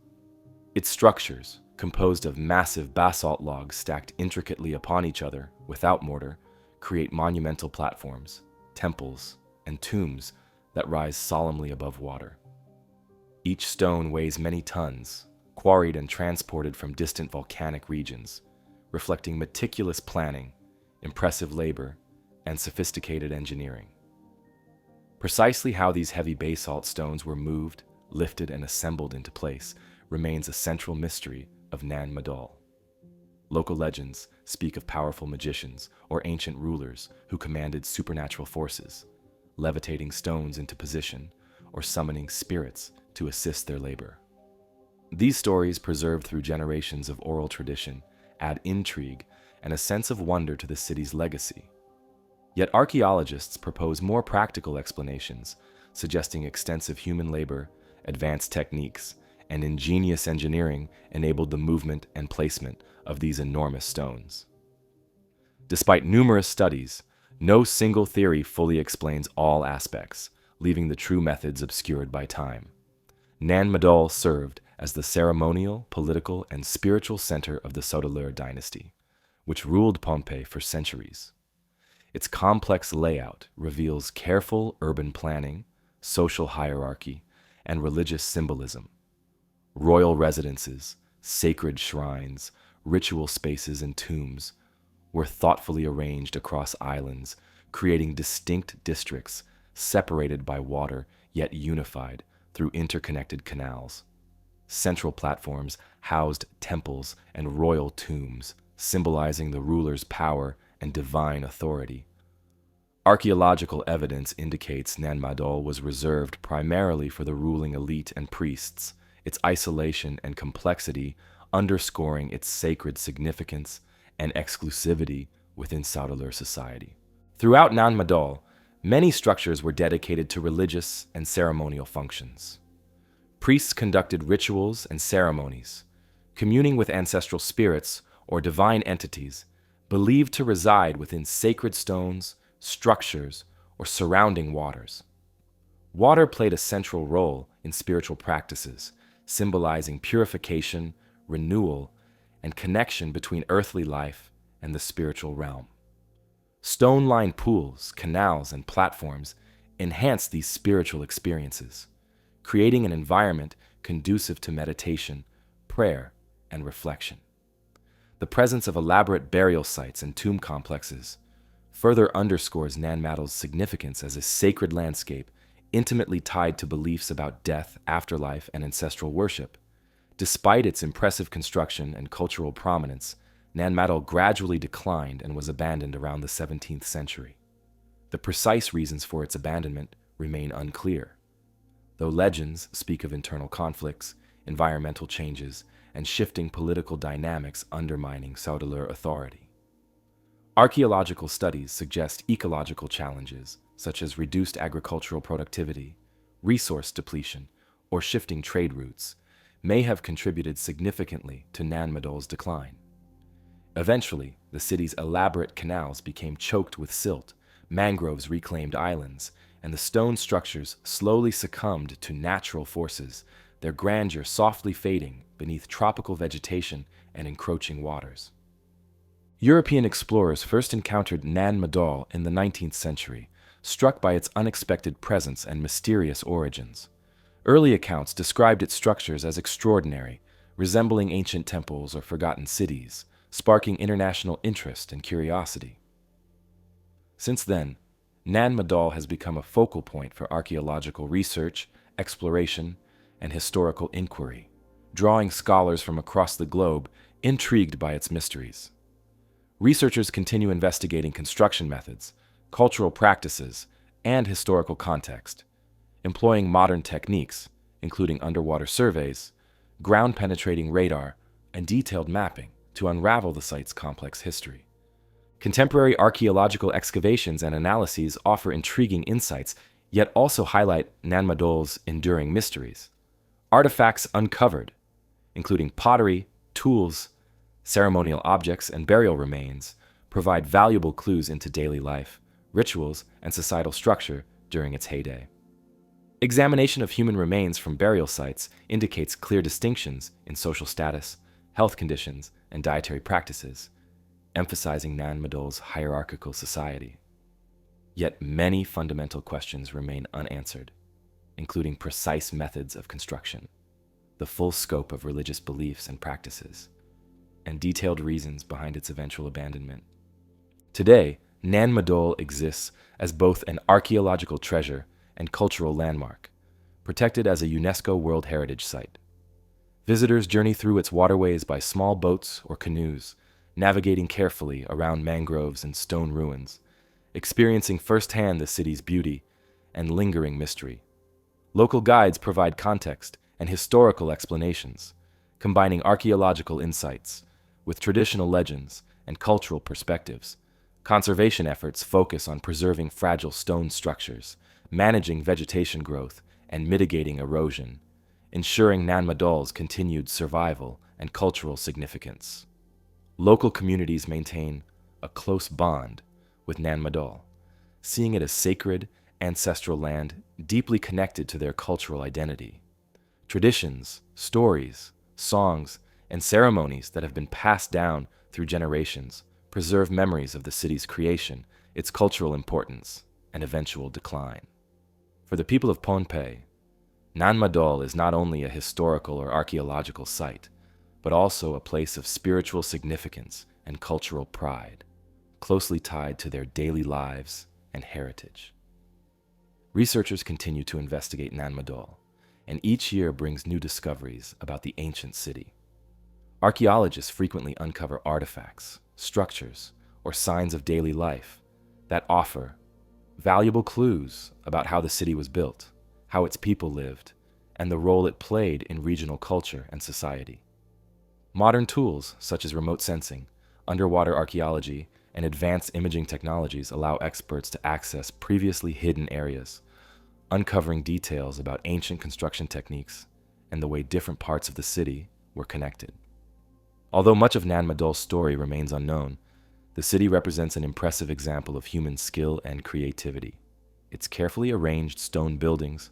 Its structures, composed of massive basalt logs stacked intricately upon each other without mortar, create monumental platforms, temples, and tombs that rise solemnly above water. Each stone weighs many tons, quarried and transported from distant volcanic regions, reflecting meticulous planning, impressive labor, and sophisticated engineering. Precisely how these heavy basalt stones were moved, lifted, and assembled into place remains a central mystery of Nan Madol. Local legends speak of powerful magicians or ancient rulers who commanded supernatural forces, levitating stones into position or summoning spirits to assist their labor. These stories, preserved through generations of oral tradition, add intrigue and a sense of wonder to the city's legacy. Yet archaeologists propose more practical explanations, suggesting extensive human labor, advanced techniques, and ingenious engineering enabled the movement and placement of these enormous stones. Despite numerous studies, no single theory fully explains all aspects, leaving the true methods obscured by time. Nan Madol served as the ceremonial, political, and spiritual center of the Sodelur dynasty, which ruled Pohnpei for centuries. Its complex layout reveals careful urban planning, social hierarchy, and religious symbolism. Royal residences, sacred shrines, ritual spaces, and tombs were thoughtfully arranged across islands, creating distinct districts separated by water yet unified through interconnected canals. Central platforms housed temples and royal tombs, symbolizing the ruler's power and divine authority. Archaeological evidence indicates Nan Madol was reserved primarily for the ruling elite and priests, its isolation and complexity underscoring its sacred significance and exclusivity within Saudeleur society. Throughout Nan Madol, many structures were dedicated to religious and ceremonial functions. Priests conducted rituals and ceremonies, communing with ancestral spirits or divine entities believed to reside within sacred stones, structures, or surrounding waters. Water played a central role in spiritual practices, symbolizing purification, renewal, and connection between earthly life and the spiritual realm. Stone-lined pools, canals, and platforms enhance these spiritual experiences, creating an environment conducive to meditation, prayer, and reflection. The presence of elaborate burial sites and tomb complexes further underscores Nan Madol's significance as a sacred landscape intimately tied to beliefs about death, afterlife, and ancestral worship. Despite its impressive construction and cultural prominence, Nan Madol gradually declined and was abandoned around the 17th century. The precise reasons for its abandonment remain unclear, though legends speak of internal conflicts, environmental changes, and shifting political dynamics undermining Saudeleur authority. Archaeological studies suggest ecological challenges, such as reduced agricultural productivity, resource depletion, or shifting trade routes, may have contributed significantly to Nan Madol's decline. Eventually, the city's elaborate canals became choked with silt, mangroves reclaimed islands, and the stone structures slowly succumbed to natural forces, their grandeur softly fading beneath tropical vegetation and encroaching waters. European explorers first encountered Nan Madol in the 19th century, struck by its unexpected presence and mysterious origins. Early accounts described its structures as extraordinary, resembling ancient temples or forgotten cities, sparking international interest and curiosity. Since then, Nan Madol has become a focal point for archaeological research, exploration, and historical inquiry, drawing scholars from across the globe intrigued by its mysteries. Researchers continue investigating construction methods, cultural practices, and historical context, employing modern techniques, including underwater surveys, ground-penetrating radar, and detailed mapping to unravel the site's complex history. Contemporary archaeological excavations and analyses offer intriguing insights, yet also highlight Nan Madol's enduring mysteries. Artifacts uncovered, including pottery, tools, ceremonial objects, and burial remains, provide valuable clues into daily life, rituals, and societal structure during its heyday. Examination of human remains from burial sites indicates clear distinctions in social status, health conditions, and dietary practices, emphasizing Nan Madol's hierarchical society. Yet many fundamental questions remain unanswered, including precise methods of construction, the full scope of religious beliefs and practices, and detailed reasons behind its eventual abandonment. Today, Nan Madol exists as both an archaeological treasure and cultural landmark, protected as a UNESCO World Heritage Site. Visitors journey through its waterways by small boats or canoes, navigating carefully around mangroves and stone ruins, experiencing firsthand the city's beauty and lingering mystery. Local guides provide context and historical explanations, combining archaeological insights with traditional legends and cultural perspectives. Conservation efforts focus on preserving fragile stone structures, managing vegetation growth, and mitigating erosion, ensuring Nan Madol's continued survival and cultural significance. Local communities maintain a close bond with Nan Madol, seeing it as sacred, ancestral land deeply connected to their cultural identity. Traditions, stories, songs, and ceremonies that have been passed down through generations preserve memories of the city's creation, its cultural importance, and eventual decline. For the people of Pohnpei, Nan Madol is not only a historical or archaeological site, but also a place of spiritual significance and cultural pride, closely tied to their daily lives and heritage. Researchers continue to investigate Nan Madol, and each year brings new discoveries about the ancient city. Archaeologists frequently uncover artifacts, structures, or signs of daily life that offer valuable clues about how the city was built, how its people lived, and the role it played in regional culture and society. Modern tools such as remote sensing, underwater archaeology, and advanced imaging technologies allow experts to access previously hidden areas, uncovering details about ancient construction techniques and the way different parts of the city were connected. Although much of Nan Madol's story remains unknown, the city represents an impressive example of human skill and creativity. Its carefully arranged stone buildings,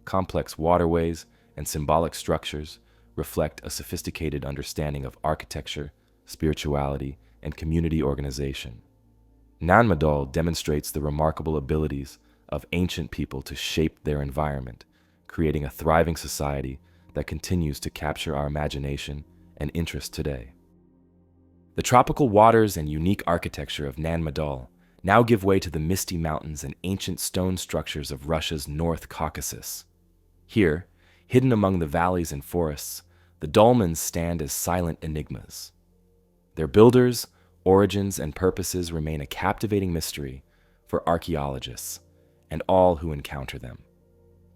complex waterways, and symbolic structures reflect a sophisticated understanding of architecture, spirituality, and community organization. Nan Madol demonstrates the remarkable abilities of ancient people to shape their environment, creating a thriving society that continues to capture our imagination and interest today. The tropical waters and unique architecture of Nan Madol now give way to the misty mountains and ancient stone structures of Russia's North Caucasus. Here, hidden among the valleys and forests, the dolmens stand as silent enigmas. Their builders, origins, and purposes remain a captivating mystery for archaeologists and all who encounter them.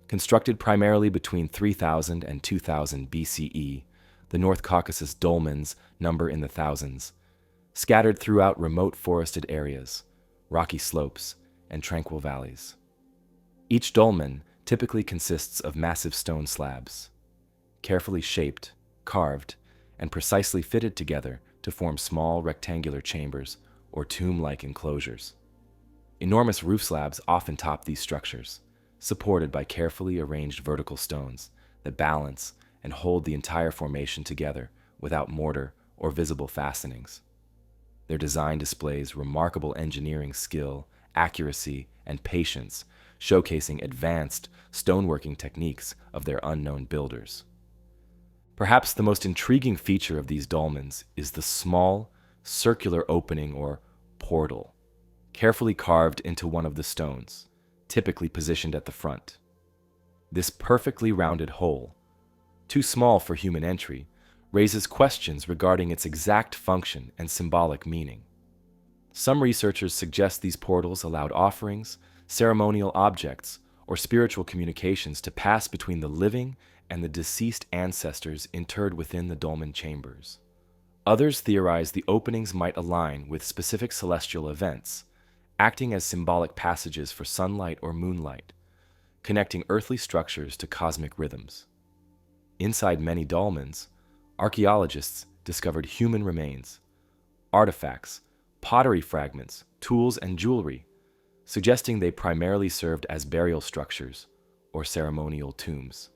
Constructed primarily between 3000 and 2000 BCE, the North Caucasus dolmens number in the thousands, scattered throughout remote forested areas, rocky slopes, and tranquil valleys. Each dolmen typically consists of massive stone slabs, carefully shaped, carved, and precisely fitted together to form small rectangular chambers or tomb-like enclosures. Enormous roof slabs often top these structures, supported by carefully arranged vertical stones that balance and hold the entire formation together without mortar or visible fastenings. Their design displays remarkable engineering skill, accuracy, and patience, showcasing advanced stoneworking techniques of their unknown builders. Perhaps the most intriguing feature of these dolmens is the small, circular opening or portal, carefully carved into one of the stones, typically positioned at the front. This perfectly rounded hole, too small for human entry, raises questions regarding its exact function and symbolic meaning. Some researchers suggest these portals allowed offerings, ceremonial objects, or spiritual communications to pass between the living and the deceased ancestors interred within the dolmen chambers. Others theorize the openings might align with specific celestial events, acting as symbolic passages for sunlight or moonlight, connecting earthly structures to cosmic rhythms. Inside many dolmens, archaeologists discovered human remains, artifacts, pottery fragments, tools, and jewelry, suggesting they primarily served as burial structures or ceremonial tombs.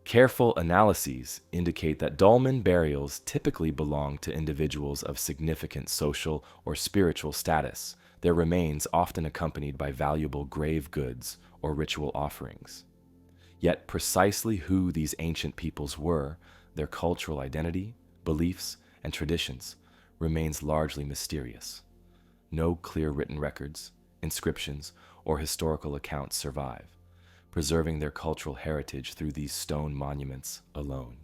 Careful analyses indicate that dolmen burials typically belong to individuals of significant social or spiritual status, their remains often accompanied by valuable grave goods or ritual offerings. Yet precisely who these ancient peoples were, their cultural identity, beliefs, and traditions remains largely mysterious. No clear written records, inscriptions, or historical accounts survive, preserving their cultural heritage through these stone monuments alone.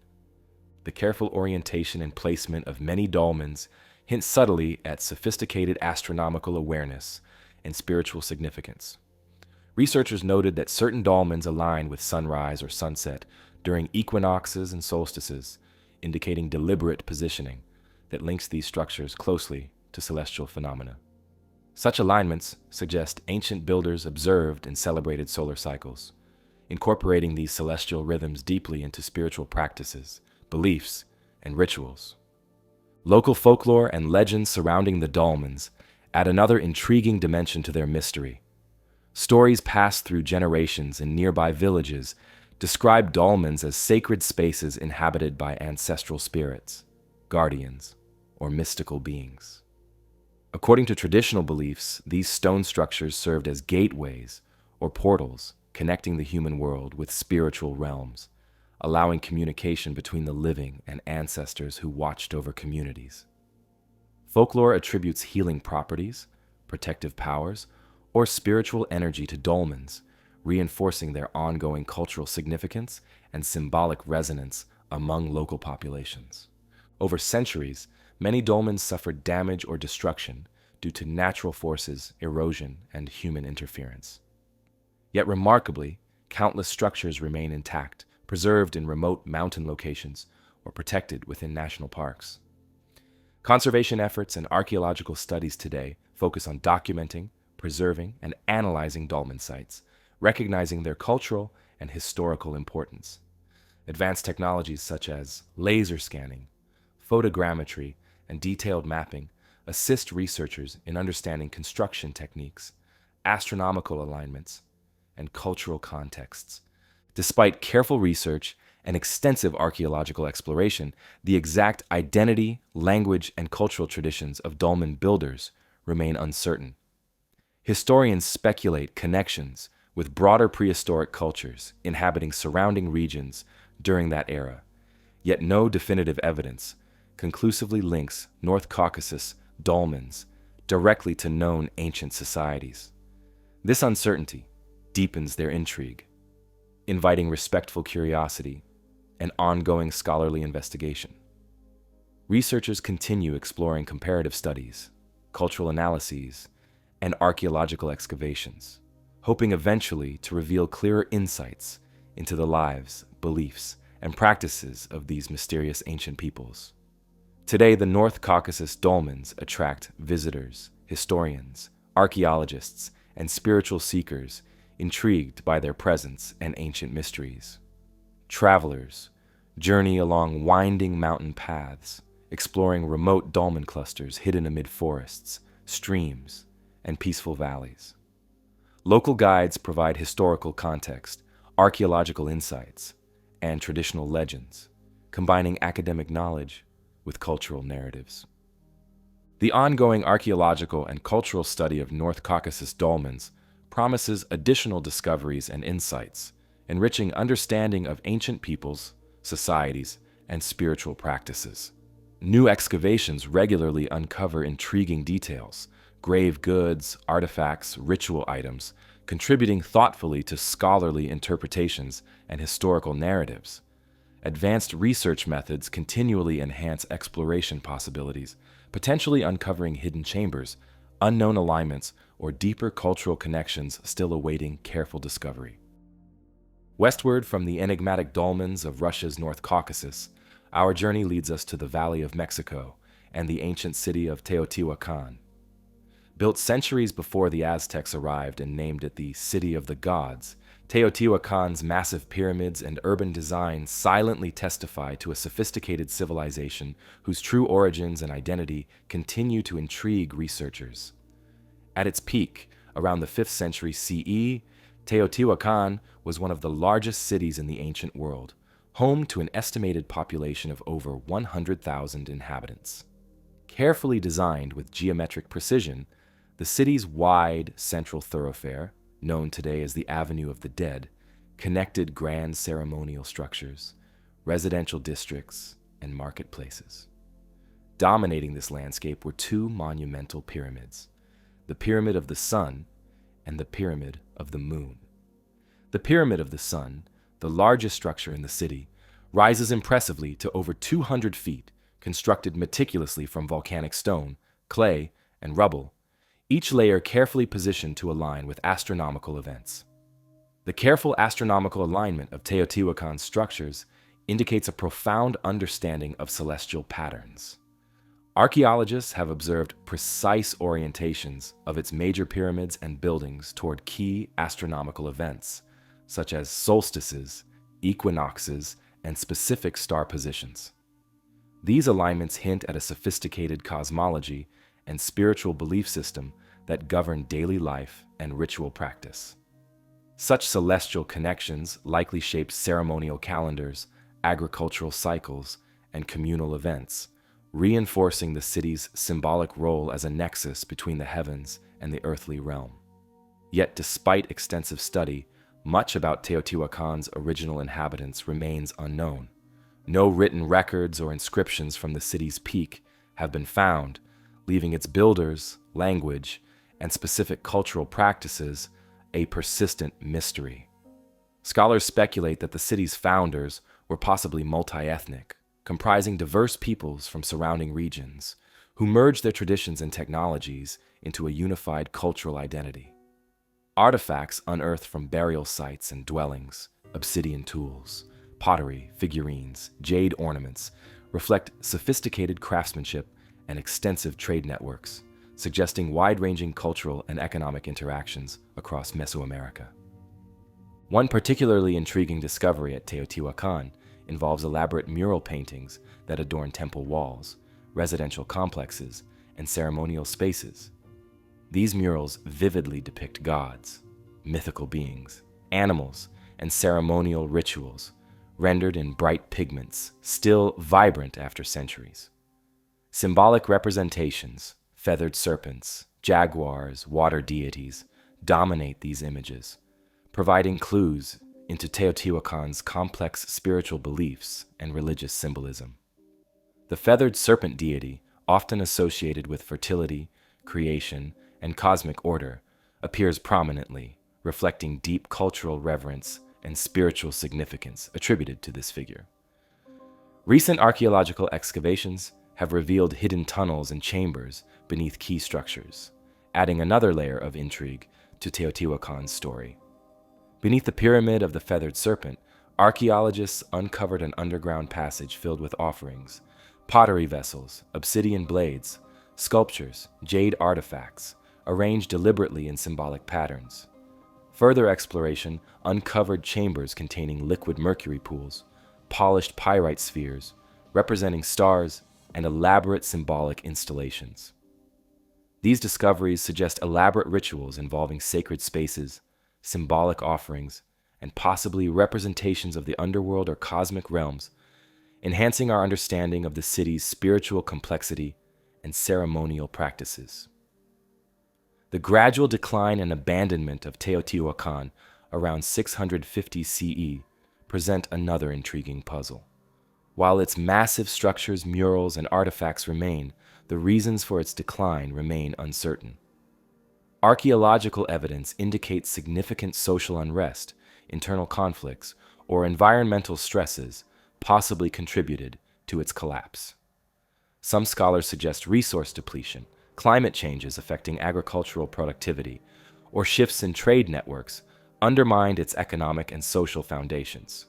The careful orientation and placement of many dolmens hint subtly at sophisticated astronomical awareness and spiritual significance. Researchers noted that certain dolmens align with sunrise or sunset during equinoxes and solstices, indicating deliberate positioning that links these structures closely to celestial phenomena. Such alignments suggest ancient builders observed and celebrated solar cycles, incorporating these celestial rhythms deeply into spiritual practices, beliefs, and rituals. Local folklore and legends surrounding the dolmens add another intriguing dimension to their mystery. Stories passed through generations in nearby villages describe dolmens as sacred spaces inhabited by ancestral spirits, guardians, or mystical beings. According to traditional beliefs, these stone structures served as gateways or portals connecting the human world with spiritual realms, allowing communication between the living and ancestors who watched over communities. Folklore attributes healing properties, protective powers, or spiritual energy to dolmens, reinforcing their ongoing cultural significance and symbolic resonance among local populations. Over centuries, many dolmens suffered damage or destruction due to natural forces, erosion, and human interference. Yet remarkably, countless structures remain intact, preserved in remote mountain locations or protected within national parks. Conservation efforts and archaeological studies today focus on documenting, preserving, and analyzing dolmen sites, recognizing their cultural and historical importance. Advanced technologies such as laser scanning, photogrammetry, and detailed mapping assist researchers in understanding construction techniques, astronomical alignments, and cultural contexts. Despite careful research and extensive archaeological exploration, the exact identity, language, and cultural traditions of dolmen builders remain uncertain. Historians speculate connections with broader prehistoric cultures inhabiting surrounding regions during that era, yet no definitive evidence conclusively links North Caucasus dolmens directly to known ancient societies. This uncertainty deepens their intrigue, inviting respectful curiosity and ongoing scholarly investigation. Researchers continue exploring comparative studies, cultural analyses, and archaeological excavations, hoping eventually to reveal clearer insights into the lives, beliefs, and practices of these mysterious ancient peoples. Today, the North Caucasus dolmens attract visitors, historians, archaeologists, and spiritual seekers intrigued by their presence and ancient mysteries. Travelers journey along winding mountain paths, exploring remote dolmen clusters hidden amid forests, streams, and peaceful valleys. Local guides provide historical context, archaeological insights, and traditional legends, combining academic knowledge with cultural narratives. The ongoing archaeological and cultural study of North Caucasus dolmens promises additional discoveries and insights, enriching understanding of ancient peoples, societies, and spiritual practices. New excavations regularly uncover intriguing details, grave goods, artifacts, ritual items, contributing thoughtfully to scholarly interpretations and historical narratives. Advanced research methods continually enhance exploration possibilities, potentially uncovering hidden chambers, unknown alignments, or deeper cultural connections still awaiting careful discovery. Westward from the enigmatic dolmens of Russia's North Caucasus, our journey leads us to the Valley of Mexico and the ancient city of Teotihuacan. Built centuries before the Aztecs arrived and named it the City of the Gods, Teotihuacan's massive pyramids and urban design silently testify to a sophisticated civilization whose true origins and identity continue to intrigue researchers. At its peak, around the 5th century CE, Teotihuacan was one of the largest cities in the ancient world, home to an estimated population of over 100,000 inhabitants. Carefully designed with geometric precision, the city's wide central thoroughfare, known today as the Avenue of the Dead, connected grand ceremonial structures, residential districts, and marketplaces. Dominating this landscape were two monumental pyramids, the Pyramid of the Sun and the Pyramid of the Moon. The Pyramid of the Sun, the largest structure in the city, rises impressively to over 200 feet, constructed meticulously from volcanic stone, clay, and rubble, each layer carefully positioned to align with astronomical events. The careful astronomical alignment of Teotihuacan's structures indicates a profound understanding of celestial patterns. Archaeologists have observed precise orientations of its major pyramids and buildings toward key astronomical events, such as solstices, equinoxes, and specific star positions. These alignments hint at a sophisticated cosmology and spiritual belief system that govern daily life and ritual practice. Such celestial connections likely shape ceremonial calendars, agricultural cycles, and communal events, reinforcing the city's symbolic role as a nexus between the heavens and the earthly realm. Yet, despite extensive study, much about Teotihuacan's original inhabitants remains unknown. No written records or inscriptions from the city's peak have been found, leaving its builders, language, and specific cultural practices a persistent mystery. Scholars speculate that the city's founders were possibly multi-ethnic, comprising diverse peoples from surrounding regions, who merged their traditions and technologies into a unified cultural identity. Artifacts unearthed from burial sites and dwellings, obsidian tools, pottery, figurines, jade ornaments, reflect sophisticated craftsmanship and extensive trade networks, suggesting wide-ranging cultural and economic interactions across Mesoamerica. One particularly intriguing discovery at Teotihuacan involves elaborate mural paintings that adorn temple walls, residential complexes, and ceremonial spaces. These murals vividly depict gods, mythical beings, animals, and ceremonial rituals, rendered in bright pigments, still vibrant after centuries. Symbolic representations, feathered serpents, jaguars, water deities, dominate these images, providing clues into Teotihuacan's complex spiritual beliefs and religious symbolism. The feathered serpent deity, often associated with fertility, creation, and cosmic order, appears prominently, reflecting deep cultural reverence and spiritual significance attributed to this figure. Recent archaeological excavations have revealed hidden tunnels and chambers beneath key structures, adding another layer of intrigue to Teotihuacan's story. Beneath the pyramid of the feathered serpent, archaeologists uncovered an underground passage filled with offerings, pottery vessels, obsidian blades, sculptures, jade artifacts, arranged deliberately in symbolic patterns. Further exploration uncovered chambers containing liquid mercury pools, polished pyrite spheres, representing stars, and elaborate symbolic installations. These discoveries suggest elaborate rituals involving sacred spaces, symbolic offerings, and possibly representations of the underworld or cosmic realms, enhancing our understanding of the city's spiritual complexity and ceremonial practices. The gradual decline and abandonment of Teotihuacan around 650 CE present another intriguing puzzle. While its massive structures, murals, and artifacts remain, the reasons for its decline remain uncertain. Archaeological evidence indicates significant social unrest, internal conflicts, or environmental stresses possibly contributed to its collapse. Some scholars suggest resource depletion, climate changes affecting agricultural productivity, or shifts in trade networks undermined its economic and social foundations.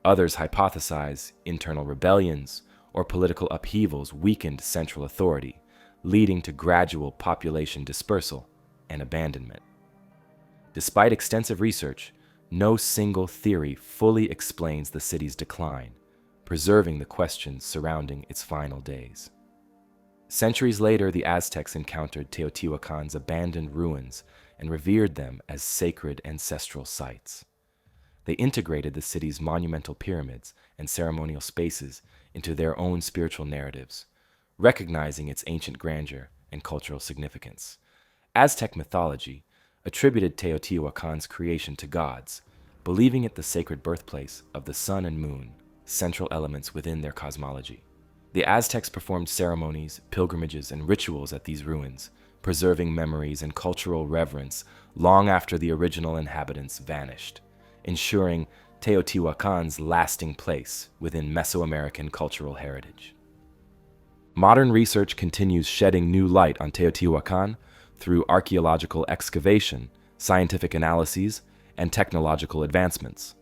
Others hypothesize internal rebellions or political upheavals weakened central authority, leading to gradual population dispersal and abandonment. Despite extensive research, no single theory fully explains the city's decline, preserving the questions surrounding its final days. Centuries later, the Aztecs encountered Teotihuacan's abandoned ruins and revered them as sacred ancestral sites. They integrated the city's monumental pyramids and ceremonial spaces into their own spiritual narratives, recognizing its ancient grandeur and cultural significance. Aztec mythology attributed Teotihuacan's creation to gods, believing it the sacred birthplace of the sun and moon, central elements within their cosmology. The Aztecs performed ceremonies, pilgrimages, and rituals at these ruins, preserving memories and cultural reverence long after the original inhabitants vanished, ensuring Teotihuacan's lasting place within Mesoamerican cultural heritage. Modern research continues shedding new light on Teotihuacan through archaeological excavation, scientific analyses, and technological advancements.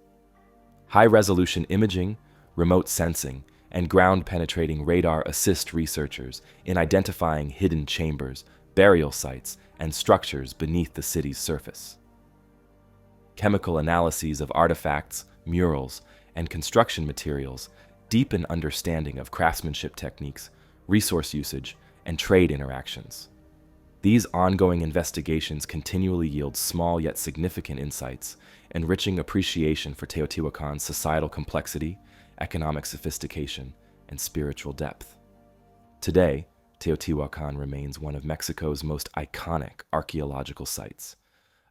High-resolution imaging, remote sensing, and ground-penetrating radar assist researchers in identifying hidden chambers, burial sites, and structures beneath the city's surface. Chemical analyses of artifacts, murals, and construction materials deepen understanding of craftsmanship techniques, resource usage, and trade interactions. These ongoing investigations continually yield small yet significant insights, enriching appreciation for Teotihuacan's societal complexity, economic sophistication, and spiritual depth. Today, Teotihuacan remains one of Mexico's most iconic archaeological sites,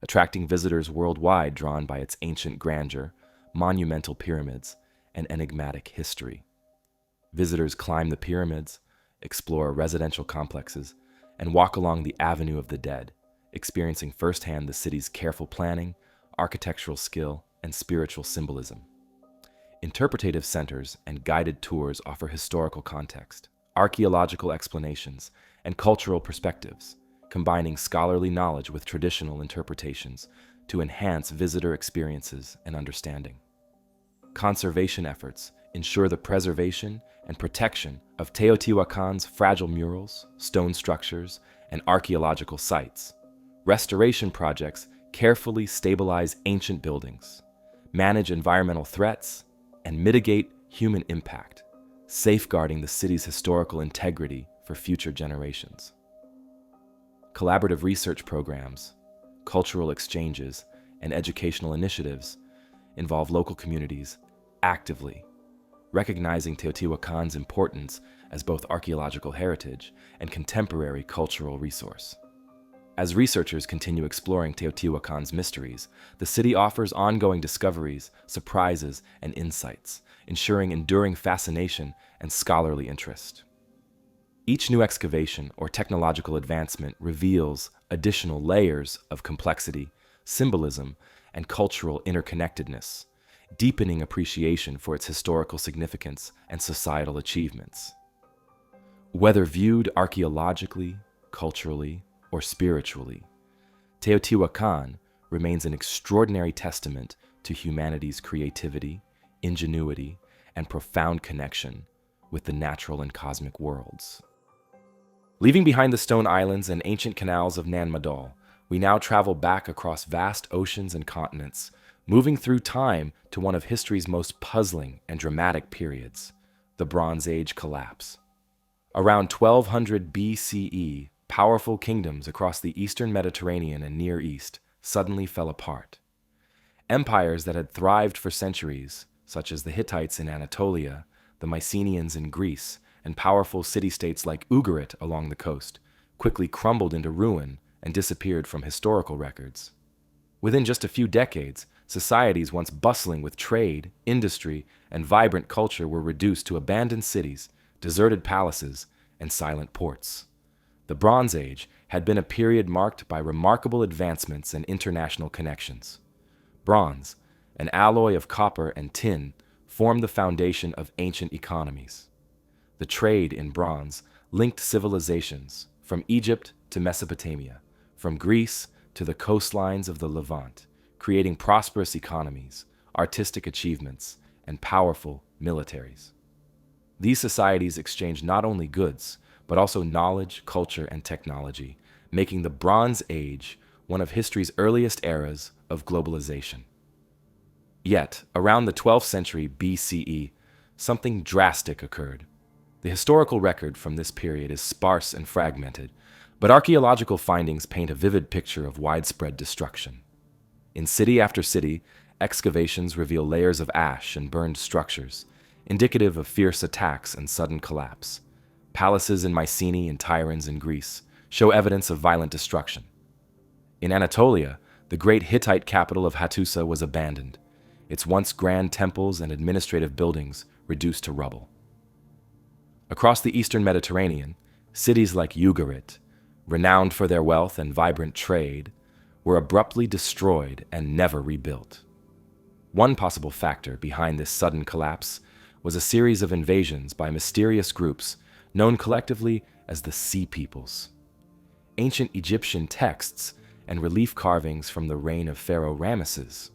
attracting visitors worldwide drawn by its ancient grandeur, monumental pyramids, and enigmatic history. Visitors climb the pyramids, explore residential complexes, and walk along the Avenue of the Dead, experiencing firsthand the city's careful planning, architectural skill, and spiritual symbolism. Interpretative centers and guided tours offer historical context, archaeological explanations, and cultural perspectives, combining scholarly knowledge with traditional interpretations to enhance visitor experiences and understanding. Conservation efforts ensure the preservation and protection of Teotihuacan's fragile murals, stone structures, and archaeological sites. Restoration projects carefully stabilize ancient buildings, manage environmental threats, and mitigate human impact, safeguarding the city's historical integrity for future generations. Collaborative research programs, cultural exchanges, and educational initiatives involve local communities actively, recognizing Teotihuacan's importance as both archaeological heritage and contemporary cultural resource. As researchers continue exploring Teotihuacan's mysteries, the city offers ongoing discoveries, surprises, and insights, ensuring enduring fascination and scholarly interest. Each new excavation or technological advancement reveals additional layers of complexity, symbolism, and cultural interconnectedness, deepening appreciation for its historical significance and societal achievements. Whether viewed archaeologically, culturally, or spiritually, Teotihuacan remains an extraordinary testament to humanity's creativity, ingenuity, and profound connection with the natural and cosmic worlds. Leaving behind the stone islands and ancient canals of Nan Madol, we now travel back across vast oceans and continents, moving through time to one of history's most puzzling and dramatic periods, the Bronze Age collapse. Around 1200 BCE, powerful kingdoms across the eastern Mediterranean and Near East suddenly fell apart. Empires that had thrived for centuries, such as the Hittites in Anatolia, the Mycenaeans in Greece, and powerful city-states like Ugarit along the coast, quickly crumbled into ruin and disappeared from historical records. Within just a few decades, societies once bustling with trade, industry, and vibrant culture were reduced to abandoned cities, deserted palaces, and silent ports. The Bronze Age had been a period marked by remarkable advancements and international connections. Bronze, an alloy of copper and tin, formed the foundation of ancient economies. The trade in bronze linked civilizations from Egypt to Mesopotamia, from Greece to the coastlines of the Levant, creating prosperous economies, artistic achievements, and powerful militaries. These societies exchanged not only goods, but also knowledge, culture, and technology, making the Bronze Age one of history's earliest eras of globalization. Yet, around the 12th century BCE, something drastic occurred. The historical record from this period is sparse and fragmented, but archaeological findings paint a vivid picture of widespread destruction. In city after city, excavations reveal layers of ash and burned structures, indicative of fierce attacks and sudden collapse. Palaces in Mycenae and Tiryns in Greece show evidence of violent destruction. In Anatolia, the great Hittite capital of Hattusa was abandoned, its once grand temples and administrative buildings reduced to rubble. Across the eastern Mediterranean, cities like Ugarit, renowned for their wealth and vibrant trade, were abruptly destroyed and never rebuilt. One possible factor behind this sudden collapse was a series of invasions by mysterious groups known collectively as the Sea Peoples. Ancient Egyptian texts and relief carvings from the reign of Pharaoh Ramesses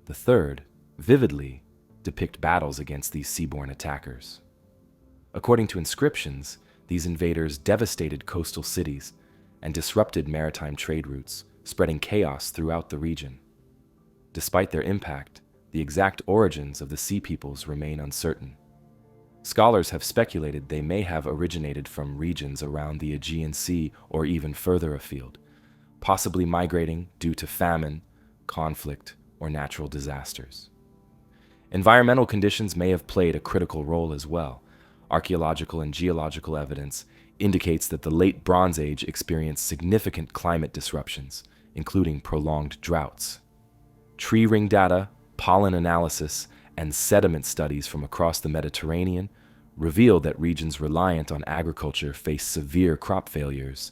III vividly depict battles against these seaborne attackers. According to inscriptions, these invaders devastated coastal cities and disrupted maritime trade routes, spreading chaos throughout the region. Despite their impact, the exact origins of the Sea Peoples remain uncertain. Scholars have speculated they may have originated from regions around the Aegean Sea or even further afield, possibly migrating due to famine, conflict, or natural disasters. Environmental conditions may have played a critical role as well. Archaeological and geological evidence indicates that the late Bronze Age experienced significant climate disruptions, including prolonged droughts. Tree ring data, pollen analysis, and sediment studies from across the Mediterranean reveal that regions reliant on agriculture faced severe crop failures,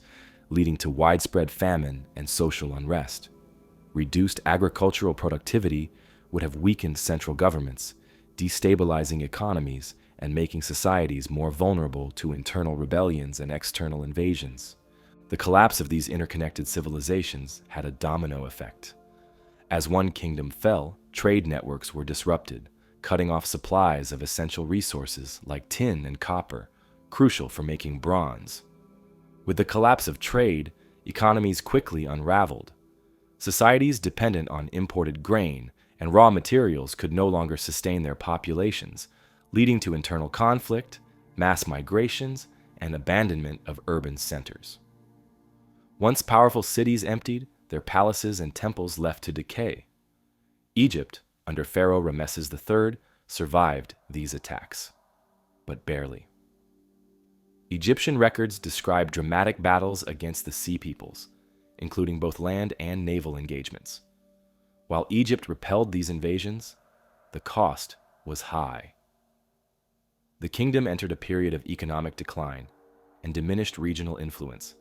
leading to widespread famine and social unrest. Reduced agricultural productivity would have weakened central governments, destabilizing economies and making societies more vulnerable to internal rebellions and external invasions. The collapse of these interconnected civilizations had a domino effect. As one kingdom fell, trade networks were disrupted, cutting off supplies of essential resources like tin and copper, crucial for making bronze. With the collapse of trade, economies quickly unraveled. Societies dependent on imported grain and raw materials could no longer sustain their populations, leading to internal conflict, mass migrations, and abandonment of urban centers. Once powerful cities emptied, their palaces and temples left to decay. Egypt, under Pharaoh Ramesses III, survived these attacks, but barely. Egyptian records describe dramatic battles against the Sea Peoples, including both land and naval engagements. While Egypt repelled these invasions, the cost was high. The kingdom entered a period of economic decline and diminished regional influence,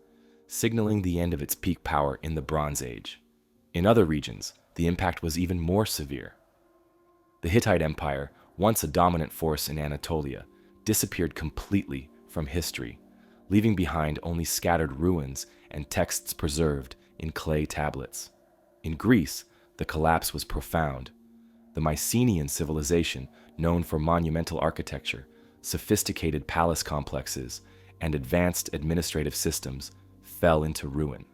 signaling the end of its peak power in the Bronze Age. In other regions, the impact was even more severe. The Hittite Empire, once a dominant force in Anatolia, disappeared completely from history, leaving behind only scattered ruins and texts preserved in clay tablets. In Greece, the collapse was profound. The Mycenaean civilization, known for monumental architecture, sophisticated palace complexes, and advanced administrative systems, fell into ruin.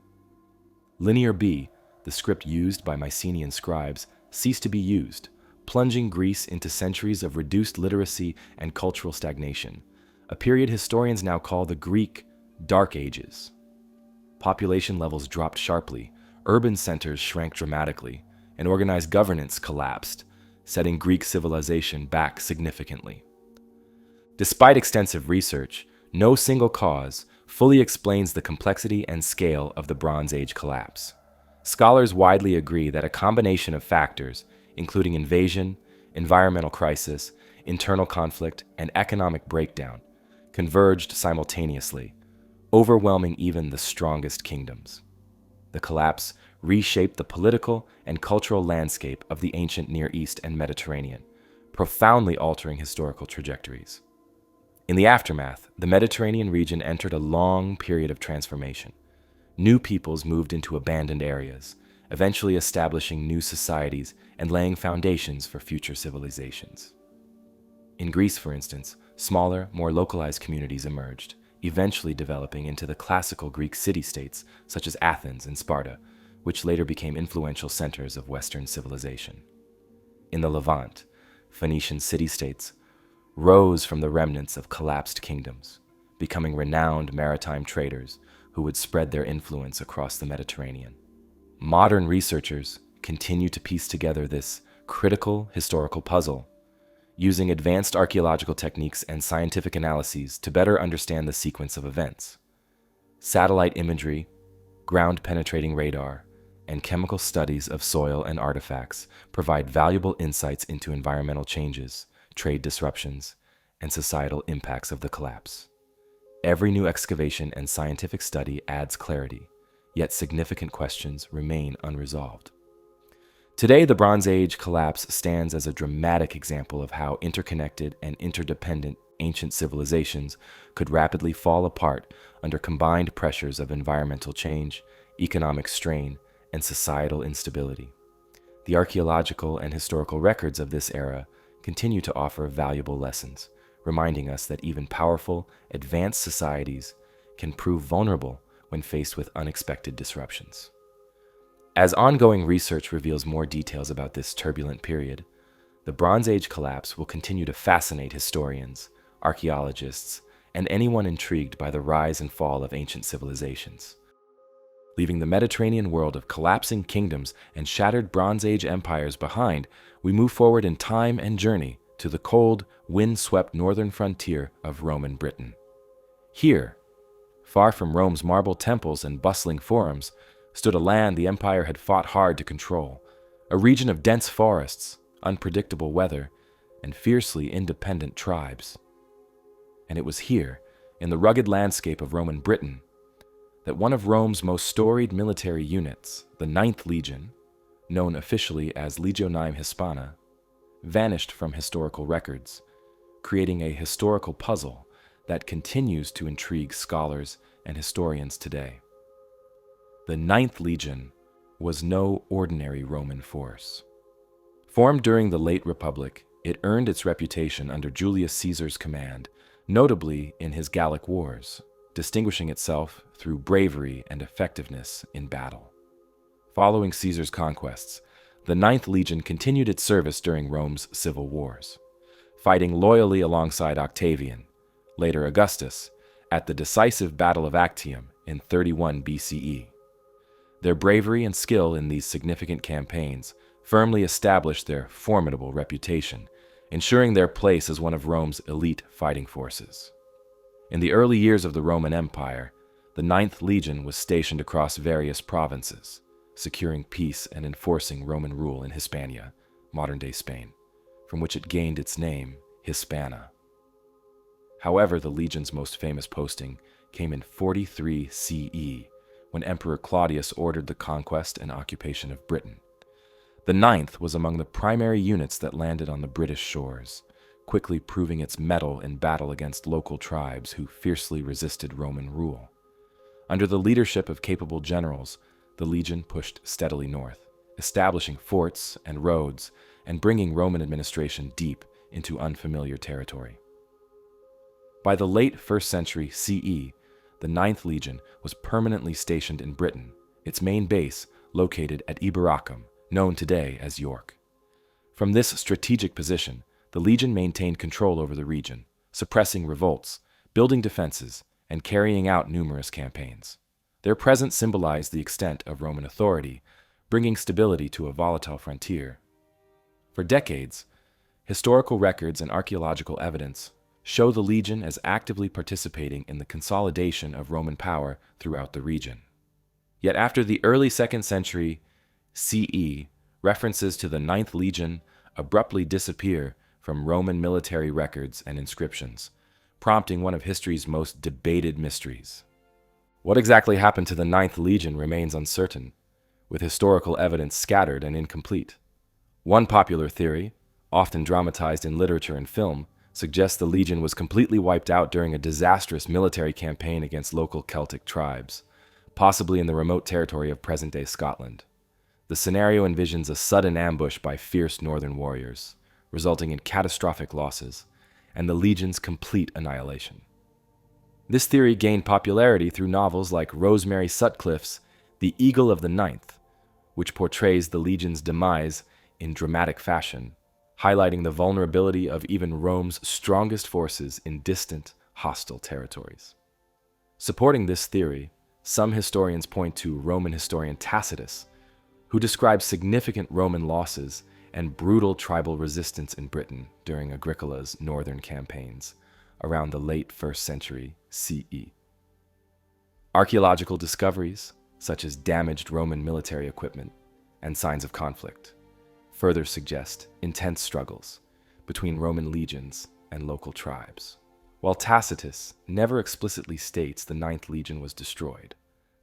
Linear B, the script used by Mycenaean scribes, ceased to be used, plunging Greece into centuries of reduced literacy and cultural stagnation, a period historians now call the Greek Dark Ages. Population levels dropped sharply, urban centers shrank dramatically, and organized governance collapsed, setting Greek civilization back significantly. Despite extensive research, no single cause fully explains the complexity and scale of the Bronze Age collapse. Scholars widely agree that a combination of factors, including invasion, environmental crisis, internal conflict, and economic breakdown, converged simultaneously, overwhelming even the strongest kingdoms. The collapse reshaped the political and cultural landscape of the ancient Near East and Mediterranean, profoundly altering historical trajectories. In the aftermath, the Mediterranean region entered a long period of transformation. New peoples moved into abandoned areas, eventually establishing new societies and laying foundations for future civilizations. In Greece, for instance, smaller, more localized communities emerged, eventually developing into the classical Greek city-states such as Athens and Sparta, which later became influential centers of Western civilization. In the Levant, Phoenician city-states rose from the remnants of collapsed kingdoms, becoming renowned maritime traders who would spread their influence across the Mediterranean. Modern researchers continue to piece together this critical historical puzzle, using advanced archaeological techniques and scientific analyses to better understand the sequence of events. Satellite imagery, ground-penetrating radar, and chemical studies of soil and artifacts provide valuable insights into environmental changes, trade disruptions, and societal impacts of the collapse. Every new excavation and scientific study adds clarity, yet significant questions remain unresolved. Today, the Bronze Age collapse stands as a dramatic example of how interconnected and interdependent ancient civilizations could rapidly fall apart under combined pressures of environmental change, economic strain, and societal instability. The archaeological and historical records of this era continue to offer valuable lessons, reminding us that even powerful, advanced societies can prove vulnerable when faced with unexpected disruptions. As ongoing research reveals more details about this turbulent period, the Bronze Age collapse will continue to fascinate historians, archaeologists, and anyone intrigued by the rise and fall of ancient civilizations. Leaving the Mediterranean world of collapsing kingdoms and shattered Bronze Age empires behind, we move forward in time and journey to the cold, wind-swept northern frontier of Roman Britain. Here, far from Rome's marble temples and bustling forums, stood a land the empire had fought hard to control, a region of dense forests, unpredictable weather, and fiercely independent tribes. And it was here, in the rugged landscape of Roman Britain, that one of Rome's most storied military units, the Ninth Legion, known officially as Legionime Hispana, vanished from historical records, creating a historical puzzle that continues to intrigue scholars and historians today. The Ninth Legion was no ordinary Roman force. Formed during the late Republic, it earned its reputation under Julius Caesar's command, notably in his Gallic Wars, distinguishing itself through bravery and effectiveness in battle. Following Caesar's conquests, the Ninth Legion continued its service during Rome's civil wars, fighting loyally alongside Octavian, later Augustus, at the decisive Battle of Actium in 31 BCE. Their bravery and skill in these significant campaigns firmly established their formidable reputation, ensuring their place as one of Rome's elite fighting forces. In the early years of the Roman Empire, the Ninth Legion was stationed across various provinces, securing peace and enforcing Roman rule in Hispania, modern-day Spain, from which it gained its name, Hispana. However, the legion's most famous posting came in 43 CE, when Emperor Claudius ordered the conquest and occupation of Britain. The Ninth was among the primary units that landed on the British shores, quickly proving its mettle in battle against local tribes who fiercely resisted Roman rule. Under the leadership of capable generals, the legion pushed steadily north, establishing forts and roads and bringing Roman administration deep into unfamiliar territory. By the late 1st century CE, the Ninth Legion was permanently stationed in Britain, its main base located at Eboracum, known today as York. From this strategic position, the legion maintained control over the region, suppressing revolts, building defenses, and carrying out numerous campaigns. Their presence symbolized the extent of Roman authority, bringing stability to a volatile frontier. For decades, historical records and archaeological evidence show the legion as actively participating in the consolidation of Roman power throughout the region. Yet after the early 2nd century CE, references to the Ninth Legion abruptly disappear from Roman military records and inscriptions, prompting one of history's most debated mysteries. What exactly happened to the Ninth Legion remains uncertain, with historical evidence scattered and incomplete. One popular theory, often dramatized in literature and film, suggests the legion was completely wiped out during a disastrous military campaign against local Celtic tribes, possibly in the remote territory of present-day Scotland. The scenario envisions a sudden ambush by fierce northern warriors, resulting in catastrophic losses, and the legion's complete annihilation. This theory gained popularity through novels like Rosemary Sutcliffe's The Eagle of the Ninth, which portrays the legion's demise in dramatic fashion, highlighting the vulnerability of even Rome's strongest forces in distant, hostile territories. Supporting this theory, some historians point to Roman historian Tacitus, who describes significant Roman losses and brutal tribal resistance in Britain during Agricola's northern campaigns around the late 1st century CE. Archaeological discoveries, such as damaged Roman military equipment and signs of conflict, further suggest intense struggles between Roman legions and local tribes. While Tacitus never explicitly states the Ninth Legion was destroyed,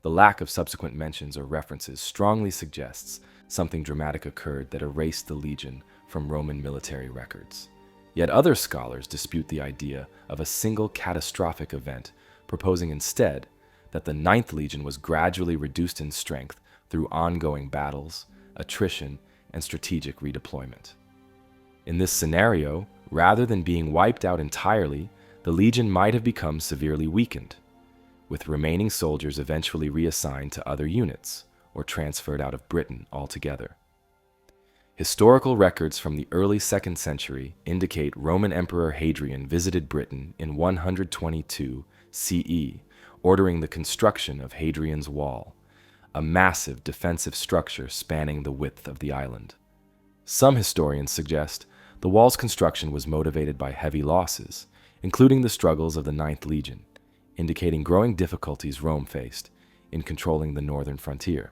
the lack of subsequent mentions or references strongly suggests something dramatic occurred that erased the legion from Roman military records. Yet other scholars dispute the idea of a single catastrophic event, proposing instead that the Ninth Legion was gradually reduced in strength through ongoing battles, attrition, and strategic redeployment. In this scenario, rather than being wiped out entirely, the legion might have become severely weakened, with remaining soldiers eventually reassigned to other units or transferred out of Britain altogether. Historical records from the early 2nd century indicate Roman Emperor Hadrian visited Britain in 122 CE, ordering the construction of Hadrian's Wall, a massive defensive structure spanning the width of the island. Some historians suggest the wall's construction was motivated by heavy losses, including the struggles of the Ninth Legion, indicating growing difficulties Rome faced in controlling the northern frontier.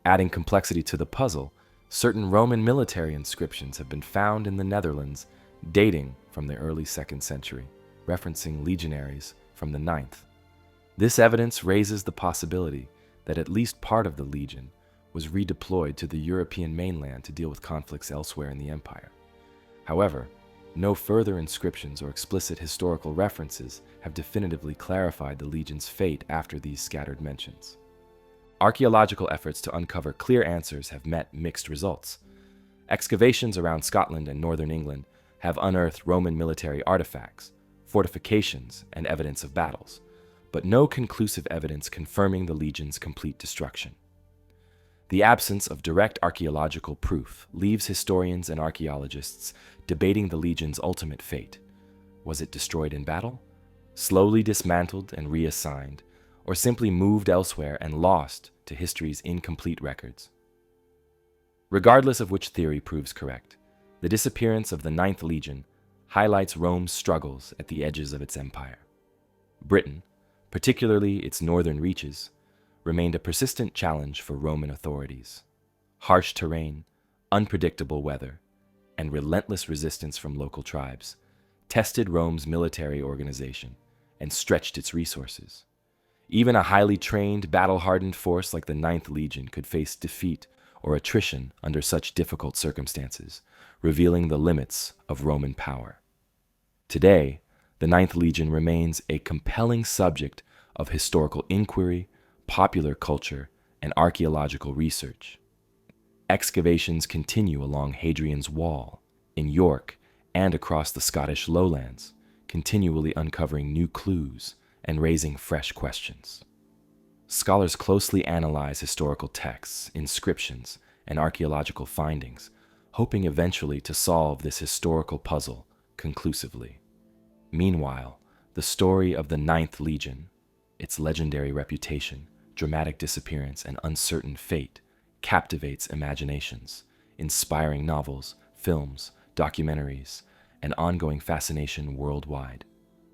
Adding complexity to the puzzle, certain Roman military inscriptions have been found in the Netherlands dating from the early 2nd century, referencing legionaries from the 9th. This evidence raises the possibility that at least part of the legion was redeployed to the European mainland to deal with conflicts elsewhere in the empire. However, no further inscriptions or explicit historical references have definitively clarified the legion's fate after these scattered mentions. Archaeological efforts to uncover clear answers have met mixed results. Excavations around Scotland and northern England have unearthed Roman military artifacts, fortifications, and evidence of battles, but no conclusive evidence confirming the legion's complete destruction. The absence of direct archaeological proof leaves historians and archaeologists debating the legion's ultimate fate. Was it destroyed in battle, slowly dismantled and reassigned, or simply moved elsewhere and lost to history's incomplete records? Regardless of which theory proves correct, the disappearance of the Ninth Legion highlights Rome's struggles at the edges of its empire. Britain, particularly its northern reaches, remained a persistent challenge for Roman authorities. Harsh terrain, unpredictable weather, and relentless resistance from local tribes tested Rome's military organization and stretched its resources. Even a highly trained, battle-hardened force like the Ninth Legion could face defeat or attrition under such difficult circumstances, revealing the limits of Roman power. Today, the Ninth Legion remains a compelling subject of historical inquiry, popular culture, and archaeological research. Excavations continue along Hadrian's Wall, in York, and across the Scottish lowlands, continually uncovering new clues and raising fresh questions. Scholars closely analyze historical texts, inscriptions, and archaeological findings, hoping eventually to solve this historical puzzle conclusively. Meanwhile, the story of the Ninth Legion, its legendary reputation, dramatic disappearance, and uncertain fate captivates imaginations, inspiring novels, films, documentaries, and ongoing fascination worldwide.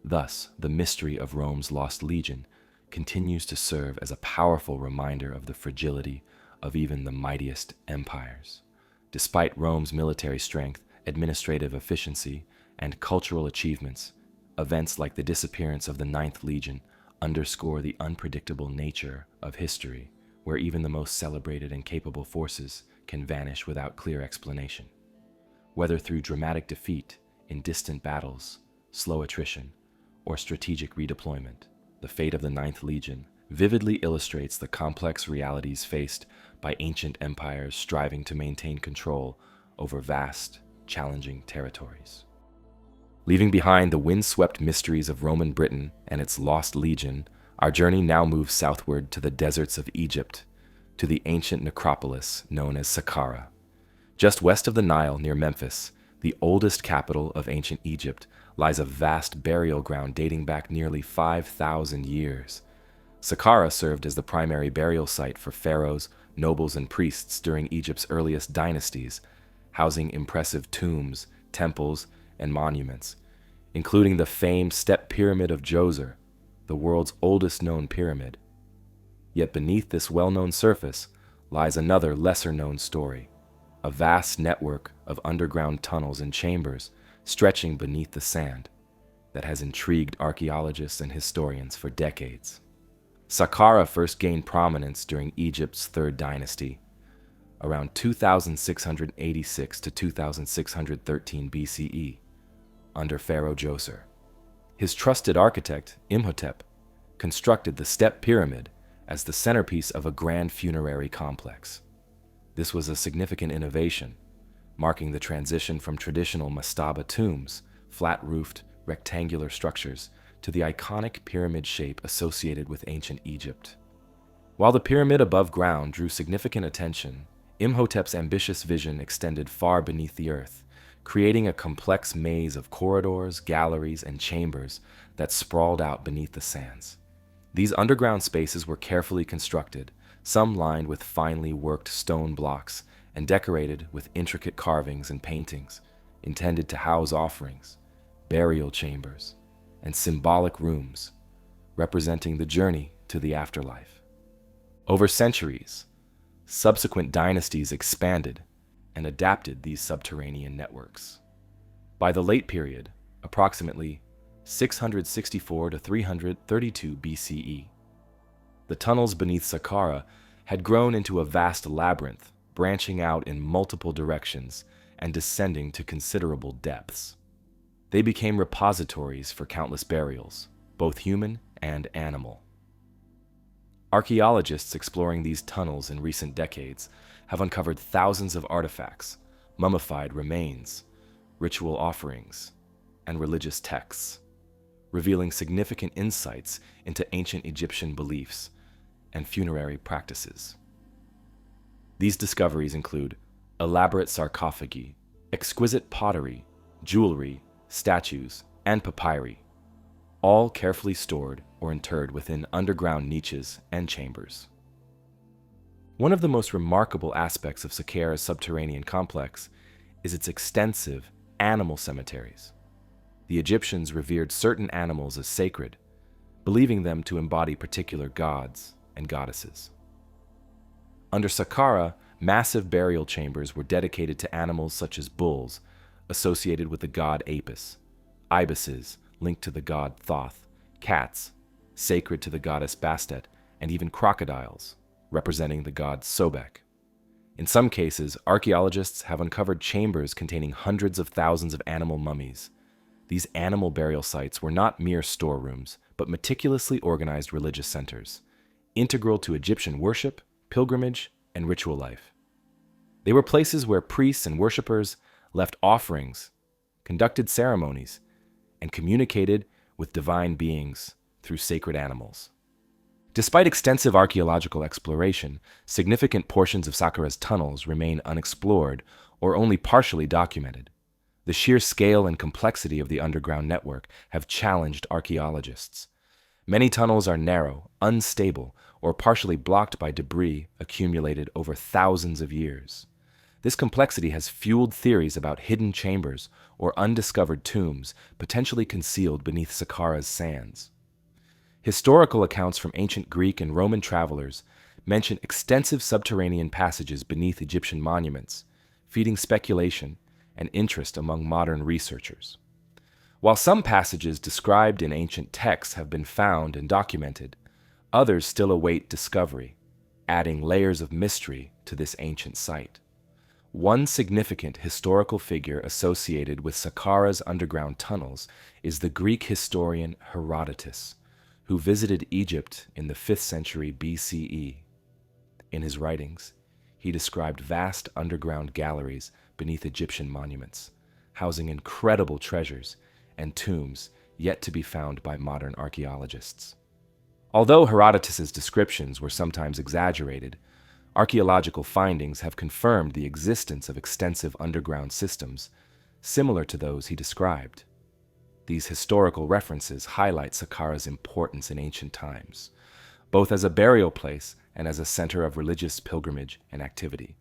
Thus, the mystery of Rome's lost legion continues to serve as a powerful reminder of the fragility of even the mightiest empires. Despite Rome's military strength, administrative efficiency, and cultural achievements, events like the disappearance of the Ninth Legion underscore the unpredictable nature of history, where even the most celebrated and capable forces can vanish without clear explanation. Whether through dramatic defeat in distant battles, slow attrition, or strategic redeployment, the fate of the Ninth Legion vividly illustrates the complex realities faced by ancient empires striving to maintain control over vast, challenging territories. Leaving behind the windswept mysteries of Roman Britain and its lost legion, our journey now moves southward to the deserts of Egypt, to the ancient necropolis known as Saqqara. Just west of the Nile near Memphis, the oldest capital of ancient Egypt, lies a vast burial ground dating back nearly 5,000 years. Saqqara served as the primary burial site for pharaohs, nobles, and priests during Egypt's earliest dynasties, housing impressive tombs, temples, and monuments, including the famed Step Pyramid of Djoser, the world's oldest known pyramid. Yet beneath this well-known surface lies another lesser-known story, a vast network of underground tunnels and chambers stretching beneath the sand that has intrigued archaeologists and historians for decades. Saqqara first gained prominence during Egypt's Third Dynasty, around 2686 to 2613 BCE, under Pharaoh Djoser. His trusted architect, Imhotep, constructed the Step Pyramid as the centerpiece of a grand funerary complex. This was a significant innovation, marking the transition from traditional mastaba tombs, flat-roofed, rectangular structures, to the iconic pyramid shape associated with ancient Egypt. While the pyramid above ground drew significant attention, Imhotep's ambitious vision extended far beneath the earth, creating a complex maze of corridors, galleries, and chambers that sprawled out beneath the sands. These underground spaces were carefully constructed, some lined with finely worked stone blocks and decorated with intricate carvings and paintings, intended to house offerings, burial chambers, and symbolic rooms, representing the journey to the afterlife. Over centuries, subsequent dynasties expanded and adapted these subterranean networks. By the late period, approximately 664 to 332 BCE, The tunnels beneath Saqqara had grown into a vast labyrinth, branching out in multiple directions and descending to considerable depths. They became repositories for countless burials, both human and animal. Archaeologists exploring these tunnels in recent decades have uncovered thousands of artifacts, mummified remains, ritual offerings, and religious texts, revealing significant insights into ancient Egyptian beliefs and funerary practices. These discoveries include elaborate sarcophagi, exquisite pottery, jewelry, statues, and papyri, all carefully stored or interred within underground niches and chambers. One of the most remarkable aspects of Saqqara's subterranean complex is its extensive animal cemeteries. The Egyptians revered certain animals as sacred, believing them to embody particular gods and goddesses. Under Saqqara, massive burial chambers were dedicated to animals such as bulls, associated with the god Apis, ibises linked to the god Thoth, cats, sacred to the goddess Bastet, and even crocodiles, representing the god Sobek. In some cases, archaeologists have uncovered chambers containing hundreds of thousands of animal mummies. These animal burial sites were not mere storerooms, but meticulously organized religious centers, integral to Egyptian worship, pilgrimage, and ritual life. They were places where priests and worshippers left offerings, conducted ceremonies, and communicated with divine beings through sacred animals. Despite extensive archaeological exploration, significant portions of Saqqara's tunnels remain unexplored or only partially documented. The sheer scale and complexity of the underground network have challenged archaeologists. Many tunnels are narrow, unstable, or partially blocked by debris accumulated over thousands of years. This complexity has fueled theories about hidden chambers or undiscovered tombs potentially concealed beneath Saqqara's sands. Historical accounts from ancient Greek and Roman travelers mention extensive subterranean passages beneath Egyptian monuments, feeding speculation and interest among modern researchers. While some passages described in ancient texts have been found and documented, others still await discovery, adding layers of mystery to this ancient site. One significant historical figure associated with Saqqara's underground tunnels is the Greek historian Herodotus, who visited Egypt in the 5th century BCE. In his writings, he described vast underground galleries beneath Egyptian monuments, housing incredible treasures and tombs yet to be found by modern archaeologists. Although Herodotus's descriptions were sometimes exaggerated, archaeological findings have confirmed the existence of extensive underground systems similar to those he described. These historical references highlight Saqqara's importance in ancient times, both as a burial place and as a center of religious pilgrimage and activity.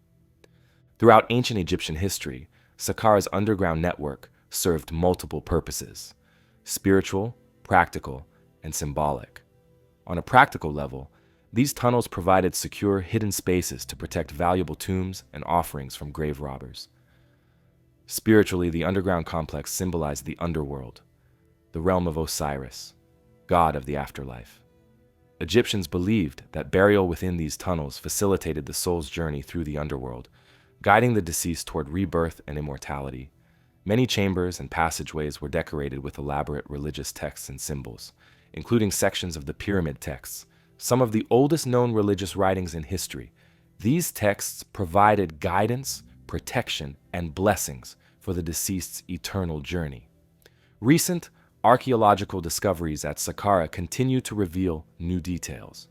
Throughout ancient Egyptian history, Saqqara's underground network served multiple purposes: spiritual, practical, and symbolic. On a practical level, these tunnels provided secure, hidden spaces to protect valuable tombs and offerings from grave robbers. Spiritually, the underground complex symbolized the underworld, the realm of Osiris, god of the afterlife. Egyptians believed that burial within these tunnels facilitated the soul's journey through the underworld, guiding the deceased toward rebirth and immortality. Many chambers and passageways were decorated with elaborate religious texts and symbols, including sections of the pyramid texts, some of the oldest known religious writings in history. These texts provided guidance, protection, and blessings for the deceased's eternal journey. Recent archaeological discoveries at Saqqara continue to reveal new details.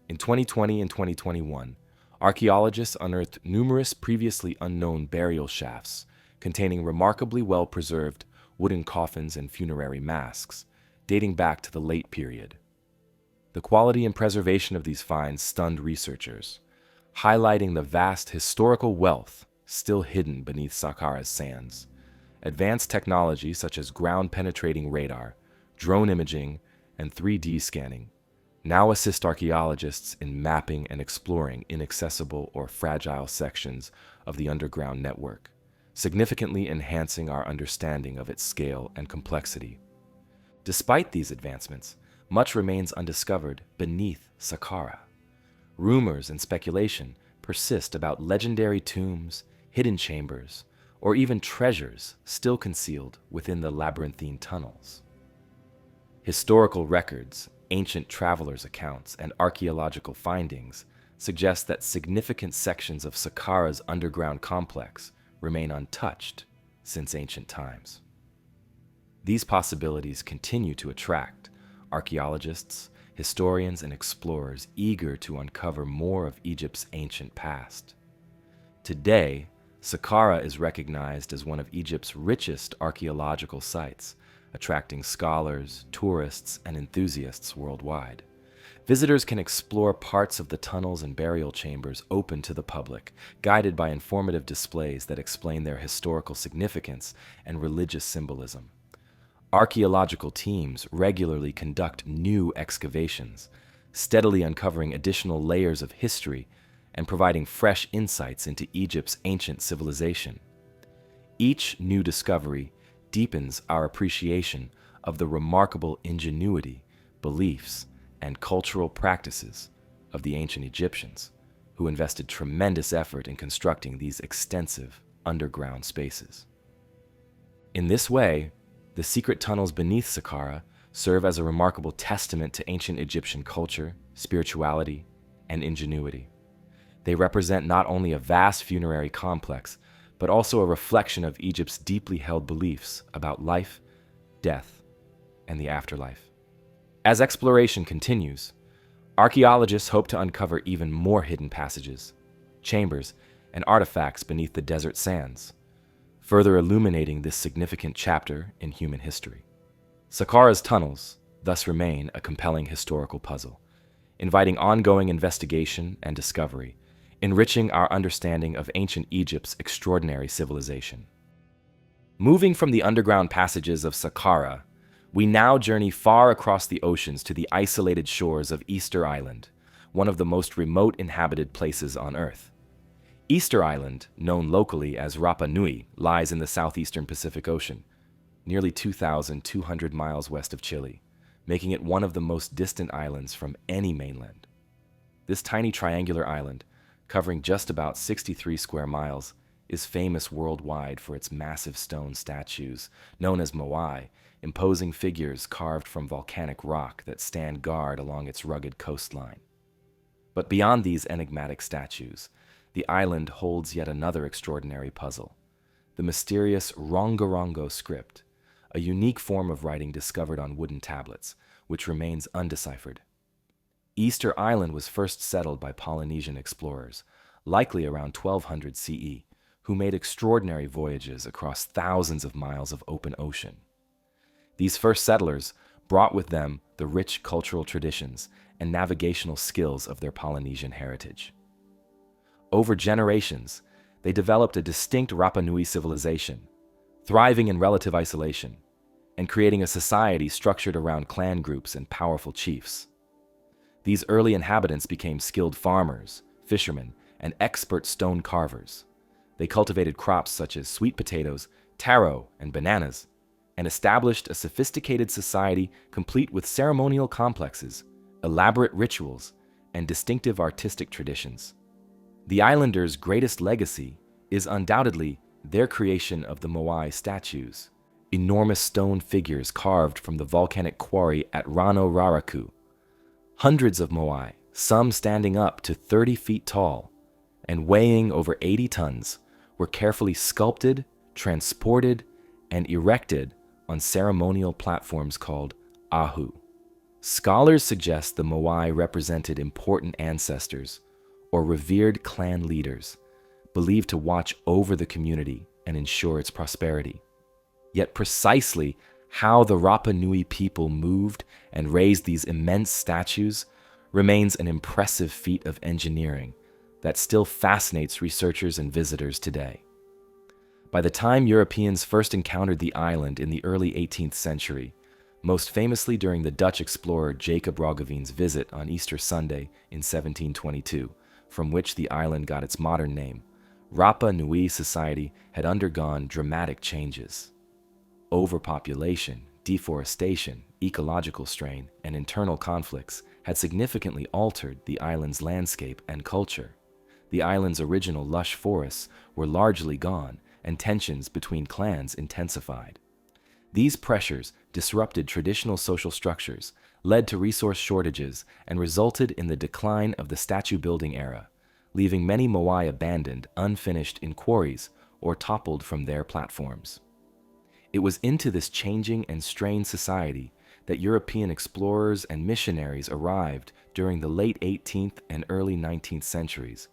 In 2020 and 2021, archaeologists unearthed numerous previously unknown burial shafts containing remarkably well-preserved wooden coffins and funerary masks, dating back to the late period. The quality and preservation of these finds stunned researchers, highlighting the vast historical wealth still hidden beneath Saqqara's sands. Advanced technology such as ground-penetrating radar, drone imaging, and 3D scanning now assist archaeologists in mapping and exploring inaccessible or fragile sections of the underground network, significantly enhancing our understanding of its scale and complexity. Despite these advancements, much remains undiscovered beneath Saqqara. Rumors and speculation persist about legendary tombs, hidden chambers, or even treasures still concealed within the labyrinthine tunnels. Historical records, ancient travelers' accounts, and archaeological findings suggest that significant sections of Saqqara's underground complex remain untouched since ancient times. These possibilities continue to attract archaeologists, historians, and explorers eager to uncover more of Egypt's ancient past. Today, Saqqara is recognized as one of Egypt's richest archaeological sites, attracting scholars, tourists, and enthusiasts worldwide. Visitors can explore parts of the tunnels and burial chambers open to the public, guided by informative displays that explain their historical significance and religious symbolism. Archaeological teams regularly conduct new excavations, steadily uncovering additional layers of history and providing fresh insights into Egypt's ancient civilization. Each new discovery deepens our appreciation of the remarkable ingenuity, beliefs, and cultural practices of the ancient Egyptians, who invested tremendous effort in constructing these extensive underground spaces. In this way, the secret tunnels beneath Saqqara serve as a remarkable testament to ancient Egyptian culture, spirituality, and ingenuity. They represent not only a vast funerary complex, but also a reflection of Egypt's deeply held beliefs about life, death, and the afterlife. As exploration continues, archaeologists hope to uncover even more hidden passages, chambers, and artifacts beneath the desert sands, further illuminating this significant chapter in human history. Saqqara's tunnels thus remain a compelling historical puzzle, inviting ongoing investigation and discovery, enriching our understanding of ancient Egypt's extraordinary civilization. Moving from the underground passages of Saqqara, we now journey far across the oceans to the isolated shores of Easter Island, one of the most remote inhabited places on Earth. Easter Island, known locally as Rapa Nui, lies in the southeastern Pacific Ocean, nearly 2,200 miles west of Chile, making it one of the most distant islands from any mainland. This tiny triangular island, covering just about 63 square miles, is famous worldwide for its massive stone statues, known as moai, imposing figures carved from volcanic rock that stand guard along its rugged coastline. But beyond these enigmatic statues, the island holds yet another extraordinary puzzle: the mysterious Rongorongo script, a unique form of writing discovered on wooden tablets, which remains undeciphered. Easter Island was first settled by Polynesian explorers, likely around 1200 CE, who made extraordinary voyages across thousands of miles of open ocean. These first settlers brought with them the rich cultural traditions and navigational skills of their Polynesian heritage. Over generations, they developed a distinct Rapa Nui civilization, thriving in relative isolation, and creating a society structured around clan groups and powerful chiefs. These early inhabitants became skilled farmers, fishermen, and expert stone carvers. They cultivated crops such as sweet potatoes, taro, and bananas, and established a sophisticated society complete with ceremonial complexes, elaborate rituals, and distinctive artistic traditions. The islanders' greatest legacy is undoubtedly their creation of the moai statues, enormous stone figures carved from the volcanic quarry at Roanoke. Hundreds of moai, some standing up to 30 feet tall and weighing over 80 tons, were carefully sculpted, transported, and erected on ceremonial platforms called ahu. Scholars suggest the moai represented important ancestors or revered clan leaders, believed to watch over the community and ensure its prosperity. Yet precisely how the Rapa Nui people moved and raised these immense statues remains an impressive feat of engineering that still fascinates researchers and visitors today. By the time Europeans first encountered the island in the early 18th century, most famously during the Dutch explorer Jacob Roggeveen's visit on Easter Sunday in 1722, from which the island got its modern name, Rapa Nui society had undergone dramatic changes. Overpopulation, deforestation, ecological strain, and internal conflicts had significantly altered the island's landscape and culture. The island's original lush forests were largely gone, and tensions between clans intensified. These pressures disrupted traditional social structures, led to resource shortages, and resulted in the decline of the statue-building era, leaving many moai abandoned, unfinished in quarries, or toppled from their platforms. It was into this changing and strained society that European explorers and missionaries arrived during the late 18th and early 19th centuries,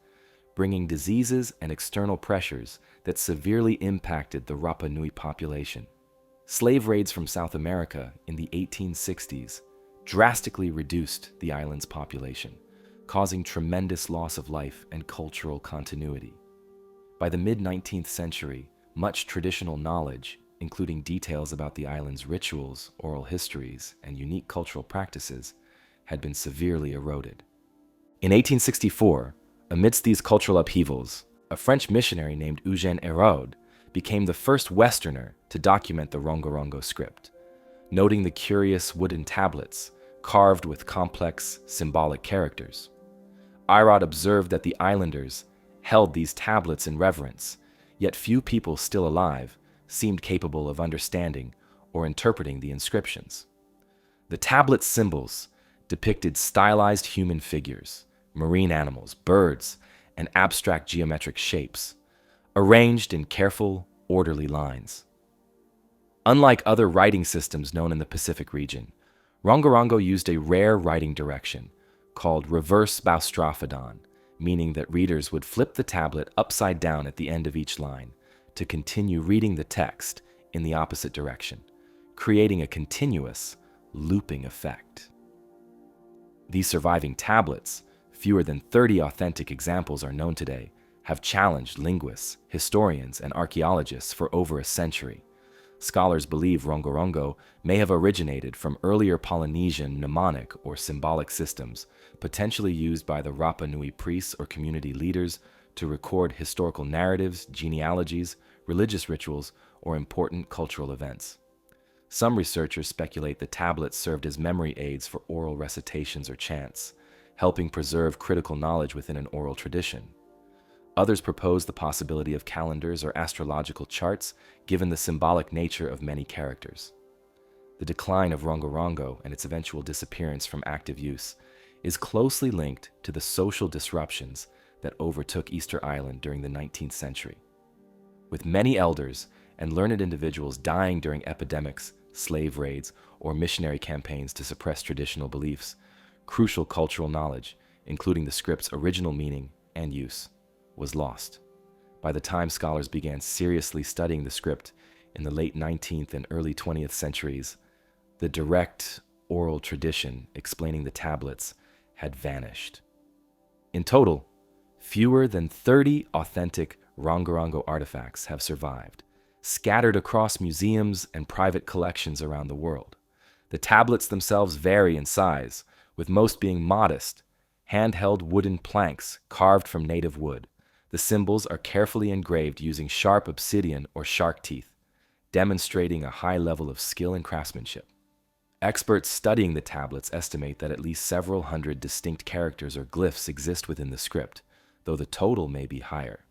bringing diseases and external pressures that severely impacted the Rapa Nui population. Slave raids from South America in the 1860s drastically reduced the island's population, causing tremendous loss of life and cultural continuity. By the mid-19th century, much traditional knowledge, including details about the island's rituals, oral histories, and unique cultural practices, had been severely eroded. In 1864, amidst these cultural upheavals, a French missionary named Eugène Héraud became the first Westerner to document the Rongorongo script, noting the curious wooden tablets carved with complex symbolic characters. Héraud observed that the islanders held these tablets in reverence, yet few people still alive seemed capable of understanding or interpreting the inscriptions. The tablet symbols depicted stylized human figures, marine animals, birds, and abstract geometric shapes, arranged in careful, orderly lines. Unlike other writing systems known in the Pacific region, Rongorongo used a rare writing direction called reverse boustrophodon, meaning that readers would flip the tablet upside down at the end of each line to continue reading the text in the opposite direction, creating a continuous, looping effect. These surviving tablets, fewer than 30 authentic examples are known today, have challenged linguists, historians, and archaeologists for over a century. Scholars believe Rongorongo may have originated from earlier Polynesian mnemonic or symbolic systems, potentially used by the Rapa Nui priests or community leaders to record historical narratives, genealogies, religious rituals, or important cultural events. Some researchers speculate the tablets served as memory aids for oral recitations or chants, helping preserve critical knowledge within an oral tradition. Others propose the possibility of calendars or astrological charts, given the symbolic nature of many characters. The decline of Rongorongo and its eventual disappearance from active use is closely linked to the social disruptions that overtook Easter Island during the 19th century. With many elders and learned individuals dying during epidemics, slave raids, or missionary campaigns to suppress traditional beliefs, crucial cultural knowledge, including the script's original meaning and use, was lost. By the time scholars began seriously studying the script in the late 19th and early 20th centuries, the direct oral tradition explaining the tablets had vanished. In total, fewer than 30 authentic Rongorongo artifacts have survived, scattered across museums and private collections around the world. The tablets themselves vary in size, with most being modest, handheld wooden planks carved from native wood. The symbols are carefully engraved using sharp obsidian or shark teeth, demonstrating a high level of skill and craftsmanship. Experts studying the tablets estimate that at least several hundred distinct characters or glyphs exist within the script, though the total may be higher.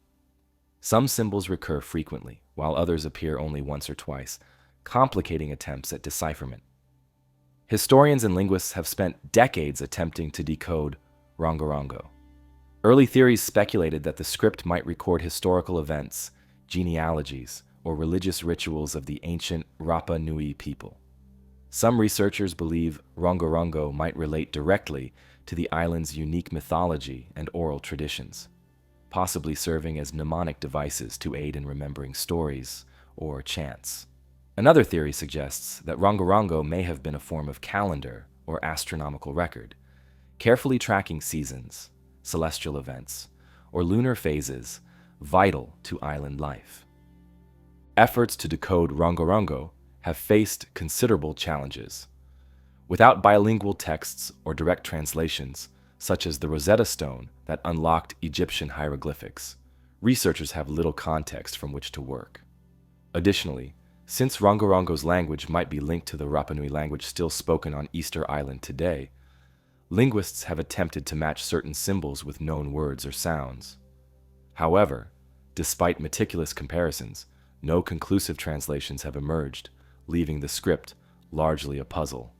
Some symbols recur frequently, while others appear only once or twice, complicating attempts at decipherment. Historians and linguists have spent decades attempting to decode Rongorongo. Early theories speculated that the script might record historical events, genealogies, or religious rituals of the ancient Rapa Nui people. Some researchers believe Rongorongo might relate directly to the island's unique mythology and oral traditions, possibly serving as mnemonic devices to aid in remembering stories or chants. Another theory suggests that Rongorongo may have been a form of calendar or astronomical record, carefully tracking seasons, celestial events, or lunar phases vital to island life. Efforts to decode Rongorongo have faced considerable challenges. Without bilingual texts or direct translations, such as the Rosetta Stone that unlocked Egyptian hieroglyphics, researchers have little context from which to work. Additionally, Since Rongorongo's language might be linked to the Rapa Nui language still spoken on Easter Island today, linguists have attempted to match certain symbols with known words or sounds. However, despite meticulous comparisons, no conclusive translations have emerged, leaving the script largely a puzzle.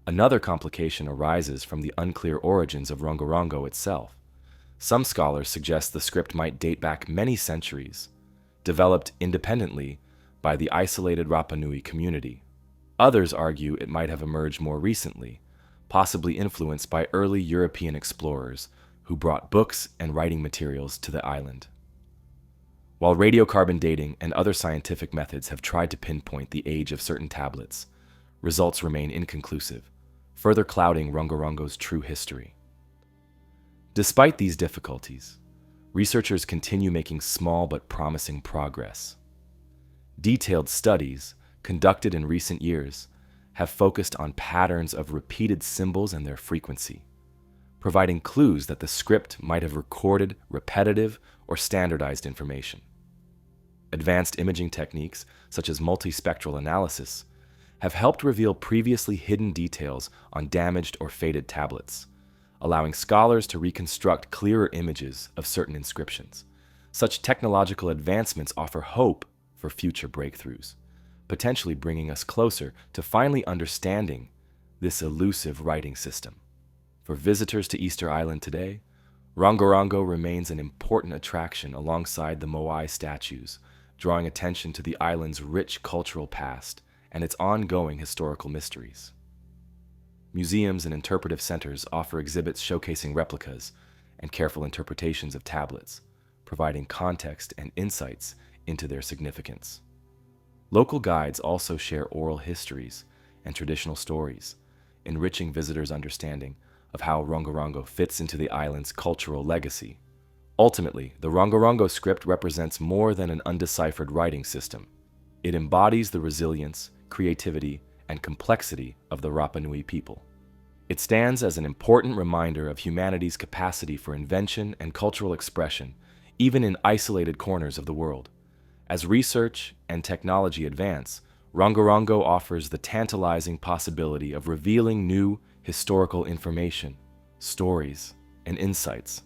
Another complication arises from the unclear origins of Rongorongo itself. Some scholars suggest the script might date back many centuries, developed independently by the isolated Rapa Nui community. Others argue it might have emerged more recently, possibly influenced by early European explorers who brought books and writing materials to the island. While radiocarbon dating and other scientific methods have tried to pinpoint the age of certain tablets, results remain inconclusive, further clouding Rongorongo's true history. Despite these difficulties, researchers continue making small but promising progress. Detailed studies, conducted in recent years, have focused on patterns of repeated symbols and their frequency, providing clues that the script might have recorded repetitive or standardized information. Advanced imaging techniques, such as multispectral analysis, have helped reveal previously hidden details on damaged or faded tablets, allowing scholars to reconstruct clearer images of certain inscriptions. Such technological advancements offer hope for future breakthroughs, potentially bringing us closer to finally understanding this elusive writing system. For visitors to Easter Island today, Rongorongo remains an important attraction alongside the Moai statues, drawing attention to the island's rich cultural past and its ongoing historical mysteries. Museums and interpretive centers offer exhibits showcasing replicas and careful interpretations of tablets, providing context and insights into their significance. Local guides also share oral histories and traditional stories, enriching visitors' understanding of how Rongorongo fits into the island's cultural legacy. Ultimately, the Rongorongo script represents more than an undeciphered writing system. It embodies the resilience, creativity, and complexity of the Rapa Nui people. It stands as an important reminder of humanity's capacity for invention and cultural expression, even in isolated corners of the world. As research and technology advance, Rongorongo offers the tantalizing possibility of revealing new historical information, stories, and insights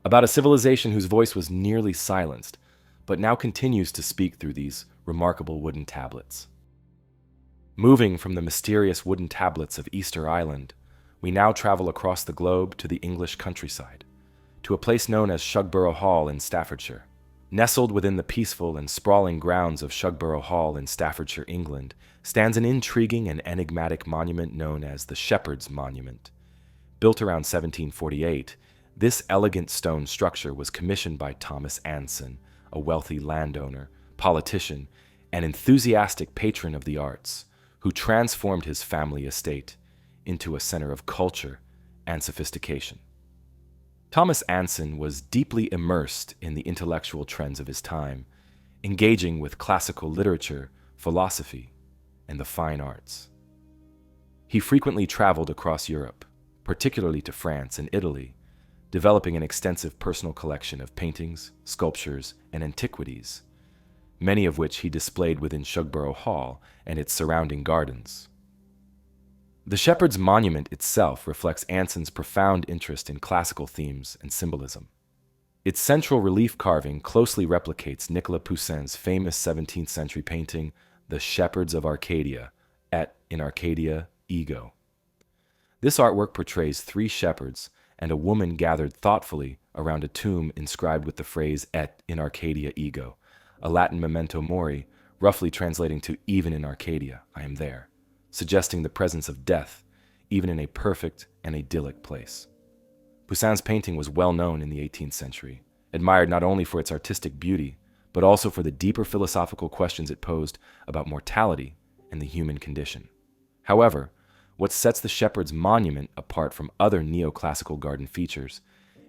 about a civilization whose voice was nearly silenced, but now continues to speak through these remarkable wooden tablets. Moving from the mysterious wooden tablets of Easter Island, we now travel across the globe to the English countryside, to a place known as Shugborough Hall in Staffordshire. Nestled within the peaceful and sprawling grounds of Shugborough Hall in Staffordshire, England, stands an intriguing and enigmatic monument known as the Shepherd's Monument. Built around 1748, this elegant stone structure was commissioned by Thomas Anson, a wealthy landowner, politician, and enthusiastic patron of the arts, who transformed his family estate into a center of culture and sophistication. Thomas Anson was deeply immersed in the intellectual trends of his time, engaging with classical literature, philosophy, and the fine arts. He frequently traveled across Europe, particularly to France and Italy, developing an extensive personal collection of paintings, sculptures, and antiquities, many of which he displayed within Shugborough Hall and its surrounding gardens. The Shepherd's Monument itself reflects Anson's profound interest in classical themes and symbolism. Its central relief carving closely replicates Nicolas Poussin's famous 17th century painting, The Shepherds of Arcadia, et in Arcadia ego. This artwork portrays three shepherds and a woman gathered thoughtfully around a tomb inscribed with the phrase et in Arcadia ego, a Latin memento mori, roughly translating to even in Arcadia, I am there, suggesting the presence of death, even in a perfect and idyllic place. Poussin's painting was well known in the 18th century, admired not only for its artistic beauty, but also for the deeper philosophical questions it posed about mortality and the human condition. However, what sets the Shepherd's Monument apart from other neoclassical garden features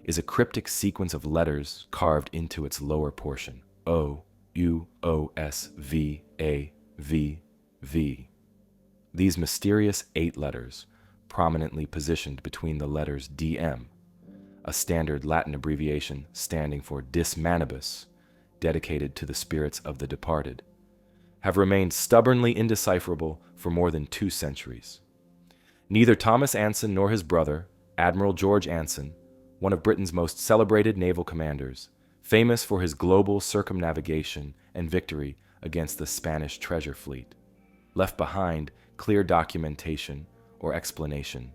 is a cryptic sequence of letters carved into its lower portion, O, U, O, S, V, A, V, V. These mysterious 8 letters, prominently positioned between the letters DM, a standard Latin abbreviation standing for Dis Manibus, dedicated to the spirits of the departed, have remained stubbornly indecipherable for more than 2 centuries. Neither Thomas Anson nor his brother, Admiral George Anson, one of Britain's most celebrated naval commanders, famous for his global circumnavigation and victory against the Spanish treasure fleet, left behind clear documentation or explanation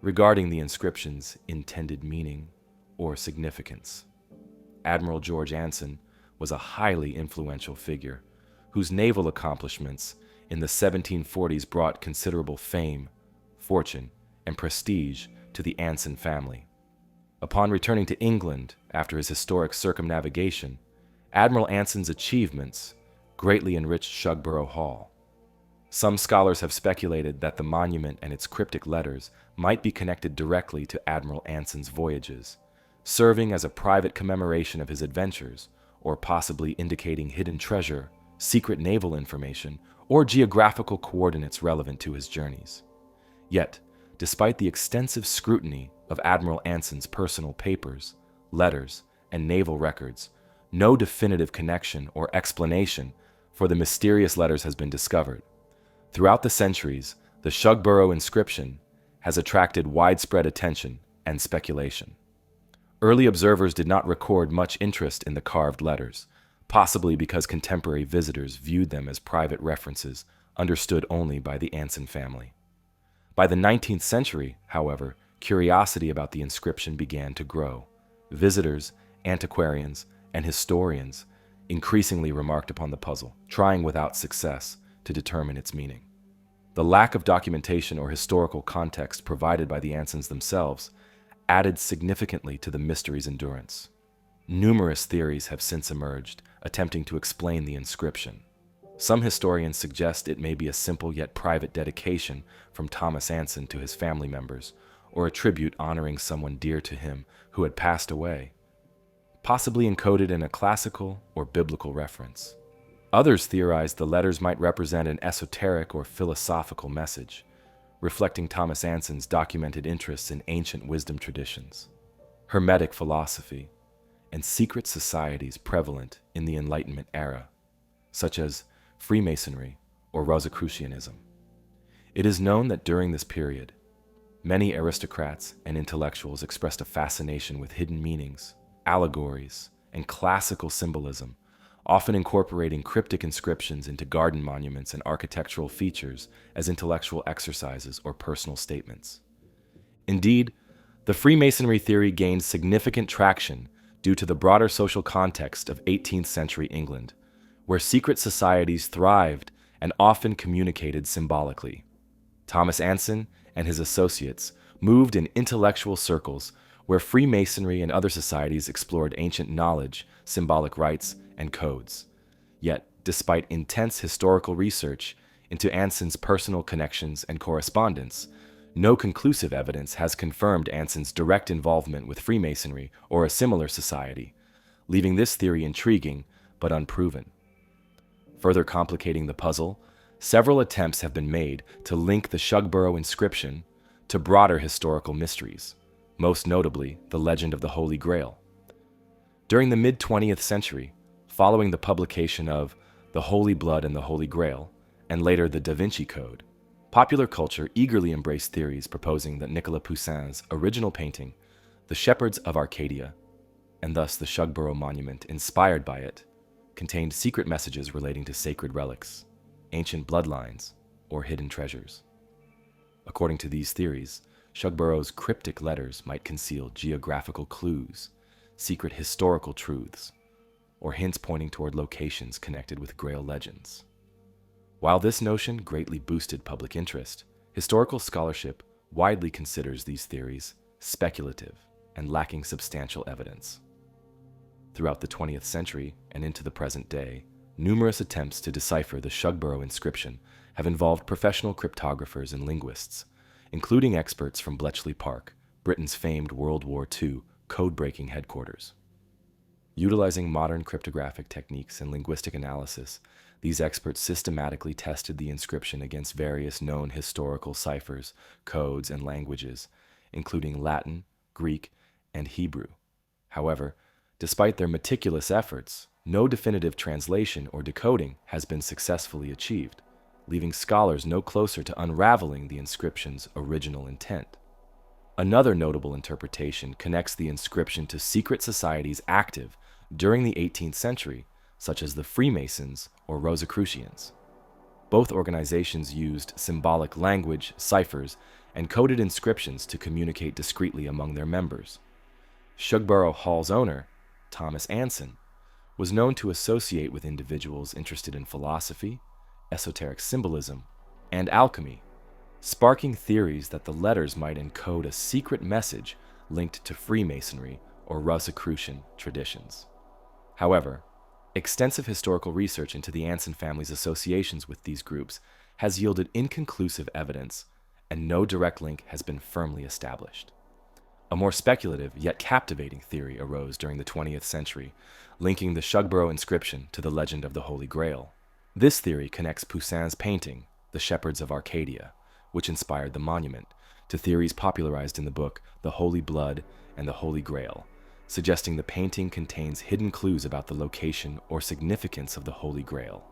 regarding the inscription's intended meaning or significance. Admiral George Anson was a highly influential figure whose naval accomplishments in the 1740s brought considerable fame, fortune, and prestige to the Anson family. Upon returning to England after his historic circumnavigation, Admiral Anson's achievements greatly enriched Shugborough Hall. Some scholars have speculated that the monument and its cryptic letters might be connected directly to Admiral Anson's voyages, serving as a private commemoration of his adventures, or possibly indicating hidden treasure, secret naval information, or geographical coordinates relevant to his journeys. Yet, despite the extensive scrutiny of Admiral Anson's personal papers, letters, and naval records, no definitive connection or explanation for the mysterious letters has been discovered. Throughout the centuries, the Shugborough inscription has attracted widespread attention and speculation. Early observers did not record much interest in the carved letters, possibly because contemporary visitors viewed them as private references understood only by the Anson family. By the 19th century, however, curiosity about the inscription began to grow. Visitors, antiquarians, and historians increasingly remarked upon the puzzle, trying without success to determine its meaning. The lack of documentation or historical context provided by the Ansons themselves added significantly to the mystery's endurance. Numerous theories have since emerged, attempting to explain the inscription. Some historians suggest it may be a simple yet private dedication from Thomas Anson to his family members, or a tribute honoring someone dear to him who had passed away, possibly encoded in a classical or biblical reference. Others theorize the letters might represent an esoteric or philosophical message, reflecting Thomas Anson's documented interests in ancient wisdom traditions, Hermetic philosophy, and secret societies prevalent in the Enlightenment era, such as Freemasonry or Rosicrucianism. It is known that during this period, many aristocrats and intellectuals expressed a fascination with hidden meanings, allegories, and classical symbolism, often incorporating cryptic inscriptions into garden monuments and architectural features as intellectual exercises or personal statements. Indeed, the Freemasonry theory gained significant traction due to the broader social context of 18th century England, where secret societies thrived and often communicated symbolically. Thomas Anson and his associates moved in intellectual circles where Freemasonry and other societies explored ancient knowledge, symbolic rites, and codes. Yet, despite intense historical research into Anson's personal connections and correspondence, no conclusive evidence has confirmed Anson's direct involvement with Freemasonry or a similar society, leaving this theory intriguing but unproven. Further complicating the puzzle, several attempts have been made to link the Shugborough inscription to broader historical mysteries, most notably the legend of the Holy Grail. During the mid-20th century, following the publication of The Holy Blood and the Holy Grail, and later the Da Vinci Code, popular culture eagerly embraced theories proposing that Nicolas Poussin's original painting, The Shepherds of Arcadia, and thus the Shugborough monument inspired by it, contained secret messages relating to sacred relics, ancient bloodlines, or hidden treasures. According to these theories, Shugborough's cryptic letters might conceal geographical clues, secret historical truths, or hints pointing toward locations connected with Grail legends. While this notion greatly boosted public interest, historical scholarship widely considers these theories speculative and lacking substantial evidence. Throughout the 20th century and into the present day, numerous attempts to decipher the Shugborough inscription have involved professional cryptographers and linguists, including experts from Bletchley Park, Britain's famed World War II code-breaking headquarters. Utilizing modern cryptographic techniques and linguistic analysis, these experts systematically tested the inscription against various known historical ciphers, codes, and languages, including Latin, Greek, and Hebrew. However, despite their meticulous efforts, no definitive translation or decoding has been successfully achieved, leaving scholars no closer to unraveling the inscription's original intent. Another notable interpretation connects the inscription to secret societies active during the 18th century, such as the Freemasons or Rosicrucians. Both organizations used symbolic language, ciphers, and coded inscriptions to communicate discreetly among their members. Shugborough Hall's owner, Thomas Anson, was known to associate with individuals interested in philosophy, esoteric symbolism, and alchemy, sparking theories that the letters might encode a secret message linked to Freemasonry or Rosicrucian traditions. However, extensive historical research into the Anson family's associations with these groups has yielded inconclusive evidence, and no direct link has been firmly established. A more speculative yet captivating theory arose during the 20th century, linking the Shugborough inscription to the legend of the Holy Grail. This theory connects Poussin's painting, The Shepherds of Arcadia, which inspired the monument, to theories popularized in the book The Holy Blood and the Holy Grail, suggesting the painting contains hidden clues about the location or significance of the Holy Grail.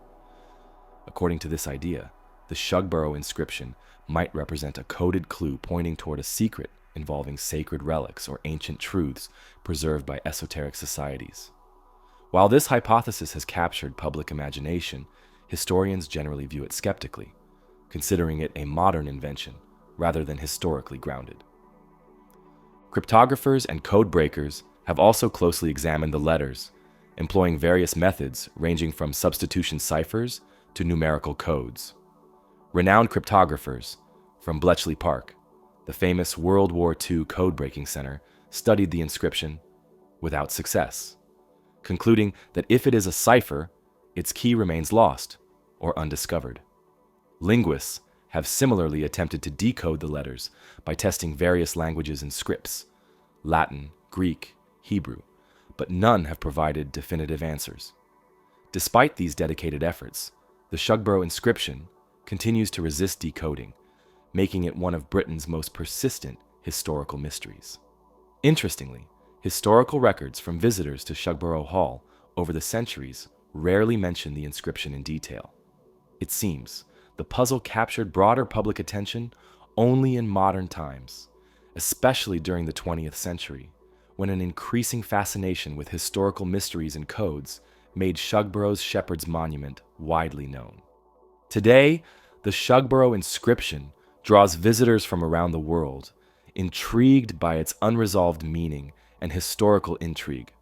According to this idea, the Shugborough inscription might represent a coded clue pointing toward a secret involving sacred relics or ancient truths preserved by esoteric societies. While this hypothesis has captured public imagination, historians generally view it skeptically, considering it a modern invention rather than historically grounded. Cryptographers and code breakers have also closely examined the letters, employing various methods ranging from substitution ciphers to numerical codes. Renowned cryptographers from Bletchley Park, the famous World War II code-breaking center, studied the inscription without success, concluding that if it is a cipher, its key remains lost or undiscovered. Linguists have similarly attempted to decode the letters by testing various languages and scripts, Latin, Greek, Hebrew, but none have provided definitive answers. Despite these dedicated efforts, the Shugborough inscription continues to resist decoding, making it one of Britain's most persistent historical mysteries. Interestingly, historical records from visitors to Shugborough Hall over the centuries rarely mention the inscription in detail. It seems the puzzle captured broader public attention only in modern times, especially during the 20th century, when an increasing fascination with historical mysteries and codes made Shugborough's Shepherd's Monument widely known. Today, the Shugborough inscription draws visitors from around the world, intrigued by its unresolved meaning and historical intrigue.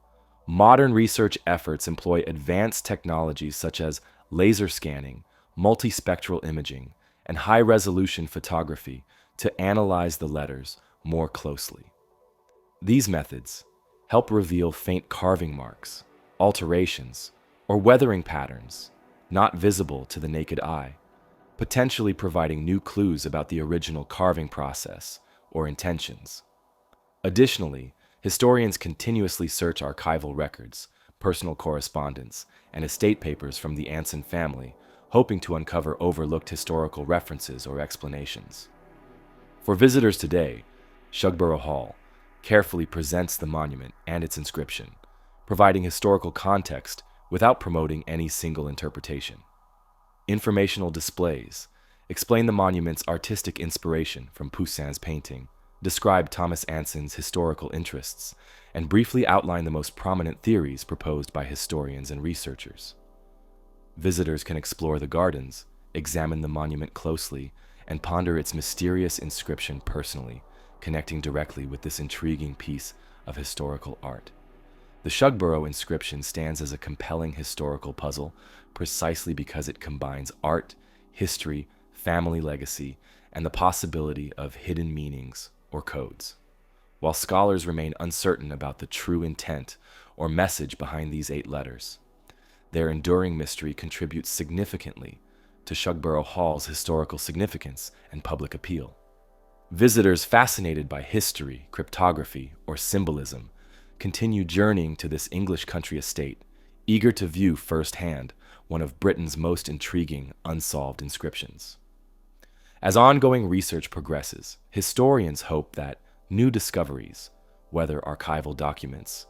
Modern research efforts employ advanced technologies such as laser scanning, multispectral imaging, and high-resolution photography to analyze the letters more closely. These methods help reveal faint carving marks, alterations, or weathering patterns not visible to the naked eye, potentially providing new clues about the original carving process or intentions. Additionally, historians continuously search archival records, personal correspondence, and estate papers from the Anson family, hoping to uncover overlooked historical references or explanations. For visitors today, Shugborough Hall carefully presents the monument and its inscription, providing historical context without promoting any single interpretation. Informational displays explain the monument's artistic inspiration from Poussin's painting, describe Thomas Anson's historical interests, and briefly outline the most prominent theories proposed by historians and researchers. Visitors can explore the gardens, examine the monument closely, and ponder its mysterious inscription personally, connecting directly with this intriguing piece of historical art. The Shugborough inscription stands as a compelling historical puzzle precisely because it combines art, history, family legacy, and the possibility of hidden meanings or codes. While scholars remain uncertain about the true intent or message behind these 8 letters, their enduring mystery contributes significantly to Shugborough Hall's historical significance and public appeal. Visitors fascinated by history, cryptography, or symbolism continue journeying to this English country estate, eager to view firsthand one of Britain's most intriguing unsolved inscriptions. As ongoing research progresses, historians hope that new discoveries, whether archival documents,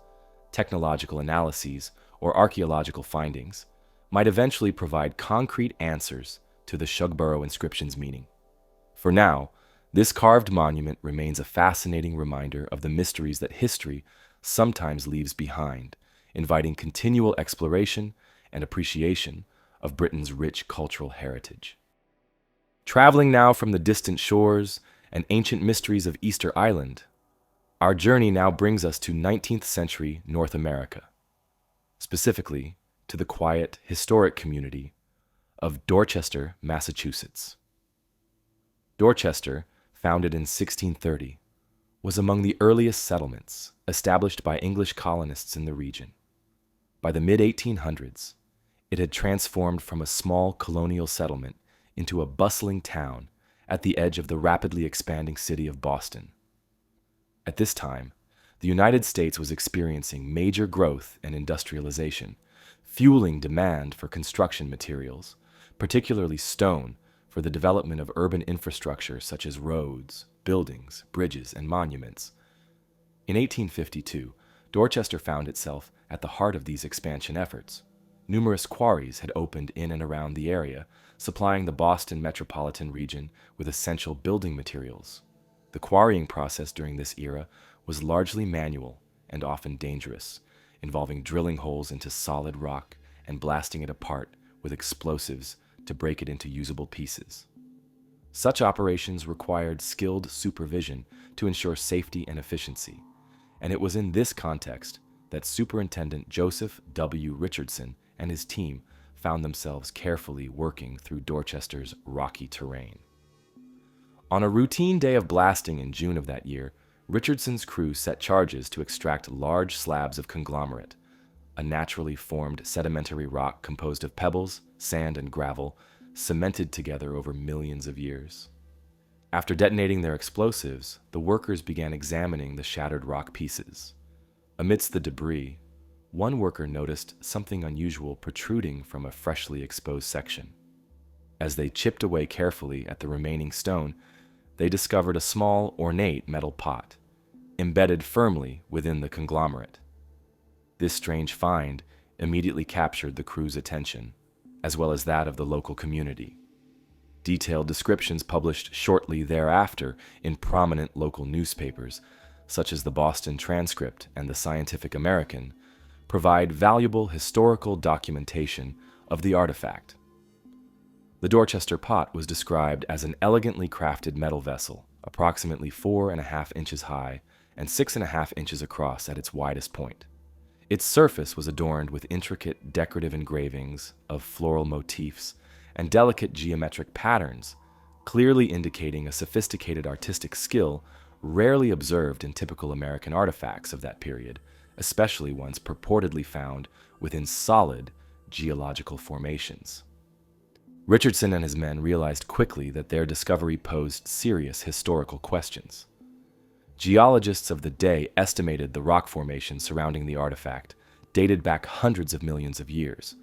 technological analyses, or archaeological findings, might eventually provide concrete answers to the Shugborough inscription's meaning. For now, this carved monument remains a fascinating reminder of the mysteries that history sometimes leaves behind, inviting continual exploration and appreciation of Britain's rich cultural heritage. Traveling now from the distant shores and ancient mysteries of Easter Island, our journey now brings us to 19th century North America, specifically to the quiet, historic community of Dorchester, Massachusetts. Dorchester, founded in 1630, was among the earliest settlements established by English colonists in the region. By the mid-1800s, it had transformed from a small colonial settlement into a bustling town at the edge of the rapidly expanding city of Boston. At this time, the United States was experiencing major growth and industrialization, fueling demand for construction materials, particularly stone, for the development of urban infrastructure such as roads, buildings, bridges, and monuments. In 1852, Dorchester found itself at the heart of these expansion efforts. Numerous quarries had opened in and around the area, supplying the Boston metropolitan region with essential building materials. The quarrying process during this era was largely manual and often dangerous, involving drilling holes into solid rock and blasting it apart with explosives to break it into usable pieces. Such operations required skilled supervision to ensure safety and efficiency, and it was in this context that Superintendent Joseph W. Richardson and his team found themselves carefully working through Dorchester's rocky terrain. On a routine day of blasting in June of that year, Richardson's crew set charges to extract large slabs of conglomerate, a naturally formed sedimentary rock composed of pebbles, sand, and gravel, cemented together over millions of years. After detonating their explosives, the workers began examining the shattered rock pieces. Amidst the debris, one worker noticed something unusual protruding from a freshly exposed section. As they chipped away carefully at the remaining stone, they discovered a small, ornate metal pot, embedded firmly within the conglomerate. This strange find immediately captured the crew's attention, as well as that of the local community. Detailed descriptions published shortly thereafter in prominent local newspapers, such as the Boston Transcript and the Scientific American, provide valuable historical documentation of the artifact. The Dorchester pot was described as an elegantly crafted metal vessel, approximately 4.5 inches high and 6.5 inches across at its widest point. Its surface was adorned with intricate decorative engravings of floral motifs and delicate geometric patterns, clearly indicating a sophisticated artistic skill rarely observed in typical American artifacts of that period, especially ones purportedly found within solid geological formations. Richardson and his men realized quickly that their discovery posed serious historical questions. Geologists of the day estimated the rock formation surrounding the artifact dated back hundreds of millions of years,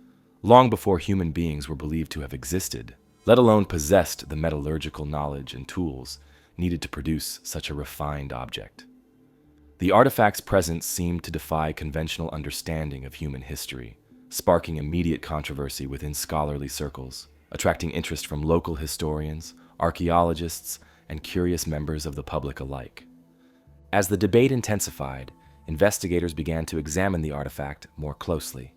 long before human beings were believed to have existed, let alone possessed the metallurgical knowledge and tools needed to produce such a refined object. The artifact's presence seemed to defy conventional understanding of human history, sparking immediate controversy within scholarly circles, attracting interest from local historians, archaeologists, and curious members of the public alike. As the debate intensified, investigators began to examine the artifact more closely.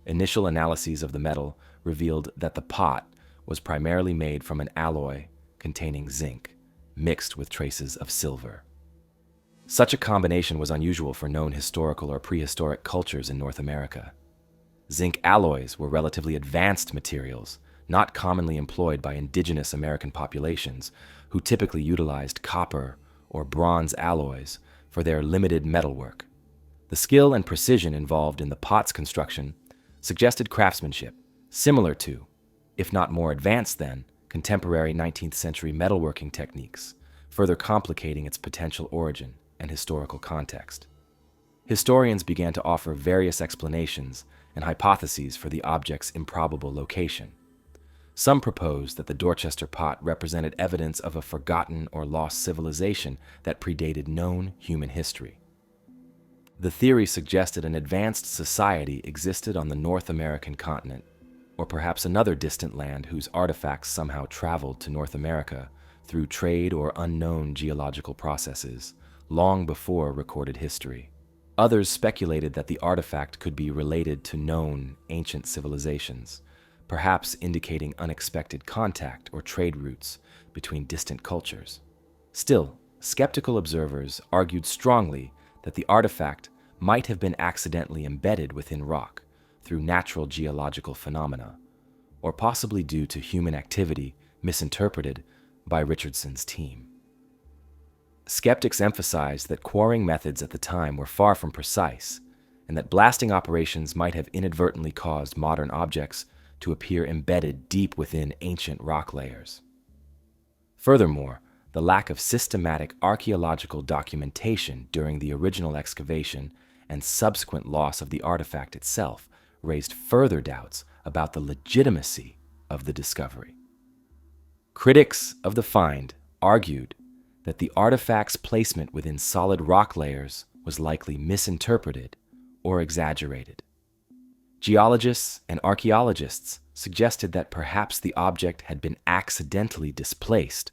Initial analyses of the metal revealed that the pot was primarily made from an alloy containing zinc, mixed with traces of silver. Such a combination was unusual for known historical or prehistoric cultures in North America. Zinc alloys were relatively advanced materials, not commonly employed by indigenous American populations, who typically utilized copper or bronze alloys for their limited metalwork. The skill and precision involved in the pot's construction suggested craftsmanship similar to, if not more advanced than, contemporary 19th century metalworking techniques, further complicating its potential origin and historical context. Historians began to offer various explanations and hypotheses for the object's improbable location. Some proposed that the Dorchester pot represented evidence of a forgotten or lost civilization that predated known human history. The theory suggested an advanced society existed on the North American continent, or perhaps another distant land whose artifacts somehow traveled to North America through trade or unknown geological processes, long before recorded history. Others speculated that the artifact could be related to known ancient civilizations, perhaps indicating unexpected contact or trade routes between distant cultures. Still, skeptical observers argued strongly that the artifact might have been accidentally embedded within rock through natural geological phenomena, or possibly due to human activity misinterpreted by Richardson's team. Skeptics emphasized that quarrying methods at the time were far from precise, and that blasting operations might have inadvertently caused modern objects to appear embedded deep within ancient rock layers. Furthermore, the lack of systematic archaeological documentation during the original excavation and subsequent loss of the artifact itself raised further doubts about the legitimacy of the discovery. Critics of the find argued that the artifact's placement within solid rock layers was likely misinterpreted or exaggerated. Geologists and archaeologists suggested that perhaps the object had been accidentally displaced,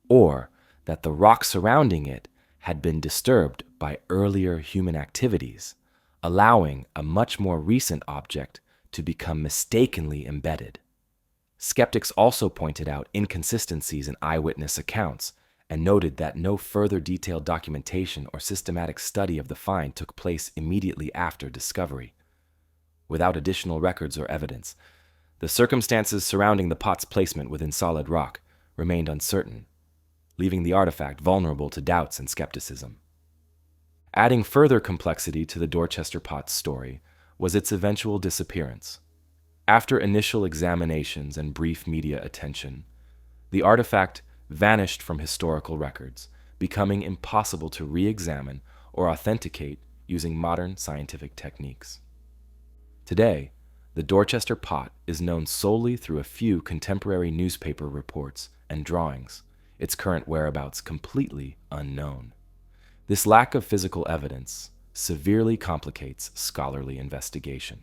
or that the rock surrounding it had been disturbed by earlier human activities, allowing a much more recent object to become mistakenly embedded. Skeptics also pointed out inconsistencies in eyewitness accounts and noted that no further detailed documentation or systematic study of the find took place immediately after discovery. Without additional records or evidence, the circumstances surrounding the pot's placement within solid rock remained uncertain, leaving the artifact vulnerable to doubts and skepticism. Adding further complexity to the Dorchester pot's story was its eventual disappearance. After initial examinations and brief media attention, the artifact vanished from historical records, becoming impossible to re-examine or authenticate using modern scientific techniques. Today, the Dorchester pot is known solely through a few contemporary newspaper reports and drawings, its current whereabouts completely unknown. This lack of physical evidence severely complicates scholarly investigation,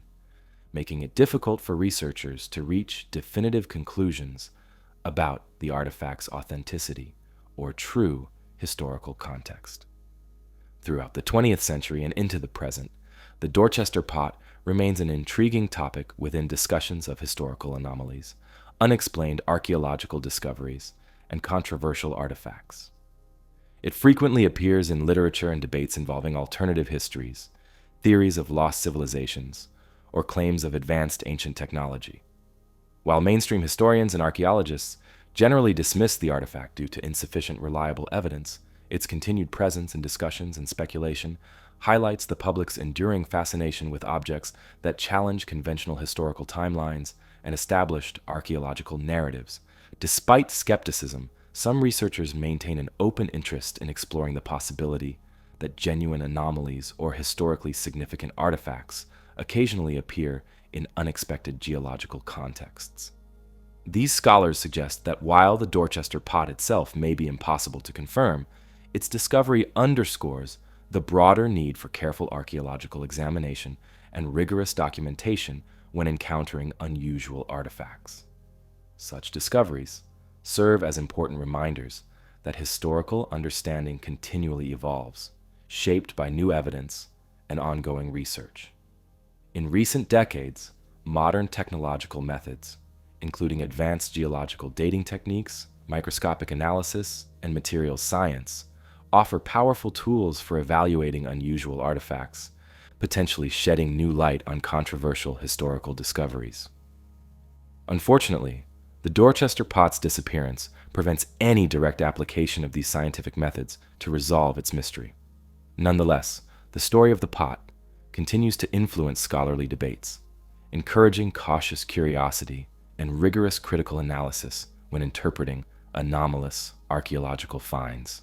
making it difficult for researchers to reach definitive conclusions about the artifact's authenticity or true historical context. Throughout the 20th century and into the present, the Dorchester pot remains an intriguing topic within discussions of historical anomalies, unexplained archaeological discoveries, and controversial artifacts. It frequently appears in literature and debates involving alternative histories, theories of lost civilizations, or claims of advanced ancient technology. While mainstream historians and archaeologists generally dismiss the artifact due to insufficient reliable evidence, its continued presence in discussions and speculation highlights the public's enduring fascination with objects that challenge conventional historical timelines and established archaeological narratives. Despite skepticism, some researchers maintain an open interest in exploring the possibility that genuine anomalies or historically significant artifacts occasionally appear in unexpected geological contexts. These scholars suggest that while the Dorchester pot itself may be impossible to confirm, its discovery underscores the broader need for careful archaeological examination and rigorous documentation when encountering unusual artifacts. Such discoveries serve as important reminders that historical understanding continually evolves, shaped by new evidence and ongoing research. In recent decades, modern technological methods, including advanced geological dating techniques, microscopic analysis, and materials science, offer powerful tools for evaluating unusual artifacts, potentially shedding new light on controversial historical discoveries. Unfortunately, the Dorchester pot's disappearance prevents any direct application of these scientific methods to resolve its mystery. Nonetheless, the story of the pot continues to influence scholarly debates, encouraging cautious curiosity and rigorous critical analysis when interpreting anomalous archaeological finds.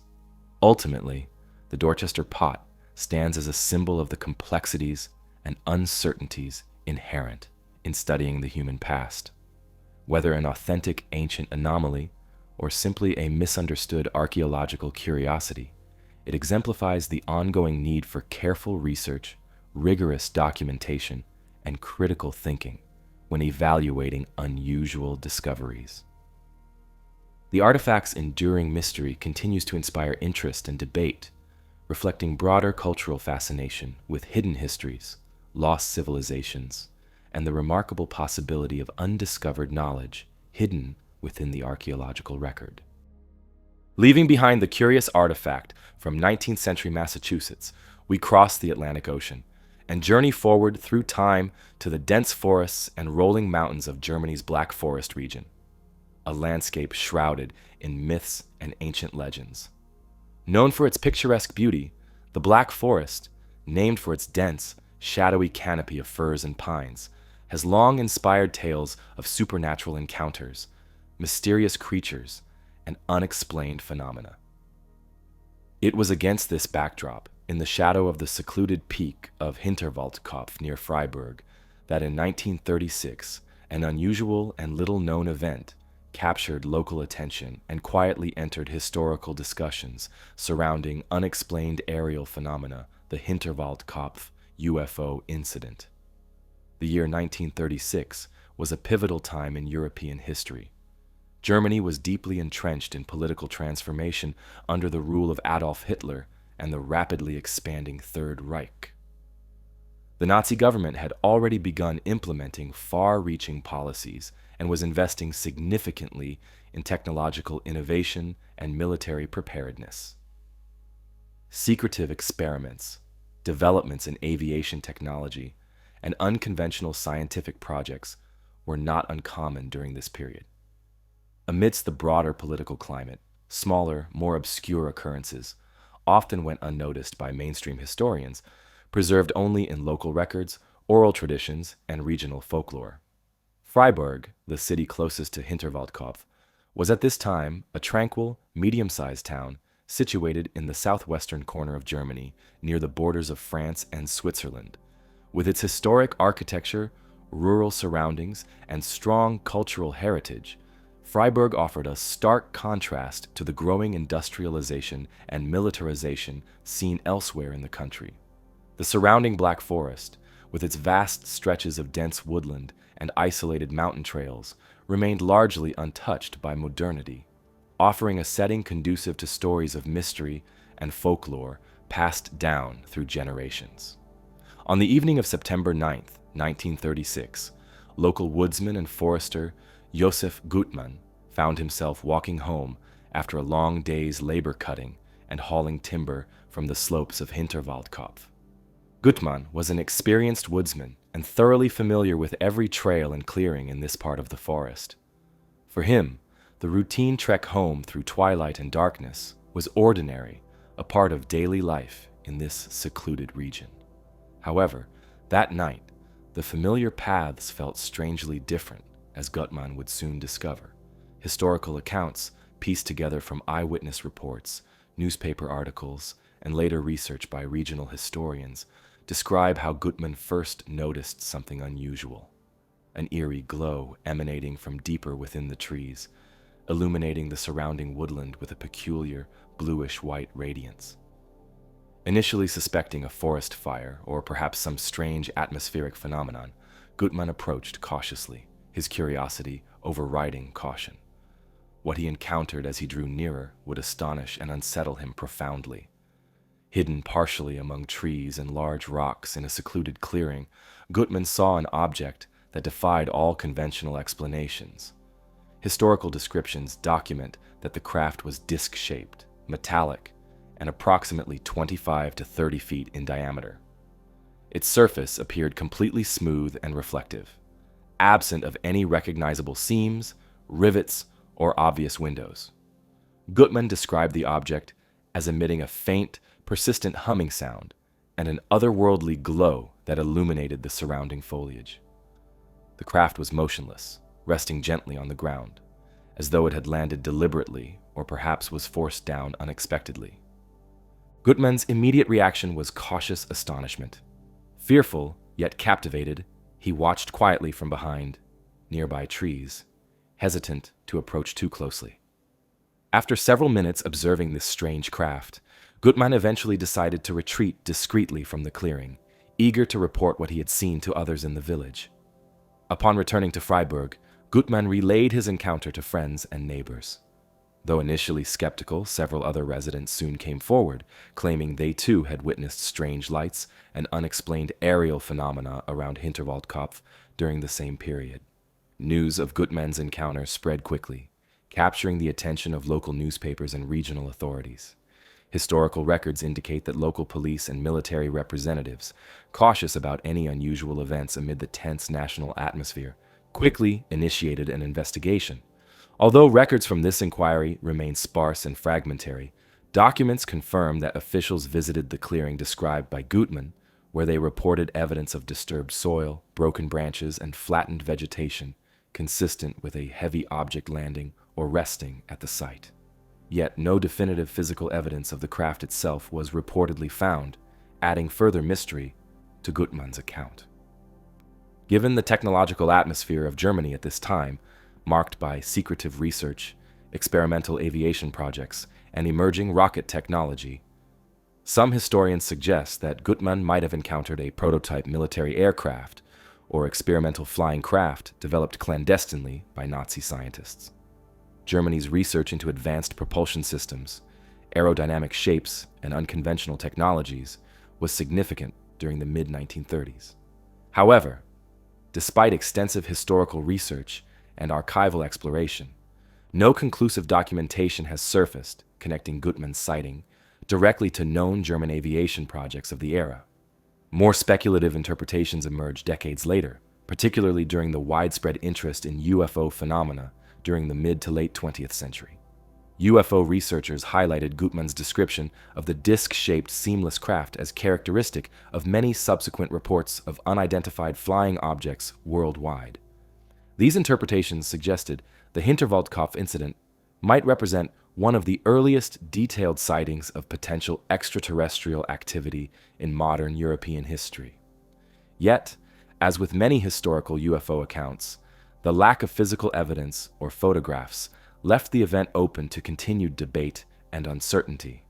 Ultimately, the Dorchester pot stands as a symbol of the complexities and uncertainties inherent in studying the human past. Whether an authentic ancient anomaly or simply a misunderstood archaeological curiosity, It exemplifies the ongoing need for careful research, rigorous documentation, and critical thinking when evaluating unusual discoveries. The artifact's enduring mystery continues to inspire interest and debate, reflecting broader cultural fascination with hidden histories, lost civilizations, and the remarkable possibility of undiscovered knowledge hidden within the archaeological record. Leaving behind the curious artifact from 19th century Massachusetts, we cross the Atlantic Ocean and journey forward through time to the dense forests and rolling mountains of Germany's Black Forest region, a landscape shrouded in myths and ancient legends. Known for its picturesque beauty, the Black Forest, named for its dense, shadowy canopy of firs and pines, has long inspired tales of supernatural encounters, mysterious creatures, and unexplained phenomena. It was against this backdrop, in the shadow of the secluded peak of Hinterwaldkopf near Freiburg, that in 1936, an unusual and little-known event captured local attention and quietly entered historical discussions surrounding unexplained aerial phenomena, the Hinterwaldkopf UFO incident. The year 1936 was a pivotal time in European history. Germany was deeply entrenched in political transformation under the rule of Adolf Hitler and the rapidly expanding Third Reich. The Nazi government had already begun implementing far-reaching policies and was investing significantly in technological innovation and military preparedness. Secretive experiments, developments in aviation technology, and unconventional scientific projects were not uncommon during this period. Amidst the broader political climate, smaller, more obscure occurrences often went unnoticed by mainstream historians, preserved only in local records, oral traditions, and regional folklore. Freiburg, the city closest to Hinterwaldkopf, was at this time a tranquil, medium-sized town situated in the southwestern corner of Germany, near the borders of France and Switzerland. With its historic architecture, rural surroundings, and strong cultural heritage, Freiburg offered a stark contrast to the growing industrialization and militarization seen elsewhere in the country. The surrounding Black Forest, with its vast stretches of dense woodland and isolated mountain trails, remained largely untouched by modernity, offering a setting conducive to stories of mystery and folklore passed down through generations. On the evening of September 9th, 1936, local woodsman and forester Josef Gutmann found himself walking home after a long day's labor cutting and hauling timber from the slopes of Hinterwaldkopf. Gutmann was an experienced woodsman and thoroughly familiar with every trail and clearing in this part of the forest. For him, the routine trek home through twilight and darkness was ordinary, a part of daily life in this secluded region. However, that night, the familiar paths felt strangely different, as Gutmann would soon discover. Historical accounts, pieced together from eyewitness reports, newspaper articles, and later research by regional historians, describe how Gutmann first noticed something unusual, an eerie glow emanating from deeper within the trees, illuminating the surrounding woodland with a peculiar bluish-white radiance. Initially suspecting a forest fire or perhaps some strange atmospheric phenomenon, Gutmann approached cautiously, his curiosity overriding caution. What he encountered as he drew nearer would astonish and unsettle him profoundly. Hidden partially among trees and large rocks in a secluded clearing, Gutmann saw an object that defied all conventional explanations. Historical descriptions document that the craft was disc-shaped, metallic, and approximately 25 to 30 feet in diameter. Its surface appeared completely smooth and reflective, absent of any recognizable seams, rivets, or obvious windows. Gutmann described the object as emitting a faint, persistent humming sound and an otherworldly glow that illuminated the surrounding foliage. The craft was motionless, resting gently on the ground, as though it had landed deliberately or perhaps was forced down unexpectedly. Gutmann's immediate reaction was cautious astonishment. Fearful, yet captivated, he watched quietly from behind nearby trees, hesitant to approach too closely. After several minutes observing this strange craft, Gutmann eventually decided to retreat discreetly from the clearing, eager to report what he had seen to others in the village. Upon returning to Freiburg, Gutmann relayed his encounter to friends and neighbors. Though initially skeptical, several other residents soon came forward, claiming they too had witnessed strange lights and unexplained aerial phenomena around Hinterwaldkopf during the same period. News of Gutmann's encounter spread quickly, capturing the attention of local newspapers and regional authorities. Historical records indicate that local police and military representatives, cautious about any unusual events amid the tense national atmosphere, quickly initiated an investigation. Although records from this inquiry remain sparse and fragmentary, documents confirm that officials visited the clearing described by Gutmann, where they reported evidence of disturbed soil, broken branches, and flattened vegetation, consistent with a heavy object landing or resting at the site. Yet no definitive physical evidence of the craft itself was reportedly found, adding further mystery to Gutmann's account. Given the technological atmosphere of Germany at this time, marked by secretive research, experimental aviation projects, and emerging rocket technology, some historians suggest that Gutmann might have encountered a prototype military aircraft or experimental flying craft developed clandestinely by Nazi scientists. Germany's research into advanced propulsion systems, aerodynamic shapes, and unconventional technologies was significant during the mid-1930s. However, despite extensive historical research and archival exploration, no conclusive documentation has surfaced connecting Gutmann's sighting directly to known German aviation projects of the era. More speculative interpretations emerged decades later, particularly during the widespread interest in UFO phenomena during the mid to late 20th century. UFO researchers highlighted Gutmann's description of the disc-shaped seamless craft as characteristic of many subsequent reports of unidentified flying objects worldwide. These interpretations suggested the Hinterwaldkopf incident might represent one of the earliest detailed sightings of potential extraterrestrial activity in modern European history. Yet, as with many historical UFO accounts, the lack of physical evidence or photographs left the event open to continued debate and uncertainty.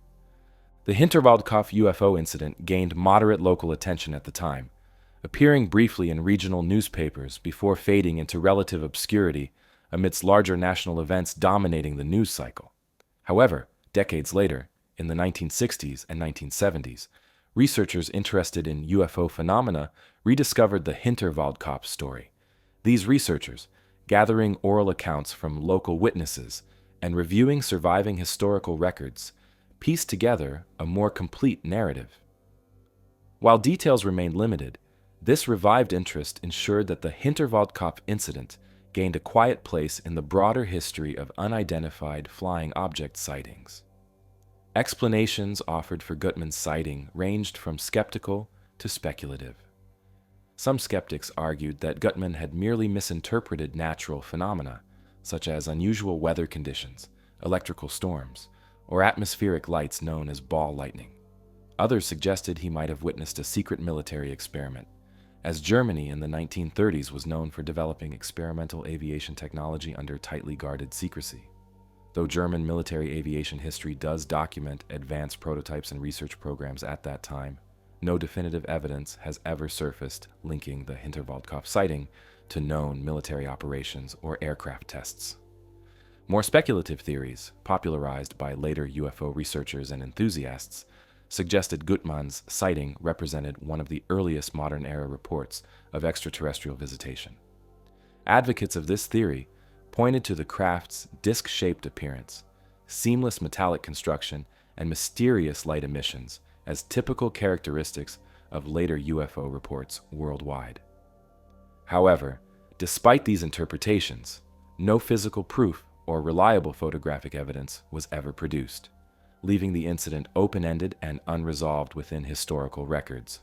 The Hinterwaldkopf UFO incident gained moderate local attention at the time, appearing briefly in regional newspapers before fading into relative obscurity amidst larger national events dominating the news cycle. However, decades later, in the 1960s and 1970s, researchers interested in UFO phenomena rediscovered the Hinterwaldkopf story. These researchers, gathering oral accounts from local witnesses and reviewing surviving historical records, pieced together a more complete narrative. While details remained limited, this revived interest ensured that the Hinterwaldkopf incident gained a quiet place in the broader history of unidentified flying object sightings. Explanations offered for Gutmann's sighting ranged from skeptical to speculative. Some skeptics argued that Gutmann had merely misinterpreted natural phenomena, such as unusual weather conditions, electrical storms, or atmospheric lights known as ball lightning. Others suggested he might have witnessed a secret military experiment, as Germany in the 1930s was known for developing experimental aviation technology under tightly guarded secrecy. Though German military aviation history does document advanced prototypes and research programs at that time, no definitive evidence has ever surfaced linking the Hinterwaldkopf sighting to known military operations or aircraft tests. More speculative theories, popularized by later UFO researchers and enthusiasts, suggested Gutmann's sighting represented one of the earliest modern-era reports of extraterrestrial visitation. Advocates of this theory pointed to the craft's disc-shaped appearance, seamless metallic construction, and mysterious light emissions as typical characteristics of later UFO reports worldwide. However, despite these interpretations, no physical proof or reliable photographic evidence was ever produced, leaving the incident open-ended and unresolved within historical records.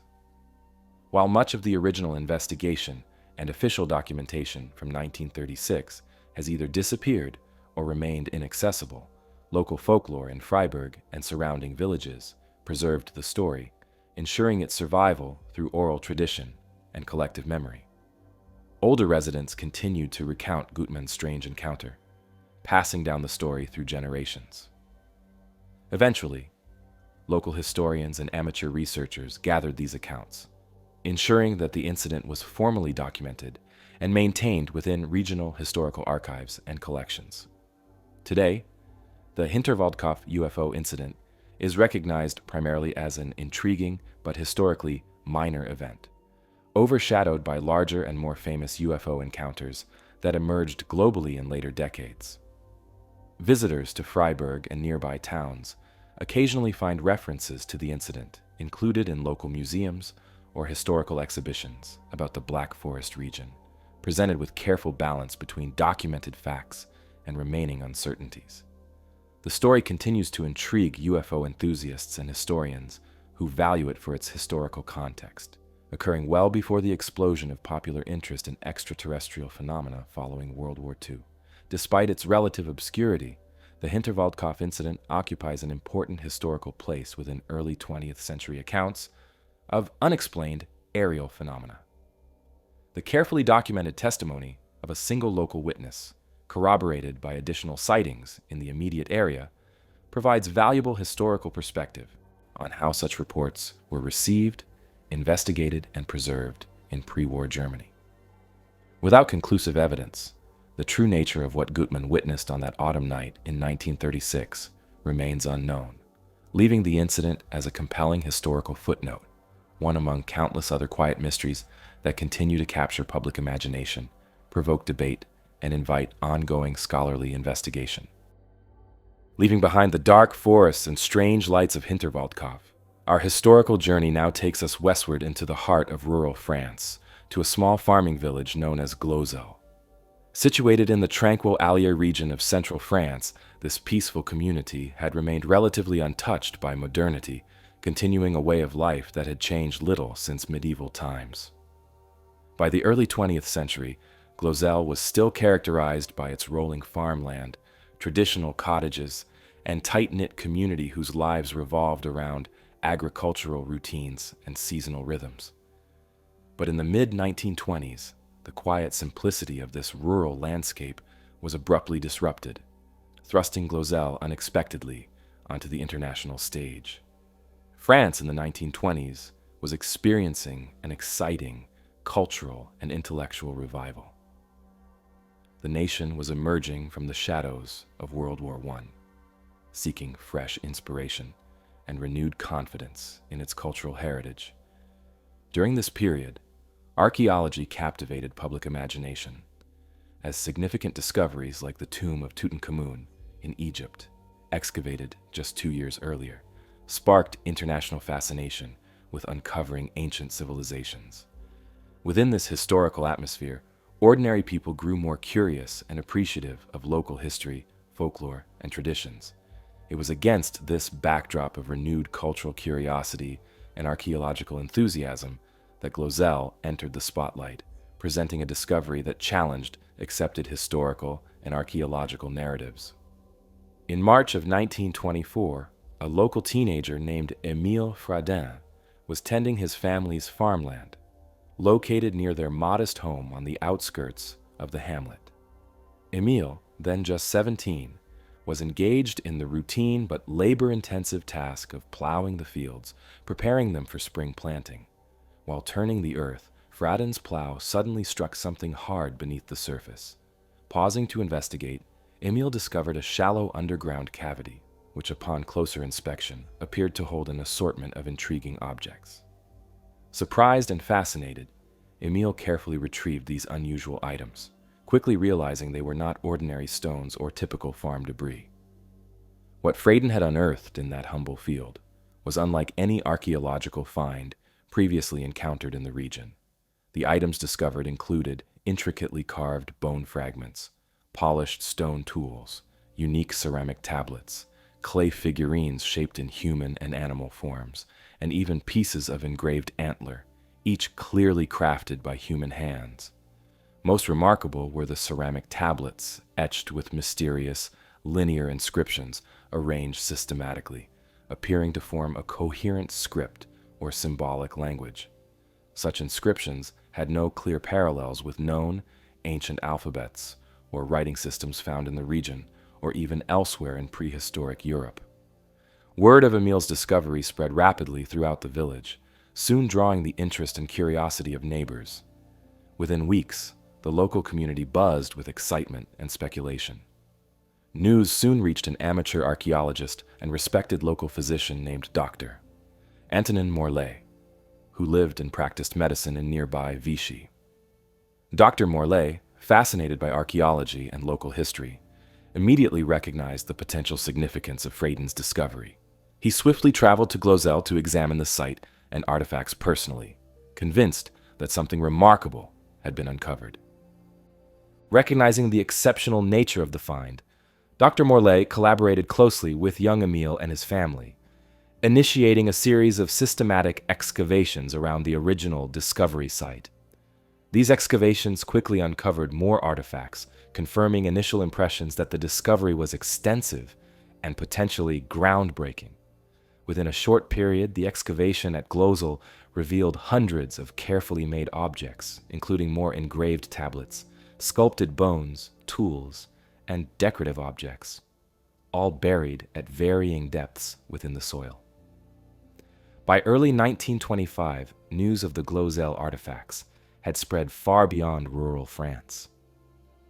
While much of the original investigation and official documentation from 1936 has either disappeared or remained inaccessible, local folklore in Freiburg and surrounding villages preserved the story, ensuring its survival through oral tradition and collective memory. Older residents continued to recount Gutmann's strange encounter, passing down the story through generations. Eventually, Local historians and amateur researchers gathered these accounts, ensuring that the incident was formally documented and maintained within regional historical archives and collections. Today, the Hinterwaldkopf UFO incident is recognized primarily as an intriguing but historically minor event, overshadowed by larger and more famous UFO encounters that emerged globally in later decades. Visitors to Freiburg and nearby towns occasionally find references to the incident included in local museums or historical exhibitions about the Black Forest region, presented with careful balance between documented facts and remaining uncertainties. The story continues to intrigue UFO enthusiasts and historians who value it for its historical context, occurring well before the explosion of popular interest in extraterrestrial phenomena following World War II. Despite its relative obscurity, the Hinterwaldkopf incident occupies an important historical place within early 20th century accounts of unexplained aerial phenomena. The carefully documented testimony of a single local witness, corroborated by additional sightings in the immediate area, provides valuable historical perspective on how such reports were received, investigated, and preserved in pre-war Germany. Without conclusive evidence, the true nature of what Gutmann witnessed on that autumn night in 1936 remains unknown, leaving the incident as a compelling historical footnote, one among countless other quiet mysteries that continue to capture public imagination, provoke debate, and invite ongoing scholarly investigation. Leaving behind the dark forests and strange lights of Hinterwaldkopf, our historical journey now takes us westward into the heart of rural France, to a small farming village known as Glosel. Situated in the tranquil Allier region of central France, this peaceful community had remained relatively untouched by modernity, continuing a way of life that had changed little since medieval times. By the early 20th century, Glosel was still characterized by its rolling farmland, traditional cottages, and tight-knit community whose lives revolved around agricultural routines and seasonal rhythms. But in the mid-1920s, the quiet simplicity of this rural landscape was abruptly disrupted, thrusting Glosel unexpectedly onto the international stage. France in the 1920s was experiencing an exciting cultural and intellectual revival. The nation was emerging from the shadows of World War I, seeking fresh inspiration and renewed confidence in its cultural heritage. During this period, archaeology captivated public imagination, as significant discoveries like the tomb of Tutankhamun in Egypt, excavated just 2 years earlier, sparked international fascination with uncovering ancient civilizations. Within this historical atmosphere, ordinary people grew more curious and appreciative of local history, folklore, and traditions. It was against this backdrop of renewed cultural curiosity and archaeological enthusiasm that Glosel entered the spotlight, presenting a discovery that challenged accepted historical and archaeological narratives. In March of 1924, a local teenager named Émile Fradin was tending his family's farmland, located near their modest home on the outskirts of the hamlet. Émile, then just 17, was engaged in the routine but labor-intensive task of plowing the fields, preparing them for spring planting. While turning the earth, Fradin's plow suddenly struck something hard beneath the surface. Pausing to investigate, Émile discovered a shallow underground cavity, which upon closer inspection appeared to hold an assortment of intriguing objects. Surprised and fascinated, Émile carefully retrieved these unusual items, quickly realizing they were not ordinary stones or typical farm debris. What Fradin had unearthed in that humble field was unlike any archaeological find previously encountered in the region. The items discovered included intricately carved bone fragments, polished stone tools, unique ceramic tablets, clay figurines shaped in human and animal forms, and even pieces of engraved antler, each clearly crafted by human hands. Most remarkable were the ceramic tablets etched with mysterious, linear inscriptions arranged systematically, appearing to form a coherent script or symbolic language. Such inscriptions had no clear parallels with known ancient alphabets or writing systems found in the region or even elsewhere in prehistoric Europe. Word of Emil's discovery spread rapidly throughout the village, soon drawing the interest and curiosity of neighbors. Within weeks, the local community buzzed with excitement and speculation. News soon reached an amateur archaeologist and respected local physician named Dr. Antonin Morlaix, who lived and practiced medicine in nearby Vichy. Dr. Morlaix, fascinated by archaeology and local history, immediately recognized the potential significance of Freyden's discovery. He swiftly traveled to Glozell to examine the site and artifacts personally, convinced that something remarkable had been uncovered. Recognizing the exceptional nature of the find, Dr. Morlaix collaborated closely with young Emil and his family, initiating a series of systematic excavations around the original discovery site. These excavations quickly uncovered more artifacts, confirming initial impressions that the discovery was extensive and potentially groundbreaking. Within a short period, the excavation at Glozell revealed hundreds of carefully made objects, including more engraved tablets, sculpted bones, tools, and decorative objects, all buried at varying depths within the soil. By early 1925, news of the Glozell artifacts had spread far beyond rural France.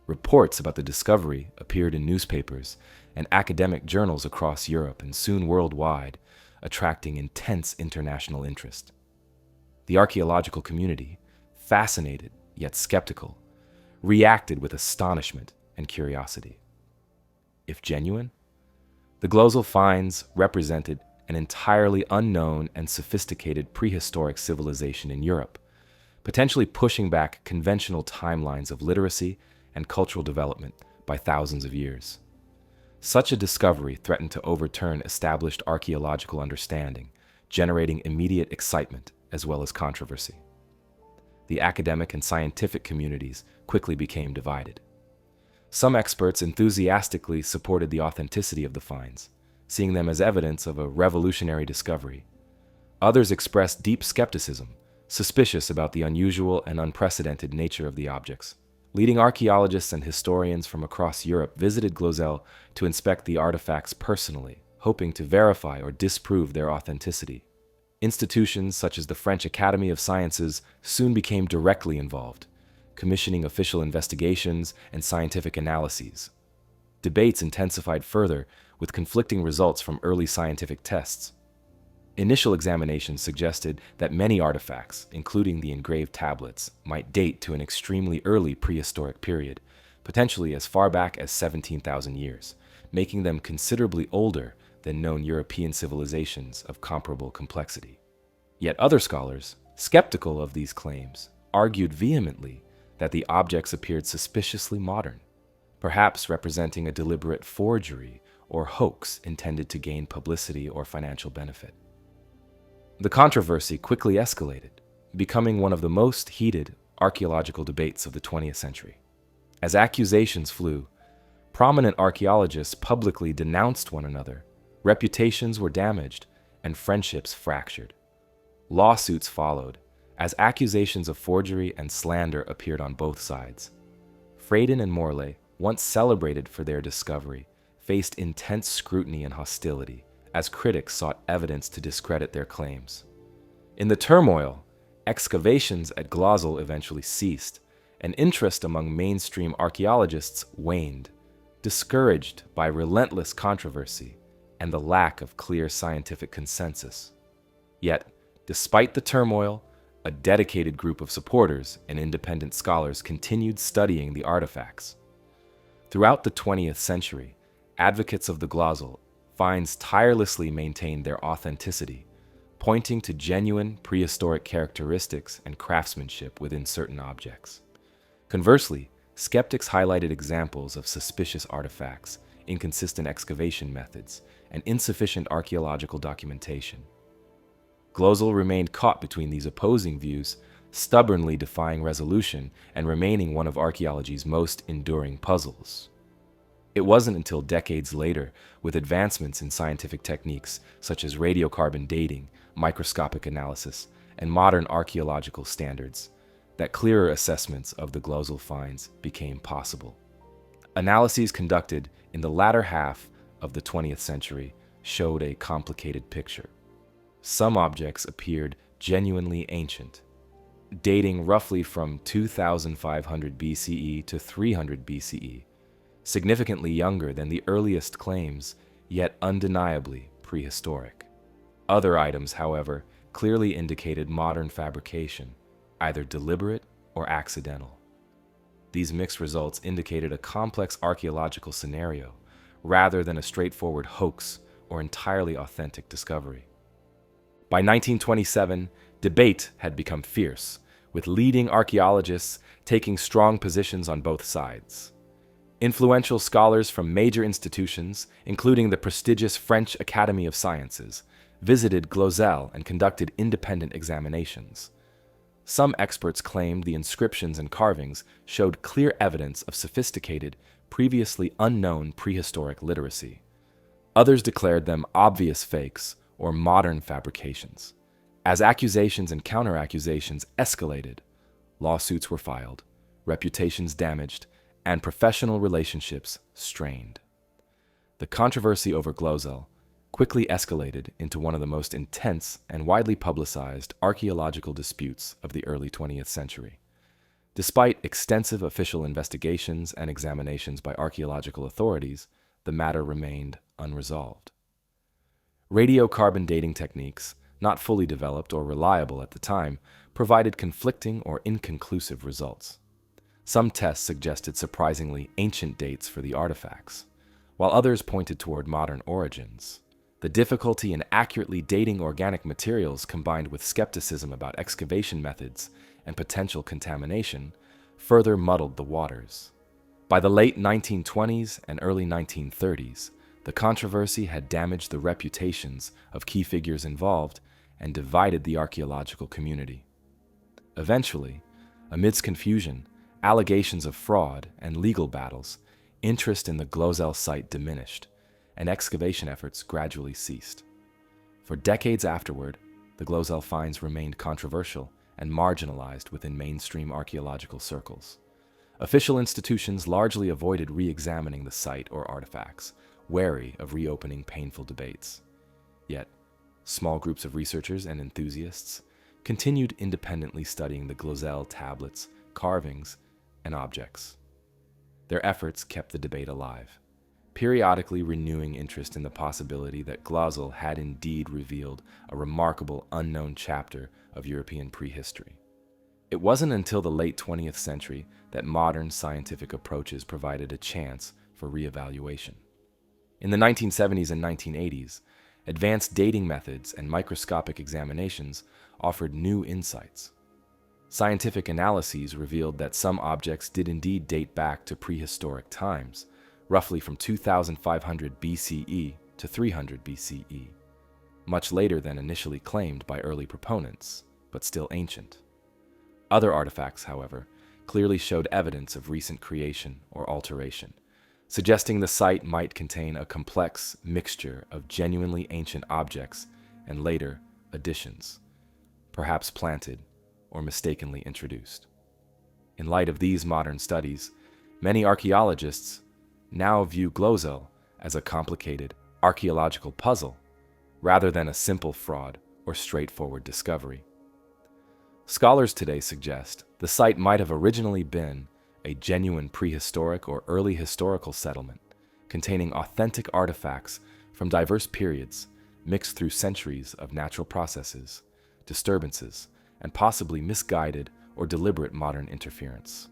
Reports about the discovery appeared in newspapers and academic journals across Europe and soon worldwide, attracting intense international interest. The archaeological community, fascinated yet skeptical, reacted with astonishment and curiosity. If genuine, the Glozell finds represented an entirely unknown and sophisticated prehistoric civilization in Europe, potentially pushing back conventional timelines of literacy and cultural development by thousands of years. Such a discovery threatened to overturn established archaeological understanding, generating immediate excitement as well as controversy. The academic and scientific communities quickly became divided. Some experts enthusiastically supported the authenticity of the finds, seeing them as evidence of a revolutionary discovery. Others expressed deep skepticism, suspicious about the unusual and unprecedented nature of the objects. Leading archaeologists and historians from across Europe visited Glozell to inspect the artifacts personally, hoping to verify or disprove their authenticity. Institutions such as the French Academy of Sciences soon became directly involved, commissioning official investigations and scientific analyses. Debates intensified further with conflicting results from early scientific tests. Initial examinations suggested that many artifacts, including the engraved tablets, might date to an extremely early prehistoric period, potentially as far back as 17,000 years, making them considerably older than known European civilizations of comparable complexity. Yet other scholars, skeptical of these claims, argued vehemently that the objects appeared suspiciously modern, perhaps representing a deliberate forgery or hoax intended to gain publicity or financial benefit. The controversy quickly escalated, becoming one of the most heated archaeological debates of the 20th century. As accusations flew, prominent archaeologists publicly denounced one another, reputations were damaged, and friendships fractured. Lawsuits followed, as accusations of forgery and slander appeared on both sides. Freyden and Morlaix, once celebrated for their discovery, faced intense scrutiny and hostility, as critics sought evidence to discredit their claims. In the turmoil, excavations at Glozell eventually ceased, and interest among mainstream archaeologists waned, discouraged by relentless controversy and the lack of clear scientific consensus. Yet, despite the turmoil, a dedicated group of supporters and independent scholars continued studying the artifacts. Throughout the 20th century, advocates of the Glozell finds tirelessly maintained their authenticity, pointing to genuine prehistoric characteristics and craftsmanship within certain objects. Conversely, skeptics highlighted examples of suspicious artifacts, inconsistent excavation methods, and insufficient archaeological documentation. Glozell remained caught between these opposing views, stubbornly defying resolution and remaining one of archaeology's most enduring puzzles. It wasn't until decades later, with advancements in scientific techniques such as radiocarbon dating, microscopic analysis, and modern archaeological standards, that clearer assessments of the Glozell finds became possible. Analyses conducted in the latter half of the 20th century showed a complicated picture. Some objects appeared genuinely ancient, dating roughly from 2500 BCE to 300 BCE, significantly younger than the earliest claims, yet undeniably prehistoric. Other items, however, clearly indicated modern fabrication, either deliberate or accidental. These mixed results indicated a complex archaeological scenario, rather than a straightforward hoax or entirely authentic discovery. By 1927, debate had become fierce, with leading archaeologists taking strong positions on both sides. Influential scholars from major institutions, including the prestigious French Academy of Sciences, visited Glozell and conducted independent examinations. Some experts claimed the inscriptions and carvings showed clear evidence of sophisticated, previously unknown prehistoric literacy. Others declared them obvious fakes or modern fabrications. As accusations and counter-accusations escalated, lawsuits were filed, reputations damaged, and professional relationships strained. The controversy over Glozell quickly escalated into one of the most intense and widely publicized archaeological disputes of the early 20th century. Despite extensive official investigations and examinations by archaeological authorities, the matter remained unresolved. Radiocarbon dating techniques, not fully developed or reliable at the time, provided conflicting or inconclusive results. Some tests suggested surprisingly ancient dates for the artifacts, while others pointed toward modern origins. The difficulty in accurately dating organic materials, combined with skepticism about excavation methods and potential contamination, further muddled the waters. By the late 1920s and early 1930s, the controversy had damaged the reputations of key figures involved and divided the archaeological community. Eventually, amidst confusion, allegations of fraud, and legal battles, interest in the Glozell site diminished, and excavation efforts gradually ceased. For decades afterward, the Glozell finds remained controversial and marginalized within mainstream archaeological circles. Official institutions largely avoided re-examining the site or artifacts, wary of reopening painful debates. Yet, small groups of researchers and enthusiasts continued independently studying the Glozell tablets, carvings, and objects. Their efforts kept the debate alive, periodically renewing interest in the possibility that Glozell had indeed revealed a remarkable unknown chapter of European prehistory. It wasn't until the late 20th century that modern scientific approaches provided a chance for reevaluation. In the 1970s and 1980s, advanced dating methods and microscopic examinations offered new insights. Scientific analyses revealed that some objects did indeed date back to prehistoric times, roughly from 2500 BCE to 300 BCE, much later than initially claimed by early proponents, but still ancient. Other artifacts, however, clearly showed evidence of recent creation or alteration, suggesting the site might contain a complex mixture of genuinely ancient objects and later additions, perhaps planted or mistakenly introduced. In light of these modern studies, many archaeologists now view Glozell as a complicated archaeological puzzle rather than a simple fraud or straightforward discovery. Scholars today suggest the site might have originally been a genuine prehistoric or early historical settlement containing authentic artifacts from diverse periods mixed through centuries of natural processes, disturbances, and possibly misguided or deliberate modern interference.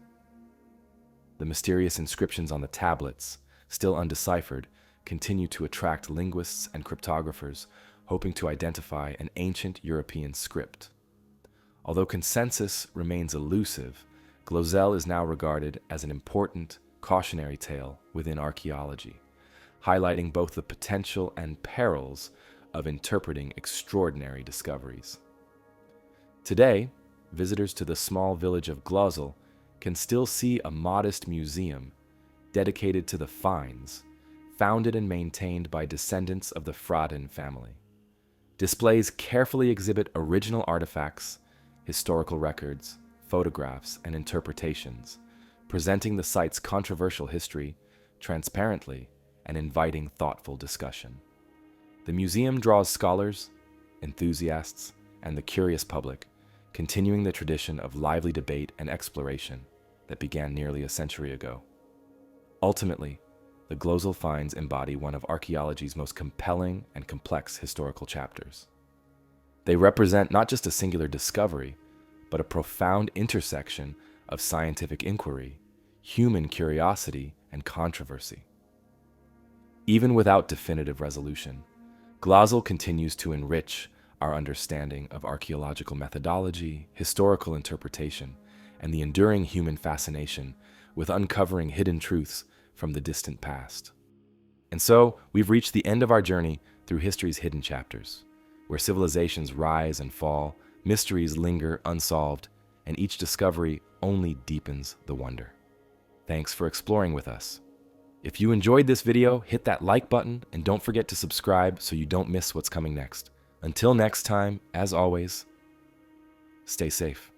The mysterious inscriptions on the tablets, still undeciphered, continue to attract linguists and cryptographers hoping to identify an ancient European script. Although consensus remains elusive, Glozell is now regarded as an important cautionary tale within archaeology, highlighting both the potential and perils of interpreting extraordinary discoveries. Today, visitors to the small village of Glozell can still see a modest museum dedicated to the finds, founded and maintained by descendants of the Verde family. Displays carefully exhibit original artifacts, historical records, photographs, and interpretations, presenting the site's controversial history transparently and inviting thoughtful discussion. The museum draws scholars, enthusiasts, and the curious public, continuing the tradition of lively debate and exploration that began nearly a century ago. Ultimately, the colossal finds embody one of archaeology's most compelling and complex historical chapters. They represent not just a singular discovery, but a profound intersection of scientific inquiry, human curiosity, and controversy. Even without definitive resolution, colossal continues to enrich our understanding of archaeological methodology, historical interpretation, and the enduring human fascination with uncovering hidden truths from the distant past. And so, we've reached the end of our journey through history's hidden chapters, where civilizations rise and fall, mysteries linger unsolved, and each discovery only deepens the wonder. Thanks for exploring with us. If you enjoyed this video, hit that like button and don't forget to subscribe so you don't miss what's coming next. Until next time, as always, stay safe.